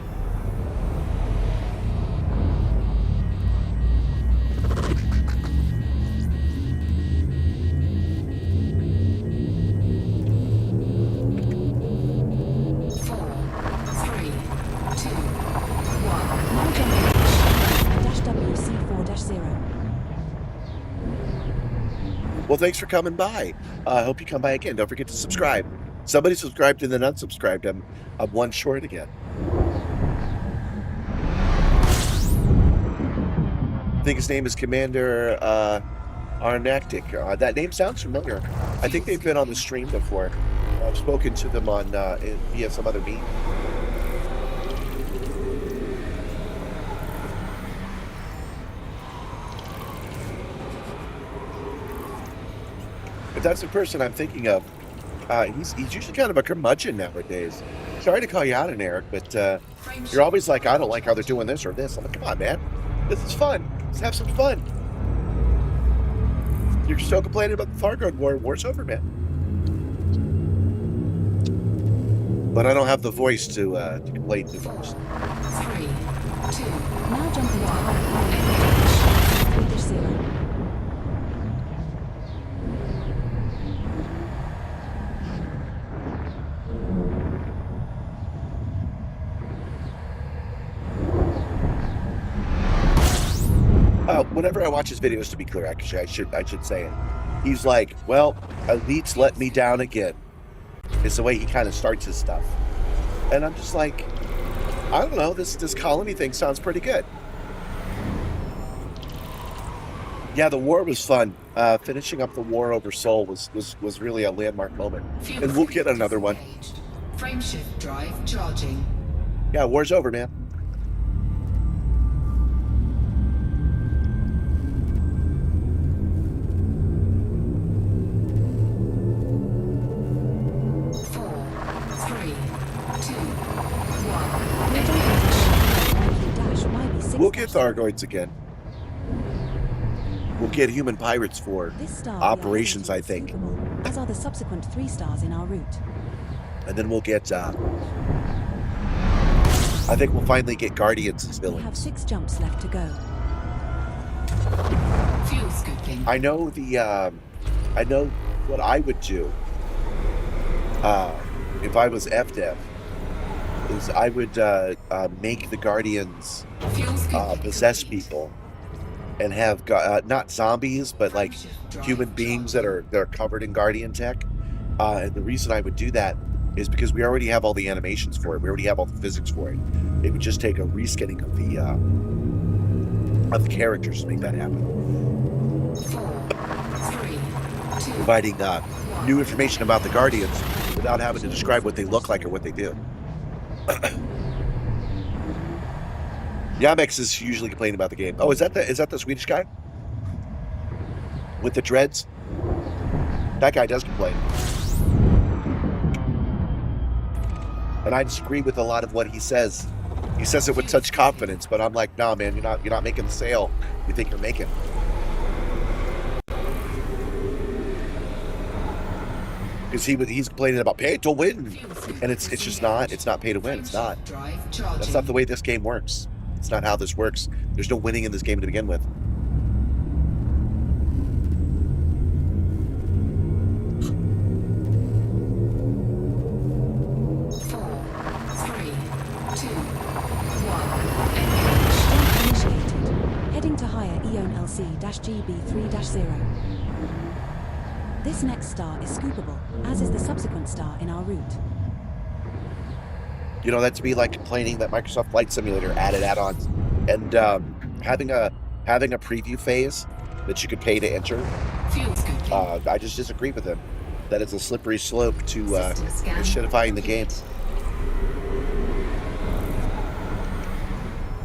Well, thanks for coming by. I hope you come by again. Don't forget to subscribe. Somebody subscribed and then unsubscribed. I'm one short again. I think his name is Commander Arnactic. That name sounds familiar. I think they've been on the stream before. I've spoken to them on via some other meet. But that's the person I'm thinking of. He's usually kind of a curmudgeon nowadays. Sorry to call you out on Eric, but you're always like, I don't like how they're doing this or this. I'm like, come on, man. This is fun. Let's have some fun. You're still complaining about the Thargoid War. War's over, man. But I don't have the voice to complain too much. 3, 2. Now jumping to higher EO. Whenever I watch his videos, to be clear, actually, I should say it. He's like, well, elites let me down again. It's the way he kind of starts his stuff. And I'm just like, I don't know, this colony thing sounds pretty good. Yeah, the war was fun. Finishing up the war over Sol was really a landmark moment. And we'll get another one. Frameshift drive charging. Yeah, war's over, man. We'll get Thargoids again. We'll get human pirates for operations, I think. As are the subsequent 3 stars in our route. And then we'll get, I think we'll finally get Guardians as We villains. have 6 jumps left to go. Fuel scooping. I know I know what I would do, if I was FDev, is I would make the Guardians possess people and have not zombies, but like human beings that are covered in Guardian tech. And the reason I would do that is because we already have all the animations for it. We already have all the physics for it. It would just take a reskinning of the characters to make that happen. 4, 3, 2. Providing new information about the Guardians without having to describe what they look like or what they do. Yamex is usually complaining about the game. Oh, is that the Swedish guy with the dreads? That guy does complain, and I disagree with a lot of what he says. He says it with such confidence, but I'm like, nah, man, you're not making the sale you think you're making. Because he's complaining about pay to win, and it's just not. It's not pay to win. It's not. That's not the way this game works. It's not how this works. There's no winning in this game to begin with. Heading to higher Eon LC-GB3-0. This next star is scoopable, as is the subsequent star in our route. You know, that's to be like complaining that Microsoft Flight Simulator added add-ons, and having having a preview phase that you could pay to enter, Fuel scoping. I just disagree with him. That it's a slippery slope to System scan shittifying the game.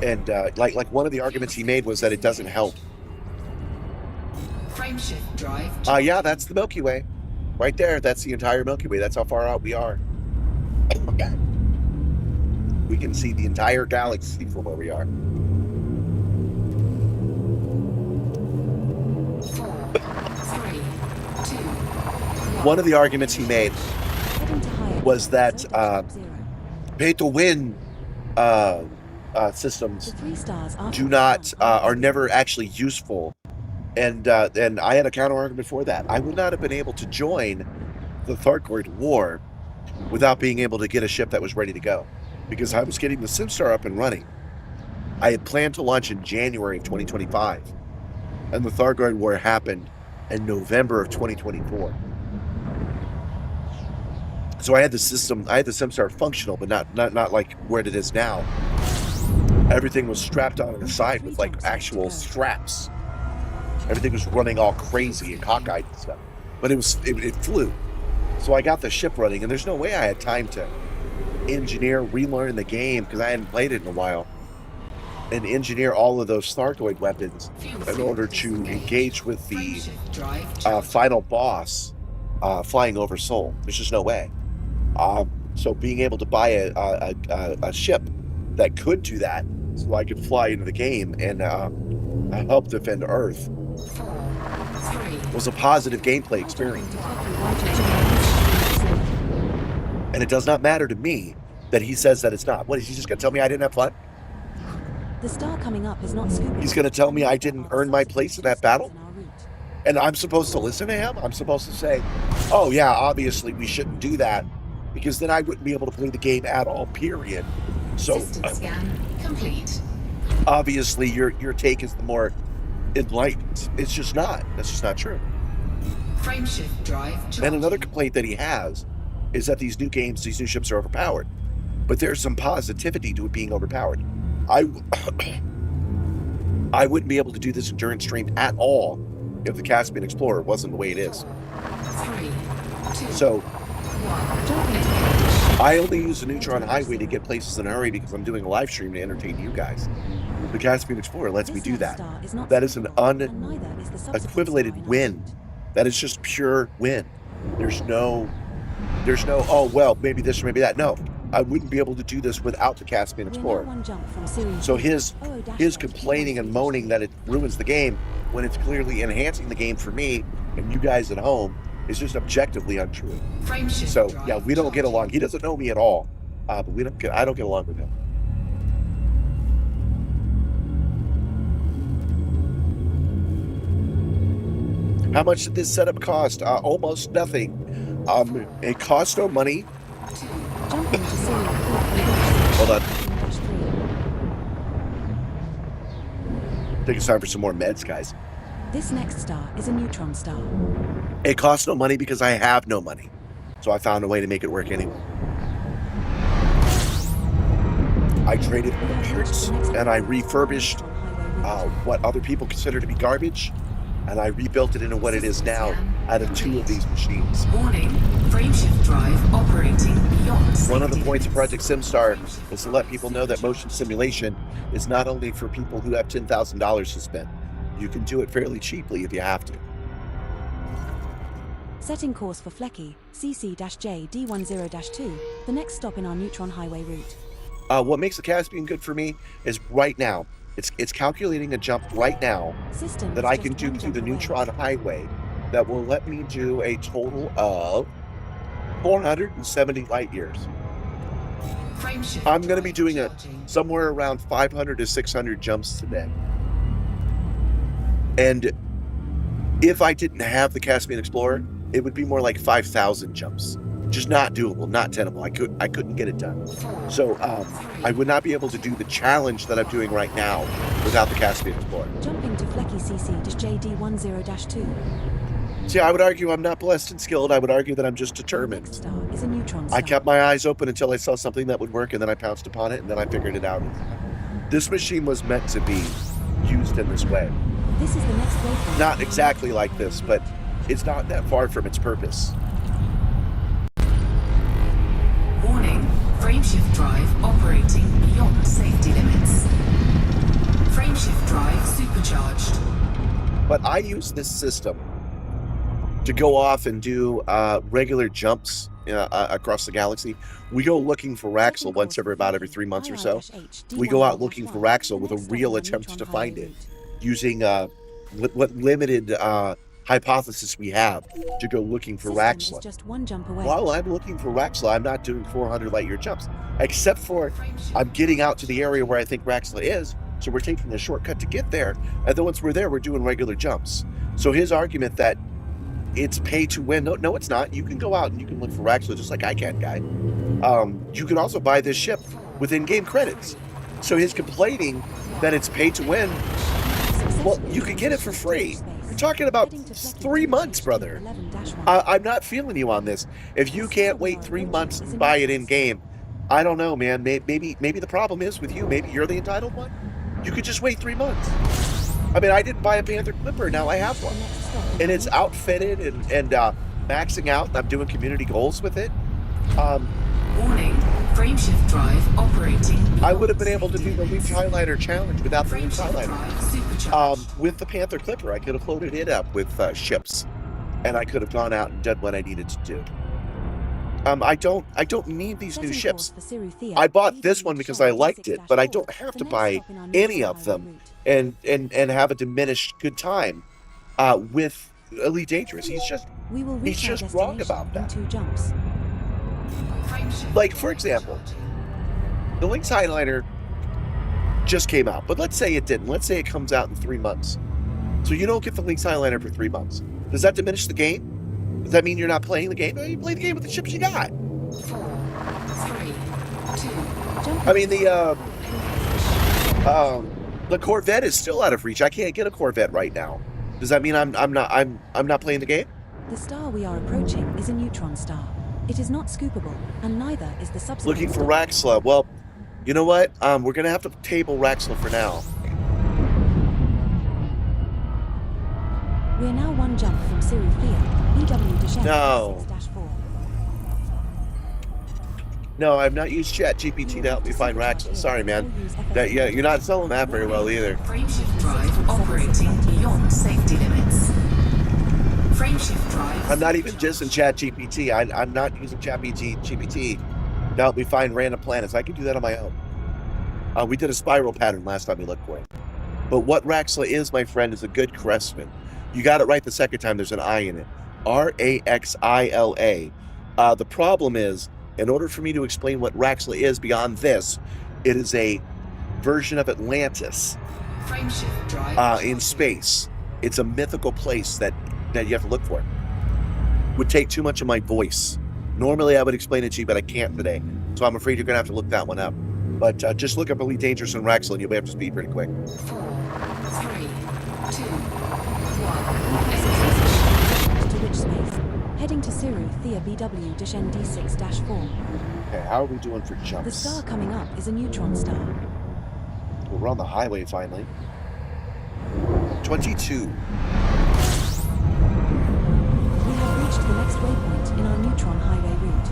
And like one of the arguments he made was that it doesn't help. Frameshift drive. Yeah, that's the Milky Way. Right there, that's the entire Milky Way. That's how far out we are. We can see the entire galaxy from where we are. 4, 3, 2. One of the arguments he made Heading to higher was that zero. pay-to-win systems The 3 stars are do not are never actually useful, and I had a counter argument for that. I would not have been able to join the Thargoid War without being able to get a ship that was ready to go, because I was getting the Simstarr up and running. I had planned to launch in January of 2025, and the Thargoid War happened in November of 2024. So I had the system, I had the Simstarr functional, but not like where it is now. Everything was strapped on the side with like actual straps. Everything was running all crazy and cockeyed and stuff. But it flew. So I got the ship running, and there's no way I had time to engineer, relearn the game, because I hadn't played it in a while, and engineer all of those Thargoid weapons in order to engage with the final boss flying over Sol. There's just no way. So being able to buy a ship that could do that, so I could fly into the game and help defend Earth, was a positive gameplay experience. And it does not matter to me that he says that it's not. What, is he just going to tell me I didn't have fun? The star coming up is not scooping. He's going to tell me I didn't earn my place in that battle? And I'm supposed to listen to him? I'm supposed to say, oh yeah, obviously we shouldn't do that, because then I wouldn't be able to play the game at all, period. So scan complete. Obviously your take is the more enlightened. It's just not. That's just not true. Frameshift drive. And another complaint that he has is that these new games, these new ships are overpowered. But there's some positivity to it being overpowered. I wouldn't be able to do this endurance stream at all if the Caspian Explorer wasn't the way it is. 3, 2, So 1. I only use the Neutron Highway to get places in a hurry because I'm doing a live stream to entertain you guys. The Caspian Explorer lets me do that. That is an unequivalated win. That is just pure win. There's no, oh, well, maybe this or maybe that. No, I wouldn't be able to do this without the Caspian Explorer. So his complaining and moaning that it ruins the game when it's clearly enhancing the game for me and you guys at home is just objectively untrue. So yeah, we don't get along. He doesn't know me at all, but I don't get along with him. How much did this setup cost? Almost nothing. It cost no money. Hold on. I think it's time for some more meds, guys. This next star is a neutron star. It costs no money because I have no money. So I found a way to make it work anyway. I traded parts and I refurbished what other people consider to be garbage, and I rebuilt it into what it is now out of 2 of these machines. Warning, frameshift drive operating beyond. One of the points of Project Simstarr is to let people know that motion simulation is not only for people who have $10,000 to spend. You can do it fairly cheaply if you have to. Setting course for Flecky, CC-J D10-2, the next stop in our neutron highway route. What makes the Caspian good for me is right now. It's calculating a jump right now that I can do through the neutron highway that will let me do a total of 470 light years. I'm going to be doing somewhere around 500 to 600 jumps today. And if I didn't have the Caspian Explorer, it would be more like 5,000 jumps. Just not doable, not tenable. I couldn't get it done. So I would not be able to do the challenge that I'm doing right now without the Caspian Explorer. Jumping to Flecky CC-J D10-2. See, I would argue I'm not blessed and skilled. I would argue that I'm just determined. Next star is a neutron star. I kept my eyes open until I saw something that would work, and then I pounced upon it, and then I figured it out. This machine was meant to be used in this way. This is the next waypoint. Not exactly like this, but it's not that far from its purpose. Warning, frameshift drive operating beyond safety limits. Frameshift drive supercharged. But I use this system to go off and do regular jumps across the galaxy. We go looking for Raxel once every 3 months or so. We go out looking for Raxel with a real attempt to find it, using what limited hypothesis we have to go looking for Raxel. Just one jump away. While I'm looking for Raxel, I'm not doing 400 light year jumps, except for I'm getting out to the area where I think Raxel is. So we're taking a shortcut to get there, and then once we're there, we're doing regular jumps. So his argument that it's pay to win, no, it's not. You can go out and you can look for Raxel just like I can, guy. You can also buy this ship with in-game credits. So his complaining that it's pay to win, well, you can get it for free. You're talking about 3 months, brother. I'm not feeling you on this. If you can't wait 3 months and buy it in-game, I don't know, man. Maybe the problem is with you. Maybe you're the entitled one. You could just wait 3 months. I mean, I didn't buy a Panther Clipper. Now I have one. And it's outfitted and maxing out. I'm doing community goals with it. Warning, frameshift drive operating. I would have been able to do the Leaf Highliner challenge without the Leaf Highliner. With the Panther Clipper, I could have loaded it up with ships. And I could have gone out and done what I needed to do. I don't need these new ships. I bought this one because I liked it, but I don't have to buy any of them and have a diminished good time with Elite Dangerous. He's just wrong about that. Like, for example, the Lynx Highliner just came out, but let's say it didn't. Let's say it comes out in 3 months. So you don't get the Lynx Highliner for 3 months. Does that diminish the game? Does that mean you're not playing the game? No, you play the game with the ships you got. 4, 3, 2. I mean, the Corvette is still out of reach. I can't get a Corvette right now. Does that mean I'm not playing the game? The star we are approaching is a neutron star. It is not scoopable, and neither is the subsequent. Looking for Raxla. Well, you know what? We're gonna have to table Raxla for now. We are now one jump from Cyril Thea, BW No. 6-4. No, I've not used ChatGPT to help me find Raxla. Sorry, man. Yeah, you're not selling that very well either. Frameshift drive operating beyond safety limits. Frameshift drive. I'm not even just in ChatGPT. I'm not using ChatGPT to help me find random planets. I can do that on my own. We did a spiral pattern last time we looked for it. But what Raxla is, my friend, is a good Crestman. You got it right the second time. There's an I in it. Raxila. The problem is, in order for me to explain what Raxla is beyond this, it is a version of Atlantis in space. It's a mythical place that you have to look for. Would take too much of my voice. Normally I would explain it to you, but I can't today. So I'm afraid you're going to have to look that one up. But just look up Elite Dangerous and Raxla and you'll be up to speed pretty quick. 4, 3, 2, 1. To which space? Heading to Cyril Thea BW-ND6-4. Okay, how are we doing for jumps? The star coming up is a neutron star. We're on the highway finally. 22. We have reached the next waypoint in our neutron highway route.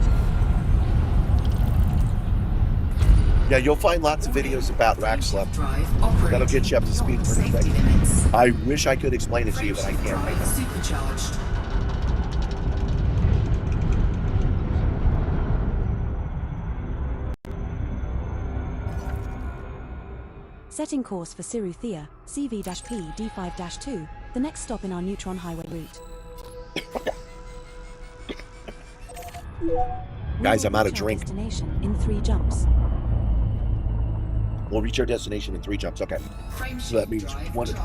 Yeah, you'll find lots of videos about Raxla. That'll get you up to speed pretty quick. I wish I could explain it to you, but I can't right now. Supercharged. Setting course for Cyril Thea, CV-P D5-2, the next stop in our neutron highway route. Guys, I'm out of drink. Destination in 3 jumps. We'll reach our destination in 3 jumps. Okay. So that means one of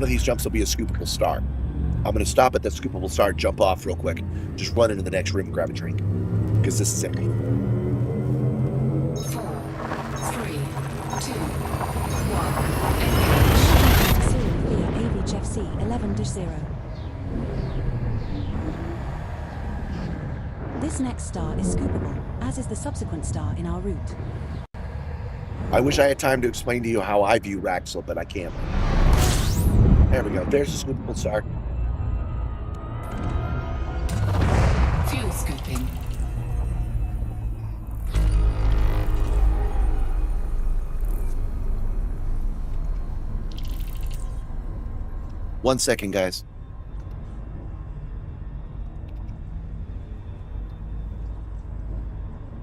these jumps will be a scoopable star. I'm going to stop at that scoopable star, jump off real quick, just run into the next room and grab a drink. Because this is empty. 4, 3, 2, 1. Cyril Thea AVHFC 11-0. This next star is scoopable, as is the subsequent star in our route. I wish I had time to explain to you how I view Raxel, but I can't. There we go. There's the scoopable star. Fuel scooping. One second, guys.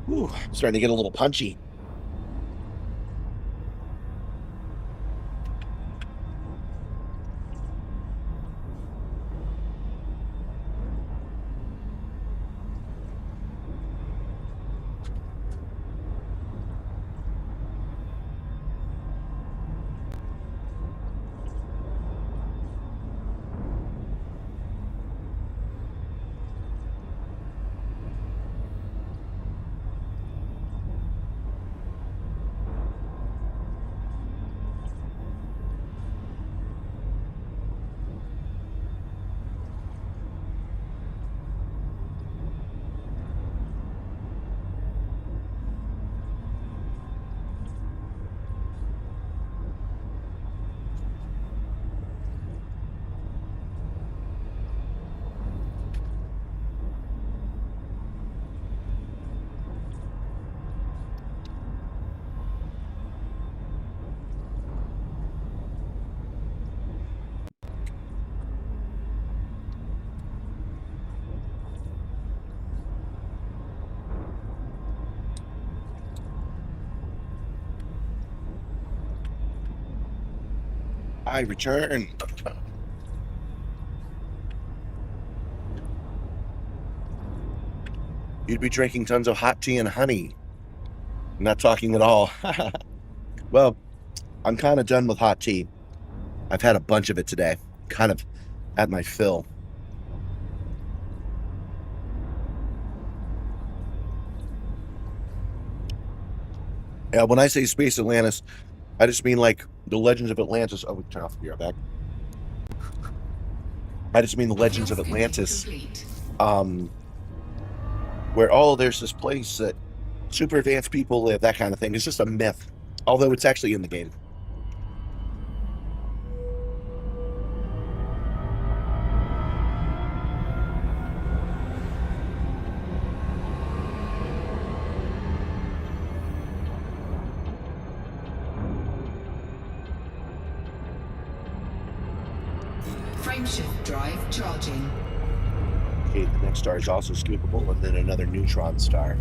Ooh, I'm starting to get a little punchy. I return. You'd be drinking tons of hot tea and honey. I'm not talking at all. Well, I'm kind of done with hot tea. I've had a bunch of it today. Kind of at my fill. Yeah, when I say Space Atlantis, I just mean like the Legends of Atlantis. Oh, we turn off the beer back. I just mean the Legends of Atlantis. Where, oh, there's this place that super advanced people live, that kind of thing. It's just a myth. Although it's actually in the game. Frameshift drive charging. Okay, the next star is also scoopable, and then another neutron star.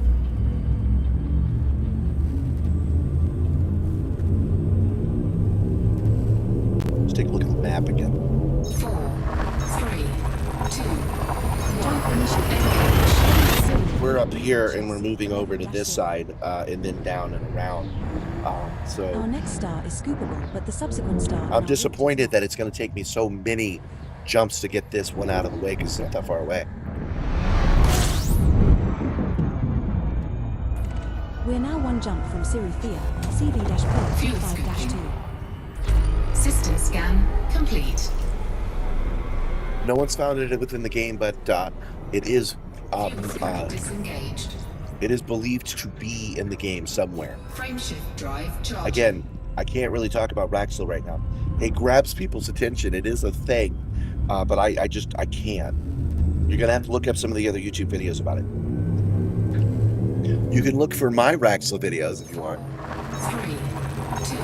Let's take a look at the map again. 4, 3, 2, 1. We're up here, and we're moving over to this side, and then down and around. So our next star is scoopable, but the subsequent star. I'm disappointed that it's going to take me so many jumps to get this one out of the way because it's not that far away. We're now one jump from Sirithia, CV-P5-2. System scan complete. No one's found it within the game, but it is Disengaged. it is believed to be in the game somewhere. Frameshift drive charging. Again, I can't really talk about Raxel right now. It grabs people's attention. It is a thing, but I can't. You're gonna have to look up some of the other YouTube videos about it. You can look for my Raxel videos if you want. 3, 2,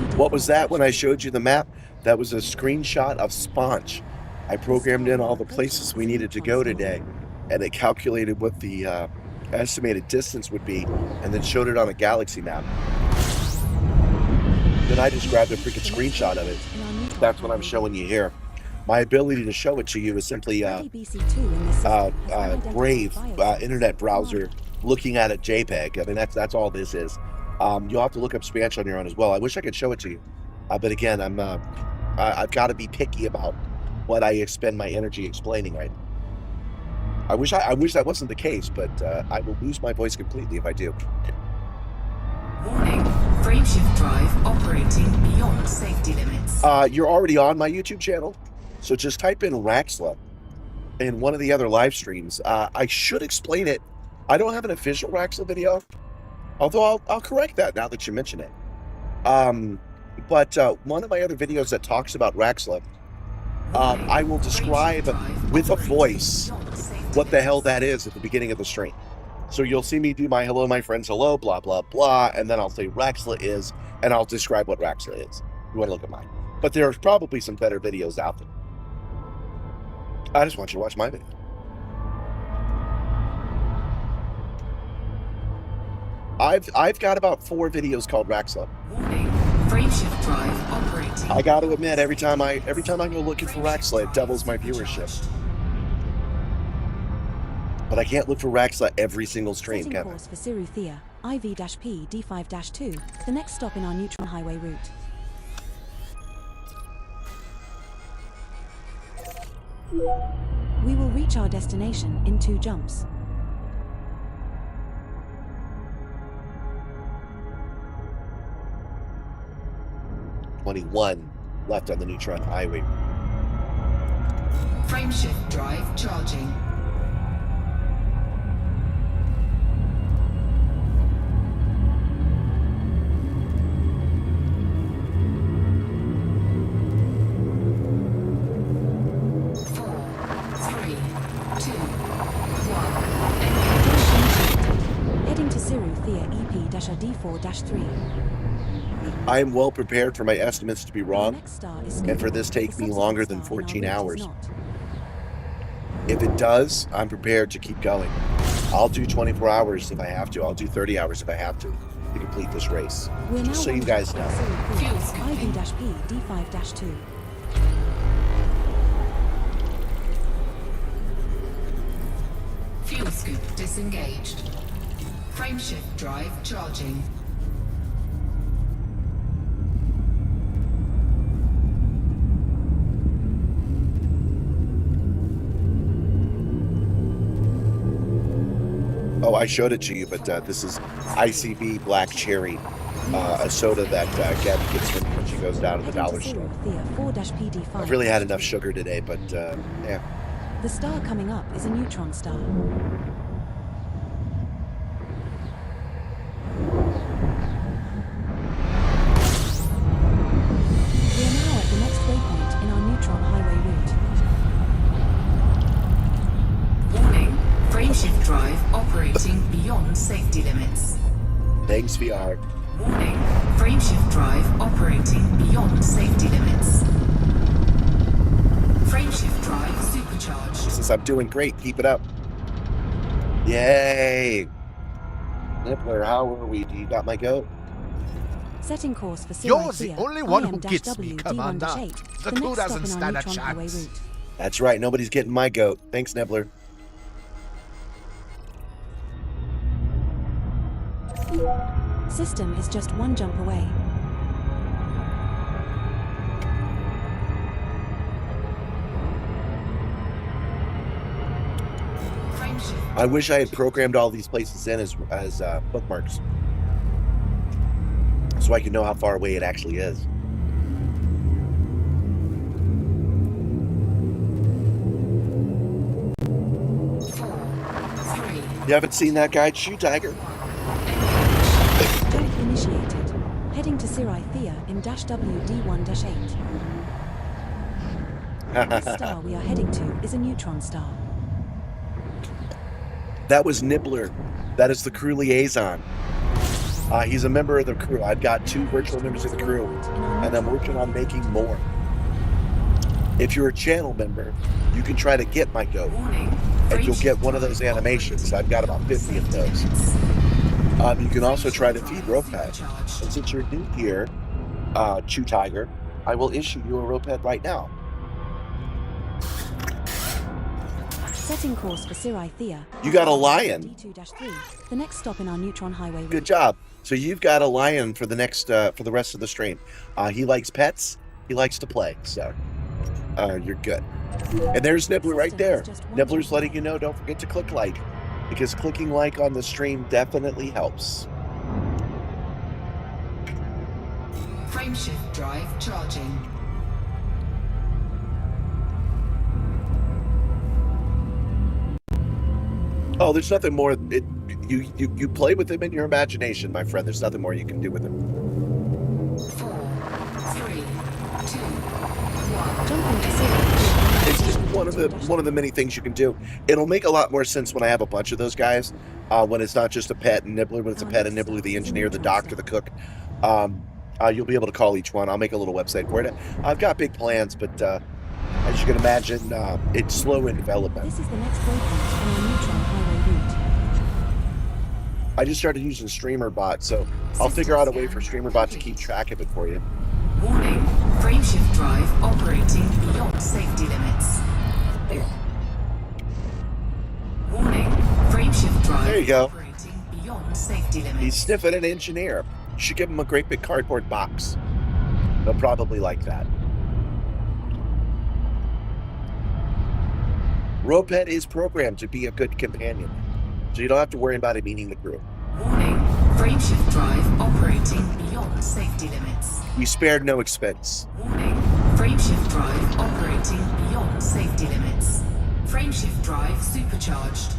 1. What was that when I showed you the map? That was a screenshot of Sponge. I programmed in all the places we needed to go today, and it calculated what the estimated distance would be, and then showed it on a galaxy map. Then I just grabbed a freaking screenshot of it. That's what I'm showing you here. My ability to show it to you is simply Brave internet browser looking at a JPEG. I mean, that's all this is. You'll have to look up Spanch on your own as well. I wish I could show it to you, but again, I've got to be picky about what I expend my energy explaining right now. I wish that wasn't the case, but I will lose my voice completely if I do. Warning. Frameshift drive operating beyond safety limits. You're already on my YouTube channel, so just type in Raxla in one of the other live streams. I should explain it I don't have an official Raxla video, although I'll correct that now that you mention it. But one of my other videos that talks about Raxla, I will describe with a voice what the hell that is at the beginning of the stream. So you'll see me do my hello, my friends, hello, blah, blah, blah, and then I'll say Raxla is, and I'll describe what Raxla is. You want to look at mine. But there's probably some better videos out there. I just want you to watch my video. I've got about 4 videos called Raxla. Warning, frameshift drive operating. I got to admit, every time I go looking for Raxla, it doubles my viewership. But I can't look for Raxla every single stream, Setting can I? course for Siru Thea, IV-P D5-2, the next stop in our neutron highway route. We will reach our destination in 2 jumps. "21 left on the neutron highway." Frameshift drive charging. Heading to Siru Thea EP-D4-3. I am well prepared for my estimates to be The wrong, next star is and for this scheduled. take The me subsequent longer than star in our 14 route is hours. not. If it does, I'm prepared to keep going. I'll do 24 hours if I have to. I'll do 30 hours if I have to complete this race. We're now Just so you on guys track know. for Siru Thea, Fuel IV-P D5-2. Fuel scoop disengaged. Frameshift drive charging. Oh, I showed it to you, but this is ICB Black Cherry, a soda that Gabby gets when she goes down to the dollar store. Thea 4-PD5. I've really had enough sugar today, but yeah. The star coming up is a neutron star. We are now at the next waypoint in our neutron highway route. Warning, frameshift drive operating beyond safety limits. Thanks, VR. Warning, frameshift drive operating beyond safety limits. Frameshift drive supercharged. Since I'm doing great, keep it up. Yay! Nippler, how are we? Do you got my goat? Setting course for You're the Thea, only one who IM-W gets me, Commander. D1-8, The the crew next stop doesn't in our stand a neutron highway chance. route. That's right, nobody's getting my goat. Thanks, Nibbler. System is just 1 jump away. Frameshift. I wish I had programmed all these places in as bookmarks, so I could know how far away it actually is. You haven't seen that guide? Shoot, Tiger. Jump initiated. Heading to Sirai Thea IM-W D1-8. The star we are heading to is a neutron star. That was Nibbler. That is the crew liaison. He's a member of the crew. I've got 2 virtual members of the crew, and I'm working on making more. If you're a channel member, you can try to get my goat, and you'll get one of those animations. I've got about 50 of those. You can also try to feed RollTheRed. And since you're new here, Chew Tiger, I will issue you a RollTheRed right now. Setting course for Sirai Thea. You got a lion. D2-3, the next stop in our neutron highway route. Good job. So you've got a lion for the next for the rest of the stream. He likes pets. He likes to play. So you're good. And there's Nibbler right there. Nibbler's letting you know, don't forget to click like, because clicking like on the stream definitely helps. Frameshift drive charging. Oh, there's nothing more. You play with him in your imagination, my friend. There's nothing more you can do with him. 4, 3, 2, 1. Jump into Siri. It's just one of the many things you can do. It'll make a lot more sense when I have a bunch of those guys. When it's not just a pet and Nibbler, when it's a pet and Nibbler, the engineer, the doctor, the cook. You'll be able to call each one. I'll make a little website for it. I've got big plans, but as you can imagine, it's slow in development. This is the next waypoint on our neutron highway route. I just started using StreamerBot, so I'll figure out a way for StreamerBot to keep track of it for you. Warning, frameshift drive operating beyond safety limits. Warning, frameshift drive There you go. operating beyond safety limits. He's sniffing an engineer. You should give him a great big cardboard box. They'll probably like that. RollTheRed is programmed to be a good companion, so you don't have to worry about him eating the crew. Warning, frameshift drive operating beyond safety limits. We spared no expense. Warning, frameshift drive operating beyond safety limits. Frameshift drive supercharged.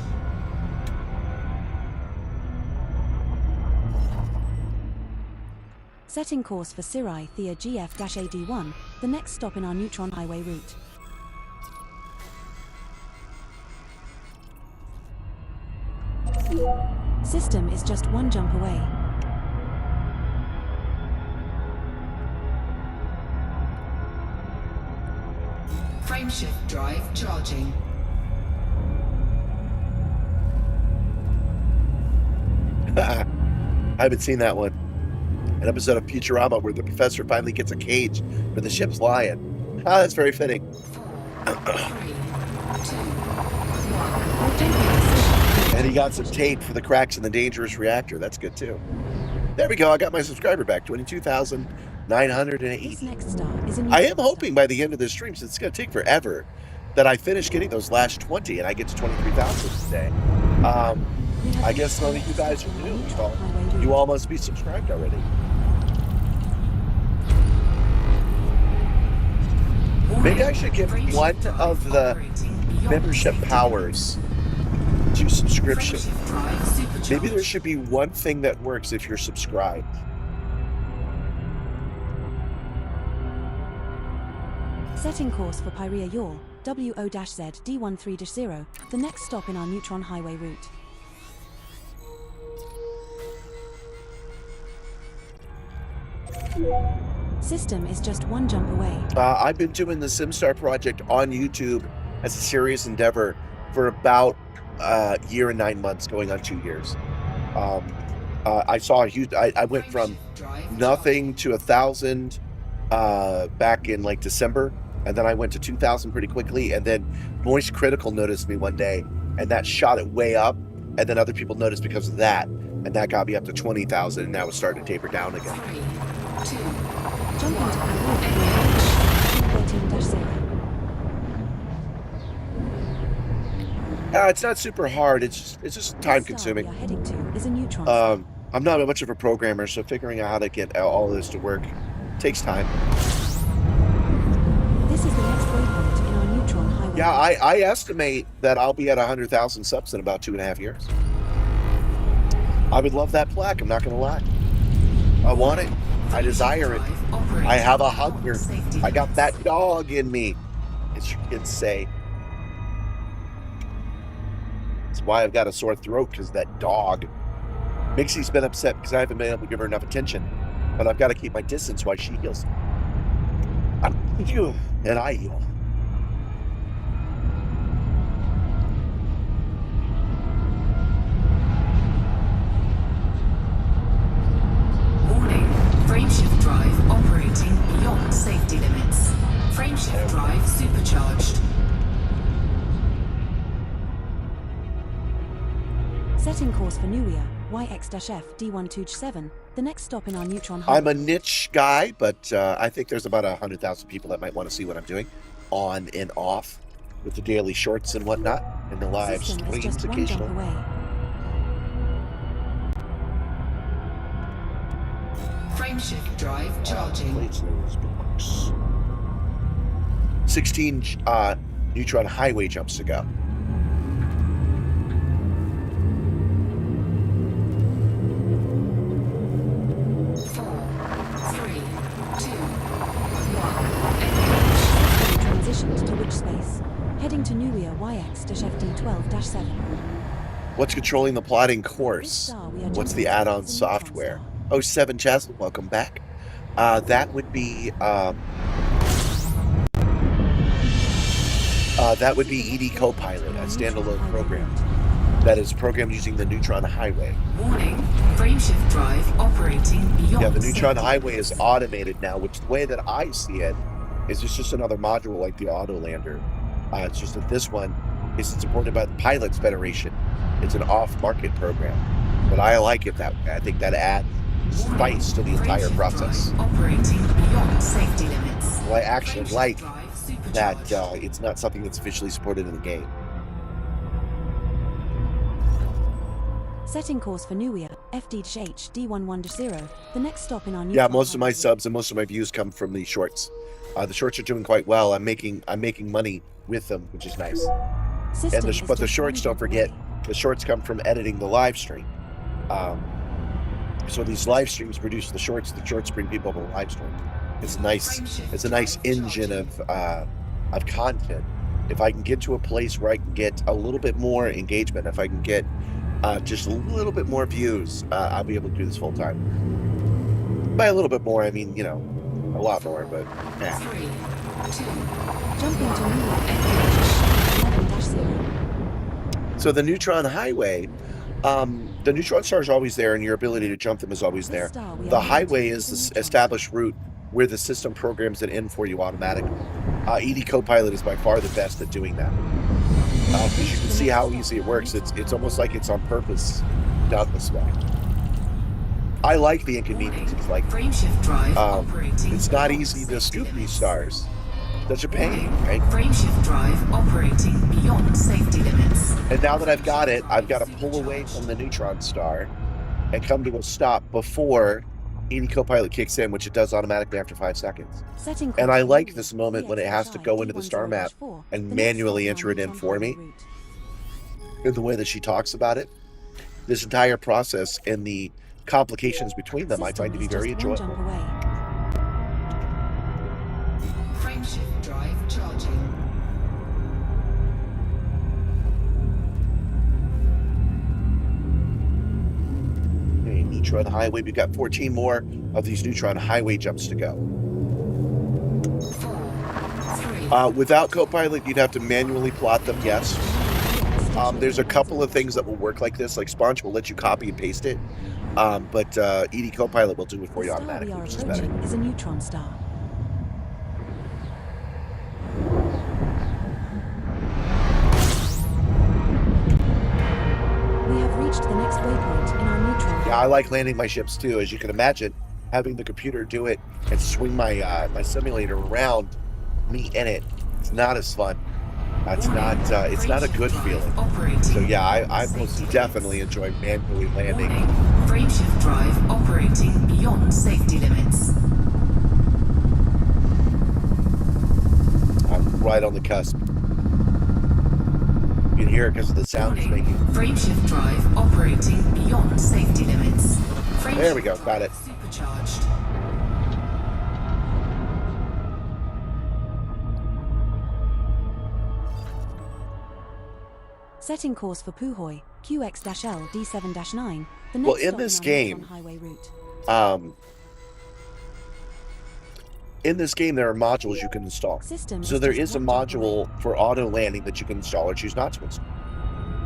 Setting course for Sirai Thea GF-AD1, the next stop in our neutron highway route. System is just one jump away. Frameshift drive charging. I haven't seen that one. An episode of Futurama where the professor finally gets a cage where the ship's lying. Ah, that's very fitting. 4, 3, 2, 1. And he got some tape for the cracks in the dangerous reactor. That's good too. There we go. I got my subscriber back. 22,980. This next stop is a I am hoping by the end of this stream, since it's going to take forever, that I finish getting those last 20 and I get to 23,000 today. I guess none of you guys are new, so you all must be subscribed already. Maybe I should give one of the membership powers to subscription. Maybe there should be one thing that works if you're subscribed. Setting course for Pyrea Yawl, WO-Z D13-0, the next stop in our neutron highway route. System is just one jump away. I've been doing the Simstarr project on YouTube as a serious endeavor for about a year and 9 months, going on 2 years. I saw a huge. I went from nothing to 1,000 back in like December, and then I went to 2,000 pretty quickly. And then Moist Critical noticed me one day, and that shot it way up. And then other people noticed because of that, and that got me up to 20,000. And now it's starting to taper down again. 3, 2, Jump into Pyrea 13-0. It's not super hard. It's just time consuming. We are heading to is a neutron. I'm not much of a programmer, so figuring out how to get all this to work takes time. This is the next waypoint in our neutron highway. Yeah, I estimate that I'll be at 100,000 subs in about 2.5 years. I would love that plaque. I'm not going to lie. I want it. I desire it. I have a hunger. I got that dog in me, as your kids say. That's why I've got a sore throat, because that dog. Mixie's been upset because I haven't been able to give her enough attention, but I've got to keep my distance while she heals. And I heal. Warning, frameshift drive operating beyond safety limits. Frameshift drive supercharged. Setting course for Nuria, YX-F D12-7, the next stop in our neutron highway. I'm a niche guy, but I think there's about 100,000 people that might want to see what I'm doing on and off with the daily shorts and whatnot, and the live System is streams just one jump occasionally. away. Frameshift drive charging. Plates, news, books. 16 neutron highway jumps to go. What's controlling the plotting course? What's the add-on software? Oh, 7 Jasmine, welcome back. That would be ED Copilot, a standalone program that is programmed using the Neutron Highway. Warning, frameshift drive operating beyond. Yeah, the Neutron Highway is automated now, which the way that I see it is it's just another module like the Autolander. It's just that this one is supported by the Pilots Federation. It's an off-market program, but I like it that way. I think that adds spice to the entire process. Operating beyond safety limits. Well, I actually like that it's not something that's officially supported in the game. Setting course for Nuia, FDH D11-0. The next stop in our Yeah, most of my subs and most of my views come from the shorts. The shorts are doing quite well. I'm making money with them, which is nice. But the shorts, don't forget, the shorts come from editing the live stream. So these live streams produce the shorts. The shorts bring people to the live stream. It's nice. It's a nice engine of content. If I can get to a place where I can get a little bit more engagement, if I can get just a little bit more views, I'll be able to do this full time. By a little bit more, I mean, you know, a lot more, but yeah. 3, 2, Jumping to Nuia, FDH 11-0. So the Neutron Highway, the neutron star is always there, and your ability to jump them is always there. The highway is the established route where the system programs it in for you automatically. ED Copilot is by far the best at doing that. Because you can see how easy it works. It's almost like it's on purpose done this way. I like the inconveniences. Like, frameshift drive operating. it's not easy to scoop these stars. Such a pain, right? Frameshift drive operating beyond safety limits. And now that I've got it, I've got to pull away from the neutron star and come to a stop before ED Copilot kicks in, which it does automatically after 5 seconds. And I like this moment when it has to go into the star map and manually enter it in for me. In the way that she talks about it, this entire process and the complications between them, I find to be very enjoyable. Frameshift drive charging. Okay, Neutron Highway. We've got 14 more of these Neutron Highway jumps to go. 4, 3. Without Copilot, you'd have to manually plot them, yes. There's a couple of things that will work like this, like Sponge will let you copy and paste it, but ED Copilot will do it for you automatically, which is better. Is a neutron star. We have reached the next waypoint in our neutron. Yeah, I like landing my ships too. As you can imagine, having the computer do it and swing my my simulator around me in it, it's not as fun. It's not a good feeling. So yeah, I most definitely enjoy manually landing. Frameshift drive operating beyond safety limits. I'm right on the cusp. You can hear it because of the sound it's making. Frameshift drive operating beyond safety limits. There we go, got it. Supercharged. Setting course for Puhoi, QX-L D7-9. The next Well, in stop this our game, neutron highway route. In this game, there are modules you can install. So there is a module for auto landing that you can install or choose not to install.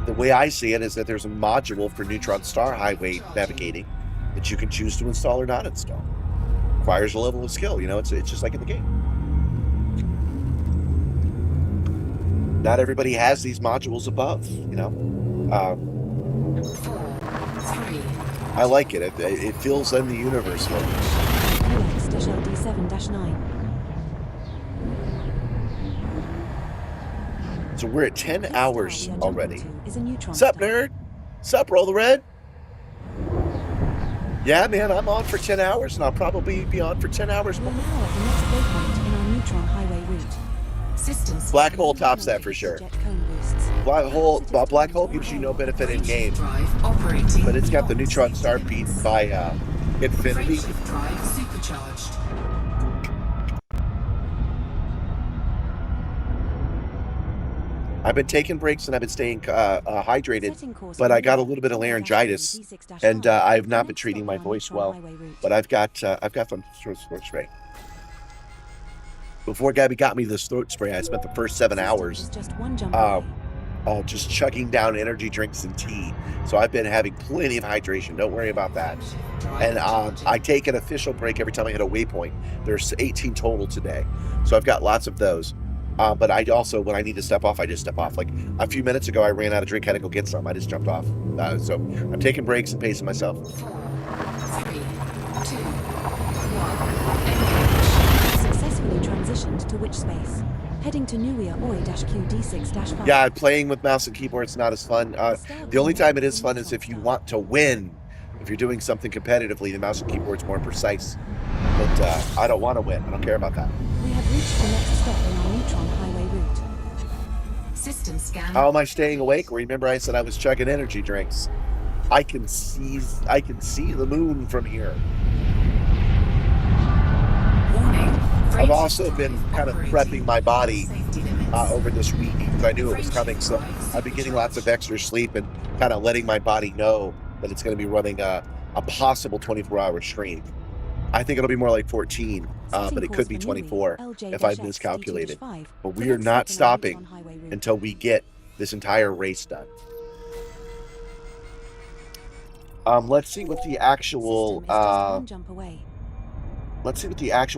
The way I see it is that there's a module for Neutron Star Highway navigating that you can choose to install or not install. Requires a level of skill, you know, it's just like in the game. Not everybody has these modules above, you know. 4, 3. I like it. It feels in the universe for me. QX-L D7-9. So we're at 10 hours We are jumping already. to is a neutron Sup, star. nerd? Sup, RollTheRed? Yeah, man, I'm on for 10 hours, and I'll probably be on for 10 hours We are more. now at the next waypoint in our neutron highway route. Systems. Black hole tops that for sure. Jet cone boosts. Black hole gives you no benefit in game, Drive operating but it's got the beyond neutron safety star limits. beat by infinity. Frameshift drive supercharged. I've been taking breaks and I've been staying hydrated, Setting course but for I got a Milky, little bit of 4-3, laryngitis, D6-5. and I've The not been next treating stop my on our voice neutron well. highway route. But I've got some throat spray. Before Gabby got me this throat spray, I spent the first 7 System hours is just one jump away. just chugging down energy drinks and tea. So I've been having plenty of hydration. Don't worry about that. And I take an official break every time I hit a waypoint. There's 18 total today. So I've got lots of those. But I also, when I need to step off, I just step off. Like a few minutes ago, I ran out of drink, had to go get some. I just jumped off. So I'm taking breaks and pacing myself. 4, 3, 2, 1. Successfully transitioned to which space? Heading to Nuia Oi-Q D6-5. Yeah, playing with mouse and keyboard is not as fun. The only time it is fun is if you want to win. If you're doing something competitively, the mouse and keyboard's more precise. But I don't want to win. I don't care about that. We have reached the next stop in our neutron highway route. System scan. How am I staying awake? Remember I said I was chugging energy drinks. I can see the moon from here. Warning. I've also been kind of prepping my body over this week because I knew it was coming. So I've been getting lots of extra sleep and kind of letting my body know that it's going to be running a possible 24-hour stream. I think it'll be more like 14, but it could be 24 if I've miscalculated. But we are not stopping until we get this entire race done. Let's see what the actual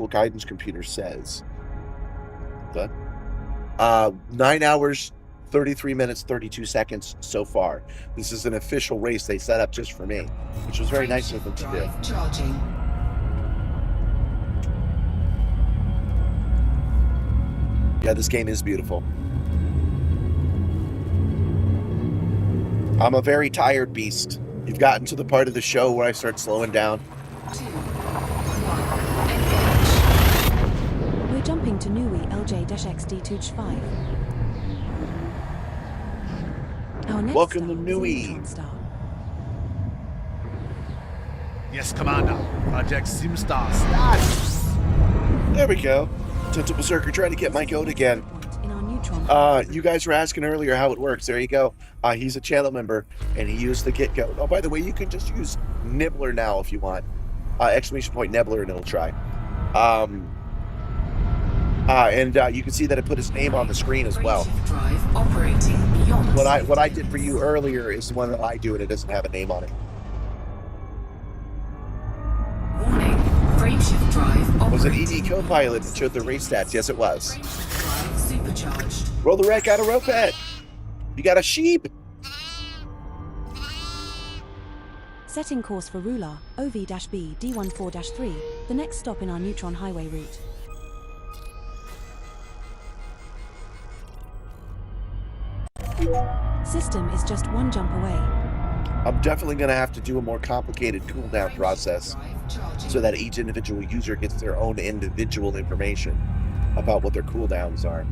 guidance computer says. Good. 9 hours, 33 minutes, 32 seconds so far. This is an official race they set up just for me, which was very nice of them to do. Charging. Yeah, this game is beautiful. I'm a very tired beast. You've gotten to the part of the show where I start slowing down. 2, 1. Engage. We're jumping to Nui LJ-XD-5. Our next Welcome stop to is Nui. Neutron Star. Yes, Commander. Project Simstarr starts. There we go. Total Berserker trying to get my goat again. In our neutron You guys were asking earlier how it works. There you go. He's a channel member, and he used the get goat. Oh, by the way, you can just use Nibbler now if you want. Exclamation point Nibbler, and it'll try. And you can see that it put his name on the screen as well. Drive operating beyond. What I did for you earlier is the one that I do, and it doesn't have a name on it. Warning. Frameshift drive Was it operating. ED Copilot that showed the race stats? Yes, it was. Frameshift drive supercharged. RollTheRed got a ropet. You got a sheep. Setting course for Rular, OV-B D14-3, the next stop in our neutron highway route. System is just one jump away. I'm definitely going to have to do a more complicated cooldown process so that each individual user gets their own individual information about what their cooldowns are.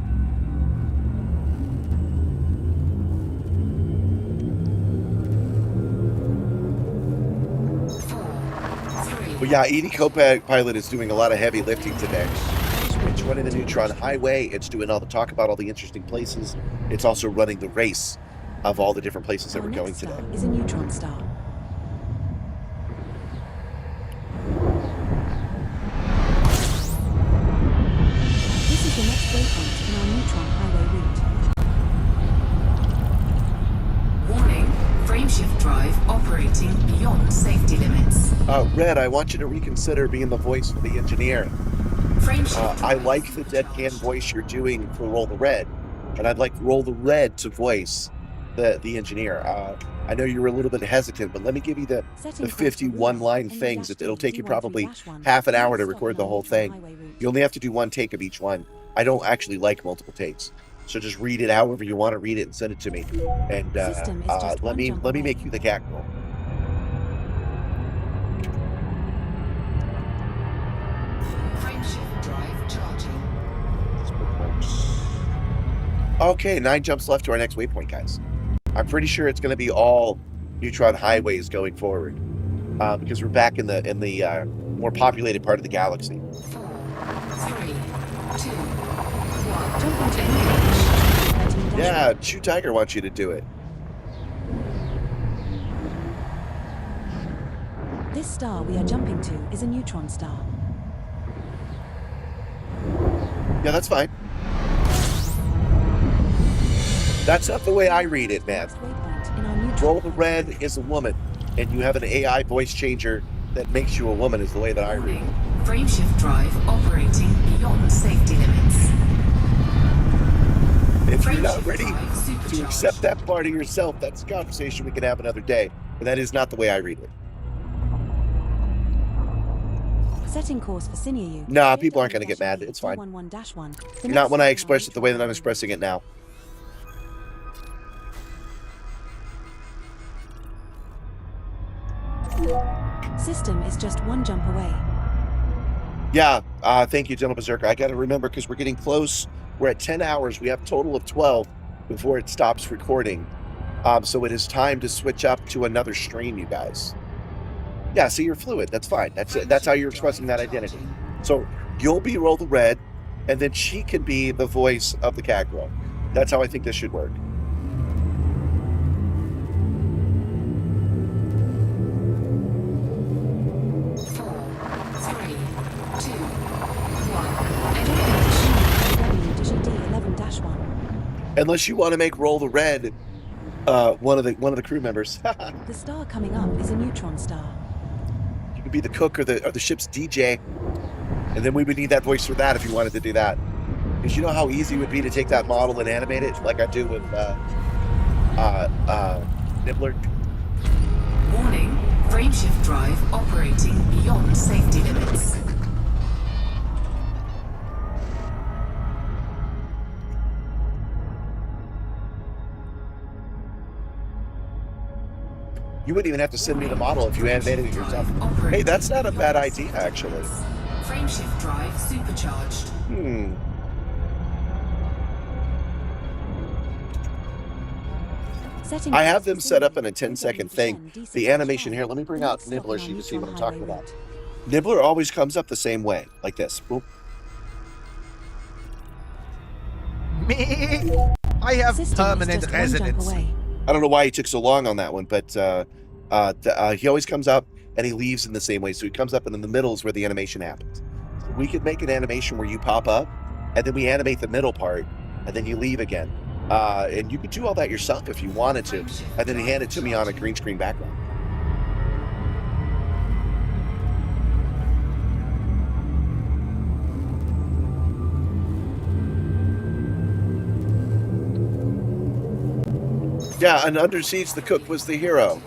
But yeah, ED Copilot is doing a lot of heavy lifting today. It's running the Neutron Highway. It's doing all the talk about all the interesting places. It's also running the race of all the different places that Our we're going next today. stop is a neutron star. This is the next waypoint in our neutron highway route. Warning. Frameshift drive operating beyond safety limits. Red, I want you to reconsider being the voice for the engineer. Frameshift I like the deadpan voice you're doing for RollTheRed, and I'd like RollTheRed to voice the engineer. I know you were a little bit hesitant, but let me give you the 51-line things. It'll take you probably half an hour to record the whole thing. You only have to do one take of each one. I don't actually like multiple takes, so just read it however you want to read it and send it to me. And let me make you the cackle. Frameshift drive charging. Okay, 9 jumps left to our next waypoint, guys. I'm pretty sure it's going to be all neutron highways going forward, because we're back in the more populated part of the galaxy. 4, 3, 2, 1. Jump into Yeah, Chew Tiger wants you to do it. This star we are jumping to is a neutron star. Yeah, that's fine. That's not the way I read it, man. Next waypoint in our neutron RollTheRed is a woman, and you have an AI voice changer that makes you a woman is the way that I read it. Warning. Frameshift drive operating beyond safety limits. If you're not Frameshift ready drive to supercharged. accept that part of yourself, that's a conversation we can have another day. But that is not the way I read it. Setting course for Sinew. Nah, people aren't going to get mad. It's fine. 211-1. Not when I express it the way that I'm expressing it now. System is just one jump away. Yeah, thank you, Gentle Berserker. I got to remember because we're getting close. We're at 10 hours. We have a total of 12 before it stops recording. So it is time to switch up to another stream, you guys. Yeah, so you're fluid. That's fine. That's how you're expressing that identity. So you'll be RollTheRed, and then she can be the voice of the cat girl. That's how I think this should work. Unless you want to make RollTheRed one of the crew members. The star coming up is a neutron star. You could be the cook or the ship's DJ, and then we would need that voice for that if you wanted to do that. Because you know how easy it would be to take that model and animate it like I do with Nibbler. Warning. Frameshift drive operating beyond safety limits. You wouldn't even have to send me the model if you animated it yourself. Hey, that's not a bad idea, actually. Frameshift drive supercharged. I have them set up in a 10-second thing. The animation here, let me bring out Nibbler so you can see what I'm talking about. Nibbler always comes up the same way, like this. Boop. Me? I have permanent residence. I don't know why he took so long on that one, but he always comes up and he leaves in the same way. So he comes up and in the middle is where the animation happens. So we could make an animation where you pop up and then we animate the middle part and then you leave again. And you could do all that yourself if you wanted to. And then hand it to me on a green screen background. Yeah, and Under Siege, the cook was the hero.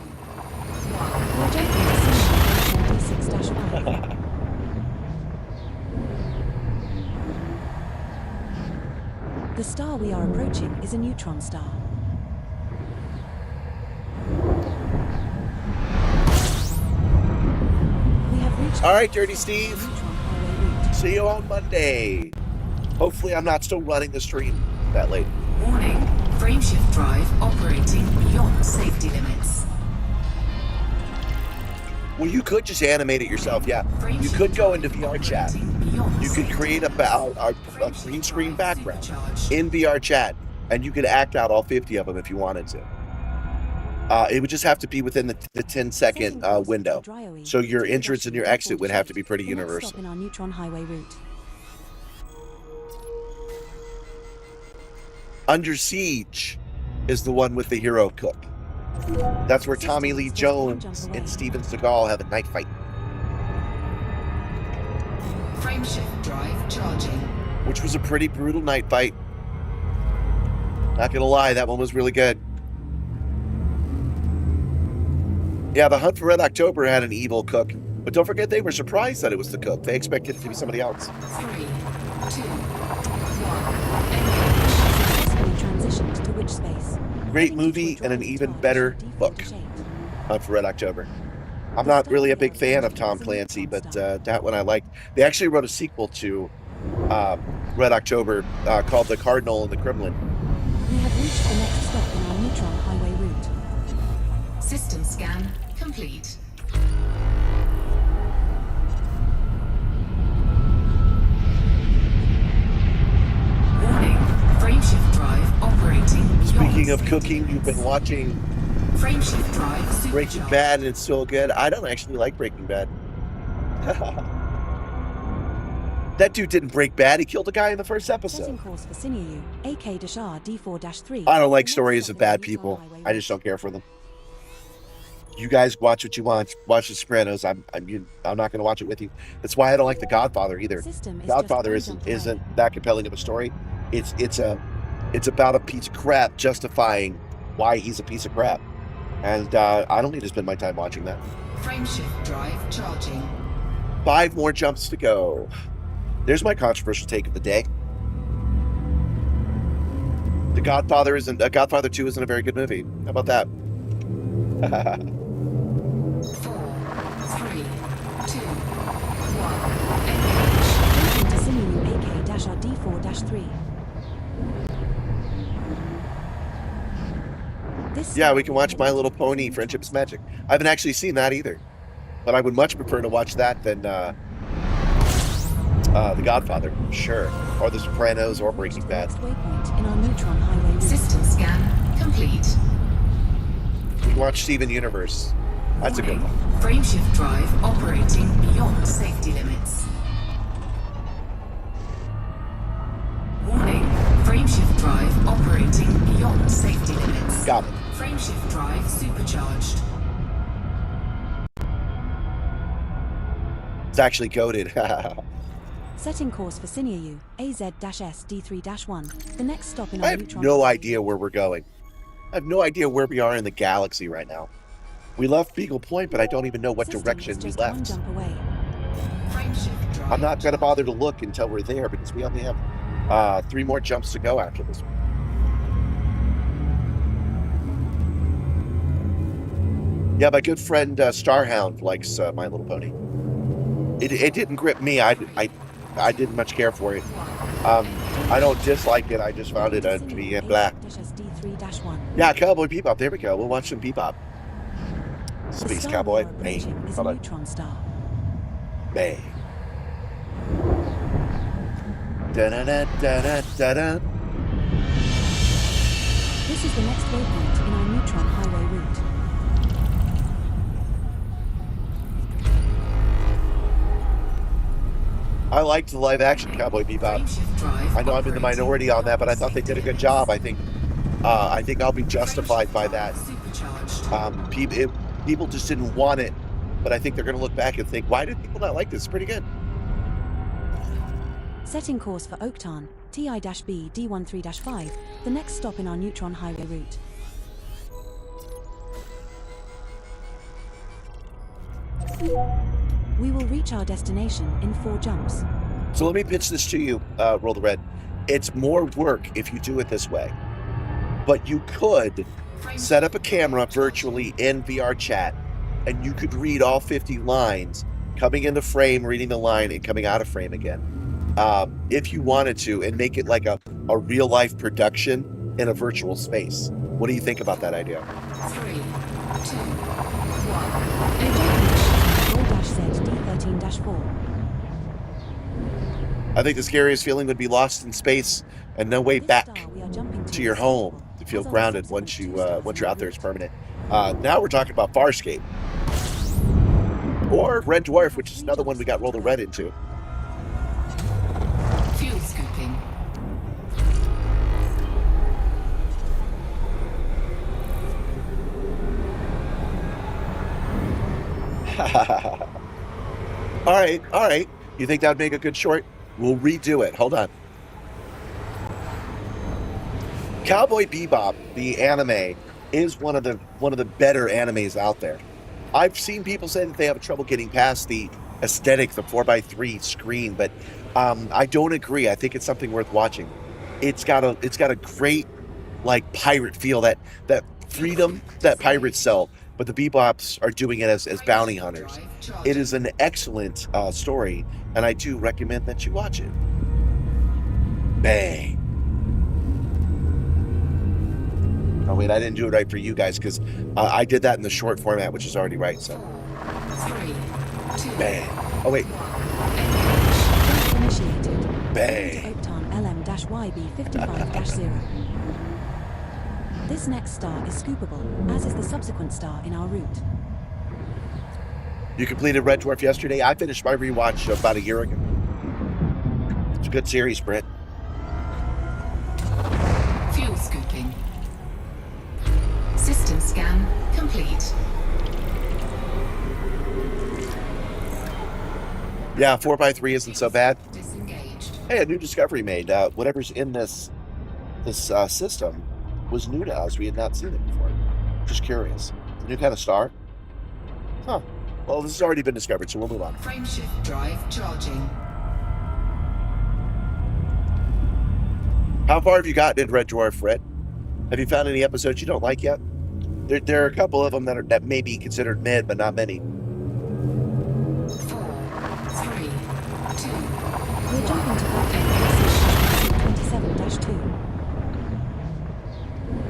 The star we are approaching is a neutron star. We have reached All right, Dirty Steve. neutron highway route. See you on Monday. Hopefully I'm not still running the stream that late. Warning. Frameshift drive operating beyond safety limits. Well, you could just animate it yourself, yeah. You could go into VR chat. You could create a green screen background in VR chat, and you could act out all 50 of them if you wanted to. It would just have to be within the 10-second window. So your entrance and your exit would have to be pretty The next universal. stop in our neutron highway route. Under Siege is the one with the hero cook. That's where Tommy Lee Jones and Steven Seagal have a night fight. Frameshift drive charging. Which was a pretty brutal night fight. Not gonna lie, that one was really good. Yeah, the Hunt for Red October had an evil cook, but don't forget they were surprised that it was the cook. They expected it to be somebody else. 3, 2, 1. Successfully transitioned to witch space. Great movie and an even better book. Hunt for Red October. I'm not really a big fan of Tom Clancy, but that one I liked. They actually wrote a sequel to Red October called The Cardinal and the Kremlin. We have reached the next stop in our neutron highway route. System scan complete. Warning. Frameshift drive operating Speaking of cooking, you've been watching Frameshift drive Breaking supercharged. Bad, and it's still good. I don't actually like Breaking Bad. That dude didn't break bad. He killed a guy in the first Setting episode. course for Sinew, AK-Dashar D4-3. I don't like The next stories stop of is on bad Utah people. Highway I just Route. don't care for them. You guys watch what you want. Watch The Sopranos. I'm not going to watch it with you. That's why I don't like The Godfather either. System is Godfather just one jump away. isn't that compelling of a story. It's about a piece of crap justifying why he's a piece of crap, and I don't need to spend my time watching that. Frameshift drive charging. 5 more jumps to go. There's my controversial take of the day. Godfather 2 isn't a very good movie. How about that? 4, 3, 2, 1. Engage. To Sinew, AK-Dashar D4-3. This Yeah, we can watch My Little Pony, Friendship is Magic. I haven't actually seen that either, but I would much prefer to watch that than The Godfather, sure, or The Sopranos, or Breaking Bad. Next waypoint in our neutron highway route. System scan complete. We can watch Steven Universe. That's a good one. Frameshift drive operating beyond safety limits. Warning. Frameshift drive operating beyond safety limits. Got it. Frameshift drive supercharged. It's actually goated. Setting course for Sinew, AZ-S D3-1. The next stop in I our have neutron no highway idea where we're going. I have no idea where we are in the galaxy right now. We left Beagle Point, but I don't even know what System direction is we just one left. jump away. Frameshift drive. I'm not going to bother to look until we're there because we only have 3 more jumps to go after this one. Yeah, my good friend Starhound likes My Little Pony. It didn't grip me. I didn't much care for it. I don't dislike it. I just found it to be black. AZ-S D3-1. Yeah, Cowboy Bebop. There we go. We'll watch some Bebop. The Space star Cowboy. we are Bang. approaching is a Hold on. neutron star. Bang. Da-da-da-da-da-da-da. This is the next waypoint in our neutron highway route. I liked the live action Cowboy Bebop. Frameshift drive I know I'm in the minority on that, but I thought they did a good job. I think I'll be justified by that. Supercharged. People just didn't want it, but I think they're going to look back and think, why did people not like this? It's pretty good. Setting course for Oaktown, TI-B D13-5, the next stop in our neutron highway route. We will reach our destination in 4 jumps. So let me pitch this to you, RollTheRed. It's more work if you do it this way, but you could set up a camera virtually in VR chat, and you could read all 50 lines, coming into frame, reading the line, and coming out of frame again. If you wanted to, and make it like a real-life production in a virtual space. What do you think about that idea? 3, 2, 1. Engage. Roll-Z D13-4. I think the scariest feeling would be lost in space and no way This back star we are jumping to your is home to feel As our grounded subsequent once 2 stars once in you're our out there. It's route. permanent. Now we're talking about Farscape or Red Dwarf, which is another one we got RollTheRed into. Fuel scooping. All right. You think that'd make a good short? We'll redo it. Hold on. Cowboy Bebop, the anime, is one of the better animes out there. I've seen people say that they have trouble getting past the aesthetic, the 4:3 screen, but I don't agree. I think it's something worth watching. It's got a great like pirate feel, that freedom that pirates sell, but the Bebops are doing it as bounty hunters. It is an excellent story, and I do recommend that you watch it. Bang. Oh wait, I didn't do it right for you guys because I did that in the short format, which is already right. So, 3, 2, bang. Oh wait, Initiated. bang. Oaktown LM-YB55-0. This next star is scoopable, as is the subsequent star in our route. You completed Red Dwarf yesterday. I finished my rewatch about a year ago. It's a good series, Brent. Fuel scooping. System scan complete. Yeah, 4x3 isn't so bad. Disengaged. Hey, a new discovery made. Whatever's in this system was new to us. We had not seen it before. Just curious. A new kind of star? Huh. Well, this has already been discovered, so we'll move on. Frameshift drive charging. How far have you gotten in Red Dwarf, Fred? Have you found any episodes you don't like yet? There are a couple of them that may be considered mid, but not many. 4, 3, 2. We're jumping to Arctic 27-2.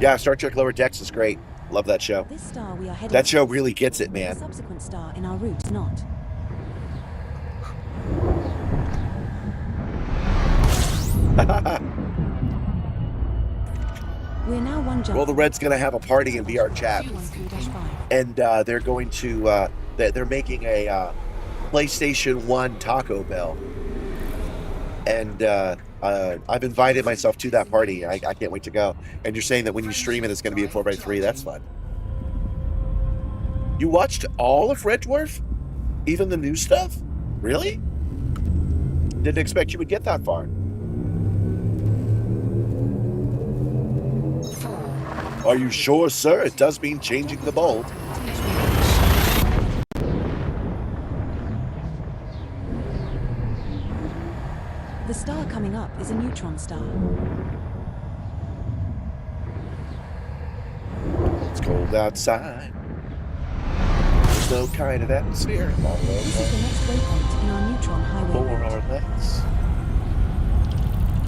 Yeah, Star Trek Lower Decks is great. Love that show. This star we are heading That show to really gets it, The man. subsequent star in our route is not. We're now one jump. Well, the Red's going to have a party in VR chat. 213-5. And they're going to, they're making a PlayStation 1 Taco Bell. And I've invited myself to that party. I can't wait to go. And you're saying that when you stream it, it's going to be a 4x3. That's fun. You watched all of Red Dwarf? Even the new stuff? Really? Didn't expect you would get that far. 4. Are you sure, sir? It does mean changing the bulb. The star coming up is a neutron star. It's cold outside. There's no kind of atmosphere. This is the next waypoint in our neutron highway. For our legs.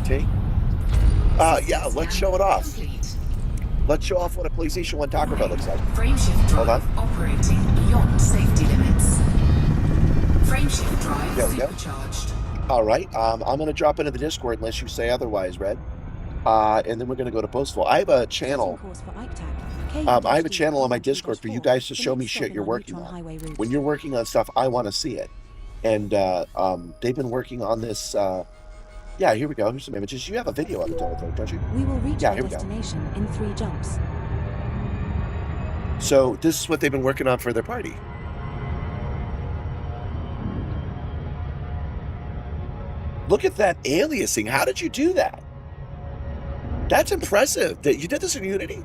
Take. Yeah, let's show it off. Complete. Let's show off what a PlayStation 1 Taco Bell looks like. Frameshift Hold on. drive operating beyond safety limits. Frameshift drive There we go. supercharged. All right. I'm going to drop into the Discord unless you say otherwise, Red. And then we're going to go to Postal. I have a channel. I have a channel on my Discord for you guys to show me shit you're working on. When you're working on stuff, I want to see it. And they've been working on this. Yeah, here we go. Here's some images. You have a video of it, don't you? We will reach Yeah, our here we go. destination in 3 jumps. So this is what they've been working on for their party. Look at that aliasing. How did you do that? That's impressive. That you did this in Unity?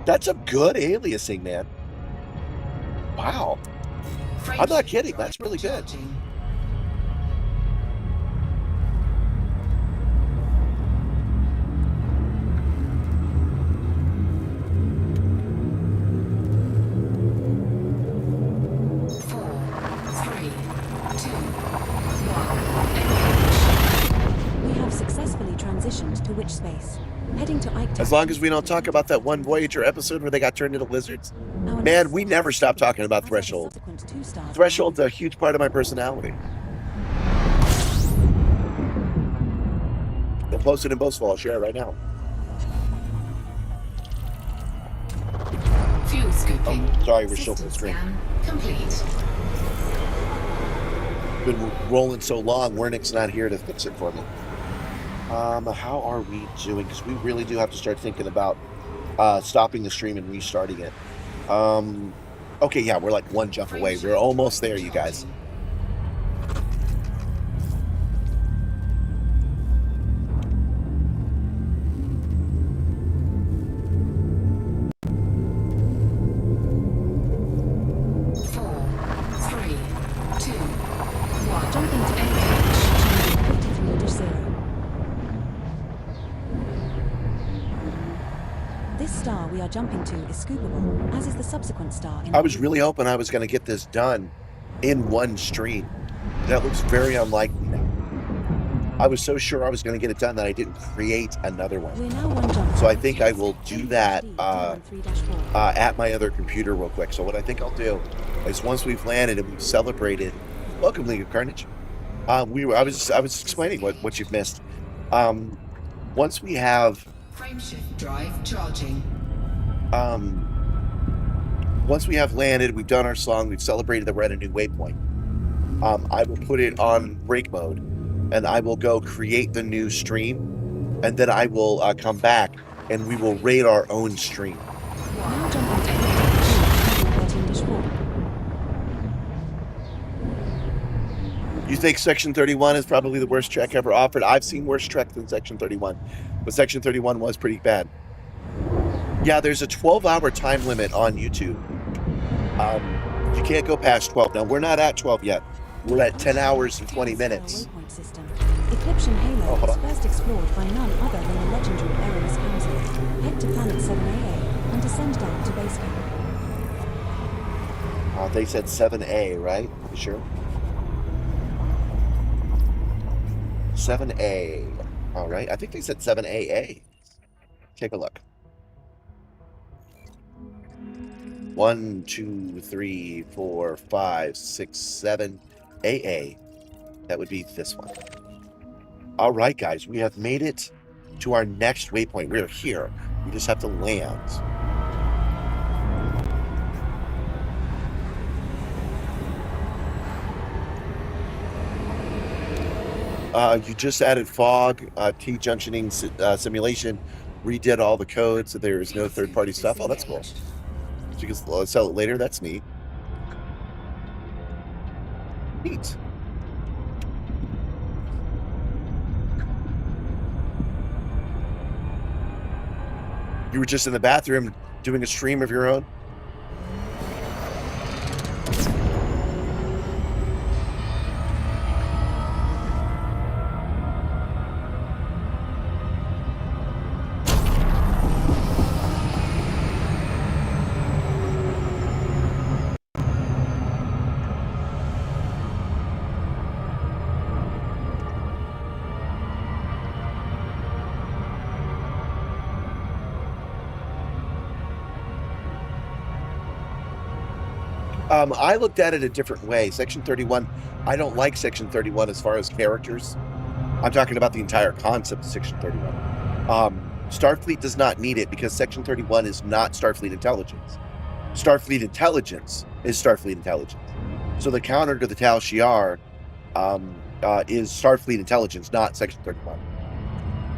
That's a good aliasing, man. Wow. I'm not kidding. That's really good. Charging. We have successfully transitioned to witch space. Heading to Ike. As long as we don't talk about that one Voyager episode where they got turned into lizards. Our Man, next we stop never is stop talking about as are the Threshold. subsequent 2 stars. Threshold's a huge part of my personality. We'll post it in Boastful. I'll share it right now. Fuel scooping. Oh, sorry, we're still full System screen. scan complete. Been rolling so long, Wernick's not here to fix it for me. How are we doing? Because we really do have to start thinking about stopping the stream and restarting it. Okay, yeah, we're like 1 jump away. We're almost there, you guys. Jumping to engine 53-0. This star we are jumping to is scoopable, as is the subsequent star in I was really hoping I was going to get this done in 1 stream. That looks very unlikely now. I was so sure I was going to get it done that I didn't create another one. We're now 1 jump. So I think I will do that D13-4. at my other computer real quick. So what I think I'll do is once we've landed and we've celebrated, welcome League of Carnage. I was explaining what you've missed. Once we have Frameshift drive charging. once we have landed, we've done our song, we've celebrated that we're at a new waypoint. I will put it on break mode, and I will go create the new stream, and then I will come back, and we will raid our own stream. Now jump into Aircraft 13 4. You think Section 31 is probably the worst trek ever offered? I've seen worse trek than Section 31, but Section 31 was pretty bad. Yeah, there's a 12-hour time limit on YouTube. You can't go past 12. Now, we're not at 12 yet. We're at 10 hours and 20 minutes. Waypoint system. Eclipsion Halo was first explored by none other than the legendary Aramis Council. Head to planet 7AA and descend down to base camp. They said 7A, right? You sure? 7A. All right. I think they said 7AA. Take a look. 1, 2, 3, 4, 5, 6, 7. AA. That would be this one. All right, guys. We have made it to our next waypoint. We're here. We just have to land. You just added fog, T-junctioning simulation, redid all the code, so there is no third-party stuff. Oh, that's cool. So you can sell it later. That's neat. Neat. You were just in the bathroom doing a stream of your own? I looked at it a different way. Section 31, I don't like Section 31 as far as characters. I'm talking about the entire concept of Section 31. Starfleet does not need it because Section 31 is not Starfleet intelligence. Starfleet intelligence is Starfleet intelligence. So the counter to the Tal Shiar is Starfleet intelligence, not Section 31.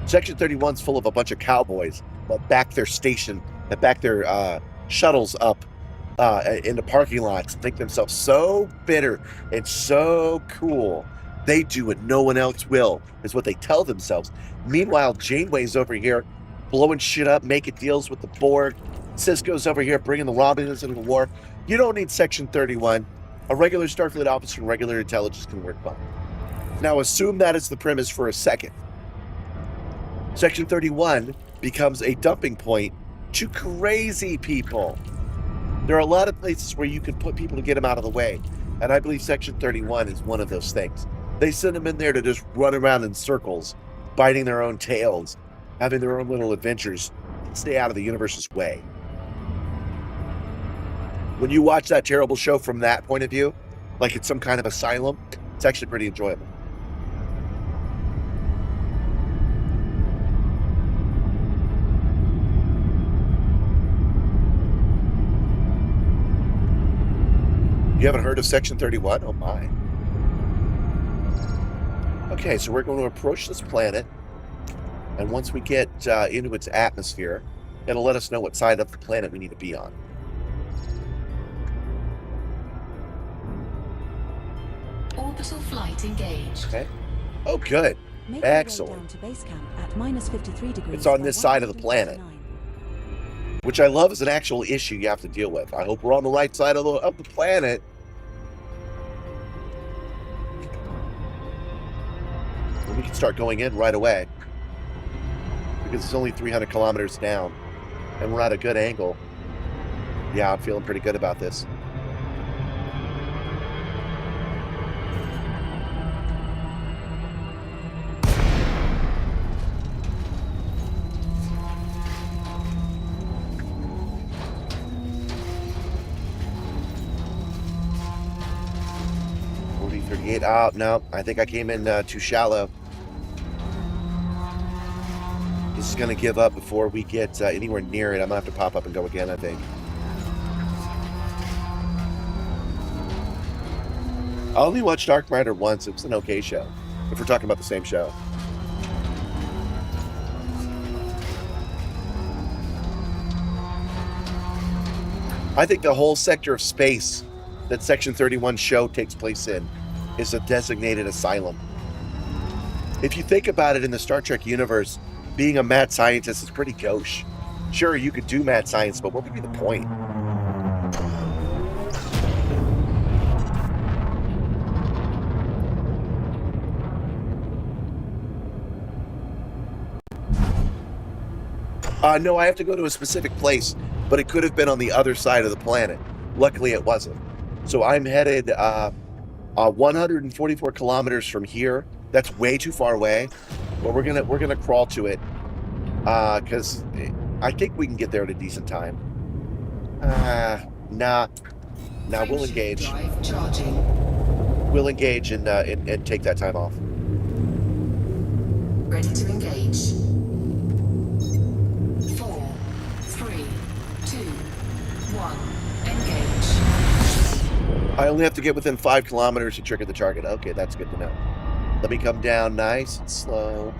Section 31 is full of a bunch of cowboys that back their station, that back their shuttles up in the parking lots and think themselves so bitter and so cool. They do what no one else will, is what they tell themselves. Meanwhile, Janeway's over here blowing shit up, making deals with the Borg. Cisco's over here bringing the Romulans into the war. You don't need Section 31. A regular Starfleet officer and regular intelligence can work fine. Now, assume that is the premise for a second. Section 31 becomes a dumping point to crazy people. There are a lot of places where you can put people to get them out of the way. And I believe Section 31 is one of those things. They send them in there to just run around in circles, biting their own tails, having their own little adventures, and stay out of the universe's way. When you watch that terrible show from that point of view, like it's some kind of asylum, it's actually pretty enjoyable. You haven't heard of Section 31? Oh my. Okay, so we're going to approach this planet, and once we get into its atmosphere, it'll let us know what side of the planet we need to be on. Orbital flight engaged. Okay. Oh, good. Make your way Excellent. down to base camp at minus 53 degrees. It's on by this side of the planet, 1:59. which I love is an actual issue you have to deal with. I hope we're on the right side of the planet. And we can start going in right away, because it's only 300 kilometers down, and we're at a good angle. Yeah, I'm feeling pretty good about this. No, I think I came in too shallow. This Just gonna give up before we get anywhere near it. I'm gonna have to pop up and go again, I think. I only watched Dark Rider once. It was an okay show, if we're talking about the same show. I think the whole sector of space that Section 31 show takes place in is a designated asylum. If you think about it in the Star Trek universe, being a mad scientist is pretty gauche. Sure, you could do mad science, but what would be the point? No, I have to go to a specific place, but it could have been on the other side of the planet. Luckily, it wasn't. So I'm headed 144 kilometers from here. That's way too far away, but we're gonna crawl to it because I think we can get there at a decent time. Nah, we'll engage. We'll engage and take that time off. Ready to engage. 4, 3, 2, 1. Engage. I only have to get within 5 kilometers to trigger the target. Okay, that's good to know. Let me come down nice and slow.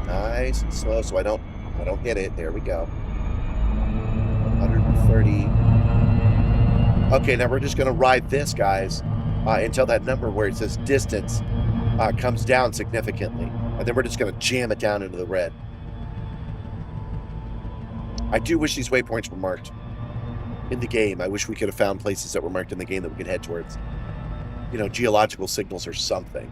Nice and slow so I don't hit it. There we go. 130. Okay, now we're just going to ride this, guys, until that number where it says distance comes down significantly. And then we're just going to jam it down into the red. I do wish these waypoints were marked in the game. I wish we could have found places that were marked in the game that we could head towards. You know, geological signals or something.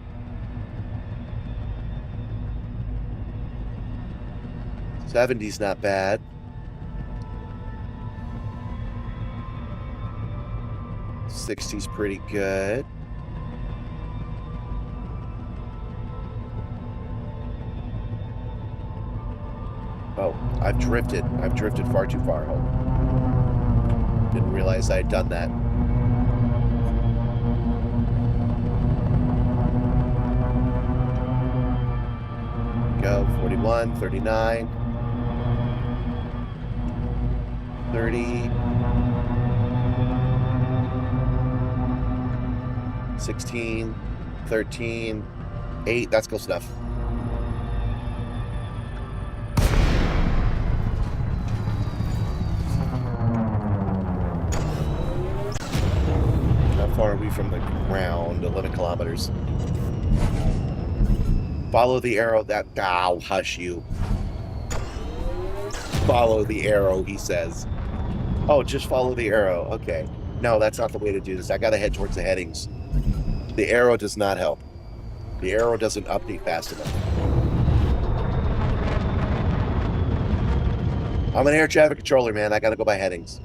70's not bad. 60's pretty good. Oh, I've drifted. I've drifted far too far. Didn't realize I had done that. Go, 41, 39, 30, 16, 13, 8. That's close enough. How far are we from the ground? 11 kilometers. Follow the arrow that... Ow, hush you. Follow the arrow, he says. Oh, just follow the arrow. Okay. No, that's not the way to do this. I gotta head towards the headings. The arrow does not help. The arrow doesn't update fast enough. I'm an air traffic controller, man. I gotta go by headings.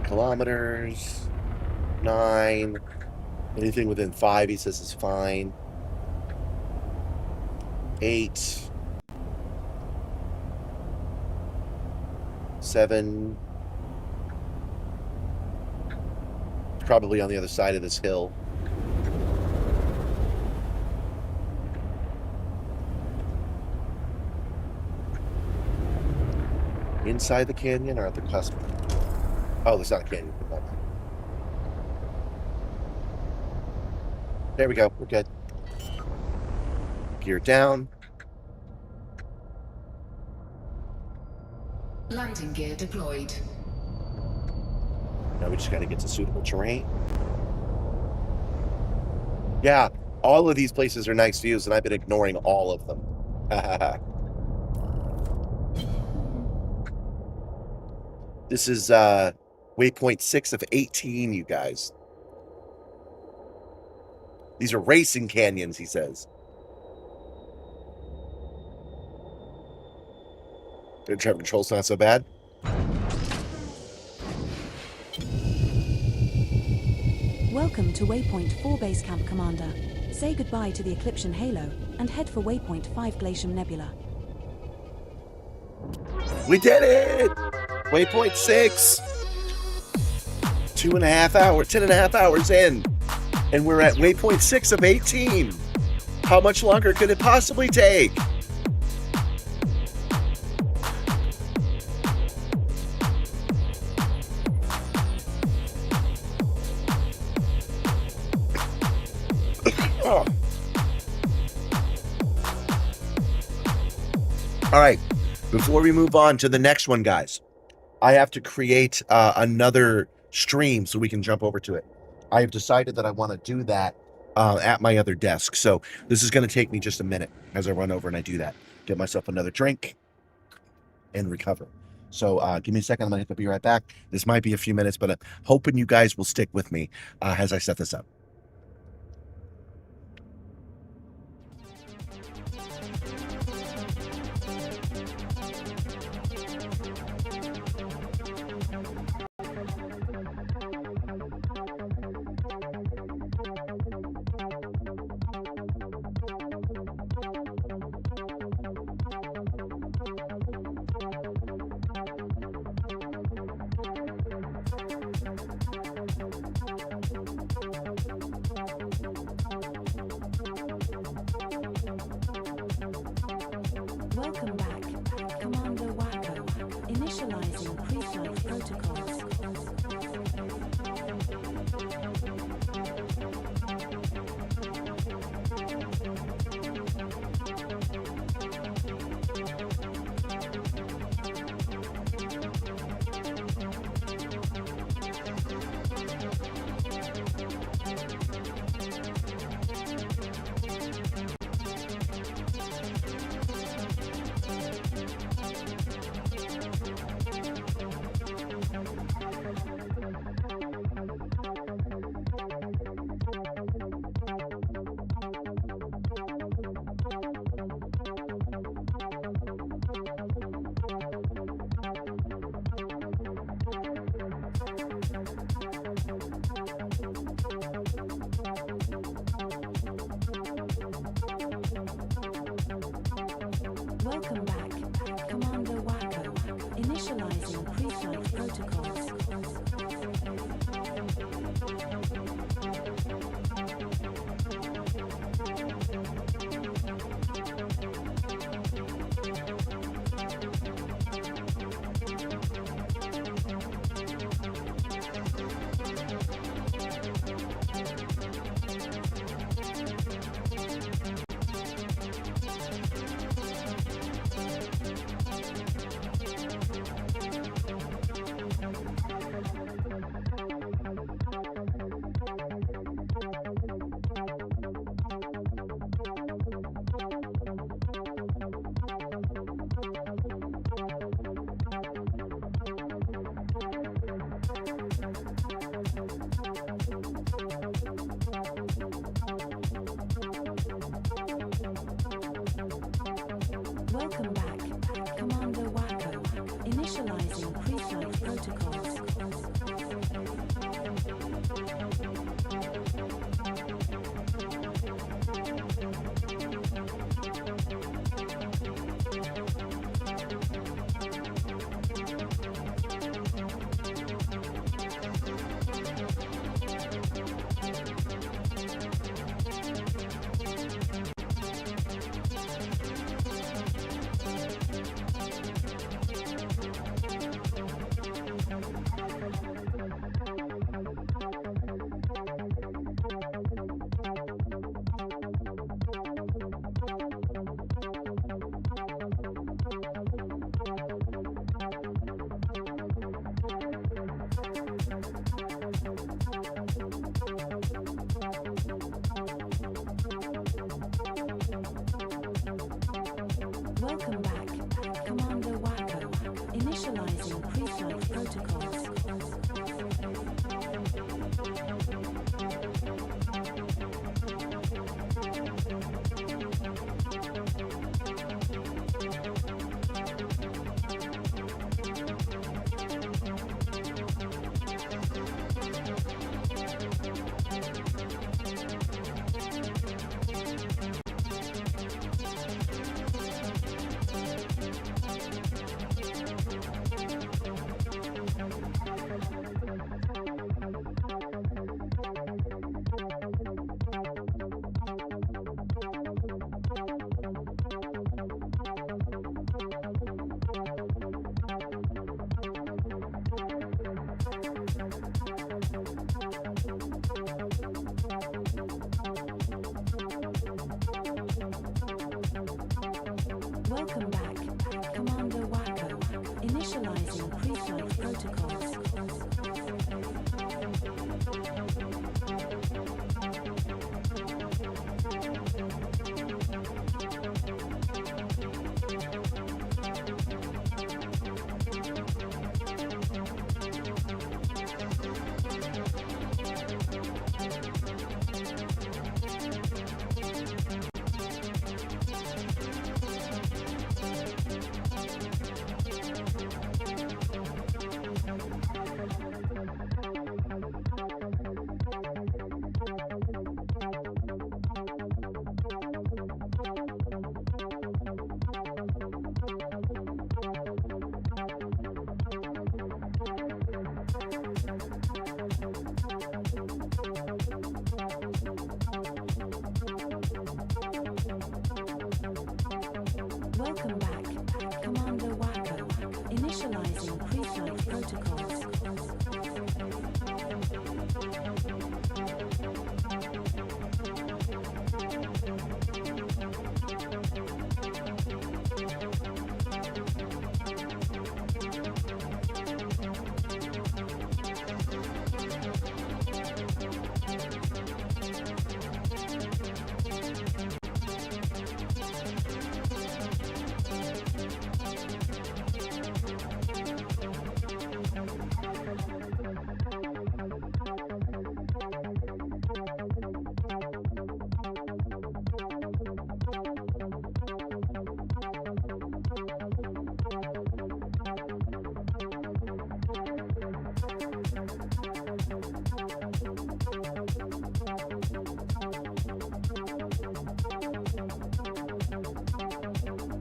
Kilometers, 9, anything within 5 he says is fine. 8, 7, probably on the other side of this hill. Inside the canyon or at the cusp? Oh, there's not a canyon. There we go. We're good. Gear down. Landing gear deployed. Now we just got to get to suitable terrain. Yeah, all of these places are nice views, and I've been ignoring all of them. This is waypoint 6 of 18, you guys. These are racing canyons, he says. Air traffic control's not so bad. Welcome to Waypoint 4 Base Camp, Commander. Say goodbye to the Eclipsion Halo and head for Waypoint 5 Glacium Nebula. We did it! Waypoint 6. 10.5 hours in. And we're at waypoint 6 of 18. How much longer could it possibly take? Oh. All right, before we move on to the next one, guys, I have to create another stream so we can jump over to it. I have decided that I want to do that at my other desk. So this is going to take me just a minute as I run over and I do that. Get myself another drink and recover. So give me a second. I'm going to have to be right back. This might be a few minutes, but I'm hoping you guys will stick with me as I set this up. Welcome back, Commander Wacko. Initializing pre-flight protocols. Welcome back, Commander Wacko. Initializing pre-flight protocols. Welcome back, Commander Wacko. Initializing pre-flight protocols. Welcome back, Commander Wacko. Initializing pre-flight protocols. Initializing pre-flight protocols. Welcome back, Commander Wacko. Initializing pre-flight protocols.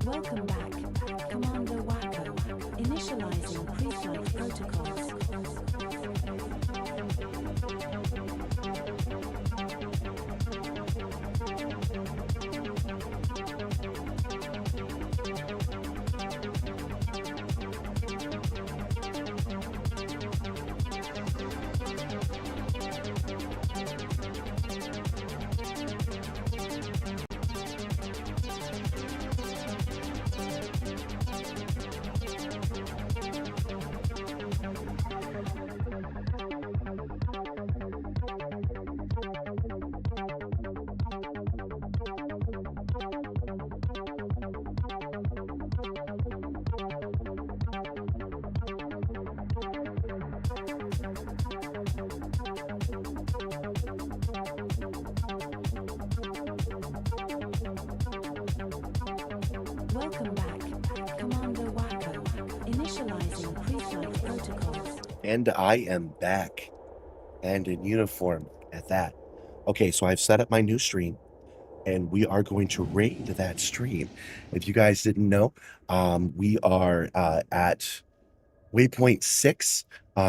Welcome back, Commander Wacko. Initializing pre-flight protocols. Welcome back, Commander Wacko. Initializing pre-flight protocols. And I am back. And in uniform at that. Okay, so I've set up my new stream. And we are going to raid that stream. If you guys didn't know, we are at waypoint 6.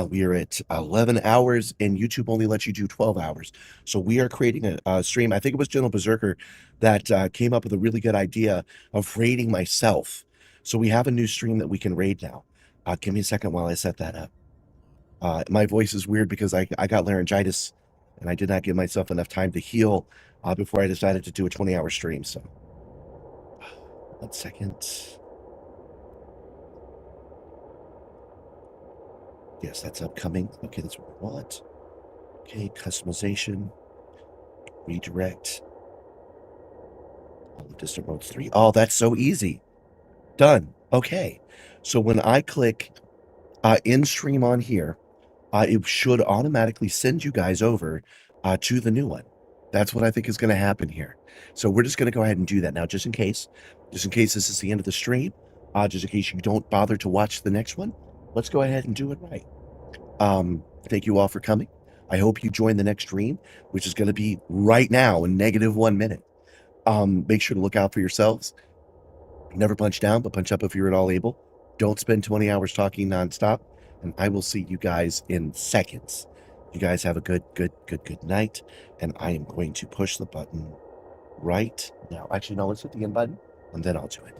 We are at 11 hours, and YouTube only lets you do 12 hours. So we are creating a stream. I think it was General Berserker that came up with a really good idea of raiding myself. So we have a new stream that we can raid now. Give me a second while I set that up. My voice is weird because I got laryngitis, and I did not give myself enough time to heal before I decided to do a 20-hour stream. So 1 second. Yes, that's upcoming. Okay, that's what we want. Okay, customization, redirect. All the distant worlds 3. Oh, that's so easy. Done. Okay. So when I click in stream on here, it should automatically send you guys over to the new one. That's what I think is going to happen here. So we're just going to go ahead and do that now, just in case this is the end of the stream, just in case you don't bother to watch the next one. Let's go ahead and do it right. Thank you all for coming. I hope you join the next stream, which is going to be right now in -1 minute. Make sure to look out for yourselves. Never punch down, but punch up if you're at all able. Don't spend 20 hours talking nonstop, and I will see you guys in seconds. You guys have a good night, and I am going to push the button right now. Actually, no, let's hit the end button, and then I'll do it.